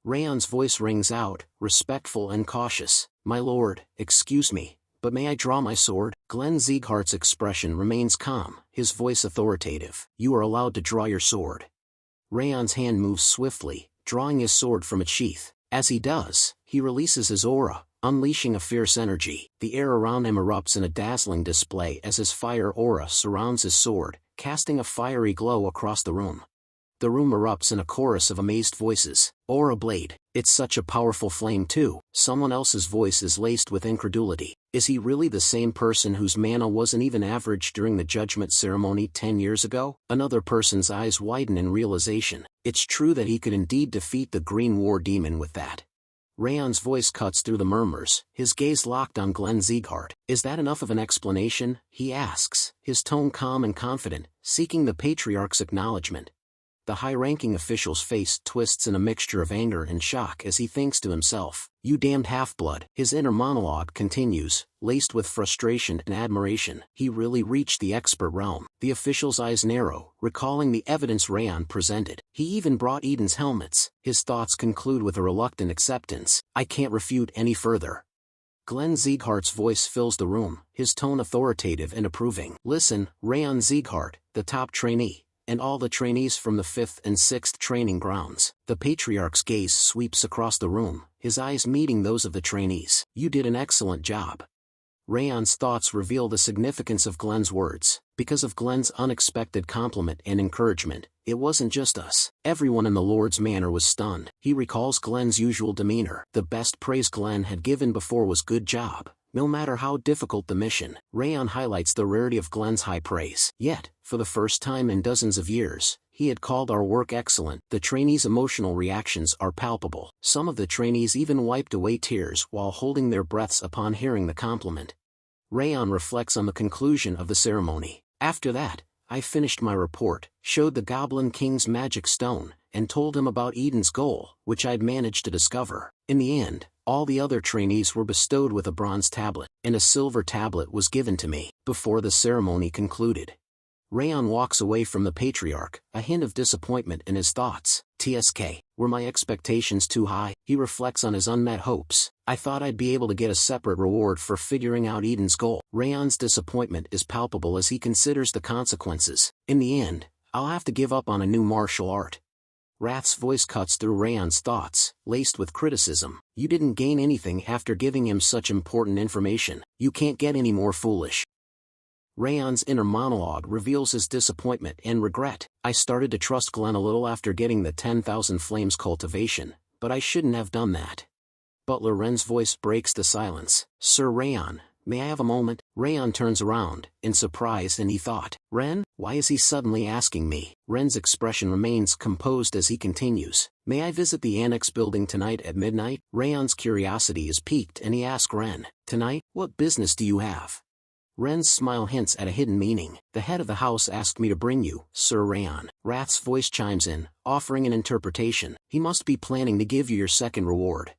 B: Raon's voice rings out, respectful and cautious. My lord, excuse me, but may I draw my sword? Glenn Sieghart's expression remains calm, his voice authoritative. You are allowed to draw your sword. Raon's hand moves swiftly, drawing his sword from its sheath. As he does, he releases his aura, unleashing a fierce energy. The air around him erupts in a dazzling display as his fire aura surrounds his sword, casting a fiery glow across the room. The room erupts in a chorus of amazed voices. Aura blade. It's such a powerful flame too. Someone else's voice is laced with incredulity. Is he really the same person whose mana wasn't even average during the judgment ceremony 10 years ago? Another person's eyes widen in realization. It's true that he could indeed defeat the Green War Demon with that. Raon's voice cuts through the murmurs, his gaze locked on Glenn Sieghart. Is that enough of an explanation? He asks, his tone calm and confident, seeking the patriarch's acknowledgement. The high-ranking official's face twists in a mixture of anger and shock as he thinks to himself, "You damned half-blood." His inner monologue continues, laced with frustration and admiration. He really reached the expert realm. The official's eyes narrow, recalling the evidence Raon presented. He even brought Eden's helmets. His thoughts conclude with a reluctant acceptance. I can't refute any further. Glenn Sieghart's voice fills the room, his tone authoritative and approving. Listen, Raon Sieghart, the top trainee. and all the trainees from the 5th and 6th training grounds. The patriarch's gaze sweeps across the room, his eyes meeting those of the trainees. You did an excellent job. Raon's thoughts reveal the significance of Glenn's words. Because of Glenn's unexpected compliment and encouragement, it wasn't just us. Everyone in the Lord's Manor was stunned. He recalls Glenn's usual demeanor. The best praise Glenn had given before was "good job." No matter how difficult the mission, Raon highlights the rarity of Glenn's high praise. Yet, for the first time in dozens of years, he had called our work excellent. The trainees' emotional reactions are palpable. Some of the trainees even wiped away tears while holding their breaths upon hearing the compliment. Raon reflects on the conclusion of the ceremony. After that, I finished my report, showed the Goblin King's magic stone, and told him about Eden's goal, which I'd managed to discover. In the end, all the other trainees were bestowed with a bronze tablet, and a silver tablet was given to me. Before the ceremony concluded, Raon walks away from the patriarch, a hint of disappointment in his thoughts. TSK, were my expectations too high? He reflects on his unmet hopes. I thought I'd be able to get a separate reward for figuring out Eden's goal. Raon's disappointment is palpable as he considers the consequences. In the end, I'll have to give up on a new martial art. Wrath's voice cuts through Raon's thoughts, laced with criticism. You didn't gain anything after giving him such important information. You can't get any more foolish. Raon's inner monologue reveals his disappointment and regret. I started to trust Glenn a little after getting the 10,000 flames cultivation, but I shouldn't have done that. Butler Ren's voice breaks the silence. Sir Raon, may I have a moment? Raon turns around, in surprise, and he thought, Ren, why is he suddenly asking me? Ren's expression remains composed as he continues. May I visit the annex building tonight at midnight? Raon's curiosity is piqued and he asks Ren, tonight, what business do you have? Ren's smile hints at a hidden meaning. The head of the house asked me to bring you, Sir Raon. Wrath's voice chimes in, offering an interpretation. He must be planning to give you your second reward.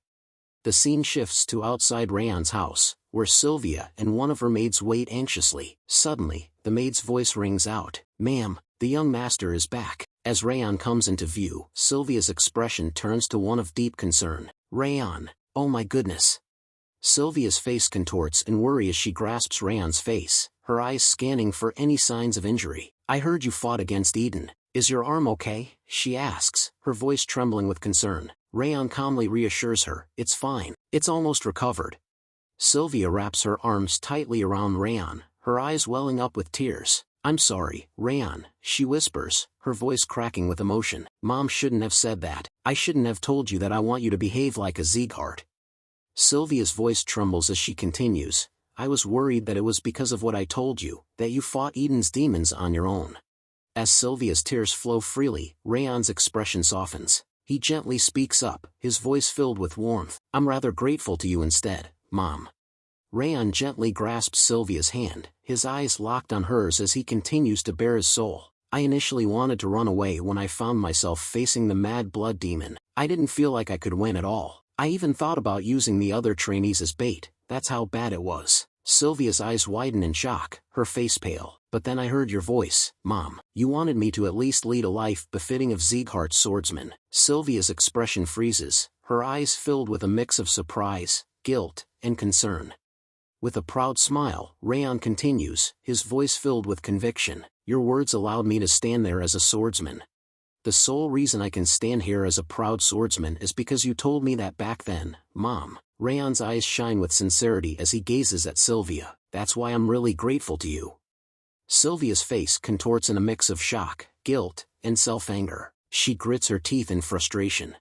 B: The scene shifts to outside Raon's house, where Sylvia and one of her maids wait anxiously. Suddenly, the maid's voice rings out. Ma'am, the young master is back. As Raon comes into view, Sylvia's expression turns to one of deep concern. Raon, oh my goodness. Sylvia's face contorts in worry as she grasps Raon's face, her eyes scanning for any signs of injury. I heard you fought against Eden. Is your arm okay? She asks, her voice trembling with concern. Raon calmly reassures her, it's fine, it's almost recovered. Sylvia wraps her arms tightly around Raon, her eyes welling up with tears. I'm sorry, Raon, she whispers, her voice cracking with emotion. Mom shouldn't have said that. I shouldn't have told you that I want you to behave like a Sieghart. Sylvia's voice trembles as she continues. I was worried that it was because of what I told you, that you fought Eden's demons on your own. As Sylvia's tears flow freely, Raon's expression softens. He gently speaks up, his voice filled with warmth. I'm rather grateful to you instead, Mom. Raon gently grasps Sylvia's hand, his eyes locked on hers as he continues to bare his soul. I initially wanted to run away when I found myself facing the mad blood demon. I didn't feel like I could win at all. I even thought about using the other trainees as bait, that's how bad it was. Sylvia's eyes widen in shock, her face pale. But then I heard your voice, Mom. You wanted me to at least lead a life befitting of Sieghart's swordsman. Sylvia's expression freezes, her eyes filled with a mix of surprise, guilt, and concern. With a proud smile, Raon continues, his voice filled with conviction. Your words allowed me to stand there as a swordsman. The sole reason I can stand here as a proud swordsman is because you told me that back then, Mom. Raon's eyes shine with sincerity as he gazes at Sylvia. That's why I'm really grateful to you. Sylvia's face contorts in a mix of shock, guilt, and self-anger. She grits her teeth in frustration.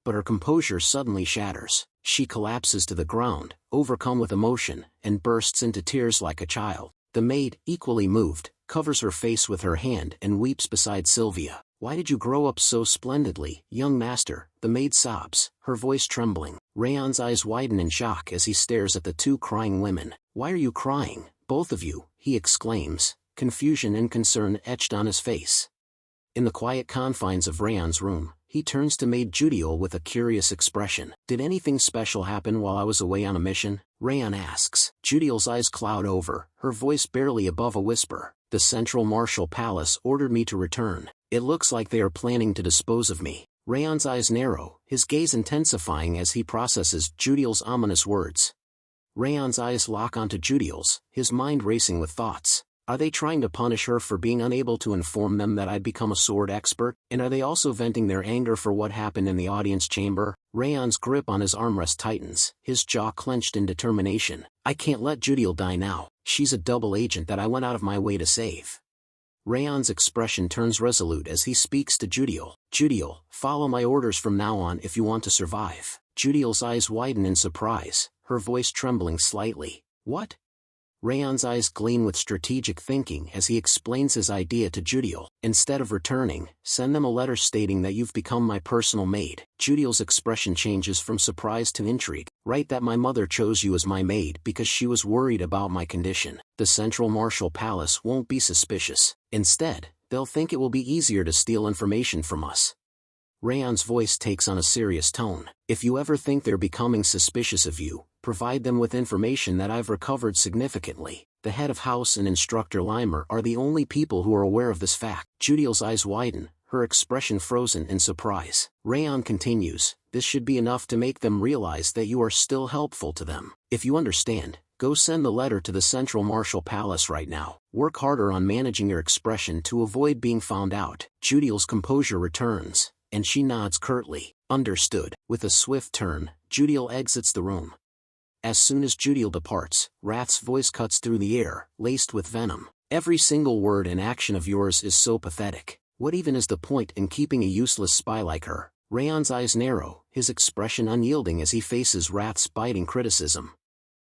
B: But her composure suddenly shatters. She collapses to the ground, overcome with emotion, and bursts into tears like a child. The maid, equally moved, covers her face with her hand and weeps beside Sylvia. Why did you grow up so splendidly, young master? The maid sobs, her voice trembling. Raon's eyes widen in shock as he stares at the two crying women. Why are you crying, both of you? He exclaims, confusion and concern etched on his face. In the quiet confines of Raon's room, he turns to maid Judiel with a curious expression. Did anything special happen while I was away on a mission? Raon asks. Judiel's eyes cloud over, her voice barely above a whisper. The Central Martial Palace ordered me to return. It looks like they are planning to dispose of me. Raon's eyes narrow, his gaze intensifying as he processes Judiel's ominous words. Raon's eyes lock onto Judiel's, his mind racing with thoughts. Are they trying to punish her for being unable to inform them that I'd become a sword expert? And are they also venting their anger for what happened in the audience chamber? Raon's grip on his armrest tightens, his jaw clenched in determination. I can't let Judiel die now. She's a double agent that I went out of my way to save. Raon's expression turns resolute as he speaks to Judiel. Judiel, follow my orders from now on if you want to survive. Judiel's eyes widen in surprise, her voice trembling slightly. What? Raon's eyes gleam with strategic thinking as he explains his idea to Judiel. Instead of returning, send them a letter stating that you've become my personal maid. Judiel's expression changes from surprise to intrigue. Write that my mother chose you as my maid because she was worried about my condition. The Central Martial Palace won't be suspicious. Instead, they'll think it will be easier to steal information from us. Raon's voice takes on a serious tone. If you ever think they're becoming suspicious of you, provide them with information that I've recovered significantly. The head of house and Instructor Limer are the only people who are aware of this fact. Judiel's eyes widen, her expression frozen in surprise. Raon continues, this should be enough to make them realize that you are still helpful to them. If you understand, go send the letter to the Central Martial Palace right now. Work harder on managing your expression to avoid being found out. Judiel's composure returns, and she nods curtly. Understood. With a swift turn, Judiel exits the room. As soon as Judiel departs, Wrath's voice cuts through the air, laced with venom. Every single word and action of yours is so pathetic. What even is the point in keeping a useless spy like her? Raon's eyes narrow, his expression unyielding as he faces Wrath's biting criticism.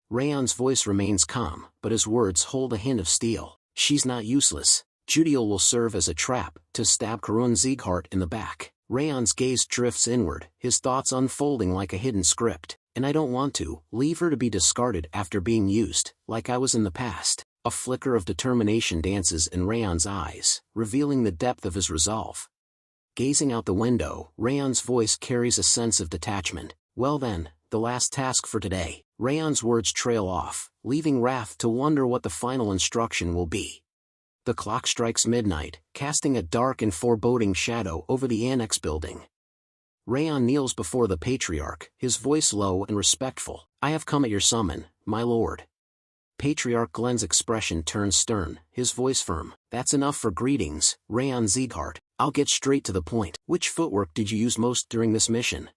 B: Raon's voice remains calm, but his words hold a hint of steel. She's not useless. Judiel will serve as a trap to stab House Sieghart in the back. Raon's gaze drifts inward, his thoughts unfolding like a hidden script. And I don't want to leave her to be discarded after being used, like I was in the past. A flicker of determination dances in Raon's eyes, revealing the depth of his resolve. Gazing out the window, Raon's voice carries a sense of detachment. Well then, the last task for today. Raon's words trail off, leaving Wrath to wonder what the final instruction will be. The clock strikes midnight, casting a dark and foreboding shadow over the annex building. Raon kneels before the Patriarch, his voice low and respectful. I have come at your summon, my lord. Patriarch Glenn's expression turns stern, his voice firm. That's enough for greetings, Raon Sieghart. I'll get straight to the point. Which footwork did you use most during this mission?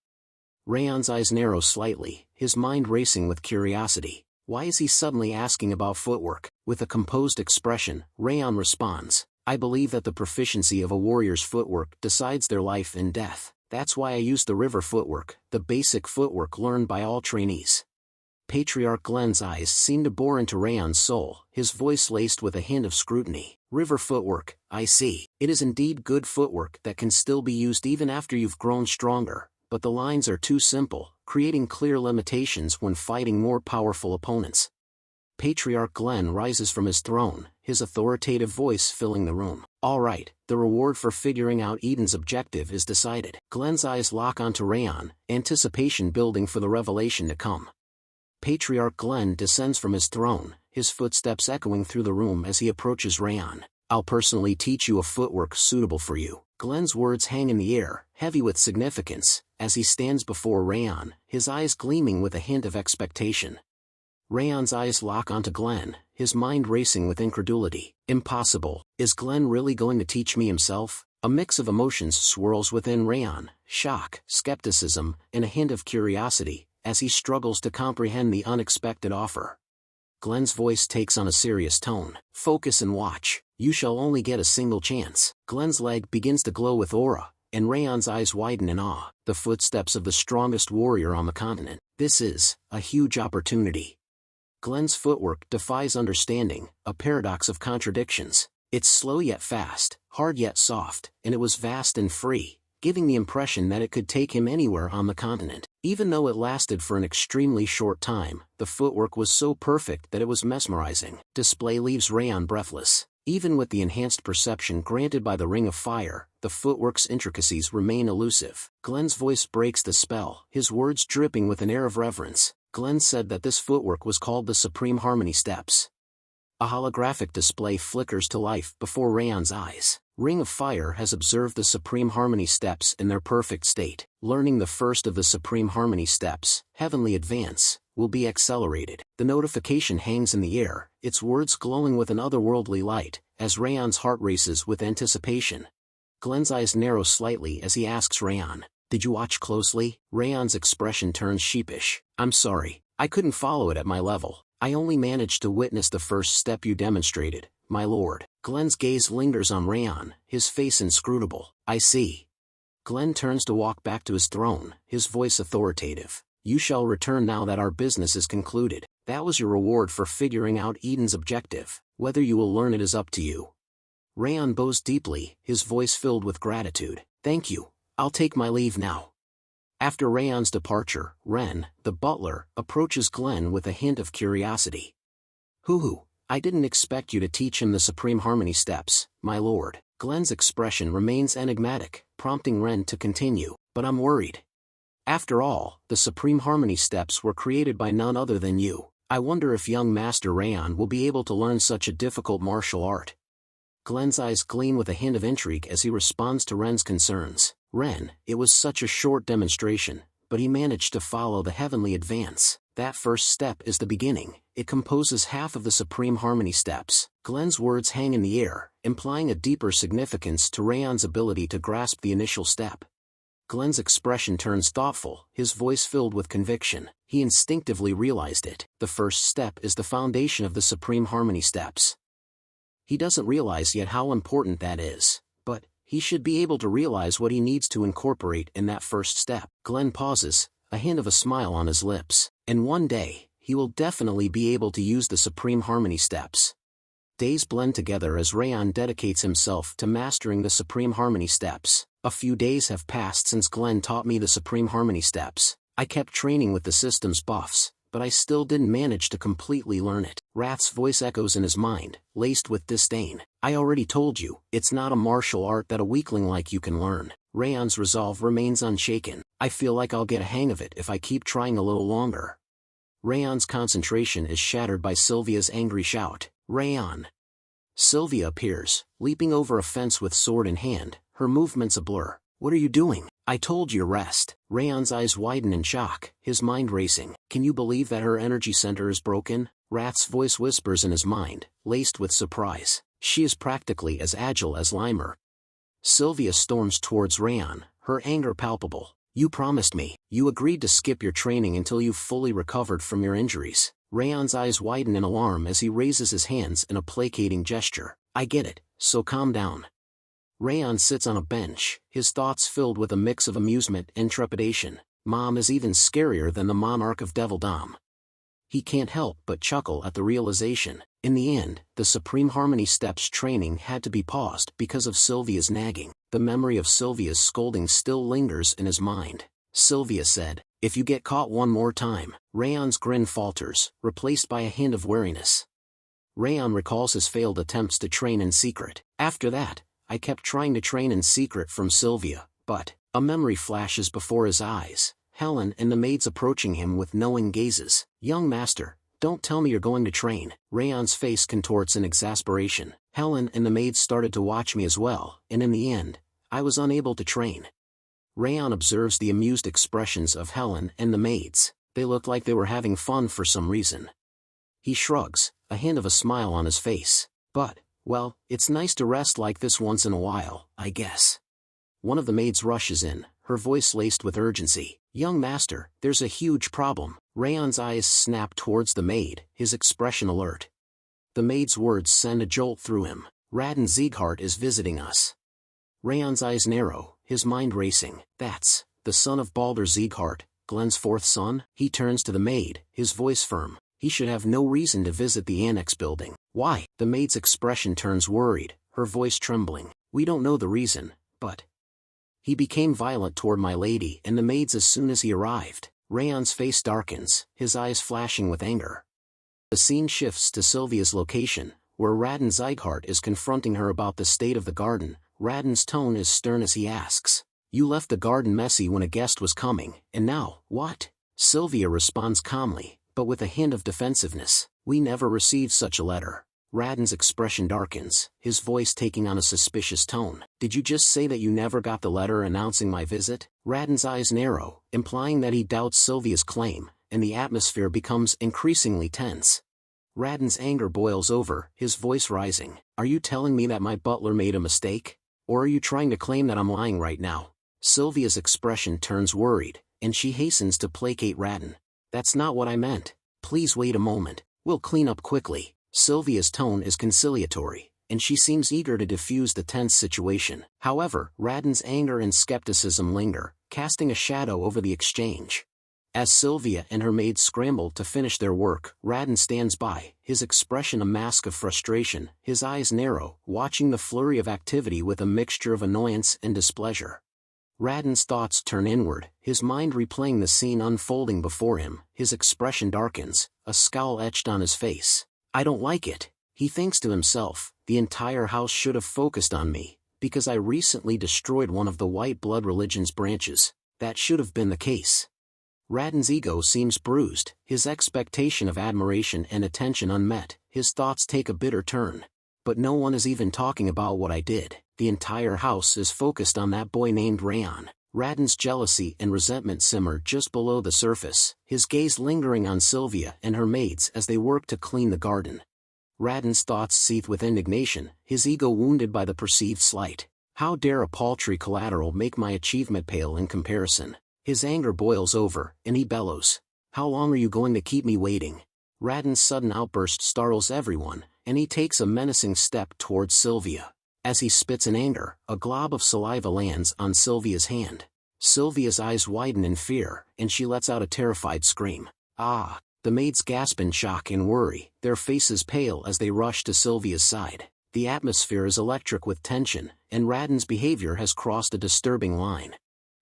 B: Raon's eyes narrow slightly, his mind racing with curiosity. Why is he suddenly asking about footwork? With a composed expression, Raon responds, I believe that the proficiency of a warrior's footwork decides their life and death. That's why I used the river footwork, the basic footwork learned by all trainees. Patriarch Glenn's eyes seem to bore into Raon's soul, his voice laced with a hint of scrutiny. River footwork, I see. It is indeed good footwork that can still be used even after you've grown stronger, but the lines are too simple, creating clear limitations when fighting more powerful opponents. Patriarch Glenn rises from his throne, his authoritative voice filling the room. All right, the reward for figuring out Eden's objective is decided. Glenn's eyes lock onto Raon, anticipation building for the revelation to come. Patriarch Glenn descends from his throne, his footsteps echoing through the room as he approaches Raon. I'll personally teach you a footwork suitable for you. Glenn's words hang in the air, heavy with significance, as he stands before Raon, his eyes gleaming with a hint of expectation. Raon's eyes lock onto Glenn, his mind racing with incredulity. Impossible. Is Glenn really going to teach me himself? A mix of emotions swirls within Raon, shock, skepticism, and a hint of curiosity, as he struggles to comprehend the unexpected offer. Glenn's voice takes on a serious tone. Focus and watch. You shall only get a single chance. Glenn's leg begins to glow with aura, and Raon's eyes widen in awe. The footsteps of the strongest warrior on the continent. This is a huge opportunity. Glenn's footwork defies understanding, a paradox of contradictions. It's slow yet fast, hard yet soft, and it was vast and free, giving the impression that it could take him anywhere on the continent. Even though it lasted for an extremely short time, the footwork was so perfect that it was mesmerizing. Display leaves Raon breathless. Even with the enhanced perception granted by the Ring of Fire, the footwork's intricacies remain elusive. Glenn's voice breaks the spell, his words dripping with an air of reverence. Glenn said that this footwork was called the Supreme Harmony Steps. A holographic display flickers to life before Raon's eyes. Ring of Fire has observed the Supreme Harmony Steps in their perfect state. Learning the first of the Supreme Harmony Steps, Heavenly Advance, will be accelerated. The notification hangs in the air, its words glowing with an otherworldly light, as Raon's heart races with anticipation. Glenn's eyes narrow slightly as he asks Raon, "Did you watch closely?" Raon's expression turns sheepish. "I'm sorry, I couldn't follow it at my level. I only managed to witness the first step you demonstrated, my lord." Glenn's gaze lingers on Raon, his face inscrutable. "I see." Glenn turns to walk back to his throne, his voice authoritative. "You shall return now that our business is concluded. That was your reward for figuring out Eden's objective. Whether you will learn it is up to you." Raon bows deeply, his voice filled with gratitude. "Thank you. I'll take my leave now." After Raon's departure, Ren, the butler, approaches Glenn with a hint of curiosity. "Hoo-hoo, I didn't expect you to teach him the Supreme Harmony steps, my lord." Glenn's expression remains enigmatic, prompting Ren to continue. "But I'm worried. After all, the Supreme Harmony steps were created by none other than you. I wonder if young Master Raon will be able to learn such a difficult martial art." Glenn's eyes gleam with a hint of intrigue as he responds to Ren's concerns. "Ren, it was such a short demonstration, but he managed to follow the heavenly advance. That first step is the beginning. It composes half of the Supreme Harmony steps." Glenn's words hang in the air, implying a deeper significance to Raon's ability to grasp the initial step. Glenn's expression turns thoughtful, his voice filled with conviction. He instinctively realized it. The first step is the foundation of the Supreme Harmony steps. He doesn't realize yet how important that is, but he should be able to realize what he needs to incorporate in that first step. Glenn pauses, a hint of a smile on his lips. And one day, he will definitely be able to use the Supreme Harmony steps. Days blend together as Raon dedicates himself to mastering the Supreme Harmony steps. A few days have passed since Glenn taught me the Supreme Harmony steps. I kept training with the system's buffs, but I still didn't manage to completely learn it. Rath's voice echoes in his mind, laced with disdain. "I already told you, it's not a martial art that a weakling like you can learn." Raon's resolve remains unshaken. "I feel like I'll get a hang of it if I keep trying a little longer." Raon's concentration is shattered by Sylvia's angry shout. "Raon!" Sylvia appears, leaping over a fence with sword in hand, her movements a blur. "What are you doing?" "I told you rest." Raon's eyes widen in shock, his mind racing. Can you believe that her energy center is broken? Rath's voice whispers in his mind, laced with surprise. "She is practically as agile as Limer." Sylvia storms towards Raon, her anger palpable. "You promised me. You agreed to skip your training until you've fully recovered from your injuries." Raon's eyes widen in alarm as he raises his hands in a placating gesture. "I get it, so calm down." Raon sits on a bench, his thoughts filled with a mix of amusement and trepidation. Mom is even scarier than the monarch of Devilldom. He can't help but chuckle at the realization. In the end, the Supreme Harmony steps training had to be paused because of Sylvia's nagging. The memory of Sylvia's scolding still lingers in his mind. Sylvia said, "If you get caught one more time." Raon's grin falters, replaced by a hint of wariness. Raon recalls his failed attempts to train in secret. "After that, I kept trying to train in secret from Sylvia, but..." A memory flashes before his eyes, Helen and the maids approaching him with knowing gazes. "Young master, don't tell me you're going to train." Raon's face contorts in exasperation. "Helen and the maids started to watch me as well, and in the end, I was unable to train." Raon observes the amused expressions of Helen and the maids. They looked like they were having fun for some reason. He shrugs, a hint of a smile on his face. "But, well, it's nice to rest like this once in a while, I guess." One of the maids rushes in, her voice laced with urgency. "Young master, there's a huge problem." Raon's eyes snap towards the maid, his expression alert. The maid's words send a jolt through him. "Raon Sieghart is visiting us." Raon's eyes narrow, his mind racing. "That's the son of Baldur Sieghart, Glenn's fourth son?" He turns to the maid, his voice firm. "He should have no reason to visit the annex building." "Why?" The maid's expression turns worried, her voice trembling. "We don't know the reason, but he became violent toward my lady and the maids as soon as he arrived." Raon's face darkens, his eyes flashing with anger. The scene shifts to Sylvia's location, where Raon Sieghart is confronting her about the state of the garden. Raon's tone is stern as he asks, "You left the garden messy when a guest was coming, and now, what?" Sylvia responds calmly, but with a hint of defensiveness. "We never received such a letter." Raon's expression darkens, his voice taking on a suspicious tone. "Did you just say that you never got the letter announcing my visit?" Raon's eyes narrow, implying that he doubts Sylvia's claim, and the atmosphere becomes increasingly tense. Radon's anger boils over, his voice rising. Are you telling me that my butler made a mistake? Or are you trying to claim that I'm lying right now? Sylvia's expression turns worried, and she hastens to placate Radon. That's not what I meant. Please wait a moment, we'll clean up quickly. Sylvia's tone is conciliatory, and she seems eager to diffuse the tense situation. However, Radon's anger and skepticism linger, casting a shadow over the exchange. As Sylvia and her maid scramble to finish their work, Radon stands by, his expression a mask of frustration, his eyes narrow, watching the flurry of activity with a mixture of annoyance and displeasure. Radon's thoughts turn inward, his mind replaying the scene unfolding before him, his expression darkens, a scowl etched on his face. I don't like it, he thinks to himself, the entire house should have focused on me, because I recently destroyed one of the white blood religion's branches. That should have been the case. Radon's ego seems bruised, his expectation of admiration and attention unmet, his thoughts take a bitter turn. But no one is even talking about what I did, the entire house is focused on that boy named Raon. Radon's jealousy and resentment simmer just below the surface, his gaze lingering on Sylvia and her maids as they work to clean the garden. Radon's thoughts seethe with indignation, his ego wounded by the perceived slight. How dare a paltry collateral make my achievement pale in comparison? His anger boils over, and he bellows. How long are you going to keep me waiting? Radon's sudden outburst startles everyone, and he takes a menacing step towards Sylvia. As he spits in anger, a glob of saliva lands on Sylvia's hand. Sylvia's eyes widen in fear, and she lets out a terrified scream. Ah! The maids gasp in shock and worry, their faces pale as they rush to Sylvia's side. The atmosphere is electric with tension, and Radon's behavior has crossed a disturbing line.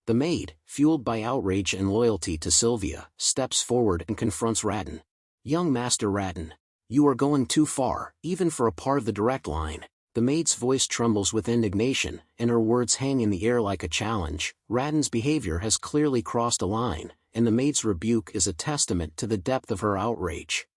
B: The maid, fueled by outrage and loyalty to Sylvia, steps forward and confronts Radon. Young Master Radon, you are going too far, even for a part of the direct line. The maid's voice trembles with indignation, and her words hang in the air like a challenge. Radon's behavior has clearly crossed a line, and the maid's rebuke is a testament to the depth of her outrage.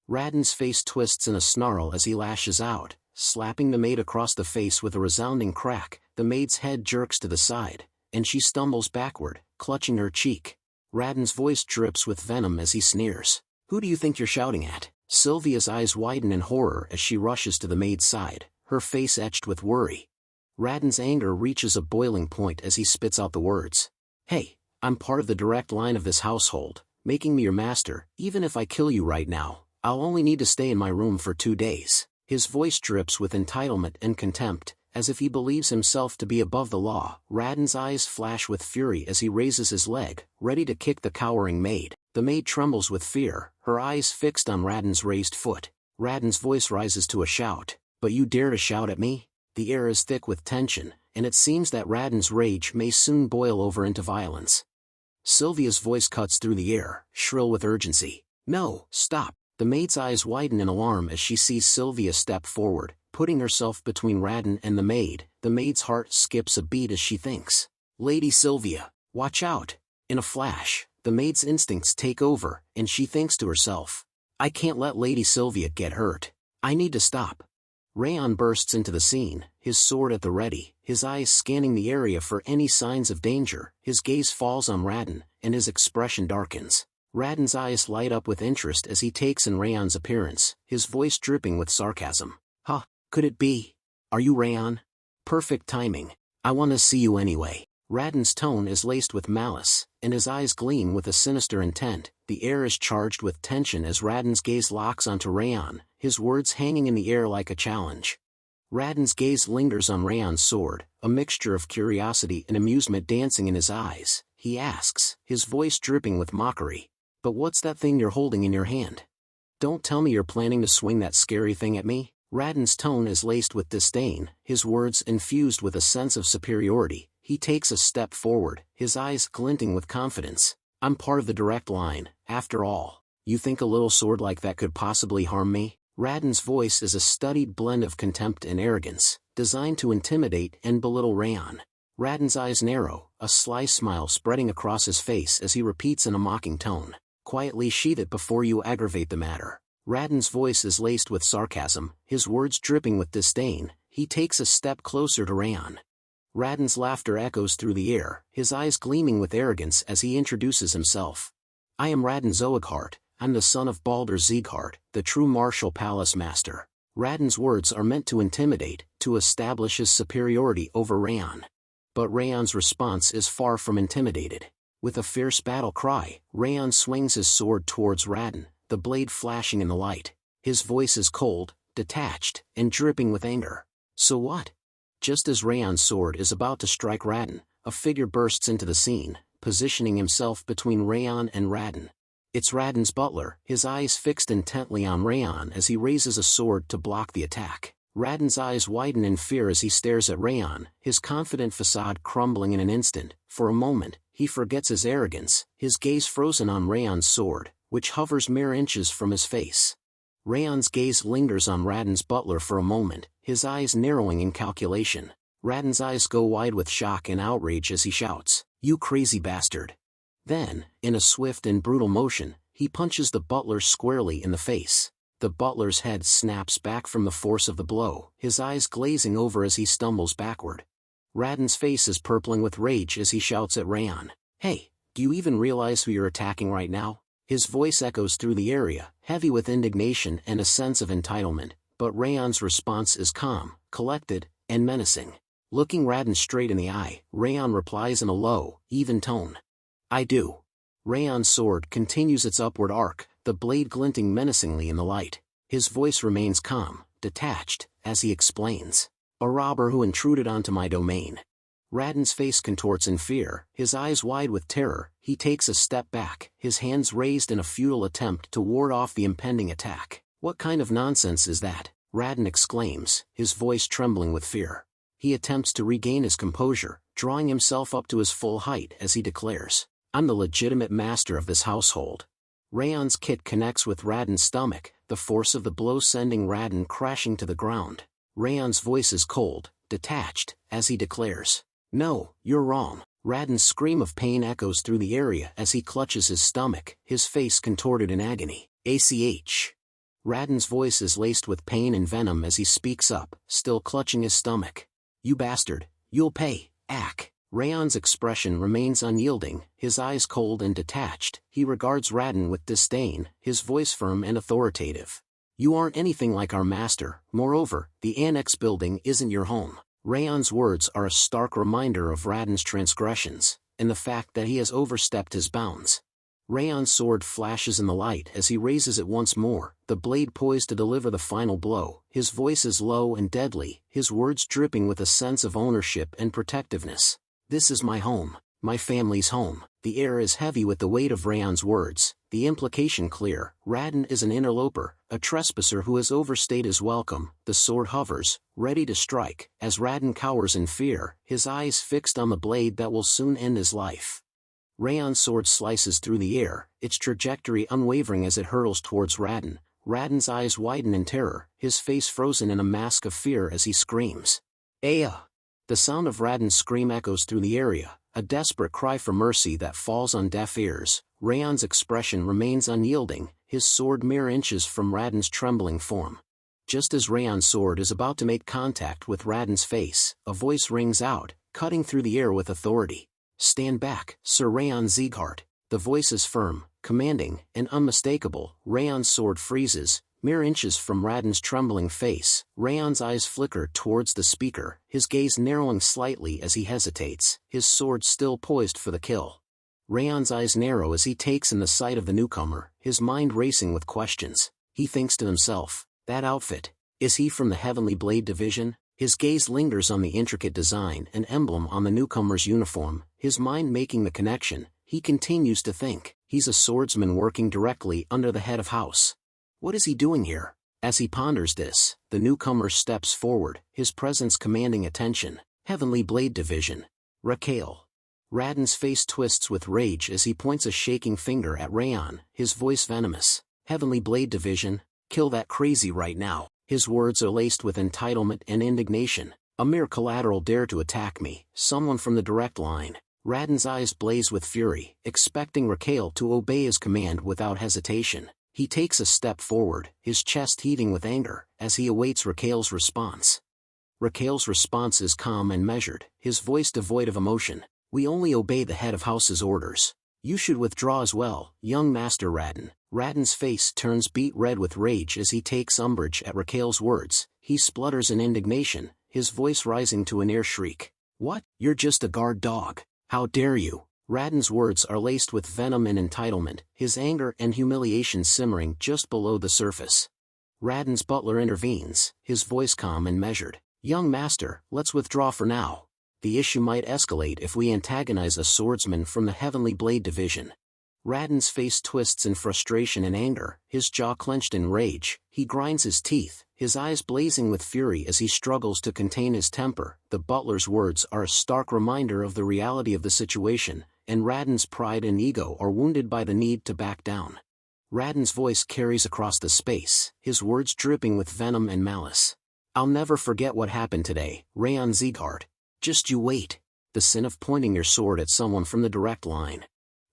B: Radon's face twists in a snarl as he lashes out, slapping the maid across the face with a resounding crack. The maid's head jerks to the side, and she stumbles backward, clutching her cheek. Radon's voice drips with venom as he sneers. Who do you think you're shouting at? Sylvia's eyes widen in horror as she rushes to the maid's side, her face etched with worry. Radon's anger reaches a boiling point as he spits out the words. Hey, I'm part of the direct line of this household, making me your master. Even if I kill you right now, I'll only need to stay in my room for 2 days. His voice drips with entitlement and contempt, as if he believes himself to be above the law. Radon's eyes flash with fury as he raises his leg, ready to kick the cowering maid. The maid trembles with fear, her eyes fixed on Radon's raised foot. Radon's voice rises to a shout. But you dare to shout at me? The air is thick with tension, and it seems that Radon's rage may soon boil over into violence. Sylvia's voice cuts through the air, shrill with urgency. No, stop. The maid's eyes widen in alarm as she sees Sylvia step forward, putting herself between Radon and the maid. The maid's heart skips a beat as she thinks. Lady Sylvia, watch out. In a flash, the maid's instincts take over, and she thinks to herself, I can't let Lady Sylvia get hurt. I need to stop. Raon bursts into the scene, his sword at the ready, his eyes scanning the area for any signs of danger. His gaze falls on Radon, and his expression darkens. Radon's eyes light up with interest as he takes in Raon's appearance, his voice dripping with sarcasm. Huh, could it be? Are you Raon? Perfect timing. I want to see you anyway. Radon's tone is laced with malice, and his eyes gleam with a sinister intent. The air is charged with tension as Radon's gaze locks onto Raon, his words hanging in the air like a challenge. Radon's gaze lingers on Raon's sword, a mixture of curiosity and amusement dancing in his eyes. He asks, his voice dripping with mockery. But what's that thing you're holding in your hand? Don't tell me you're planning to swing that scary thing at me? Radon's tone is laced with disdain, his words infused with a sense of superiority. He takes a step forward, his eyes glinting with confidence. I'm part of the direct line, after all. You think a little sword like that could possibly harm me? Radon's voice is a studied blend of contempt and arrogance, designed to intimidate and belittle Raon. Radon's eyes narrow, a sly smile spreading across his face as he repeats in a mocking tone. Quietly sheath it before you aggravate the matter. Radon's voice is laced with sarcasm, his words dripping with disdain. He takes a step closer to Raon. Radon's laughter echoes through the air, his eyes gleaming with arrogance as he introduces himself. I am Raon Sieghart. I'm the son of Baldur Sieghart, the true martial palace master. Raon's words are meant to intimidate, to establish his superiority over Raon. But Raon's response is far from intimidated. With a fierce battle cry, Raon swings his sword towards Raon, the blade flashing in the light. His voice is cold, detached, and dripping with anger. So what? Just as Raon's sword is about to strike Raon, a figure bursts into the scene, positioning himself between Raon and Raon. It's Raon's butler, his eyes fixed intently on Raon as he raises a sword to block the attack. Raon's eyes widen in fear as he stares at Raon, his confident facade crumbling in an instant. For a moment, he forgets his arrogance, his gaze frozen on Raon's sword, which hovers mere inches from his face. Raon's gaze lingers on Raon's butler for a moment, his eyes narrowing in calculation. Raon's eyes go wide with shock and outrage as he shouts, "You crazy bastard!" Then, in a swift and brutal motion, he punches the butler squarely in the face. The butler's head snaps back from the force of the blow, his eyes glazing over as he stumbles backward. Raon's face is purpling with rage as he shouts at Raon, "Hey, do you even realize who you're attacking right now?" His voice echoes through the area, heavy with indignation and a sense of entitlement, but Raon's response is calm, collected, and menacing. Looking Raon straight in the eye, Raon replies in a low, even tone, "I do." Raon's sword continues its upward arc, the blade glinting menacingly in the light. His voice remains calm, detached, as he explains, "A robber who intruded onto my domain." Raon's face contorts in fear, his eyes wide with terror. He takes a step back, his hands raised in a futile attempt to ward off the impending attack. "What kind of nonsense is that?" Raon exclaims, his voice trembling with fear. He attempts to regain his composure, drawing himself up to his full height as he declares, "I'm the legitimate master of this household." Raon's kick connects with Raon's stomach, the force of the blow sending Raon crashing to the ground. Raon's voice is cold, detached, as he declares, "No, you're wrong." Raon's scream of pain echoes through the area as he clutches his stomach, his face contorted in agony. "ACH." Raon's voice is laced with pain and venom as he speaks up, still clutching his stomach. "You bastard, you'll pay, ack." Raon's expression remains unyielding, his eyes cold and detached. He regards Raon with disdain, his voice firm and authoritative. "You aren't anything like our master. Moreover, the annex building isn't your home." Raon's words are a stark reminder of Raon's transgressions, and the fact that he has overstepped his bounds. Raon's sword flashes in the light as he raises it once more, the blade poised to deliver the final blow. His voice is low and deadly, his words dripping with a sense of ownership and protectiveness. "This is my home, my family's home." The air is heavy with the weight of Raon's words, the implication clear. Raon is an interloper, a trespasser who has overstayed his welcome. The sword hovers, ready to strike, as Raon cowers in fear, his eyes fixed on the blade that will soon end his life. Raon's sword slices through the air, its trajectory unwavering as it hurtles towards Raon. Raon's eyes widen in terror, his face frozen in a mask of fear as he screams, "Aya!" The sound of Raon's scream echoes through the area, a desperate cry for mercy that falls on deaf ears. Raon's expression remains unyielding, his sword mere inches from Raon's trembling form. Just as Raon's sword is about to make contact with Raon's face, a voice rings out, cutting through the air with authority. "Stand back, Sir Raon Sieghart." The voice is firm, commanding, and unmistakable. Raon's sword freezes, mere inches from Raon's trembling face. Raon's eyes flicker towards the speaker, his gaze narrowing slightly as he hesitates, his sword still poised for the kill. Raon's eyes narrow as he takes in the sight of the newcomer, his mind racing with questions. He thinks to himself, that outfit, is he from the Heavenly Blade Division? His gaze lingers on the intricate design and emblem on the newcomer's uniform, his mind making the connection. He continues to think, he's a swordsman working directly under the head of House. What is he doing here? As he ponders this, the newcomer steps forward, his presence commanding attention. Heavenly Blade Division. Raquel. Raon's face twists with rage as he points a shaking finger at Raon, his voice venomous. Heavenly Blade Division, kill that crazy right now. His words are laced with entitlement and indignation. A mere collateral dare to attack me, someone from the direct line. Raon's eyes blaze with fury, expecting Raquel to obey his command without hesitation. He takes a step forward, his chest heaving with anger, as he awaits Raquel's response. Raquel's response is calm and measured, his voice devoid of emotion. We only obey the head of House's orders. You should withdraw as well, young Master Raon. Raon's face turns beet red with rage as he takes umbrage at Raquel's words. He splutters in indignation, his voice rising to a near shriek. What? You're just a guard dog. How dare you? Raon's words are laced with venom and entitlement, his anger and humiliation simmering just below the surface. Raon's butler intervenes, his voice calm and measured. Young master, let's withdraw for now. The issue might escalate if we antagonize a swordsman from the Heavenly Blade Division. Raon's face twists in frustration and anger, his jaw clenched in rage. He grinds his teeth, his eyes blazing with fury as he struggles to contain his temper. The butler's words are a stark reminder of the reality of the situation, and Raon's pride and ego are wounded by the need to back down. Raon's voice carries across the space, his words dripping with venom and malice. I'll never forget what happened today, Raon Sieghart. Just you wait. The sin of pointing your sword at someone from the direct line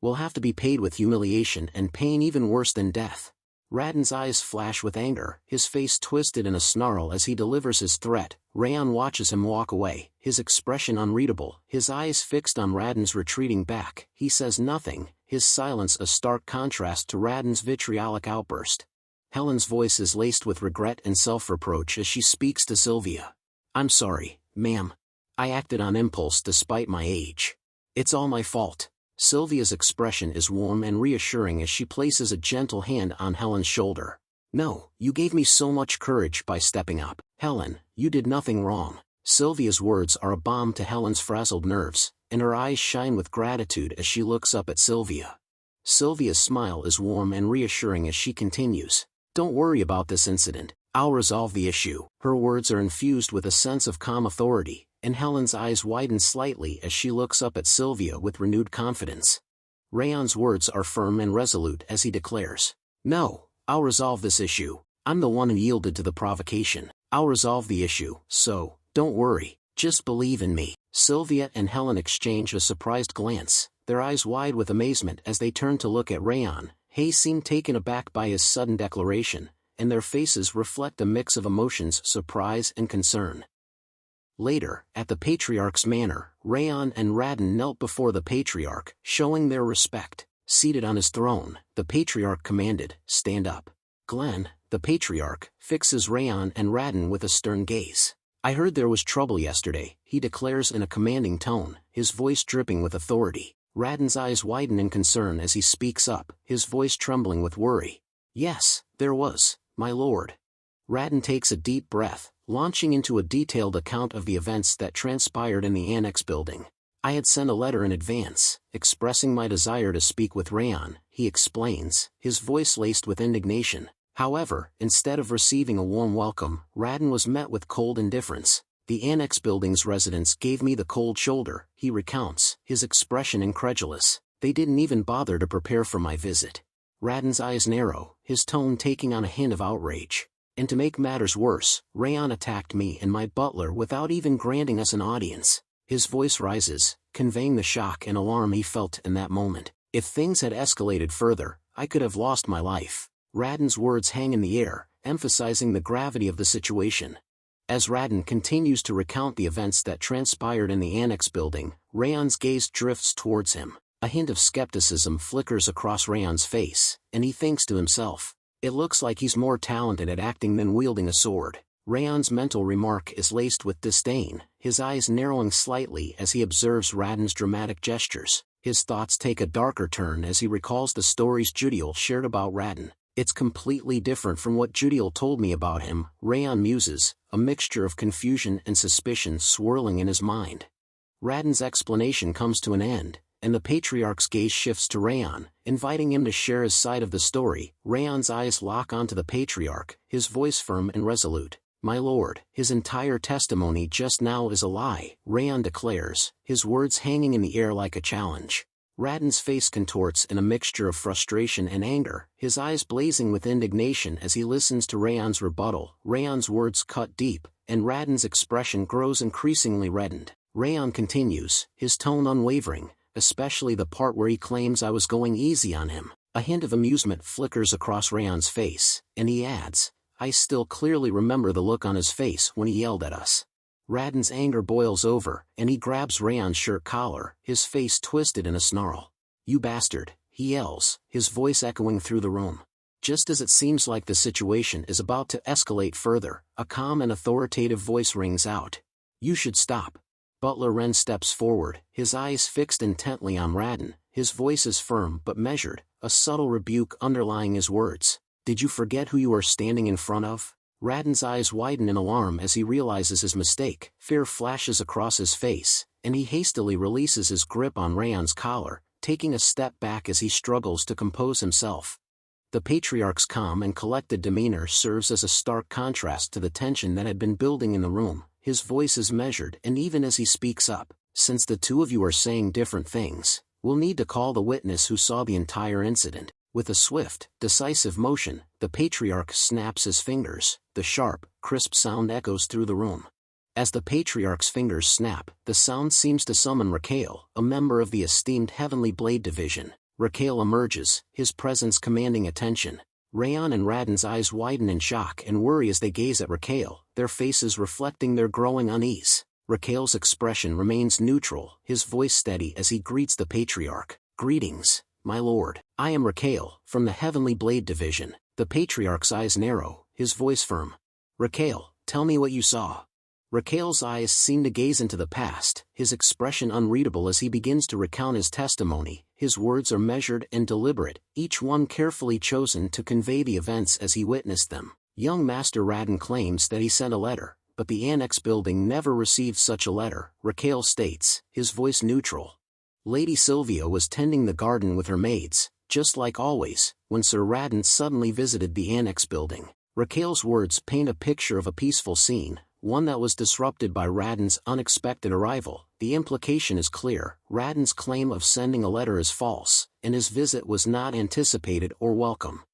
B: will have to be paid with humiliation and pain even worse than death. Raon's eyes flash with anger, his face twisted in a snarl as he delivers his threat. Raon watches him walk away, his expression unreadable, his eyes fixed on Raon's retreating back. He says nothing, his silence a stark contrast to Raon's vitriolic outburst. Helen's voice is laced with regret and self-reproach as she speaks to Sylvia. I'm sorry, ma'am. I acted on impulse despite my age. It's all my fault. Sylvia's expression is warm and reassuring as she places a gentle hand on Helen's shoulder. No, you gave me so much courage by stepping up. Helen, you did nothing wrong. Sylvia's words are a balm to Helen's frazzled nerves, and her eyes shine with gratitude as she looks up at Sylvia. Sylvia's smile is warm and reassuring as she continues. Don't worry about this incident. I'll resolve the issue. Her words are infused with a sense of calm authority, and Helen's eyes widen slightly as she looks up at Sylvia with renewed confidence. Raon's words are firm and resolute as he declares, No, I'll resolve this issue. I'm the one who yielded to the provocation. I'll resolve the issue, so, don't worry, just believe in me. Sylvia and Helen exchange a surprised glance, their eyes wide with amazement as they turn to look at Raon. He seemed taken aback by his sudden declaration, and their faces reflect a mix of emotions, surprise and concern. Later, at the Patriarch's manor, Raon and Raon knelt before the Patriarch, showing their respect. Seated on his throne, the Patriarch commanded, Stand up. Glenn, the Patriarch, fixes Raon and Raon with a stern gaze. I heard there was trouble yesterday, he declares in a commanding tone, his voice dripping with authority. Raon's eyes widen in concern as he speaks up, his voice trembling with worry. Yes, there was, my lord. Raon takes a deep breath, launching into a detailed account of the events that transpired in the annex building. I had sent a letter in advance, expressing my desire to speak with Raon, he explains, his voice laced with indignation. However, instead of receiving a warm welcome, Raon was met with cold indifference. The annex building's residents gave me the cold shoulder, he recounts, his expression incredulous. They didn't even bother to prepare for my visit. Raon's eyes narrow, his tone taking on a hint of outrage. And to make matters worse, Raon attacked me and my butler without even granting us an audience. His voice rises, conveying the shock and alarm he felt in that moment. If things had escalated further, I could have lost my life. Raon's words hang in the air, emphasizing the gravity of the situation. As Raon continues to recount the events that transpired in the annex building, Raon's gaze drifts towards him. A hint of skepticism flickers across Raon's face, and he thinks to himself, it looks like he's more talented at acting than wielding a sword. Raon's mental remark is laced with disdain, his eyes narrowing slightly as he observes Raon's dramatic gestures. His thoughts take a darker turn as he recalls the stories Judiel shared about Raon. It's completely different from what Judiel told me about him, Raon muses, a mixture of confusion and suspicion swirling in his mind. Raon's explanation comes to an end, and the Patriarch's gaze shifts to Raon, inviting him to share his side of the story. Raon's eyes lock onto the Patriarch, his voice firm and resolute. My lord, his entire testimony just now is a lie, Raon declares, his words hanging in the air like a challenge. Raon's face contorts in a mixture of frustration and anger, his eyes blazing with indignation as he listens to Raon's rebuttal. Raon's words cut deep, and Raon's expression grows increasingly reddened. Raon continues, his tone unwavering, especially the part where he claims I was going easy on him. A hint of amusement flickers across Raon's face, and he adds, I still clearly remember the look on his face when he yelled at us. Raon's anger boils over, and he grabs Raon's shirt collar, his face twisted in a snarl. "You bastard," he yells, his voice echoing through the room. Just as it seems like the situation is about to escalate further, a calm and authoritative voice rings out. "You should stop." Butler Ren steps forward, his eyes fixed intently on Raden, his voice is firm but measured, a subtle rebuke underlying his words. "Did you forget who you are standing in front of?" Raden's eyes widen in alarm as he realizes his mistake, fear flashes across his face, and he hastily releases his grip on Raon's collar, taking a step back as he struggles to compose himself. The patriarch's calm and collected demeanor serves as a stark contrast to the tension that had been building in the room. His voice is measured, and even as he speaks up, "Since the two of you are saying different things, we'll need to call the witness who saw the entire incident." With a swift, decisive motion, the patriarch snaps his fingers. The sharp, crisp sound echoes through the room. As the patriarch's fingers snap, the sound seems to summon Raquel, a member of the esteemed Heavenly Blade Division. Raquel emerges, his presence commanding attention. Raon and Raden's eyes widen in shock and worry as they gaze at Raquel, their faces reflecting their growing unease. Raquel's expression remains neutral, his voice steady as he greets the patriarch. "Greetings, my lord. I am Raquel, from the Heavenly Blade Division." The patriarch's eyes narrow, his voice firm. "Raquel, tell me what you saw." Raquel's eyes seem to gaze into the past, his expression unreadable as he begins to recount his testimony. His words are measured and deliberate, each one carefully chosen to convey the events as he witnessed them. Young Master Raden claims that he sent a letter, but the annex building never received such a letter, Raquel states, his voice neutral. Lady Sylvia was tending the garden with her maids, just like always, when Sir Raden suddenly visited the annex building. Raquel's words paint a picture of a peaceful scene, one that was disrupted by Raden's unexpected arrival. The implication is clear, Raden's claim of sending a letter is false, and his visit was not anticipated or welcome.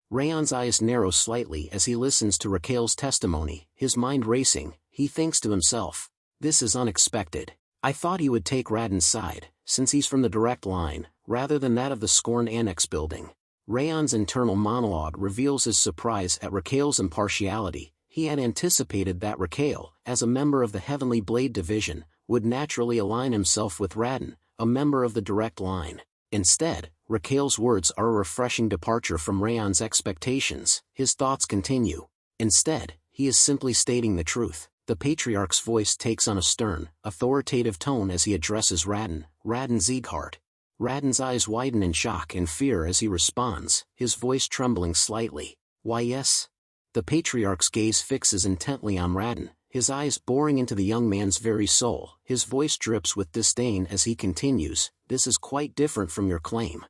B: Raon's eyes narrow slightly as he listens to Raquel's testimony, his mind racing. He thinks to himself, "This is unexpected. I thought he would take Raden's side, since he's from the direct line, rather than that of the scorned annex building." Raon's internal monologue reveals his surprise at Raquel's impartiality. He had anticipated that Raquel, as a member of the Heavenly Blade Division, would naturally align himself with Raden, a member of the direct line. Instead, Raquel's words are a refreshing departure from Raon's expectations. His thoughts continue. Instead, he is simply stating the truth. The patriarch's voice takes on a stern, authoritative tone as he addresses Raon Sieghart. Raden's eyes widen in shock and fear as he responds, his voice trembling slightly. "Why yes?" The patriarch's gaze fixes intently on Raden, his eyes boring into the young man's very soul. His voice drips with disdain as he continues, "This is quite different from your claim."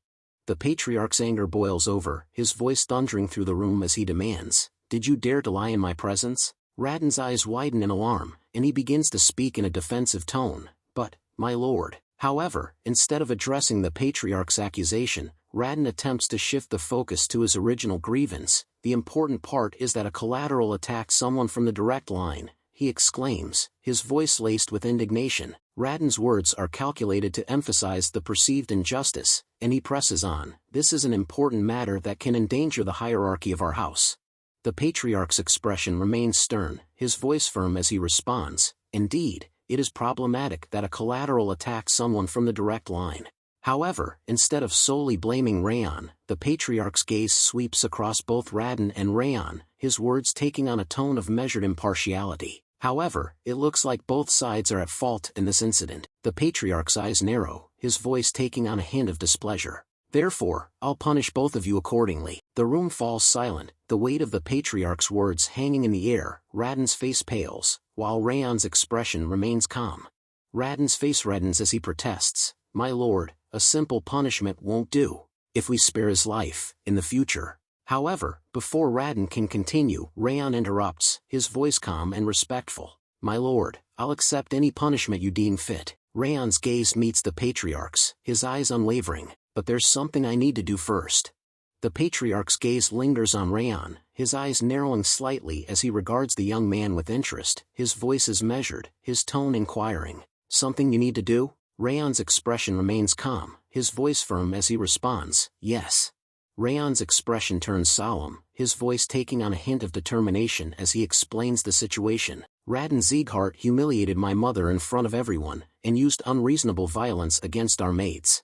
B: The patriarch's anger boils over, his voice thundering through the room as he demands, "Did you dare to lie in my presence?" Raden's eyes widen in alarm, and he begins to speak in a defensive tone. "But, my lord." However, instead of addressing the patriarch's accusation, Raden attempts to shift the focus to his original grievance. "The important part is that a collateral attacked someone from the direct line," he exclaims, his voice laced with indignation. Raden's words are calculated to emphasize the perceived injustice, and he presses on, "This is an important matter that can endanger the hierarchy of our house." The patriarch's expression remains stern, his voice firm as he responds, "Indeed, it is problematic that a collateral attacks someone from the direct line." However, instead of solely blaming Raon, the patriarch's gaze sweeps across both Raden and Raon, his words taking on a tone of measured impartiality. However, it looks like both sides are at fault in this incident. The patriarch's eyes narrow, his voice taking on a hint of displeasure. "Therefore, I'll punish both of you accordingly." The room falls silent, the weight of the patriarch's words hanging in the air. Raden's face pales, while Raon's expression remains calm. Raden's face reddens as he protests, "My lord, a simple punishment won't do. If we spare his life, in the future." However, before Raden can continue, Raon interrupts, his voice calm and respectful. "My lord, I'll accept any punishment you deem fit." Raon's gaze meets the patriarch's, his eyes unwavering. "But there's something I need to do first." The patriarch's gaze lingers on Raon, his eyes narrowing slightly as he regards the young man with interest. His voice is measured, his tone inquiring. "Something you need to do?" Raon's expression remains calm, his voice firm as he responds, "Yes." Raon's expression turns solemn, his voice taking on a hint of determination as he explains the situation. "Raon Sieghart humiliated my mother in front of everyone, and used unreasonable violence against our maids.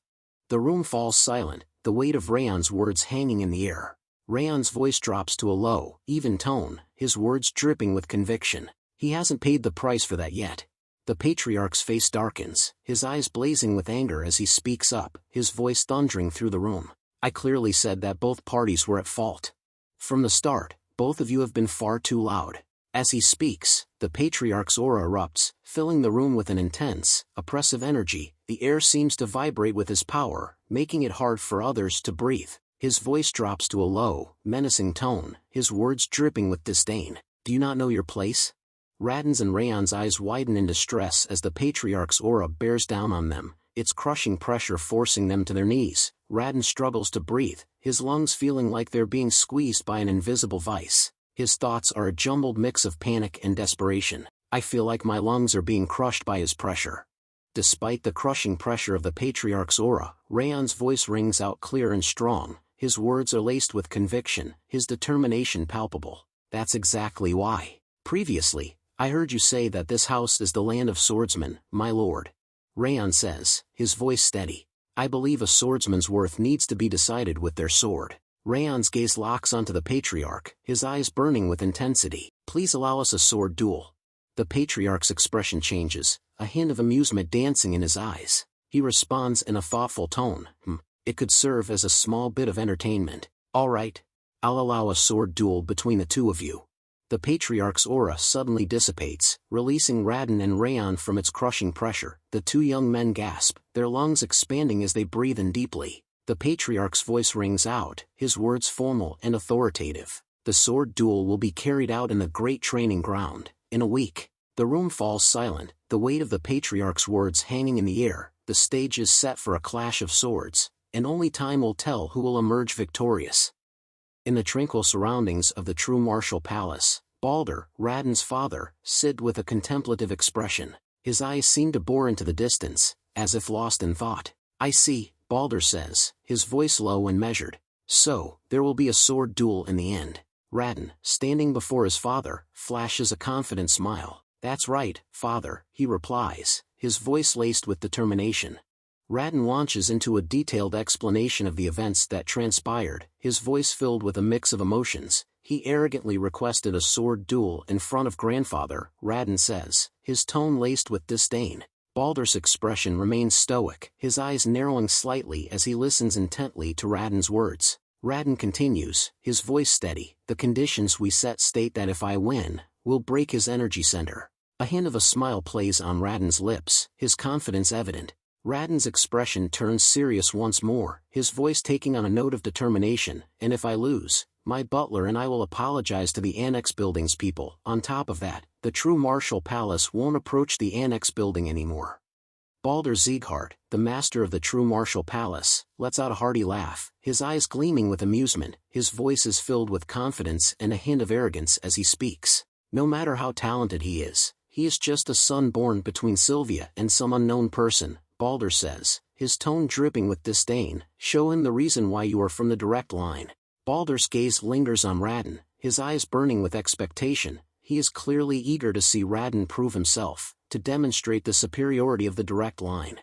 B: The room falls silent, the weight of Raon's words hanging in the air. Raon's voice drops to a low, even tone, his words dripping with conviction. He hasn't paid the price for that yet. The patriarch's face darkens, his eyes blazing with anger as he speaks up, his voice thundering through the room. I clearly said that both parties were at fault. From the start, both of you have been far too loud. As he speaks, the patriarch's aura erupts, filling the room with an intense, oppressive energy. The air seems to vibrate with his power, making it hard for others to breathe. His voice drops to a low, menacing tone, his words dripping with disdain. Do you not know your place? Raden's and Raon's eyes widen in distress as the patriarch's aura bears down on them, its crushing pressure forcing them to their knees. Raden struggles to breathe, his lungs feeling like they're being squeezed by an invisible vice. His thoughts are a jumbled mix of panic and desperation. I feel like my lungs are being crushed by his pressure. Despite the crushing pressure of the patriarch's aura, Raon's voice rings out clear and strong. His words are laced with conviction, his determination palpable. That's exactly why. Previously, I heard you say that this house is the land of swordsmen, my lord. Raon says, his voice steady. I believe a swordsman's worth needs to be decided with their sword. Raon's gaze locks onto the patriarch, his eyes burning with intensity. Please allow us a sword duel. The patriarch's expression changes, a hint of amusement dancing in his eyes. He responds in a thoughtful tone. It could serve as a small bit of entertainment. All right. I'll allow a sword duel between the two of you. The patriarch's aura suddenly dissipates, releasing Raden and Raon from its crushing pressure. The two young men gasp, their lungs expanding as they breathe in deeply. The patriarch's voice rings out, his words formal and authoritative. The sword duel will be carried out in the great training ground, in a week. The room falls silent, the weight of the patriarch's words hanging in the air. The stage is set for a clash of swords, and only time will tell who will emerge victorious. In the tranquil surroundings of the true martial palace, Balder, Raden's father, sit with a contemplative expression. His eyes seem to bore into the distance, as if lost in thought. I see, Balder says, his voice low and measured. So, there will be a sword duel in the end. Raden, standing before his father, flashes a confident smile. That's right, father, he replies, his voice laced with determination. Raden launches into a detailed explanation of the events that transpired, his voice filled with a mix of emotions. He arrogantly requested a sword duel in front of grandfather, Raden says, his tone laced with disdain. Balder's expression remains stoic, his eyes narrowing slightly as he listens intently to Raden's words. Raden continues, his voice steady. The conditions we set state that if I win, we'll break his energy center. A hint of a smile plays on Raden's lips, his confidence evident. Raden's expression turns serious once more, his voice taking on a note of determination. And if I lose, my butler and I will apologize to the Annex Building's people. On top of that, the true martial palace won't approach the Annex Building anymore. Balder Sieghart, the master of the true martial palace, lets out a hearty laugh, his eyes gleaming with amusement. His voice is filled with confidence and a hint of arrogance as he speaks. No matter how talented he is just a son born between Sylvia and some unknown person, Balder says, his tone dripping with disdain. Show him the reason why you are from the direct line. Balder's gaze lingers on Raden, his eyes burning with expectation. He is clearly eager to see Raden prove himself, to demonstrate the superiority of the direct line.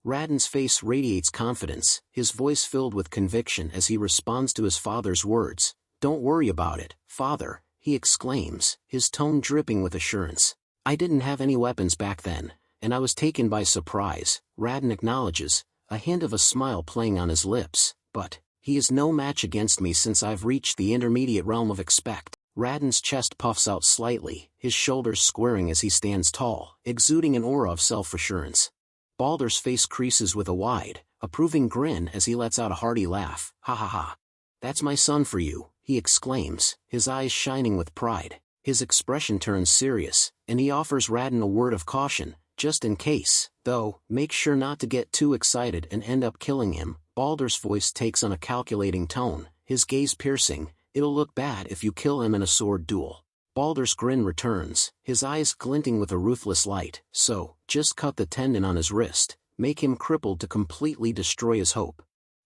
B: Raden's face radiates confidence, his voice filled with conviction as he responds to his father's words. Don't worry about it, father, he exclaims, his tone dripping with assurance. I didn't have any weapons back then, and I was taken by surprise, Raden acknowledges, a hint of a smile playing on his lips, but he is no match against me since I've reached the intermediate realm of expect. Raden's chest puffs out slightly, his shoulders squaring as he stands tall, exuding an aura of self-assurance. Balder's face creases with a wide, approving grin as he lets out a hearty laugh. Ha ha ha. That's my son for you, he exclaims, his eyes shining with pride. His expression turns serious, and he offers Raden a word of caution, just in case, though, make sure not to get too excited and end up killing him. Balder's voice takes on a calculating tone, his gaze piercing. It'll look bad if you kill him in a sword duel. Balder's grin returns, his eyes glinting with a ruthless light. So, just cut the tendon on his wrist, make him crippled to completely destroy his hope.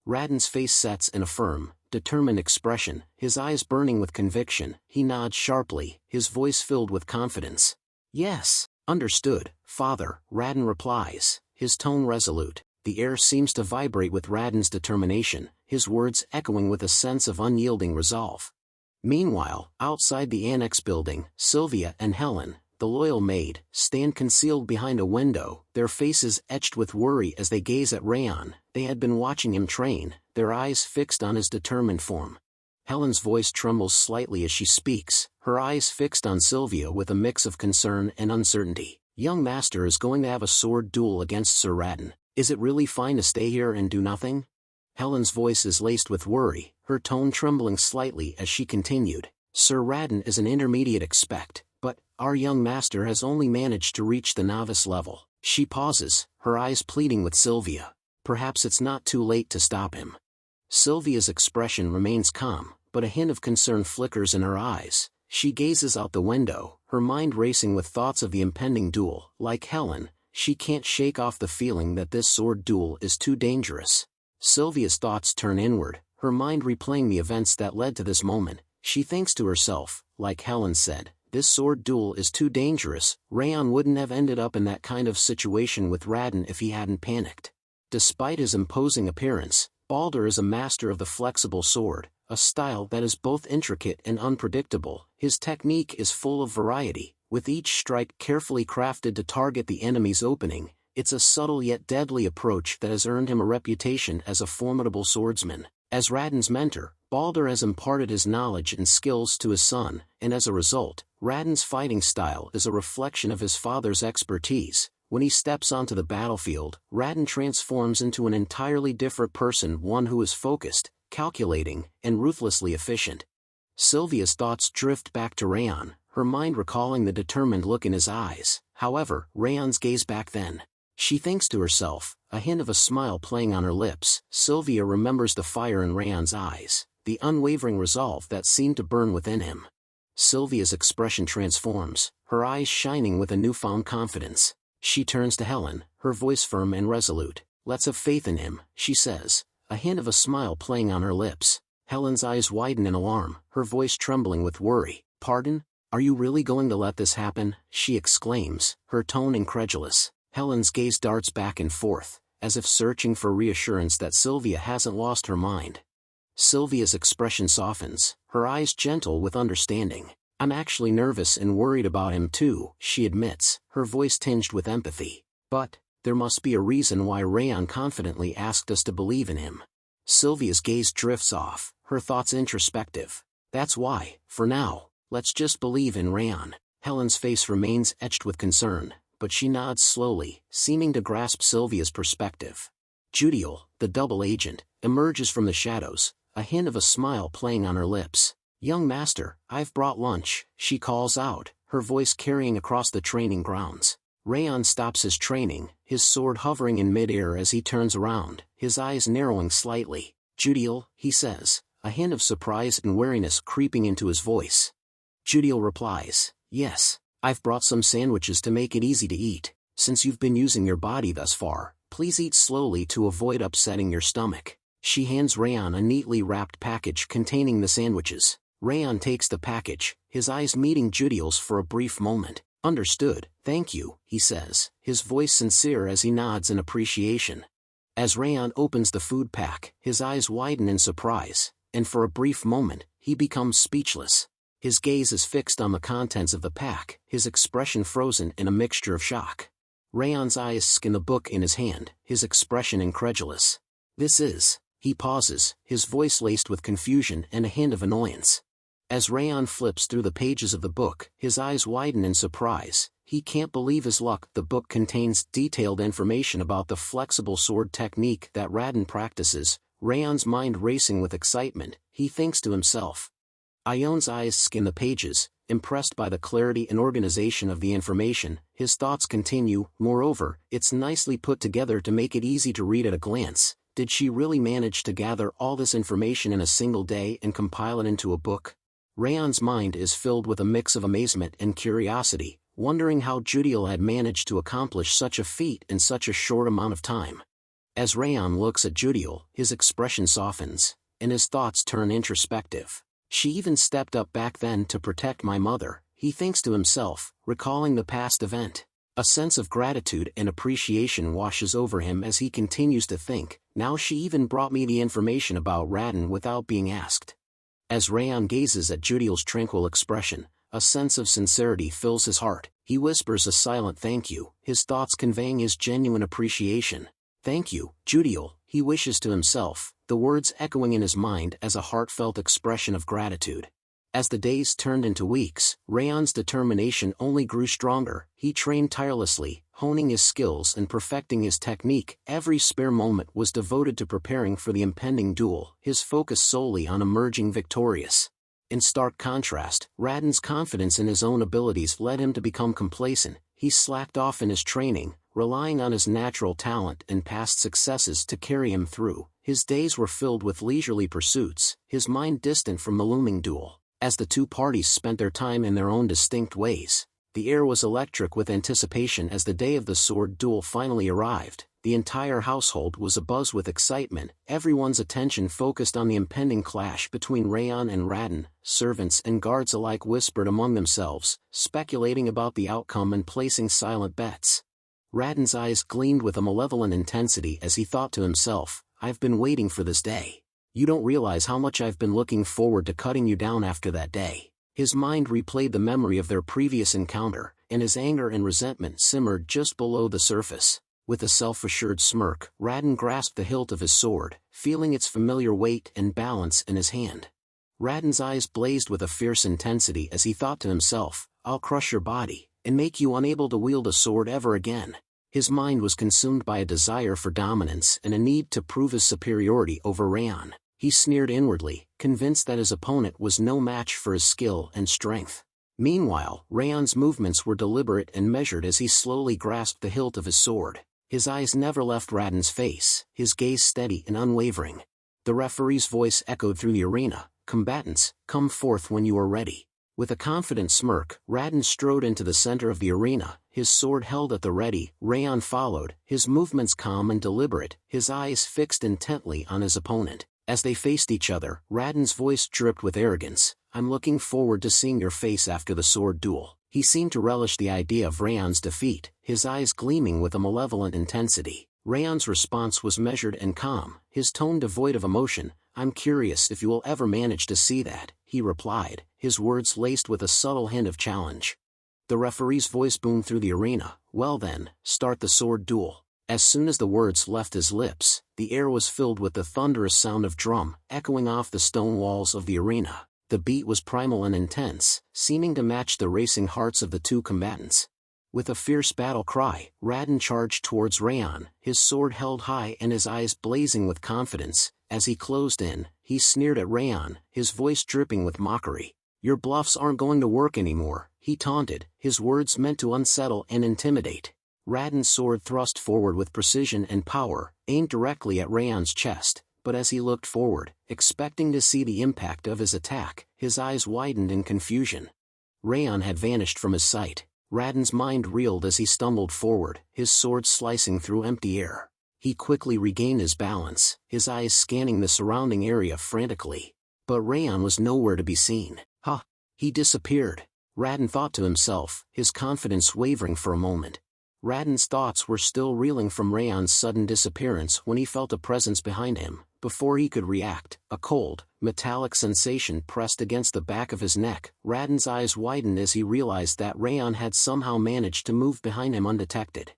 B: Raden's face sets in a firm, determined expression, his eyes burning with conviction. He nods sharply, his voice filled with confidence. Yes, understood, father, Raden replies, his tone resolute. The air seems to vibrate with Radon's determination, his words echoing with a sense of unyielding resolve. Meanwhile, outside the annex building, Sylvia and Helen, the loyal maid, stand concealed behind a window, their faces etched with worry as they gaze at Raon. They had been watching him train, their eyes fixed on his determined form. Helen's voice trembles slightly as she speaks, her eyes fixed on Sylvia with a mix of concern and uncertainty. "Young master is going to have a sword duel against Sir Radon. Is it really fine to stay here and do nothing?" Helen's voice is laced with worry, her tone trembling slightly as she continued. "Sir Radon is an intermediate expect, but our young master has only managed to reach the novice level." She pauses, her eyes pleading with Sylvia. "Perhaps it's not too late to stop him." Sylvia's expression remains calm, but a hint of concern flickers in her eyes. She gazes out the window, her mind racing with thoughts of the impending duel. Like Helen, she can't shake off the feeling that this sword duel is too dangerous. Sylvia's thoughts turn inward, her mind replaying the events that led to this moment. She thinks to herself, like Helen said, this sword duel is too dangerous. Raon wouldn't have ended up in that kind of situation with Radon if he hadn't panicked. Despite his imposing appearance, Balder is a master of the flexible sword, a style that is both intricate and unpredictable. His technique is full of variety, with each strike carefully crafted to target the enemy's opening. It's a subtle yet deadly approach that has earned him a reputation as a formidable swordsman. As Radon's mentor, Balder has imparted his knowledge and skills to his son, and as a result, Radon's fighting style is a reflection of his father's expertise. When he steps onto the battlefield, Radon transforms into an entirely different person, one who is focused, calculating, and ruthlessly efficient. Sylvia's thoughts drift back to Raon, her mind recalling the determined look in his eyes. However, Raon's gaze back then. She thinks to herself, a hint of a smile playing on her lips. Sylvia remembers the fire in Raon's eyes, the unwavering resolve that seemed to burn within him. Sylvia's expression transforms, her eyes shining with a newfound confidence. She turns to Helen, her voice firm and resolute. "Let's have faith in him," she says, a hint of a smile playing on her lips. Helen's eyes widen in alarm, her voice trembling with worry. "Pardon? Are you really going to let this happen?" she exclaims, her tone incredulous. Helen's gaze darts back and forth, as if searching for reassurance that Sylvia hasn't lost her mind. Sylvia's expression softens, her eyes gentle with understanding. "I'm actually nervous and worried about him too," she admits, her voice tinged with empathy. "But there must be a reason why Raon confidently asked us to believe in him." Sylvia's gaze drifts off, her thoughts introspective. "That's why, for now, let's just believe in Raon." Helen's face remains etched with concern, but she nods slowly, seeming to grasp Sylvia's perspective. Judiel, the double agent, emerges from the shadows, a hint of a smile playing on her lips. "Young master, I've brought lunch," she calls out, her voice carrying across the training grounds. Raon stops his training, his sword hovering in mid-air as he turns around, his eyes narrowing slightly. "Judiel," he says, a hint of surprise and wariness creeping into his voice. Judiel replies, "Yes, I've brought some sandwiches to make it easy to eat. Since you've been using your body thus far, please eat slowly to avoid upsetting your stomach." She hands Raon a neatly wrapped package containing the sandwiches. Raon takes the package, his eyes meeting Judiel's for a brief moment. "Understood, thank you," he says, his voice sincere as he nods in appreciation. As Raon opens the food pack, his eyes widen in surprise, and for a brief moment, he becomes speechless. His gaze is fixed on the contents of the pack, his expression frozen in a mixture of shock. Raon's eyes scan the book in his hand, his expression incredulous. "This is..." He pauses, his voice laced with confusion and a hint of annoyance. As Raon flips through the pages of the book, his eyes widen in surprise. He can't believe his luck. The book contains detailed information about the flexible sword technique that Radon practices. Raon's mind racing with excitement, he thinks to himself. Ion's eyes scan the pages, impressed by the clarity and organization of the information. His thoughts continue. Moreover, it's nicely put together to make it easy to read at a glance. Did she really manage to gather all this information in a single day and compile it into a book? Raon's mind is filled with a mix of amazement and curiosity, wondering how Judiel had managed to accomplish such a feat in such a short amount of time. As Raon looks at Judiel, his expression softens, and his thoughts turn introspective. "She even stepped up back then to protect my mother," he thinks to himself, recalling the past event. A sense of gratitude and appreciation washes over him as he continues to think, now she even brought me the information about Raon without being asked. As Raon gazes at Judiel's tranquil expression, a sense of sincerity fills his heart. He whispers a silent thank you, his thoughts conveying his genuine appreciation. Thank you, Judiel, he wishes to himself, the words echoing in his mind as a heartfelt expression of gratitude. As the days turned into weeks, Raon's determination only grew stronger. He trained tirelessly, honing his skills and perfecting his technique. Every spare moment was devoted to preparing for the impending duel, his focus solely on emerging victorious. In stark contrast, Raon's confidence in his own abilities led him to become complacent. He slacked off in his training, relying on his natural talent and past successes to carry him through. His days were filled with leisurely pursuits, his mind distant from the looming duel. As the two parties spent their time in their own distinct ways, the air was electric with anticipation as the day of the sword duel finally arrived. The entire household was abuzz with excitement, everyone's attention focused on the impending clash between Raon and Raon. Servants and guards alike whispered among themselves, speculating about the outcome and placing silent bets. Raon's eyes gleamed with a malevolent intensity as he thought to himself, I've been waiting for this day. You don't realize how much I've been looking forward to cutting you down after that day. His mind replayed the memory of their previous encounter, and his anger and resentment simmered just below the surface. With a self-assured smirk, Raon grasped the hilt of his sword, feeling its familiar weight and balance in his hand. Raon's eyes blazed with a fierce intensity as he thought to himself, I'll crush your body, and make you unable to wield a sword ever again. His mind was consumed by a desire for dominance and a need to prove his superiority over Raon. He sneered inwardly, convinced that his opponent was no match for his skill and strength. Meanwhile, Raon's movements were deliberate and measured as he slowly grasped the hilt of his sword. His eyes never left Raon's face, his gaze steady and unwavering. The referee's voice echoed through the arena, combatants, come forth when you are ready. With a confident smirk, Raon strode into the center of the arena, his sword held at the ready. Raon followed, his movements calm and deliberate, his eyes fixed intently on his opponent. As they faced each other, Raon's voice dripped with arrogance, I'm looking forward to seeing your face after the sword duel. He seemed to relish the idea of Raon's defeat, his eyes gleaming with a malevolent intensity. Raon's response was measured and calm, his tone devoid of emotion. I'm curious if you will ever manage to see that, he replied, his words laced with a subtle hint of challenge. The referee's voice boomed through the arena, well then, start the sword duel. As soon as the words left his lips, the air was filled with the thunderous sound of drum, echoing off the stone walls of the arena. The beat was primal and intense, seeming to match the racing hearts of the two combatants. With a fierce battle cry, Raon charged towards Raon, his sword held high and his eyes blazing with confidence. As he closed in, he sneered at Raon, his voice dripping with mockery. Your bluffs aren't going to work anymore, he taunted, his words meant to unsettle and intimidate. Raon's sword thrust forward with precision and power, aimed directly at Raon's chest, but as he looked forward, expecting to see the impact of his attack, his eyes widened in confusion. Raon had vanished from his sight. Raon's mind reeled as he stumbled forward, his sword slicing through empty air. He quickly regained his balance, his eyes scanning the surrounding area frantically. But Raon was nowhere to be seen. He disappeared. Raon thought to himself, his confidence wavering for a moment. Raon's thoughts were still reeling from Raon's sudden disappearance when he felt a presence behind him. Before he could react, a cold, metallic sensation pressed against the back of his neck. Raon's eyes widened as he realized that Raon had somehow managed to move behind him undetected.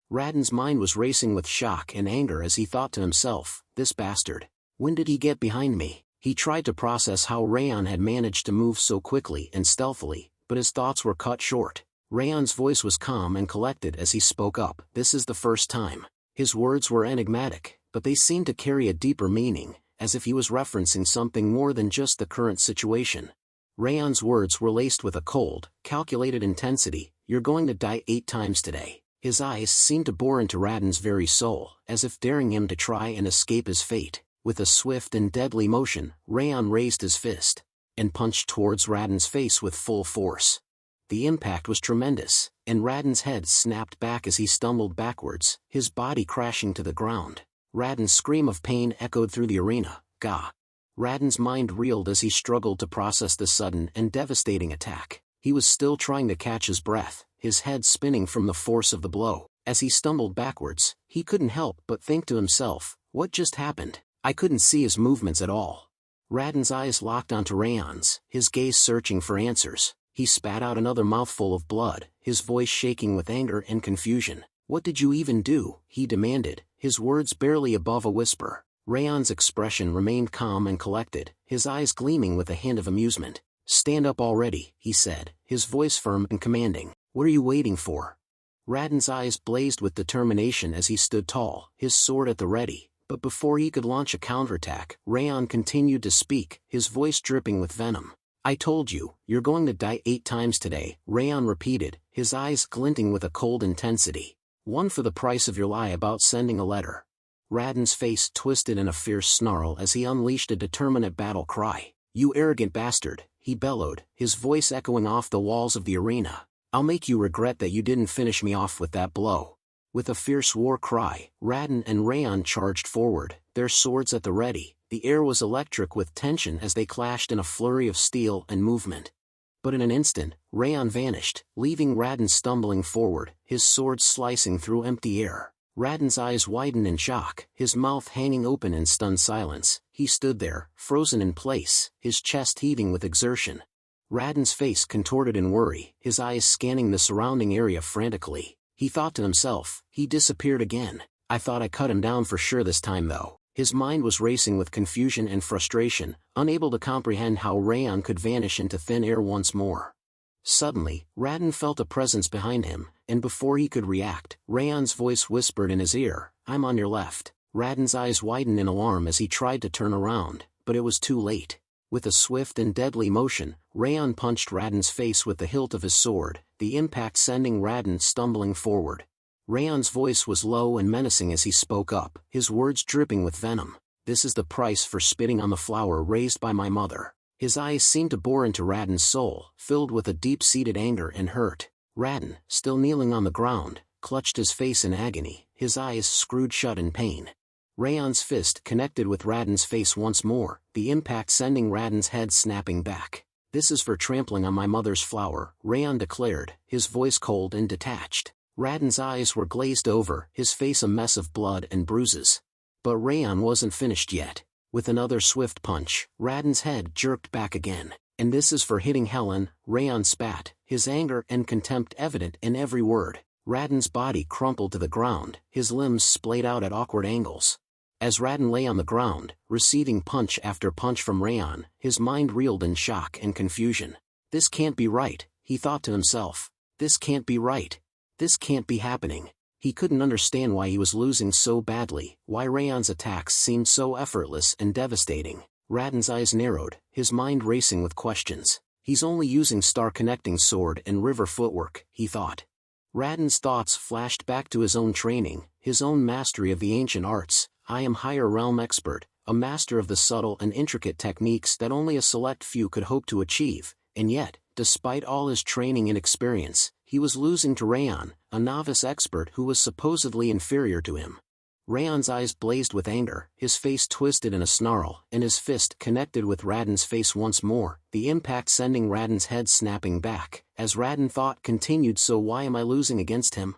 B: Raon's mind was racing with shock and anger as he thought to himself, this bastard. When did he get behind me? He tried to process how Raon had managed to move so quickly and stealthily, but his thoughts were cut short. Raon's voice was calm and collected as he spoke up. This is the first time. His words were enigmatic, but they seemed to carry a deeper meaning, as if he was referencing something more than just the current situation. Raon's words were laced with a cold, calculated intensity. You're going to die 8 times today. His eyes seemed to bore into Raon's very soul, as if daring him to try and escape his fate. With a swift and deadly motion, Raon raised his fist and punched towards Raon's face with full force. The impact was tremendous, and Raon's head snapped back as he stumbled backwards, his body crashing to the ground. Raon's scream of pain echoed through the arena. Gah! Raon's mind reeled as he struggled to process the sudden and devastating attack. He was still trying to catch his breath, his head spinning from the force of the blow. As he stumbled backwards, he couldn't help but think to himself, what just happened? I couldn't see his movements at all. Raden's eyes locked onto Raon's, his gaze searching for answers. He spat out another mouthful of blood, his voice shaking with anger and confusion. What did you even do? He demanded, his words barely above a whisper. Raon's expression remained calm and collected, his eyes gleaming with a hint of amusement. Stand up already, he said, his voice firm and commanding. What are you waiting for? Raden's eyes blazed with determination as he stood tall, his sword at the ready, but before he could launch a counterattack, Raon continued to speak, his voice dripping with venom. I told you, you're going to die 8 times today, Raon repeated, his eyes glinting with a cold intensity. 1 for the price of your lie about sending a letter. Raden's face twisted in a fierce snarl as he unleashed a determinate battle cry. You arrogant bastard, he bellowed, his voice echoing off the walls of the arena. I'll make you regret that you didn't finish me off with that blow. With a fierce war cry, Raden and Raon charged forward, their swords at the ready. The air was electric with tension as they clashed in a flurry of steel and movement. But in an instant, Raon vanished, leaving Raden stumbling forward, his sword slicing through empty air. Raden's eyes widened in shock, his mouth hanging open in stunned silence. He stood there, frozen in place, his chest heaving with exertion. Raden's face contorted in worry, his eyes scanning the surrounding area frantically. He thought to himself, he disappeared again. I thought I cut him down for sure this time though. His mind was racing with confusion and frustration, unable to comprehend how Raon could vanish into thin air once more. Suddenly, Raden felt a presence behind him, and before he could react, Raon's voice whispered in his ear, I'm on your left. Raden's eyes widened in alarm as he tried to turn around, but it was too late. With a swift and deadly motion, Raon punched Raden's face with the hilt of his sword, the impact sending Raden stumbling forward. Raon's voice was low and menacing as he spoke up, his words dripping with venom. This is the price for spitting on the flower raised by my mother. His eyes seemed to bore into Raden's soul, filled with a deep-seated anger and hurt. Raden, still kneeling on the ground, clutched his face in agony, his eyes screwed shut in pain. Raon's fist connected with Raden's face once more, the impact sending Raden's head snapping back. This is for trampling on my mother's flower, Raon declared, his voice cold and detached. Raden's eyes were glazed over, his face a mess of blood and bruises. But Raon wasn't finished yet. With another swift punch, Raden's head jerked back again. And this is for hitting Helen, Raon spat, his anger and contempt evident in every word. Raden's body crumpled to the ground, his limbs splayed out at awkward angles. As Raden lay on the ground, receiving punch after punch from Raon, his mind reeled in shock and confusion. This can't be right, he thought to himself. This can't be right. This can't be happening. He couldn't understand why he was losing so badly, why Raon's attacks seemed so effortless and devastating. Raden's eyes narrowed, his mind racing with questions. He's only using star-connecting sword and river footwork, he thought. Raden's thoughts flashed back to his own training, his own mastery of the ancient arts. I am higher realm expert, a master of the subtle and intricate techniques that only a select few could hope to achieve, and yet, despite all his training and experience, he was losing to Raon, a novice expert who was supposedly inferior to him. Raon's eyes blazed with anger, his face twisted in a snarl, and his fist connected with Raden's face once more, the impact sending Raden's head snapping back. As Raden thought continued, so why am I losing against him?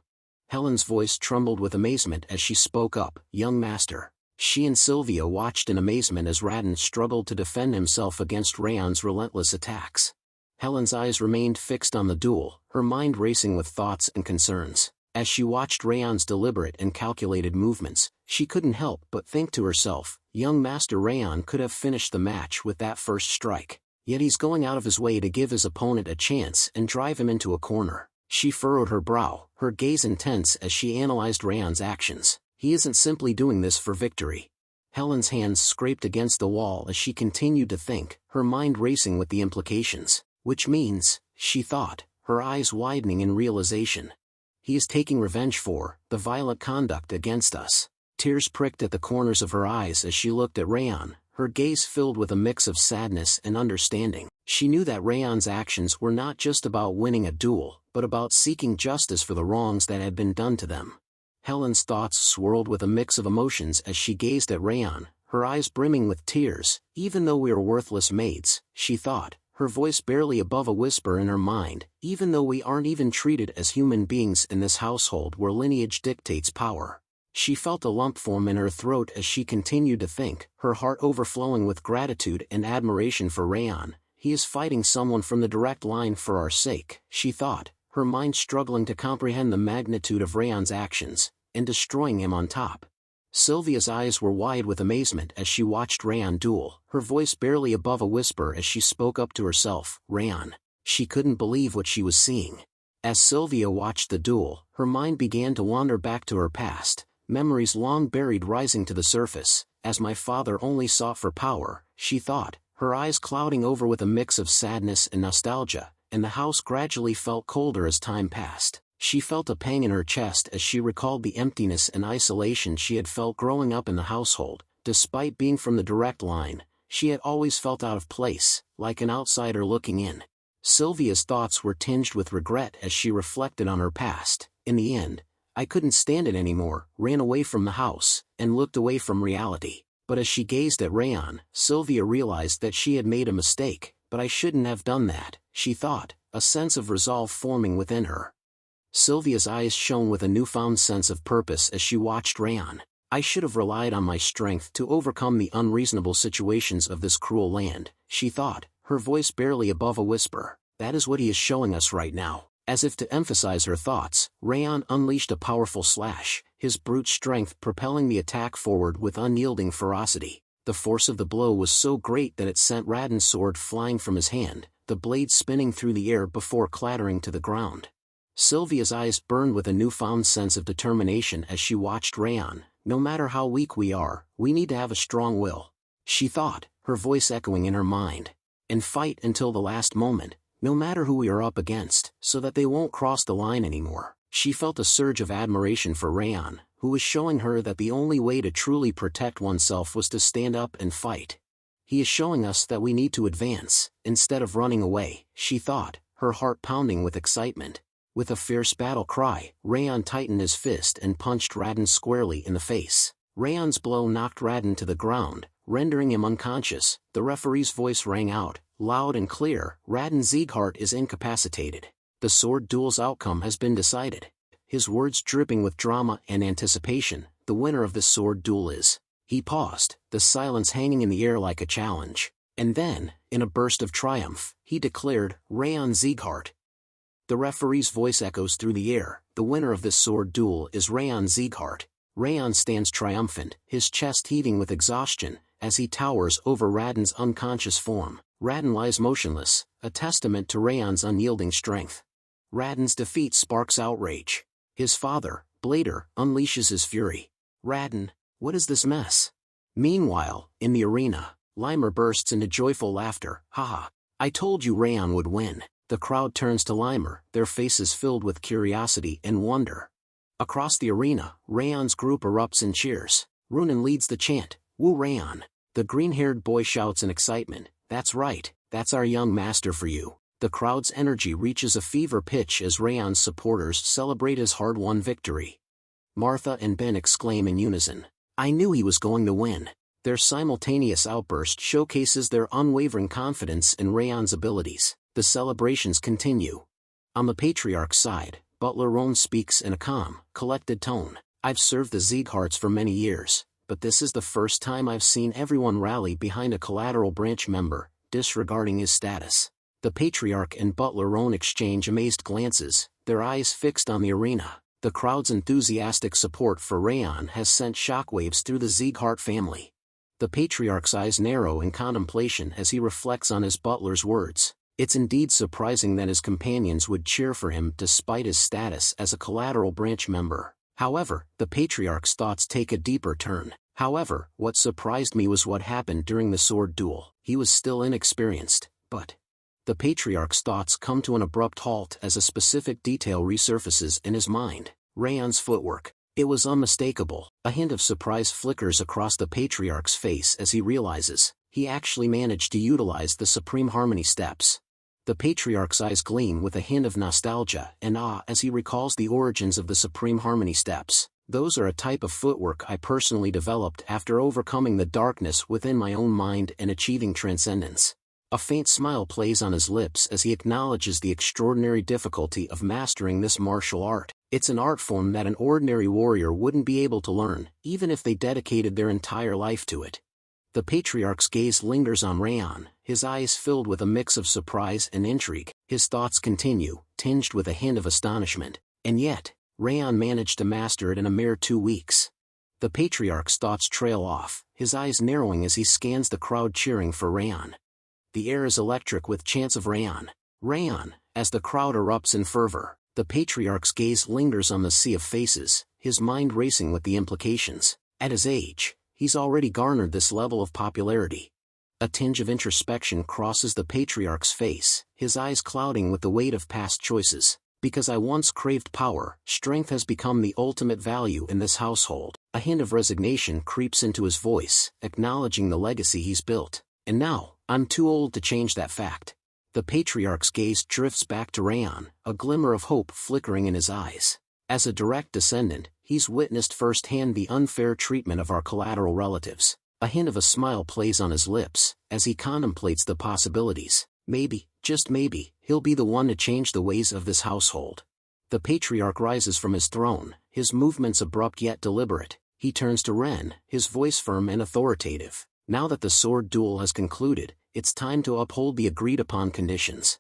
B: Helen's voice trembled with amazement as she spoke up, young master. She and Sylvia watched in amazement as Raden struggled to defend himself against Raon's relentless attacks. Helen's eyes remained fixed on the duel, her mind racing with thoughts and concerns. As she watched Raon's deliberate and calculated movements, she couldn't help but think to herself, young Master Raon could have finished the match with that first strike. Yet he's going out of his way to give his opponent a chance and drive him into a corner. She furrowed her brow, her gaze intense as she analyzed Raon's actions. He isn't simply doing this for victory. Helen's hands scraped against the wall as she continued to think, her mind racing with the implications. Which means, she thought, her eyes widening in realization. He is taking revenge for the violent conduct against us. Tears pricked at the corners of her eyes as she looked at Raon, her gaze filled with a mix of sadness and understanding. She knew that Raon's actions were not just about winning a duel, but about seeking justice for the wrongs that had been done to them. Helen's thoughts swirled with a mix of emotions as she gazed at Raon, her eyes brimming with tears. Even though we are worthless maids, she thought, her voice barely above a whisper in her mind, even though we aren't even treated as human beings in this household where lineage dictates power. She felt a lump form in her throat as she continued to think, her heart overflowing with gratitude and admiration for Raon. He is fighting someone from the direct line for our sake, she thought, her mind struggling to comprehend the magnitude of Raon's actions, and destroying him on top. Sylvia's eyes were wide with amazement as she watched Raon duel, her voice barely above a whisper as she spoke up to herself, Raon. She couldn't believe what she was seeing. As Sylvia watched the duel, her mind began to wander back to her past, memories long buried rising to the surface. As my father only sought for power, she thought, her eyes clouding over with a mix of sadness and nostalgia, and the house gradually felt colder as time passed. She felt a pang in her chest as she recalled the emptiness and isolation she had felt growing up in the household. Despite being from the direct line, she had always felt out of place, like an outsider looking in. Sylvia's thoughts were tinged with regret as she reflected on her past. In the end, I couldn't stand it anymore, ran away from the house, and looked away from reality. But as she gazed at Raon, Sylvia realized that she had made a mistake. But I shouldn't have done that, she thought, a sense of resolve forming within her. Sylvia's eyes shone with a newfound sense of purpose as she watched Raon. I should have relied on my strength to overcome the unreasonable situations of this cruel land, she thought, her voice barely above a whisper. That is what he is showing us right now. As if to emphasize her thoughts, Raon unleashed a powerful slash, his brute strength propelling the attack forward with unyielding ferocity. The force of the blow was so great that it sent Radon's sword flying from his hand, the blade spinning through the air before clattering to the ground. Sylvia's eyes burned with a newfound sense of determination as she watched Raon. No matter how weak we are, we need to have a strong will, she thought, her voice echoing in her mind. And fight until the last moment, no matter who we are up against, so that they won't cross the line anymore. She felt a surge of admiration for Raon, who was showing her that the only way to truly protect oneself was to stand up and fight. He is showing us that we need to advance, instead of running away, she thought, her heart pounding with excitement. With a fierce battle cry, Raon tightened his fist and punched Radon squarely in the face. Raon's blow knocked Radon to the ground, rendering him unconscious. The referee's voice rang out, loud and clear, Raon Sieghart is incapacitated. The sword duel's outcome has been decided. His words dripping with drama and anticipation, the winner of this sword duel is. He paused, the silence hanging in the air like a challenge. And then, in a burst of triumph, he declared, Raon Sieghart. The referee's voice echoes through the air, the winner of this sword duel is Raon Sieghart. Raon stands triumphant, his chest heaving with exhaustion, as he towers over Radon's unconscious form. Radon lies motionless, a testament to Raon's unyielding strength. Radon's defeat sparks outrage. His father, Blader, unleashes his fury. Radon, what is this mess? Meanwhile, in the arena, Limer bursts into joyful laughter. Haha, I told you Raon would win. The crowd turns to Limer, their faces filled with curiosity and wonder. Across the arena, Raon's group erupts in cheers. Runan leads the chant, Woo Raon. The green-haired boy shouts in excitement, that's right, that's our young master for you. The crowd's energy reaches a fever pitch as Raon's supporters celebrate his hard-won victory. Martha and Ben exclaim in unison, I knew he was going to win. Their simultaneous outburst showcases their unwavering confidence in Raon's abilities. The celebrations continue. On the patriarch's side, Butler Raon speaks in a calm, collected tone. I've served the Siegharts for many years, but this is the first time I've seen everyone rally behind a collateral branch member, disregarding his status. The patriarch and Butler Raon exchange amazed glances, their eyes fixed on the arena. The crowd's enthusiastic support for Raon has sent shockwaves through the Sieghart family. The patriarch's eyes narrow in contemplation as he reflects on his butler's words. It's indeed surprising that his companions would cheer for him despite his status as a collateral branch member. However, the patriarch's thoughts take a deeper turn. However, what surprised me was what happened during the sword duel. He was still inexperienced, but... The patriarch's thoughts come to an abrupt halt as a specific detail resurfaces in his mind. Raon's footwork. It was unmistakable. A hint of surprise flickers across the patriarch's face as he realizes he actually managed to utilize the Supreme Harmony steps. The patriarch's eyes gleam with a hint of nostalgia and awe as he recalls the origins of the Supreme Harmony steps. Those are a type of footwork I personally developed after overcoming the darkness within my own mind and achieving transcendence. A faint smile plays on his lips as he acknowledges the extraordinary difficulty of mastering this martial art. It's an art form that an ordinary warrior wouldn't be able to learn, even if they dedicated their entire life to it. The patriarch's gaze lingers on Raon, his eyes filled with a mix of surprise and intrigue. His thoughts continue, tinged with a hint of astonishment. And yet, Raon managed to master it in a mere 2 weeks. The patriarch's thoughts trail off, his eyes narrowing as he scans the crowd cheering for Raon. The air is electric with chants of Raon. Raon, as the crowd erupts in fervor. The patriarch's gaze lingers on the sea of faces, his mind racing with the implications. At his age, he's already garnered this level of popularity. A tinge of introspection crosses the patriarch's face, his eyes clouding with the weight of past choices. Because I once craved power, strength has become the ultimate value in this household. A hint of resignation creeps into his voice, acknowledging the legacy he's built. And now, I'm too old to change that fact. The patriarch's gaze drifts back to Raon, a glimmer of hope flickering in his eyes. As a direct descendant, he's witnessed firsthand the unfair treatment of our collateral relatives. A hint of a smile plays on his lips, as he contemplates the possibilities. Maybe, just maybe, he'll be the one to change the ways of this household. The patriarch rises from his throne, his movements abrupt yet deliberate. He turns to Ren, his voice firm and authoritative. Now that the sword duel has concluded, it's time to uphold the agreed-upon conditions.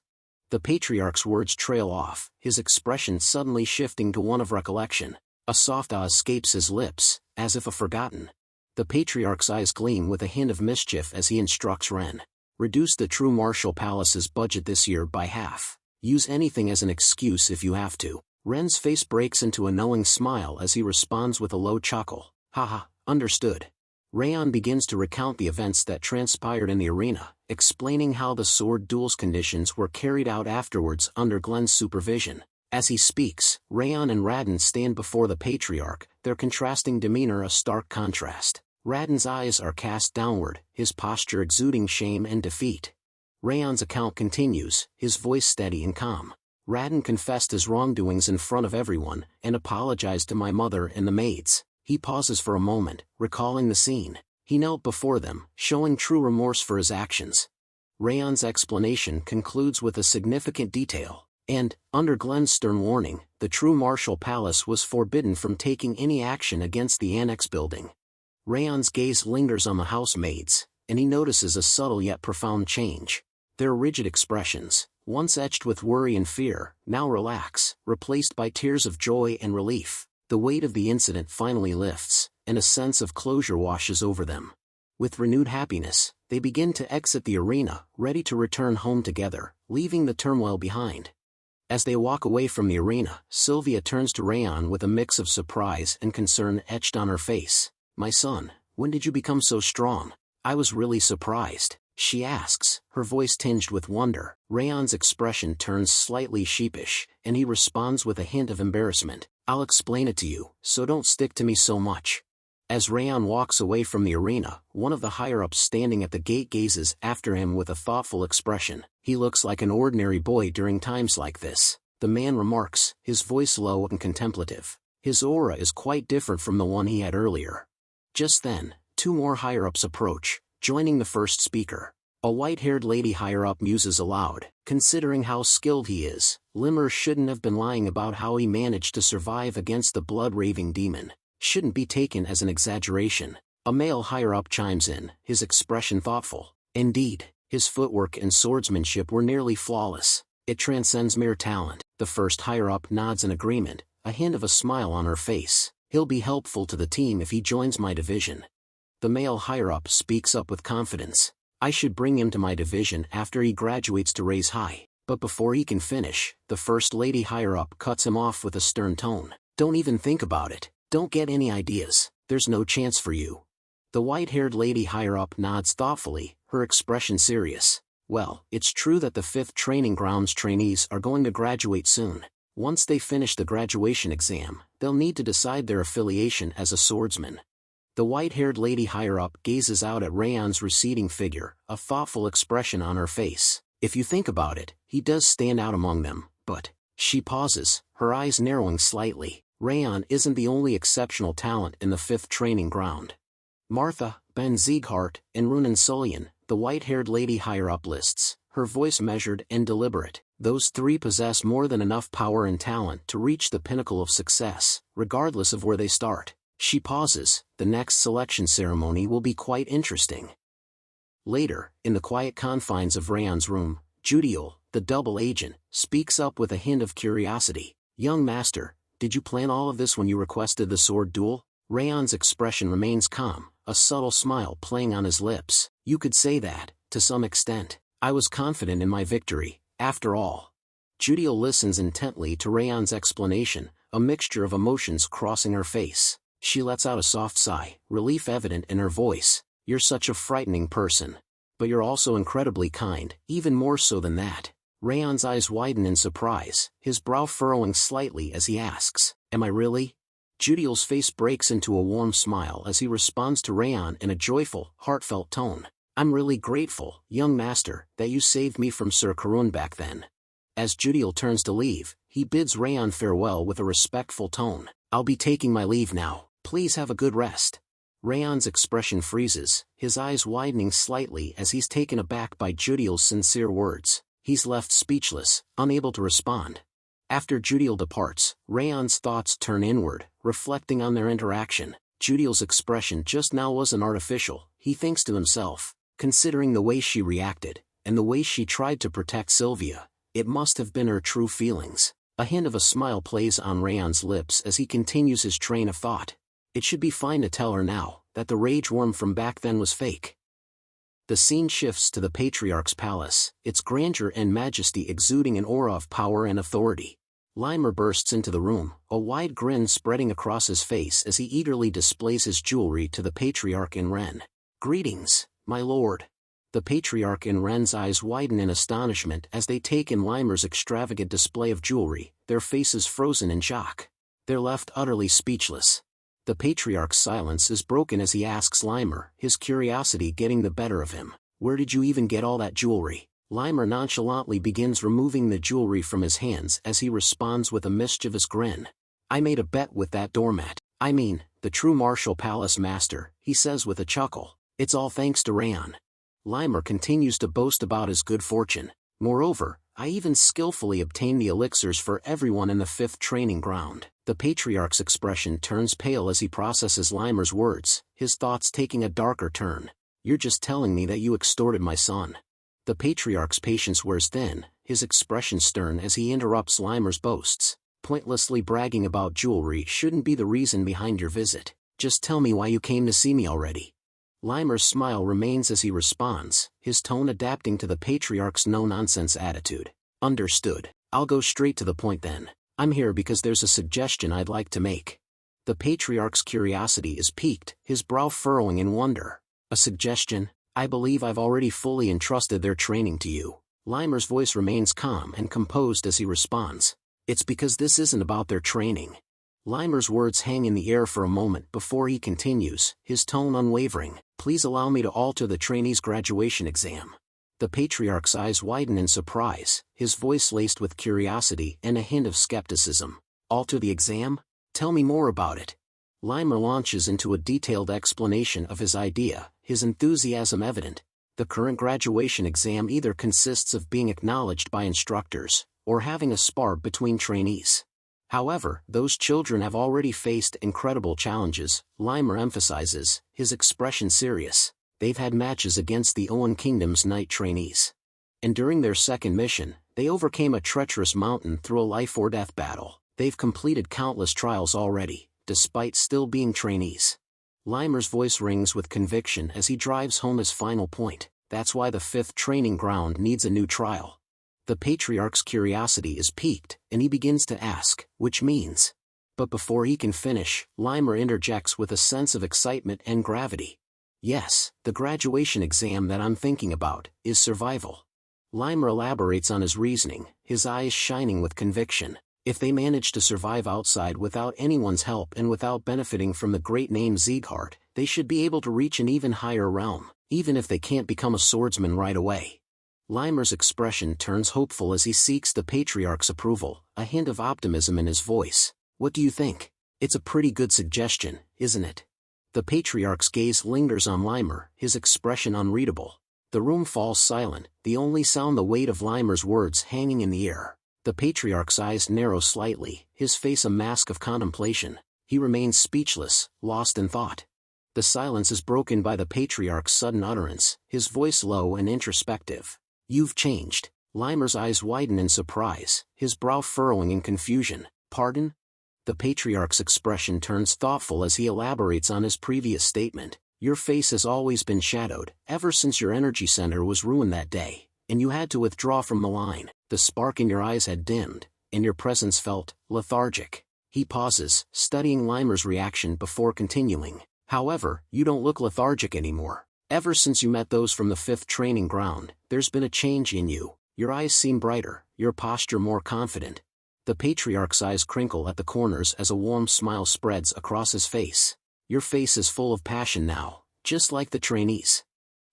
B: The patriarch's words trail off, his expression suddenly shifting to one of recollection. A soft ah escapes his lips, as if forgotten. The patriarch's eyes gleam with a hint of mischief as he instructs Ren. Reduce the True Martial Palace's budget this year by half. Use anything as an excuse if you have to. Ren's face breaks into a knowing smile as he responds with a low chuckle. Haha, understood. Raon begins to recount the events that transpired in the arena, explaining how the sword duel's conditions were carried out afterwards under Glenn's supervision. As he speaks, Raon and Radin stand before the patriarch, their contrasting demeanor a stark contrast. Radin's eyes are cast downward, his posture exuding shame and defeat. Raon's account continues, his voice steady and calm. Radin confessed his wrongdoings in front of everyone, and apologized to my mother and the maids. He pauses for a moment, recalling the scene. He knelt before them, showing true remorse for his actions. Raon's explanation concludes with a significant detail. And, under Glenn's stern warning, the True Martial Palace was forbidden from taking any action against the annex building. Raon's gaze lingers on the housemaids, and he notices a subtle yet profound change. Their rigid expressions, once etched with worry and fear, now relax, replaced by tears of joy and relief. The weight of the incident finally lifts, and a sense of closure washes over them. With renewed happiness, they begin to exit the arena, ready to return home together, leaving the turmoil behind. As they walk away from the arena, Sylvia turns to Raon with a mix of surprise and concern etched on her face. My son, when did you become so strong? I was really surprised, she asks, her voice tinged with wonder. Raon's expression turns slightly sheepish, and he responds with a hint of embarrassment. I'll explain it to you, so don't stick to me so much. As Raon walks away from the arena, one of the higher-ups standing at the gate gazes after him with a thoughtful expression. He looks like an ordinary boy during times like this, the man remarks, his voice low and contemplative. His aura is quite different from the one he had earlier. Just then, 2 more higher-ups approach, joining the first speaker. A white-haired lady higher-up muses aloud. Considering how skilled he is, Limmer shouldn't have been lying about how he managed to survive against the blood-raving demon. Shouldn't be taken as an exaggeration. A male higher-up chimes in, his expression thoughtful. Indeed, his footwork and swordsmanship were nearly flawless. It transcends mere talent. The first higher-up nods in agreement, a hint of a smile on her face. He'll be helpful to the team if he joins my division. The male higher-up speaks up with confidence. I should bring him to my division after he graduates to raise high. But before he can finish, the first lady higher-up cuts him off with a stern tone. Don't even think about it. Don't get any ideas. There's no chance for you. The white-haired lady higher-up nods thoughtfully, her expression serious. Well, it's true that the 5th Training Grounds trainees are going to graduate soon. Once they finish the graduation exam, they'll need to decide their affiliation as a swordsman. The white-haired lady higher-up gazes out at Raon's receding figure, a thoughtful expression on her face. If you think about it, he does stand out among them, but... She pauses, her eyes narrowing slightly. Raon isn't the only exceptional talent in the 5th Training Ground. Martha, Ben Sieghart, and Runan Sullian, the white-haired lady higher up lists, her voice measured and deliberate. Those three possess more than enough power and talent to reach the pinnacle of success, regardless of where they start. She pauses. The next selection ceremony will be quite interesting. Later, in the quiet confines of Raon's room, Judiel, the double agent, speaks up with a hint of curiosity. Young master, did you plan all of this when you requested the sword duel? Raon's expression remains calm, a subtle smile playing on his lips. You could say that, to some extent. I was confident in my victory, after all. Judiel listens intently to Raon's explanation, a mixture of emotions crossing her face. She lets out a soft sigh, relief evident in her voice. You're such a frightening person. But you're also incredibly kind, even more so than that. Raon's eyes widen in surprise, his brow furrowing slightly as he asks, Am I really? Judiel's face breaks into a warm smile as he responds to Raon in a joyful, heartfelt tone. I'm really grateful, young master, that you saved me from Sir Karun back then. As Judiel turns to leave, he bids Raon farewell with a respectful tone. I'll be taking my leave now. Please have a good rest. Raon's expression freezes, his eyes widening slightly as he's taken aback by Judiel's sincere words. He's left speechless, unable to respond. After Judiel departs, Raon's thoughts turn inward, reflecting on their interaction. Judiel's expression just now wasn't artificial, he thinks to himself. Considering the way she reacted, and the way she tried to protect Sylvia, it must have been her true feelings. A hint of a smile plays on Raon's lips as he continues his train of thought. It should be fine to tell her now, that the rage worm from back then was fake. The scene shifts to the Patriarch's palace, its grandeur and majesty exuding an aura of power and authority. Limer bursts into the room, a wide grin spreading across his face as he eagerly displays his jewelry to the Patriarch in Ren. Greetings, my lord. The Patriarch in Ren's eyes widen in astonishment as they take in Limer's extravagant display of jewelry, their faces frozen in shock. They're left utterly speechless. The Patriarch's silence is broken as he asks Limer, his curiosity getting the better of him. Where did you even get all that jewelry? Limer nonchalantly begins removing the jewelry from his hands as he responds with a mischievous grin. I made a bet with that doormat. I mean, the true martial palace master, he says with a chuckle. It's all thanks to Raon. Limer continues to boast about his good fortune. Moreover, I even skillfully obtained the elixirs for everyone in the 5th training ground. The Patriarch's expression turns pale as he processes Limer's words, his thoughts taking a darker turn. You're just telling me that you extorted my son. The Patriarch's patience wears thin, his expression stern as he interrupts Limer's boasts. Pointlessly bragging about jewelry shouldn't be the reason behind your visit. Just tell me why you came to see me already. Limer's smile remains as he responds, his tone adapting to the Patriarch's no-nonsense attitude. Understood. I'll go straight to the point then. I'm here because there's a suggestion I'd like to make. The Patriarch's curiosity is piqued, his brow furrowing in wonder. A suggestion? I believe I've already fully entrusted their training to you. Limer's voice remains calm and composed as he responds. It's because this isn't about their training. Limer's words hang in the air for a moment before he continues, his tone unwavering. Please allow me to alter the trainee's graduation exam. The Patriarch's eyes widen in surprise, his voice laced with curiosity and a hint of skepticism. Alter the exam? Tell me more about it. Limer launches into a detailed explanation of his idea, his enthusiasm evident. The current graduation exam either consists of being acknowledged by instructors, or having a spar between trainees. However, those children have already faced incredible challenges, Limer emphasizes, his expression serious. They've had matches against the Owen Kingdom's knight trainees. And during their second mission, they overcame a treacherous mountain through a life-or-death battle. They've completed countless trials already, despite still being trainees. Limer's voice rings with conviction as he drives home his final point. That's why the 5th training ground needs a new trial. The Patriarch's curiosity is piqued, and he begins to ask, which means? But before he can finish, Limer interjects with a sense of excitement and gravity. Yes, the graduation exam that I'm thinking about is survival. Limer elaborates on his reasoning, his eyes shining with conviction. If they manage to survive outside without anyone's help and without benefiting from the great name Sieghart, they should be able to reach an even higher realm, even if they can't become a swordsman right away. Limer's expression turns hopeful as he seeks the Patriarch's approval, a hint of optimism in his voice. What do you think? It's a pretty good suggestion, isn't it? The Patriarch's gaze lingers on Limer, his expression unreadable. The The room falls silent, the only sound the weight of Limer's words hanging in the air. The patriarch's eyes narrow slightly, his face a mask of contemplation. He remains speechless, lost in thought. The silence is broken by the patriarch's sudden utterance, his voice low and introspective. "You've changed." Limer's eyes widen in surprise, his brow furrowing in confusion. "Pardon?" The patriarch's expression turns thoughtful as he elaborates on his previous statement. "Your face has always been shadowed, ever since your energy center was ruined that day, and you had to withdraw from the line. The spark in your eyes had dimmed, and your presence felt lethargic." He pauses, studying Limer's reaction before continuing. "However, you don't look lethargic anymore. Ever since you met those from the 5th training ground, there's been a change in you. Your eyes seem brighter, your posture more confident." The patriarch's eyes crinkle at the corners as a warm smile spreads across his face. "Your face is full of passion now, just like the trainees."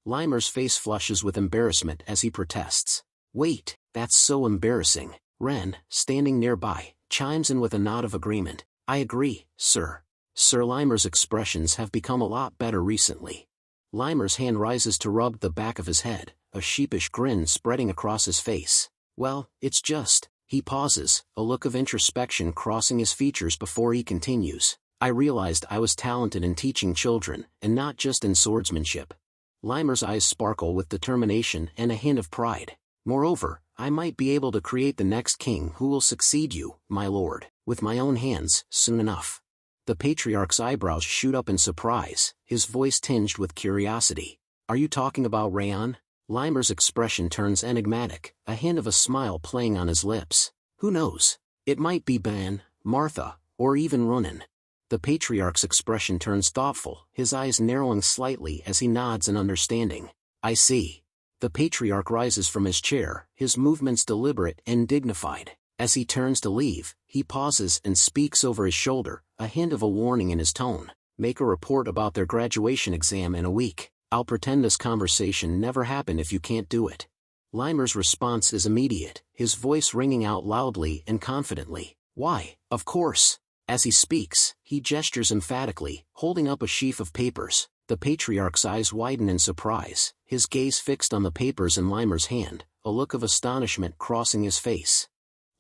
B: Limer's face flushes with embarrassment as he protests. "Wait, that's so embarrassing." Ren, standing nearby, chimes in with a nod of agreement. "I agree, sir." Sir Limer's expressions have become a lot better recently. Limer's hand rises to rub the back of his head, a sheepish grin spreading across his face. "Well, it's just..." He pauses, a look of introspection crossing his features before he continues. "I realized I was talented in teaching children, and not just in swordsmanship." Limer's eyes sparkle with determination and a hint of pride. "Moreover, I might be able to create the next king who will succeed you, my lord, with my own hands, soon enough." The patriarch's eyebrows shoot up in surprise, his voice tinged with curiosity. "Are you talking about Raon?" Limer's expression turns enigmatic, a hint of a smile playing on his lips. "Who knows? It might be Ben, Martha, or even Ronan." The patriarch's expression turns thoughtful, his eyes narrowing slightly as he nods in understanding. "I see." The patriarch rises from his chair, his movements deliberate and dignified. As he turns to leave, he pauses and speaks over his shoulder, a hint of a warning in his tone. "Make a report about their graduation exam in a week. I'll pretend this conversation never happened if you can't do it." Limer's response is immediate, his voice ringing out loudly and confidently. "Why, of course." As he speaks, he gestures emphatically, holding up a sheaf of papers. The patriarch's eyes widen in surprise, his gaze fixed on the papers in Limer's hand, a look of astonishment crossing his face.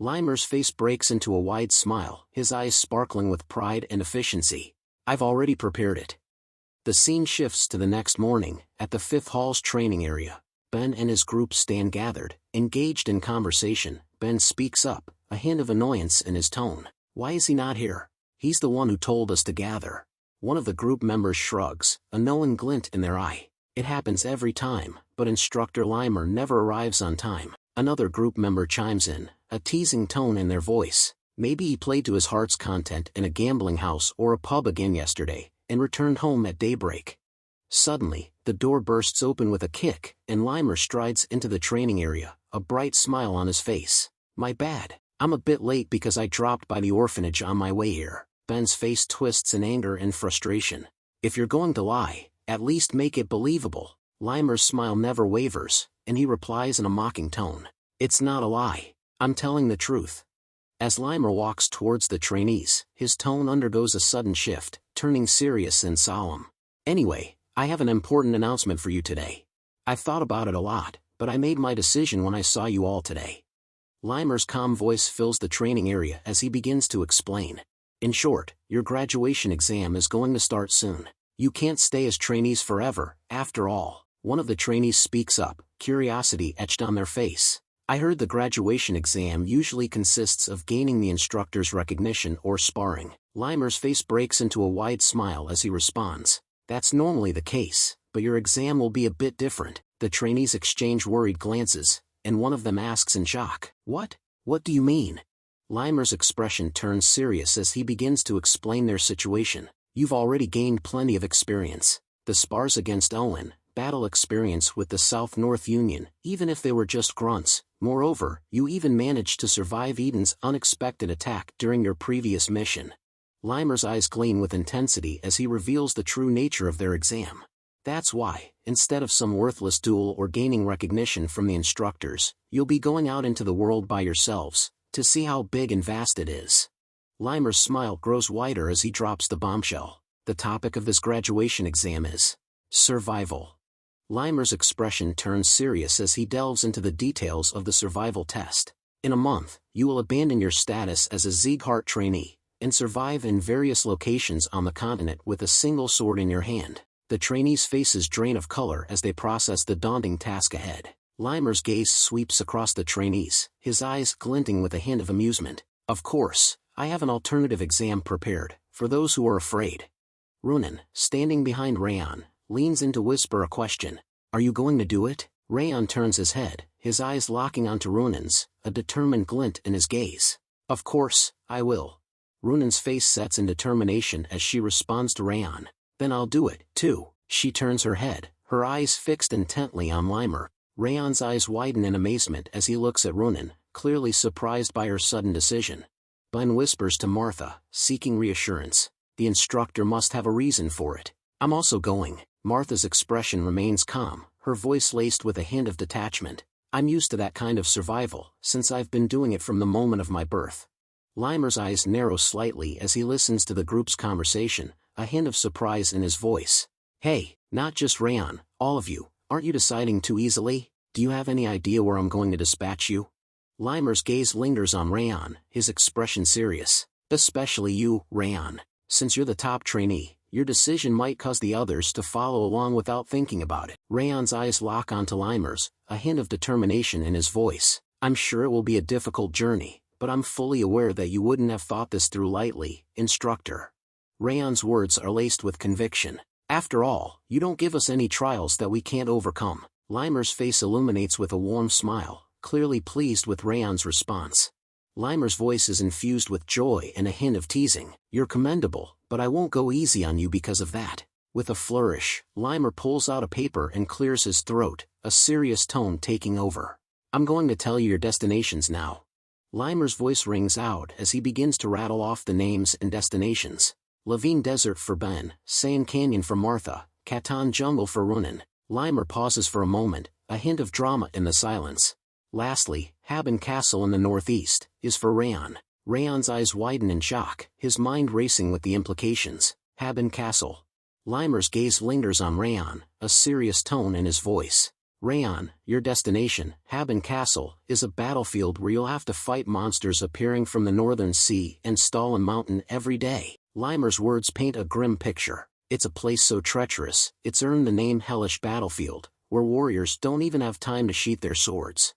B: Limer's face breaks into a wide smile, his eyes sparkling with pride and efficiency. "I've already prepared it." The scene shifts to the next morning, at the 5th Hall's training area. Ben and his group stand gathered, engaged in conversation. Ben speaks up, a hint of annoyance in his tone. "Why is he not here? He's the one who told us to gather." One of the group members shrugs, a knowing glint in their eye. "It happens every time, but Instructor Limer never arrives on time." Another group member chimes in, a teasing tone in their voice. "Maybe he played to his heart's content in a gambling house or a pub again yesterday, and returned home at daybreak." Suddenly, the door bursts open with a kick, and Limer strides into the training area, a bright smile on his face. "My bad. I'm a bit late because I dropped by the orphanage on my way here." Ben's face twists in anger and frustration. "If you're going to lie, at least make it believable." Limer's smile never wavers, and he replies in a mocking tone. "It's not a lie. I'm telling the truth." As Limer walks towards the trainees, his tone undergoes a sudden shift, turning serious and solemn. "Anyway, I have an important announcement for you today. I've thought about it a lot, but I made my decision when I saw you all today." Limer's calm voice fills the training area as he begins to explain. "In short, your graduation exam is going to start soon. You can't stay as trainees forever, after all." One of the trainees speaks up, curiosity etched on their face. "I heard the graduation exam usually consists of gaining the instructor's recognition or sparring." Limer's face breaks into a wide smile as he responds. "That's normally the case, but your exam will be a bit different." The trainees exchange worried glances, and one of them asks in shock, "What? What do you mean?" Limer's expression turns serious as he begins to explain their situation. "You've already gained plenty of experience. The spars against Owen, battle experience with the South-North Union, even if they were just grunts. Moreover, you even managed to survive Eden's unexpected attack during your previous mission." Limer's eyes gleam with intensity as he reveals the true nature of their exam. "That's why, instead of some worthless duel or gaining recognition from the instructors, you'll be going out into the world by yourselves, to see how big and vast it is." Limer's smile grows wider as he drops the bombshell. The topic of this graduation exam is survival. Limer's expression turns serious as he delves into the details of the survival test. In a month, you will abandon your status as a Sieghart trainee, and survive in various locations on the continent with a single sword in your hand. The trainees' faces drain of color as they process the daunting task ahead. Limer's gaze sweeps across the trainees, his eyes glinting with a hint of amusement. Of course, I have an alternative exam prepared, for those who are afraid. Runan, standing behind Raon, leans in to whisper a question. Are you going to do it? Raon turns his head, his eyes locking onto Runan's, a determined glint in his gaze. Of course, I will. Runan's face sets in determination as she responds to Raon. Then I'll do it, too. She turns her head, her eyes fixed intently on Limer. Raon's eyes widen in amazement as he looks at Runan, clearly surprised by her sudden decision. Ben whispers to Martha, seeking reassurance. The instructor must have a reason for it. I'm also going. Martha's expression remains calm, her voice laced with a hint of detachment. I'm used to that kind of survival, since I've been doing it from the moment of my birth. Limer's eyes narrow slightly as he listens to the group's conversation, a hint of surprise in his voice. Hey, not just Raon, all of you, aren't you deciding too easily? Do you have any idea where I'm going to dispatch you? Limer's gaze lingers on Raon, his expression serious. Especially you, Raon. Since you're the top trainee, your decision might cause the others to follow along without thinking about it. Raon's eyes lock onto Limer's, a hint of determination in his voice. I'm sure it will be a difficult journey, but I'm fully aware that you wouldn't have thought this through lightly, instructor. Raon's words are laced with conviction. After all, you don't give us any trials that we can't overcome. Limer's face illuminates with a warm smile, clearly pleased with Raon's response. Limer's voice is infused with joy and a hint of teasing. You're commendable, but I won't go easy on you because of that. With a flourish, Limer pulls out a paper and clears his throat, a serious tone taking over. I'm going to tell you your destinations now. Limer's voice rings out as he begins to rattle off the names and destinations. Levine Desert for Ben, Sand Canyon for Martha, Catan Jungle for Runan. Limer pauses for a moment, a hint of drama in the silence. Lastly, Haben Castle in the northeast, is for Raon. Raon's eyes widen in shock, his mind racing with the implications. Haben Castle. Limer's gaze lingers on Raon, a serious tone in his voice. Raon, your destination, Haben Castle, is a battlefield where you'll have to fight monsters appearing from the northern sea and Stalin Mountain every day. Limer's words paint a grim picture. It's a place so treacherous, it's earned the name Hellish Battlefield, where warriors don't even have time to sheath their swords.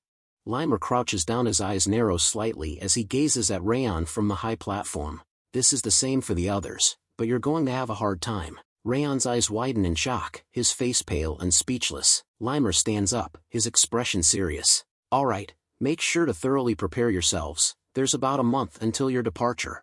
B: Limer crouches down, his eyes narrow slightly as he gazes at Raon from the high platform. This is the same for the others, but you're going to have a hard time. Raon's eyes widen in shock, his face pale and speechless. Limer stands up, his expression serious. All right, make sure to thoroughly prepare yourselves. There's about a month until your departure.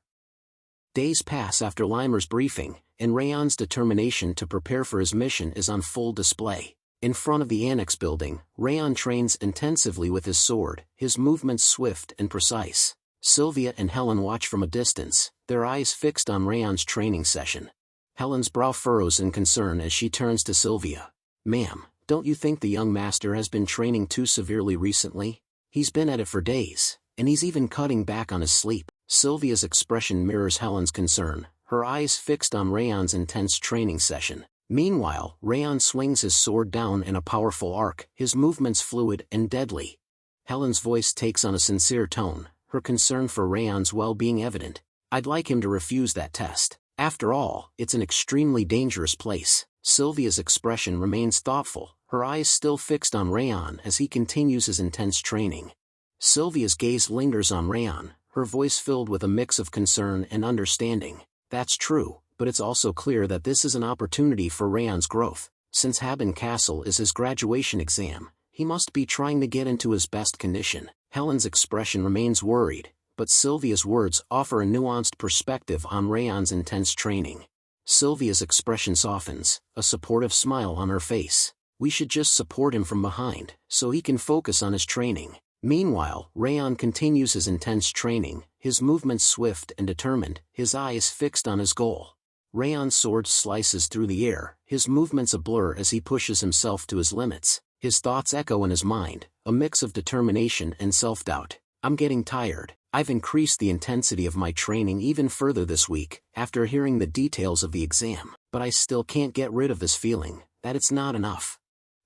B: Days pass after Limer's briefing, and Raon's determination to prepare for his mission is on full display. In front of the annex building, Raon trains intensively with his sword, his movements swift and precise. Sylvia and Helen watch from a distance, their eyes fixed on Raon's training session. Helen's brow furrows in concern as she turns to Sylvia. Ma'am, don't you think the young master has been training too severely recently? He's been at it for days, and he's even cutting back on his sleep. Sylvia's expression mirrors Helen's concern, her eyes fixed on Raon's intense training session. Meanwhile, Raon swings his sword down in a powerful arc, his movements fluid and deadly. Helen's voice takes on a sincere tone, her concern for Raon's well-being evident. I'd like him to refuse that test. After all, it's an extremely dangerous place. Sylvia's expression remains thoughtful, her eyes still fixed on Raon as he continues his intense training. Sylvia's gaze lingers on Raon, her voice filled with a mix of concern and understanding. That's true, but it's also clear that this is an opportunity for Raon's growth. Since Haben Castle is his graduation exam, he must be trying to get into his best condition. Helen's expression remains worried, but Sylvia's words offer a nuanced perspective on Raon's intense training. Sylvia's expression softens, a supportive smile on her face. We should just support him from behind, so he can focus on his training. Meanwhile, Raon continues his intense training, his movements swift and determined, his eyes fixed on his goal. Raon's sword slices through the air, his movements a blur as he pushes himself to his limits. His thoughts echo in his mind, a mix of determination and self-doubt. I'm getting tired. I've increased the intensity of my training even further this week, after hearing the details of the exam, but I still can't get rid of this feeling that it's not enough.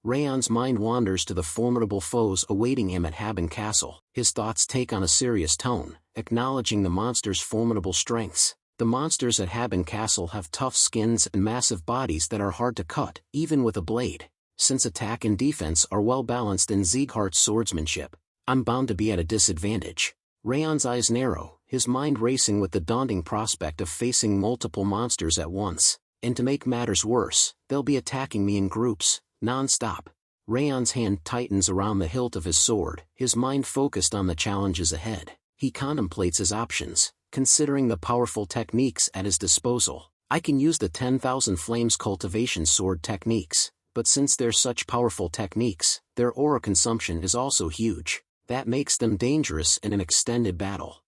B: Raon's mind wanders to the formidable foes awaiting him at Haben Castle. His thoughts take on a serious tone, acknowledging the monster's formidable strengths. The monsters at Haben Castle have tough skins and massive bodies that are hard to cut, even with a blade. Since attack and defense are well balanced in Sieghart's swordsmanship, I'm bound to be at a disadvantage. Raon's eyes narrow, his mind racing with the daunting prospect of facing multiple monsters at once. And to make matters worse, they'll be attacking me in groups, non-stop. Raon's hand tightens around the hilt of his sword, his mind focused on the challenges ahead. He contemplates his options, considering the powerful techniques at his disposal. I can use the 10,000 Flames cultivation sword techniques, but since they're such powerful techniques, their aura consumption is also huge. That makes them dangerous in an extended battle.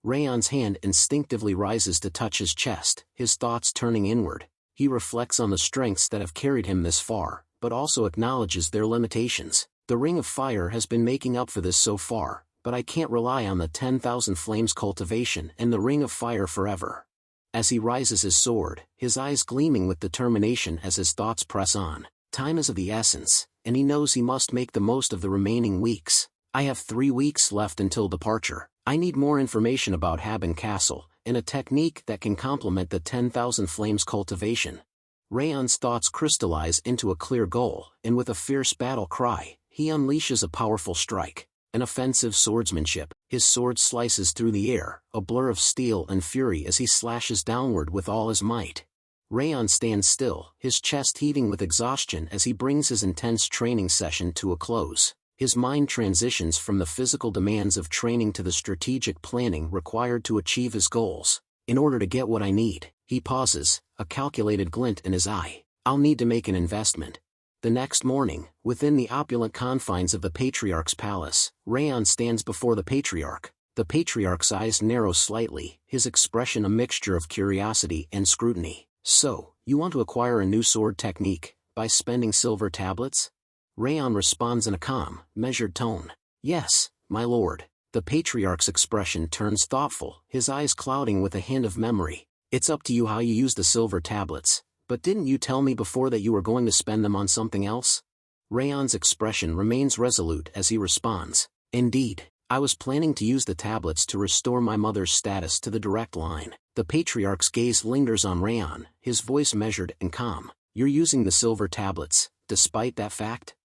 B: Raon's hand instinctively rises to touch his chest, his thoughts turning inward. He reflects on the strengths that have carried him this far, but also acknowledges their limitations. The Ring of Fire has been making up for this so far, but I can't rely on the 10,000 Flames cultivation and the Ring of Fire forever. As he raises his sword, his eyes gleaming with determination as his thoughts press on. Time is of the essence, and he knows he must make the most of the remaining weeks. I have 3 weeks left until departure. I need more information about Haben Castle, and a technique that can complement the 10,000 Flames cultivation. Raon's thoughts crystallize into a clear goal, and with a fierce battle cry, he unleashes a powerful strike. An offensive swordsmanship. His sword slices through the air, a blur of steel and fury as he slashes downward with all his might. Raon stands still, his chest heaving with exhaustion as he brings his intense training session to a close. His mind transitions from the physical demands of training to the strategic planning required to achieve his goals. In order to get what I need, he pauses, a calculated glint in his eye. I'll need to make an investment. The next morning, within the opulent confines of the Patriarch's palace, Raon stands before the Patriarch. The Patriarch's eyes narrow slightly, his expression a mixture of curiosity and scrutiny. So, you want to acquire a new sword technique, by spending silver tablets? Raon responds in a calm, measured tone. Yes, my lord. The Patriarch's expression turns thoughtful, his eyes clouding with a hint of memory. It's up to you how you use the silver tablets, but didn't you tell me before that you were going to spend them on something else? Raon's expression remains resolute as he responds. Indeed, I was planning to use the tablets to restore my mother's status to the direct line. The Patriarch's gaze lingers on Raon, his voice measured and calm. You're using the silver tablets, despite that fact?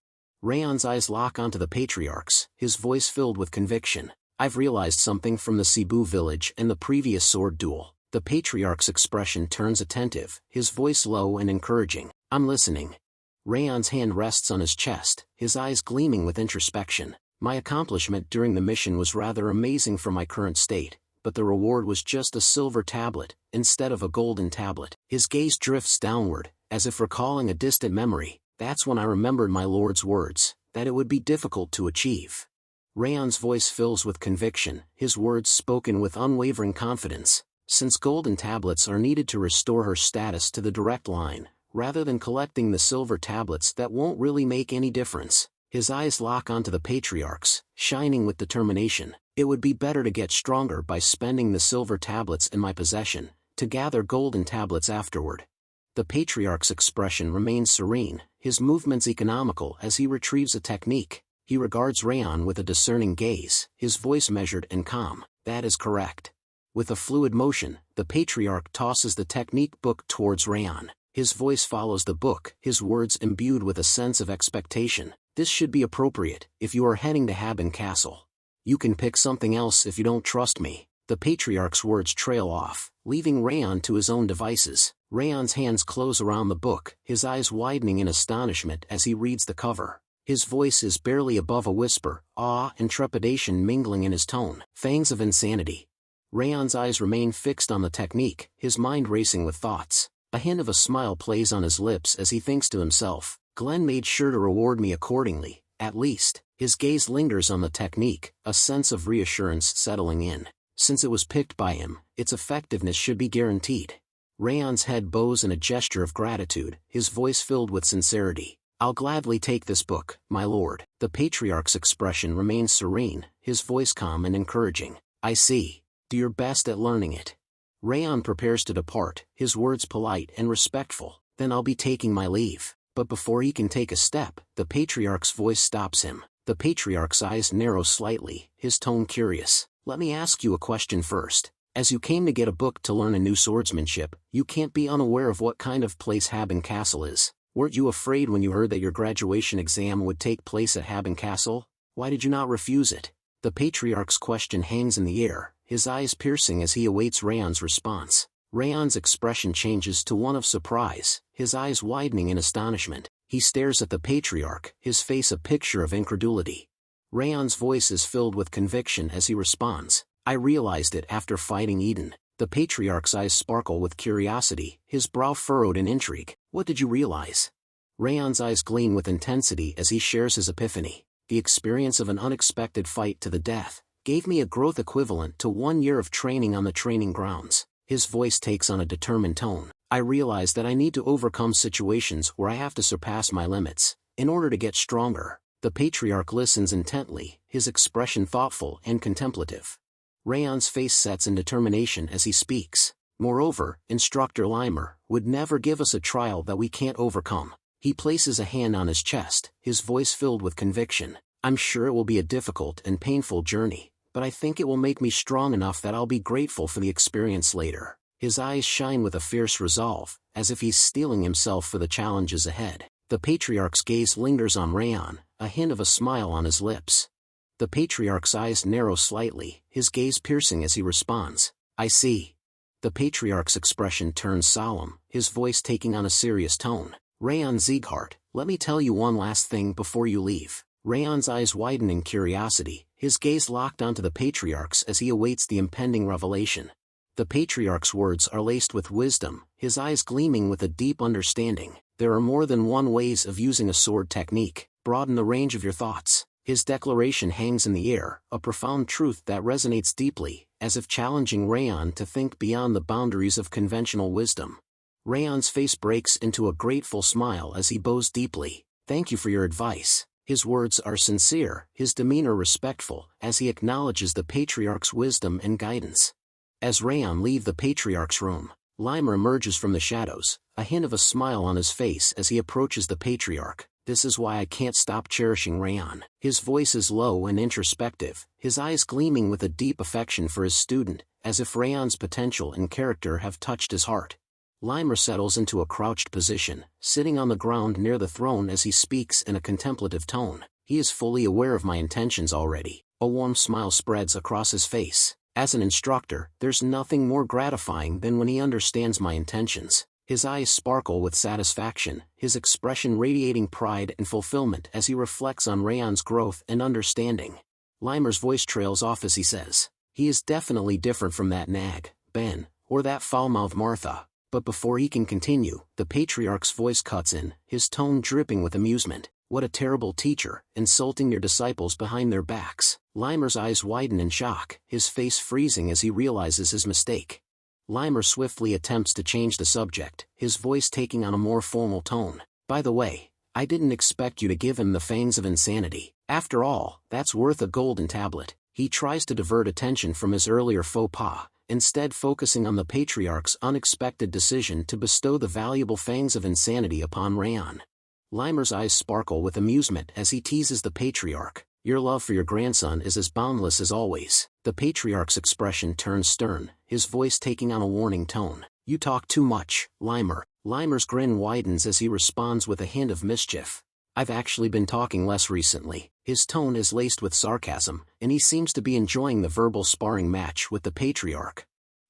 B: Raon's eyes lock onto the Patriarch's, his voice filled with conviction. I've realized something from the Cebu village and the previous sword duel. The Patriarch's expression turns attentive, his voice low and encouraging. I'm listening. Raon's hand rests on his chest, his eyes gleaming with introspection. My accomplishment during the mission was rather amazing for my current state, but the reward was just a silver tablet, instead of a golden tablet. His gaze drifts downward, as if recalling a distant memory. That's when I remembered my lord's words, that it would be difficult to achieve. Raon's voice fills with conviction, his words spoken with unwavering confidence. Since golden tablets are needed to restore her status to the direct line, rather than collecting the silver tablets that won't really make any difference. His eyes lock onto the Patriarch's, shining with determination. It would be better to get stronger by spending the silver tablets in my possession, to gather golden tablets afterward. The Patriarch's expression remains serene, his movements economical as he retrieves a technique. He regards Raon with a discerning gaze, his voice measured and calm. That is correct. With a fluid motion, the Patriarch tosses the technique book towards Raon. His voice follows the book, his words imbued with a sense of expectation. This should be appropriate, if you are heading to Haben Castle. You can pick something else if you don't trust me. The Patriarch's words trail off, leaving Raon to his own devices. Raon's hands close around the book, his eyes widening in astonishment as he reads the cover. His voice is barely above a whisper, awe and trepidation mingling in his tone. Fangs of insanity. Raon's eyes remain fixed on the technique, his mind racing with thoughts. A hint of a smile plays on his lips as he thinks to himself, Glenn made sure to reward me accordingly, at least. His gaze lingers on the technique, a sense of reassurance settling in. Since it was picked by him, its effectiveness should be guaranteed. Raon's head bows in a gesture of gratitude, his voice filled with sincerity. I'll gladly take this book, my lord. The Patriarch's expression remains serene, his voice calm and encouraging. I see. Do your best at learning it. Raon prepares to depart, his words polite and respectful. Then I'll be taking my leave. But before he can take a step, the Patriarch's voice stops him. The Patriarch's eyes narrow slightly, his tone curious. Let me ask you a question first. As you came to get a book to learn a new swordsmanship, you can't be unaware of what kind of place Haben Castle is. Weren't you afraid when you heard that your graduation exam would take place at Haben Castle? Why did you not refuse it? The Patriarch's question hangs in the air, his eyes piercing as he awaits Raon's response. Raon's expression changes to one of surprise, his eyes widening in astonishment. He stares at the Patriarch, his face a picture of incredulity. Raon's voice is filled with conviction as he responds, I realized it after fighting Eden. The Patriarch's eyes sparkle with curiosity, his brow furrowed in intrigue. What did you realize? Raon's eyes gleam with intensity as he shares his epiphany. The experience of an unexpected fight to the death gave me a growth equivalent to 1 year of training on the training grounds. His voice takes on a determined tone. I realize that I need to overcome situations where I have to surpass my limits, in order to get stronger. The Patriarch listens intently, his expression thoughtful and contemplative. Raon's face sets in determination as he speaks. Moreover, Instructor Limer would never give us a trial that we can't overcome. He places a hand on his chest, his voice filled with conviction. I'm sure it will be a difficult and painful journey, but I think it will make me strong enough that I'll be grateful for the experience later. His eyes shine with a fierce resolve, as if he's steeling himself for the challenges ahead. The Patriarch's gaze lingers on Raon, a hint of a smile on his lips. The Patriarch's eyes narrow slightly, his gaze piercing as he responds, I see. The Patriarch's expression turns solemn, his voice taking on a serious tone. Raon Sieghart, let me tell you one last thing before you leave. Raon's eyes widen in curiosity, his gaze locked onto the Patriarch's as he awaits the impending revelation. The Patriarch's words are laced with wisdom, his eyes gleaming with a deep understanding. There are more than one ways of using a sword technique. Broaden the range of your thoughts. His declaration hangs in the air, a profound truth that resonates deeply, as if challenging Raon to think beyond the boundaries of conventional wisdom. Raon's face breaks into a grateful smile as he bows deeply. Thank you for your advice. His words are sincere, his demeanor respectful, as he acknowledges the Patriarch's wisdom and guidance. As Raon leaves the Patriarch's room, Limer emerges from the shadows, a hint of a smile on his face as he approaches the Patriarch. This is why I can't stop cherishing Raon. His voice is low and introspective, his eyes gleaming with a deep affection for his student, as if Raon's potential and character have touched his heart. Limer settles into a crouched position, sitting on the ground near the throne as he speaks in a contemplative tone. He is fully aware of my intentions already. A warm smile spreads across his face. As an instructor, there's nothing more gratifying than when he understands my intentions. His eyes sparkle with satisfaction, his expression radiating pride and fulfillment as he reflects on Raon's growth and understanding. Limer's voice trails off as he says, he is definitely different from that nag, Ben, or that foul-mouthed Martha. But before he can continue, the Patriarch's voice cuts in, his tone dripping with amusement. What a terrible teacher, insulting your disciples behind their backs. Limer's eyes widen in shock, his face freezing as he realizes his mistake. Limer swiftly attempts to change the subject, his voice taking on a more formal tone. By the way, I didn't expect you to give him the fangs of insanity. After all, that's worth a golden tablet. He tries to divert attention from his earlier faux pas, instead focusing on the Patriarch's unexpected decision to bestow the valuable fangs of insanity upon Raon. Limer's eyes sparkle with amusement as he teases the Patriarch. Your love for your grandson is as boundless as always. The Patriarch's expression turns stern, his voice taking on a warning tone. You talk too much, Limer. Limer's grin widens as he responds with a hint of mischief. I've actually been talking less recently. His tone is laced with sarcasm, and he seems to be enjoying the verbal sparring match with the Patriarch.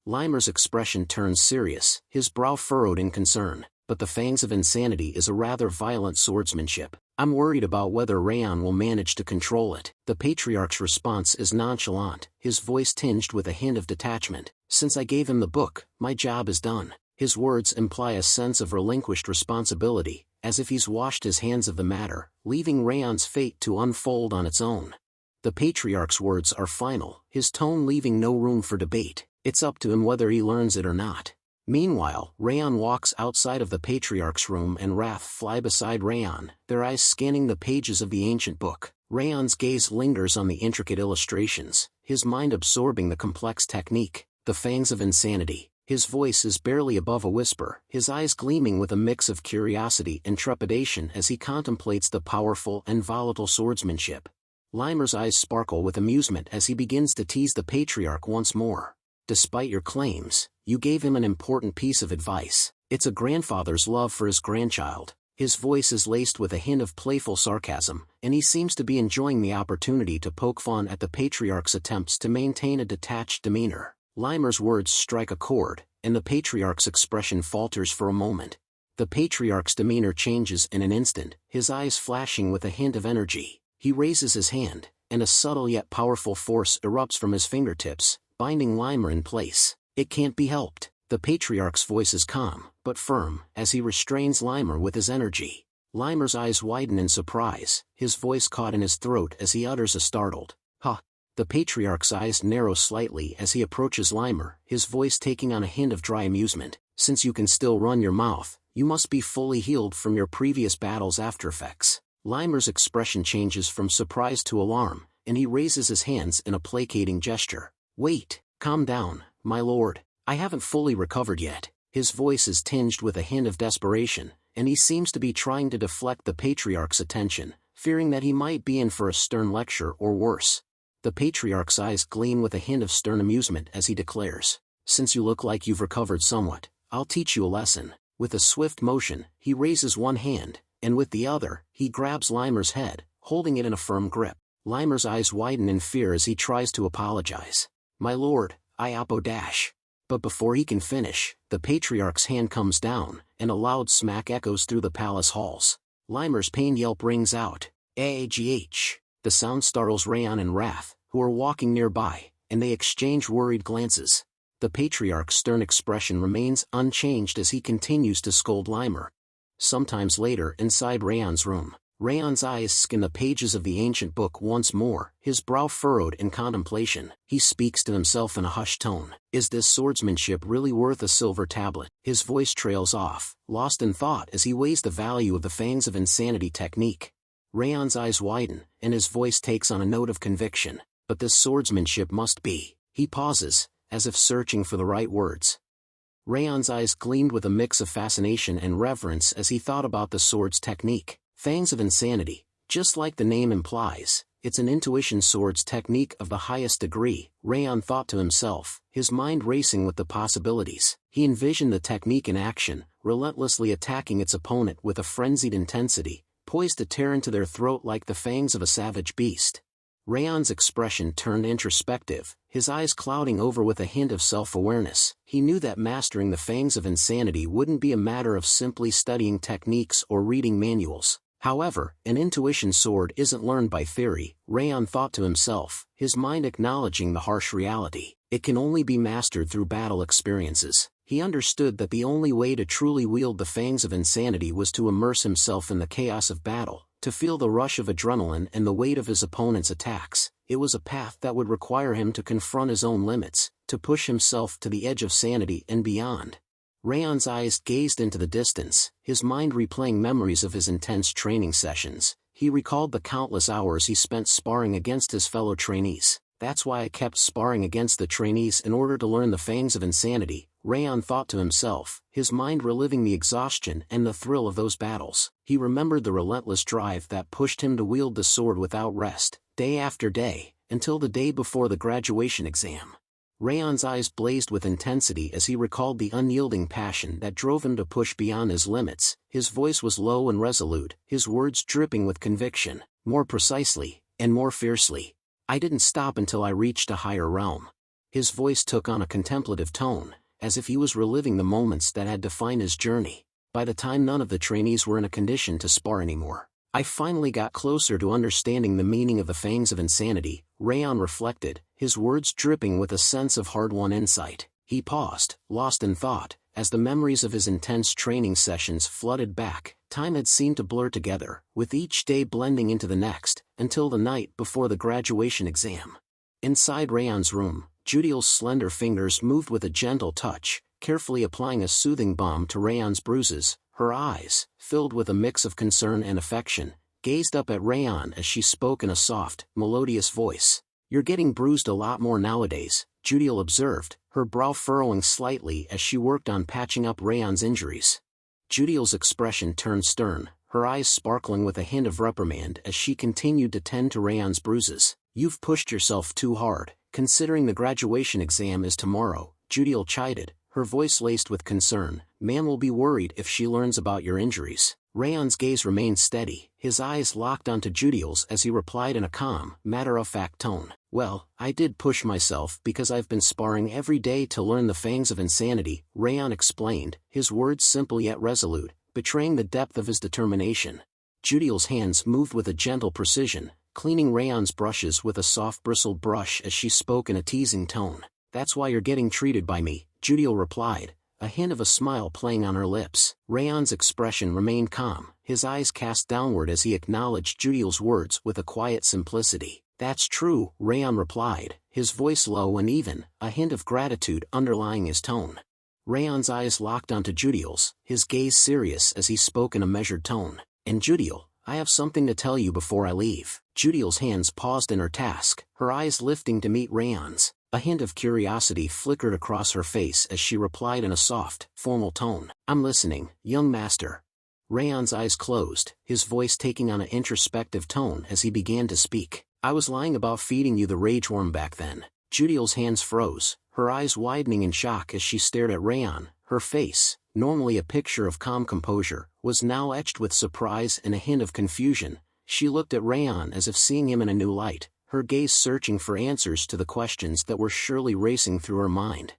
B: Limer's expression turns serious, his brow furrowed in concern. But the fangs of insanity is a rather violent swordsmanship. I'm worried about whether Raon will manage to control it. The Patriarch's response is nonchalant, his voice tinged with a hint of detachment. Since I gave him the book, my job is done. His words imply a sense of relinquished responsibility, as if he's washed his hands of the matter, leaving Raon's fate to unfold on its own. The Patriarch's words are final, his tone leaving no room for debate. It's up to him whether he learns it or not. Meanwhile, Raon walks outside of the Patriarch's room and Wrath fly beside Raon, their eyes scanning the pages of the ancient book. Raon's gaze lingers on the intricate illustrations, his mind absorbing the complex technique. The fangs of insanity. His voice is barely above a whisper, his eyes gleaming with a mix of curiosity and trepidation as he contemplates the powerful and volatile swordsmanship. Limer's eyes sparkle with amusement as he begins to tease the patriarch once more. Despite your claims, you gave him an important piece of advice. It's a grandfather's love for his grandchild. His voice is laced with a hint of playful sarcasm, and he seems to be enjoying the opportunity to poke fun at the patriarch's attempts to maintain a detached demeanor. Limer's words strike a chord, and the patriarch's expression falters for a moment. The patriarch's demeanor changes in an instant, his eyes flashing with a hint of energy. He raises his hand, and a subtle yet powerful force erupts from his fingertips, binding Limer in place. It can't be helped. The patriarch's voice is calm, but firm, as he restrains Limer with his energy. Limer's eyes widen in surprise, his voice caught in his throat as he utters a startled, "Ha!" The patriarch's eyes narrow slightly as he approaches Limer, his voice taking on a hint of dry amusement. "Since you can still run your mouth, you must be fully healed from your previous battle's aftereffects." Limer's expression changes from surprise to alarm, and he raises his hands in a placating gesture. "Wait, calm down, my lord. I haven't fully recovered yet." His voice is tinged with a hint of desperation, and he seems to be trying to deflect the patriarch's attention, fearing that he might be in for a stern lecture or worse. The patriarch's eyes gleam with a hint of stern amusement as he declares, "Since you look like you've recovered somewhat, I'll teach you a lesson." With a swift motion, he raises one hand, and with the other, he grabs Limer's head, holding it in a firm grip. Limer's eyes widen in fear as he tries to apologize. "My lord, I apo-dash." But before he can finish, the patriarch's hand comes down, and a loud smack echoes through the palace halls. Limer's pain yelp rings out, "Agh!" The sound startles Raon and Wrath, who are walking nearby, and they exchange worried glances. The patriarch's stern expression remains unchanged as he continues to scold Limer. Sometimes later, inside Raon's room, Raon's eyes skim the pages of the ancient book once more, his brow furrowed in contemplation. He speaks to himself in a hushed tone. Is this swordsmanship really worth a silver tablet? His voice trails off, lost in thought as he weighs the value of the Fangs of Insanity technique. Raon's eyes widen, and his voice takes on a note of conviction. But this swordsmanship must be. He pauses, as if searching for the right words. Raon's eyes gleamed with a mix of fascination and reverence as he thought about the sword's technique. Fangs of Insanity, just like the name implies, it's an intuition sword's technique of the highest degree, Raon thought to himself, his mind racing with the possibilities. He envisioned the technique in action, relentlessly attacking its opponent with a frenzied intensity, poised to tear into their throat like the fangs of a savage beast. Raon's expression turned introspective, his eyes clouding over with a hint of self-awareness. He knew that mastering the Fangs of Insanity wouldn't be a matter of simply studying techniques or reading manuals. However, an intuition sword isn't learned by theory, Raon thought to himself, his mind acknowledging the harsh reality. It can only be mastered through battle experiences. He understood that the only way to truly wield the Fangs of Insanity was to immerse himself in the chaos of battle, to feel the rush of adrenaline and the weight of his opponent's attacks. It was a path that would require him to confront his own limits, to push himself to the edge of sanity and beyond. Raon's eyes gazed into the distance, his mind replaying memories of his intense training sessions. He recalled the countless hours he spent sparring against his fellow trainees. "That's why I kept sparring against the trainees in order to learn the Fangs of Insanity," Raon thought to himself, his mind reliving the exhaustion and the thrill of those battles. He remembered the relentless drive that pushed him to wield the sword without rest, day after day, until the day before the graduation exam. Raon's eyes blazed with intensity as he recalled the unyielding passion that drove him to push beyond his limits. His voice was low and resolute, his words dripping with conviction. More precisely, and more fiercely, "I didn't stop until I reached a higher realm." His voice took on a contemplative tone, as if he was reliving the moments that had defined his journey. By the time none of the trainees were in a condition to spar anymore, I finally got closer to understanding the meaning of the Fangs of Insanity, Raon reflected, his words dripping with a sense of hard-won insight. He paused, lost in thought, as the memories of his intense training sessions flooded back. Time had seemed to blur together, with each day blending into the next, until the night before the graduation exam. Inside Raon's room, Judiel's slender fingers moved with a gentle touch, carefully applying a soothing balm to Raon's bruises. Her eyes, filled with a mix of concern and affection, gazed up at Raon as she spoke in a soft, melodious voice. "You're getting bruised a lot more nowadays, Judiel observed, her brow furrowing slightly as she worked on patching up Raon's injuries. Judiel's expression turned stern, her eyes sparkling with a hint of reprimand as she continued to tend to Raon's bruises. "You've pushed yourself too hard, considering the graduation exam is tomorrow," Judiel chided, her voice laced with concern. "Man will be worried if she learns about your injuries." Raon's gaze remained steady, his eyes locked onto Judiel's as he replied in a calm, matter-of-fact tone. "Well, I did push myself because I've been sparring every day to learn the fangs of insanity," Raon explained, his words simple yet resolute, betraying the depth of his determination. Judiel's hands moved with a gentle precision, cleaning Raon's brushes with a soft bristled brush as she spoke in a teasing tone. "That's why you're getting treated by me," Judiel replied, a hint of a smile playing on her lips. Raon's expression remained calm, his eyes cast downward as he acknowledged Judiel's words with a quiet simplicity. "That's true," Raon replied, his voice low and even, a hint of gratitude underlying his tone. Raon's eyes locked onto Judiel's, his gaze serious as he spoke in a measured tone. "And Judiel, I have something to tell you before I leave." Judiel's hands paused in her task, her eyes lifting to meet Raon's. A hint of curiosity flickered across her face as she replied in a soft, formal tone. "I'm listening, young master." Raon's eyes closed, his voice taking on an introspective tone as he began to speak. "I was lying about feeding you the rage worm back then." Judiel's hands froze, her eyes widening in shock as she stared at Raon. Her face, normally a picture of calm composure, was now etched with surprise and a hint of confusion. She looked at Raon as if seeing him in a new light, her gaze searching for answers to the questions that were surely racing through her mind.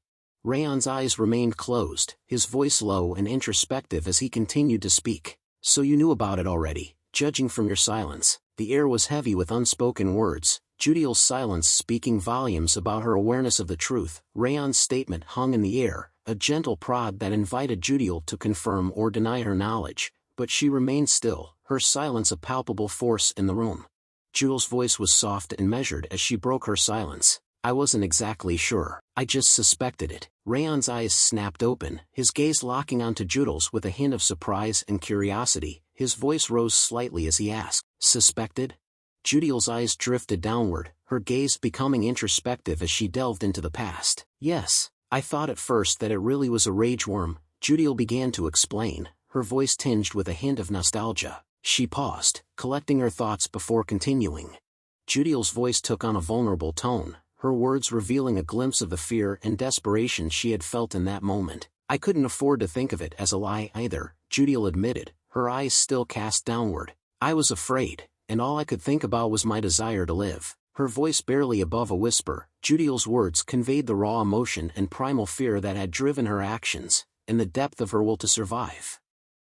B: Raon's eyes remained closed, his voice low and introspective as he continued to speak. "So you knew about it already, judging from your silence." The air was heavy with unspoken words, Judiel's silence speaking volumes about her awareness of the truth. Raon's statement hung in the air, a gentle prod that invited Judiel to confirm or deny her knowledge, but she remained still, her silence a palpable force in the room. Judiel's voice was soft and measured as she broke her silence. "I wasn't exactly sure, I just suspected it." Raon's eyes snapped open, his gaze locking onto Judiel's with a hint of surprise and curiosity. His voice rose slightly as he asked, "Suspected?" Judiel's eyes drifted downward, her gaze becoming introspective as she delved into the past. "Yes, I thought at first that it really was a rage worm," Judiel began to explain, her voice tinged with a hint of nostalgia. She paused, collecting her thoughts before continuing. Judiel's voice took on a vulnerable tone, her words revealing a glimpse of the fear and desperation she had felt in that moment. "I couldn't afford to think of it as a lie either," Judiel admitted, her eyes still cast downward. "I was afraid, and all I could think about was my desire to live." Her voice barely above a whisper, Judiel's words conveyed the raw emotion and primal fear that had driven her actions, and the depth of her will to survive.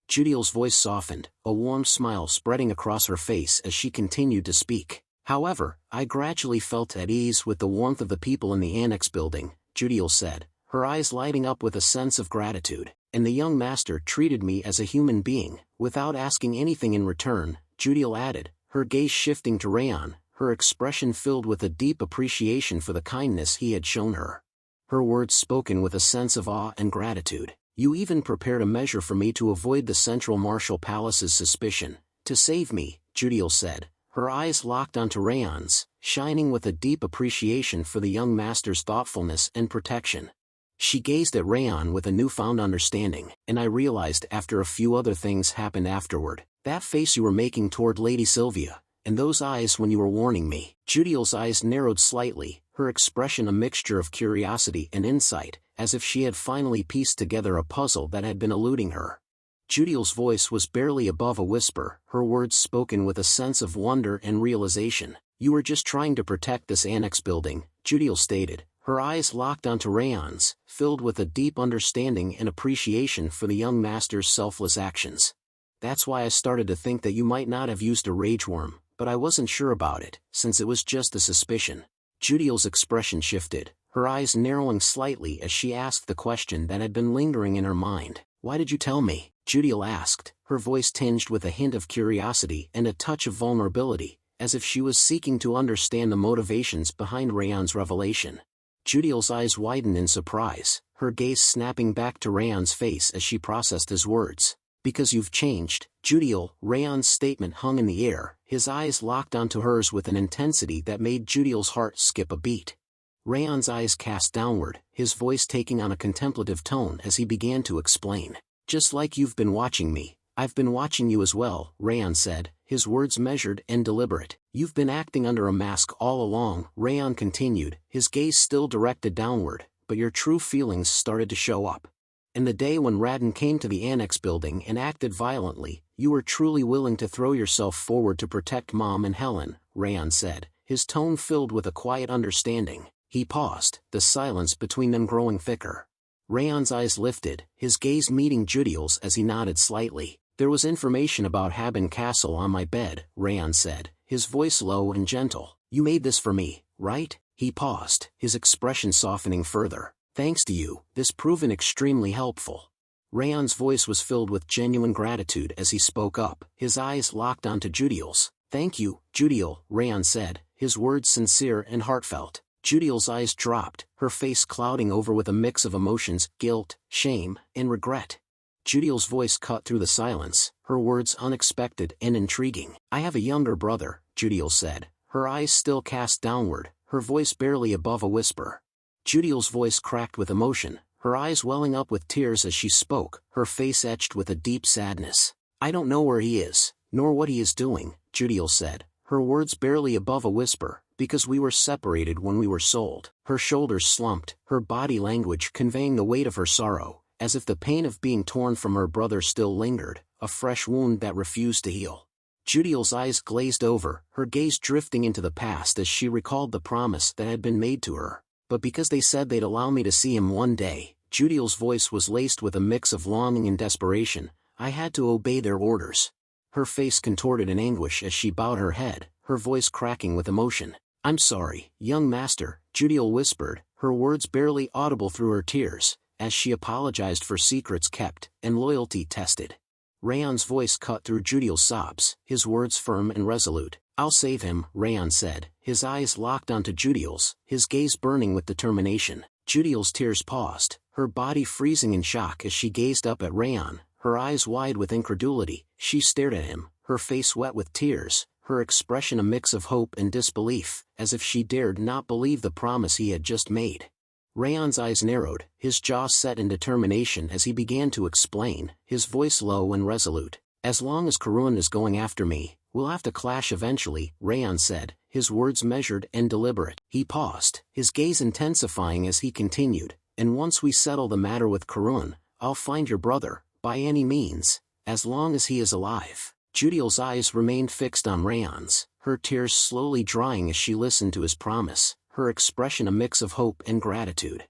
B: Judiel's voice softened, a warm smile spreading across her face as she continued to speak. "However, I gradually felt at ease with the warmth of the people in the annex building," Judiel said, her eyes lighting up with a sense of gratitude. "And the young master treated me as a human being, without asking anything in return," Judiel added, her gaze shifting to Raon, her expression filled with a deep appreciation for the kindness he had shown her. Her words spoken with a sense of awe and gratitude. "You even prepared a measure for me to avoid the Central Martial Palace's suspicion. To save me," Judiel said, her eyes locked onto Raon's, shining with a deep appreciation for the young master's thoughtfulness and protection. She gazed at Raon with a newfound understanding. "And I realized after a few other things happened afterward. That face you were making toward Lady Sylvia, and those eyes when you were warning me." Judiel's eyes narrowed slightly, her expression a mixture of curiosity and insight, as if she had finally pieced together a puzzle that had been eluding her. Judiel's voice was barely above a whisper, her words spoken with a sense of wonder and realization. "You were just trying to protect this annex building," Judiel stated, her eyes locked onto Raon's, filled with a deep understanding and appreciation for the young master's selfless actions. "That's why I started to think that you might not have used a rage worm, but I wasn't sure about it, since it was just a suspicion." Judiel's expression shifted, her eyes narrowing slightly as she asked the question that had been lingering in her mind. "Why did you tell me?" Judiel asked, her voice tinged with a hint of curiosity and a touch of vulnerability, as if she was seeking to understand the motivations behind Raon's revelation. Judiel's eyes widened in surprise, her gaze snapping back to Raon's face as she processed his words. "Because you've changed, Judiel." Raon's statement hung in the air, his eyes locked onto hers with an intensity that made Judiel's heart skip a beat. Raon's eyes cast downward, his voice taking on a contemplative tone as he began to explain. Just like you've been watching me, I've been watching you as well, Raon said, his words measured and deliberate. You've been acting under a mask all along, Raon continued, his gaze still directed downward, but your true feelings started to show up. In the day when Raon came to the annex building and acted violently, you were truly willing to throw yourself forward to protect Mom and Helen, Raon said, his tone filled with a quiet understanding. He paused, the silence between them growing thicker. Raon's eyes lifted, his gaze meeting Judiel's as he nodded slightly. There was information about Haben Castle on my bed, Raon said, his voice low and gentle. You made this for me, right? He paused, his expression softening further. Thanks to you, this proven extremely helpful. Raon's voice was filled with genuine gratitude as he spoke up, his eyes locked onto Judiel's. Thank you, Judiel, Raon said, his words sincere and heartfelt. Judiel's eyes dropped, her face clouding over with a mix of emotions, guilt, shame, and regret. Judiel's voice cut through the silence, her words unexpected and intriguing. I have a younger brother, Judiel said, her eyes still cast downward, her voice barely above a whisper. Judiel's voice cracked with emotion, her eyes welling up with tears as she spoke, her face etched with a deep sadness. I don't know where he is, nor what he is doing, Judiel said, her words barely above a whisper, because we were separated when we were sold. Her shoulders slumped, her body language conveying the weight of her sorrow, as if the pain of being torn from her brother still lingered, a fresh wound that refused to heal. Judiel's eyes glazed over, her gaze drifting into the past as she recalled the promise that had been made to her. But because they said they'd allow me to see him one day, Judiel's voice was laced with a mix of longing and desperation, I had to obey their orders. Her face contorted in anguish as she bowed her head, her voice cracking with emotion. I'm sorry, young master, Judiel whispered, her words barely audible through her tears, as she apologized for secrets kept and loyalty tested. Raon's voice cut through Judiel's sobs, his words firm and resolute. I'll save him, Raon said, his eyes locked onto Judiel's, his gaze burning with determination. Judiel's tears paused, her body freezing in shock as she gazed up at Raon, her eyes wide with incredulity. She stared at him, her face wet with tears, her expression a mix of hope and disbelief, as if she dared not believe the promise he had just made. Raon's eyes narrowed, his jaw set in determination as he began to explain, his voice low and resolute. As long as Karun is going after me, we'll have to clash eventually, Raon said, his words measured and deliberate. He paused, his gaze intensifying as he continued, and once we settle the matter with Karun, I'll find your brother, by any means, as long as he is alive. Judiel's eyes remained fixed on Raon's, her tears slowly drying as she listened to his promise, her expression a mix of hope and gratitude.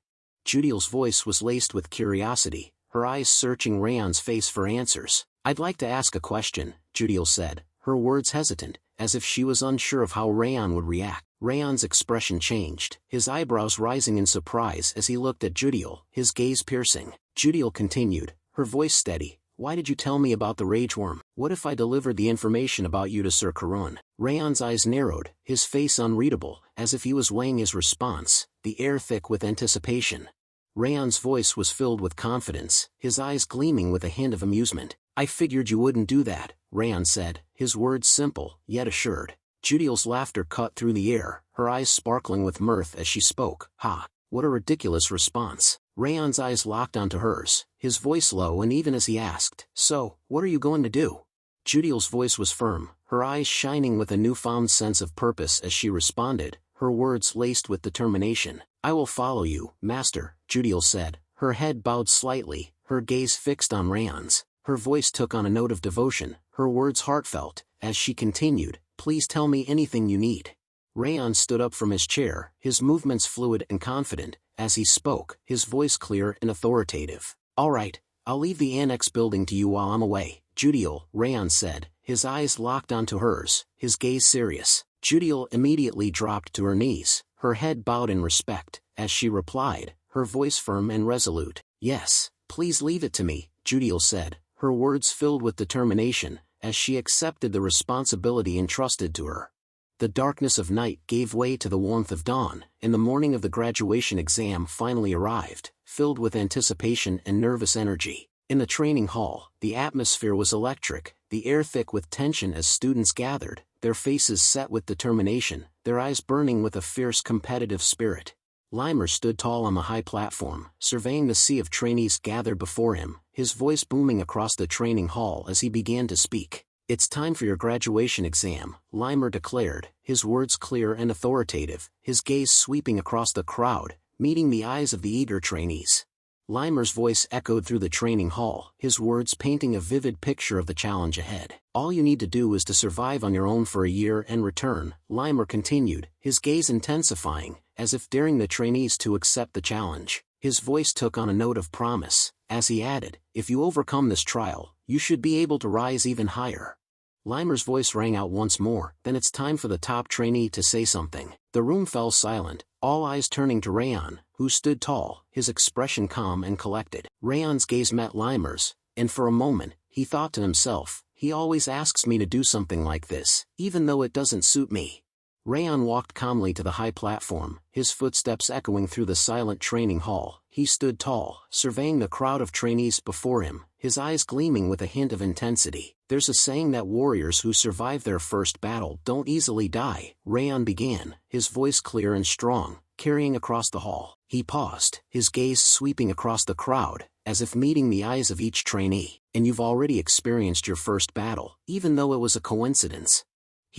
B: Judiel's voice was laced with curiosity, her eyes searching Raon's face for answers. I'd like to ask a question, Judiel said, her words hesitant, as if she was unsure of how Raon would react. Raon's expression changed, his eyebrows rising in surprise as he looked at Judiel, his gaze piercing. Judiel continued, her voice steady. Why did you tell me about the rage worm? What if I delivered the information about you to Sir Karun? Raon's eyes narrowed, his face unreadable, as if he was weighing his response, the air thick with anticipation. Raon's voice was filled with confidence, his eyes gleaming with a hint of amusement. I figured you wouldn't do that, Raon said, his words simple, yet assured. Judiel's laughter cut through the air, her eyes sparkling with mirth as she spoke. Ha! What a ridiculous response. Raon's eyes locked onto hers, his voice low and even as he asked, so, what are you going to do? Judiel's voice was firm, her eyes shining with a newfound sense of purpose as she responded, her words laced with determination. I will follow you, master, Judiel said, her head bowed slightly, her gaze fixed on Raon's. Her voice took on a note of devotion, her words heartfelt, as she continued, please tell me anything you need. Raon stood up from his chair, his movements fluid and confident, as he spoke, his voice clear and authoritative. All right, I'll leave the annex building to you while I'm away, Judiel, Raon said, his eyes locked onto hers, his gaze serious. Judiel immediately dropped to her knees, her head bowed in respect, as she replied, her voice firm and resolute. Yes, please leave it to me, Judiel said, her words filled with determination, as she accepted the responsibility entrusted to her. The darkness of night gave way to the warmth of dawn, and the morning of the graduation exam finally arrived, filled with anticipation and nervous energy. In the training hall, the atmosphere was electric, the air thick with tension as students gathered, their faces set with determination, their eyes burning with a fierce competitive spirit. Limer stood tall on the high platform, surveying the sea of trainees gathered before him, his voice booming across the training hall as he began to speak. "It's time for your graduation exam," Limer declared, his words clear and authoritative, his gaze sweeping across the crowd, meeting the eyes of the eager trainees. Limer's voice echoed through the training hall, his words painting a vivid picture of the challenge ahead. "All you need to do is to survive on your own for a year and return," Limer continued, his gaze intensifying, as if daring the trainees to accept the challenge. His voice took on a note of promise, as he added, "If you overcome this trial, you should be able to rise even higher." Limer's voice rang out once more, "Then it's time for the top trainee to say something." The room fell silent, all eyes turning to Raon, who stood tall, his expression calm and collected. Raon's gaze met Limer's, and for a moment, he thought to himself, "He always asks me to do something like this, even though it doesn't suit me." Raon walked calmly to the high platform, his footsteps echoing through the silent training hall. He stood tall, surveying the crowd of trainees before him, his eyes gleaming with a hint of intensity. "There's a saying that warriors who survive their first battle don't easily die," Raon began, his voice clear and strong, carrying across the hall. He paused, his gaze sweeping across the crowd, as if meeting the eyes of each trainee. "And you've already experienced your first battle, even though it was a coincidence."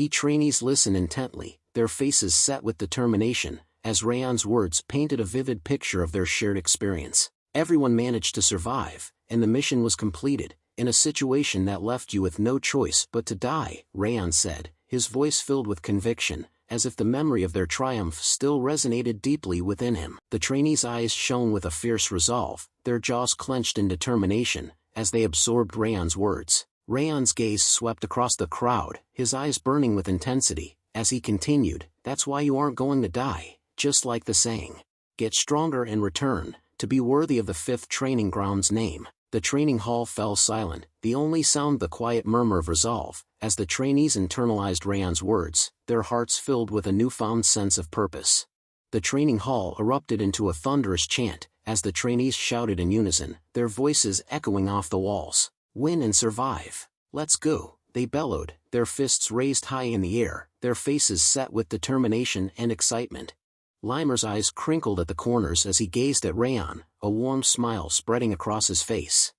B: Trainees listened intently, their faces set with determination, as Raon's words painted a vivid picture of their shared experience. "Everyone managed to survive, and the mission was completed, in a situation that left you with no choice but to die," Raon said, his voice filled with conviction, as if the memory of their triumph still resonated deeply within him. The trainees' eyes shone with a fierce resolve, their jaws clenched in determination, as they absorbed Raon's words. Raon's gaze swept across the crowd, his eyes burning with intensity, as he continued, "That's why you aren't going to die, just like the saying. Get stronger and return, to be worthy of the 5th training ground's name." The training hall fell silent, the only sound the quiet murmur of resolve, as the trainees internalized Raon's words, their hearts filled with a newfound sense of purpose. The training hall erupted into a thunderous chant, as the trainees shouted in unison, their voices echoing off the walls. "Win and survive. Let's go," they bellowed, their fists raised high in the air, their faces set with determination and excitement. Limer's eyes crinkled at the corners as he gazed at Raon, a warm smile spreading across his face.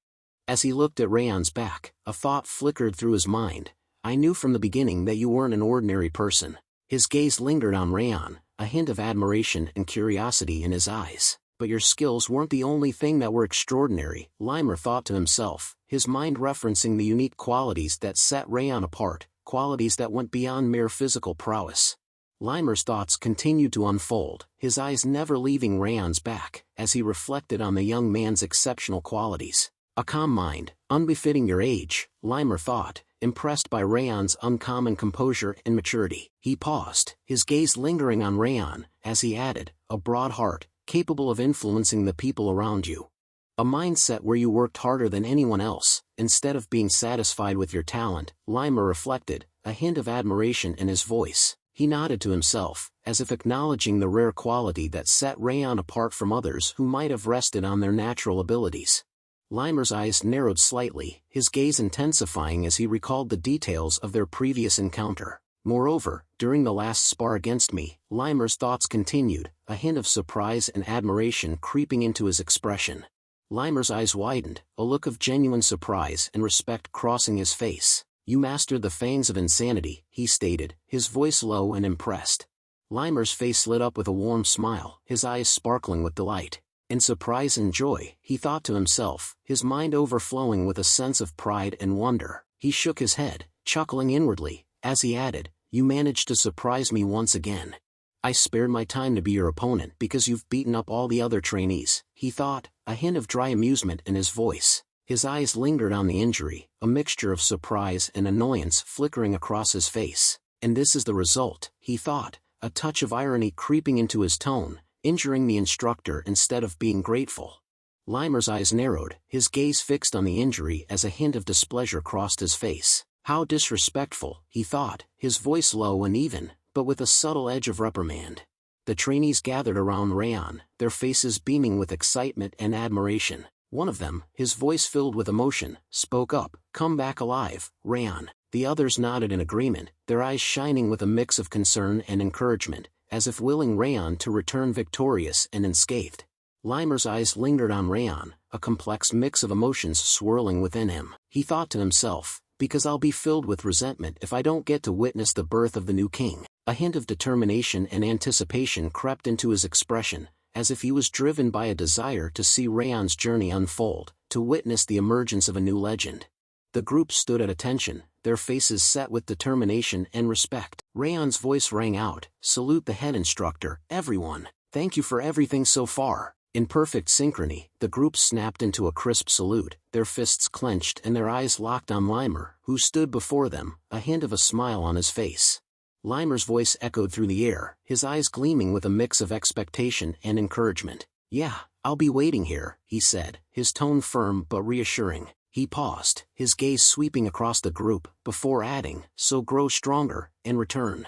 B: As he looked at Raon's back, a thought flickered through his mind. "I knew from the beginning that you weren't an ordinary person." His gaze lingered on Raon, a hint of admiration and curiosity in his eyes. "But your skills weren't the only thing that were extraordinary," Limer thought to himself, his mind referencing the unique qualities that set Raon apart, qualities that went beyond mere physical prowess. Limer's thoughts continued to unfold, his eyes never leaving Raon's back, as he reflected on the young man's exceptional qualities. "A calm mind, unbefitting your age," Limer thought, impressed by Raon's uncommon composure and maturity. He paused, his gaze lingering on Raon, as he added, "A broad heart, capable of influencing the people around you. A mindset where you worked harder than anyone else, instead of being satisfied with your talent," Limer reflected, a hint of admiration in his voice. He nodded to himself, as if acknowledging the rare quality that set Raon apart from others who might have rested on their natural abilities. Limer's eyes narrowed slightly, his gaze intensifying as he recalled the details of their previous encounter. "Moreover, during the last spar against me," Limer's thoughts continued, a hint of surprise and admiration creeping into his expression. Limer's eyes widened, a look of genuine surprise and respect crossing his face. "You mastered the fangs of insanity," he stated, his voice low and impressed. Limer's face lit up with a warm smile, his eyes sparkling with delight. In surprise and joy, he thought to himself, his mind overflowing with a sense of pride and wonder. He shook his head, chuckling inwardly, as he added, "You managed to surprise me once again. I spared my time to be your opponent because you've beaten up all the other trainees," he thought, a hint of dry amusement in his voice. His eyes lingered on the injury, a mixture of surprise and annoyance flickering across his face. "And this is the result," he thought, a touch of irony creeping into his tone, "injuring the instructor instead of being grateful." Limer's eyes narrowed, his gaze fixed on the injury as a hint of displeasure crossed his face. "How disrespectful," he thought, his voice low and even, but with a subtle edge of reprimand. The trainees gathered around Raon, their faces beaming with excitement and admiration. One of them, his voice filled with emotion, spoke up, "Come back alive, Raon." The others nodded in agreement, their eyes shining with a mix of concern and encouragement, as if willing Raon to return victorious and unscathed. Limer's eyes lingered on Raon, a complex mix of emotions swirling within him. He thought to himself, because I'll be filled with resentment if I don't get to witness the birth of the new king. A hint of determination and anticipation crept into his expression, as if he was driven by a desire to see Raon's journey unfold, to witness the emergence of a new legend. The group stood at attention, their faces set with determination and respect. Raon's voice rang out, "Salute the head instructor, everyone. Thank you for everything so far." In perfect synchrony, the group snapped into a crisp salute, their fists clenched and their eyes locked on Limer, who stood before them, a hint of a smile on his face. Limer's voice echoed through the air, his eyes gleaming with a mix of expectation and encouragement. "Yeah, I'll be waiting here," he said, his tone firm but reassuring. He paused, his gaze sweeping across the group, before adding, "So grow stronger, and return."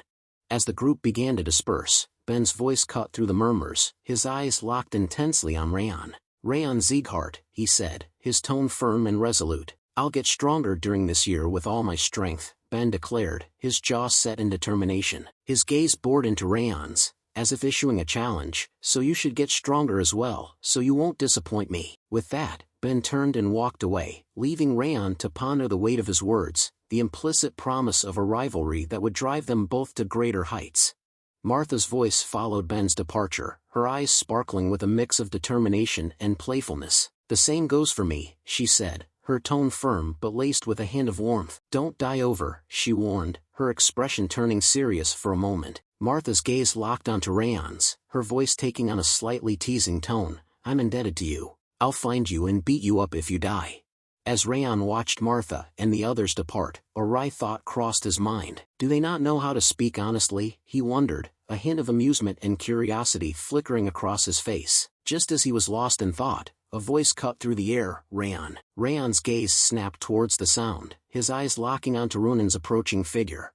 B: As the group began to disperse, Ben's voice cut through the murmurs, his eyes locked intensely on Raon. "Raon Sieghart," he said, his tone firm and resolute. "I'll get stronger during this year with all my strength," Ben declared, his jaw set in determination. His gaze bored into Raon's, as if issuing a challenge, "So you should get stronger as well, so you won't disappoint me." With that, Ben turned and walked away, leaving Raon to ponder the weight of his words, the implicit promise of a rivalry that would drive them both to greater heights. Martha's voice followed Ben's departure, her eyes sparkling with a mix of determination and playfulness. "The same goes for me," she said, her tone firm but laced with a hint of warmth. "Don't die over," she warned, her expression turning serious for a moment. Martha's gaze locked onto Raon's, her voice taking on a slightly teasing tone. "I'm indebted to you. I'll find you and beat you up if you die." As Raon watched Martha and the others depart, a wry thought crossed his mind. Do they not know how to speak honestly? He wondered, a hint of amusement and curiosity flickering across his face. Just as he was lost in thought, a voice cut through the air, "Raon." Raon's gaze snapped towards the sound, his eyes locking onto Runan's approaching figure.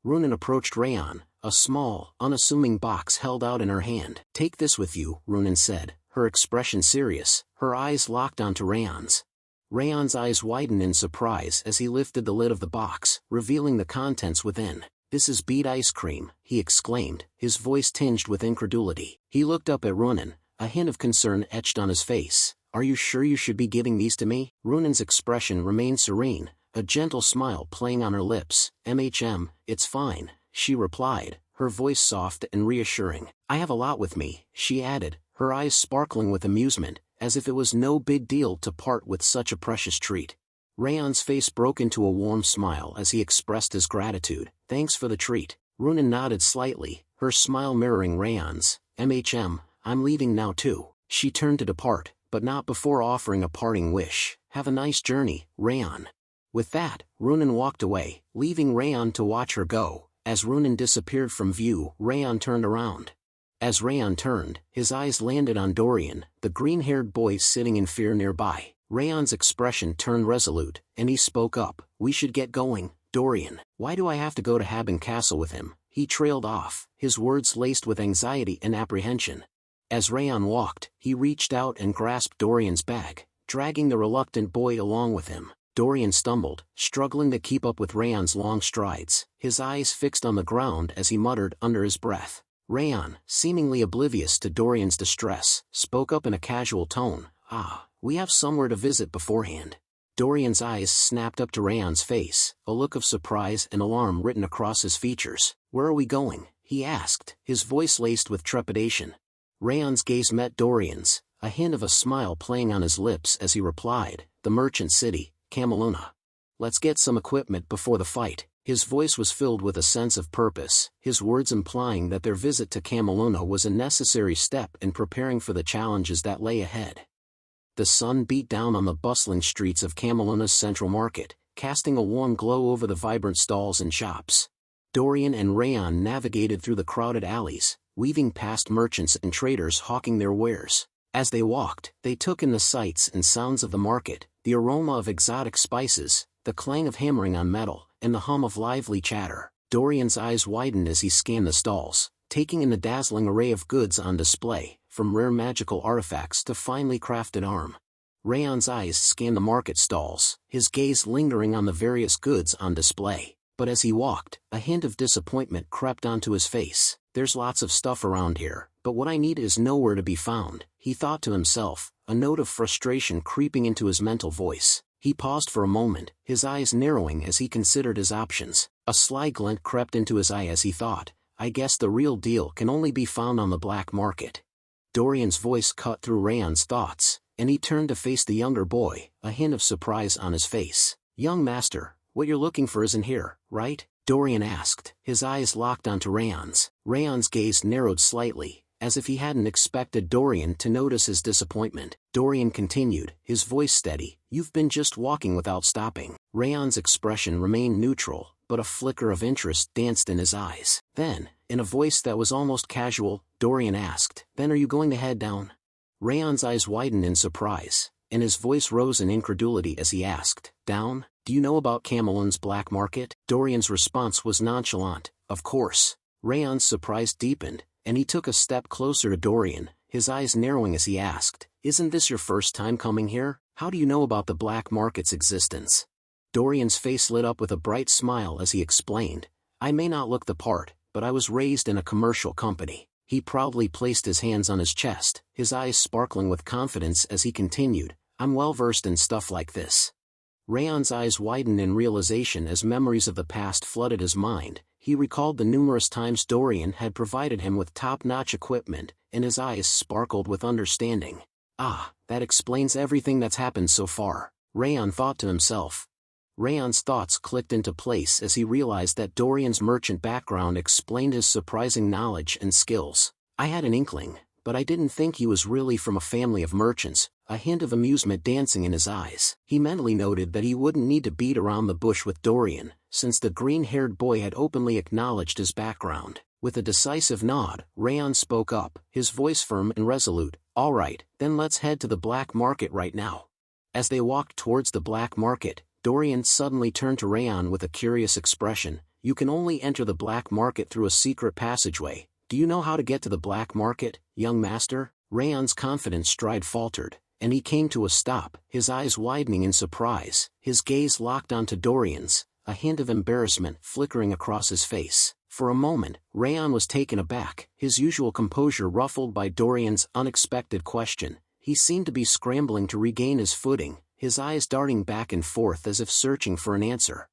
B: Runan approached Raon, a small, unassuming box held out in her hand. "Take this with you," Runan said, her expression serious, her eyes locked onto Raon's. Raon's eyes widened in surprise as he lifted the lid of the box, revealing the contents within. "This is beet ice cream," he exclaimed, his voice tinged with incredulity. He looked up at Runan, a hint of concern etched on his face. "Are you sure you should be giving these to me?" Runan's expression remained serene, a gentle smile playing on her lips. It's fine," she replied, her voice soft and reassuring. "I have a lot with me," she added, her eyes sparkling with amusement, as if it was no big deal to part with such a precious treat. Raon's face broke into a warm smile as he expressed his gratitude. "Thanks for the treat." Runan nodded slightly, her smile mirroring Raon's. I'm leaving now too." She turned to depart, but not before offering a parting wish. "Have a nice journey, Raon." With that, Runan walked away, leaving Raon to watch her go. As Runan disappeared from view, Raon turned around. As Raon turned, his eyes landed on Dorian, the green-haired boy sitting in fear nearby. Raon's expression turned resolute, and he spoke up. "We should get going, Dorian." "Why do I have to go to Haben Castle with him?" He trailed off, his words laced with anxiety and apprehension. As Raon walked, he reached out and grasped Dorian's bag, dragging the reluctant boy along with him. Dorian stumbled, struggling to keep up with Raon's long strides, his eyes fixed on the ground as he muttered under his breath. Raon, seemingly oblivious to Dorian's distress, spoke up in a casual tone. We have somewhere to visit beforehand." Dorian's eyes snapped up to Raon's face, a look of surprise and alarm written across his features. "Where are we going?" he asked, his voice laced with trepidation. Raon's gaze met Dorian's, a hint of a smile playing on his lips as he replied, "The merchant city, Cameluna. Let's get some equipment before the fight." His voice was filled with a sense of purpose, his words implying that their visit to Cameluna was a necessary step in preparing for the challenges that lay ahead. The sun beat down on the bustling streets of Cameluna's central market, casting a warm glow over the vibrant stalls and shops. Dorian and Raon navigated through the crowded alleys, weaving past merchants and traders hawking their wares. As they walked, they took in the sights and sounds of the market, the aroma of exotic spices, the clang of hammering on metal, and the hum of lively chatter. Dorian's eyes widened as he scanned the stalls, taking in the dazzling array of goods on display, from rare magical artifacts to finely crafted armor. Raon's eyes scanned the market stalls, his gaze lingering on the various goods on display. But as he walked, a hint of disappointment crept onto his face. There's lots of stuff around here, but what I need is nowhere to be found, he thought to himself, a note of frustration creeping into his mental voice. He paused for a moment, his eyes narrowing as he considered his options. A sly glint crept into his eye as he thought, I guess the real deal can only be found on the black market. Dorian's voice cut through Raon's thoughts, and he turned to face the younger boy, a hint of surprise on his face. Young master, what you're looking for isn't here, right? Dorian asked, his eyes locked onto Raon's. Raon's gaze narrowed slightly, as if he hadn't expected Dorian to notice his disappointment. Dorian continued, his voice steady, you've been just walking without stopping. Raon's expression remained neutral, but a flicker of interest danced in his eyes. Then, in a voice that was almost casual, Dorian asked, then are you going to head down? Raon's eyes widened in surprise, and his voice rose in incredulity as he asked, down? Do you know about Camelon's black market? Dorian's response was nonchalant, of course. Raon's surprise deepened, and he took a step closer to Dorian, his eyes narrowing as he asked, isn't this your first time coming here? How do you know about the black market's existence? Dorian's face lit up with a bright smile as he explained, I may not look the part, but I was raised in a commercial company. He proudly placed his hands on his chest, his eyes sparkling with confidence as he continued, I'm well versed in stuff like this. Raon's eyes widened in realization as memories of the past flooded his mind. He recalled the numerous times Dorian had provided him with top-notch equipment, and his eyes sparkled with understanding. Ah, that explains everything that's happened so far, Raon thought to himself. Raon's thoughts clicked into place as he realized that Dorian's merchant background explained his surprising knowledge and skills. I had an inkling, but I didn't think he was really from a family of merchants, a hint of amusement dancing in his eyes. He mentally noted that he wouldn't need to beat around the bush with Dorian, since the green-haired boy had openly acknowledged his background. With a decisive nod, Raon spoke up, his voice firm and resolute, all right, then let's head to the black market right now. As they walked towards the black market, Dorian suddenly turned to Raon with a curious expression, you can only enter the black market through a secret passageway. Do you know how to get to the black market, young master? Raon's confident stride faltered, and he came to a stop, his eyes widening in surprise, his gaze locked onto Dorian's, a hint of embarrassment flickering across his face. For a moment, Raon was taken aback, his usual composure ruffled by Dorian's unexpected question. He seemed to be scrambling to regain his footing, his eyes darting back and forth as if searching for an answer.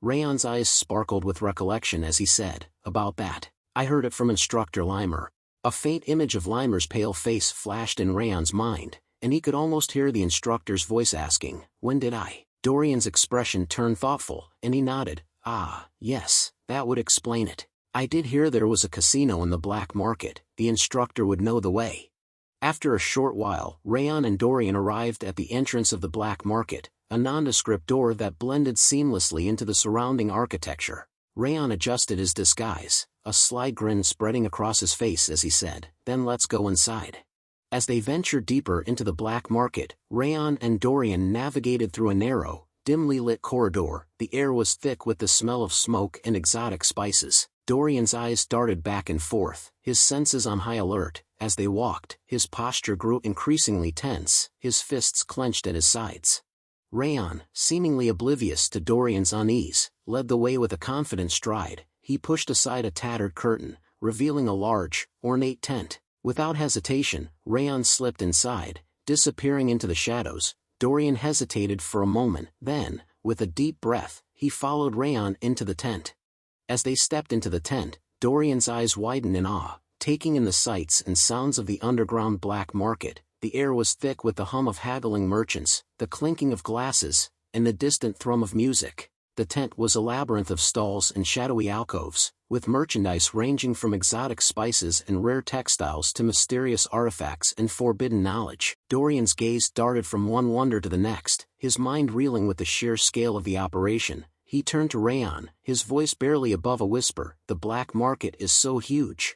B: Raon's eyes sparkled with recollection as he said, about that. I heard it from Instructor Limer. A faint image of Limer's pale face flashed in Raon's mind, and he could almost hear the instructor's voice asking, when did I? Dorian's expression turned thoughtful, and he nodded, ah, yes, that would explain it. I did hear there was a casino in the black market, the instructor would know the way. After a short while, Raon and Dorian arrived at the entrance of the black market, a nondescript door that blended seamlessly into the surrounding architecture. Raon adjusted his disguise, a sly grin spreading across his face as he said, then let's go inside. As they ventured deeper into the black market, Raon and Dorian navigated through a narrow, dimly lit corridor. The air was thick with the smell of smoke and exotic spices. Dorian's eyes darted back and forth, his senses on high alert. As they walked, his posture grew increasingly tense, his fists clenched at his sides. Raon, seemingly oblivious to Dorian's unease, led the way with a confident stride. He pushed aside a tattered curtain, revealing a large, ornate tent. Without hesitation, Raon slipped inside, disappearing into the shadows. Dorian hesitated for a moment, then, with a deep breath, he followed Raon into the tent. As they stepped into the tent, Dorian's eyes widened in awe, taking in the sights and sounds of the underground black market. The air was thick with the hum of haggling merchants, the clinking of glasses, and the distant thrum of music. The tent was a labyrinth of stalls and shadowy alcoves, with merchandise ranging from exotic spices and rare textiles to mysterious artifacts and forbidden knowledge. Dorian's gaze darted from one wonder to the next, his mind reeling with the sheer scale of the operation. He turned to Raon, his voice barely above a whisper, the black market is so huge.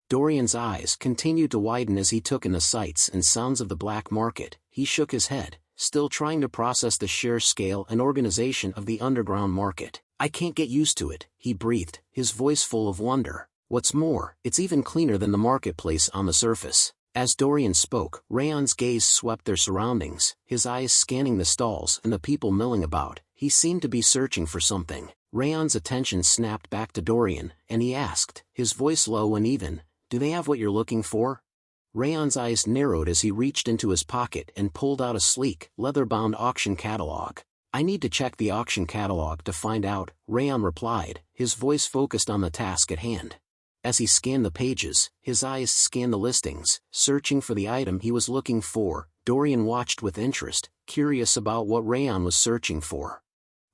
B: Dorian's eyes continued to widen as he took in the sights and sounds of the black market. He shook his head, still trying to process the sheer scale and organization of the underground market. I can't get used to it, he breathed, his voice full of wonder. What's more, it's even cleaner than the marketplace on the surface. As Dorian spoke, Raon's gaze swept their surroundings, his eyes scanning the stalls and the people milling about. He seemed to be searching for something. Raon's attention snapped back to Dorian, and he asked, his voice low and even, "Do they have what you're looking for?" Raon's eyes narrowed as he reached into his pocket and pulled out a sleek, leather-bound auction catalog. "I need to check the auction catalog to find out," Raon replied, his voice focused on the task at hand. As he scanned the pages, his eyes scanned the listings, searching for the item he was looking for. Dorian watched with interest, curious about what Raon was searching for.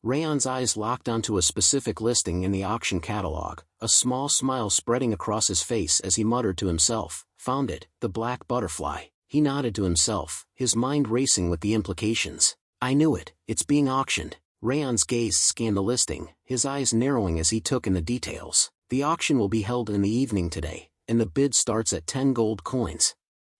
B: Raon's eyes locked onto a specific listing in the auction catalog, a small smile spreading across his face as he muttered to himself, "Found it, the black butterfly." He nodded to himself, his mind racing with the implications. "I knew it, it's being auctioned." Raon's gaze scanned the listing, his eyes narrowing as he took in the details. "The auction will be held in the evening today, and the bid starts at 10 gold coins.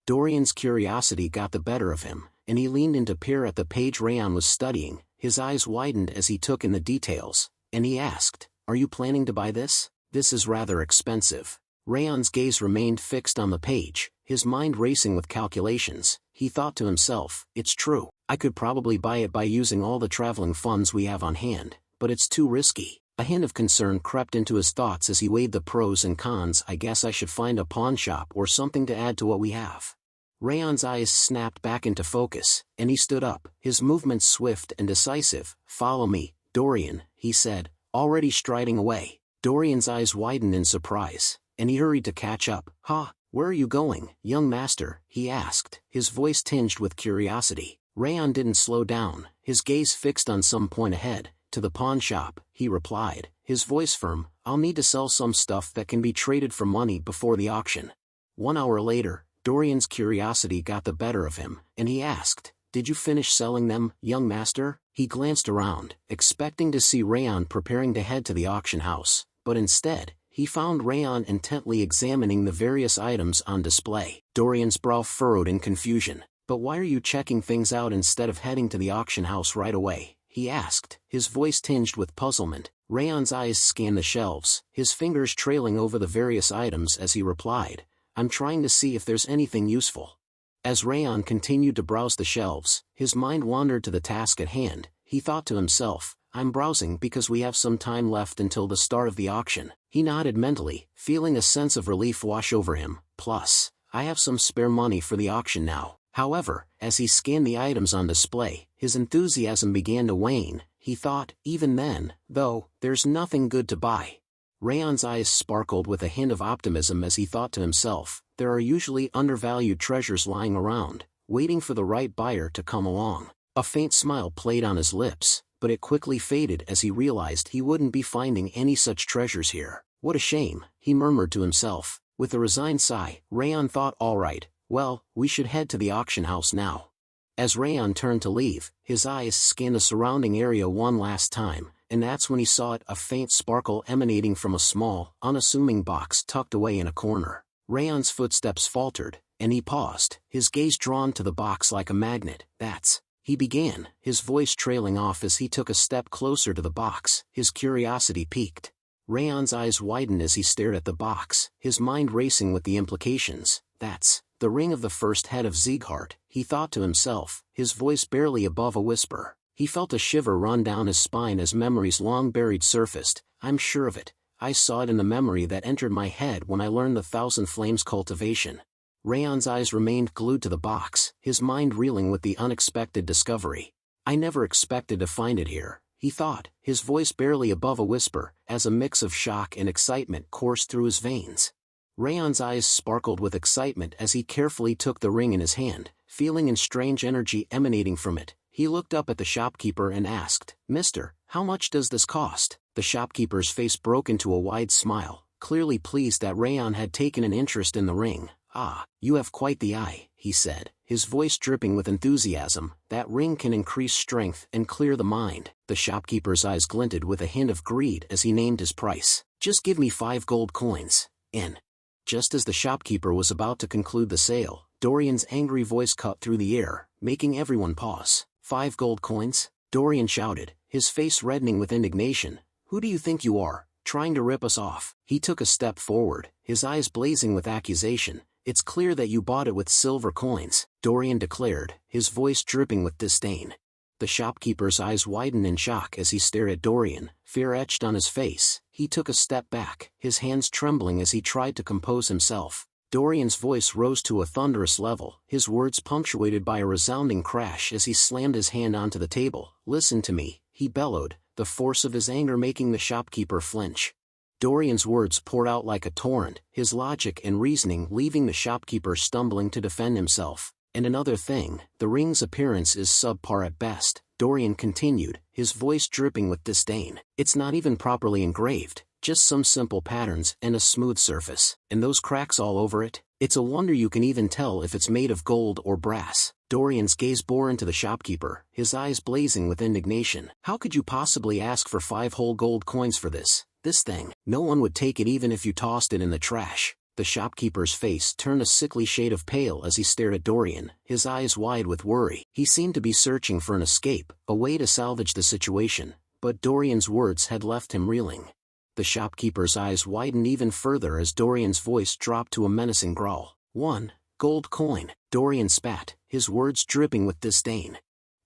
B: Dorian's curiosity got the better of him, and he leaned in to peer at the page Raon was studying. His eyes widened as he took in the details, and he asked, "Are you planning to buy this? This is rather expensive." Raon's gaze remained fixed on the page, his mind racing with calculations. He thought to himself, "It's true, I could probably buy it by using all the traveling funds we have on hand, but it's too risky." A hint of concern crept into his thoughts as he weighed the pros and cons. "I guess I should find a pawn shop or something to add to what we have." Raon's eyes snapped back into focus, and he stood up, his movements swift and decisive. "Follow me, Dorian," he said, already striding away. Dorian's eyes widened in surprise, and he hurried to catch up. "Huh, where are you going, young master?" he asked, his voice tinged with curiosity. Raon didn't slow down, his gaze fixed on some point ahead. "To the pawn shop," he replied, his voice firm. "I'll need to sell some stuff that can be traded for money before the auction." 1 hour later, Dorian's curiosity got the better of him, and he asked, "Did you finish selling them, young master?" He glanced around, expecting to see Raon preparing to head to the auction house, but instead, he found Raon intently examining the various items on display. Dorian's brow furrowed in confusion. "But why are you checking things out instead of heading to the auction house right away?" he asked, his voice tinged with puzzlement. Raon's eyes scanned the shelves, his fingers trailing over the various items as he replied, "I'm trying to see if there's anything useful." As Raon continued to browse the shelves, his mind wandered to the task at hand. He thought to himself, "I'm browsing because we have some time left until the start of the auction." He nodded mentally, feeling a sense of relief wash over him. "Plus, I have some spare money for the auction now." However, as he scanned the items on display, his enthusiasm began to wane. He thought, "Even then, though, there's nothing good to buy." Raon's eyes sparkled with a hint of optimism as he thought to himself, "There are usually undervalued treasures lying around, waiting for the right buyer to come along." A faint smile played on his lips, but it quickly faded as he realized he wouldn't be finding any such treasures here. "What a shame," he murmured to himself. With a resigned sigh, Raon thought, "All right, well, we should head to the auction house now." As Raon turned to leave, his eyes scanned the surrounding area one last time, and that's when he saw it, a faint sparkle emanating from a small, unassuming box tucked away in a corner. Raon's footsteps faltered, and he paused, his gaze drawn to the box like a magnet. "That's..." he began, his voice trailing off as he took a step closer to the box, his curiosity piqued. Raon's eyes widened as he stared at the box, his mind racing with the implications. "That's the ring of the first head of Sieghart," he thought to himself, his voice barely above a whisper. He felt a shiver run down his spine as memories long buried surfaced. "I'm sure of it. I saw it in the memory that entered my head when I learned the Thousand Flames cultivation." Raon's eyes remained glued to the box, his mind reeling with the unexpected discovery. "I never expected to find it here," he thought, his voice barely above a whisper, as a mix of shock and excitement coursed through his veins. Raon's eyes sparkled with excitement as he carefully took the ring in his hand, feeling a strange energy emanating from it. He looked up at the shopkeeper and asked, "Mister, how much does this cost?" The shopkeeper's face broke into a wide smile, clearly pleased that Raon had taken an interest in the ring. "Ah, you have quite the eye," he said, his voice dripping with enthusiasm. "That ring can increase strength and clear the mind." The shopkeeper's eyes glinted with a hint of greed as he named his price. "Just give me 5 gold coins. In." Just as the shopkeeper was about to conclude the sale, Dorian's angry voice cut through the air, making everyone pause. 5 gold coins? Dorian shouted, his face reddening with indignation. "Who do you think you are, trying to rip us off?" He took a step forward, his eyes blazing with accusation. "It's clear that you bought it with silver coins," Dorian declared, his voice dripping with disdain. The shopkeeper's eyes widened in shock as he stared at Dorian, fear etched on his face. He took a step back, his hands trembling as he tried to compose himself. Dorian's voice rose to a thunderous level, his words punctuated by a resounding crash as he slammed his hand onto the table. "Listen to me," he bellowed, the force of his anger making the shopkeeper flinch. Dorian's words poured out like a torrent, his logic and reasoning leaving the shopkeeper stumbling to defend himself. "And another thing, the ring's appearance is subpar at best," Dorian continued, his voice dripping with disdain. "It's not even properly engraved, just some simple patterns and a smooth surface. And those cracks all over it? It's a wonder you can even tell if it's made of gold or brass." Dorian's gaze bore into the shopkeeper, his eyes blazing with indignation. "How could you possibly ask for 5 whole gold coins for this thing? No one would take it even if you tossed it in the trash." The shopkeeper's face turned a sickly shade of pale as he stared at Dorian, his eyes wide with worry. He seemed to be searching for an escape, a way to salvage the situation, but Dorian's words had left him reeling. The shopkeeper's eyes widened even further as Dorian's voice dropped to a menacing growl. "1 gold coin," Dorian spat, his words dripping with disdain.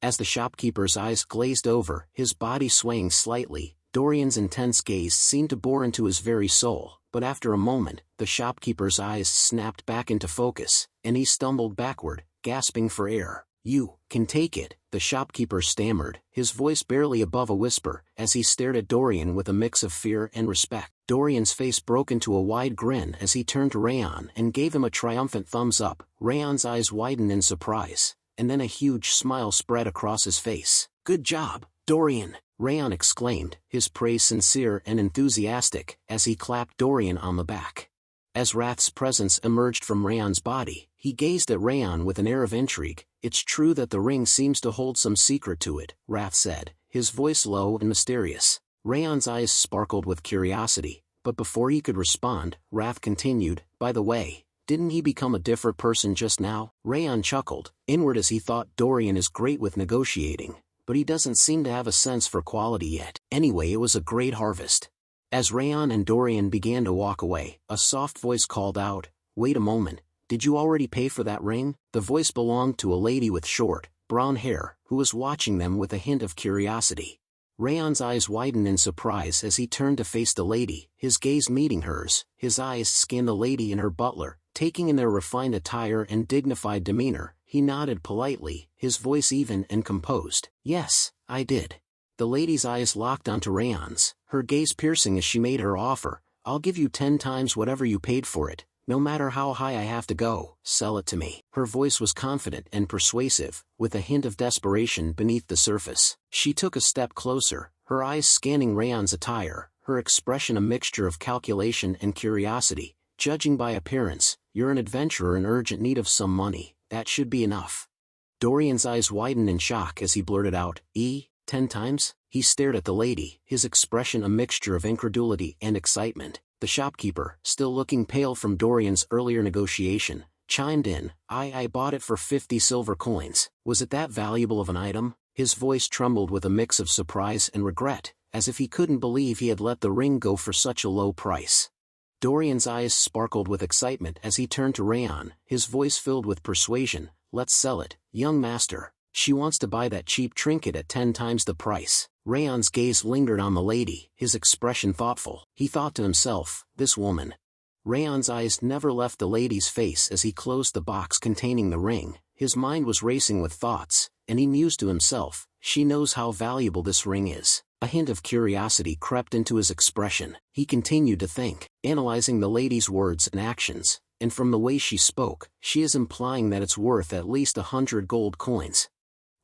B: As the shopkeeper's eyes glazed over, his body swaying slightly, Dorian's intense gaze seemed to bore into his very soul. But after a moment, the shopkeeper's eyes snapped back into focus, and he stumbled backward, gasping for air. "You can take it," the shopkeeper stammered, his voice barely above a whisper, as he stared at Dorian with a mix of fear and respect. Dorian's face broke into a wide grin as he turned to Raon and gave him a triumphant thumbs up. Raon's eyes widened in surprise, and then a huge smile spread across his face. "Good job, Dorian," Raon exclaimed, his praise sincere and enthusiastic, as he clapped Dorian on the back. As Wrath's presence emerged from Raon's body, he gazed at Raon with an air of intrigue. "It's true that the ring seems to hold some secret to it," Wrath said, his voice low and mysterious. Raon's eyes sparkled with curiosity, but before he could respond, Wrath continued, "By the way, didn't he become a different person just now?" Raon chuckled, inward as he thought Dorian is great with negotiating, but he doesn't seem to have a sense for quality yet. Anyway, it was a great harvest. As Raon and Dorian began to walk away, a soft voice called out, "Wait a moment, did you already pay for that ring?" The voice belonged to a lady with short, brown hair, who was watching them with a hint of curiosity. Raon's eyes widened in surprise as he turned to face the lady, his gaze meeting hers. His eyes scanned the lady and her butler, taking in their refined attire and dignified demeanor. He nodded politely, his voice even and composed. "Yes, I did." The lady's eyes locked onto Raon's, her gaze piercing as she made her offer. "I'll give you 10 times whatever you paid for it, no matter how high I have to go. Sell it to me." Her voice was confident and persuasive, with a hint of desperation beneath the surface. She took a step closer, her eyes scanning Raon's attire, her expression a mixture of calculation and curiosity. "Judging by appearance, you're an adventurer in urgent need of some money. That should be enough." Dorian's eyes widened in shock as he blurted out, 10 times? He stared at the lady, his expression a mixture of incredulity and excitement. The shopkeeper, still looking pale from Dorian's earlier negotiation, chimed in, I bought it for 50 silver coins. Was it that valuable of an item?" His voice trembled with a mix of surprise and regret, as if he couldn't believe he had let the ring go for such a low price. Dorian's eyes sparkled with excitement as he turned to Raon, his voice filled with persuasion. "Let's sell it, young master. She wants to buy that cheap trinket at 10 times the price." Raon's gaze lingered on the lady, his expression thoughtful. He thought to himself, "This woman." Raon's eyes never left the lady's face as he closed the box containing the ring. His mind was racing with thoughts, and he mused to himself, "She knows how valuable this ring is." A hint of curiosity crept into his expression. He continued to think, analyzing the lady's words and actions, and from the way she spoke, she is implying that it's worth at least 100 gold coins.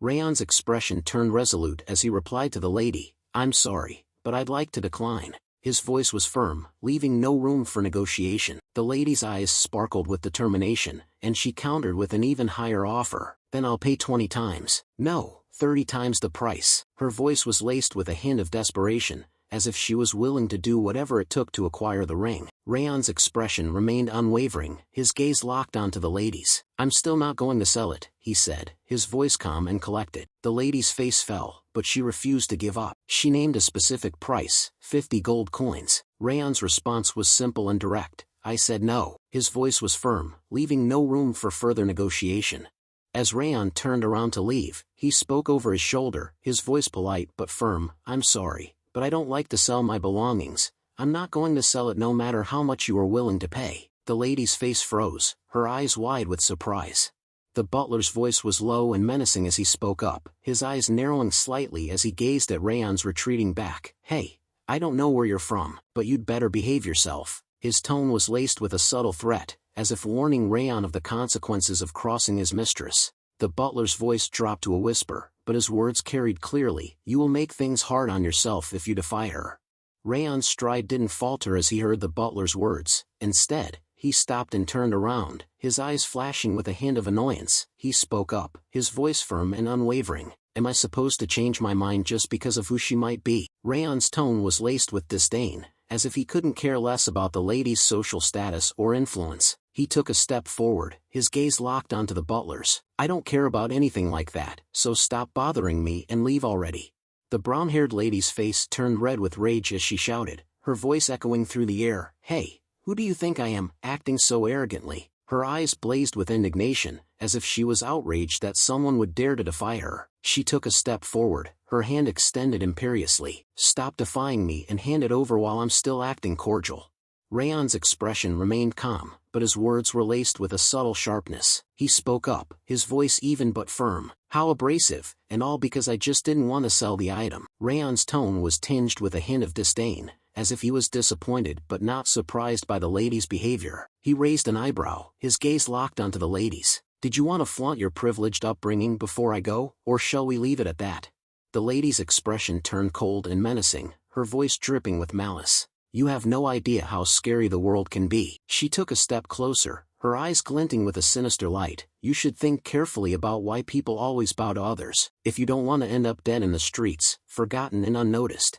B: Raon's expression turned resolute as he replied to the lady, "I'm sorry, but I'd like to decline." His voice was firm, leaving no room for negotiation. The lady's eyes sparkled with determination, and she countered with an even higher offer. "Then I'll pay 20 times. No, 30 times the price." Her voice was laced with a hint of desperation, as if she was willing to do whatever it took to acquire the ring. Raon's expression remained unwavering, his gaze locked onto the lady's. "I'm still not going to sell it," he said, his voice calm and collected. The lady's face fell, but she refused to give up. She named a specific price, 50 gold coins. Raon's response was simple and direct. "I said no." His voice was firm, leaving no room for further negotiation. As Raon turned around to leave, he spoke over his shoulder, his voice polite but firm. "I'm sorry, but I don't like to sell my belongings. I'm not going to sell it no matter how much you are willing to pay." The lady's face froze, her eyes wide with surprise. The butler's voice was low and menacing as he spoke up, his eyes narrowing slightly as he gazed at Raon's retreating back. "Hey, I don't know where you're from, but you'd better behave yourself." His tone was laced with a subtle threat, as if warning Raon of the consequences of crossing his mistress. The butler's voice dropped to a whisper, but his words carried clearly. "You will make things hard on yourself if you defy her." Raon's stride didn't falter as he heard the butler's words. Instead, he stopped and turned around, his eyes flashing with a hint of annoyance. He spoke up, his voice firm and unwavering. "Am I supposed to change my mind just because of who she might be?" Raon's tone was laced with disdain, as if he couldn't care less about the lady's social status or influence. He took a step forward, his gaze locked onto the butler's. "I don't care about anything like that, so stop bothering me and leave already." The brown-haired lady's face turned red with rage as she shouted, her voice echoing through the air. "Hey, who do you think I am, acting so arrogantly?" Her eyes blazed with indignation, as if she was outraged that someone would dare to defy her. She took a step forward, her hand extended imperiously. "Stop defying me and hand it over while I'm still acting cordial." Raon's expression remained calm, but his words were laced with a subtle sharpness. He spoke up, his voice even but firm. "How abrasive, and all because I just didn't want to sell the item." Raon's tone was tinged with a hint of disdain, as if he was disappointed but not surprised by the lady's behavior. He raised an eyebrow, his gaze locked onto the lady's. "Did you want to flaunt your privileged upbringing before I go, or shall we leave it at that?" The lady's expression turned cold and menacing, her voice dripping with malice. "You have no idea how scary the world can be." She took a step closer, her eyes glinting with a sinister light. "You should think carefully about why people always bow to others, if you don't want to end up dead in the streets, forgotten and unnoticed."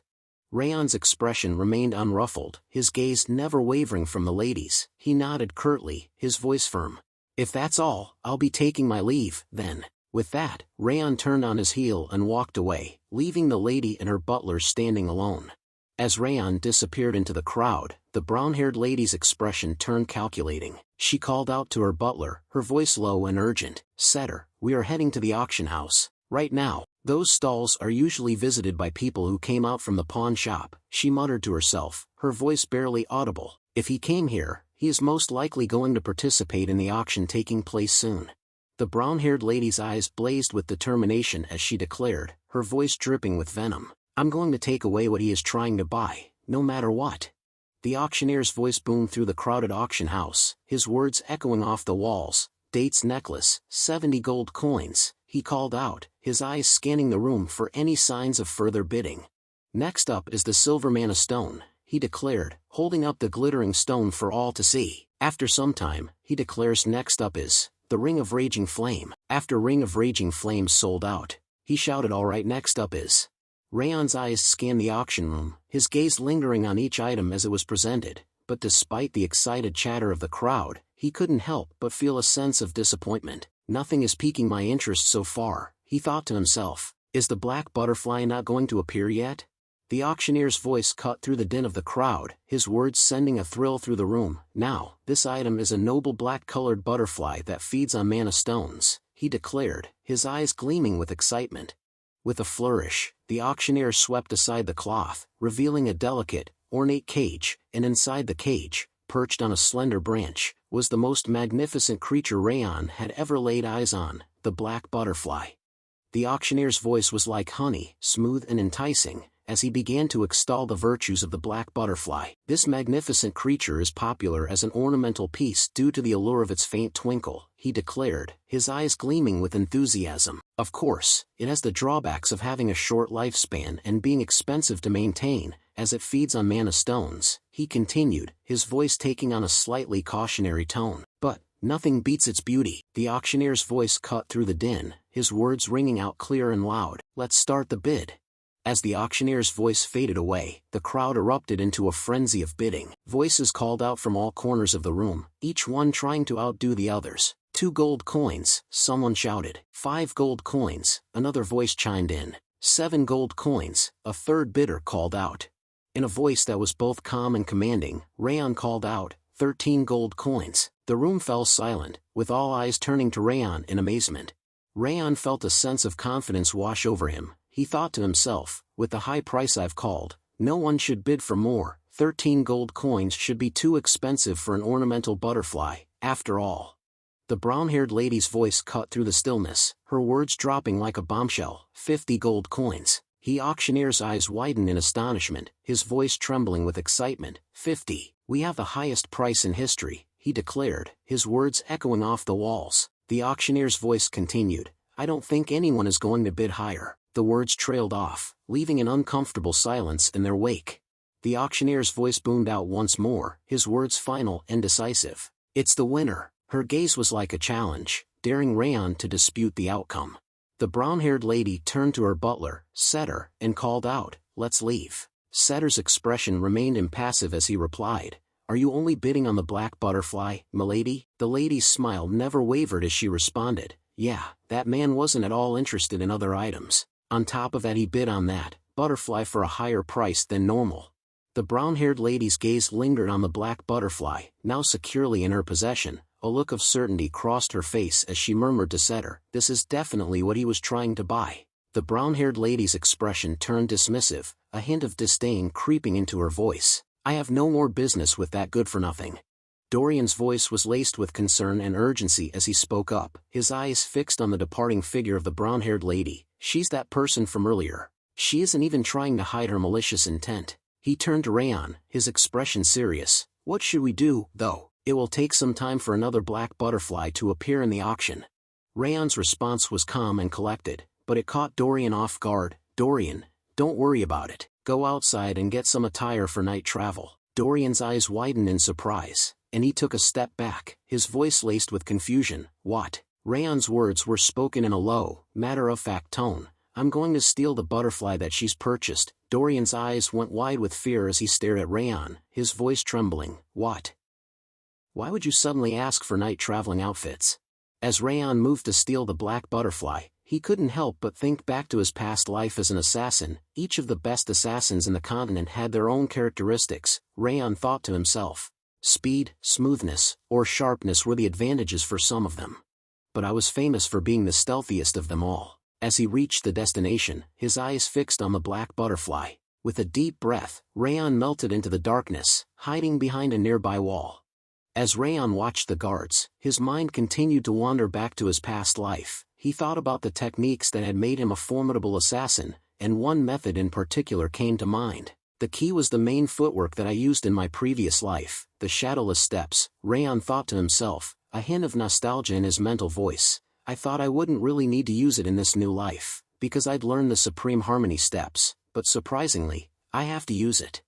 B: Raon's expression remained unruffled, his gaze never wavering from the lady's. He nodded curtly, his voice firm. "If that's all, I'll be taking my leave, then." With that, Raon turned on his heel and walked away, leaving the lady and her butler standing alone. As Raon disappeared into the crowd, the brown-haired lady's expression turned calculating. She called out to her butler, her voice low and urgent. "Setter, we are heading to the auction house. Right now. Those stalls are usually visited by people who came out from the pawn shop," she muttered to herself, her voice barely audible. "If he came here, he is most likely going to participate in the auction taking place soon." The brown-haired lady's eyes blazed with determination as she declared, her voice dripping with venom. "I'm going to take away what he is trying to buy, no matter what." The auctioneer's voice boomed through the crowded auction house, his words echoing off the walls. "Date's necklace, 70 gold coins," he called out, his eyes scanning the room for any signs of further bidding. "Next up is the silver mana stone," he declared, holding up the glittering stone for all to see. After some time, he declares next up is the Ring of Raging Flame. After Ring of Raging Flame sold out, he shouted, "Alright, next up is." Raon's eyes scanned the auction room, his gaze lingering on each item as it was presented, but despite the excited chatter of the crowd, he couldn't help but feel a sense of disappointment. "Nothing is piquing my interest so far," he thought to himself. "Is the black butterfly not going to appear yet?" The auctioneer's voice cut through the din of the crowd, his words sending a thrill through the room. "Now, this item is a noble black-colored butterfly that feeds on mana stones," he declared, his eyes gleaming with excitement. With a flourish, the auctioneer swept aside the cloth, revealing a delicate, ornate cage, and inside the cage, perched on a slender branch, was the most magnificent creature Raon had ever laid eyes on, the black butterfly. The auctioneer's voice was like honey, smooth and enticing, as he began to extol the virtues of the black butterfly. "This magnificent creature is popular as an ornamental piece due to the allure of its faint twinkle," he declared, his eyes gleaming with enthusiasm. "Of course, it has the drawbacks of having a short lifespan and being expensive to maintain, as it feeds on mana stones," he continued, his voice taking on a slightly cautionary tone. "But nothing beats its beauty." The auctioneer's voice cut through the din, his words ringing out clear and loud. "Let's start the bid." As the auctioneer's voice faded away, the crowd erupted into a frenzy of bidding. Voices called out from all corners of the room, each one trying to outdo the others. 2 gold coins, someone shouted. 5 gold coins, another voice chimed in. 7 gold coins, a third bidder called out. In a voice that was both calm and commanding, Raon called out, 13 gold coins. The room fell silent, with all eyes turning to Raon in amazement. Raon felt a sense of confidence wash over him. He thought to himself, with the high price I've called, no one should bid for more. 13 gold coins should be too expensive for an ornamental butterfly, after all. The brown-haired lady's voice cut through the stillness, her words dropping like a bombshell. 50 gold coins. The auctioneer's eyes widened in astonishment, his voice trembling with excitement. 50. We have the highest price in history, he declared, his words echoing off the walls. The auctioneer's voice continued, I don't think anyone is going to bid higher. The words trailed off, leaving an uncomfortable silence in their wake. The auctioneer's voice boomed out once more, his words final and decisive. It's the winner. Her gaze was like a challenge, daring Raon to dispute the outcome. The brown-haired lady turned to her butler, Setter, and called out, let's leave. Setter's expression remained impassive as he replied, Are you only bidding on the black butterfly, milady? The lady's smile never wavered as she responded, Yeah, that man wasn't at all interested in other items. On top of that he bid on that butterfly for a higher price than normal. The brown-haired lady's gaze lingered on the black butterfly, now securely in her possession. A look of certainty crossed her face as she murmured to Setter, This is definitely what he was trying to buy. The brown-haired lady's expression turned dismissive, a hint of disdain creeping into her voice. I have no more business with that good-for-nothing. Dorian's voice was laced with concern and urgency as he spoke up, his eyes fixed on the departing figure of the brown-haired lady. She's that person from earlier. She isn't even trying to hide her malicious intent. He turned to Raon, his expression serious. What should we do, though? It will take some time for another black butterfly to appear in the auction. Raon's response was calm and collected, but it caught Dorian off guard. Dorian, don't worry about it. Go outside and get some attire for night travel. Dorian's eyes widened in surprise, and he took a step back, his voice laced with confusion. What? Raon's words were spoken in a low, matter-of-fact tone. I'm going to steal the butterfly that she's purchased. Dorian's eyes went wide with fear as he stared at Raon, his voice trembling. What? Why would you suddenly ask for night traveling outfits? As Raon moved to steal the black butterfly, he couldn't help but think back to his past life as an assassin. Each of the best assassins in the continent had their own characteristics, Raon thought to himself. Speed, smoothness, or sharpness were the advantages for some of them. But I was famous for being the stealthiest of them all. As he reached the destination, his eyes fixed on the black butterfly. With a deep breath, Raon melted into the darkness, hiding behind a nearby wall. As Raon watched the guards, his mind continued to wander back to his past life. He thought about the techniques that had made him a formidable assassin, and one method in particular came to mind. The key was the main footwork that I used in my previous life, the shadowless steps. Raon thought to himself, a hint of nostalgia in his mental voice. I thought I wouldn't really need to use it in this new life, because I'd learned the Supreme Harmony steps, but surprisingly, I have to use it.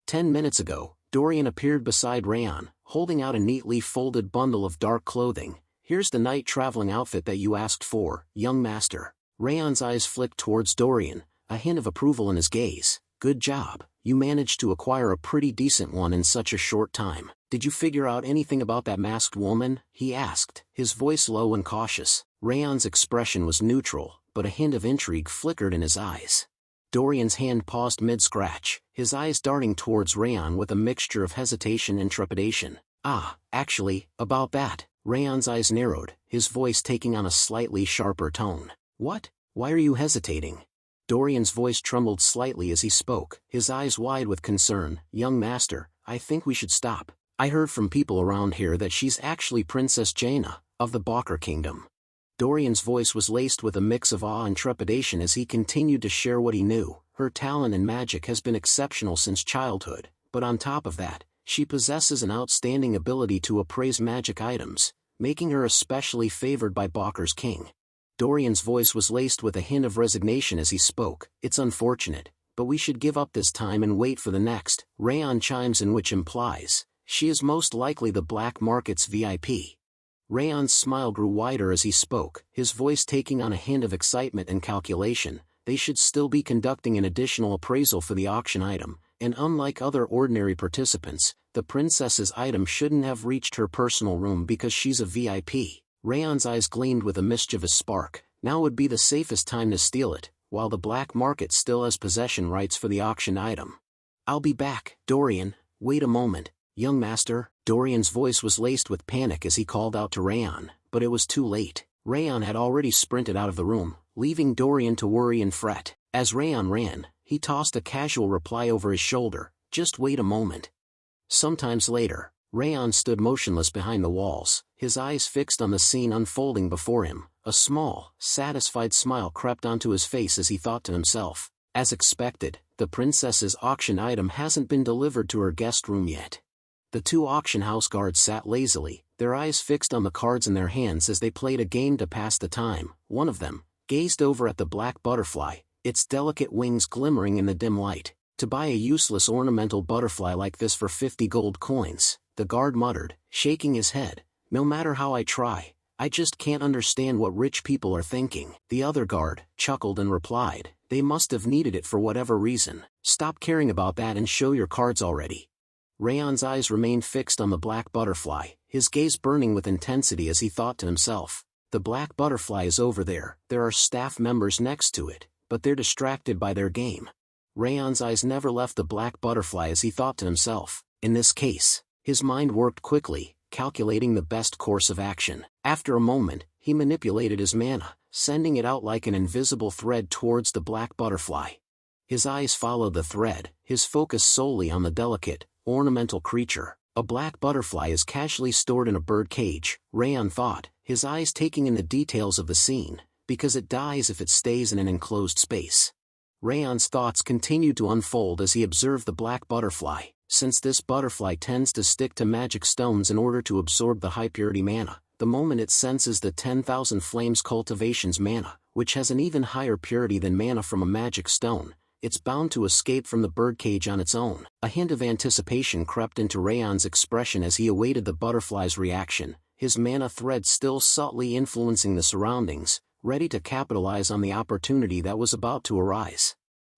B: 10 minutes ago, Dorian appeared beside Raon, holding out a neatly folded bundle of dark clothing. Here's the night traveling outfit that you asked for, young master. Raon's eyes flicked towards Dorian, a hint of approval in his gaze. Good job, you managed to acquire a pretty decent one in such a short time. Did you figure out anything about that masked woman? He asked, his voice low and cautious. Raon's expression was neutral, but a hint of intrigue flickered in his eyes. Dorian's hand paused mid-scratch, his eyes darting towards Raon with a mixture of hesitation and trepidation. Actually, about that. Raon's eyes narrowed, his voice taking on a slightly sharper tone. What? Why are you hesitating? Dorian's voice trembled slightly as he spoke, his eyes wide with concern. Young master, I think we should stop. I heard from people around here that she's actually Princess Jaina, of the Balker Kingdom. Dorian's voice was laced with a mix of awe and trepidation as he continued to share what he knew. Her talent in magic has been exceptional since childhood, but on top of that, she possesses an outstanding ability to appraise magic items, making her especially favored by Balker's king. Dorian's voice was laced with a hint of resignation as he spoke. It's unfortunate, but we should give up this time and wait for the next. Raon chimes in, which implies, she is most likely the black market's VIP. Raon's smile grew wider as he spoke, his voice taking on a hint of excitement and calculation. They should still be conducting an additional appraisal for the auction item, and unlike other ordinary participants, the princess's item shouldn't have reached her personal room because she's a VIP. Raon's eyes gleamed with a mischievous spark. Now would be the safest time to steal it, while the black market still has possession rights for the auction item. I'll be back. Dorian, wait a moment. Young master. Dorian's voice was laced with panic as he called out to Raon, but it was too late. Raon had already sprinted out of the room, leaving Dorian to worry and fret. As Raon ran, he tossed a casual reply over his shoulder, "Just wait a moment." Sometimes later, Raon stood motionless behind the walls, his eyes fixed on the scene unfolding before him. A small, satisfied smile crept onto his face as he thought to himself, as expected, the princess's auction item hasn't been delivered to her guest room yet. The two auction house guards sat lazily, their eyes fixed on the cards in their hands as they played a game to pass the time. One of them gazed over at the black butterfly, its delicate wings glimmering in the dim light. "To buy a useless ornamental butterfly like this for 50 gold coins, the guard muttered, shaking his head. "No matter how I try, I just can't understand what rich people are thinking." The other guard chuckled and replied, "They must have needed it for whatever reason. Stop caring about that and show your cards already." Raon's eyes remained fixed on the black butterfly, his gaze burning with intensity as he thought to himself, "The black butterfly is over there, there are staff members next to it, but they're distracted by their game." Raon's eyes never left the black butterfly as he thought to himself, in this case, his mind worked quickly, calculating the best course of action. After a moment, he manipulated his mana, sending it out like an invisible thread towards the black butterfly. His eyes followed the thread, his focus solely on the delicate, ornamental creature. A black butterfly is casually stored in a bird cage, Raon thought, his eyes taking in the details of the scene, because it dies if it stays in an enclosed space. Raon's thoughts continued to unfold as he observed the black butterfly. Since this butterfly tends to stick to magic stones in order to absorb the high-purity mana, the moment it senses the 10,000 Flames Cultivation's mana, which has an even higher purity than mana from a magic stone, it's bound to escape from the birdcage on its own. A hint of anticipation crept into Raon's expression as he awaited the butterfly's reaction, his mana thread still subtly influencing the surroundings, ready to capitalize on the opportunity that was about to arise.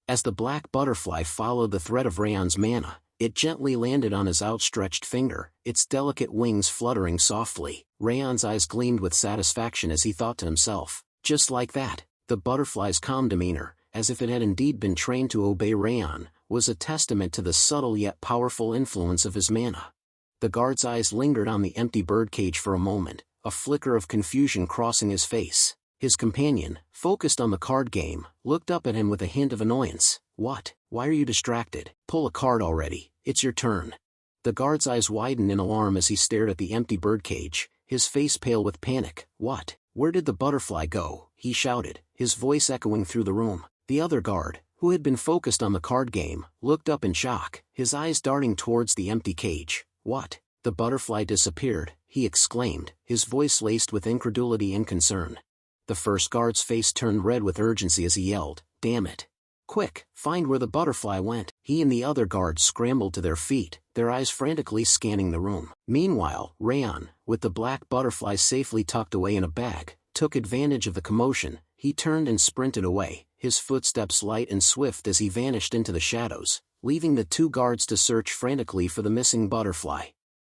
B: As the black butterfly followed the thread of Raon's mana, it gently landed on his outstretched finger, its delicate wings fluttering softly. Raon's eyes gleamed with satisfaction as he thought to himself, just like that, the butterfly's calm demeanor, as if it had indeed been trained to obey Raon, was a testament to the subtle yet powerful influence of his mana. The guard's eyes lingered on the empty birdcage for a moment, a flicker of confusion crossing his face. His companion, focused on the card game, looked up at him with a hint of annoyance. "What? Why are you distracted? Pull a card already, it's your turn." The guard's eyes widened in alarm as he stared at the empty birdcage, his face pale with panic. "What? Where did the butterfly go?" he shouted, his voice echoing through the room. The other guard, who had been focused on the card game, looked up in shock, his eyes darting towards the empty cage. "What? The butterfly disappeared," he exclaimed, his voice laced with incredulity and concern. The first guard's face turned red with urgency as he yelled, "Damn it! Quick, find where the butterfly went." He and the other guards scrambled to their feet, their eyes frantically scanning the room. Meanwhile, Raon, with the black butterfly safely tucked away in a bag, took advantage of the commotion. He turned and sprinted away, his footsteps light and swift as he vanished into the shadows, leaving the two guards to search frantically for the missing butterfly.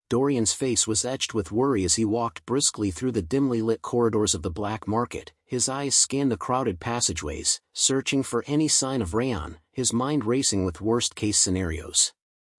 B: Dorian's face was etched with worry as he walked briskly through the dimly lit corridors of the black market, his eyes scanned the crowded passageways, searching for any sign of Raon, his mind racing with worst-case scenarios.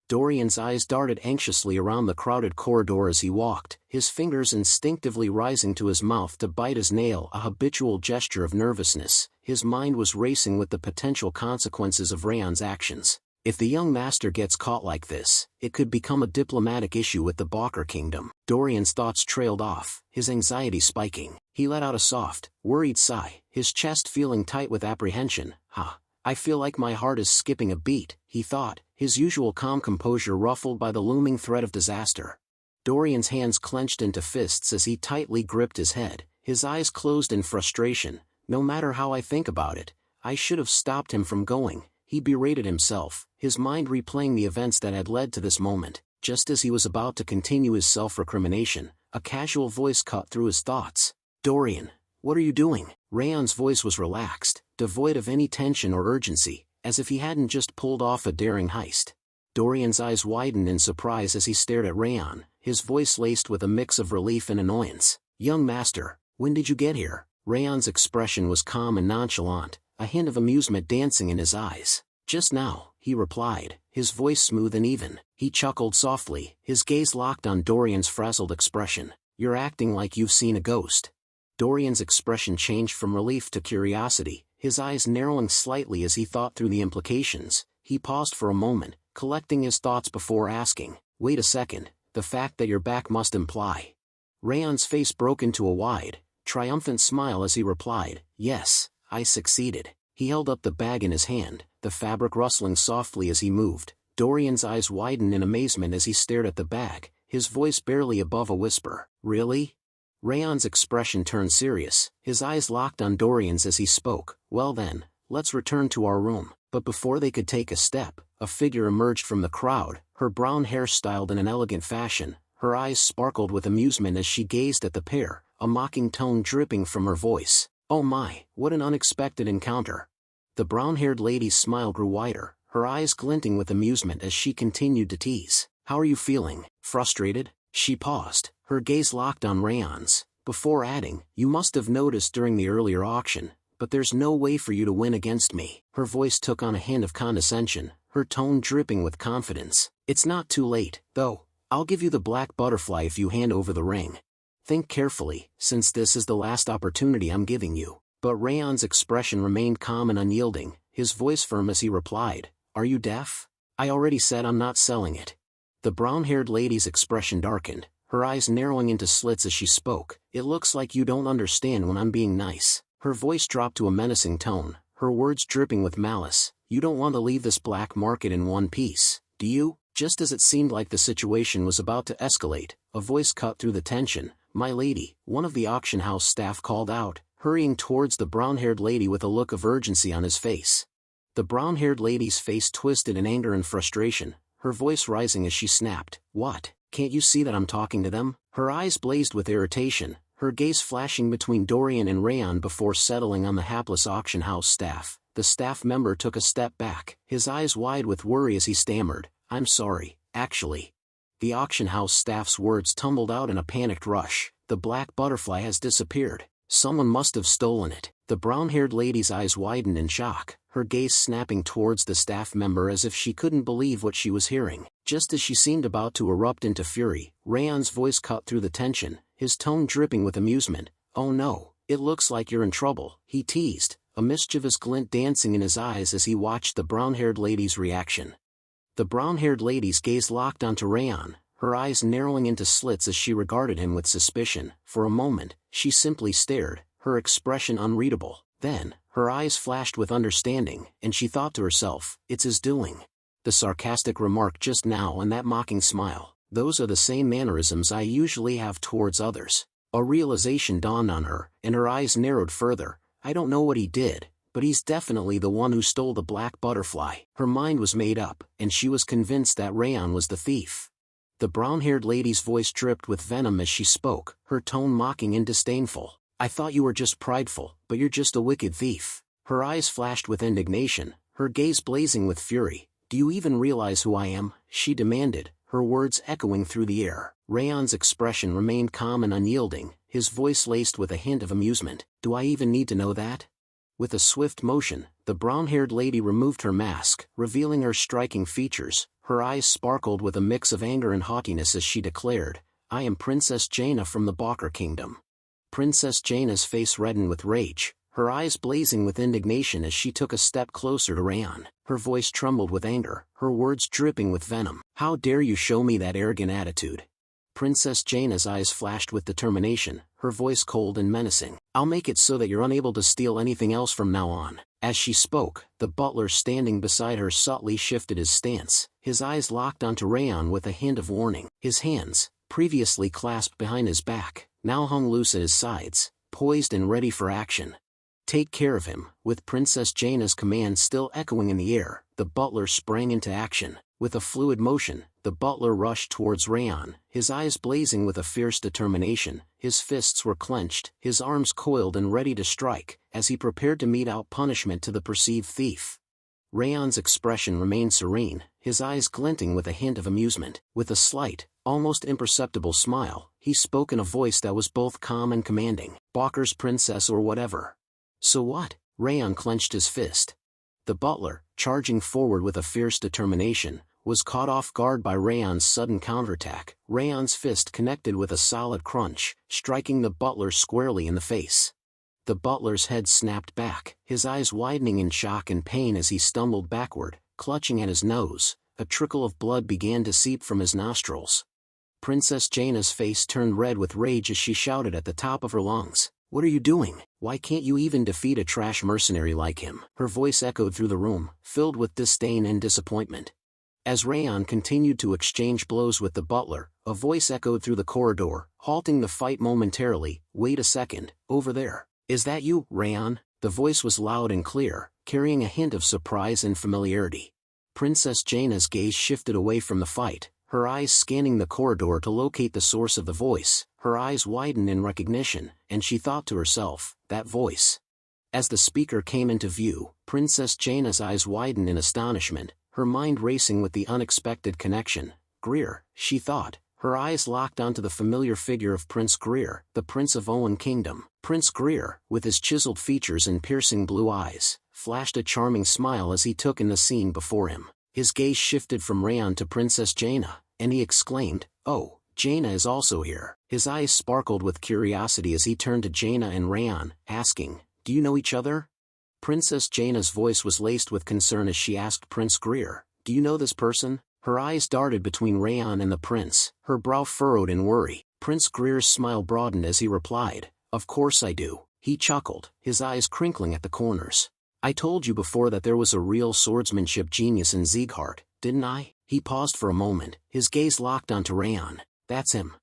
B: Dorian's eyes darted anxiously around the crowded corridor as he walked, his fingers instinctively rising to his mouth to bite his nail, a habitual gesture of nervousness. His mind was racing with the potential consequences of Raon's actions. If the young master gets caught like this, it could become a diplomatic issue with the Balker Kingdom. Dorian's thoughts trailed off, his anxiety spiking. He let out a soft, worried sigh, his chest feeling tight with apprehension. I feel like my heart is skipping a beat," he thought, his usual calm composure ruffled by the looming threat of disaster. Dorian's hands clenched into fists as he tightly gripped his head, his eyes closed in frustration. "No matter how I think about it, I should have stopped him from going," he berated himself, his mind replaying the events that had led to this moment. Just as he was about to continue his self-recrimination, a casual voice cut through his thoughts. "Dorian, what are you doing?" Raon's voice was relaxed, devoid of any tension or urgency, as if he hadn't just pulled off a daring heist. Dorian's eyes widened in surprise as he stared at Raon, his voice laced with a mix of relief and annoyance. "Young master, when did you get here?" Raon's expression was calm and nonchalant, a hint of amusement dancing in his eyes. "Just now," he replied, his voice smooth and even. He chuckled softly, his gaze locked on Dorian's frazzled expression. "You're acting like you've seen a ghost." Dorian's expression changed from relief to curiosity, his eyes narrowing slightly as he thought through the implications. He paused for a moment, collecting his thoughts before asking, "Wait a second, the fact that you're back must imply." Raon's face broke into a wide, triumphant smile as he replied, "Yes, I succeeded." He held up the bag in his hand, the fabric rustling softly as he moved. Dorian's eyes widened in amazement as he stared at the bag, his voice barely above a whisper. "Really?" Raon's expression turned serious, his eyes locked on Dorian's as he spoke. "Well then, let's return to our room." But before they could take a step, a figure emerged from the crowd, her brown hair styled in an elegant fashion. Her eyes sparkled with amusement as she gazed at the pair, a mocking tone dripping from her voice. "Oh my, what an unexpected encounter." The brown-haired lady's smile grew wider, her eyes glinting with amusement as she continued to tease. "How are you feeling? Frustrated?" She paused, her gaze locked on Raon's, before adding, "You must have noticed during the earlier auction, but there's no way for you to win against me." Her voice took on a hint of condescension, her tone dripping with confidence. "It's not too late, though. I'll give you the black butterfly if you hand over the ring. Think carefully, since this is the last opportunity I'm giving you." But Raon's expression remained calm and unyielding, his voice firm as he replied, "Are you deaf? I already said I'm not selling it." The brown-haired lady's expression darkened, her eyes narrowing into slits as she spoke. "It looks like you don't understand when I'm being nice." Her voice dropped to a menacing tone, her words dripping with malice. "You don't want to leave this black market in one piece, do you?" Just as it seemed like the situation was about to escalate, a voice cut through the tension. "My lady," one of the auction house staff called out, hurrying towards the brown-haired lady with a look of urgency on his face. The brown-haired lady's face twisted in anger and frustration, her voice rising as she snapped, "What? Can't you see that I'm talking to them?" Her eyes blazed with irritation, her gaze flashing between Dorian and Raon before settling on the hapless auction house staff. The staff member took a step back, his eyes wide with worry as he stammered, "I'm sorry, actually." The auction house staff's words tumbled out in a panicked rush. "The black butterfly has disappeared. Someone must have stolen it." The brown-haired lady's eyes widened in shock, her gaze snapping towards the staff member as if she couldn't believe what she was hearing. Just as she seemed about to erupt into fury, Raon's voice cut through the tension, his tone dripping with amusement. "Oh no, it looks like you're in trouble," he teased, a mischievous glint dancing in his eyes as he watched the brown-haired lady's reaction. The brown-haired lady's gaze locked onto Raon, her eyes narrowing into slits as she regarded him with suspicion. For a moment, she simply stared, her expression unreadable. Then, her eyes flashed with understanding, and she thought to herself, "It's his doing." The sarcastic remark just now and that mocking smile, those are the same mannerisms I usually have towards others. A realization dawned on her, and her eyes narrowed further. "I don't know what he did, but he's definitely the one who stole the black butterfly." Her mind was made up, and she was convinced that Raon was the thief. The brown-haired lady's voice dripped with venom as she spoke, her tone mocking and disdainful. "I thought you were just prideful, but you're just a wicked thief." Her eyes flashed with indignation, her gaze blazing with fury. "Do you even realize who I am?" she demanded, her words echoing through the air. Raon's expression remained calm and unyielding, his voice laced with a hint of amusement. "Do I even need to know that?" With a swift motion, the brown-haired lady removed her mask, revealing her striking features. Her eyes sparkled with a mix of anger and haughtiness as she declared, "I am Princess Jaina from the Balker Kingdom." Princess Jaina's face reddened with rage, her eyes blazing with indignation as she took a step closer to Raon. Her voice trembled with anger, her words dripping with venom. "How dare you show me that arrogant attitude?" Princess Jaina's eyes flashed with determination, her voice cold and menacing. "I'll make it so that you're unable to steal anything else from now on." As she spoke, the butler standing beside her subtly shifted his stance, his eyes locked onto Raon with a hint of warning. His hands, previously clasped behind his back, now hung loose at his sides, poised and ready for action. "Take care of him." With Princess Jaina's command still echoing in the air, the butler sprang into action. With a fluid motion, the butler rushed towards Raon, his eyes blazing with a fierce determination. His fists were clenched, his arms coiled and ready to strike, as he prepared to mete out punishment to the perceived thief. Raon's expression remained serene, his eyes glinting with a hint of amusement. With a slight, almost imperceptible smile, he spoke in a voice that was both calm and commanding. "Balker's princess or whatever." "So what?" Raon clenched his fist. The butler, charging forward with a fierce determination, was caught off guard by Raon's sudden counterattack. Raon's fist connected with a solid crunch, striking the butler squarely in the face. The butler's head snapped back, his eyes widening in shock and pain as he stumbled backward, clutching at his nose. A trickle of blood began to seep from his nostrils. Princess Jaina's face turned red with rage as she shouted at the top of her lungs, "What are you doing? Why can't you even defeat a trash mercenary like him?" Her voice echoed through the room, filled with disdain and disappointment. As Raon continued to exchange blows with the butler, a voice echoed through the corridor, halting the fight momentarily. "Wait a second, over there. Is that you, Raon?" The voice was loud and clear, carrying a hint of surprise and familiarity. Princess Jaina's gaze shifted away from the fight, her eyes scanning the corridor to locate the source of the voice. Her eyes widened in recognition, and she thought to herself, "That voice." As the speaker came into view, Princess Jaina's eyes widened in astonishment, her mind racing with the unexpected connection. Greer, she thought, her eyes locked onto the familiar figure of Prince Greer, the Prince of Owen Kingdom. Prince Greer, with his chiseled features and piercing blue eyes, flashed a charming smile as he took in the scene before him. His gaze shifted from Raon to Princess Jaina, and he exclaimed, "Oh, Jaina is also here." His eyes sparkled with curiosity as he turned to Jaina and Raon, asking, "Do you know each other?" Princess Jaina's voice was laced with concern as she asked Prince Greer, "Do you know this person?" Her eyes darted between Raon and the prince, her brow furrowed in worry. Prince Greer's smile broadened as he replied, "Of course I do." He chuckled, his eyes crinkling at the corners. "I told you before that there was a real swordsmanship genius in Sieghart, didn't I?" He paused for a moment, his gaze locked onto Raon. "That's him.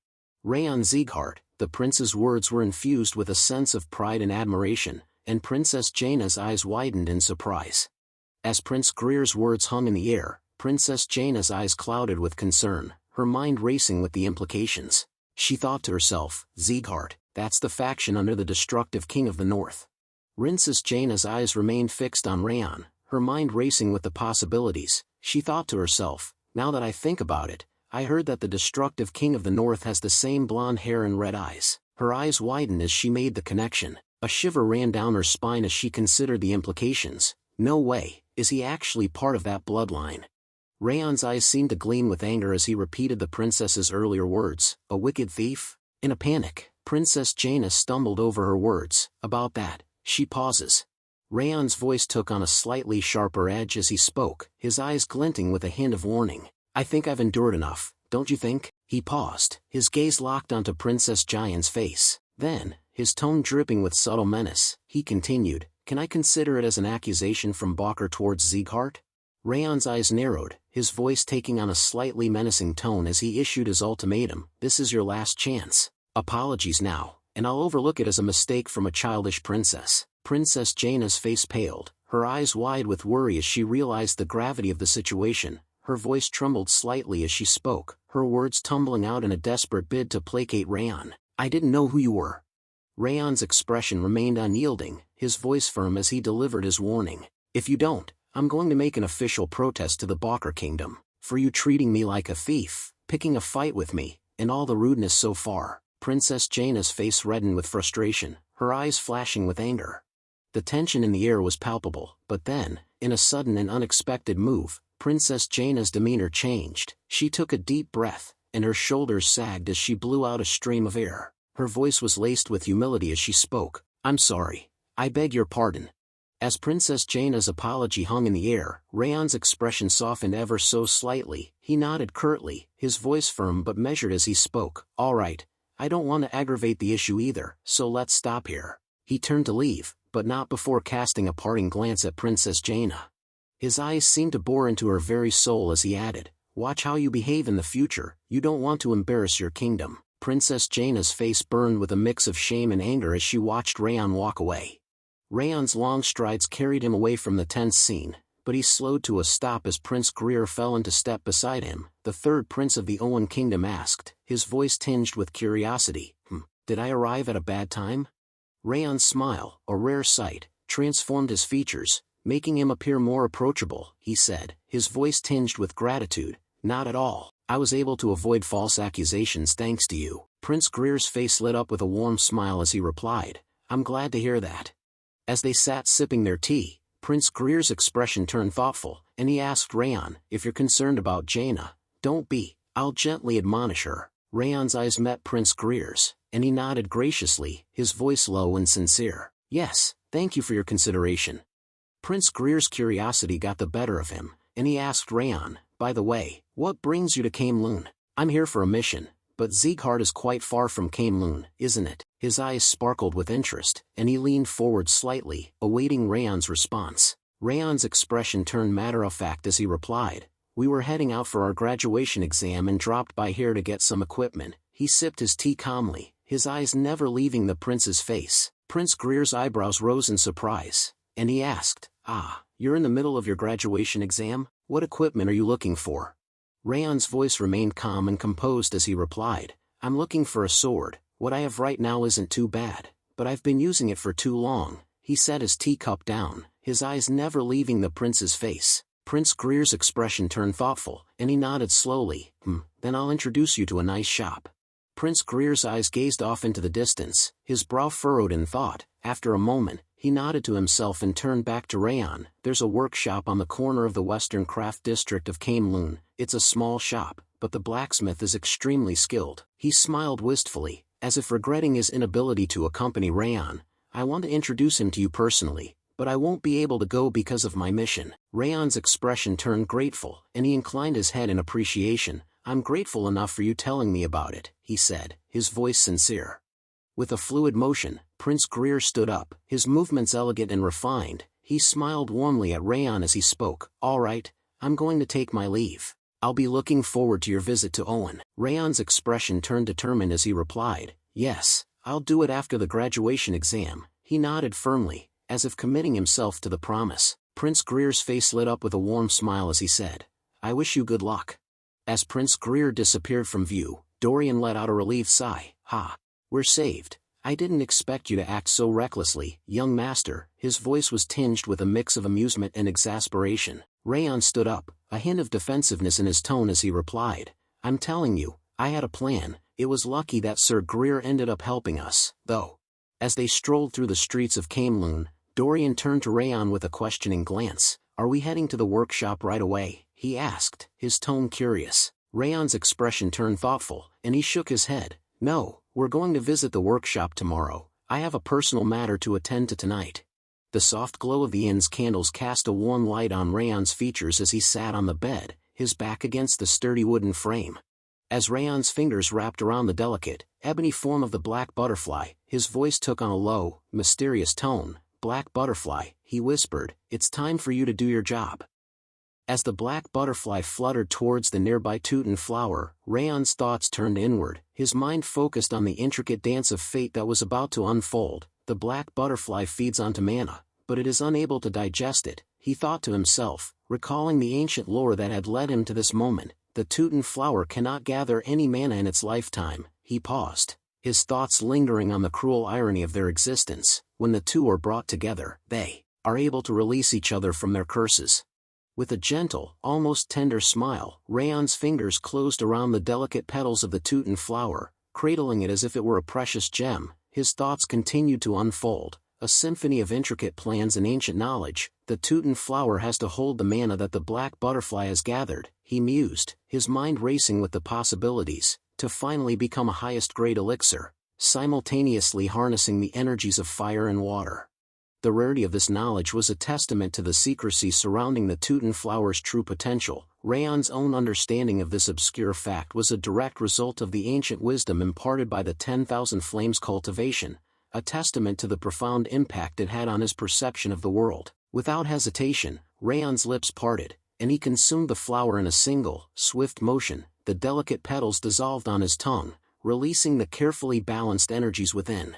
B: Raon Sieghart." The prince's words were infused with a sense of pride and admiration, and Princess Jaina's eyes widened in surprise. As Prince Greer's words hung in the air, Princess Jaina's eyes clouded with concern, her mind racing with the implications. She thought to herself, "Sieghart, that's the faction under the destructive king of the north." Princess Jaina's eyes remained fixed on Raon, her mind racing with the possibilities. She thought to herself, "Now that I think about it, I heard that the destructive king of the north has the same blonde hair and red eyes." Her eyes widened as she made the connection. A shiver ran down her spine as she considered the implications. No way, is he actually part of that bloodline? Raon's eyes seemed to gleam with anger as he repeated the princess's earlier words, "A wicked thief?" In a panic, Princess Jaina stumbled over her words. "About that." She pauses. Raon's voice took on a slightly sharper edge as he spoke, his eyes glinting with a hint of warning. "I think I've endured enough, don't you think?" He paused, his gaze locked onto Princess Jaina's face. Then, his tone dripping with subtle menace, he continued, "Can I consider it as an accusation from Balker towards Sieghart?" Raon's eyes narrowed, his voice taking on a slightly menacing tone as he issued his ultimatum, "This is your last chance. Apologies now, and I'll overlook it as a mistake from a childish princess." Princess Jaina's face paled, her eyes wide with worry as she realized the gravity of the situation. Her voice trembled slightly as she spoke, her words tumbling out in a desperate bid to placate Raon. "I didn't know who you were." Raon's expression remained unyielding, his voice firm as he delivered his warning. "If you don't, I'm going to make an official protest to the Balker Kingdom, for you treating me like a thief, picking a fight with me, and all the rudeness so far." Princess Jaina's face reddened with frustration, her eyes flashing with anger. The tension in the air was palpable, but then, in a sudden and unexpected move, Princess Jaina's demeanor changed. She took a deep breath, and her shoulders sagged as she blew out a stream of air. Her voice was laced with humility as she spoke. "I'm sorry. I beg your pardon." As Princess Jaina's apology hung in the air, Raon's expression softened ever so slightly. He nodded curtly, his voice firm but measured as he spoke. "All right. I don't want to aggravate the issue either, so let's stop here." He turned to leave, but not before casting a parting glance at Princess Jaina. His eyes seemed to bore into her very soul as he added, "Watch how you behave in the future, you don't want to embarrass your kingdom." Princess Jaina's face burned with a mix of shame and anger as she watched Raon walk away. Raon's long strides carried him away from the tense scene, but he slowed to a stop as Prince Greer fell into step beside him. The third prince of the Owen Kingdom asked, his voice tinged with curiosity, "Did I arrive at a bad time?" Raon's smile, a rare sight, transformed his features, making him appear more approachable. He said, his voice tinged with gratitude, "Not at all. I was able to avoid false accusations thanks to you." Prince Greer's face lit up with a warm smile as he replied, "I'm glad to hear that." As they sat sipping their tea, Prince Greer's expression turned thoughtful, and he asked Raon, if you're concerned about Jaina, don't be, I'll gently admonish her. Raon's eyes met Prince Greer's, and he nodded graciously, his voice low and sincere. Yes, thank you for your consideration. Prince Greer's curiosity got the better of him, and he asked Raon, by the way, what brings you to Camelun? I'm here for a mission, but Sieghart is quite far from Camelun, isn't it? His eyes sparkled with interest, and he leaned forward slightly, awaiting Raon's response. Raon's expression turned matter-of-fact as he replied, we were heading out for our graduation exam and dropped by here to get some equipment. He sipped his tea calmly, his eyes never leaving the prince's face. Prince Greer's eyebrows rose in surprise, and he asked, you're in the middle of your graduation exam? What equipment are you looking for? Raon's voice remained calm and composed as he replied, I'm looking for a sword. What I have right now isn't too bad, but I've been using it for too long. He set his teacup down, his eyes never leaving the prince's face. Prince Greer's expression turned thoughtful, and he nodded slowly. Then I'll introduce you to a nice shop. Prince Greer's eyes gazed off into the distance, his brow furrowed in thought. After a moment, he nodded to himself and turned back to Raon. There's a workshop on the corner of the Western Craft District of Camelun. It's a small shop, but the blacksmith is extremely skilled. He smiled wistfully, as if regretting his inability to accompany Raon. I want to introduce him to you personally, but I won't be able to go because of my mission. Raon's expression turned grateful, and he inclined his head in appreciation. I'm grateful enough for you telling me about it, he said, his voice sincere. With a fluid motion, Prince Greer stood up, his movements elegant and refined. He smiled warmly at Raon as he spoke. All right, I'm going to take my leave. I'll be looking forward to your visit to Owen. Raon's expression turned determined as he replied, yes, I'll do it after the graduation exam. He nodded firmly, as if committing himself to the promise. Prince Greer's face lit up with a warm smile as he said, I wish you good luck. As Prince Greer disappeared from view, Dorian let out a relieved sigh. We're saved. I didn't expect you to act so recklessly, young master. His voice was tinged with a mix of amusement and exasperation. Raon stood up, a hint of defensiveness in his tone as he replied, I'm telling you, I had a plan. It was lucky that Sir Greer ended up helping us, though. As they strolled through the streets of Camelun, Dorian turned to Raon with a questioning glance. Are we heading to the workshop right away? He asked, his tone curious. Raon's expression turned thoughtful, and he shook his head. No, we're going to visit the workshop tomorrow. I have a personal matter to attend to tonight. The soft glow of the inn's candles cast a warm light on Raon's features as he sat on the bed, his back against the sturdy wooden frame. As Raon's fingers wrapped around the delicate, ebony form of the black butterfly, his voice took on a low, mysterious tone. Black butterfly, he whispered, it's time for you to do your job. As the black butterfly fluttered towards the nearby Teuton flower, Raon's thoughts turned inward, his mind focused on the intricate dance of fate that was about to unfold. The black butterfly feeds onto mana, but it is unable to digest it, he thought to himself, recalling the ancient lore that had led him to this moment. The Teuton flower cannot gather any mana in its lifetime. He paused, his thoughts lingering on the cruel irony of their existence. When the two are brought together, they are able to release each other from their curses. With a gentle, almost tender smile, Raon's fingers closed around the delicate petals of the Teuton flower, cradling it as if it were a precious gem. His thoughts continued to unfold, a symphony of intricate plans and ancient knowledge. The Teuton flower has to hold the mana that the black butterfly has gathered, he mused, his mind racing with the possibilities, to finally become a highest-grade elixir, simultaneously harnessing the energies of fire and water. The rarity of this knowledge was a testament to the secrecy surrounding the Teuton flower's true potential. Raon's own understanding of this obscure fact was a direct result of the ancient wisdom imparted by the 10,000 Flames cultivation, a testament to the profound impact it had on his perception of the world. Without hesitation, Raon's lips parted, and he consumed the flower in a single, swift motion. The delicate petals dissolved on his tongue, releasing the carefully balanced energies within.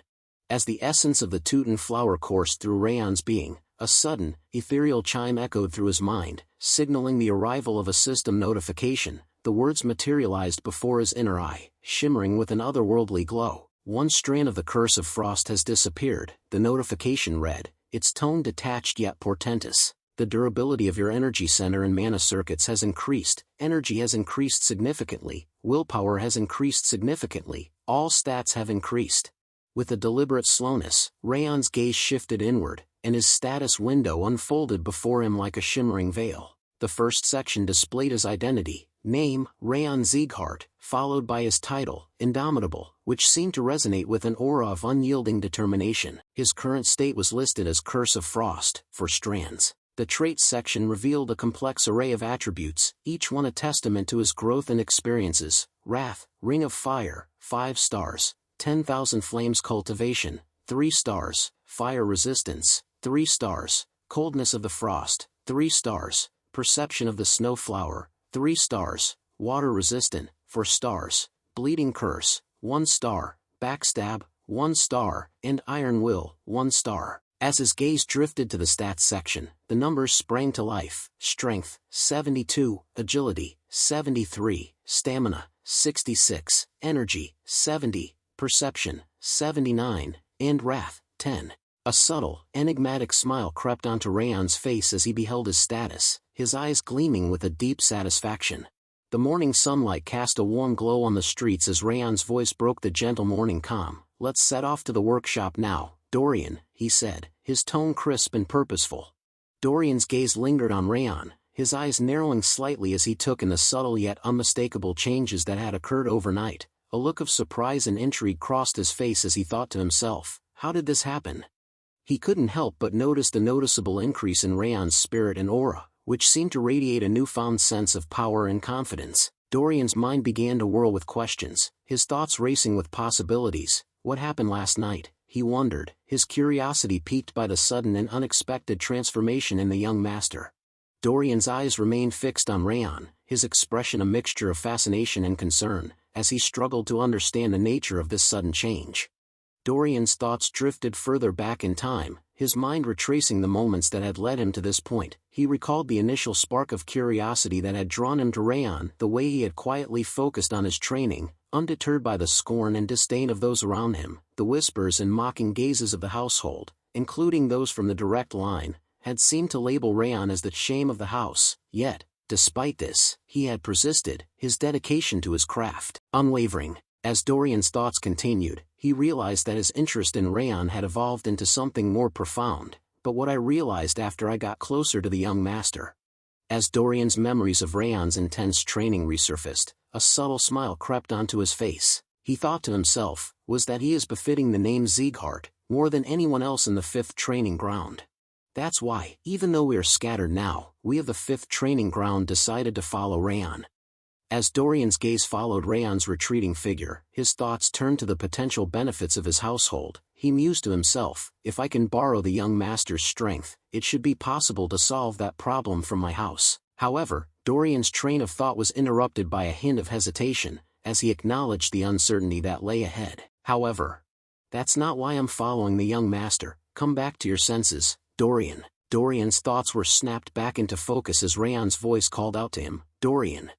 B: As the essence of the Teuton flower coursed through Raon's being, a sudden, ethereal chime echoed through his mind, signaling the arrival of a system notification. The words materialized before his inner eye, shimmering with an otherworldly glow. One strand of the curse of frost has disappeared, the notification read, its tone detached yet portentous. The durability of your energy center and mana circuits has increased, energy has increased significantly, willpower has increased significantly, all stats have increased. With a deliberate slowness, Raon's gaze shifted inward, and his status window unfolded before him like a shimmering veil. The first section displayed his identity, name, Raon Sieghart, followed by his title, Indomitable, which seemed to resonate with an aura of unyielding determination. His current state was listed as Curse of Frost, for strands. The traits section revealed a complex array of attributes, each one a testament to his growth and experiences. Wrath, Ring of Fire, 5 stars. 10,000 Flames Cultivation, 3 stars. Fire Resistance, 3 stars. Coldness of the Frost, 3 stars. Perception of the Snowflower, 3 stars. Water Resistant, 4 stars. Bleeding Curse, 1 star. Backstab, 1 star. And Iron Will, 1 star. As his gaze drifted to the stats section, the numbers sprang to life. Strength, 72. Agility, 73. Stamina, 66. Energy, 70. Perception, 79. And Wrath, 10. A subtle, enigmatic smile crept onto Raon's face as he beheld his status, his eyes gleaming with a deep satisfaction. The morning sunlight cast a warm glow on the streets as Raon's voice broke the gentle morning calm. "Let's set off to the workshop now, Dorian," he said, his tone crisp and purposeful. Dorian's gaze lingered on Raon, his eyes narrowing slightly as he took in the subtle yet unmistakable changes that had occurred overnight. A look of surprise and intrigue crossed his face as he thought to himself, how did this happen? He couldn't help but notice the noticeable increase in Raon's spirit and aura, which seemed to radiate a newfound sense of power and confidence. Dorian's mind began to whirl with questions, his thoughts racing with possibilities. What happened last night? He wondered, his curiosity piqued by the sudden and unexpected transformation in the young master. Dorian's eyes remained fixed on Raon, his expression a mixture of fascination and concern, as he struggled to understand the nature of this sudden change. Dorian's thoughts drifted further back in time, his mind retracing the moments that had led him to this point. He recalled the initial spark of curiosity that had drawn him to Raon, the way he had quietly focused on his training, undeterred by the scorn and disdain of those around him. The whispers and mocking gazes of the household, including those from the direct line, had seemed to label Raon as the shame of the house. Yet, despite this, he had persisted, his dedication to his craft unwavering. As Dorian's thoughts continued, he realized that his interest in Raon had evolved into something more profound. But what I realized after I got closer to the young master. As Dorian's memories of Raon's intense training resurfaced, a subtle smile crept onto his face. He thought to himself, was that he is befitting the name Sieghart, more than anyone else in the 5th training ground. That's why, even though we are scattered now, we of the 5th training ground decided to follow Raon. As Dorian's gaze followed Raon's retreating figure, his thoughts turned to the potential benefits of his household. He mused to himself, if I can borrow the young master's strength, it should be possible to solve that problem from my house. However, Dorian's train of thought was interrupted by a hint of hesitation, as he acknowledged the uncertainty that lay ahead. However, that's not why I'm following the young master. Come back to your senses, Dorian. Dorian's thoughts were snapped back into focus as Raon's voice called out to him, Dorian.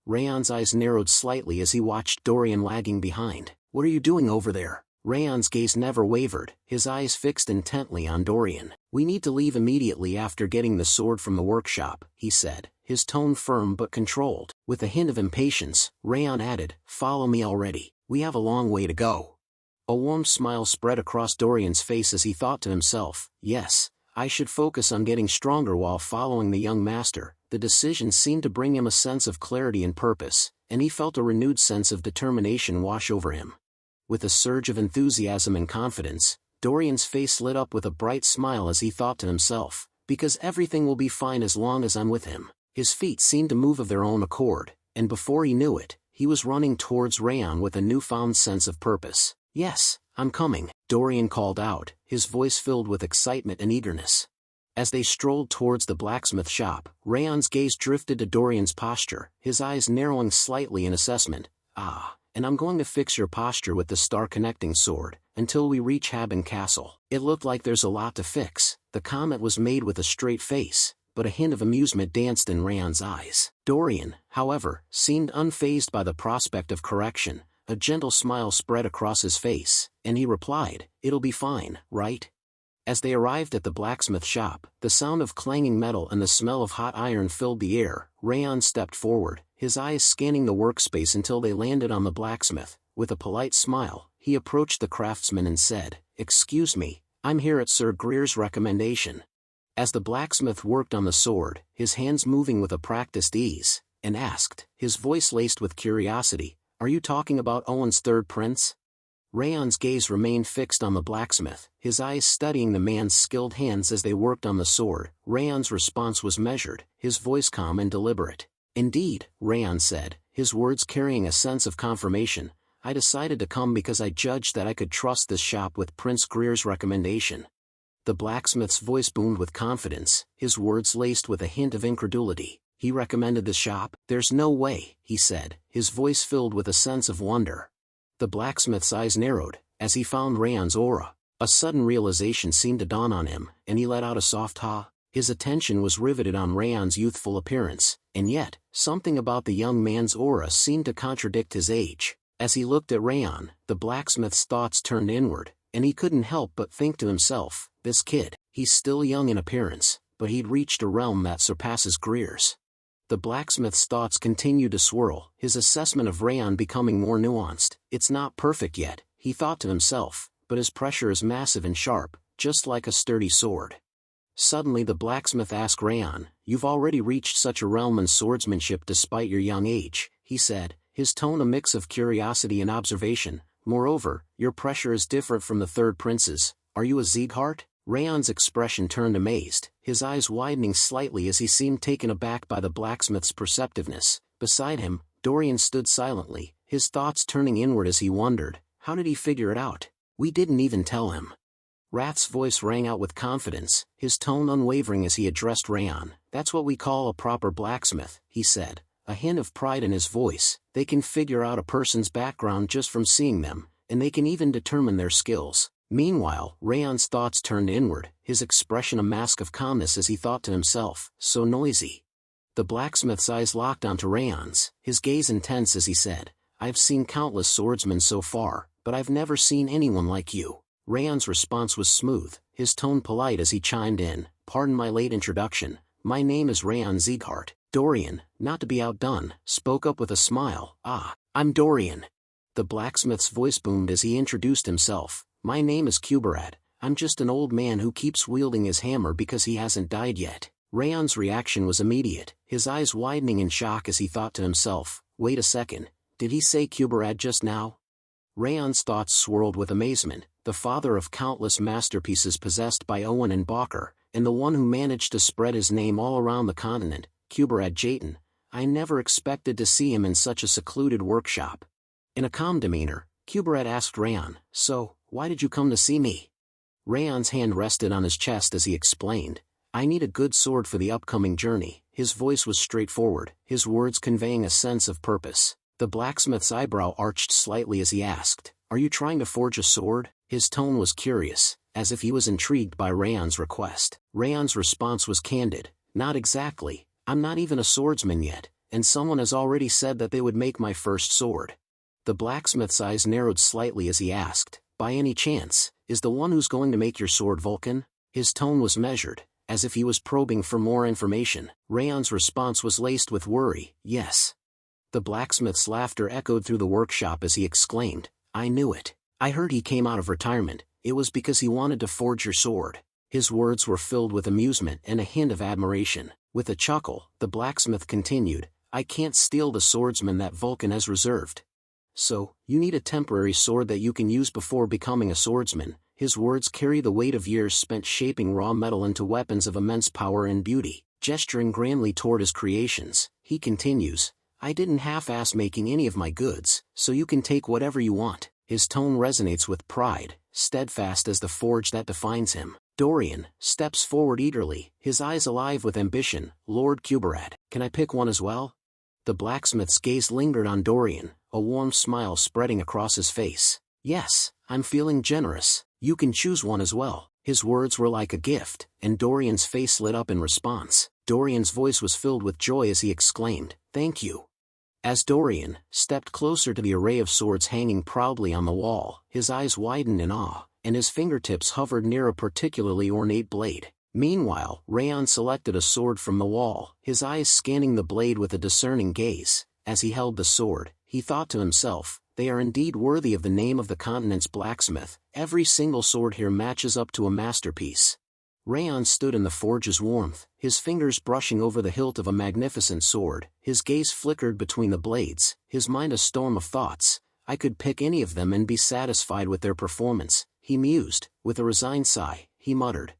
B: Raon's eyes narrowed slightly as he watched Dorian lagging behind. What are you doing over there? Raon's gaze never wavered, his eyes fixed intently on Dorian. We need to leave immediately after getting the sword from the workshop, he said, his tone firm but controlled. With a hint of impatience, Raon added, follow me already, we have a long way to go. A warm smile spread across Dorian's face as he thought to himself, yes, I should focus on getting stronger while following the young master. The decision seemed to bring him a sense of clarity and purpose, and he felt a renewed sense of determination wash over him. With a surge of enthusiasm and confidence, Dorian's face lit up with a bright smile as he thought to himself, because everything will be fine as long as I'm with him. His feet seemed to move of their own accord, and before he knew it, he was running towards Raon with a newfound sense of purpose. Yes, I'm coming, Dorian called out, his voice filled with excitement and eagerness. As they strolled towards the blacksmith shop, Raon's gaze drifted to Dorian's posture, his eyes narrowing slightly in assessment. And I'm going to fix your posture with the star-connecting sword, until we reach Haben Castle. It looked like there's a lot to fix. The comment was made with a straight face, but a hint of amusement danced in Raon's eyes. Dorian, however, seemed unfazed by the prospect of correction. A gentle smile spread across his face, and he replied, it'll be fine, right? As they arrived at the blacksmith shop, the sound of clanging metal and the smell of hot iron filled the air. Raon stepped forward, his eyes scanning the workspace until they landed on the blacksmith. With a polite smile, he approached the craftsman and said, excuse me, I'm here at Sir Greer's recommendation. As the blacksmith worked on the sword, his hands moving with a practiced ease, and asked, his voice laced with curiosity, "Are you talking about Owen's third prince?" Raon's gaze remained fixed on the blacksmith, his eyes studying the man's skilled hands as they worked on the sword. Raon's response was measured, his voice calm and deliberate. "Indeed," Raon said, his words carrying a sense of confirmation, "I decided to come because I judged that I could trust this shop with Prince Greer's recommendation." The blacksmith's voice boomed with confidence, his words laced with a hint of incredulity. "He recommended the shop? There's no way," he said, his voice filled with a sense of wonder. The blacksmith's eyes narrowed, as he found Raon's aura. A sudden realization seemed to dawn on him, and he let out a soft ha. His attention was riveted on Raon's youthful appearance, and yet, something about the young man's aura seemed to contradict his age. As he looked at Raon, the blacksmith's thoughts turned inward, and he couldn't help but think to himself, this kid, he's still young in appearance, but he'd reached a realm that surpasses Greer's. The blacksmith's thoughts continued to swirl, his assessment of Raon becoming more nuanced. "It's not perfect yet," he thought to himself, "but his pressure is massive and sharp, just like a sturdy sword." Suddenly the blacksmith asked Raon, "You've already reached such a realm in swordsmanship despite your young age," he said, his tone a mix of curiosity and observation. "Moreover, your pressure is different from the third prince's. Are you a Sieghart?" Raon's expression turned amazed, his eyes widening slightly as he seemed taken aback by the blacksmith's perceptiveness. Beside him, Dorian stood silently, his thoughts turning inward as he wondered, how did he figure it out? "We didn't even tell him." Rath's voice rang out with confidence, his tone unwavering as he addressed Raon. "That's what we call a proper blacksmith," he said, a hint of pride in his voice. "They can figure out a person's background just from seeing them, and they can even determine their skills." Meanwhile, Raon's thoughts turned inward, his expression a mask of calmness as he thought to himself, "So noisy." The blacksmith's eyes locked onto Raon's, his gaze intense as he said, "I've seen countless swordsmen so far, but I've never seen anyone like you." Raon's response was smooth, his tone polite as he chimed in, "Pardon my late introduction, my name is Raon Sieghart." Dorian, not to be outdone, spoke up with a smile, "Ah, I'm Dorian." The blacksmith's voice boomed as he introduced himself, "My name is Kuberad, I'm just an old man who keeps wielding his hammer because he hasn't died yet." Raon's reaction was immediate, his eyes widening in shock as he thought to himself, "Wait a second, did he say Kuberad just now?" Raon's thoughts swirled with amazement, the father of countless masterpieces possessed by Owen and Balker, and the one who managed to spread his name all around the continent, Kuberad Jayton. I never expected to see him in such a secluded workshop. In a calm demeanor, Kuberad asked Raon, "So, why did you come to see me?" Raon's hand rested on his chest as he explained, "I need a good sword for the upcoming journey." His voice was straightforward, his words conveying a sense of purpose. The blacksmith's eyebrow arched slightly as he asked, "Are you trying to forge a sword?" His tone was curious, as if he was intrigued by Raon's request. Raon's response was candid, "Not exactly, I'm not even a swordsman yet, and someone has already said that they would make my first sword." The blacksmith's eyes narrowed slightly as he asked, "By any chance, is the one who's going to make your sword Vulcan?" His tone was measured, as if he was probing for more information. Raon's response was laced with worry, "Yes." The blacksmith's laughter echoed through the workshop as he exclaimed, "I knew it. I heard he came out of retirement, it was because he wanted to forge your sword." His words were filled with amusement and a hint of admiration. With a chuckle, the blacksmith continued, "I can't steal the swordsman that Vulcan has reserved. So, you need a temporary sword that you can use before becoming a swordsman." His words carry the weight of years spent shaping raw metal into weapons of immense power and beauty. Gesturing grandly toward his creations, he continues, "I didn't half-ass making any of my goods, so you can take whatever you want." His tone resonates with pride, steadfast as the forge that defines him. Dorian steps forward eagerly, his eyes alive with ambition. "Lord Kuberad, can I pick one as well?" The blacksmith's gaze lingered on Dorian, a warm smile spreading across his face. "Yes, I'm feeling generous, you can choose one as well." His words were like a gift, and Dorian's face lit up in response. Dorian's voice was filled with joy as he exclaimed, "Thank you." As Dorian stepped closer to the array of swords hanging proudly on the wall, his eyes widened in awe, and his fingertips hovered near a particularly ornate blade. Meanwhile, Raon selected a sword from the wall, his eyes scanning the blade with a discerning gaze. As he held the sword, he thought to himself, "They are indeed worthy of the name of the continent's blacksmith, Every single sword here matches up to a masterpiece. Raon stood in the forge's warmth, his fingers brushing over the hilt of a magnificent sword, his gaze flickered between the blades, his mind a storm of thoughts. I could pick any of them and be satisfied with their performance, he mused. With a resigned sigh, he muttered,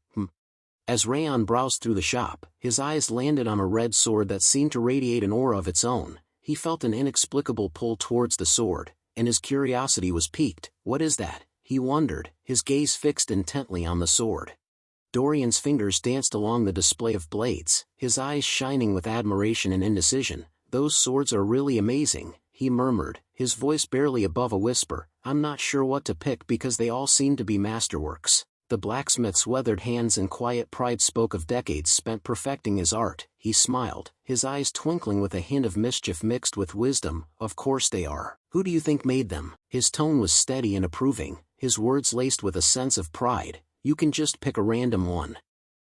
B: As Raon browsed through the shop, his eyes landed on a red sword that seemed to radiate an aura of its own. He felt an inexplicable pull towards the sword, and his curiosity was piqued. What is that? He wondered, his gaze fixed intently on the sword. Dorian's fingers danced along the display of blades, his eyes shining with admiration and indecision. Those swords are really amazing, he murmured, his voice barely above a whisper. I'm not sure what to pick because they all seem to be masterworks. The blacksmith's weathered hands and quiet pride spoke of decades spent perfecting his art. He smiled, his eyes twinkling with a hint of mischief mixed with wisdom. Of course they are. Who do you think made them? His tone was steady and approving, his words laced with a sense of pride. You can just pick a random one.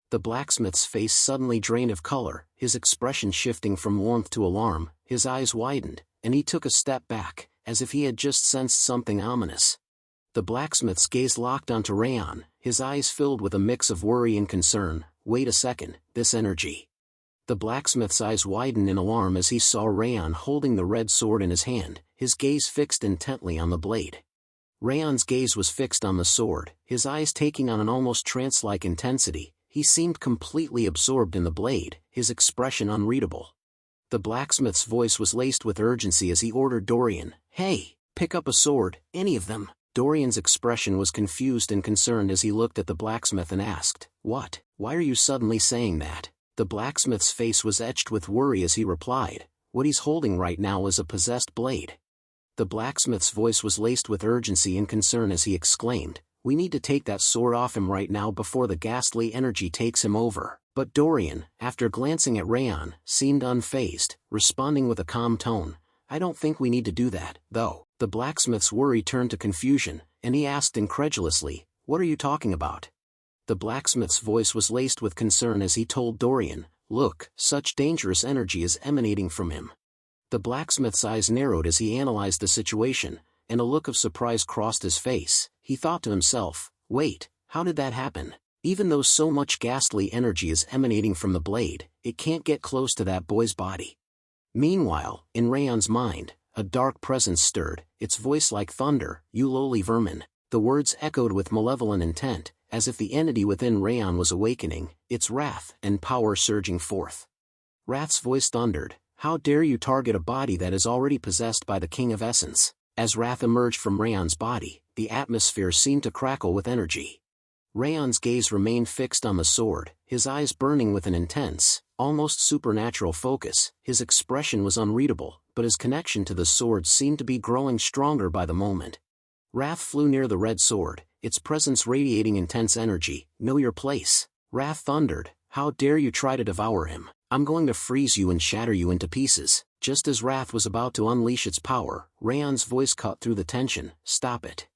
B: The blacksmith's face suddenly drained of color, his expression shifting from warmth to alarm. His eyes widened, and he took a step back, as if he had just sensed something ominous. The blacksmith's gaze locked onto Raon, his eyes filled with a mix of worry and concern. Wait a second, this energy. The blacksmith's eyes widened in alarm as he saw Raon holding the red sword in his hand, his gaze fixed intently on the blade. Raon's gaze was fixed on the sword, his eyes taking on an almost trance-like intensity. He seemed completely absorbed in the blade, his expression unreadable. The blacksmith's voice was laced with urgency as he ordered Dorian, Hey, pick up a sword, any of them. Dorian's expression was confused and concerned as he looked at the blacksmith and asked, What? Why are you suddenly saying that? The blacksmith's face was etched with worry as he replied, What he's holding right now is a possessed blade. The blacksmith's voice was laced with urgency and concern as he exclaimed, We need to take that sword off him right now before the ghastly energy takes him over. But Dorian, after glancing at Raon, seemed unfazed, responding with a calm tone, I don't think we need to do that, though. The blacksmith's worry turned to confusion, and he asked incredulously, What are you talking about? The blacksmith's voice was laced with concern as he told Dorian, Look, such dangerous energy is emanating from him. The blacksmith's eyes narrowed as he analyzed the situation, and a look of surprise crossed his face. He thought to himself, Wait, how did that happen? Even though so much ghastly energy is emanating from the blade, it can't get close to that boy's body. Meanwhile, in Raon's mind, a dark presence stirred, its voice like thunder, You lowly vermin. The words echoed with malevolent intent, as if the entity within Raon was awakening, its wrath and power surging forth. Wrath's voice thundered, How dare you target a body that is already possessed by the King of Essence? As wrath emerged from Raon's body, the atmosphere seemed to crackle with energy. Raon's gaze remained fixed on the sword, his eyes burning with an intense, almost supernatural focus. His expression was unreadable, but his connection to the sword seemed to be growing stronger by the moment. Wrath flew near the red sword, its presence radiating intense energy. Know your place. Wrath thundered, How dare you try to devour him? I'm going to freeze you and shatter you into pieces. Just as Wrath was about to unleash its power, Raon's voice cut through the tension, Stop it.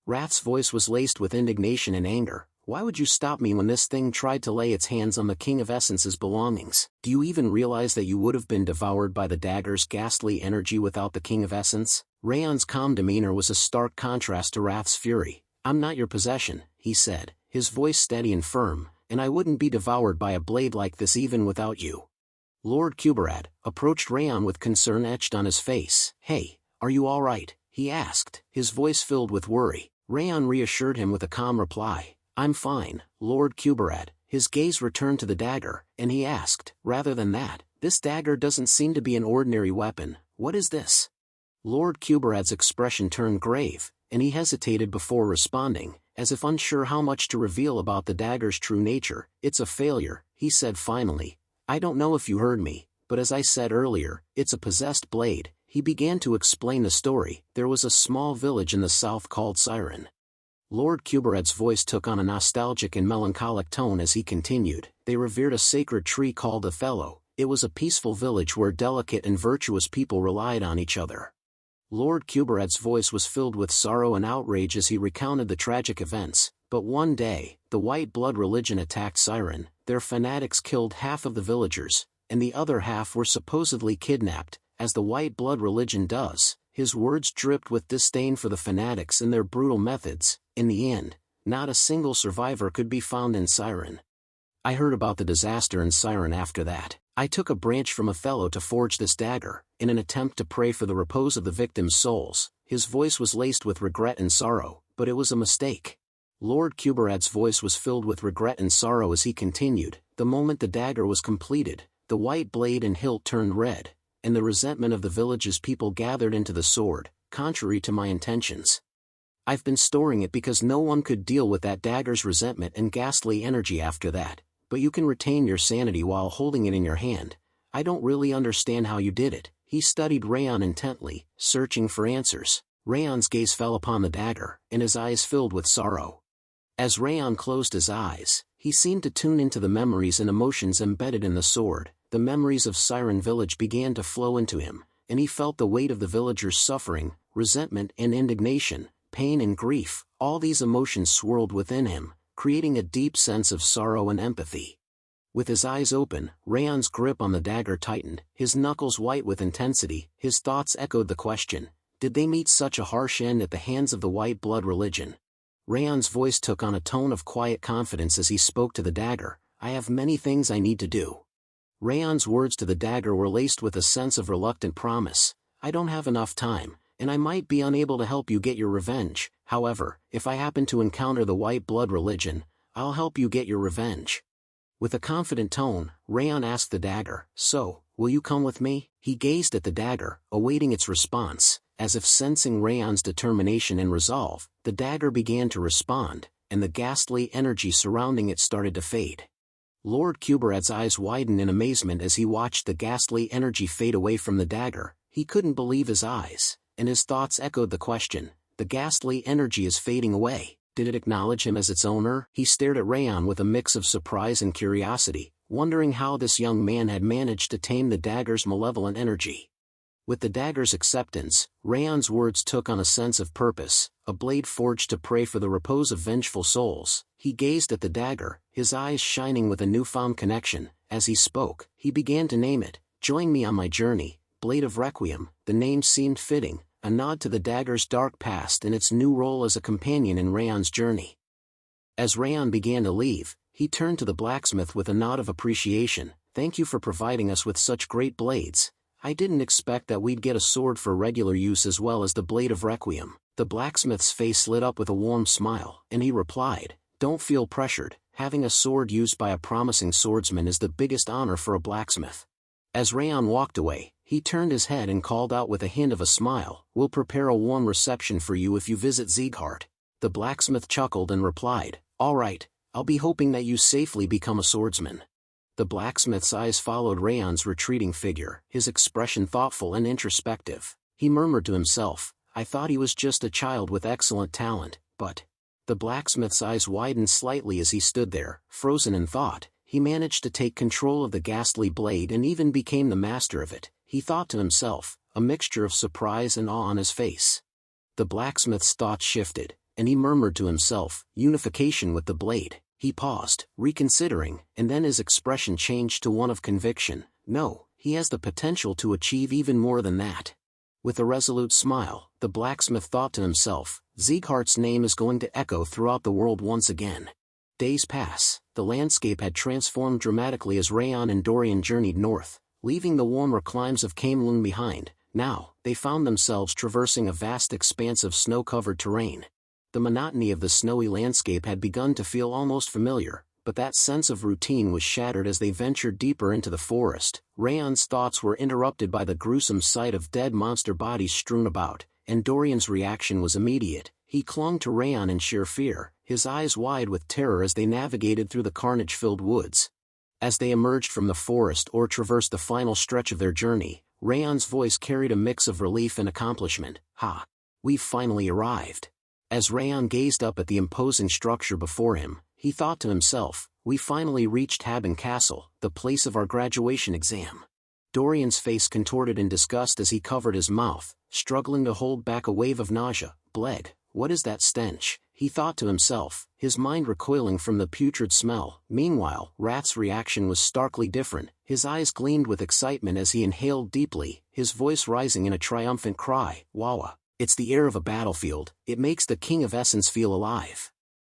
B: Wrath's voice was laced with indignation and anger. Why would you stop me when this thing tried to lay its hands on the King of Essence's belongings? Do you even realize that you would have been devoured by the dagger's ghastly energy without the King of Essence? Raon's calm demeanor was a stark contrast to Wrath's fury. I'm not your possession, he said, his voice steady and firm, and I wouldn't be devoured by a blade like this even without you. Lord Kuberad approached Raon with concern etched on his face. Hey, are you all right? He asked, his voice filled with worry. Raon reassured him with a calm reply. I'm fine, Lord Kuberad. His gaze returned to the dagger, and he asked, Rather than that, this dagger doesn't seem to be an ordinary weapon. What is this? Lord Kuberad's expression turned grave, and he hesitated before responding, as if unsure how much to reveal about the dagger's true nature. It's a failure, he said finally. I don't know if you heard me, but as I said earlier, it's a possessed blade. He began to explain the story. There was a small village in the south called Siren. Lord Kuberad's voice took on a nostalgic and melancholic tone as he continued. They revered a sacred tree called Othello. It was a peaceful village where delicate and virtuous people relied on each other. Lord Kuberad's voice was filled with sorrow and outrage as he recounted the tragic events. But one day, the white blood religion attacked Siren. Their fanatics killed half of the villagers, and the other half were supposedly kidnapped, as the white blood religion does. His words dripped with disdain for the fanatics and their brutal methods. In the end, not a single survivor could be found in Siren. I heard about the disaster in Siren after that. I took a branch from Othello to forge this dagger, in an attempt to pray for the repose of the victims' souls. His voice was laced with regret and sorrow, but it was a mistake. Lord Kuberad's voice was filled with regret and sorrow as he continued. The moment the dagger was completed, the white blade and hilt turned red, and the resentment of the village's people gathered into the sword, contrary to my intentions. I've been storing it because no one could deal with that dagger's resentment and ghastly energy after that, but you can retain your sanity while holding it in your hand. I don't really understand how you did it. He studied Raon intently, searching for answers. Raon's gaze fell upon the dagger, and his eyes filled with sorrow. As Raon closed his eyes, he seemed to tune into the memories and emotions embedded in the sword. The memories of Siren Village began to flow into him, and he felt the weight of the villagers' suffering, resentment and indignation, pain and grief. All these emotions swirled within him, creating a deep sense of sorrow and empathy. With his eyes open, Raon's grip on the dagger tightened, his knuckles white with intensity. His thoughts echoed the question, did they meet such a harsh end at the hands of the white blood religion? Raon's voice took on a tone of quiet confidence as he spoke to the dagger. I have many things I need to do. Raon's words to the dagger were laced with a sense of reluctant promise. I don't have enough time, and I might be unable to help you get your revenge. However, if I happen to encounter the white blood religion, I'll help you get your revenge. With a confident tone, Raon asked the dagger, so, will you come with me? He gazed at the dagger, awaiting its response. As if sensing Raon's determination and resolve, the dagger began to respond, and the ghastly energy surrounding it started to fade. Lord Kuberad's eyes widened in amazement as he watched the ghastly energy fade away from the dagger. He couldn't believe his eyes, and his thoughts echoed the question, the ghastly energy is fading away. Did it acknowledge him as its owner? He stared at Raon with a mix of surprise and curiosity, wondering how this young man had managed to tame the dagger's malevolent energy. With the dagger's acceptance, Raon's words took on a sense of purpose, a blade forged to pray for the repose of vengeful souls. He gazed at the dagger, his eyes shining with a newfound connection. As he spoke, he began to name it. Join me on my journey, Blade of Requiem. The name seemed fitting, a nod to the dagger's dark past and its new role as a companion in Raon's journey. As Raon began to leave, he turned to the blacksmith with a nod of appreciation. Thank you for providing us with such great blades. I didn't expect that we'd get a sword for regular use as well as the Blade of Requiem. The blacksmith's face lit up with a warm smile, and he replied, don't feel pressured. Having a sword used by a promising swordsman is the biggest honor for a blacksmith. As Raon walked away, he turned his head and called out with a hint of a smile, we'll prepare a warm reception for you if you visit Sieghart. The blacksmith chuckled and replied, all right, I'll be hoping that you safely become a swordsman. The blacksmith's eyes followed Raon's retreating figure, his expression thoughtful and introspective. He murmured to himself, I thought he was just a child with excellent talent, but... The blacksmith's eyes widened slightly as he stood there, frozen in thought. He managed to take control of the ghastly blade and even became the master of it. He thought to himself, a mixture of surprise and awe on his face. The blacksmith's thoughts shifted, and he murmured to himself, unification with the blade. He paused, reconsidering, and then his expression changed to one of conviction. No, he has the potential to achieve even more than that. With a resolute smile, the blacksmith thought to himself, Sieghart's name is going to echo throughout the world once again. Days pass. The landscape had transformed dramatically as Raon and Dorian journeyed north, leaving the warmer climes of Camelun behind. Now, they found themselves traversing a vast expanse of snow-covered terrain. The monotony of the snowy landscape had begun to feel almost familiar, but that sense of routine was shattered as they ventured deeper into the forest. Raon's thoughts were interrupted by the gruesome sight of dead monster bodies strewn about, and Dorian's reaction was immediate. He clung to Raon in sheer fear, his eyes wide with terror as they navigated through the carnage-filled woods. As they emerged from the forest or traversed the final stretch of their journey, Raon's voice carried a mix of relief and accomplishment. Ha! We've finally arrived. As Raon gazed up at the imposing structure before him, he thought to himself, we finally reached Haben Castle, the place of our graduation exam. Dorian's face contorted in disgust as he covered his mouth, struggling to hold back a wave of nausea. Bled, what is that stench? He thought to himself, his mind recoiling from the putrid smell. Meanwhile, Rath's reaction was starkly different. His eyes gleamed with excitement as he inhaled deeply, his voice rising in a triumphant cry, Wawa. It's the air of a battlefield, it makes the King of Essence feel alive.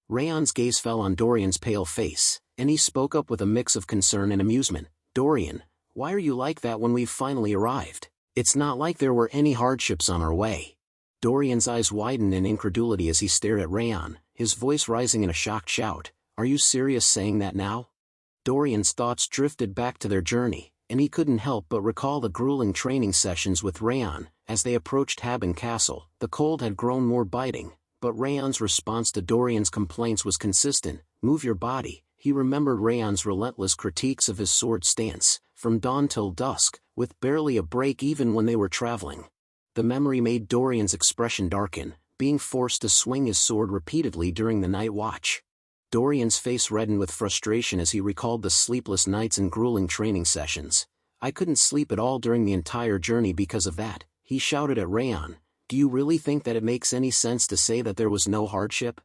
B: Raon's gaze fell on Dorian's pale face, and he spoke up with a mix of concern and amusement. Dorian, why are you like that when we've finally arrived? It's not like there were any hardships on our way. Dorian's eyes widened in incredulity as he stared at Raon, his voice rising in a shocked shout. Are you serious saying that now? Dorian's thoughts drifted back to their journey, and he couldn't help but recall the grueling training sessions with Raon. As they approached Haben Castle, the cold had grown more biting, but Raon's response to Dorian's complaints was consistent. Move your body. He remembered Raon's relentless critiques of his sword stance, from dawn till dusk, with barely a break even when they were traveling. The memory made Dorian's expression darken, being forced to swing his sword repeatedly during the night watch. Dorian's face reddened with frustration as he recalled the sleepless nights and grueling training sessions. I couldn't sleep at all during the entire journey because of that, he shouted at Raon. Do you really think that it makes any sense to say that there was no hardship?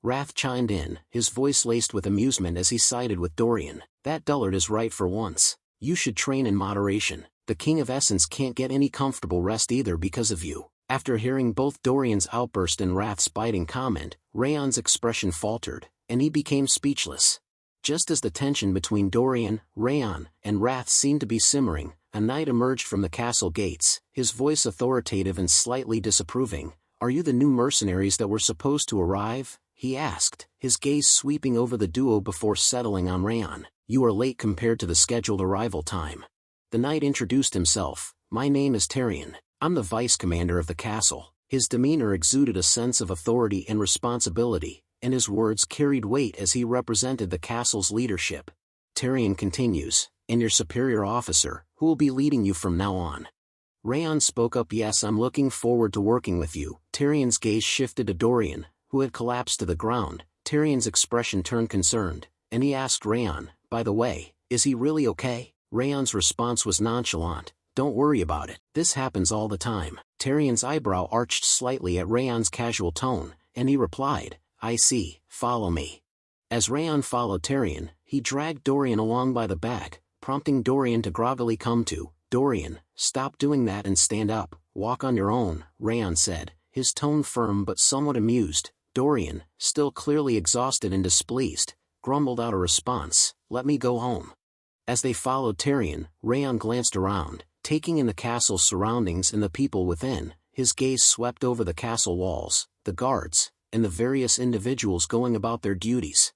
B: Wrath chimed in, his voice laced with amusement as he sided with Dorian. That dullard is right for once. You should train in moderation. The King of Essence can't get any comfortable rest either because of you. After hearing both Dorian's outburst and Wrath's biting comment, Raon's expression faltered, and he became speechless. Just as the tension between Dorian, Raon, and Wrath seemed to be simmering, a knight emerged from the castle gates, his voice authoritative and slightly disapproving. Are you the new mercenaries that were supposed to arrive? He asked, his gaze sweeping over the duo before settling on Raon. You are late compared to the scheduled arrival time. The knight introduced himself. My name is Tyrion. I'm the vice commander of the castle. His demeanor exuded a sense of authority and responsibility, and his words carried weight as he represented the castle's leadership. Tyrion continues, and your superior officer, who will be leading you from now on. Raon spoke up. Yes, I'm looking forward to working with you. Tyrion's gaze shifted to Dorian, who had collapsed to the ground. Tyrion's expression turned concerned, and he asked Raon, by the way, is he really okay? Raon's response was nonchalant. Don't worry about it. This happens all the time. Tyrion's eyebrow arched slightly at Raon's casual tone, and he replied, I see, follow me. As Raon followed Tyrion, he dragged Dorian along by the back, prompting Dorian to groggily come to. Dorian, stop doing that and stand up, walk on your own, Raon said, his tone firm but somewhat amused. Dorian, still clearly exhausted and displeased, grumbled out a response, let me go home. As they followed Tyrion, Raon glanced around, taking in the castle's surroundings and the people within. His gaze swept over the castle walls, the guards, and the various individuals going about their duties.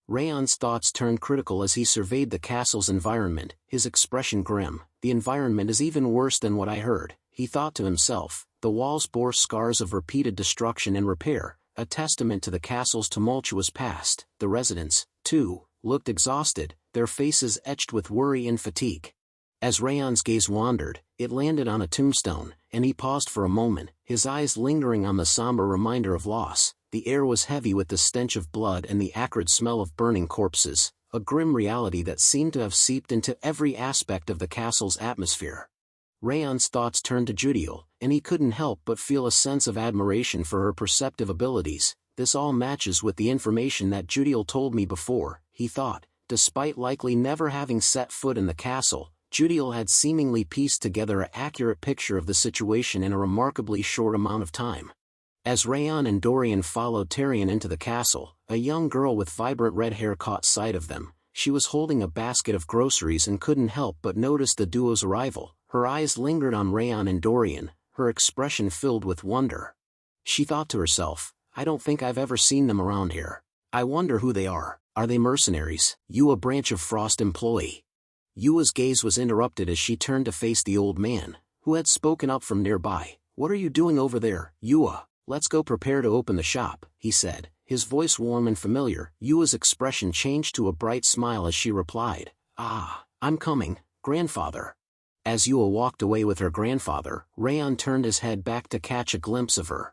B: Raon's thoughts turned critical as he surveyed the castle's environment, his expression grim. The environment is even worse than what I heard, he thought to himself. The walls bore scars of repeated destruction and repair, a testament to the castle's tumultuous past. The residents, too, looked exhausted, their faces etched with worry and fatigue. As Raon's gaze wandered, it landed on a tombstone, and he paused for a moment, his eyes lingering on the somber reminder of loss. The air was heavy with the stench of blood and the acrid smell of burning corpses, a grim reality that seemed to have seeped into every aspect of the castle's atmosphere. Raon's thoughts turned to Judiel, and he couldn't help but feel a sense of admiration for her perceptive abilities. This all matches with the information that Judiel told me before, he thought. Despite likely never having set foot in the castle, Judiel had seemingly pieced together an accurate picture of the situation in a remarkably short amount of time. As Raon and Dorian followed Tyrion into the castle, a young girl with vibrant red hair caught sight of them. She was holding a basket of groceries and couldn't help but notice the duo's arrival. Her eyes lingered on Raon and Dorian, her expression filled with wonder. She thought to herself, I don't think I've ever seen them around here. I wonder who they are. Are they mercenaries? You a branch of Frost employee? Yua's gaze was interrupted as she turned to face the old man, who had spoken up from nearby. What are you doing over there, Yua? Let's go prepare to open the shop, he said, his voice warm and familiar. Yua's expression changed to a bright smile as she replied, Ah, I'm coming, grandfather. As Yua walked away with her grandfather, Raon turned his head back to catch a glimpse of her.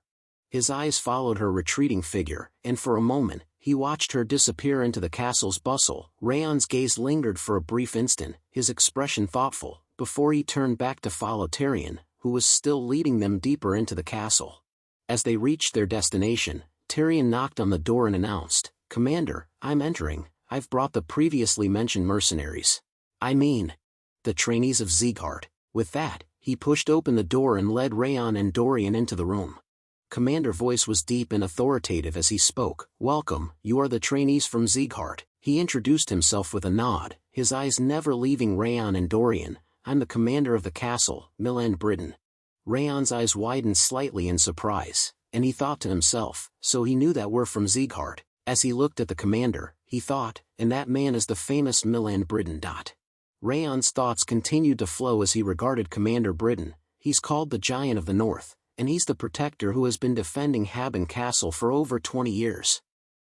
B: His eyes followed her retreating figure, and for a moment, he watched her disappear into the castle's bustle. Raon's gaze lingered for a brief instant, his expression thoughtful, before he turned back to follow Tyrion, who was still leading them deeper into the castle. As they reached their destination, Tyrion knocked on the door and announced, Commander, I'm entering. I've brought the previously mentioned mercenaries. I mean, the trainees of Sieghart. With that, he pushed open the door and led Raon and Dorian into the room. Commander's voice was deep and authoritative as he spoke. "Welcome, you are the trainees from Sieghart." He introduced himself with a nod, his eyes never leaving Raon and Dorian. "I'm the commander of the castle, Milan Britain." Raon's eyes widened slightly in surprise, and he thought to himself, so he knew that we're from Sieghart. As he looked at the commander, he thought, and that man is the famous Milan Britain. Raon's thoughts continued to flow as he regarded Commander Britain. He's called the Giant of the North, and he's the protector who has been defending Haben Castle for over 20 years.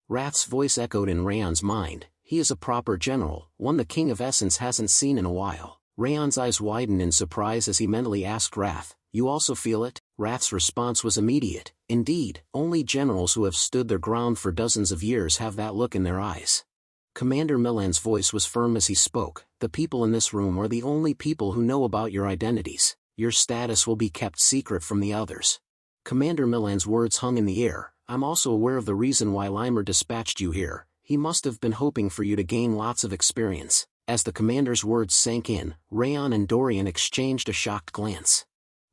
B: Rath's voice echoed in Raon's mind. He is a proper general, one the King of Essence hasn't seen in a while. Raon's eyes widened in surprise as he mentally asked Rath, "You also feel it?" Rath's response was immediate. "Indeed, only generals who have stood their ground for dozens of years have that look in their eyes." Commander Milan's voice was firm as he spoke. "The people in this room are the only people who know about your identities. Your status will be kept secret from the others." Commander Milan's words hung in the air. "I'm also aware of the reason why Limer dispatched you here. He must have been hoping for you to gain lots of experience." As the commander's words sank in, Raon and Dorian exchanged a shocked glance.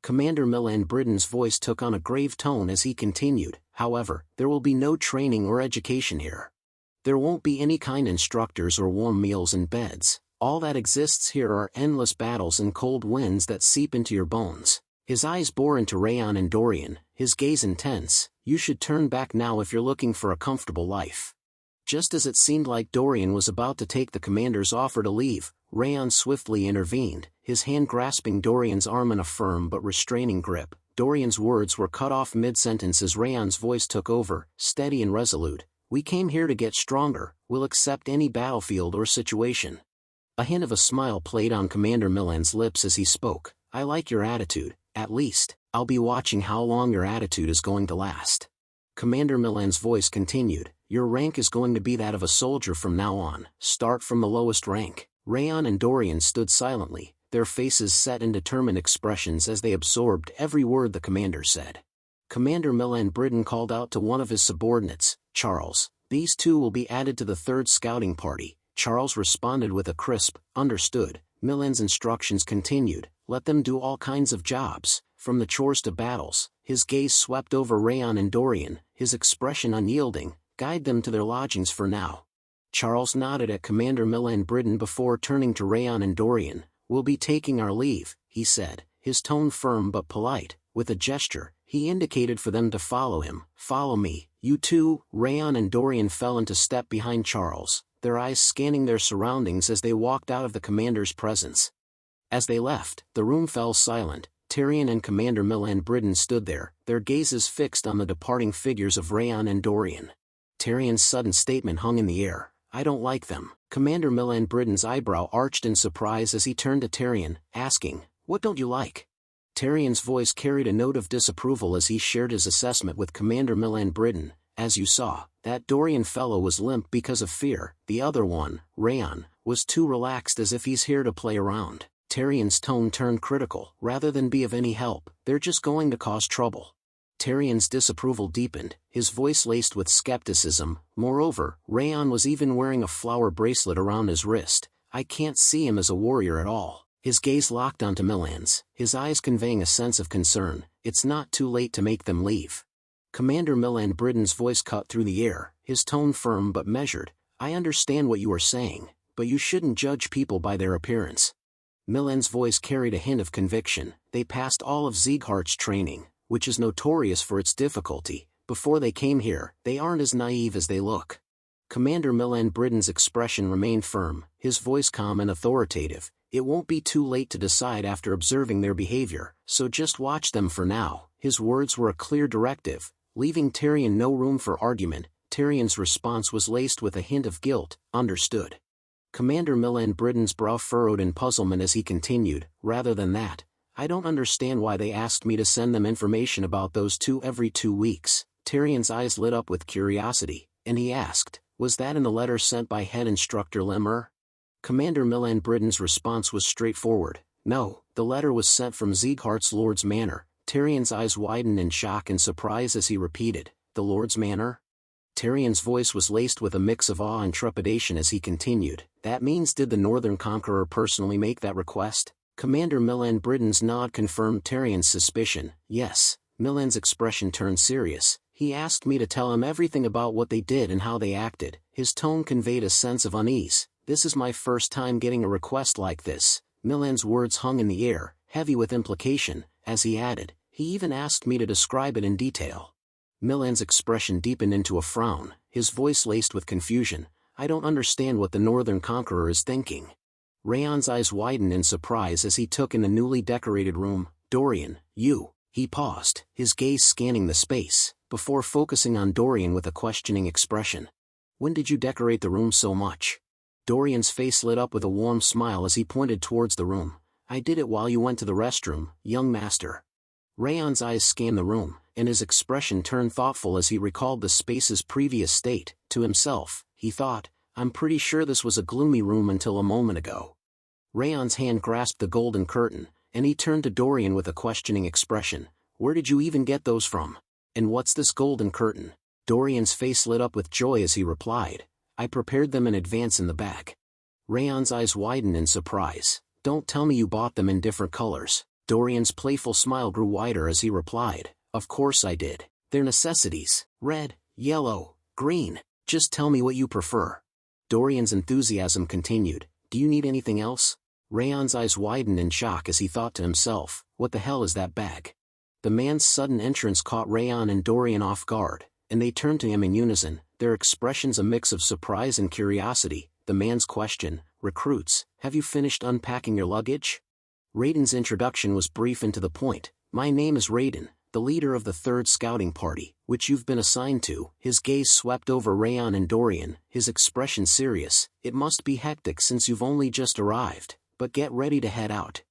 B: Commander Milan Britain's voice took on a grave tone as he continued, "However, there will be no training or education here. There won't be any kind instructors or warm meals and beds. All that exists here are endless battles and cold winds that seep into your bones." His eyes bore into Raon and Dorian, his gaze intense. "You should turn back now if you're looking for a comfortable life." Just as it seemed like Dorian was about to take the commander's offer to leave, Raon swiftly intervened, his hand grasping Dorian's arm in a firm but restraining grip. Dorian's words were cut off mid-sentence as Raon's voice took over, steady and resolute. "We came here to get stronger, we'll accept any battlefield or situation." A hint of a smile played on Commander Milan's lips as he spoke. "I like your attitude, at least. I'll be watching how long your attitude is going to last." Commander Milan's voice continued, "Your rank is going to be that of a soldier from now on. Start from the lowest rank." Raon and Dorian stood silently, their faces set in determined expressions as they absorbed every word the commander said. Commander Milan Britain called out to one of his subordinates, "Charles, these two will be added to the 3rd scouting party." Charles responded with a crisp, "Understood." Milan's instructions continued, "Let them do all kinds of jobs, from the chores to battles." His gaze swept over Raon and Dorian, his expression unyielding. "Guide them to their lodgings for now." Charles nodded at Commander Milan Britain before turning to Raon and Dorian. "We'll be taking our leave," he said, his tone firm but polite. With a gesture, he indicated for them to follow him. "Follow me, you two." Raon and Dorian fell into step behind Charles, their eyes scanning their surroundings as they walked out of the commander's presence. As they left, the room fell silent. Tyrion and Commander Milan Britain stood there, their gazes fixed on the departing figures of Raon and Dorian. Tyrion's sudden statement hung in the air. "I don't like them." Commander Milan Britain's eyebrow arched in surprise as he turned to Tyrion, asking, "What don't you like?" Tyrion's voice carried a note of disapproval as he shared his assessment with Commander Milan Britain. "As you saw, that Dorian fellow was limp because of fear. The other one, Raon, was too relaxed as if he's here to play around." Tyrion's tone turned critical. "Rather than be of any help, they're just going to cause trouble." Tyrion's disapproval deepened, his voice laced with skepticism. Moreover, Raon was even wearing a flower bracelet around his wrist. "I can't see him as a warrior at all." His gaze locked onto Milan's, his eyes conveying a sense of concern. "It's not too late to make them leave." Commander Milan Britain's voice cut through the air, his tone firm but measured. "I understand what you are saying, but you shouldn't judge people by their appearance." Milan's voice carried a hint of conviction. "They passed all of Sieghart's training, which is notorious for its difficulty. Before they came here, they aren't as naive as they look." Commander Milan Britain's expression remained firm, his voice calm and authoritative. "It won't be too late to decide after observing their behavior, so just watch them for now." His words were a clear directive, leaving Tyrion no room for argument. Tyrion's response was laced with a hint of guilt. "Understood." Commander Milan Britain's brow furrowed in puzzlement as he continued, "Rather than that, I don't understand why they asked me to send them information about those two every 2 weeks. Tyrion's eyes lit up with curiosity, and he asked, "Was that in the letter sent by head instructor Lemmer?" Commander Milan Britain's response was straightforward. "No, the letter was sent from Sieghart's Lord's Manor." Tyrion's eyes widened in shock and surprise as he repeated, "The Lord's Manor?" Tyrion's voice was laced with a mix of awe and trepidation as he continued, "That means did the Northern Conqueror personally make that request?" Commander Milan Britain's nod confirmed Tyrion's suspicion. "Yes, Milan's expression turned serious. He asked me to tell him everything about what they did and how they acted. His tone conveyed a sense of unease. This is my first time getting a request like this. Milan's words hung in the air, heavy with implication, as he added, he even asked me to describe it in detail. Milan's expression deepened into a frown, his voice laced with confusion. I don't understand what the Northern Conqueror is thinking. Raon's eyes widened in surprise as he took in the newly decorated room. Dorian, you. He paused, his gaze scanning the space, before focusing on Dorian with a questioning expression. When did you decorate the room so much? Dorian's face lit up with a warm smile as he pointed towards the room. I did it while you went to the restroom, young master. Raon's eyes scanned the room, and his expression turned thoughtful as he recalled the space's previous state. To himself, he thought, I'm pretty sure this was a gloomy room until a moment ago. Raon's hand grasped the golden curtain, and he turned to Dorian with a questioning expression. Where did you even get those from? And what's this golden curtain? Dorian's face lit up with joy as he replied. I prepared them in advance in the bag. Raon's eyes widened in surprise. Don't tell me you bought them in different colors. Dorian's playful smile grew wider as he replied. Of course I did. They're necessities. Red, yellow, green. Just tell me what you prefer. Dorian's enthusiasm continued. Do you need anything else? Raon's eyes widened in shock as he thought to himself, what the hell is that bag? The man's sudden entrance caught Raon and Dorian off guard, and they turned to him in unison, their expressions a mix of surprise and curiosity. The man's question, recruits, have you finished unpacking your luggage? Raiden's introduction was brief and to the point. My name is Raiden, the leader of the 3rd Scouting Party, which you've been assigned to. His gaze swept over Raon and Dorian, his expression serious. It must be hectic since you've only just arrived, but get ready to head out.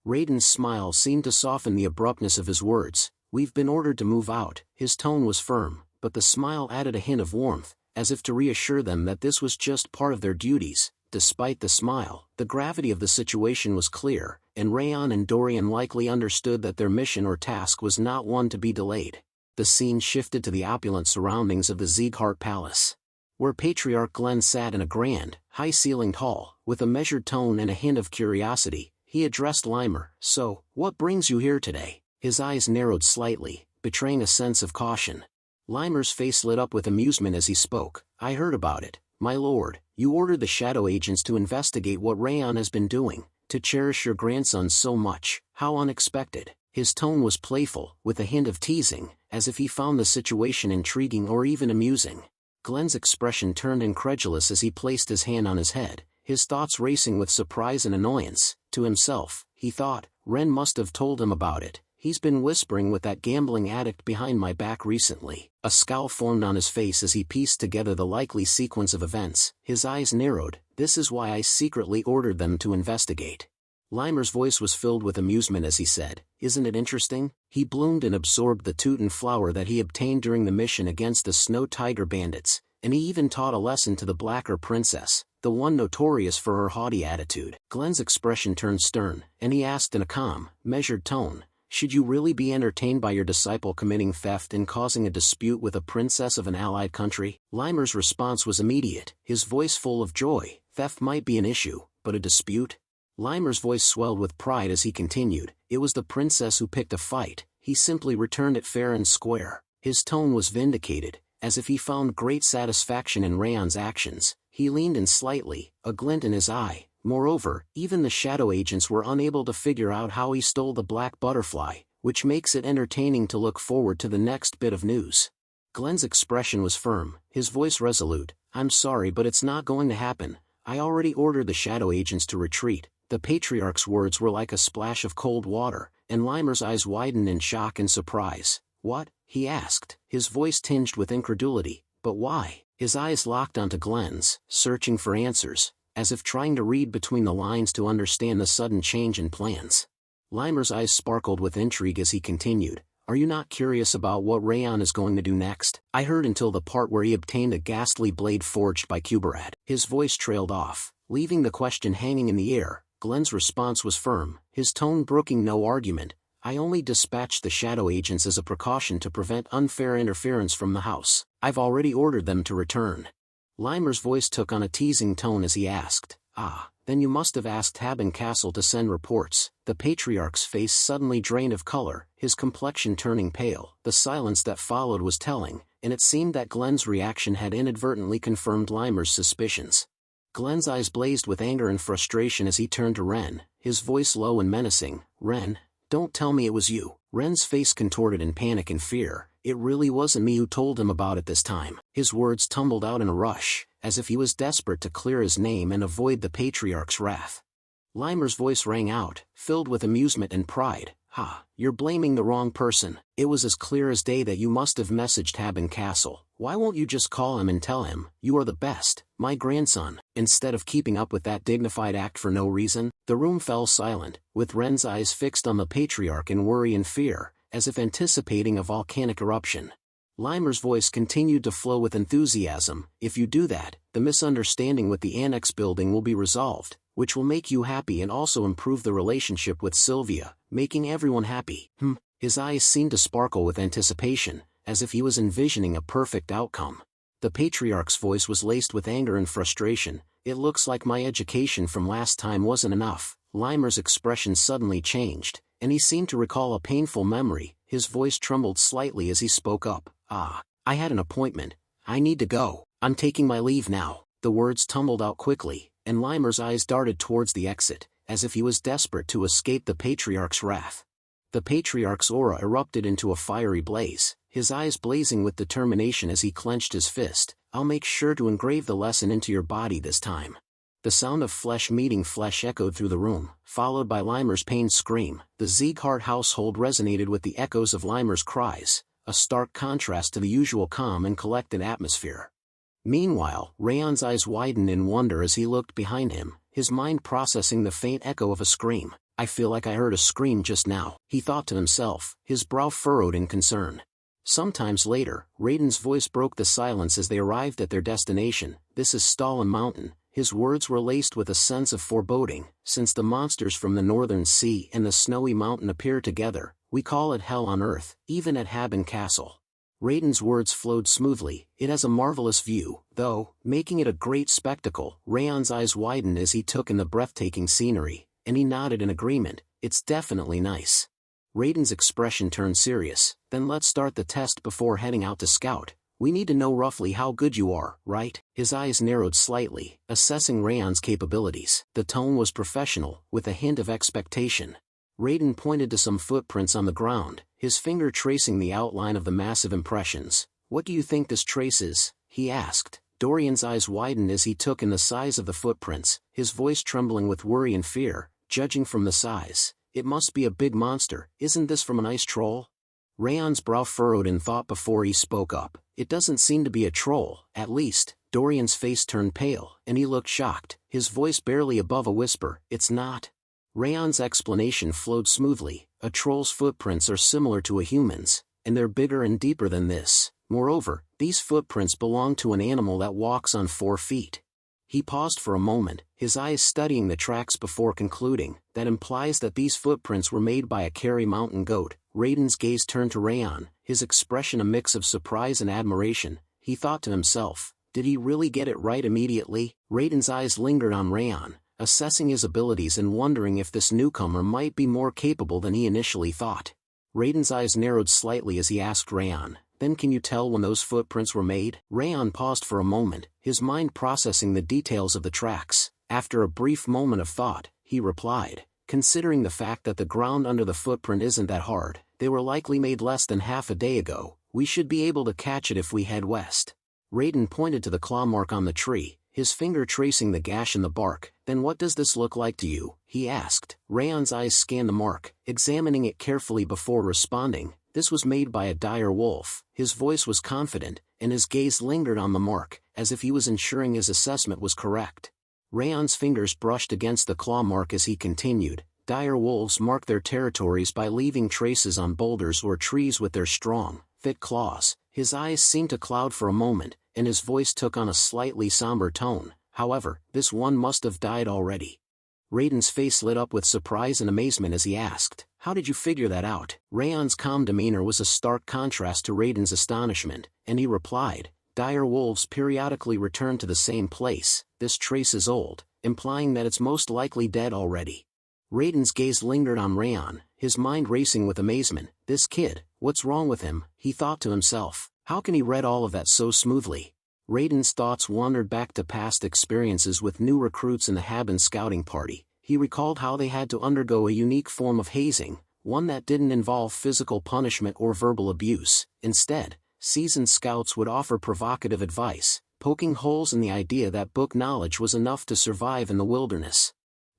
B: Raiden's smile seemed to soften the abruptness of his words. We've been ordered to move out. His tone was firm, but the smile added a hint of warmth, as if to reassure them that this was just part of their duties. Despite the smile, the gravity of the situation was clear, and Raon and Dorian likely understood that their mission or task was not one to be delayed. The scene shifted to the opulent surroundings of the Sieghart Palace, where Patriarch Glenn sat in a grand, high-ceilinged hall. With a measured tone and a hint of curiosity, he addressed Limer. So, what brings you here today? His eyes narrowed slightly, betraying a sense of caution. Limer's face lit up with amusement as he spoke. I heard about it, my lord. You ordered the shadow agents to investigate what Raon has been doing, to cherish your grandson so much. How unexpected. His tone was playful, with a hint of teasing, as if he found the situation intriguing or even amusing. Glenn's expression turned incredulous as he placed his hand on his head, his thoughts racing with surprise and annoyance. To himself, he thought, Ren must have told him about it. He's been whispering with that gambling addict behind my back recently. A scowl formed on his face as he pieced together the likely sequence of events. His eyes narrowed. This is why I secretly ordered them to investigate. Limer's voice was filled with amusement as he said, Isn't it interesting? He bloomed and absorbed the Teuton flower that he obtained during the mission against the Snow Tiger bandits, and he even taught a lesson to the Blacker Princess, the one notorious for her haughty attitude. Glenn's expression turned stern, and he asked in a calm, measured tone, Should you really be entertained by your disciple committing theft and causing a dispute with a princess of an allied country? Limer's response was immediate, his voice full of joy. Theft might be an issue, but a dispute? Limer's voice swelled with pride as he continued, It was the princess who picked a fight. He simply returned it fair and square. His tone was vindicated, as if he found great satisfaction in Raon's actions. He leaned in slightly, a glint in his eye. Moreover, even the shadow agents were unable to figure out how he stole the black butterfly, which makes it entertaining to look forward to the next bit of news. Glenn's expression was firm, his voice resolute. I'm sorry, but it's not going to happen. I already ordered the shadow agents to retreat. The Patriarch's words were like a splash of cold water, and Limer's eyes widened in shock and surprise. What? He asked, his voice tinged with incredulity. But why? His eyes locked onto Glenn's, searching for answers, as if trying to read between the lines to understand the sudden change in plans. Limer's eyes sparkled with intrigue as he continued, Are you not curious about what Raon is going to do next? I heard until the part where he obtained a ghastly blade forged by Kuberad. His voice trailed off, leaving the question hanging in the air. Glenn's response was firm, his tone brooking no argument. I only dispatched the shadow agents as a precaution to prevent unfair interference from the house. I've already ordered them to return. Limer's voice took on a teasing tone as he asked, Then you must have asked Haben Castle to send reports. The patriarch's face suddenly drained of color, his complexion turning pale. The silence that followed was telling, and it seemed that Glenn's reaction had inadvertently confirmed Limer's suspicions. Glenn's eyes blazed with anger and frustration as he turned to Ren, his voice low and menacing. "Ren, don't tell me it was you." Ren's face contorted in panic and fear. "It really wasn't me who told him about it this time." His words tumbled out in a rush, as if he was desperate to clear his name and avoid the patriarch's wrath. Limer's voice rang out, filled with amusement and pride. "Ha, you're blaming the wrong person. It was as clear as day that you must have messaged Haben Castle. Why won't you just call him and tell him, 'You are the best, my grandson,' instead of keeping up with that dignified act for no reason?" The room fell silent, with Ren's eyes fixed on the patriarch in worry and fear, as if anticipating a volcanic eruption. Limer's voice continued to flow with enthusiasm. "If you do that, the misunderstanding with the annex building will be resolved, which will make you happy and also improve the relationship with Sylvia, making everyone happy." His eyes seemed to sparkle with anticipation, as if he was envisioning a perfect outcome. The patriarch's voice was laced with anger and frustration. "It looks like my education from last time wasn't enough." Limer's expression suddenly changed, and he seemed to recall a painful memory. His voice trembled slightly as he spoke up. I had an appointment. I need to go. I'm taking my leave now." The words tumbled out quickly, and Limer's eyes darted towards the exit, as if he was desperate to escape the patriarch's wrath. The patriarch's aura erupted into a fiery blaze, his eyes blazing with determination as he clenched his fist. "I'll make sure to engrave the lesson into your body this time." The sound of flesh meeting flesh echoed through the room, followed by Limer's pained scream. The Sieghart household resonated with the echoes of Limer's cries, a stark contrast to the usual calm and collected atmosphere. Meanwhile, Raon's eyes widened in wonder as he looked behind him, his mind processing the faint echo of a scream. "I feel like I heard a scream just now," he thought to himself, his brow furrowed in concern. Sometimes later, Raiden's voice broke the silence as they arrived at their destination. "This is Stalin Mountain." His words were laced with a sense of foreboding. "Since the monsters from the northern sea and the snowy mountain appear together, we call it hell on earth, even at Haben Castle." Raiden's words flowed smoothly. "It has a marvelous view, though, making it a great spectacle." Raon's eyes widened as he took in the breathtaking scenery, and he nodded in agreement. "It's definitely nice." Raiden's expression turned serious. "Then let's start the test before heading out to scout. We need to know roughly how good you are, right?" His eyes narrowed slightly, assessing Raon's capabilities. The tone was professional, with a hint of expectation. Raiden pointed to some footprints on the ground, his finger tracing the outline of the massive impressions. "What do you think this trace is?" he asked. Dorian's eyes widened as he took in the size of the footprints, his voice trembling with worry and fear. "Judging from the size, it must be a big monster. Isn't this from an ice troll?" Raon's brow furrowed in thought before he spoke up. "It doesn't seem to be a troll, at least." Dorian's face turned pale, and he looked shocked, his voice barely above a whisper. "It's not." Raon's explanation flowed smoothly. "A troll's footprints are similar to a human's, and they're bigger and deeper than this. Moreover, these footprints belong to an animal that walks on 4 feet. He paused for a moment, his eyes studying the tracks before concluding. "That implies that these footprints were made by a Kerry mountain goat." Raiden's gaze turned to Raon, his expression a mix of surprise and admiration. He thought to himself, did he really get it right immediately? Raiden's eyes lingered on Raon, assessing his abilities and wondering if this newcomer might be more capable than he initially thought. Raiden's eyes narrowed slightly as he asked Raon, "Then can you tell when those footprints were made?" Raon paused for a moment, his mind processing the details of the tracks. After a brief moment of thought, he replied, "Considering the fact that the ground under the footprint isn't that hard, they were likely made less than half a day ago. We should be able to catch it if we head west." Raiden pointed to the claw mark on the tree, his finger tracing the gash in the bark. "Then what does this look like to you?" he asked. Raon's eyes scanned the mark, examining it carefully before responding. "This was made by a dire wolf." His voice was confident, and his gaze lingered on the mark, as if he was ensuring his assessment was correct. Raon's fingers brushed against the claw mark as he continued. "Dire wolves mark their territories by leaving traces on boulders or trees with their strong, thick claws." His eyes seemed to cloud for a moment, and his voice took on a slightly somber tone. "However, this one must have died already." Raiden's face lit up with surprise and amazement as he asked, "How did you figure that out?" Raon's calm demeanor was a stark contrast to Raiden's astonishment, and he replied, "Dire wolves periodically return to the same place. This trace is old, implying that it's most likely dead already. Raiden's gaze lingered on Raon, his mind racing with amazement. This kid, what's wrong with him, he thought to himself. How can he read all of that so smoothly? Raiden's thoughts wandered back to past experiences with new recruits in the Haben scouting party. He recalled how they had to undergo a unique form of hazing, one that didn't involve physical punishment or verbal abuse. Instead, seasoned scouts would offer provocative advice, poking holes in the idea that book knowledge was enough to survive in the wilderness.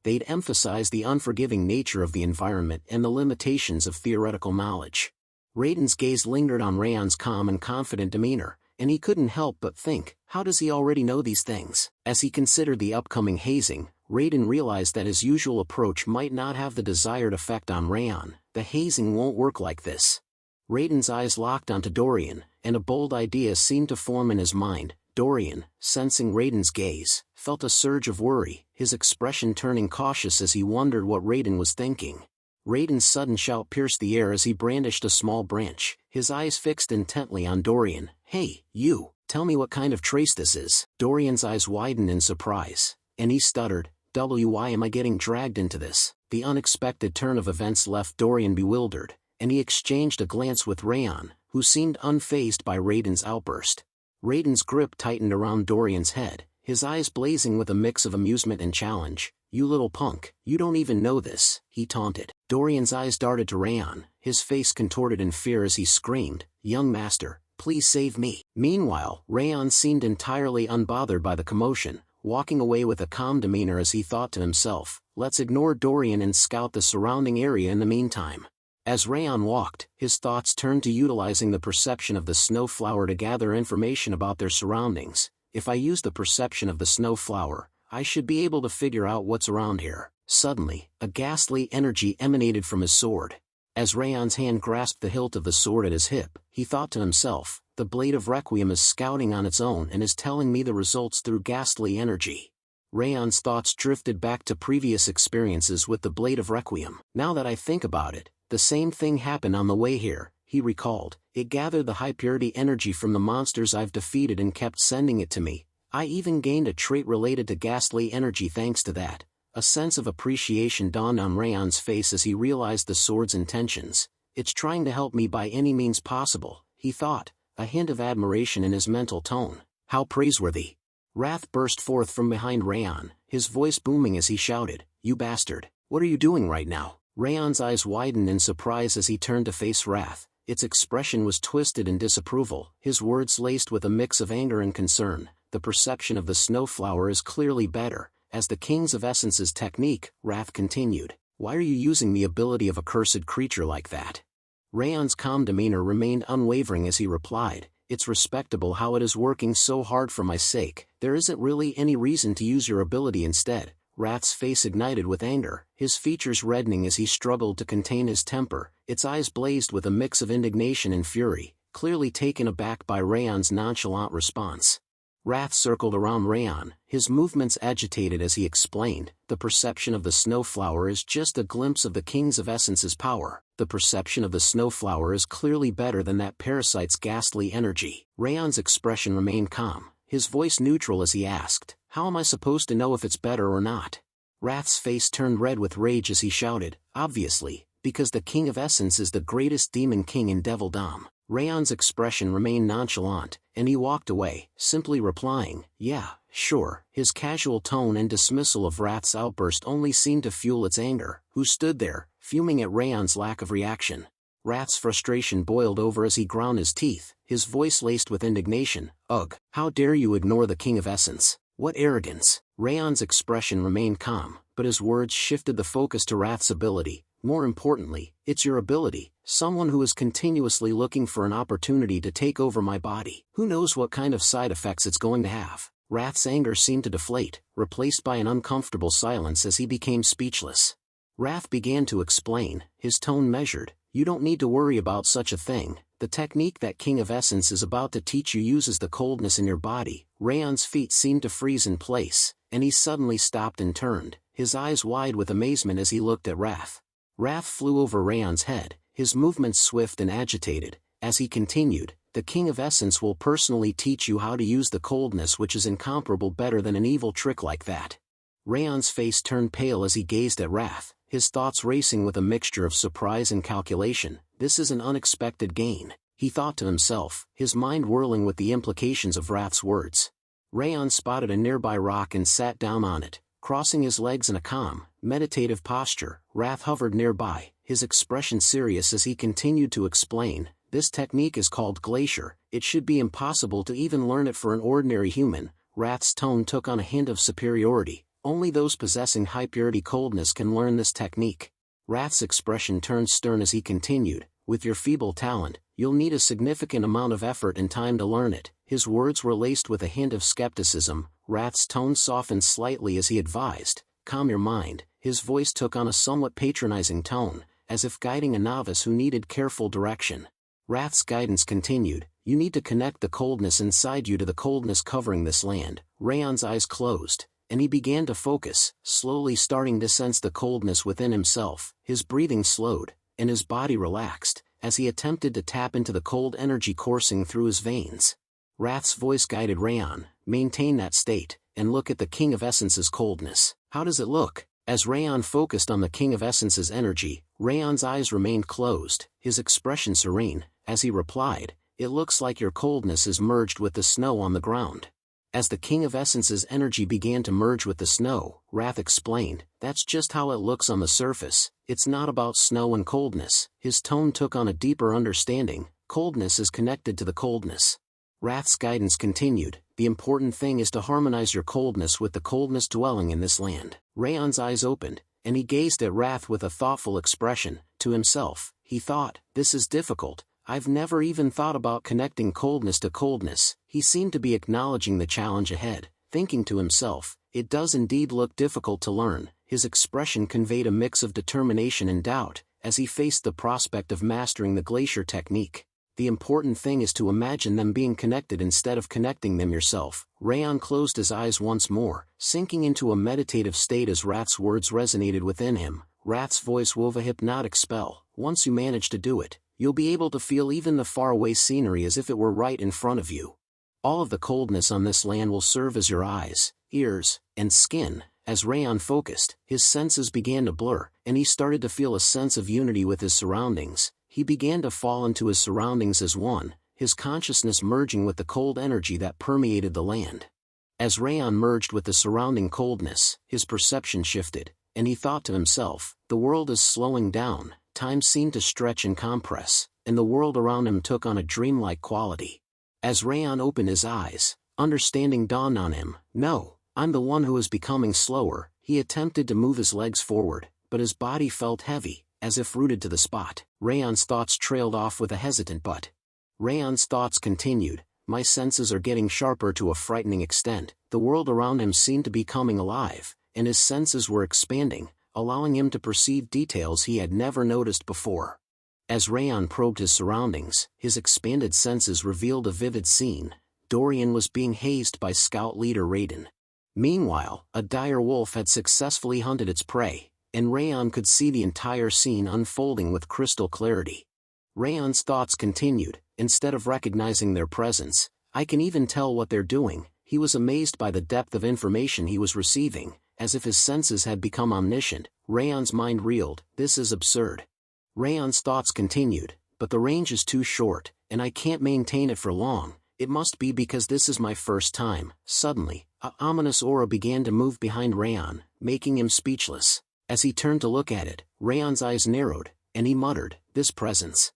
B: They'd emphasize the unforgiving nature of the environment and the limitations of theoretical knowledge. Raiden's gaze lingered on Raon's calm and confident demeanor, and he couldn't help but think, how does he already know these things? As he considered the upcoming hazing, Raiden realized that his usual approach might not have the desired effect on Raon. The hazing won't work like this. Raiden's eyes locked onto Dorian, and a bold idea seemed to form in his mind. Dorian, sensing Raiden's gaze, felt a surge of worry, his expression turning cautious as he wondered what Raiden was thinking. Raiden's sudden shout pierced the air as he brandished a small branch, his eyes fixed intently on Dorian. Hey, you, tell me what kind of trace this is. Dorian's eyes widened in surprise, and he stuttered, why am I getting dragged into this? The unexpected turn of events left Dorian bewildered, and he exchanged a glance with Raon, who seemed unfazed by Raiden's outburst. Raiden's grip tightened around Dorian's head, his eyes blazing with a mix of amusement and challenge. You little punk, you don't even know this, he taunted. Dorian's eyes darted to Raon, his face contorted in fear as he screamed, young master, please save me. Meanwhile, Raon seemed entirely unbothered by the commotion, walking away with a calm demeanor as he thought to himself, let's ignore Dorian and scout the surrounding area in the meantime. As Raon walked, his thoughts turned to utilizing the perception of the snowflower to gather information about their surroundings. If I use the perception of the snowflower, I should be able to figure out what's around here. Suddenly, a ghastly energy emanated from his sword. As Raon's hand grasped the hilt of the sword at his hip, he thought to himself, the blade of Requiem is scouting on its own and is telling me the results through ghastly energy. Raon's thoughts drifted back to previous experiences with the blade of Requiem. Now that I think about it, the same thing happened on the way here, he recalled. It gathered the high-purity energy from the monsters I've defeated and kept sending it to me. I even gained a trait related to ghastly energy thanks to that. A sense of appreciation dawned on Raon's face as he realized the sword's intentions. It's trying to help me by any means possible, he thought, a hint of admiration in his mental tone. How praiseworthy. Wrath burst forth from behind Raon, his voice booming as he shouted, you bastard, what are you doing right now? Raon's eyes widened in surprise as he turned to face Wrath. Its expression was twisted in disapproval, his words laced with a mix of anger and concern. The perception of the snowflower is clearly better. As the Kings of Essence's technique, Wrath continued. Why are you using the ability of a cursed creature like that? Raon's calm demeanor remained unwavering as he replied, it's respectable how it is working so hard for my sake. There isn't really any reason to use your ability instead. Wrath's face ignited with anger, his features reddening as he struggled to contain his temper. Its eyes blazed with a mix of indignation and fury, clearly taken aback by Raon's nonchalant response. Wrath circled around Raon, his movements agitated as he explained, the perception of the snowflower is just a glimpse of the Kings of Essence's power. The perception of the snowflower is clearly better than that parasite's ghastly energy. Raon's expression remained calm, his voice neutral as he asked, how am I supposed to know if it's better or not? Wrath's face turned red with rage as he shouted, obviously, because the King of Essence is the greatest demon king in Devildom. Raon's expression remained nonchalant, and he walked away, simply replying, yeah, sure. His casual tone and dismissal of Wrath's outburst only seemed to fuel its anger, who stood there, fuming at Raon's lack of reaction. Wrath's frustration boiled over as he ground his teeth, his voice laced with indignation, ugh, how dare you ignore the King of Essence? What arrogance! Raon's expression remained calm, but his words shifted the focus to Wrath's ability. More importantly, it's your ability, someone who is continuously looking for an opportunity to take over my body. Who knows what kind of side effects it's going to have? Wrath's anger seemed to deflate, replaced by an uncomfortable silence as he became speechless. Wrath began to explain, his tone measured, you don't need to worry about such a thing. The technique that King of Essence is about to teach you uses the coldness in your body. Raon's feet seemed to freeze in place, and he suddenly stopped and turned, his eyes wide with amazement as he looked at Wrath. Wrath flew over Raon's head, his movements swift and agitated. As he continued, the King of Essence will personally teach you how to use the coldness which is incomparable better than an evil trick like that. Raon's face turned pale as he gazed at Wrath, his thoughts racing with a mixture of surprise and calculation. This is an unexpected gain, he thought to himself, his mind whirling with the implications of Wrath's words. Raon spotted a nearby rock and sat down on it, crossing his legs in a calm, meditative posture. Wrath hovered nearby, his expression serious as he continued to explain. This technique is called Glacier. It should be impossible to even learn it for an ordinary human. Wrath's tone took on a hint of superiority. Only those possessing high-purity coldness can learn this technique. Wrath's expression turned stern as he continued, with your feeble talent, you'll need a significant amount of effort and time to learn it. His words were laced with a hint of skepticism. Wrath's tone softened slightly as he advised, calm your mind. His voice took on a somewhat patronizing tone, as if guiding a novice who needed careful direction. Wrath's guidance continued, you need to connect the coldness inside you to the coldness covering this land. Raon's eyes closed, and he began to focus, slowly starting to sense the coldness within himself. His breathing slowed, and his body relaxed, as he attempted to tap into the cold energy coursing through his veins. Wrath's voice guided Raon, maintain that state, and look at the King of Essence's coldness. How does it look? As Raon focused on the King of Essence's energy, Raon's eyes remained closed, his expression serene, as he replied, it looks like your coldness is merged with the snow on the ground. As the King of Essence's energy began to merge with the snow, Wrath explained, that's just how it looks on the surface, it's not about snow and coldness. His tone took on a deeper understanding, coldness is connected to the coldness. Wrath's guidance continued, the important thing is to harmonize your coldness with the coldness dwelling in this land. Raon's eyes opened, and he gazed at Wrath with a thoughtful expression. To himself, he thought, this is difficult. I've never even thought about connecting coldness to coldness. He seemed to be acknowledging the challenge ahead, thinking to himself, it does indeed look difficult to learn. His expression conveyed a mix of determination and doubt, as he faced the prospect of mastering the glacier technique. The important thing is to imagine them being connected instead of connecting them yourself. Raon closed his eyes once more, sinking into a meditative state as Wrath's words resonated within him. Wrath's voice wove a hypnotic spell. Once you manage to do it, you'll be able to feel even the faraway scenery as if it were right in front of you. All of the coldness on this land will serve as your eyes, ears, and skin. As Raon focused, his senses began to blur, and he started to feel a sense of unity with his surroundings. He began to fall into his surroundings as one, his consciousness merging with the cold energy that permeated the land. As Raon merged with the surrounding coldness, his perception shifted, and he thought to himself, the world is slowing down. Time seemed to stretch and compress, and the world around him took on a dreamlike quality. As Raon opened his eyes, understanding dawned on him. No, I'm the one who is becoming slower. He attempted to move his legs forward, but his body felt heavy, as if rooted to the spot. Raon's thoughts trailed off with a hesitant but. Raon's thoughts continued, my senses are getting sharper to a frightening extent. The world around him seemed to be coming alive, and his senses were expanding, allowing him to perceive details he had never noticed before. As Raon probed his surroundings, his expanded senses revealed a vivid scene. Dorian was being hazed by scout leader Raiden. Meanwhile, a dire wolf had successfully hunted its prey, and Raon could see the entire scene unfolding with crystal clarity. Raon's thoughts continued, instead of recognizing their presence, I can even tell what they're doing. He was amazed by the depth of information he was receiving, as if his senses had become omniscient. Raon's mind reeled, this is absurd. Raon's thoughts continued, but the range is too short, and I can't maintain it for long. It must be because this is my first time. Suddenly, an ominous aura began to move behind Raon, making him speechless. As he turned to look at it, Raon's eyes narrowed, and he muttered, this presence.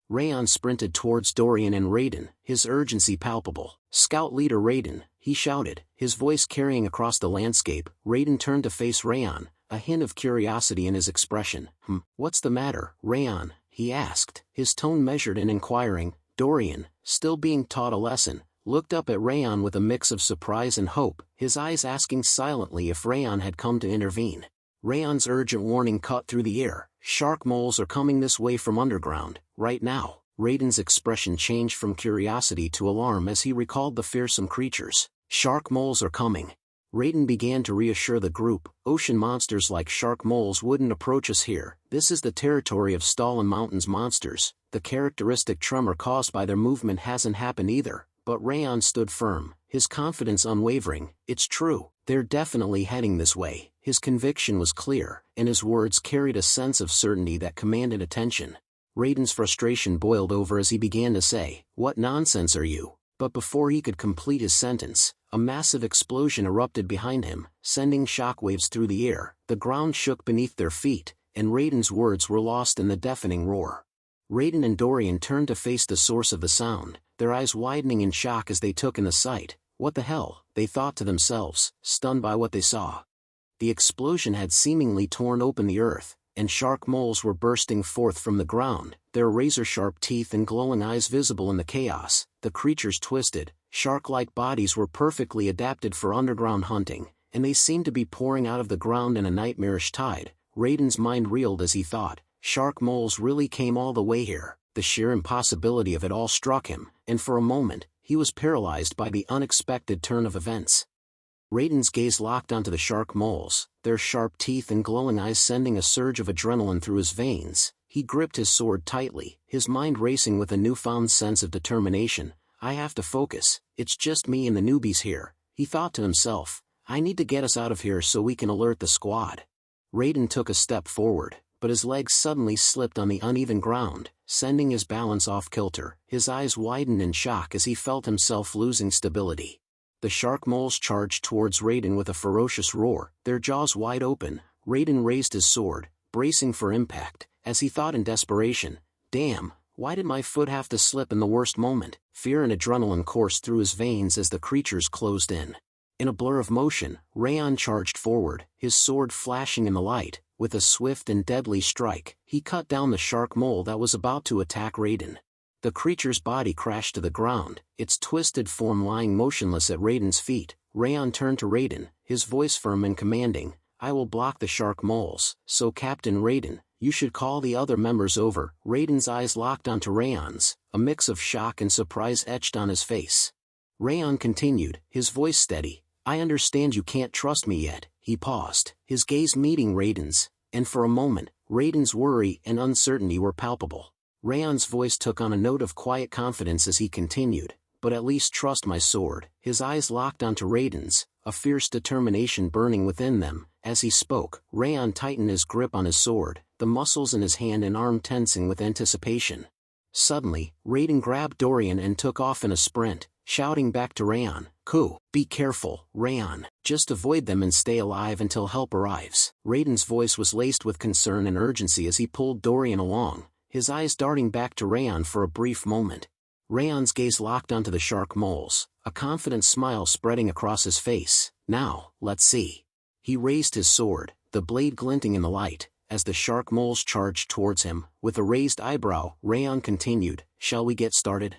B: Raon sprinted towards Dorian and Raiden, his urgency palpable. Scout leader Raiden, he shouted, his voice carrying across the landscape. Raiden turned to face Raon, a hint of curiosity in his expression. What's the matter, Raon? He asked, his tone measured and inquiring. Dorian, still being taught a lesson, looked up at Raon with a mix of surprise and hope, his eyes asking silently if Raon had come to intervene. Raon's urgent warning cut through the air. Shark moles are coming this way from underground, right now. Raiden's expression changed from curiosity to alarm as he recalled the fearsome creatures. Shark moles are coming. Raiden began to reassure the group, ocean monsters like shark moles wouldn't approach us here. This is the territory of Stalin Mountains monsters. The characteristic tremor caused by their movement hasn't happened either. But Raon stood firm, his confidence unwavering. It's true, they're definitely heading this way. His conviction was clear, and his words carried a sense of certainty that commanded attention. Raiden's frustration boiled over as he began to say, "What nonsense are you?" But before he could complete his sentence, a massive explosion erupted behind him, sending shockwaves through the air. The ground shook beneath their feet, and Raiden's words were lost in the deafening roar. Raiden and Dorian turned to face the source of the sound, their eyes widening in shock as they took in the sight. What the hell, they thought to themselves, stunned by what they saw. The explosion had seemingly torn open the earth, and shark moles were bursting forth from the ground, their razor-sharp teeth and glowing eyes visible in the chaos. The creatures' twisted, shark-like bodies were perfectly adapted for underground hunting, and they seemed to be pouring out of the ground in a nightmarish tide. Raiden's mind reeled as he thought, shark moles really came all the way here. The sheer impossibility of it all struck him, and for a moment, he was paralyzed by the unexpected turn of events. Raiden's gaze locked onto the shark moles, their sharp teeth and glowing eyes sending a surge of adrenaline through his veins. He gripped his sword tightly, his mind racing with a newfound sense of determination. "I have to focus, it's just me and the newbies here," he thought to himself. "I need to get us out of here so we can alert the squad." Raiden took a step forward, but his legs suddenly slipped on the uneven ground, sending his balance off kilter. His eyes widened in shock as he felt himself losing stability. The shark moles charged towards Raiden with a ferocious roar, their jaws wide open. Raiden raised his sword, bracing for impact, as he thought in desperation, "Damn, why did my foot have to slip in the worst moment?" Fear and adrenaline coursed through his veins as the creatures closed in. In a blur of motion, Raon charged forward, his sword flashing in the light. With a swift and deadly strike, he cut down the shark mole that was about to attack Raiden. The creature's body crashed to the ground, its twisted form lying motionless at Raiden's feet. Raon turned to Raiden, his voice firm and commanding, "I will block the shark moles, so Captain Raiden, you should call the other members over." Raiden's eyes locked onto Raon's, a mix of shock and surprise etched on his face. Raon continued, his voice steady, "I understand you can't trust me yet." He paused, his gaze meeting Raiden's, and for a moment, Raiden's worry and uncertainty were palpable. Raon's voice took on a note of quiet confidence as he continued, "But at least trust my sword." His eyes locked onto Raiden's, a fierce determination burning within them. As he spoke, Raon tightened his grip on his sword, the muscles in his hand and arm tensing with anticipation. Suddenly, Raiden grabbed Dorian and took off in a sprint, shouting back to Raon, "Ku, be careful, Raon, just avoid them and stay alive until help arrives." Raiden's voice was laced with concern and urgency as he pulled Dorian along, his eyes darting back to Raon for a brief moment. Raon's gaze locked onto the shark moles, a confident smile spreading across his face. "Now, let's see." He raised his sword, the blade glinting in the light, as the shark moles charged towards him. With a raised eyebrow, Raon continued, "Shall we get started?"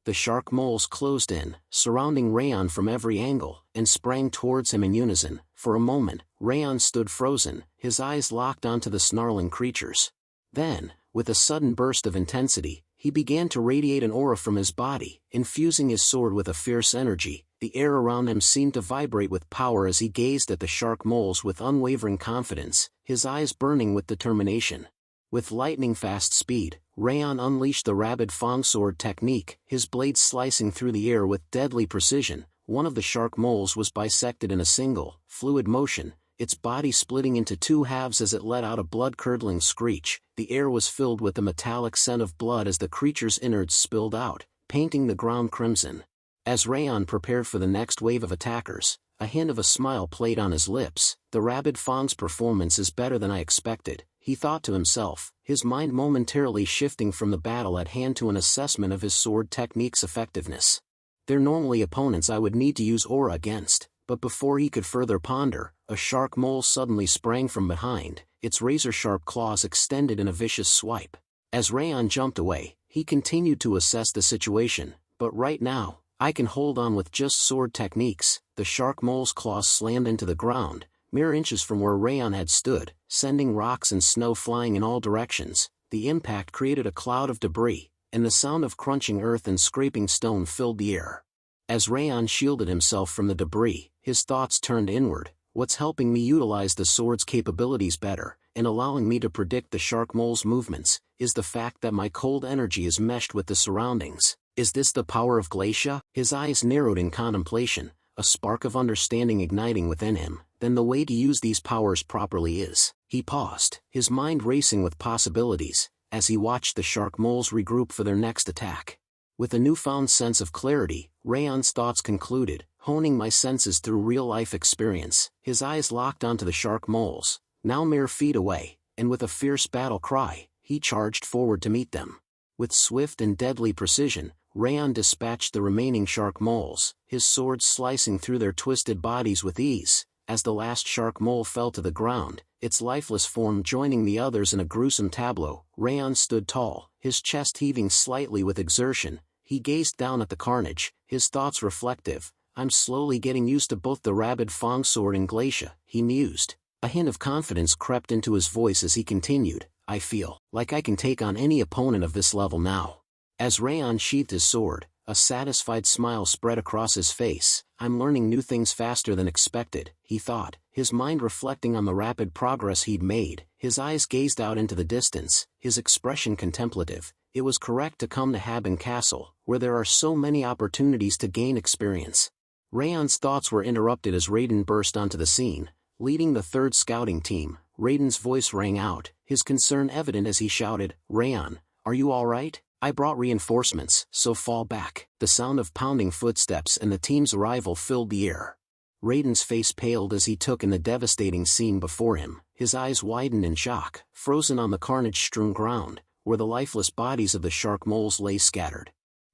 B: The shark moles closed in, surrounding Raon from every angle, and sprang towards him in unison. For a moment, Raon stood frozen, his eyes locked onto the snarling creatures. Then, with a sudden burst of intensity, he began to radiate an aura from his body, infusing his sword with a fierce energy. The air around him seemed to vibrate with power as he gazed at the shark moles with unwavering confidence, his eyes burning with determination. With lightning-fast speed, Raon unleashed the Rabid Fang Sword technique, his blade slicing through the air with deadly precision. One of the shark moles was bisected in a single, fluid motion, its body splitting into two halves as it let out a blood-curdling screech. The air was filled with a metallic scent of blood as the creature's innards spilled out, painting the ground crimson. As Raon prepared for the next wave of attackers, a hint of a smile played on his lips. "The Rabid Fang's performance is better than I expected," he thought to himself, his mind momentarily shifting from the battle at hand to an assessment of his sword technique's effectiveness. They're normally opponents I would need to use aura against, but before he could further ponder, a shark mole suddenly sprang from behind, its razor-sharp claws extended in a vicious swipe. As Raon jumped away, he continued to assess the situation. "But right now, I can hold on with just sword techniques." The shark mole's claws slammed into the ground, mere inches from where Raon had stood, sending rocks and snow flying in all directions. The impact created a cloud of debris, and the sound of crunching earth and scraping stone filled the air. As Raon shielded himself from the debris, his thoughts turned inward. "What's helping me utilize the sword's capabilities better, and allowing me to predict the shark mole's movements, is the fact that my cold energy is meshed with the surroundings. Is this the power of Glacia? His eyes narrowed in contemplation, a spark of understanding igniting within him. Then the way to use these powers properly is. He paused, his mind racing with possibilities, as he watched the shark moles regroup for their next attack. With a newfound sense of clarity, Raon's thoughts concluded, honing my senses through real-life experience. His eyes locked onto the shark moles, now mere feet away, and with a fierce battle cry, he charged forward to meet them. With swift and deadly precision, Raon dispatched the remaining shark moles, his sword slicing through their twisted bodies with ease. As the last shark mole fell to the ground, its lifeless form joining the others in a gruesome tableau, Raon stood tall, his chest heaving slightly with exertion. He gazed down at the carnage, his thoughts reflective. I'm slowly getting used to both the rabid fang sword and Glacia, he mused. A hint of confidence crept into his voice as he continued, I feel like I can take on any opponent of this level now. As Raon sheathed his sword, a satisfied smile spread across his face. I'm learning new things faster than expected, he thought, his mind reflecting on the rapid progress he'd made. His eyes gazed out into the distance, his expression contemplative. It was correct to come to Haben Castle, where there are so many opportunities to gain experience. Raon's thoughts were interrupted as Raiden burst onto the scene, leading the third scouting team. Raiden's voice rang out, his concern evident as he shouted, Raon, are you all right? I brought reinforcements, so fall back. The sound of pounding footsteps and the team's arrival filled the air. Raiden's face paled as he took in the devastating scene before him, his eyes widened in shock, frozen on the carnage-strewn ground, where the lifeless bodies of the shark moles lay scattered.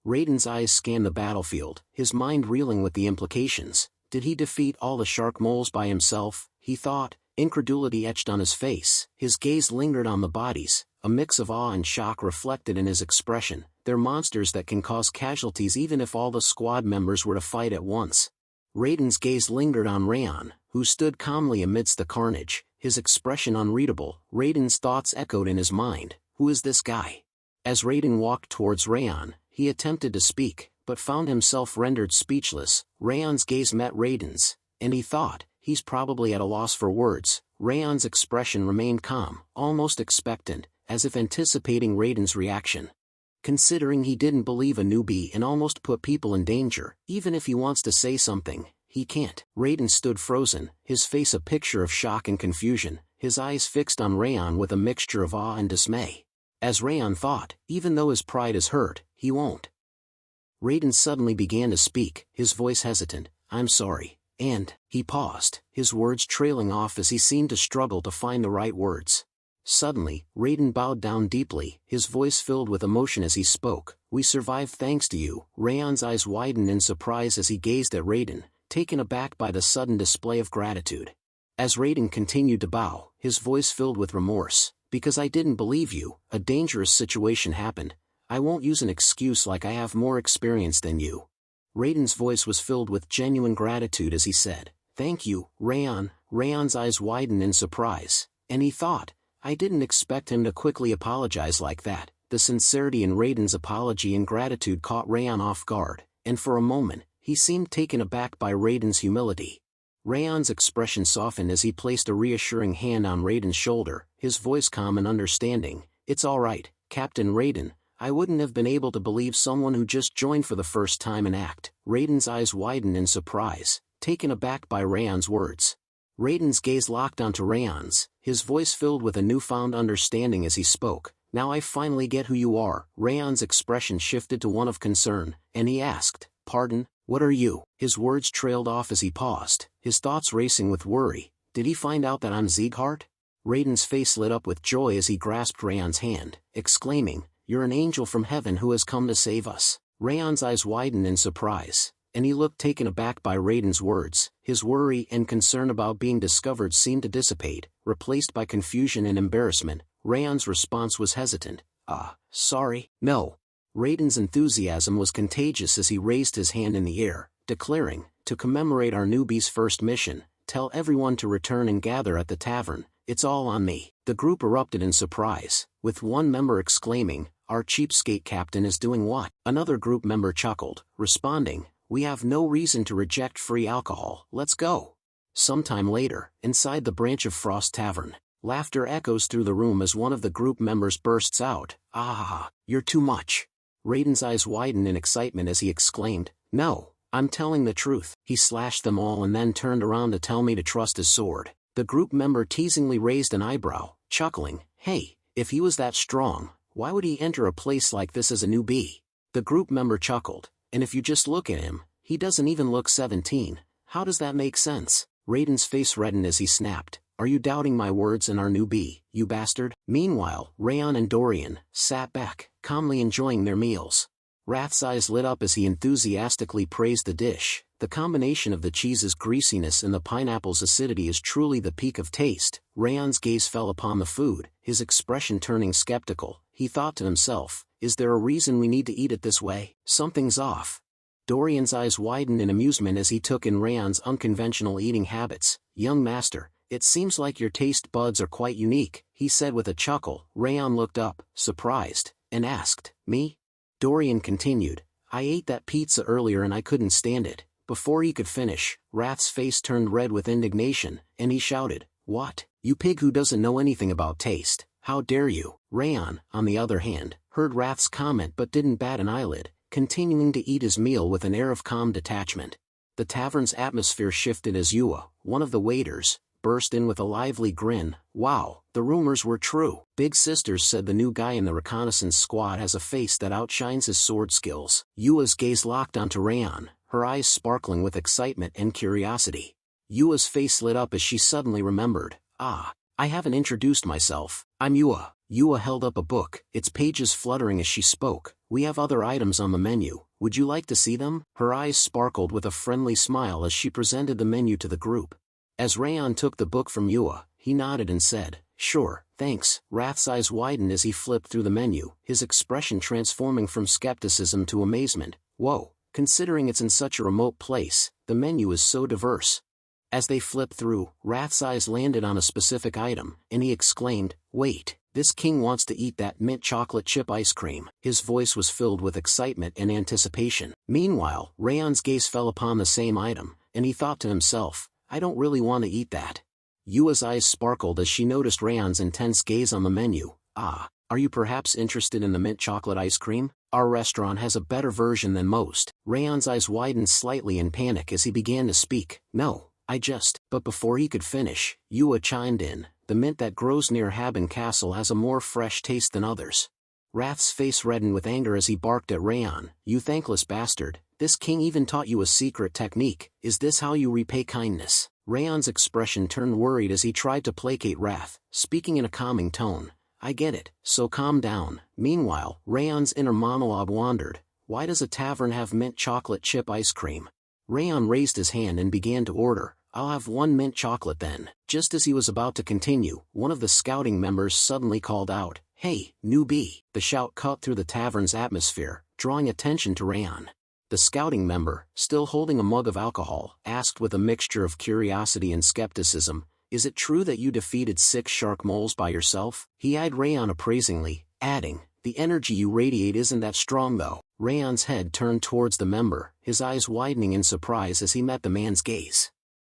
B: Raiden's eyes scanned the battlefield, his mind reeling with the implications. Did he defeat all the shark moles by himself? He thought, incredulity etched on his face. His gaze lingered on the bodies, a mix of awe and shock reflected in his expression. They're monsters that can cause casualties even if all the squad members were to fight at once. Raiden's gaze lingered on Raon, who stood calmly amidst the carnage, his expression unreadable. Raiden's thoughts echoed in his mind, who is this guy? As Raiden walked towards Raon, he attempted to speak, but found himself rendered speechless. Raon's gaze met Raiden's, and he thought, he's probably at a loss for words. Raon's expression remained calm, almost expectant, as if anticipating Raiden's reaction. Considering he didn't believe a newbie and almost put people in danger, even if he wants to say something, he can't. Raiden stood frozen, his face a picture of shock and confusion, his eyes fixed on Raon with a mixture of awe and dismay. As Raon thought, even though his pride is hurt, he won't. Raiden suddenly began to speak, his voice hesitant, I'm sorry, and, he paused, his words trailing off as he seemed to struggle to find the right words. Suddenly, Raiden bowed down deeply, his voice filled with emotion as he spoke, we survived thanks to you. Raon's eyes widened in surprise as he gazed at Raiden, taken aback by the sudden display of gratitude. As Raiden continued to bow, his voice filled with remorse, because I didn't believe you, a dangerous situation happened. I won't use an excuse like I have more experience than you. Raiden's voice was filled with genuine gratitude as he said, thank you, Raon. Raon's eyes widened in surprise, and he thought, I didn't expect him to quickly apologize like that. The sincerity in Raiden's apology and gratitude caught Raon off guard, and for a moment, he seemed taken aback by Raiden's humility. Raon's expression softened as he placed a reassuring hand on Raiden's shoulder, his voice calm and understanding. It's all right, Captain Raiden. I wouldn't have been able to believe someone who just joined for the first time and act. Raiden's eyes widened in surprise, taken aback by Raon's words. Raiden's gaze locked onto Raon's, his voice filled with a newfound understanding as he spoke. Now I finally get who you are. Raon's expression shifted to one of concern, and he asked, pardon, what are you? His words trailed off as he paused, his thoughts racing with worry. Did he find out that I'm Sieghart? Raiden's face lit up with joy as he grasped Raon's hand, exclaiming, you're an angel from heaven who has come to save us. Raon's eyes widened in surprise, and he looked taken aback by Raiden's words. His worry and concern about being discovered seemed to dissipate, replaced by confusion and embarrassment. Raon's response was hesitant. Sorry, no. Raiden's enthusiasm was contagious as he raised his hand in the air, declaring, to commemorate our newbie's first mission, tell everyone to return and gather at the tavern. It's all on me. The group erupted in surprise, with one member exclaiming, our cheapskate captain is doing what? Another group member chuckled, responding, we have no reason to reject free alcohol, let's go. Sometime later, inside the Branch of Frost Tavern, laughter echoes through the room as one of the group members bursts out, you're too much. Raiden's eyes widened in excitement as he exclaimed, "No, I'm telling the truth." He slashed them all and then turned around to tell me to trust his sword. The group member teasingly raised an eyebrow, chuckling, "Hey, if he was that strong, why would he enter a place like this as a newbie?" The group member chuckled, "And if you just look at him, he doesn't even look 17. How does that make sense?" Raiden's face reddened as he snapped, "Are you doubting my words and our newbie, you bastard?" Meanwhile, Raon and Dorian sat back, calmly enjoying their meals. Wrath's eyes lit up as he enthusiastically praised the dish. The combination of the cheese's greasiness and the pineapple's acidity is truly the peak of taste. Raon's gaze fell upon the food, his expression turning skeptical. He thought to himself, "Is there a reason we need to eat it this way? Something's off." Dorian's eyes widened in amusement as he took in Raon's unconventional eating habits. "Young master, it seems like your taste buds are quite unique," he said with a chuckle. Raon looked up, surprised, and asked, "Me?" Dorian continued, "I ate that pizza earlier and I couldn't stand it." Before he could finish, Wrath's face turned red with indignation, and he shouted, "What? You pig who doesn't know anything about taste, how dare you?" Raon, on the other hand, heard Wrath's comment but didn't bat an eyelid, continuing to eat his meal with an air of calm detachment. The tavern's atmosphere shifted as Yua, one of the waiters, burst in with a lively grin. "Wow, the rumors were true. Big Sisters said the new guy in the reconnaissance squad has a face that outshines his sword skills." Yua's gaze locked onto Raon, her eyes sparkling with excitement and curiosity. Yua's face lit up as she suddenly remembered, "Ah, I haven't introduced myself. I'm Yua." Yua held up a book, its pages fluttering as she spoke. "We have other items on the menu. Would you like to see them?" Her eyes sparkled with a friendly smile as she presented the menu to the group. As Raon took the book from Yua, he nodded and said, "Sure, thanks." Wrath's eyes widened as he flipped through the menu, his expression transforming from skepticism to amazement. "Whoa, considering it's in such a remote place, the menu is so diverse." As they flipped through, Wrath's eyes landed on a specific item, and he exclaimed, "Wait, this king wants to eat that mint chocolate chip ice cream." His voice was filled with excitement and anticipation. Meanwhile, Raon's gaze fell upon the same item, and he thought to himself, "I don't really want to eat that." Yua's eyes sparkled as she noticed Raon's intense gaze on the menu. "Ah, are you perhaps interested in the mint chocolate ice cream? Our restaurant has a better version than most." Raon's eyes widened slightly in panic as he began to speak. "No, I just..." But before he could finish, Yua chimed in, "The mint that grows near Haben Castle has a more fresh taste than others." Wrath's face reddened with anger as he barked at Raon, "You thankless bastard, this king even taught you a secret technique. Is this how you repay kindness?" Raon's expression turned worried as he tried to placate Wrath, speaking in a calming tone. "I get it, so calm down." Meanwhile, Raon's inner monologue wandered. "Why does a tavern have mint chocolate chip ice cream?" Raon raised his hand and began to order. "I'll have one mint chocolate then." Just as he was about to continue, one of the scouting members suddenly called out, "Hey, newbie!" The shout cut through the tavern's atmosphere, drawing attention to Raon. The scouting member, still holding a mug of alcohol, asked with a mixture of curiosity and skepticism, "Is it true that you defeated 6 shark moles by yourself?" He eyed Raon appraisingly, adding, "The energy you radiate isn't that strong though." Raon's head turned towards the member, his eyes widening in surprise as he met the man's gaze.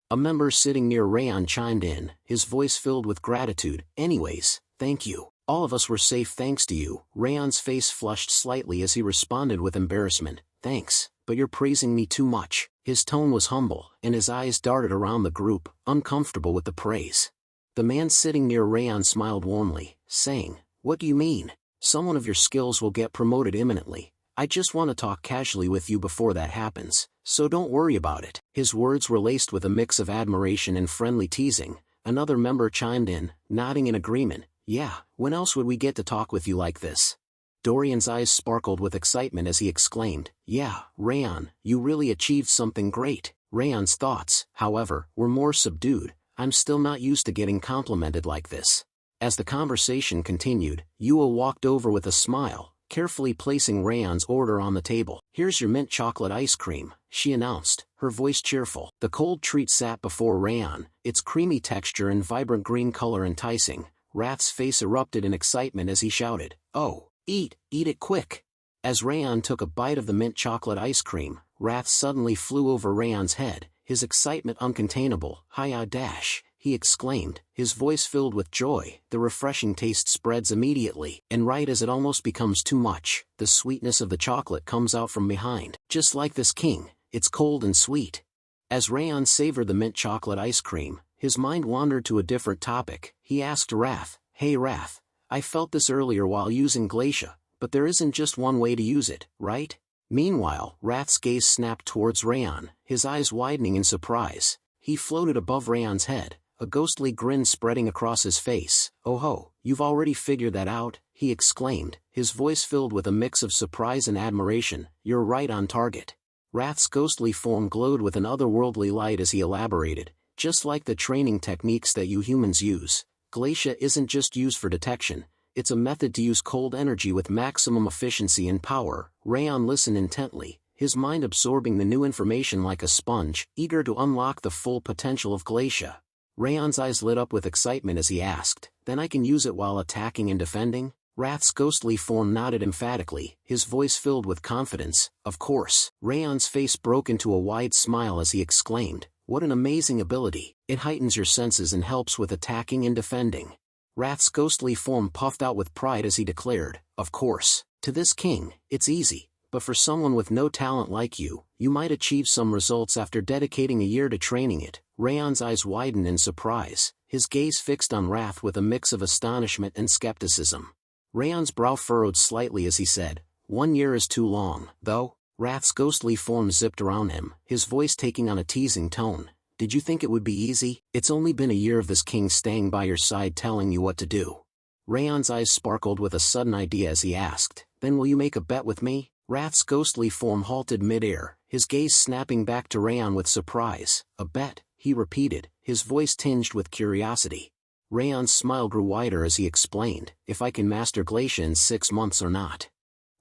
B: A member sitting near Raon chimed in, his voice filled with gratitude. "Anyways, thank you. All of us were safe thanks to you." Raon's face flushed slightly as he responded with embarrassment, "Thanks, but you're praising me too much." His tone was humble, and his eyes darted around the group, uncomfortable with the praise. The man sitting near Raon smiled warmly, saying, "What do you mean? Someone of your skills will get promoted imminently. I just want to talk casually with you before that happens, so don't worry about it." His words were laced with a mix of admiration and friendly teasing. Another member chimed in, nodding in agreement. "Yeah, when else would we get to talk with you like this?" Dorian's eyes sparkled with excitement as he exclaimed, "Yeah, Raon, you really achieved something great." Raon's thoughts, however, were more subdued. "I'm still not used to getting complimented like this." As the conversation continued, Yua walked over with a smile, carefully placing Raon's order on the table. "Here's your mint chocolate ice cream," she announced, her voice cheerful. The cold treat sat before Raon, its creamy texture and vibrant green color enticing. Wrath's face erupted in excitement as he shouted, "Oh, eat it quick." As Raon took a bite of the mint chocolate ice cream, Wrath suddenly flew over Raon's head, his excitement uncontainable. "Hiya dash, he exclaimed, his voice filled with joy. The refreshing taste spreads immediately, and right as it almost becomes too much, the sweetness of the chocolate comes out from behind. Just like this king, it's cold and sweet. As Raon savored the mint chocolate ice cream, his mind wandered to a different topic. He asked Wrath, "Hey Wrath, I felt this earlier while using Glacia, but there isn't just one way to use it, right?" Meanwhile, Wrath's gaze snapped towards Raon, his eyes widening in surprise. He floated above Raon's head, a ghostly grin spreading across his face. "Oh ho, you've already figured that out," he exclaimed, his voice filled with a mix of surprise and admiration. "You're right on target." Wrath's ghostly form glowed with an otherworldly light as he elaborated, "Just like the training techniques that you humans use, Glacia isn't just used for detection, it's a method to use cold energy with maximum efficiency and power." Raon listened intently, his mind absorbing the new information like a sponge, eager to unlock the full potential of Glacia. Raon's eyes lit up with excitement as he asked, "Then I can use it while attacking and defending?" Wrath's ghostly form nodded emphatically, his voice filled with confidence. "Of course." Raon's face broke into a wide smile as he exclaimed, "What an amazing ability. It heightens your senses and helps with attacking and defending." Wrath's ghostly form puffed out with pride as he declared, "Of course. To this king, it's easy, but for someone with no talent like you, you might achieve some results after dedicating a year to training it." Raon's eyes widened in surprise, his gaze fixed on Wrath with a mix of astonishment and skepticism. Raon's brow furrowed slightly as he said, "1 year is too long, though." Wrath's ghostly form zipped around him, his voice taking on a teasing tone. "Did you think it would be easy? It's only been a year of this king staying by your side telling you what to do." Raon's eyes sparkled with a sudden idea as he asked, "Then will you make a bet with me?" Wrath's ghostly form halted mid-air, his gaze snapping back to Raon with surprise. "A bet?" he repeated, his voice tinged with curiosity. Raon's smile grew wider as he explained, "If I can master Glacia in 6 months or not."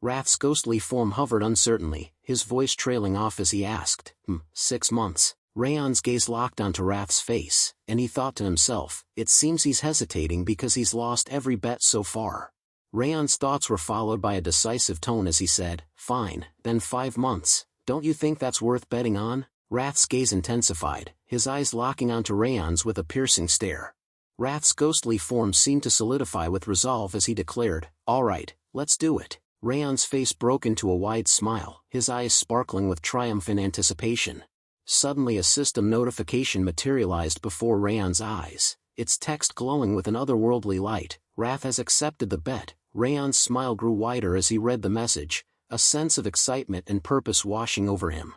B: Wrath's ghostly form hovered uncertainly, his voice trailing off as he asked, 6 months?" Raon's gaze locked onto Wrath's face, and he thought to himself, "It seems he's hesitating because he's lost every bet so far." Raon's thoughts were followed by a decisive tone as he said, "Fine, then 5 months. Don't you think that's worth betting on?" Wrath's gaze intensified, his eyes locking onto Raon's with a piercing stare. Wrath's ghostly form seemed to solidify with resolve as he declared, "All right, let's do it." Raon's face broke into a wide smile, his eyes sparkling with triumph and anticipation. Suddenly a system notification materialized before Raon's eyes, its text glowing with an otherworldly light. "Wrath has accepted the bet." Raon's smile grew wider as he read the message, a sense of excitement and purpose washing over him.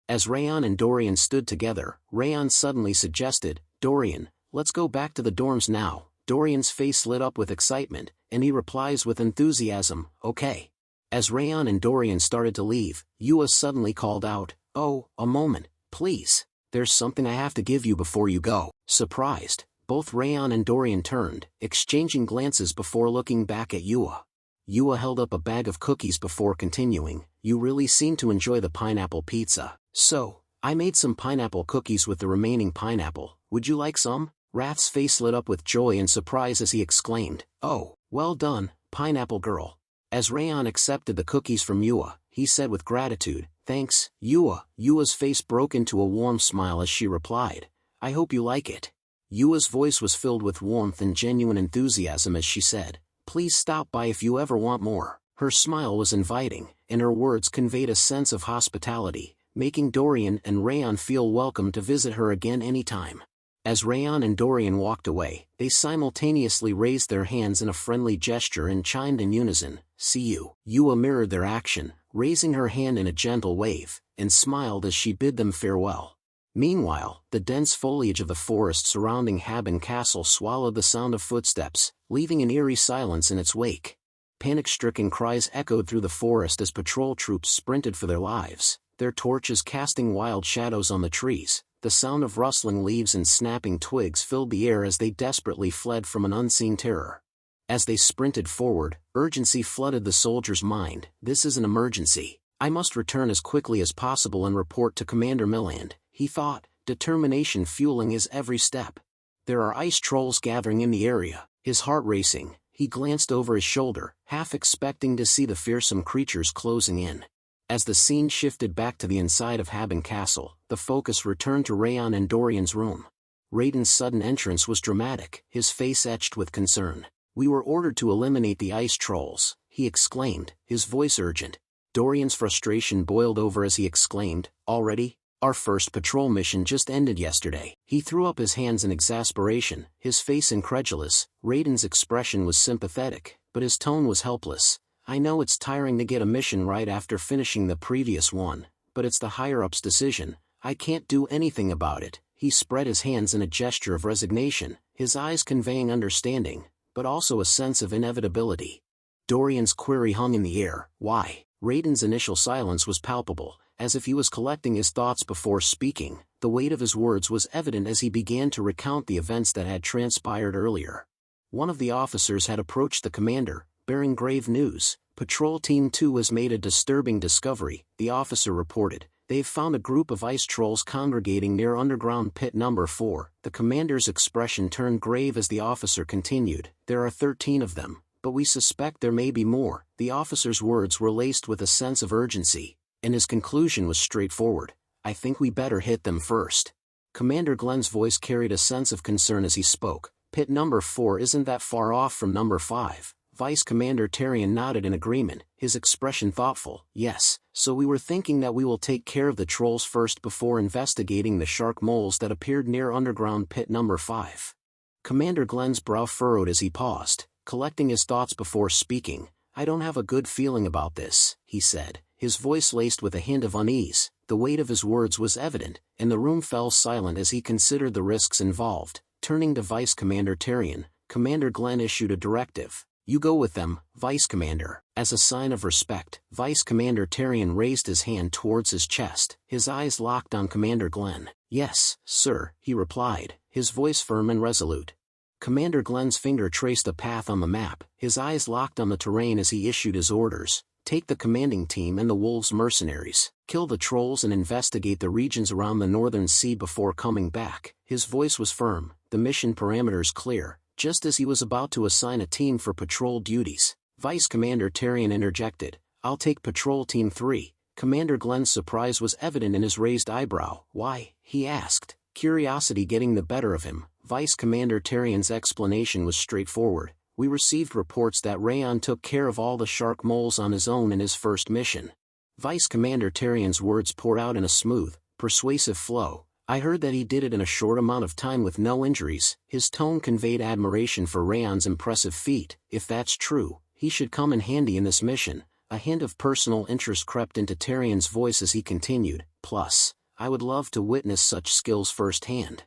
B: As Raon and Dorian stood together, Raon suddenly suggested, "Dorian, let's go back to the dorms now." Dorian's face lit up with excitement, and he replies with enthusiasm, "Okay." As Raon and Dorian started to leave, Yua suddenly called out, "Oh, a moment, please. There's something I have to give you before you go." Surprised, both Raon and Dorian turned, exchanging glances before looking back at Yua. Yua held up a bag of cookies before continuing, "You really seem to enjoy the pineapple pizza. So, I made some pineapple cookies with the remaining pineapple. Would you like some?" Wrath's face lit up with joy and surprise as he exclaimed, "Oh, well done, pineapple girl." As Raon accepted the cookies from Yua, he said with gratitude, "Thanks, Yua." Yua's face broke into a warm smile as she replied, "I hope you like it." Yua's voice was filled with warmth and genuine enthusiasm as she said, "Please stop by if you ever want more." Her smile was inviting, and her words conveyed a sense of hospitality, making Dorian and Raon feel welcome to visit her again anytime. As Raon and Dorian walked away, they simultaneously raised their hands in a friendly gesture and chimed in unison, "See you." Yua mirrored their action, raising her hand in a gentle wave, and smiled as she bid them farewell. Meanwhile, the dense foliage of the forest surrounding Haben Castle swallowed the sound of footsteps, leaving an eerie silence in its wake. Panic-stricken cries echoed through the forest as patrol troops sprinted for their lives, their torches casting wild shadows on the trees. The sound of rustling leaves and snapping twigs filled the air as they desperately fled from an unseen terror. As they sprinted forward, urgency flooded the soldier's mind. "This is an emergency. I must return as quickly as possible and report to Commander Milland," he thought, determination fueling his every step. "There are ice trolls gathering in the area." His heart racing, he glanced over his shoulder, half expecting to see the fearsome creatures closing in. As the scene shifted back to the inside of Haben Castle, the focus returned to Raon and Dorian's room. Raiden's sudden entrance was dramatic, his face etched with concern. "We were ordered to eliminate the ice trolls," he exclaimed, his voice urgent. Dorian's frustration boiled over as he exclaimed, "Already? Our first patrol mission just ended yesterday." He threw up his hands in exasperation, his face incredulous. Raiden's expression was sympathetic, but his tone was helpless. "I know it's tiring to get a mission right after finishing the previous one, but it's the higher-ups' decision. I can't do anything about it." He spread his hands in a gesture of resignation, his eyes conveying understanding, but also a sense of inevitability. Dorian's query hung in the air. "Why?" Raiden's initial silence was palpable, as if he was collecting his thoughts before speaking. The weight of his words was evident as he began to recount the events that had transpired earlier. One of the officers had approached the commander, bearing grave news. "Patrol Team 2 has made a disturbing discovery," the officer reported. "They've found a group of ice trolls congregating near underground pit number 4. The commander's expression turned grave as the officer continued. "There are 13 of them, but we suspect there may be more." The officer's words were laced with a sense of urgency, and his conclusion was straightforward. "I think we better hit them first." Commander Glenn's voice carried a sense of concern as he spoke. "Pit number 4 isn't that far off from number 5. Vice Commander Tarion nodded in agreement, his expression thoughtful. "Yes, so we were thinking that we will take care of the trolls first before investigating the shark moles that appeared near underground pit number 5. Commander Glenn's brow furrowed as he paused, collecting his thoughts before speaking. "I don't have a good feeling about this," he said, his voice laced with a hint of unease. The weight of his words was evident, and the room fell silent as he considered the risks involved. Turning to Vice Commander Tarion, Commander Glenn issued a directive. "You go with them, Vice Commander." As a sign of respect, Vice Commander Tarion raised his hand towards his chest, his eyes locked on Commander Glenn. "Yes, sir," he replied, his voice firm and resolute. Commander Glenn's finger traced a path on the map, his eyes locked on the terrain as he issued his orders. "Take the commanding team and the Wolves mercenaries, kill the trolls and investigate the regions around the Northern Sea before coming back." His voice was firm, the mission parameters clear. Just as he was about to assign a team for patrol duties, Vice Commander Tarion interjected. "I'll take Patrol Team 3. Commander Glenn's surprise was evident in his raised eyebrow. "Why?" he asked, curiosity getting the better of him. Vice Commander Tarion's explanation was straightforward. "We received reports that Raon took care of all the shark moles on his own in his first mission." Vice Commander Tarion's words poured out in a smooth, persuasive flow. "I heard that he did it in a short amount of time with no injuries." His tone conveyed admiration for Raon's impressive feat. "If that's true, he should come in handy in this mission." A hint of personal interest crept into Tarion's voice as he continued. "Plus, I would love to witness such skills firsthand."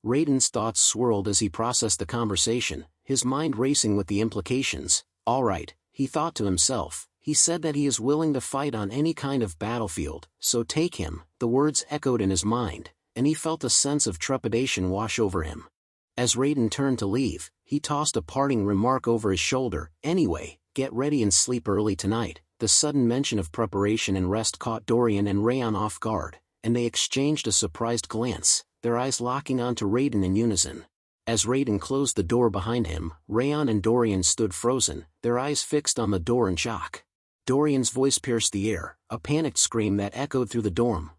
B: Raiden's thoughts swirled as he processed the conversation, his mind racing with the implications. "All right," he thought to himself. "He said that he is willing to fight on any kind of battlefield, so take him." The words echoed in his mind, and he felt a sense of trepidation wash over him. As Raiden turned to leave, he tossed a parting remark over his shoulder. "Anyway, get ready and sleep early tonight." The sudden mention of preparation and rest caught Dorian and Raon off guard, and they exchanged a surprised glance, their eyes locking onto Raiden in unison. As Raiden closed the door behind him, Raon and Dorian stood frozen, their eyes fixed on the door in shock. Dorian's voice pierced the air, a panicked scream that echoed through the dorm.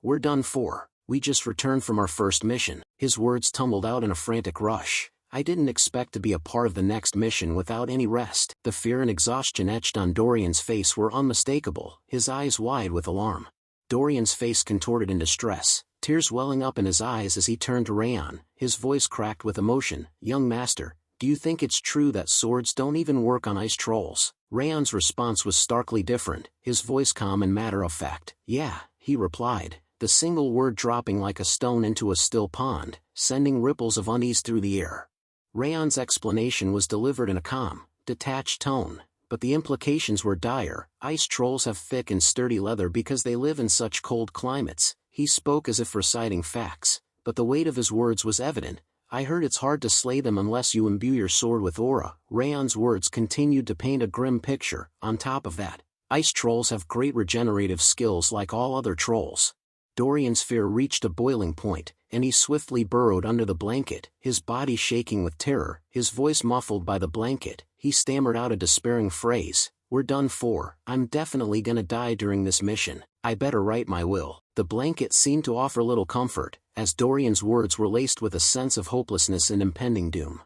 B: We're done for. We just returned from our first mission." His words tumbled out in a frantic rush. "I didn't expect to be a part of the next mission without any rest." The fear and exhaustion etched on Dorian's face were unmistakable, his eyes wide with alarm. Dorian's face contorted in distress, tears welling up in his eyes as he turned to Raon, his voice cracked with emotion. "Young master, do you think it's true that swords don't even work on ice trolls?" Raon's response was starkly different, his voice calm and matter-of-fact. "Yeah," he replied, the single word dropping like a stone into a still pond, sending ripples of unease through the air. Raon's explanation was delivered in a calm, detached tone, but the implications were dire. Ice trolls have thick and sturdy leather because they live in such cold climates. He spoke as if reciting facts, but the weight of his words was evident. "I heard it's hard to slay them unless you imbue your sword with aura." Raon's words continued to paint a grim picture. "On top of that, ice trolls have great regenerative skills like all other trolls." Dorian's fear reached a boiling point, and he swiftly burrowed under the blanket, his body shaking with terror, his voice muffled by the blanket. He stammered out a despairing phrase. "We're done for. I'm definitely gonna die during this mission. I better write my will." The blanket seemed to offer little comfort, as Dorian's words were laced with a sense of hopelessness and impending doom.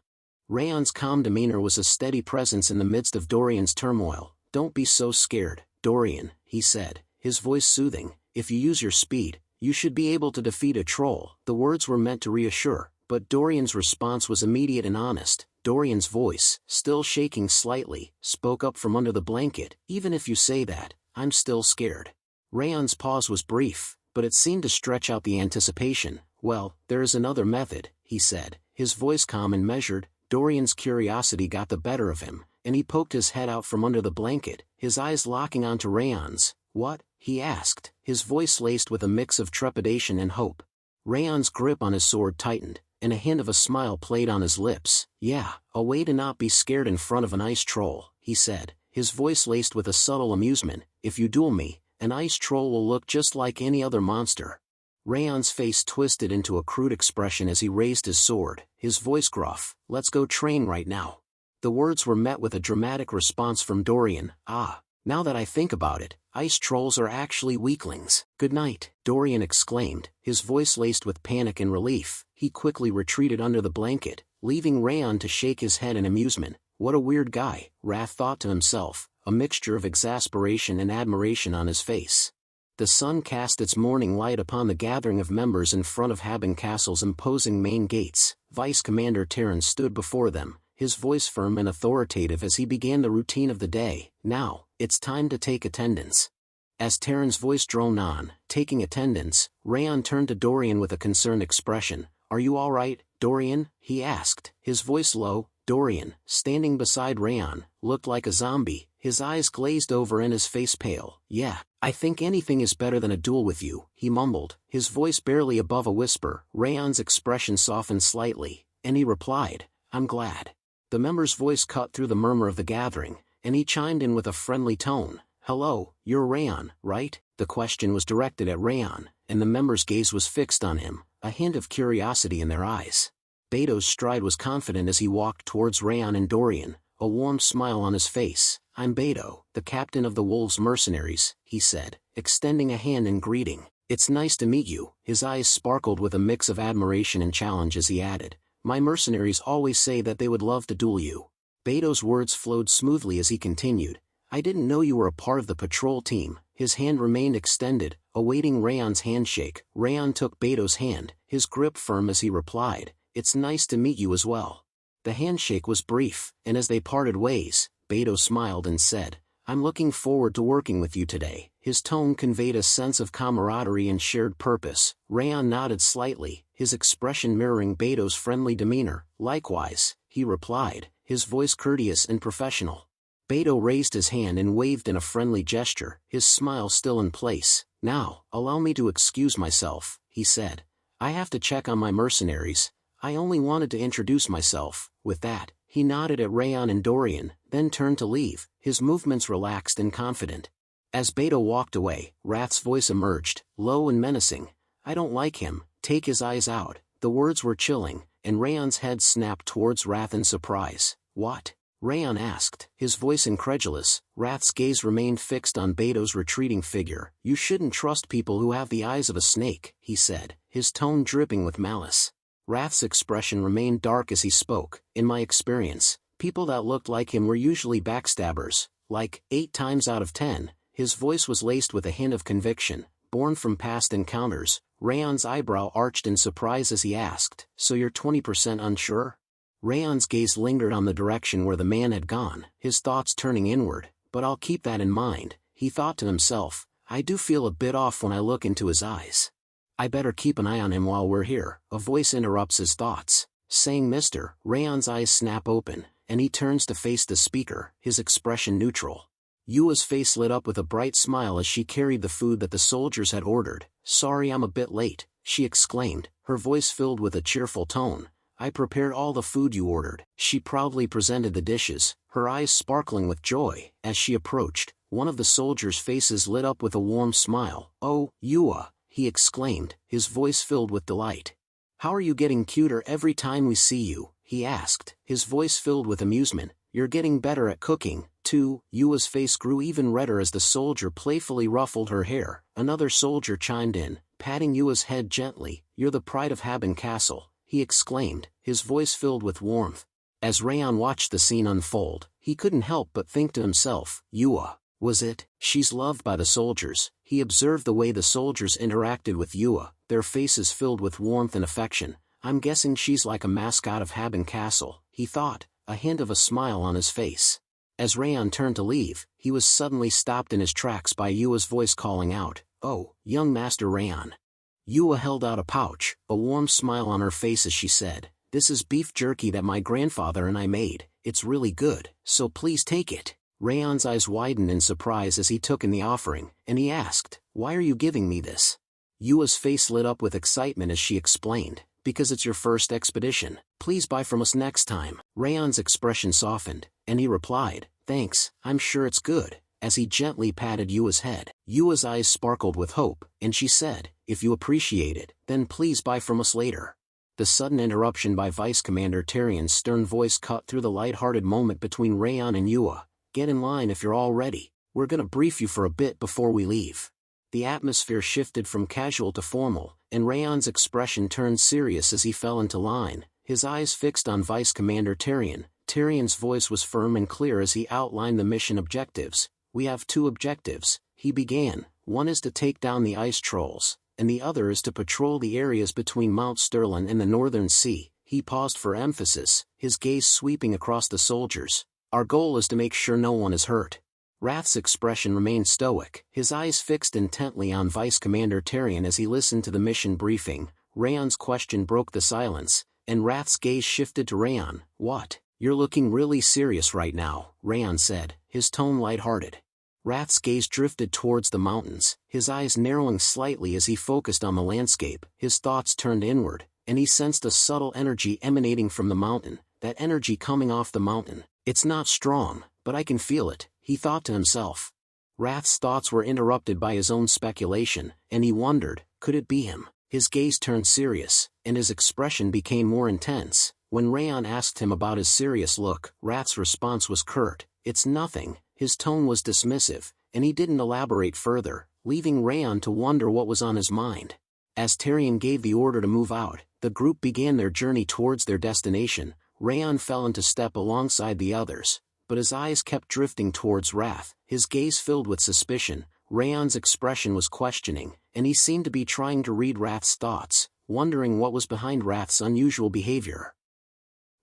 B: Raon's calm demeanor was a steady presence in the midst of Dorian's turmoil. "Don't be so scared, Dorian," he said, his voice soothing. "If you use your speed, you should be able to defeat a troll." The words were meant to reassure, but Dorian's response was immediate and honest. Dorian's voice, still shaking slightly, spoke up from under the blanket. "Even if you say that, I'm still scared." Raon's pause was brief, but it seemed to stretch out the anticipation. "Well, there is another method," he said, his voice calm and measured. Dorian's curiosity got the better of him, and he poked his head out from under the blanket, his eyes locking onto Raon's. "What?" he asked, his voice laced with a mix of trepidation and hope. Raon's grip on his sword tightened, and a hint of a smile played on his lips. "Yeah, a way to not be scared in front of an ice troll," he said, his voice laced with a subtle amusement. "If you duel me, an ice troll will look just like any other monster." Raon's face twisted into a crude expression as he raised his sword, his voice gruff. "Let's go train right now." The words were met with a dramatic response from Dorian. "Ah, now that I think about it, ice trolls are actually weaklings." "Good night," Dorian exclaimed, his voice laced with panic and relief. He quickly retreated under the blanket, leaving Raon to shake his head in amusement. "What a weird guy," Wrath thought to himself, a mixture of exasperation and admiration on his face. The sun cast its morning light upon the gathering of members in front of Haben Castle's imposing main gates. Vice Commander Terran stood before them, his voice firm and authoritative as he began the routine of the day. "Now, it's time to take attendance." As Terran's voice droned on, taking attendance, Raon turned to Dorian with a concerned expression. "Are you all right, Dorian?" he asked, his voice low. Dorian, standing beside Raon, looked like a zombie, his eyes glazed over and his face pale. "Yeah, I think anything is better than a duel with you," he mumbled, his voice barely above a whisper. Raon's expression softened slightly, and he replied, "I'm glad." The member's voice cut through the murmur of the gathering, and he chimed in with a friendly tone. "Hello, you're Raon, right?" The question was directed at Raon, and the member's gaze was fixed on him, a hint of curiosity in their eyes. Beto's stride was confident as he walked towards Raon and Dorian, a warm smile on his face. "I'm Beto, the captain of the Wolves Mercenaries," he said, extending a hand in greeting. "It's nice to meet you." His eyes sparkled with a mix of admiration and challenge as he added, "My mercenaries always say that they would love to duel you." Beto's words flowed smoothly as he continued. "I didn't know you were a part of the patrol team." His hand remained extended, awaiting Raon's handshake. Raon took Beto's hand, his grip firm as he replied, "It's nice to meet you as well." The handshake was brief, and as they parted ways, Beto smiled and said, "I'm looking forward to working with you today." His tone conveyed a sense of camaraderie and shared purpose. Raon nodded slightly, his expression mirroring Beto's friendly demeanor. "Likewise," he replied, his voice courteous and professional. Beto raised his hand and waved in a friendly gesture, his smile still in place. "Now, allow me to excuse myself," he said. "I have to check on my mercenaries. I only wanted to introduce myself." With that, he nodded at Raon and Dorian, then turned to leave, his movements relaxed and confident. As Beto walked away, Wrath's voice emerged, low and menacing. "I don't like him, take his eyes out." The words were chilling, and Raon's head snapped towards Wrath in surprise. "What?" Raon asked, his voice incredulous. Wrath's gaze remained fixed on Beto's retreating figure. "You shouldn't trust people who have the eyes of a snake," he said, his tone dripping with malice. Wrath's expression remained dark as he spoke. "In my experience, people that looked like him were usually backstabbers, like 8 times out of 10. His voice was laced with a hint of conviction, born from past encounters. Raon's eyebrow arched in surprise as he asked, "So you're 20% unsure?" Raon's gaze lingered on the direction where the man had gone, his thoughts turning inward. "But I'll keep that in mind," he thought to himself. "I do feel a bit off when I look into his eyes. I better keep an eye on him while we're here." A voice interrupts his thoughts, saying, "Mister." Raon's eyes snap open, and he turns to face the speaker, his expression neutral. Yua's face lit up with a bright smile as she carried the food that the soldiers had ordered. "Sorry I'm a bit late," she exclaimed, her voice filled with a cheerful tone. "I prepared all the food you ordered." She proudly presented the dishes, her eyes sparkling with joy. As she approached, one of the soldiers' faces lit up with a warm smile. "Oh, Yua," he exclaimed, his voice filled with delight. "How are you getting cuter every time we see you?" he asked, his voice filled with amusement. "You're getting better at cooking, too." Yua's face grew even redder as the soldier playfully ruffled her hair. Another soldier chimed in, Patting Yua's head gently, "You're the pride of Haben Castle," he exclaimed, his voice filled with warmth. As Raon watched the scene unfold, he couldn't help but think to himself, Yua, was it? She's loved by the soldiers. He observed the way the soldiers interacted with Yua, their faces filled with warmth and affection. I'm guessing she's like a mascot of Haben Castle, he thought, a hint of a smile on his face. As Raon turned to leave, he was suddenly stopped in his tracks by Yua's voice calling out, "Oh, young Master Raon." Yua held out a pouch, a warm smile on her face as she said, "This is beef jerky that my grandfather and I made. It's really good, so please take it." Raon's eyes widened in surprise as he took in the offering, and he asked, "Why are you giving me this?" Yua's face lit up with excitement as she explained, "Because it's your first expedition. Please buy from us next time." Raon's expression softened, and he replied, "Thanks, I'm sure it's good," as he gently patted Yua's head. Yua's eyes sparkled with hope, and she said, "If you appreciate it, then please buy from us later." The sudden interruption by Vice Commander Tyrion's stern voice cut through the light-hearted moment between Raon and Yua. "Get in line if you're all ready. We're gonna brief you for a bit before we leave." The atmosphere shifted from casual to formal, and Raon's expression turned serious as he fell into line, his eyes fixed on Vice Commander Tyrion. Tyrion's voice was firm and clear as he outlined the mission objectives. "We have 2 objectives," he began. "One is to take down the ice trolls, and the other is to patrol the areas between Mount Sterling and the Northern Sea." He paused for emphasis, his gaze sweeping across the soldiers. "Our goal is to make sure no one is hurt." Wrath's expression remained stoic, his eyes fixed intently on Vice Commander Tyrion as he listened to the mission briefing. Raon's question broke the silence, and Wrath's gaze shifted to Raon. "What? You're looking really serious right now," Raon said, his tone light-hearted. Wrath's gaze drifted towards the mountains, his eyes narrowing slightly as he focused on the landscape. His thoughts turned inward, and he sensed a subtle energy emanating from the mountain, that energy coming off the mountain. "It's not strong, but I can feel it," he thought to himself. Wrath's thoughts were interrupted by his own speculation, and he wondered, could it be him? His gaze turned serious, and his expression became more intense. When Raon asked him about his serious look, Wrath's response was curt, "It's nothing." His tone was dismissive, and he didn't elaborate further, leaving Raon to wonder what was on his mind. As Tyrion gave the order to move out, the group began their journey towards their destination. Raon fell into step alongside the others, but his eyes kept drifting towards Wrath, his gaze filled with suspicion. Raon's expression was questioning, and he seemed to be trying to read Wrath's thoughts, wondering what was behind Wrath's unusual behavior.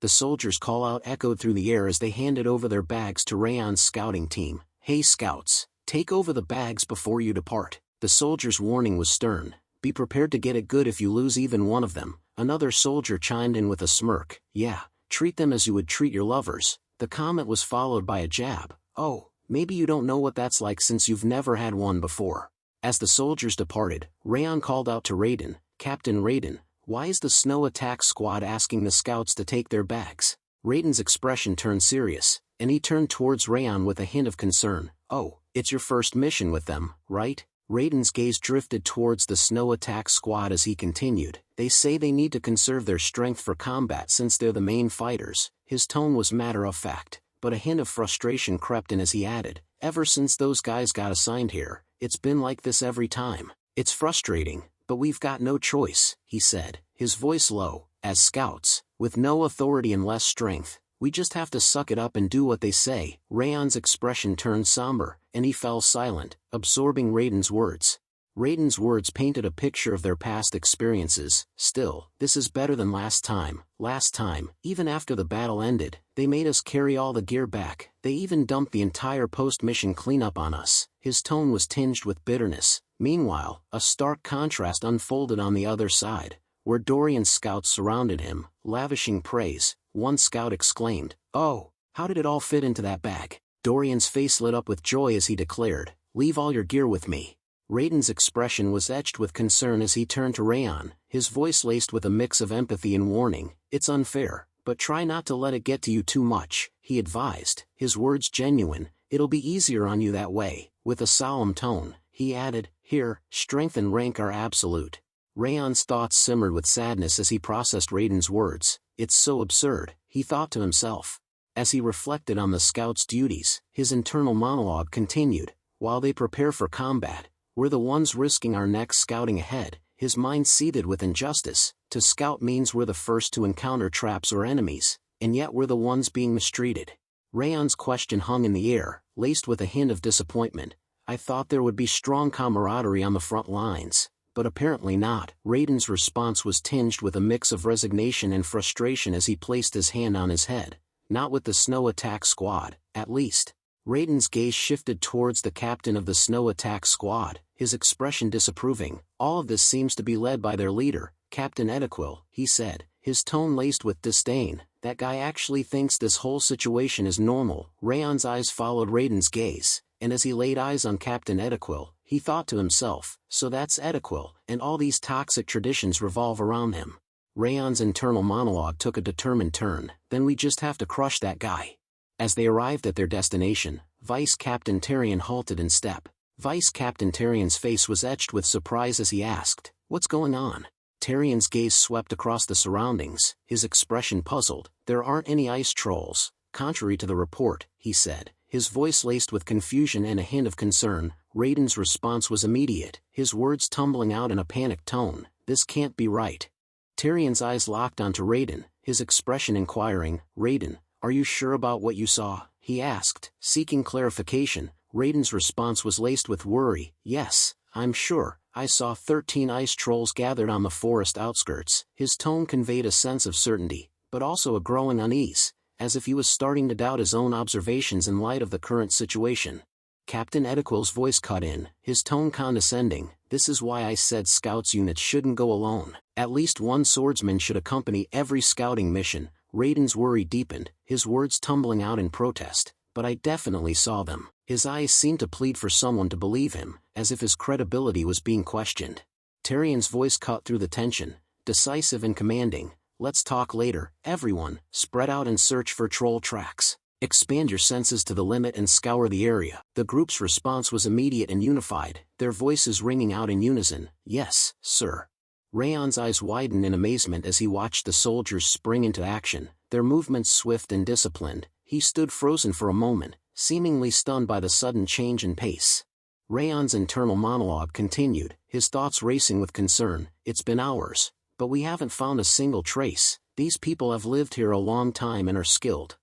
B: The soldiers' call-out echoed through the air as they handed over their bags to Raon's scouting team. "Hey scouts, take over the bags before you depart." The soldiers' warning was stern. "Be prepared to get it good if you lose even one of them." Another soldier chimed in with a smirk. "Yeah, treat them as you would treat your lovers." The comment was followed by a jab. "Oh, maybe you don't know what that's like since you've never had one before." As the soldiers departed, Raon called out to Raiden, "Captain Raiden, why is the snow attack squad asking the scouts to take their bags?" Raiden's expression turned serious, and he turned towards Raon with a hint of concern. "Oh, it's your first mission with them, right?" Raiden's gaze drifted towards the snow attack squad as he continued. "They say they need to conserve their strength for combat since they're the main fighters." His tone was matter-of-fact, but a hint of frustration crept in as he added, "Ever since those guys got assigned here, it's been like this every time. It's frustrating, but we've got no choice," he said, his voice low. "As scouts, with no authority and less strength, we just have to suck it up and do what they say." Raon's expression turned somber, and he fell silent, absorbing Raiden's words. Raiden's words painted a picture of their past experiences. "Still, this is better than last time. Last time, even after the battle ended, they made us carry all the gear back. They even dumped the entire post-mission cleanup on us." His tone was tinged with bitterness. Meanwhile, a stark contrast unfolded on the other side, where Dorian's scouts surrounded him, lavishing praise. One scout exclaimed, "Oh, how did it all fit into that bag?" Dorian's face lit up with joy as he declared, "Leave all your gear with me." Raiden's expression was etched with concern as he turned to Raon, his voice laced with a mix of empathy and warning. "It's unfair, but try not to let it get to you too much," he advised, his words genuine. "It'll be easier on you that way." With a solemn tone, he added, "Here, strength and rank are absolute." Raon's thoughts simmered with sadness as he processed Raiden's words. "It's so absurd," he thought to himself. As he reflected on the scouts' duties, his internal monologue continued. "While they prepare for combat, we're the ones risking our necks scouting ahead. his mind seethed with injustice. To scout means we're the first to encounter traps or enemies, and yet we're the ones being mistreated. Raon's question hung in the air, laced with a hint of disappointment. I thought there would be strong camaraderie on the front lines, but apparently not. Raiden's response was tinged with a mix of resignation and frustration as he placed his hand on his head. Not with the snow attack squad, at least. Raiden's gaze shifted towards the captain of the snow attack squad, his expression disapproving. All of this seems to be led by their leader, Captain Ediquil, he said, his tone laced with disdain. That guy actually thinks this whole situation is normal. Raon's eyes followed Raiden's gaze, and as he laid eyes on Captain Ediquil, he thought to himself, so that's Ediquil, and all these toxic traditions revolve around him. Raon's internal monologue took a determined turn. Then we just have to crush that guy. As they arrived at their destination, Vice Captain Tyrion halted in step. Vice Captain Tyrion's face was etched with surprise as he asked, "What's going on?" Tyrion's gaze swept across the surroundings, his expression puzzled. "There aren't any ice trolls, contrary to the report," he said, his voice laced with confusion and a hint of concern. Raiden's response was immediate, his words tumbling out in a panicked tone. "This can't be right." Tyrion's eyes locked onto Raiden, his expression inquiring. "Raiden, are you sure about what you saw?" he asked, seeking clarification. Raiden's response was laced with worry. "Yes, I'm sure. I saw 13 ice trolls gathered on the forest outskirts." His tone conveyed a sense of certainty, but also a growing unease, as if he was starting to doubt his own observations in light of the current situation. Captain Ediquil's voice cut in, his tone condescending. "This is why I said scouts units shouldn't go alone. At least one swordsman should accompany every scouting mission." Raiden's worry deepened, his words tumbling out in protest. "But I definitely saw them." His eyes seemed to plead for someone to believe him, as if his credibility was being questioned. Tyrion's voice cut through the tension, decisive and commanding. "Let's talk later, everyone. Spread out and search for troll tracks. Expand your senses to the limit and scour the area." The group's response was immediate and unified, their voices ringing out in unison. "Yes, sir." Raon's eyes widened in amazement as he watched the soldiers spring into action, their movements swift and disciplined. He stood frozen for a moment, seemingly stunned by the sudden change in pace. Raon's internal monologue continued, his thoughts racing with concern. "It's been hours, but we haven't found a single trace. These people have lived here a long time and are skilled.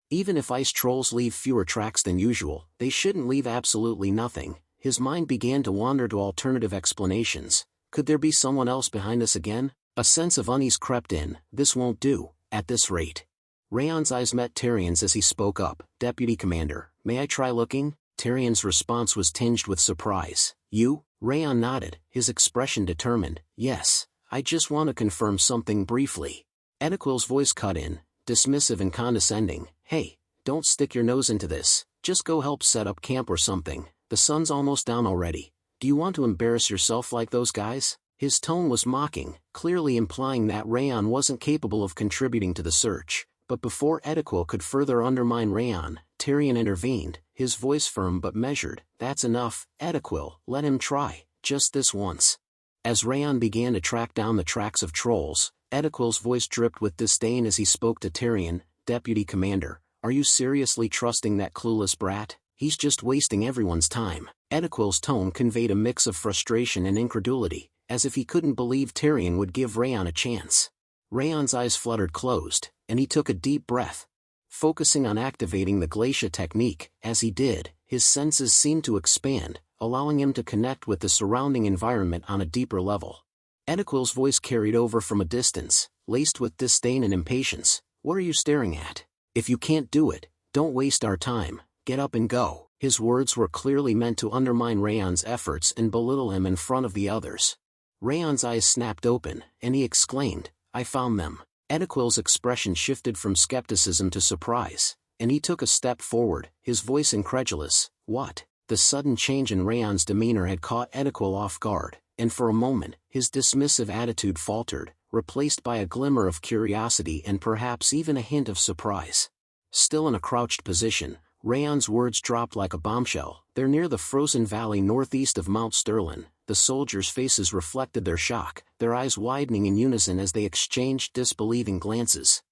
B: Even if ice trolls leave fewer tracks than usual, they shouldn't leave absolutely nothing." His mind began to wander to alternative explanations. Could there be someone else behind this again? A sense of unease crept in. This won't do, at this rate. Raon's eyes met Tyrion's as he spoke up. "Deputy Commander, may I try looking?" Tyrion's response was tinged with surprise. "You?" Raon nodded, his expression determined. "Yes, I just want to confirm something briefly." Ediquil's voice cut in, dismissive and condescending. "Hey, don't stick your nose into this. Just go help set up camp or something. The sun's almost down already. Do you want to embarrass yourself like those guys?" His tone was mocking, clearly implying that Raon wasn't capable of contributing to the search. But before Ediquil could further undermine Raon, Tyrion intervened, his voice firm but measured. "That's enough, Ediquil, let him try, just this once." As Raon began to track down the tracks of trolls, Ediquil's voice dripped with disdain as he spoke to Tyrion. "Deputy Commander, are you seriously trusting that clueless brat? He's just wasting everyone's time." Ediquil's tone conveyed a mix of frustration and incredulity, as if he couldn't believe Tyrion would give Raon a chance. Raon's eyes fluttered closed, and he took a deep breath. Focusing on activating the glacier technique, as he did, his senses seemed to expand, allowing him to connect with the surrounding environment on a deeper level. Ediquil's voice carried over from a distance, laced with disdain and impatience. "What are you staring at? If you can't do it, don't waste our time, get up and go." His words were clearly meant to undermine Raon's efforts and belittle him in front of the others. Raon's eyes snapped open, and he exclaimed, "I found them." Ediquil's expression shifted from skepticism to surprise, and he took a step forward, his voice incredulous. "What?" The sudden change in Raon's demeanor had caught Ediquil off guard, and for a moment, his dismissive attitude faltered, replaced by a glimmer of curiosity and perhaps even a hint of surprise. Still in a crouched position, Raon's words dropped like a bombshell. "They're near the frozen valley northeast of Mount Sterling." The soldiers' faces reflected their shock, their eyes widening in unison as they exchanged disbelieving glances.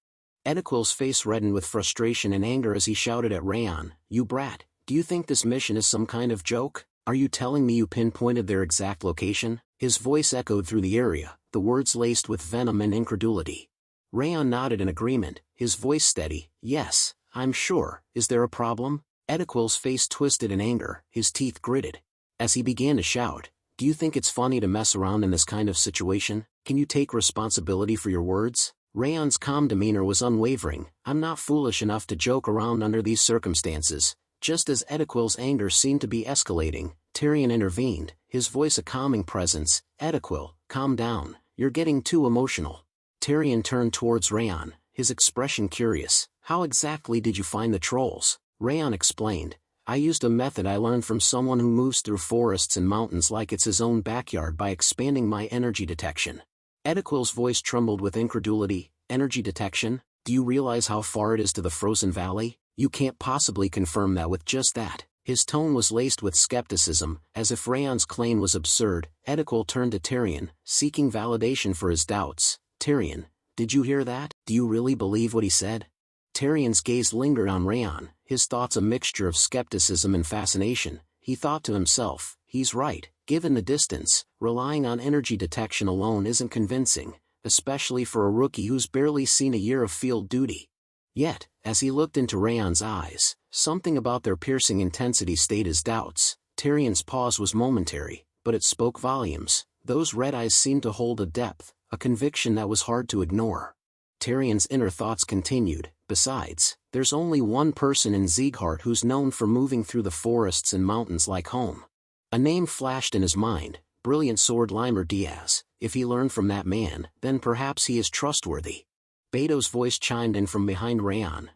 B: Ediquil's face reddened with frustration and anger as he shouted at Raon, "You brat, do you think this mission is some kind of joke? Are you telling me you pinpointed their exact location?" His voice echoed through the area, the words laced with venom and incredulity. Raon nodded in agreement, his voice steady. Yes, I'm sure. Is there a problem? Ediquil's face twisted in anger, his teeth gritted. As he began to shout, do you think it's funny to mess around in this kind of situation? Can you take responsibility for your words? Raon's calm demeanor was unwavering. I'm not foolish enough to joke around under these circumstances. Just as Ediquil's anger seemed to be escalating, Tyrion intervened, his voice a calming presence. Ediquil, calm down, you're getting too emotional. Tyrion turned towards Raon, his expression curious. How exactly did you find the trolls? Raon explained. I used a method I learned from someone who moves through forests and mountains like it's his own backyard by expanding my energy detection. Ediquil's voice trembled with incredulity. Energy detection? Do you realize how far it is to the frozen valley? You can't possibly confirm that with just that. His tone was laced with skepticism, as if Raon's claim was absurd. Ediquil turned to Tyrion, seeking validation for his doubts. Tyrion, did you hear that? Do you really believe what he said? Tyrion's gaze lingered on Raon, his thoughts a mixture of skepticism and fascination. He thought to himself, he's right, given the distance, relying on energy detection alone isn't convincing, especially for a rookie who's barely seen a year of field duty. Yet, as he looked into Raon's eyes, something about their piercing intensity stayed his doubts. Tyrion's pause was momentary, but it spoke volumes. Those red eyes seemed to hold a depth, a conviction that was hard to ignore. Tyrion's inner thoughts continued. Besides, there's only one person in Sieghart who's known for moving through the forests and mountains like home. A name flashed in his mind, brilliant sword Limer Diaz. If he learned from that man, then perhaps he is trustworthy. Beto's voice chimed in from behind Raon.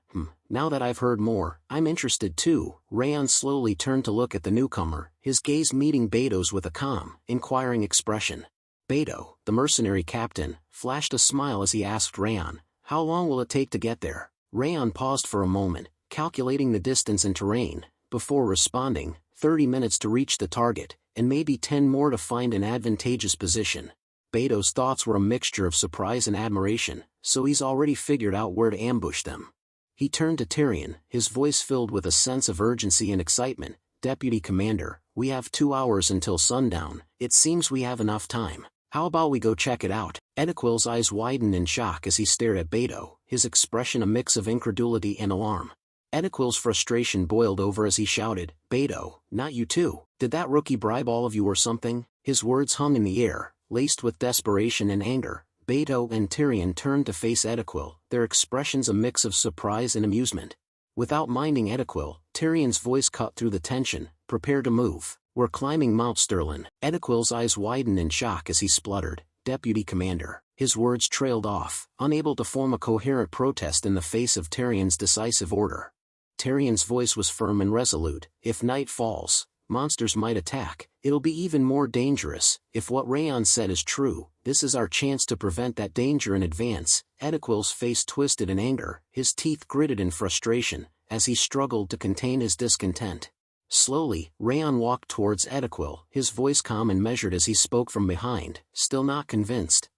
B: Now that I've heard more, I'm interested too. Raon slowly turned to look at the newcomer, his gaze meeting Beto's with a calm, inquiring expression. Beto, the mercenary captain, flashed a smile as he asked Raon, how long will it take to get there? Raon paused for a moment, calculating the distance and terrain, before responding, 30 minutes to reach the target, and maybe 10 more to find an advantageous position. Beto's thoughts were a mixture of surprise and admiration, so he's already figured out where to ambush them. He turned to Tyrion, his voice filled with a sense of urgency and excitement. Deputy Commander, we have 2 hours until sundown. It seems we have enough time. How about we go check it out? Ediquil's eyes widened in shock as he stared at Beto, his expression a mix of incredulity and alarm. Ediquil's frustration boiled over as he shouted, Beto, not you too. Did that rookie bribe all of you or something? His words hung in the air, laced with desperation and anger. Beto and Tyrion turned to face Ediquil, their expressions a mix of surprise and amusement. Without minding Ediquil, Tyrion's voice cut through the tension. Prepare to move. We're climbing Mount Sterling. Ediquil's eyes widened in shock as he spluttered, Deputy Commander. His words trailed off, unable to form a coherent protest in the face of Tyrion's decisive order. Tyrion's voice was firm and resolute. If night falls, monsters might attack. It'll be even more dangerous. If what Raon said is true, this is our chance to prevent that danger in advance. Ediquil's face twisted in anger, his teeth gritted in frustration, as he struggled to contain his discontent. Slowly, Raon walked towards Ediquil, his voice calm and measured as he spoke from behind, still not convinced.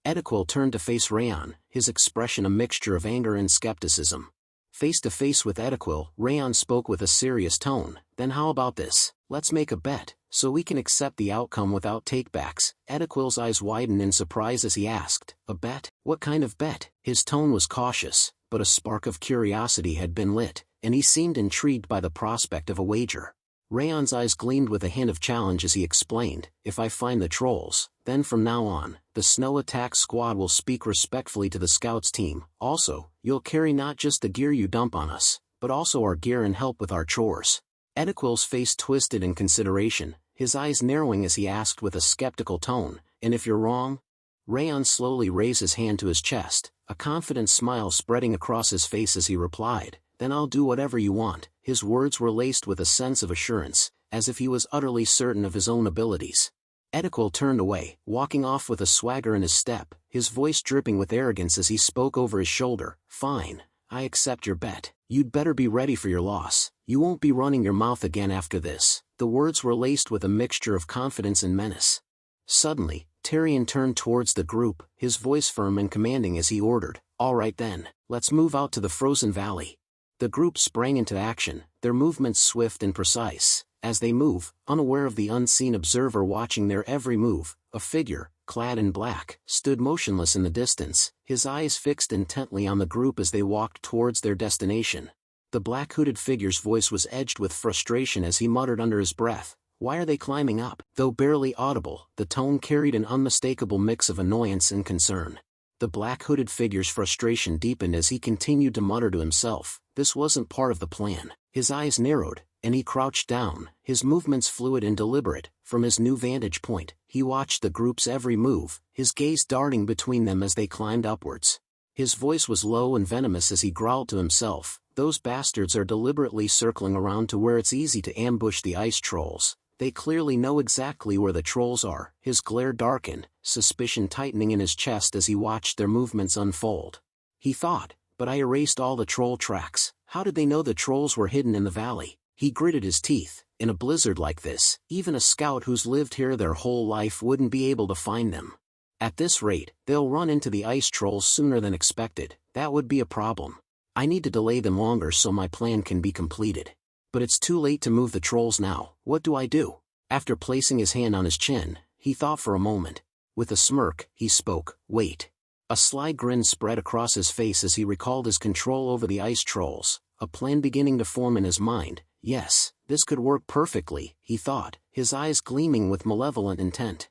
B: Ediquil turned to face Raon, his expression a mixture of anger and skepticism. Face to face with Ediquil, Raon spoke with a serious tone. Then how about this? Let's make a bet, so we can accept the outcome without takebacks. Ediquil's eyes widened in surprise as he asked, a bet? What kind of bet? His tone was cautious, but a spark of curiosity had been lit, and he seemed intrigued by the prospect of a wager. Raon's eyes gleamed with a hint of challenge as he explained, if I find the trolls, then from now on, the snow attack squad will speak respectfully to the scouts team. Also, you'll carry not just the gear you dump on us, but also our gear and help with our chores. Ediquil's face twisted in consideration, his eyes narrowing as he asked with a skeptical tone, and if you're wrong? Raon slowly raised his hand to his chest, a confident smile spreading across his face as he replied, then I'll do whatever you want. His words were laced with a sense of assurance, as if he was utterly certain of his own abilities. Ediquil turned away, walking off with a swagger in his step, his voice dripping with arrogance as he spoke over his shoulder. Fine, I accept your bet. You'd better be ready for your loss. You won't be running your mouth again after this. The words were laced with a mixture of confidence and menace. Suddenly, Tyrion turned towards the group, his voice firm and commanding as he ordered, all right then, let's move out to the frozen valley. The group sprang into action, their movements swift and precise. As they move, unaware of the unseen observer watching their every move, a figure, clad in black, stood motionless in the distance, his eyes fixed intently on the group as they walked towards their destination. The black hooded figure's voice was edged with frustration as he muttered under his breath, "Why are they climbing up?" Though barely audible, the tone carried an unmistakable mix of annoyance and concern. The black hooded figure's frustration deepened as he continued to mutter to himself, "This wasn't part of the plan." His eyes narrowed, and he crouched down, his movements fluid and deliberate. From his new vantage point, he watched the group's every move, his gaze darting between them as they climbed upwards. His voice was low and venomous as he growled to himself, "Those bastards are deliberately circling around to where it's easy to ambush the ice trolls. They clearly know exactly where the trolls are." His glare darkened, suspicion tightening in his chest as he watched their movements unfold. He thought, "But I erased all the troll tracks. How did they know the trolls were hidden in the valley?" He gritted his teeth. In a blizzard like this, even a scout who's lived here their whole life wouldn't be able to find them. At this rate, they'll run into the ice trolls sooner than expected. That would be a problem. I need to delay them longer so my plan can be completed. But it's too late to move the trolls now. What do I do? After placing his hand on his chin, he thought for a moment. With a smirk, he spoke, "Wait." A sly grin spread across his face as he recalled his control over the ice trolls, a plan beginning to form in his mind. Yes, this could work perfectly, he thought, his eyes gleaming with malevolent intent.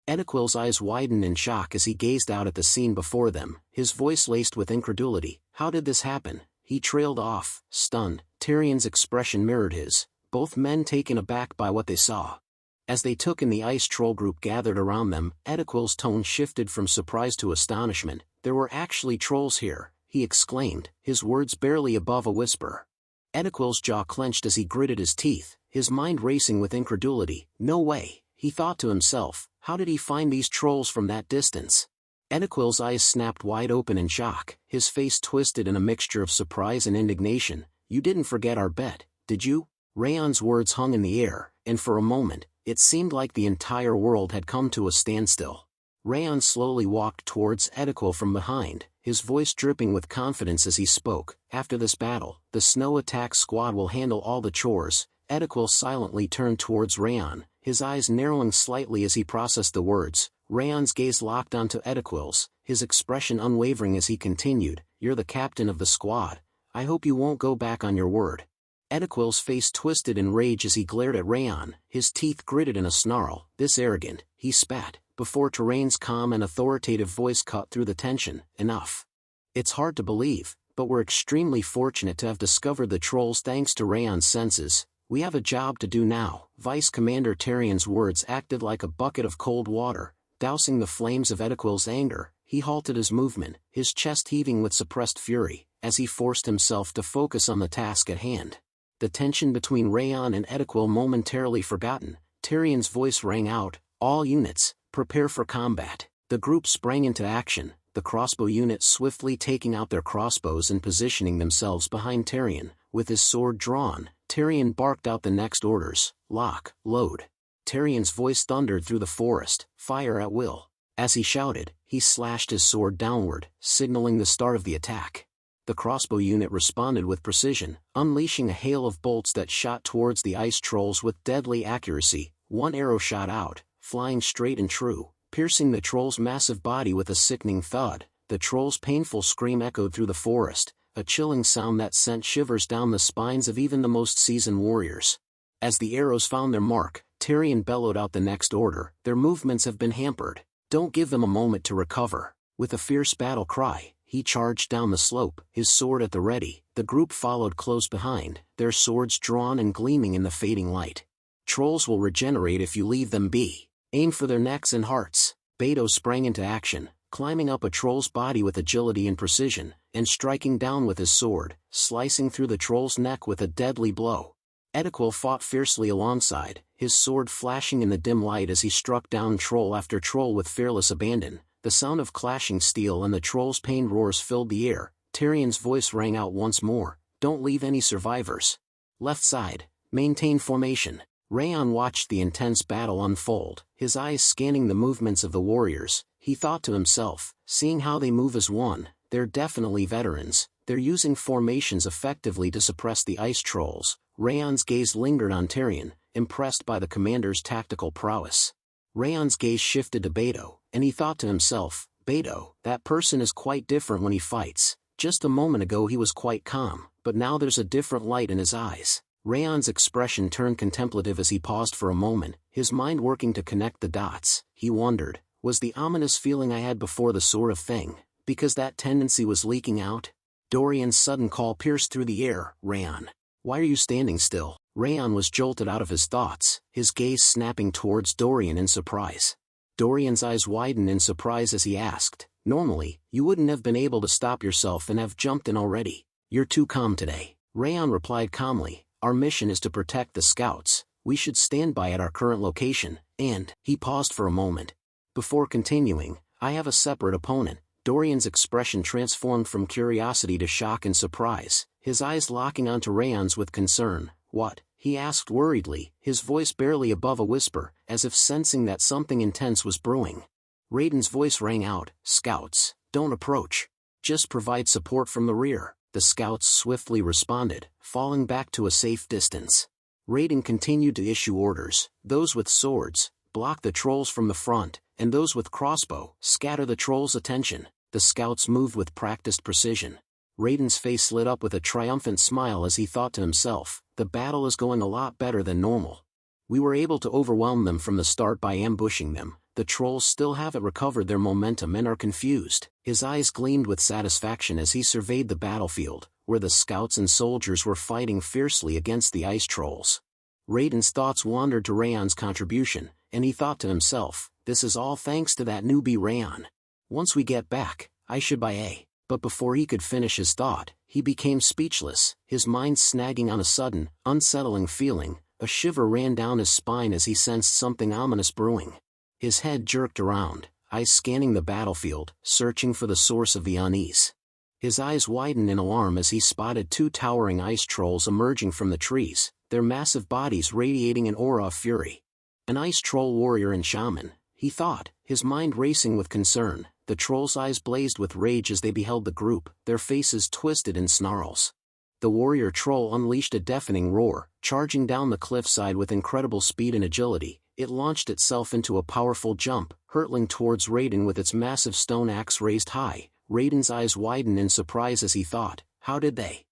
B: Ediquil's eyes widened in shock as he gazed out at the scene before them, his voice laced with incredulity. How did this happen? He trailed off, stunned. Tyrion's expression mirrored his, both men taken aback by what they saw. As they took in the ice troll group gathered around them, Ediquil's tone shifted from surprise to astonishment. "There were actually trolls here," he exclaimed, his words barely above a whisper. Ediquil's jaw clenched as he gritted his teeth, his mind racing with incredulity. "No way," he thought to himself, "how did he find these trolls from that distance?" Ediquil's eyes snapped wide open in shock, his face twisted in a mixture of surprise and indignation. "You didn't forget our bet, did you?" Raon's words hung in the air, and for a moment, it seemed like the entire world had come to a standstill. Raon slowly walked towards Ediquil from behind, his voice dripping with confidence as he spoke. "After this battle, the snow attack squad will handle all the chores." Ediquil silently turned towards Raon, his eyes narrowing slightly as he processed the words. Raon's gaze locked onto Ediquil's, his expression unwavering as he continued, "You're the captain of the squad. I hope you won't go back on your word." Ediquil's face twisted in rage as he glared at Raon, his teeth gritted in a snarl. "This arrogant," he spat, before Terrain's calm and authoritative voice cut through the tension. "Enough. It's hard to believe, but we're extremely fortunate to have discovered the trolls thanks to Raon's senses. We have a job to do now." Vice Commander Tyrion's words acted like a bucket of cold water, dousing the flames of Ediquil's anger. He halted his movement, his chest heaving with suppressed fury, as he forced himself to focus on the task at hand. The tension between Raon and Ediquil momentarily forgotten, Tyrion's voice rang out, "All units, prepare for combat." The group sprang into action, the crossbow unit swiftly taking out their crossbows and positioning themselves behind Tyrion. With his sword drawn, Tyrion barked out the next orders, "Lock, load." Tyrion's voice thundered through the forest, "Fire at will." As he shouted, he slashed his sword downward, signaling the start of the attack. The crossbow unit responded with precision, unleashing a hail of bolts that shot towards the ice trolls with deadly accuracy. One arrow shot out, flying straight and true, piercing the troll's massive body with a sickening thud. The troll's painful scream echoed through the forest, a chilling sound that sent shivers down the spines of even the most seasoned warriors. As the arrows found their mark, Tyrion bellowed out the next order. "Their movements have been hampered. Don't give them a moment to recover." With a fierce battle cry, he charged down the slope, his sword at the ready. The group followed close behind, their swords drawn and gleaming in the fading light. "Trolls will regenerate if you leave them be. Aim for their necks and hearts." Beto sprang into action, climbing up a troll's body with agility and precision, and striking down with his sword, slicing through the troll's neck with a deadly blow. Ediquil fought fiercely alongside, his sword flashing in the dim light as he struck down troll after troll with fearless abandon. The sound of clashing steel and the troll's pained roars filled the air. Tyrion's voice rang out once more, "Don't leave any survivors. Left side, maintain formation." Raon watched the intense battle unfold, his eyes scanning the movements of the warriors. He thought to himself, seeing how they move as one, they're definitely veterans. They're using formations effectively to suppress the ice trolls. Raon's gaze lingered on Tyrion, impressed by the commander's tactical prowess. Raon's gaze shifted to Beto, and he thought to himself, Beto, that person is quite different when he fights. Just a moment ago he was quite calm, but now there's a different light in his eyes. Raon's expression turned contemplative as he paused for a moment, his mind working to connect the dots. He wondered, was the ominous feeling I had before the sort of thing, because that tendency was leaking out? Dorian's sudden call pierced through the air. Raon. Why are you standing still? Raon was jolted out of his thoughts, his gaze snapping towards Dorian in surprise. Dorian's eyes widened in surprise as he asked, normally, you wouldn't have been able to stop yourself and have jumped in already. You're too calm today. Raon replied calmly, our mission is to protect the scouts. We should stand by at our current location, and, he paused for a moment. Before continuing, I have a separate opponent. Dorian's expression transformed from curiosity to shock and surprise, his eyes locking onto Raon's with concern. What? He asked worriedly, his voice barely above a whisper, as if sensing that something intense was brewing. Raiden's voice rang out, Scouts, don't approach. Just provide support from the rear. The scouts swiftly responded, falling back to a safe distance. Raiden continued to issue orders, those with swords, block the trolls from the front, and those with crossbow, scatter the trolls' attention. The scouts moved with practiced precision. Raiden's face lit up with a triumphant smile as he thought to himself, the battle is going a lot better than normal. We were able to overwhelm them from the start by ambushing them. The trolls still haven't recovered their momentum and are confused. His eyes gleamed with satisfaction as he surveyed the battlefield, where the scouts and soldiers were fighting fiercely against the ice trolls. Raiden's thoughts wandered to Raon's contribution, and he thought to himself, this is all thanks to that newbie Raon. Once we get back, I should buy a... But before he could finish his thought, he became speechless, his mind snagging on a sudden, unsettling feeling. A shiver ran down his spine as he sensed something ominous brewing. His head jerked around, eyes scanning the battlefield, searching for the source of the unease. His eyes widened in alarm as he spotted two towering ice trolls emerging from the trees, their massive bodies radiating an aura of fury. An ice troll warrior and shaman, he thought, his mind racing with concern. The trolls' eyes blazed with rage as they beheld the group, their faces twisted in snarls. The warrior troll unleashed a deafening roar, charging down the cliffside with incredible speed and agility. It launched itself into a powerful jump, hurtling towards Raiden with its massive stone axe raised high. Raiden's eyes widened in surprise as he thought, how did they?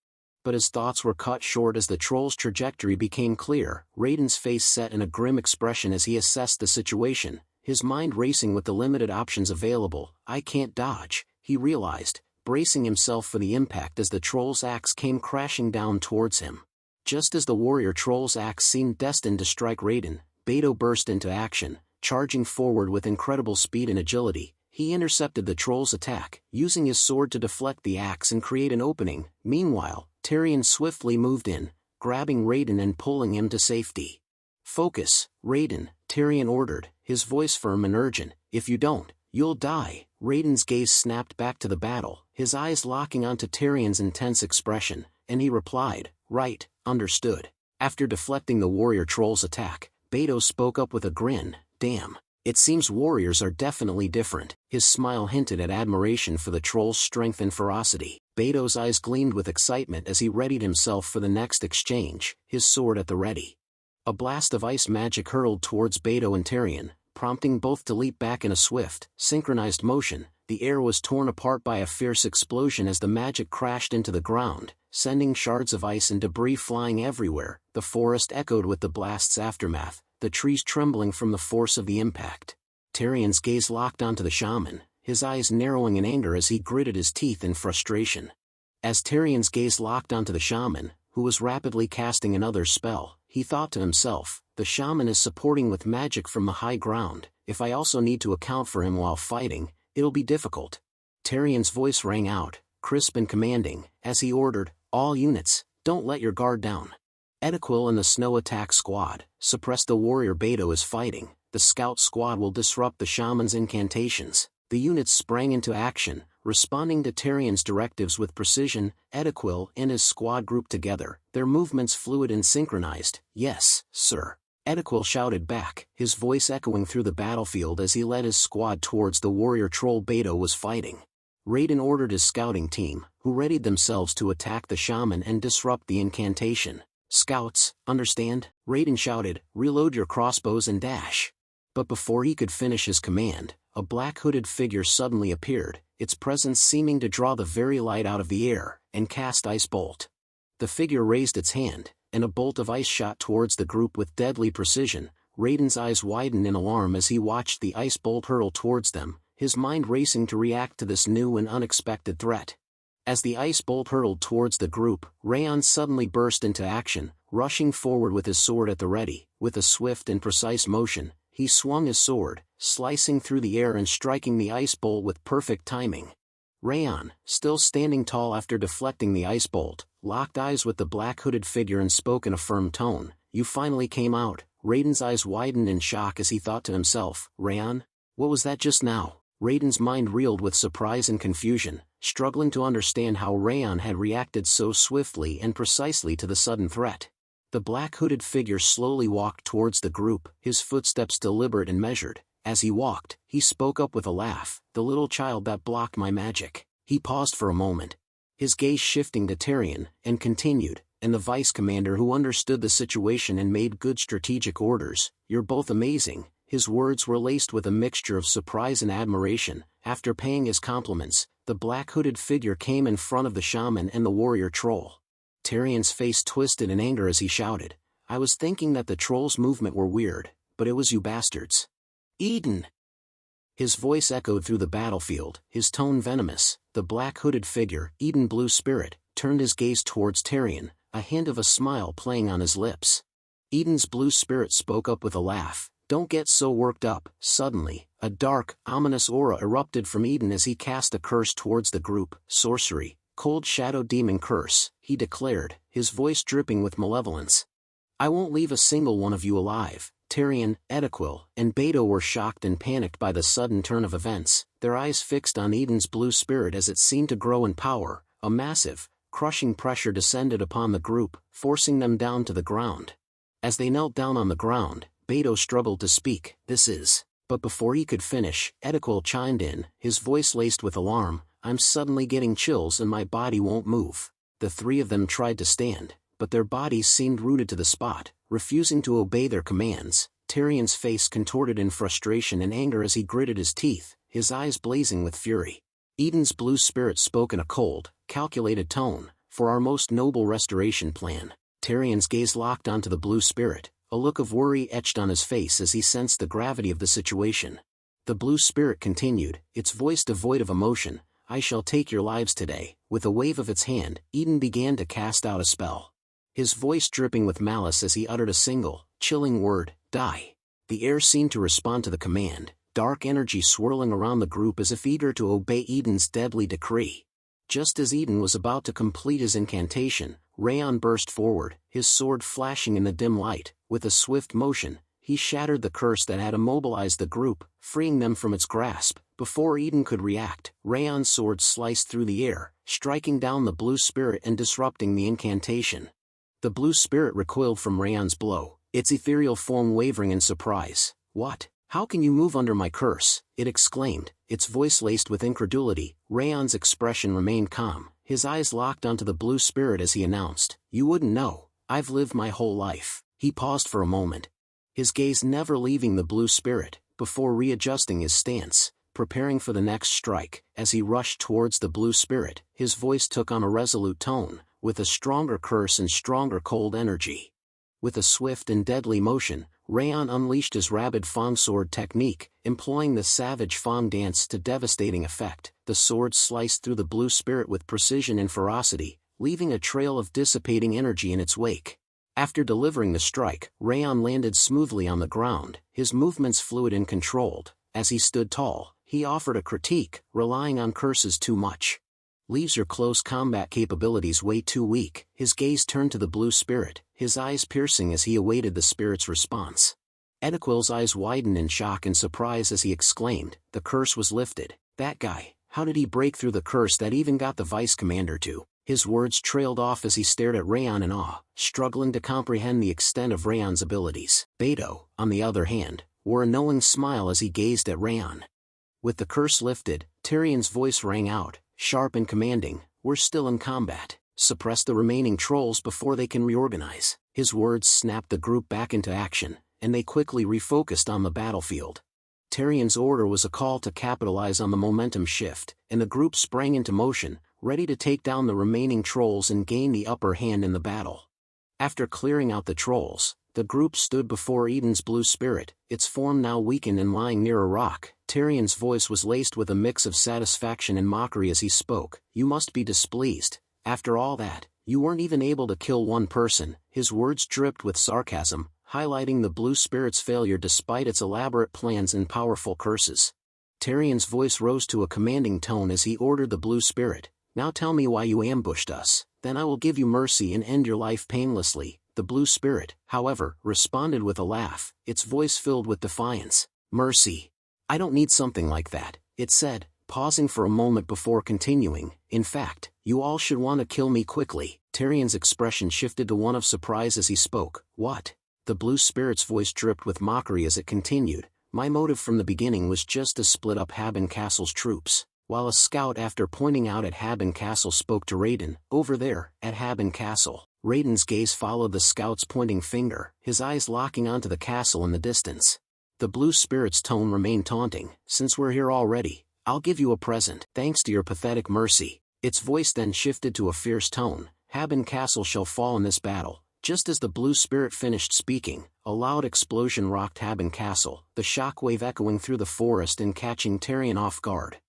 B: But his thoughts were cut short as the troll's trajectory became clear. Raiden's face set in a grim expression as he assessed the situation, his mind racing with the limited options available. I can't dodge, he realized, bracing himself for the impact as the troll's axe came crashing down towards him. Just as the warrior troll's axe seemed destined to strike Raiden, Beto burst into action, charging forward with incredible speed and agility. He intercepted the troll's attack, using his sword to deflect the axe and create an opening. Meanwhile, Tyrion swiftly moved in, grabbing Raiden and pulling him to safety. Focus, Raiden, Tyrion ordered, his voice firm and urgent. If you don't, you'll die. Raiden's gaze snapped back to the battle, his eyes locking onto Tyrion's intense expression, and he replied, right, understood. After deflecting the warrior troll's attack, Beto spoke up with a grin, damn, it seems warriors are definitely different. His smile hinted at admiration for the troll's strength and ferocity. Beto's eyes gleamed with excitement as he readied himself for the next exchange, his sword at the ready. A blast of ice magic hurled towards Beto and Tyrion, prompting both to leap back in a swift, synchronized motion. The air was torn apart by a fierce explosion as the magic crashed into the ground, sending shards of ice and debris flying everywhere. The forest echoed with the blast's aftermath, the trees trembling from the force of the impact. Tyrion's gaze locked onto the shaman, his eyes narrowing in anger as he gritted his teeth in frustration. As Tyrion's gaze locked onto the shaman, who was rapidly casting another spell, he thought to himself, the shaman is supporting with magic from the high ground. If I also need to account for him while fighting, it'll be difficult. Tyrion's voice rang out, crisp and commanding, as he ordered, all units, don't let your guard down. Edequil and the snow attack squad, suppress the warrior Beto is fighting. The scout squad will disrupt the shaman's incantations. The units sprang into action, responding to Tyrion's directives with precision. Edequil and his squad grouped together, their movements fluid and synchronized. Yes, sir. Edequil shouted back, his voice echoing through the battlefield as he led his squad towards the warrior troll Beto was fighting. Raiden ordered his scouting team, who readied themselves to attack the shaman and disrupt the incantation. Scouts, understand? Raiden shouted, reload your crossbows and dash. But before he could finish his command, a black hooded figure suddenly appeared, its presence seeming to draw the very light out of the air, and cast Ice Bolt. The figure raised its hand, and a bolt of ice shot towards the group with deadly precision. Raiden's eyes widened in alarm as he watched the ice bolt hurtle towards them, his mind racing to react to this new and unexpected threat. As the ice bolt hurtled towards the group, Raon suddenly burst into action, rushing forward with his sword at the ready. With a swift and precise motion, he swung his sword, slicing through the air and striking the ice bolt with perfect timing. Raon, still standing tall after deflecting the ice bolt, locked eyes with the black hooded figure and spoke in a firm tone, "You finally came out." Raiden's eyes widened in shock as he thought to himself, "Raon? What was that just now?" Raiden's mind reeled with surprise and confusion, struggling to understand how Raon had reacted so swiftly and precisely to the sudden threat. The black hooded figure slowly walked towards the group, his footsteps deliberate and measured. As he walked, he spoke up with a laugh, "The little child that blocked my magic." He paused for a moment, his gaze shifting to Tyrion, and continued, "And the vice commander who understood the situation and made good strategic orders. You're both amazing." His words were laced with a mixture of surprise and admiration. After paying his compliments, the black hooded figure came in front of the shaman and the warrior troll. Tyrion's face twisted in anger as he shouted, "I was thinking that the troll's movement were weird, but it was you bastards. Eden!" His voice echoed through the battlefield, his tone venomous. The black hooded figure, Eden Blue Spirit, turned his gaze towards Tyrion, a hint of a smile playing on his lips. Eden's Blue Spirit spoke up with a laugh, "Don't get so worked up." Suddenly, a dark, ominous aura erupted from Eden as he cast a curse towards the group. "Sorcery, Cold Shadow Demon Curse," he declared, his voice dripping with malevolence. "I won't leave a single one of you alive." Tyrion, Edequil, and Beto were shocked and panicked by the sudden turn of events, their eyes fixed on Eden's Blue Spirit as it seemed to grow in power. A massive, crushing pressure descended upon the group, forcing them down to the ground. As they knelt down on the ground, Beto struggled to speak, "This is..." But before he could finish, Edequil chimed in, his voice laced with alarm, "I'm suddenly getting chills and my body won't move." The three of them tried to stand, but their bodies seemed rooted to the spot, refusing to obey their commands. Tyrion's face contorted in frustration and anger as he gritted his teeth, his eyes blazing with fury. Eden's Blue Spirit spoke in a cold, calculated tone, "For our most noble restoration plan." Tyrion's gaze locked onto the Blue Spirit, a look of worry etched on his face as he sensed the gravity of the situation. The Blue Spirit continued, its voice devoid of emotion, "I shall take your lives today." With a wave of its hand, Eden began to cast out a spell. His voice dripping with malice as he uttered a single, chilling word, "Die." The air seemed to respond to the command, dark energy swirling around the group as if eager to obey Eden's deadly decree. Just as Eden was about to complete his incantation, Raon burst forward, his sword flashing in the dim light. With a swift motion, he shattered the curse that had immobilized the group, freeing them from its grasp. Before Eden could react, Raon's sword sliced through the air, striking down the Blue Spirit and disrupting the incantation. The Blue Spirit recoiled from Raon's blow, its ethereal form wavering in surprise. "What? How can you move under my curse?" it exclaimed, its voice laced with incredulity. Raon's expression remained calm, his eyes locked onto the Blue Spirit as he announced, "You wouldn't know. I've lived my whole life." He paused for a moment, his gaze never leaving the Blue Spirit, before readjusting his stance, preparing for the next strike. As he rushed towards the Blue Spirit, his voice took on a resolute tone, with a stronger curse and stronger cold energy. With a swift and deadly motion, Raon unleashed his rabid Fang sword technique, employing the savage Fang dance to devastating effect. The sword sliced through the Blue Spirit with precision and ferocity, leaving a trail of dissipating energy in its wake. After delivering the strike, Raon landed smoothly on the ground, his movements fluid and controlled. As he stood tall, he offered a critique, "Relying on curses too much leaves your close combat capabilities way too weak." His gaze turned to the Blue Spirit, his eyes piercing as he awaited the spirit's response. Edequil's eyes widened in shock and surprise as he exclaimed, "The curse was lifted. That guy, how did he break through the curse that even got the vice commander to?" His words trailed off as he stared at Raon in awe, struggling to comprehend the extent of Raon's abilities. Beto, on the other hand, wore a knowing smile as he gazed at Raon. With the curse lifted, Tyrion's voice rang out, sharp and commanding, "We're still in combat. Suppress the remaining trolls before they can reorganize. His words snapped the group back into action, and they quickly refocused on the battlefield. Tyrion's order was a call to capitalize on the momentum shift, and the group sprang into motion, ready to take down the remaining trolls and gain the upper hand in the battle. After clearing out the trolls, the group stood before Eden's blue spirit, its form now weakened and lying near a rock. Tyrion's voice was laced with a mix of satisfaction and mockery as he spoke. "You must be displeased. After all that, you weren't even able to kill one person." His words dripped with sarcasm, highlighting the blue spirit's failure despite its elaborate plans and powerful curses. Tyrion's voice rose to a commanding tone as he ordered the blue spirit, "Now tell me why you ambushed us, then I will give you mercy and end your life painlessly." The blue spirit, however, responded with a laugh, its voice filled with defiance. "Mercy? I don't need something like that," it said, pausing for a moment before continuing. "In fact, you all should want to kill me quickly." Tyrion's expression shifted to one of surprise as he spoke. "What?" The blue spirit's voice dripped with mockery as it continued. "My motive from the beginning was just to split up Haben Castle's troops." While a scout, after pointing out at Haben Castle, spoke to Raiden, "Over there, at Haben Castle." Raiden's gaze followed the scout's pointing finger, his eyes locking onto the castle in the distance. The blue spirit's tone remained taunting. "Since we're here already, I'll give you a present. Thanks to your pathetic mercy." Its voice then shifted to a fierce tone. "Haben Castle shall fall in this battle." Just as the blue spirit finished speaking, a loud explosion rocked Haben Castle, the shockwave echoing through the forest and catching Tyrion off guard.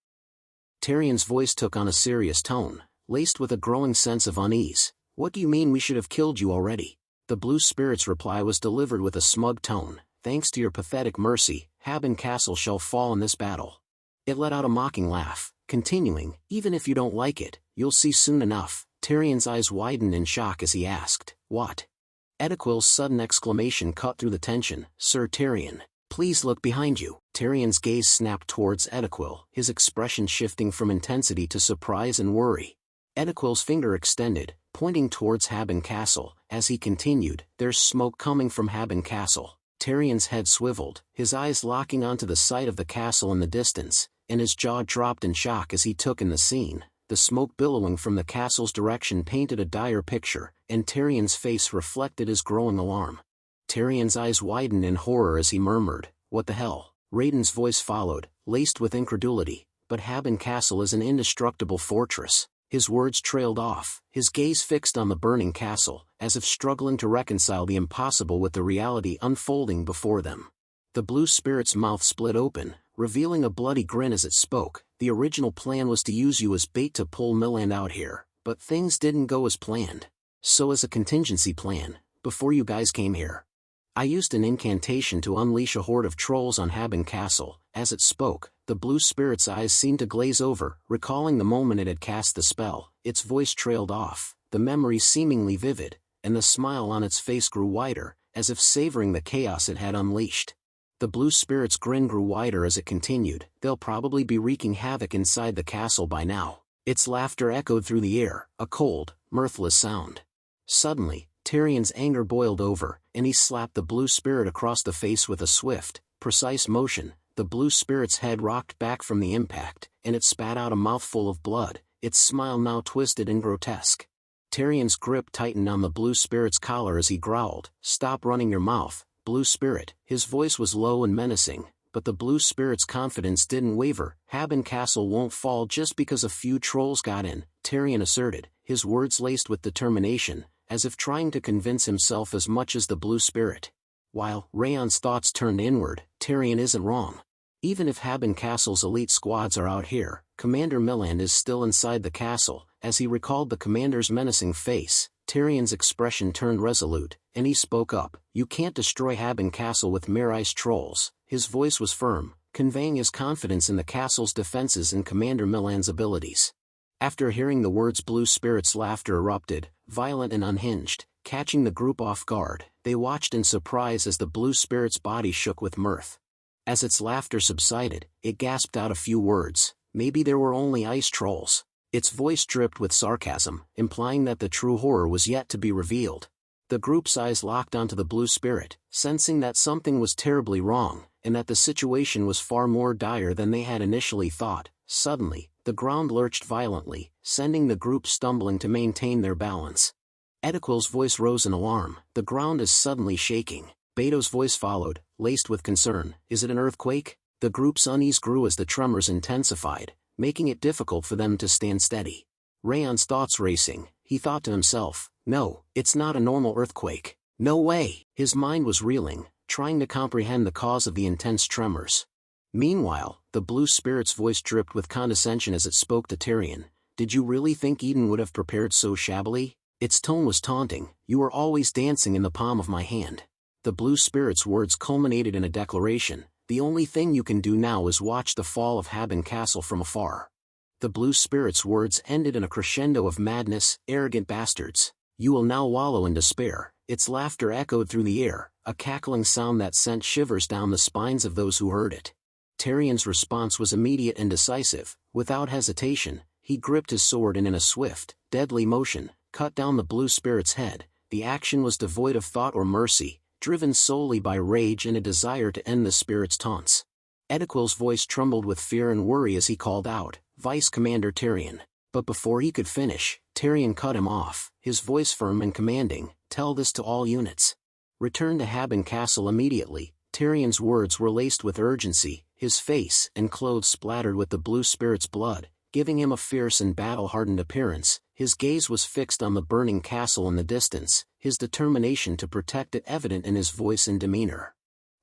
B: Tyrion's voice took on a serious tone, laced with a growing sense of unease. "What do you mean we should have killed you already?" The blue spirit's reply was delivered with a smug tone. "Thanks to your pathetic mercy, Haben Castle shall fall in this battle." It let out a mocking laugh, continuing, "Even if you don't like it, you'll see soon enough." Tyrion's eyes widened in shock as he asked, "What?" Edequil's sudden exclamation cut through the tension. "Sir Tyrion, please look behind you." Tyrion's gaze snapped towards Edequil, his expression shifting from intensity to surprise and worry. Edequil's finger extended, pointing towards Haben Castle. As he continued, "There's smoke coming from Haben Castle." Tyrion's head swiveled, his eyes locking onto the sight of the castle in the distance, and his jaw dropped in shock as he took in the scene. The smoke billowing from the castle's direction painted a dire picture, and Tyrion's face reflected his growing alarm. Tyrion's eyes widened in horror as he murmured, "What the hell?" Raiden's voice followed, laced with incredulity, "But Haben Castle is an indestructible fortress." His words trailed off, his gaze fixed on the burning castle, as if struggling to reconcile the impossible with the reality unfolding before them. The blue spirit's mouth split open, revealing a bloody grin as it spoke. "The original plan was to use you as bait to pull Milland out here, but things didn't go as planned. So as a contingency plan, before you guys came here, I used an incantation to unleash a horde of trolls on Haben Castle." As it spoke, the blue spirit's eyes seemed to glaze over, recalling the moment it had cast the spell. Its voice trailed off, the memory seemingly vivid, and the smile on its face grew wider, as if savoring the chaos it had unleashed. The blue spirit's grin grew wider as it continued. "They'll probably be wreaking havoc inside the castle by now." Its laughter echoed through the air, a cold, mirthless sound. Suddenly, Tyrion's anger boiled over, and he slapped the blue spirit across the face with a swift, precise motion. The blue spirit's head rocked back from the impact, and it spat out a mouthful of blood, its smile now twisted and grotesque. Tyrion's grip tightened on the blue spirit's collar as he growled, "Stop running your mouth, blue spirit." His voice was low and menacing, but the blue spirit's confidence didn't waver. "Haben Castle won't fall just because a few trolls got in," Tyrion asserted, his words laced with determination, as if trying to convince himself as much as the blue spirit. While Raon's thoughts turned inward, Tyrion isn't wrong. Even if Haben Castle's elite squads are out here, Commander Milland is still inside the castle. As he recalled the commander's menacing face, Tyrion's expression turned resolute, and he spoke up, "You can't destroy Haben Castle with mere ice trolls." His voice was firm, conveying his confidence in the castle's defenses and Commander Milland's abilities. After hearing the words, blue spirit's laughter erupted, violent and unhinged, catching the group off guard. They watched in surprise as the blue spirit's body shook with mirth. As its laughter subsided, it gasped out a few words. Maybe there were only ice trolls. Its voice dripped with sarcasm, implying that the true horror was yet to be revealed. The group's eyes locked onto the blue spirit, sensing that something was terribly wrong, and that the situation was far more dire than they had initially thought. Suddenly, the The ground lurched violently, sending the group stumbling to maintain their balance. Ediquel's voice rose in alarm. The ground is suddenly shaking. Beto's voice followed, laced with concern. Is it an earthquake? The group's unease grew as the tremors intensified, making it difficult for them to stand steady. Raon's thoughts racing, he thought to himself, no, it's not a normal earthquake. No way! His mind was reeling, trying to comprehend the cause of the intense tremors. Meanwhile, the blue spirit's voice dripped with condescension as it spoke to Tyrion. Did you really think Eden would have prepared so shabbily? Its tone was taunting. You are always dancing in the palm of my hand. The blue spirit's words culminated in a declaration. The only thing you can do now is watch the fall of Haben Castle from afar. The blue spirit's words ended in a crescendo of madness. Arrogant bastards. You will now wallow in despair. Its laughter echoed through the air, a cackling sound that sent shivers down the spines of those who heard it. Tyrion's response was immediate and decisive. Without hesitation, he gripped his sword and in a swift, deadly motion, cut down the blue spirit's head. The action was devoid of thought or mercy, driven solely by rage and a desire to end the spirit's taunts. Ediquel's voice trembled with fear and worry as he called out, Vice Commander Tyrion. But before he could finish, Tyrion cut him off, his voice firm and commanding, Tell this to all units. Return to Haben Castle immediately. Tyrion's words were laced with urgency, his face and clothes splattered with the blue spirit's blood, giving him a fierce and battle-hardened appearance. His gaze was fixed on the burning castle in the distance, his determination to protect it evident in his voice and demeanor.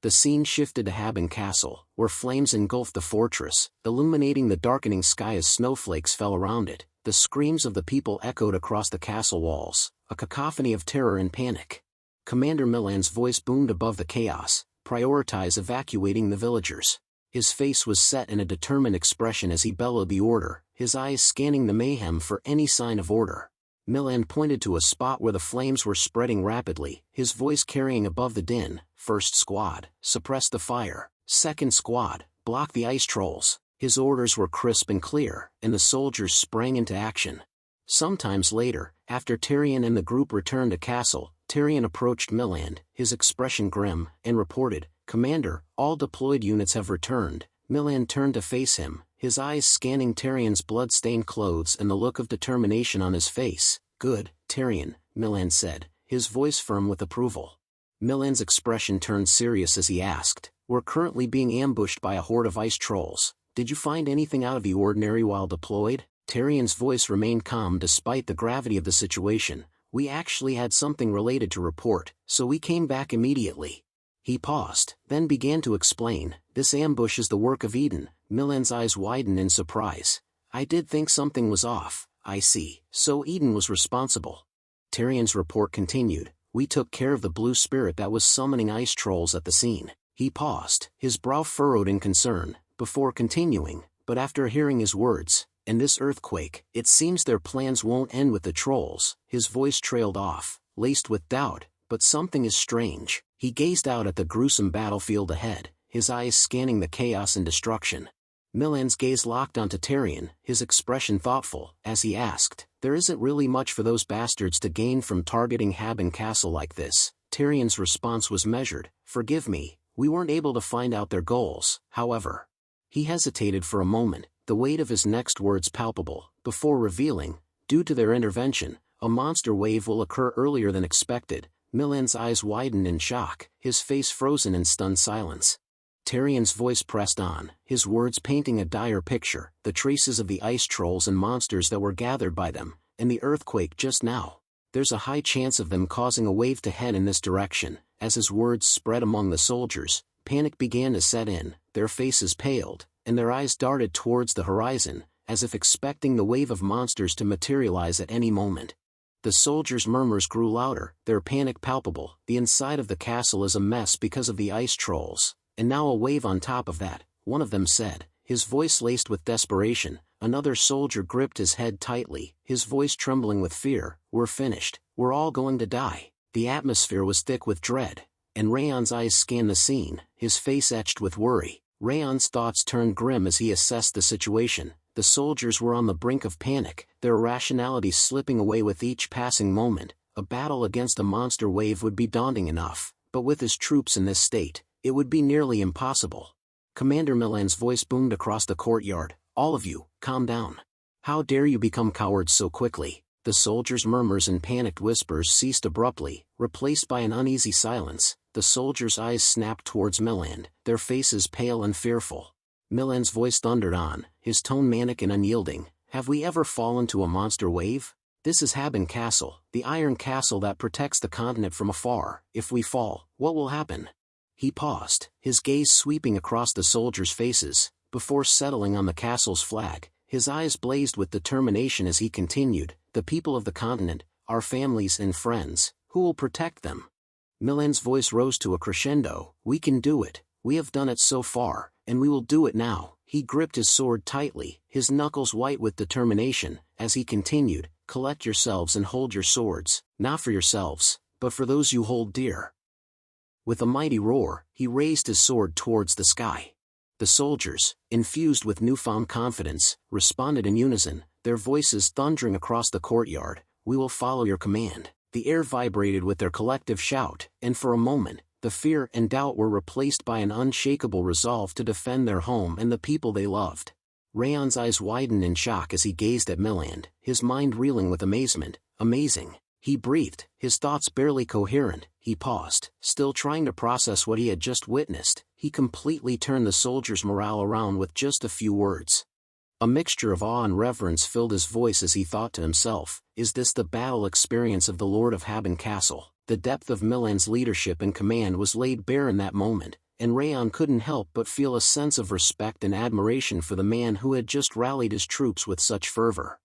B: The scene shifted to Haben Castle, where flames engulfed the fortress, illuminating the darkening sky as snowflakes fell around it. The screams of the people echoed across the castle walls, a cacophony of terror and panic. Commander Milan's voice boomed above the chaos, prioritize evacuating the villagers. His face was set in a determined expression as he bellowed the order, his eyes scanning the mayhem for any sign of order. Milan pointed to a spot where the flames were spreading rapidly, his voice carrying above the din. First squad, suppress the fire. Second squad, block the ice trolls. His orders were crisp and clear, and the soldiers sprang into action. Sometimes later, after Tyrion and the group returned to castle, Tyrion approached Milan, his expression grim, and reported, Commander, all deployed units have returned. Milan turned to face him, his eyes scanning Tyrion's blood-stained clothes and the look of determination on his face. Good, Tyrion, Milan said, his voice firm with approval. Milan's expression turned serious as he asked, We're currently being ambushed by a horde of ice trolls. Did you find anything out of the ordinary while deployed? Tyrion's voice remained calm despite the gravity of the situation. We actually had something related to report, so we came back immediately. He paused, then began to explain, This ambush is the work of Eden. Milan's eyes widened in surprise. I did think something was off. I see. So Eden was responsible. Tyrion's report continued. We took care of the blue spirit that was summoning ice trolls at the scene. He paused, his brow furrowed in concern, before continuing, but after hearing his words, and this earthquake, it seems their plans won't end with the trolls. His voice trailed off, laced with doubt, but something is strange. He gazed out at the gruesome battlefield ahead, his eyes scanning the chaos and destruction. Milan's gaze locked onto Tyrion, his expression thoughtful, as he asked, There isn't really much for those bastards to gain from targeting Haben Castle like this. Tyrion's response was measured, Forgive me, we weren't able to find out their goals, however. He hesitated for a moment, the weight of his next words palpable, before revealing, due to their intervention, a monster wave will occur earlier than expected. Milan's eyes widened in shock, his face frozen in stunned silence. Tyrion's voice pressed on, his words painting a dire picture, the traces of the ice trolls and monsters that were gathered by them, and the earthquake just now. There's a high chance of them causing a wave to head in this direction. As his words spread among the soldiers, panic began to set in, their faces paled, and their eyes darted towards the horizon, as if expecting the wave of monsters to materialize at any moment. The soldiers' murmurs grew louder, their panic palpable. The inside of the castle is a mess because of the ice trolls, and now a wave on top of that, one of them said, his voice laced with desperation. Another soldier gripped his head tightly, his voice trembling with fear. We're finished, we're all going to die. The atmosphere was thick with dread, and Raon's eyes scanned the scene, his face etched with worry. Raon's thoughts turned grim as he assessed the situation. The soldiers were on the brink of panic, their irrationality slipping away with each passing moment. A battle against a monster wave would be daunting enough, but with his troops in this state, it would be nearly impossible. Commander Milan's voice boomed across the courtyard. All of you, calm down. How dare you become cowards so quickly? The soldiers' murmurs and panicked whispers ceased abruptly, replaced by an uneasy silence. The soldiers' eyes snapped towards Milan, their faces pale and fearful. Milan's voice thundered on, his tone manic and unyielding. Have we ever fallen to a monster wave? This is Haben Castle, the iron castle that protects the continent from afar. If we fall, what will happen? He paused, his gaze sweeping across the soldiers' faces, before settling on the castle's flag. His eyes blazed with determination as he continued, the people of the continent, our families and friends, who will protect them? Milan's voice rose to a crescendo. We can do it, we have done it so far, and we will do it now. He gripped his sword tightly, his knuckles white with determination, as he continued, collect yourselves and hold your swords, not for yourselves, but for those you hold dear. With a mighty roar, he raised his sword towards the sky. The soldiers, infused with newfound confidence, responded in unison, their voices thundering across the courtyard. We will follow your command. The air vibrated with their collective shout, and for a moment, the fear and doubt were replaced by an unshakable resolve to defend their home and the people they loved. Raon's eyes widened in shock as he gazed at Milan, his mind reeling with amazement. Amazing. He breathed, his thoughts barely coherent. He paused, still trying to process what he had just witnessed. He completely turned the soldiers' morale around with just a few words. A mixture of awe and reverence filled his voice as he thought to himself, is this the battle experience of the Lord of Haben Castle? The depth of Milan's leadership and command was laid bare in that moment, and Raon couldn't help but feel a sense of respect and admiration for the man who had just rallied his troops with such fervor.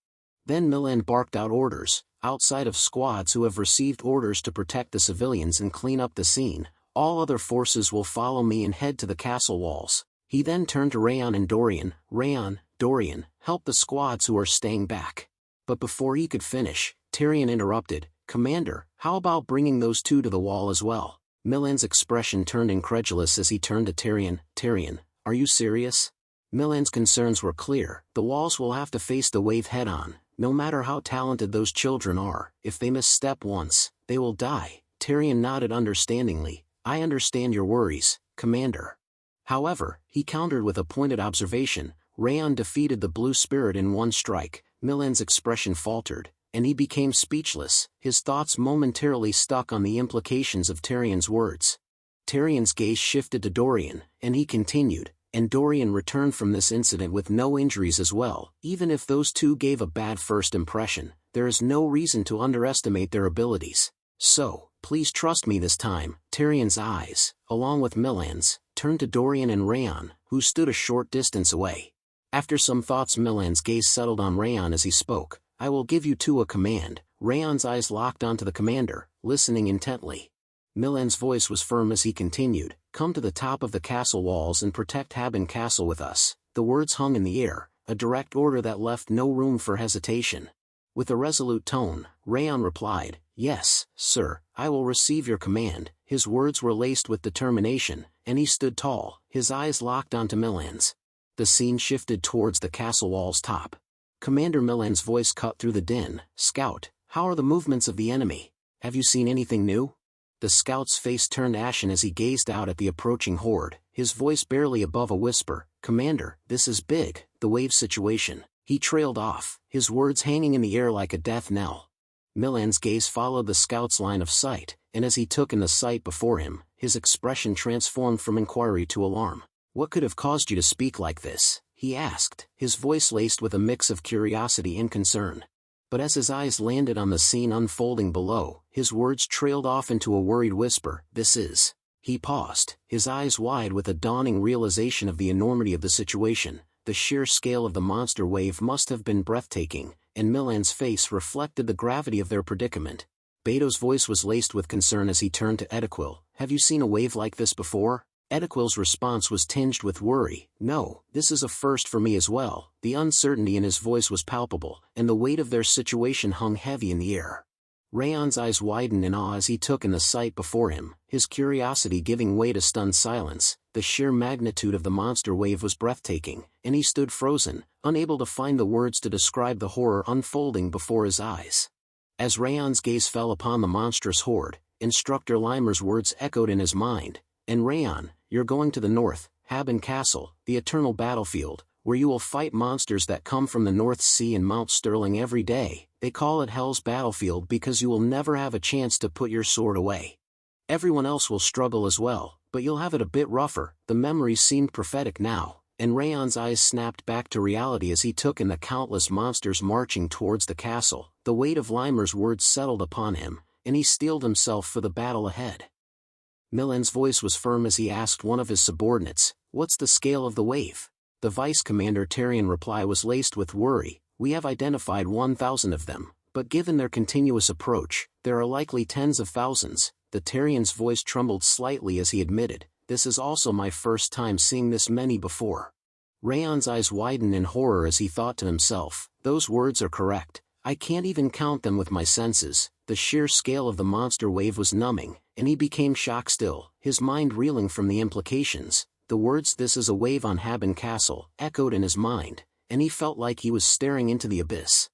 B: Then Milan barked out orders. Outside of squads who have received orders to protect the civilians and clean up the scene, all other forces will follow me and head to the castle walls. He then turned to Raon and Dorian. Raon, Dorian, help the squads who are staying back. But before he could finish, Tyrion interrupted. Commander, how about bringing those two to the wall as well? Milan's expression turned incredulous as he turned to Tyrion. Tyrion, are you serious? Milan's concerns were clear. The walls will have to face the wave head-on. No matter how talented those children are, if they misstep once, they will die. Tyrion nodded understandingly. I understand your worries, Commander. However, he countered with a pointed observation. Raon defeated the Blue Spirit in one strike. Milan's expression faltered, and he became speechless, his thoughts momentarily stuck on the implications of Tyrion's words. Tyrion's gaze shifted to Dorian, and he continued, and Dorian returned from this incident with no injuries as well. Even if those two gave a bad first impression, there is no reason to underestimate their abilities. So, please trust me this time. Tyrion's eyes, along with Milan's, turned to Dorian and Raon, who stood a short distance away. After some thoughts, Milan's gaze settled on Raon as he spoke. I will give you two a command. Raon's eyes locked onto the commander, listening intently. Milan's voice was firm as he continued, come to the top of the castle walls and protect Haben Castle with us. The words hung in the air, a direct order that left no room for hesitation. With a resolute tone, Raon replied, yes, sir, I will receive your command. His words were laced with determination, and he stood tall, his eyes locked onto Milan's. The scene shifted towards the castle wall's top. Commander Milan's voice cut through the din. Scout, how are the movements of the enemy? Have you seen anything new? The scout's face turned ashen as he gazed out at the approaching horde, his voice barely above a whisper. Commander, this is big, the wave situation. He trailed off, his words hanging in the air like a death knell. Milan's gaze followed the scout's line of sight, and as he took in the sight before him, his expression transformed from inquiry to alarm. What could have caused you to speak like this? He asked, his voice laced with a mix of curiosity and concern. But as his eyes landed on the scene unfolding below, his words trailed off into a worried whisper. This is... He paused, his eyes wide with a dawning realization of the enormity of the situation. The sheer scale of the monster wave must have been breathtaking, and Milan's face reflected the gravity of their predicament. Beto's voice was laced with concern as he turned to Edequil. Have you seen a wave like this before? Edequil's response was tinged with worry. No, this is a first for me as well. The uncertainty in his voice was palpable, and the weight of their situation hung heavy in the air. Raon's eyes widened in awe as he took in the sight before him, his curiosity giving way to stunned silence. The sheer magnitude of the monster wave was breathtaking, and he stood frozen, unable to find the words to describe the horror unfolding before his eyes. As Raon's gaze fell upon the monstrous horde, Instructor Limer's words echoed in his mind. And Raon, you're going to the north, Haben Castle, the eternal battlefield, where you will fight monsters that come from the North Sea and Mount Sterling every day. They call it Hell's Battlefield because you will never have a chance to put your sword away. Everyone else will struggle as well, but you'll have it a bit rougher." The memories seemed prophetic now, and Raon's eyes snapped back to reality as he took in the countless monsters marching towards the castle. The weight of Limer's words settled upon him, and he steeled himself for the battle ahead. Milan's voice was firm as he asked one of his subordinates, "What's the scale of the wave?" The Vice Commander Tarian reply was laced with worry. "We have identified 1,000 of them, but given their continuous approach, there are likely tens of thousands." The Tarian's voice trembled slightly as he admitted, "This is also my first time seeing this many before." Raon's eyes widened in horror as he thought to himself, "Those words are correct. I can't even count them with my senses." The sheer scale of the monster wave was numbing, and he became shocked still, his mind reeling from the implications. The words "this is a wave on Haben Castle" echoed in his mind, and he felt like he was staring into the abyss.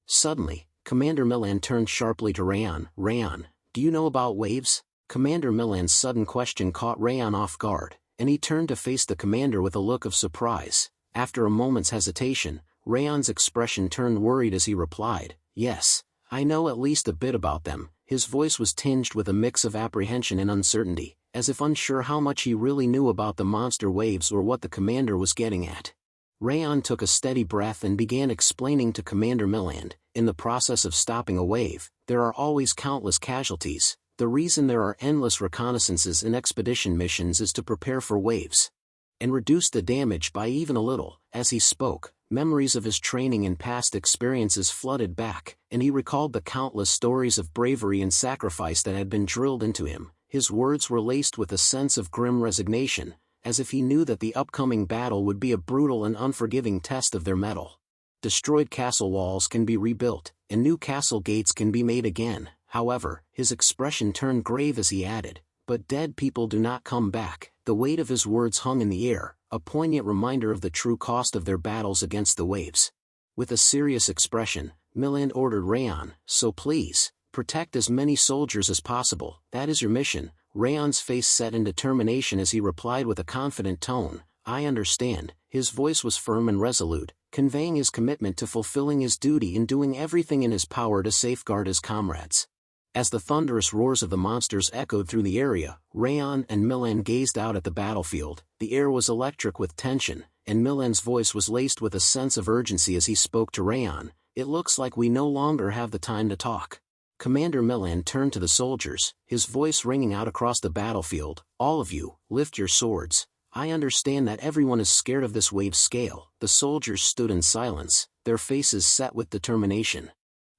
B: Suddenly, Commander Milan turned sharply to Raon. "Raon, do you know about waves?" Commander Milan's sudden question caught Raon off guard, and he turned to face the commander with a look of surprise. After a moment's hesitation, Raon's expression turned worried as he replied, "Yes, I know at least a bit about them." His voice was tinged with a mix of apprehension and uncertainty, as if unsure how much he really knew about the monster waves or what the commander was getting at. Raon took a steady breath and began explaining to Commander Milan, "In the process of stopping a wave, there are always countless casualties. The reason there are endless reconnaissances and expedition missions is to prepare for waves and reduce the damage by even a little." As he spoke, memories of his training and past experiences flooded back, and he recalled the countless stories of bravery and sacrifice that had been drilled into him. His words were laced with a sense of grim resignation, as if he knew that the upcoming battle would be a brutal and unforgiving test of their mettle. Destroyed castle walls can be rebuilt, and new castle gates can be made again. However, his expression turned grave as he added, "But dead people do not come back." The weight of his words hung in the air, a poignant reminder of the true cost of their battles against the waves. With a serious expression, Milan ordered Raon, "So please, protect as many soldiers as possible. That is your mission." Raon's face set in determination as he replied with a confident tone, "I understand." His voice was firm and resolute, conveying his commitment to fulfilling his duty and doing everything in his power to safeguard his comrades. As the thunderous roars of the monsters echoed through the area, Raon and Milan gazed out at the battlefield. The air was electric with tension, and Milan's voice was laced with a sense of urgency as he spoke to Raon, "It looks like we no longer have the time to talk." Commander Milan turned to the soldiers, his voice ringing out across the battlefield, "All of you, lift your swords. I understand that everyone is scared of this wave scale." The soldiers stood in silence, their faces set with determination.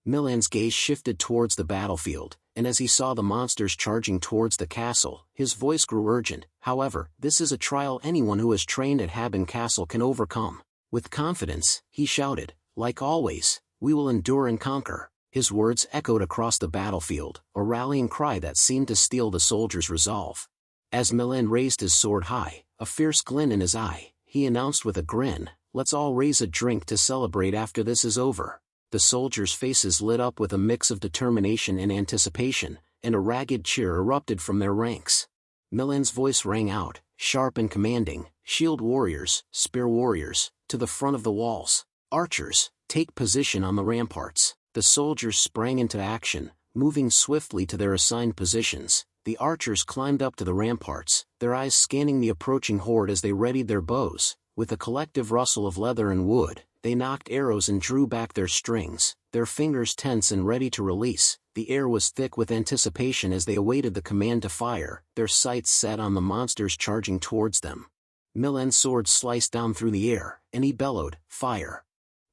B: Milan's gaze shifted towards the battlefield, and as he saw the monsters charging towards the castle, his voice grew urgent. "However, this is a trial anyone who has trained at Haben Castle can overcome." With confidence, he shouted, "Like always, we will endure and conquer." His words echoed across the battlefield, a rallying cry that seemed to steel the soldiers' resolve. As Milan raised his sword high, a fierce glint in his eye, he announced with a grin, "Let's all raise a drink to celebrate after this is over." The soldiers' faces lit up with a mix of determination and anticipation, and a ragged cheer erupted from their ranks. Milan's voice rang out, sharp and commanding, "Shield warriors, spear warriors, to the front of the walls. Archers, take position on the ramparts." The soldiers sprang into action, moving swiftly to their assigned positions. The archers climbed up to the ramparts, their eyes scanning the approaching horde as they readied their bows. With a collective rustle of leather and wood, they nocked arrows and drew back their strings, their fingers tense and ready to release. The air was thick with anticipation as they awaited the command to fire, their sights set on the monsters charging towards them. Milan's sword sliced down through the air, and he bellowed, "Fire!"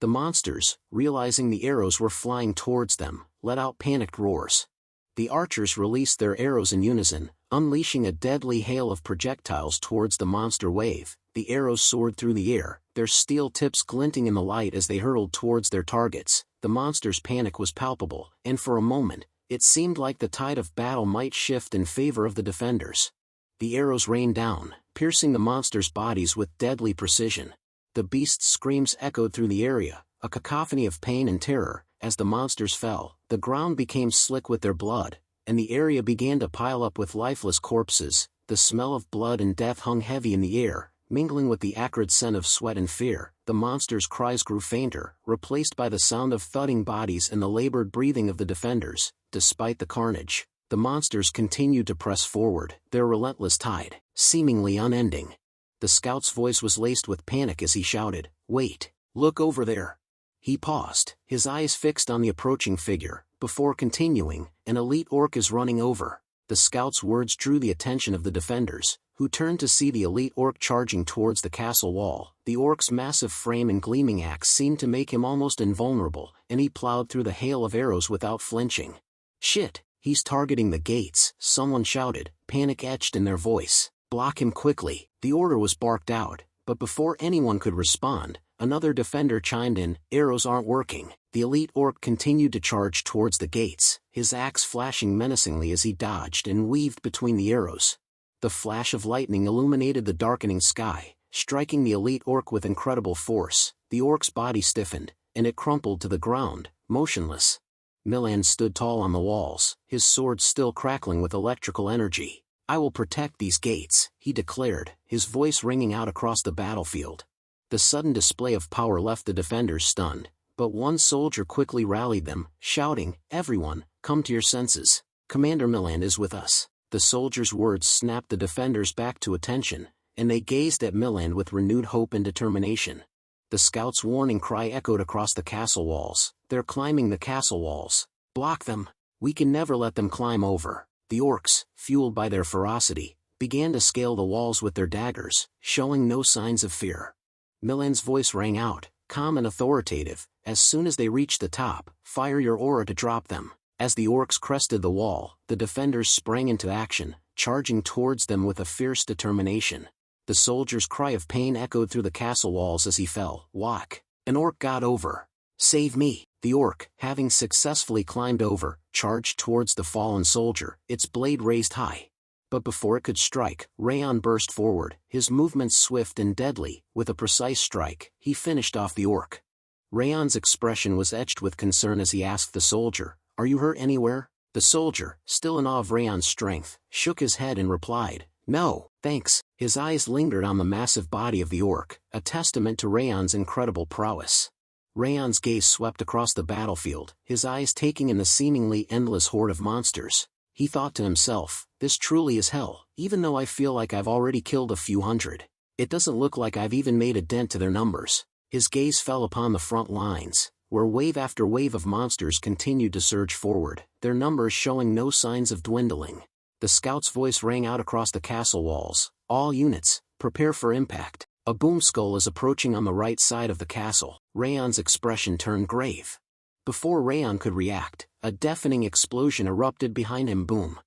B: The monsters, realizing the arrows were flying towards them, let out panicked roars. The archers released their arrows in unison, unleashing a deadly hail of projectiles towards the monster wave. The arrows soared through the air, their steel tips glinting in the light as they hurtled towards their targets. The monsters' panic was palpable, and for a moment, it seemed like the tide of battle might shift in favor of the defenders. The arrows rained down, piercing the monsters' bodies with deadly precision. The beasts' screams echoed through the area, a cacophony of pain and terror. As the monsters fell, the ground became slick with their blood, and the area began to pile up with lifeless corpses. The smell of blood and death hung heavy in the air, mingling with the acrid scent of sweat and fear. The monster's cries grew fainter, replaced by the sound of thudding bodies and the labored breathing of the defenders. Despite the carnage, the monsters continued to press forward, their relentless tide, seemingly unending. The scout's voice was laced with panic as he shouted, "Wait, look over there." He paused, his eyes fixed on the approaching figure, before continuing, "An elite orc is running over." The scout's words drew the attention of the defenders, who turned to see the elite orc charging towards the castle wall. The orc's massive frame and gleaming axe seemed to make him almost invulnerable, and he plowed through the hail of arrows without flinching. "Shit, he's targeting the gates," someone shouted, panic etched in their voice. "Block him quickly." The order was barked out, but before anyone could respond, another defender chimed in, "Arrows aren't working." The elite orc continued to charge towards the gates, his axe flashing menacingly as he dodged and weaved between the arrows. The flash of lightning illuminated the darkening sky, striking the elite orc with incredible force. The orc's body stiffened, and it crumpled to the ground, motionless. Milan stood tall on the walls, his sword still crackling with electrical energy. "I will protect these gates," he declared, his voice ringing out across the battlefield. The sudden display of power left the defenders stunned, but one soldier quickly rallied them, shouting, "Everyone, come to your senses. Commander Milan is with us." The soldier's words snapped the defenders back to attention, and they gazed at Milan with renewed hope and determination. The scout's warning cry echoed across the castle walls. "They're climbing the castle walls. Block them. We can never let them climb over." The orcs, fueled by their ferocity, began to scale the walls with their daggers, showing no signs of fear. Milan's voice rang out, calm and authoritative, "As soon as they reach the top, fire your aura to drop them." As the orcs crested the wall, the defenders sprang into action, charging towards them with a fierce determination. The soldier's cry of pain echoed through the castle walls as he fell. "Whack! An orc got over. Save me!" The orc, having successfully climbed over, charged towards the fallen soldier, its blade raised high. But before it could strike, Raon burst forward, his movements swift and deadly. With a precise strike, he finished off the orc. Raon's expression was etched with concern as he asked the soldier, "Are you hurt anywhere?" The soldier, still in awe of Raon's strength, shook his head and replied, "No, thanks." His eyes lingered on the massive body of the orc, a testament to Raon's incredible prowess. Raon's gaze swept across the battlefield, his eyes taking in the seemingly endless horde of monsters. He thought to himself, "This truly is hell, even though I feel like I've already killed a few hundred. It doesn't look like I've even made a dent to their numbers." His gaze fell upon the front lines, where wave after wave of monsters continued to surge forward, their numbers showing no signs of dwindling. The scout's voice rang out across the castle walls, "All units, prepare for impact. A boom skull is approaching on the right side of the castle." Raon's expression turned grave. Before Raon could react, a deafening explosion erupted behind him. Boom!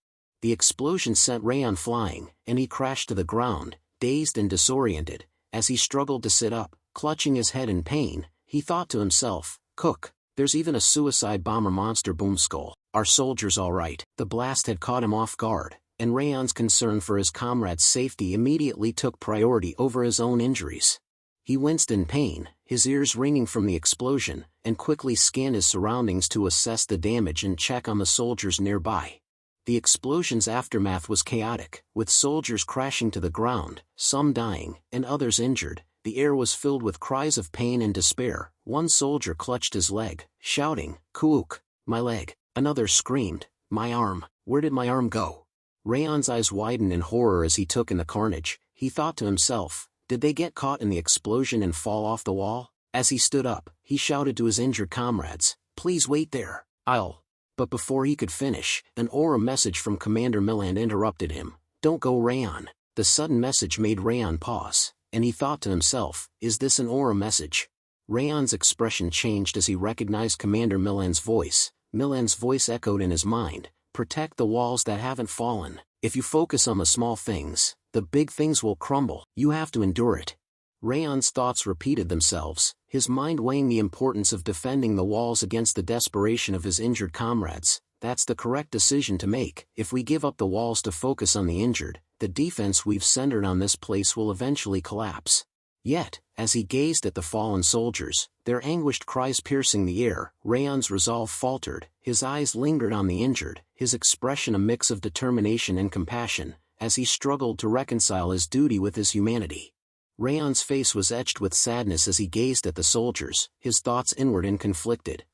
B: The explosion sent Raon flying, and he crashed to the ground, dazed and disoriented. As he struggled to sit up, clutching his head in pain, he thought to himself, "Cook, there's even a suicide bomber monster boom skull. Are soldiers all right?" The blast had caught him off guard, and Raon's concern for his comrades' safety immediately took priority over his own injuries. He winced in pain, his ears ringing from the explosion, and quickly scanned his surroundings to assess the damage and check on the soldiers nearby. The explosion's aftermath was chaotic, with soldiers crashing to the ground, some dying, and others injured. The air was filled with cries of pain and despair. One soldier clutched his leg, shouting, "Kuuk, my leg." Another screamed, "My arm, where did my arm go?" Raon's eyes widened in horror as he took in the carnage. He thought to himself, did they get caught in the explosion and fall off the wall? As he stood up, he shouted to his injured comrades, "Please wait there, I'll..." But before he could finish, an aura message from Commander Milan interrupted him. "Don't go, Raon." The sudden message made Raon pause, and he thought to himself, is this an aura message? Raon's expression changed as he recognized Commander Milan's voice. Milan's voice echoed in his mind, "Protect the walls that haven't fallen. If you focus on the small things, the big things will crumble. You have to endure it." Raon's thoughts repeated themselves, his mind weighing the importance of defending the walls against the desperation of his injured comrades. That's the correct decision to make. If we give up the walls to focus on the injured, the defense we've centered on this place will eventually collapse. Yet, as he gazed at the fallen soldiers, their anguished cries piercing the air, Raon's resolve faltered, his eyes lingered on the injured, his expression a mix of determination and compassion, as he struggled to reconcile his duty with his humanity. Raon's face was etched with sadness as he gazed at the soldiers, his thoughts inward and conflicted.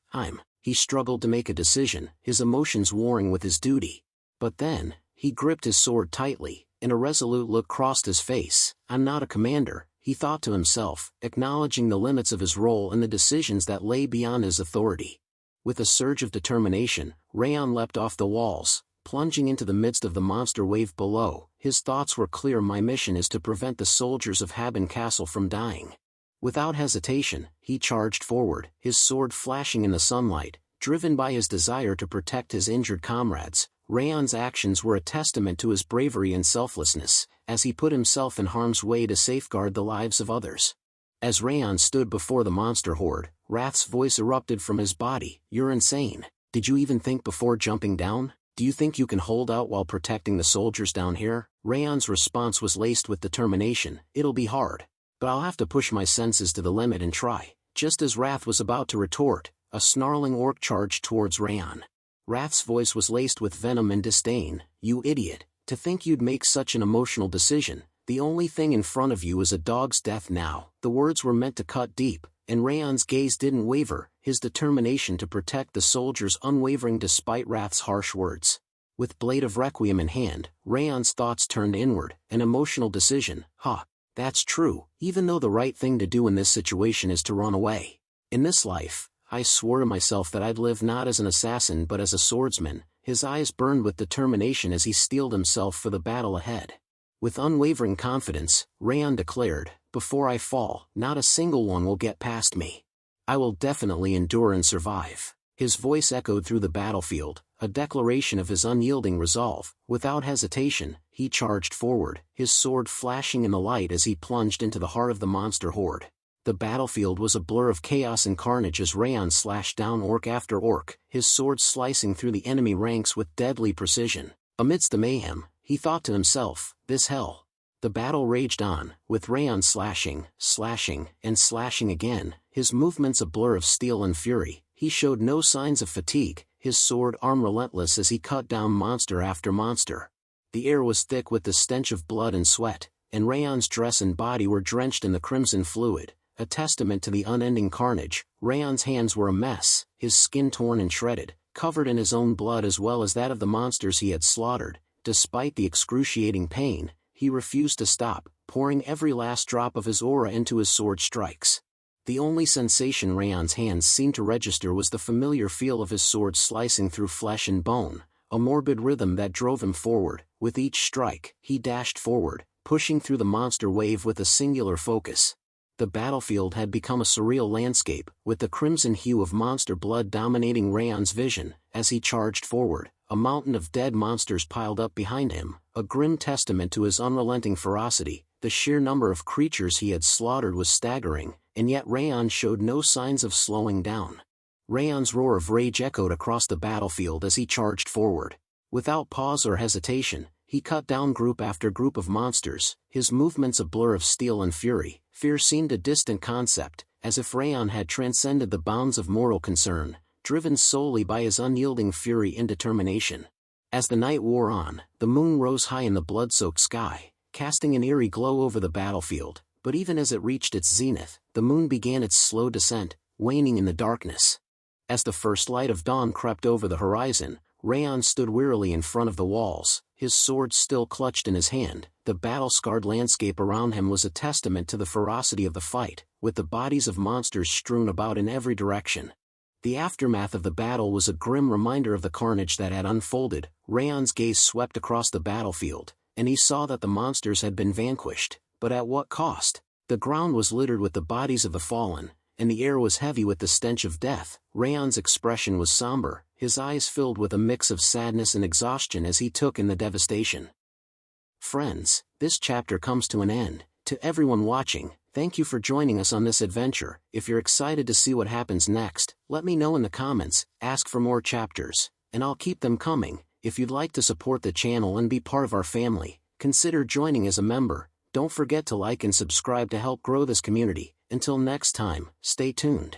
B: He struggled to make a decision, his emotions warring with his duty. But then, he gripped his sword tightly, and a resolute look crossed his face. I'm not a commander, he thought to himself, acknowledging the limits of his role and the decisions that lay beyond his authority. With a surge of determination, Raon leapt off the walls, plunging into the midst of the monster wave below. His thoughts were clear. My mission is to prevent the soldiers of Haben Castle from dying. Without hesitation, he charged forward, his sword flashing in the sunlight, driven by his desire to protect his injured comrades. Raon's actions were a testament to his bravery and selflessness, as he put himself in harm's way to safeguard the lives of others. As Raon stood before the monster horde, Wrath's voice erupted from his body. You're insane. Did you even think before jumping down? Do you think you can hold out while protecting the soldiers down here? Raon's response was laced with determination. It'll be hard, but I'll have to push my senses to the limit and try. Just as Wrath was about to retort, a snarling orc charged towards Raon. Wrath's voice was laced with venom and disdain. You idiot, to think you'd make such an emotional decision. The only thing in front of you is a dog's death now. The words were meant to cut deep, and Raon's gaze didn't waver, his determination to protect the soldiers unwavering despite Wrath's harsh words. With blade of requiem in hand, Raon's thoughts turned inward, an emotional decision. That's true, even though the right thing to do in this situation is to run away. In this life, I swore to myself that I'd live not as an assassin but as a swordsman. His eyes burned with determination as he steeled himself for the battle ahead. With unwavering confidence, Raon declared, before I fall, not a single one will get past me. I will definitely endure and survive. His voice echoed through the battlefield, a declaration of his unyielding resolve. Without hesitation, he charged forward, his sword flashing in the light as he plunged into the heart of the monster horde. The battlefield was a blur of chaos and carnage as Raon slashed down orc after orc, his sword slicing through the enemy ranks with deadly precision. Amidst the mayhem, he thought to himself, this hell. The battle raged on, with Raon slashing, and slashing again, his movements a blur of steel and fury. He showed no signs of fatigue, his sword arm relentless as he cut down monster after monster. The air was thick with the stench of blood and sweat, and Raon's dress and body were drenched in the crimson fluid, a testament to the unending carnage. Raon's hands were a mess, his skin torn and shredded, covered in his own blood as well as that of the monsters he had slaughtered. Despite the excruciating pain, he refused to stop, pouring every last drop of his aura into his sword strikes. The only sensation Raon's hands seemed to register was the familiar feel of his sword slicing through flesh and bone, a morbid rhythm that drove him forward. With each strike, he dashed forward, pushing through the monster wave with a singular focus. The battlefield had become a surreal landscape, with the crimson hue of monster blood dominating Raon's vision. As he charged forward, a mountain of dead monsters piled up behind him, a grim testament to his unrelenting ferocity. The sheer number of creatures he had slaughtered was staggering, and yet Raon showed no signs of slowing down. Raon's roar of rage echoed across the battlefield as he charged forward. Without pause or hesitation, he cut down group after group of monsters, his movements a blur of steel and fury. Fear seemed a distant concept, as if Raon had transcended the bounds of mortal concern, driven solely by his unyielding fury and determination. As the night wore on, the moon rose high in the blood-soaked sky, casting an eerie glow over the battlefield, but even as it reached its zenith, the moon began its slow descent, waning in the darkness. As the first light of dawn crept over the horizon, Raon stood wearily in front of the walls, his sword still clutched in his hand. The battle-scarred landscape around him was a testament to the ferocity of the fight, with the bodies of monsters strewn about in every direction. The aftermath of the battle was a grim reminder of the carnage that had unfolded. Raon's gaze swept across the battlefield, and he saw that the monsters had been vanquished, but at what cost? The ground was littered with the bodies of the fallen, and the air was heavy with the stench of death. Raon's expression was somber, his eyes filled with a mix of sadness and exhaustion as he took in the devastation. Friends, this chapter comes to an end. To everyone watching, thank you for joining us on this adventure. If you're excited to see what happens next, let me know in the comments, ask for more chapters, and I'll keep them coming. If you'd like to support the channel and be part of our family, consider joining as a member. Don't forget to like and subscribe to help grow this community. Until next time, stay tuned.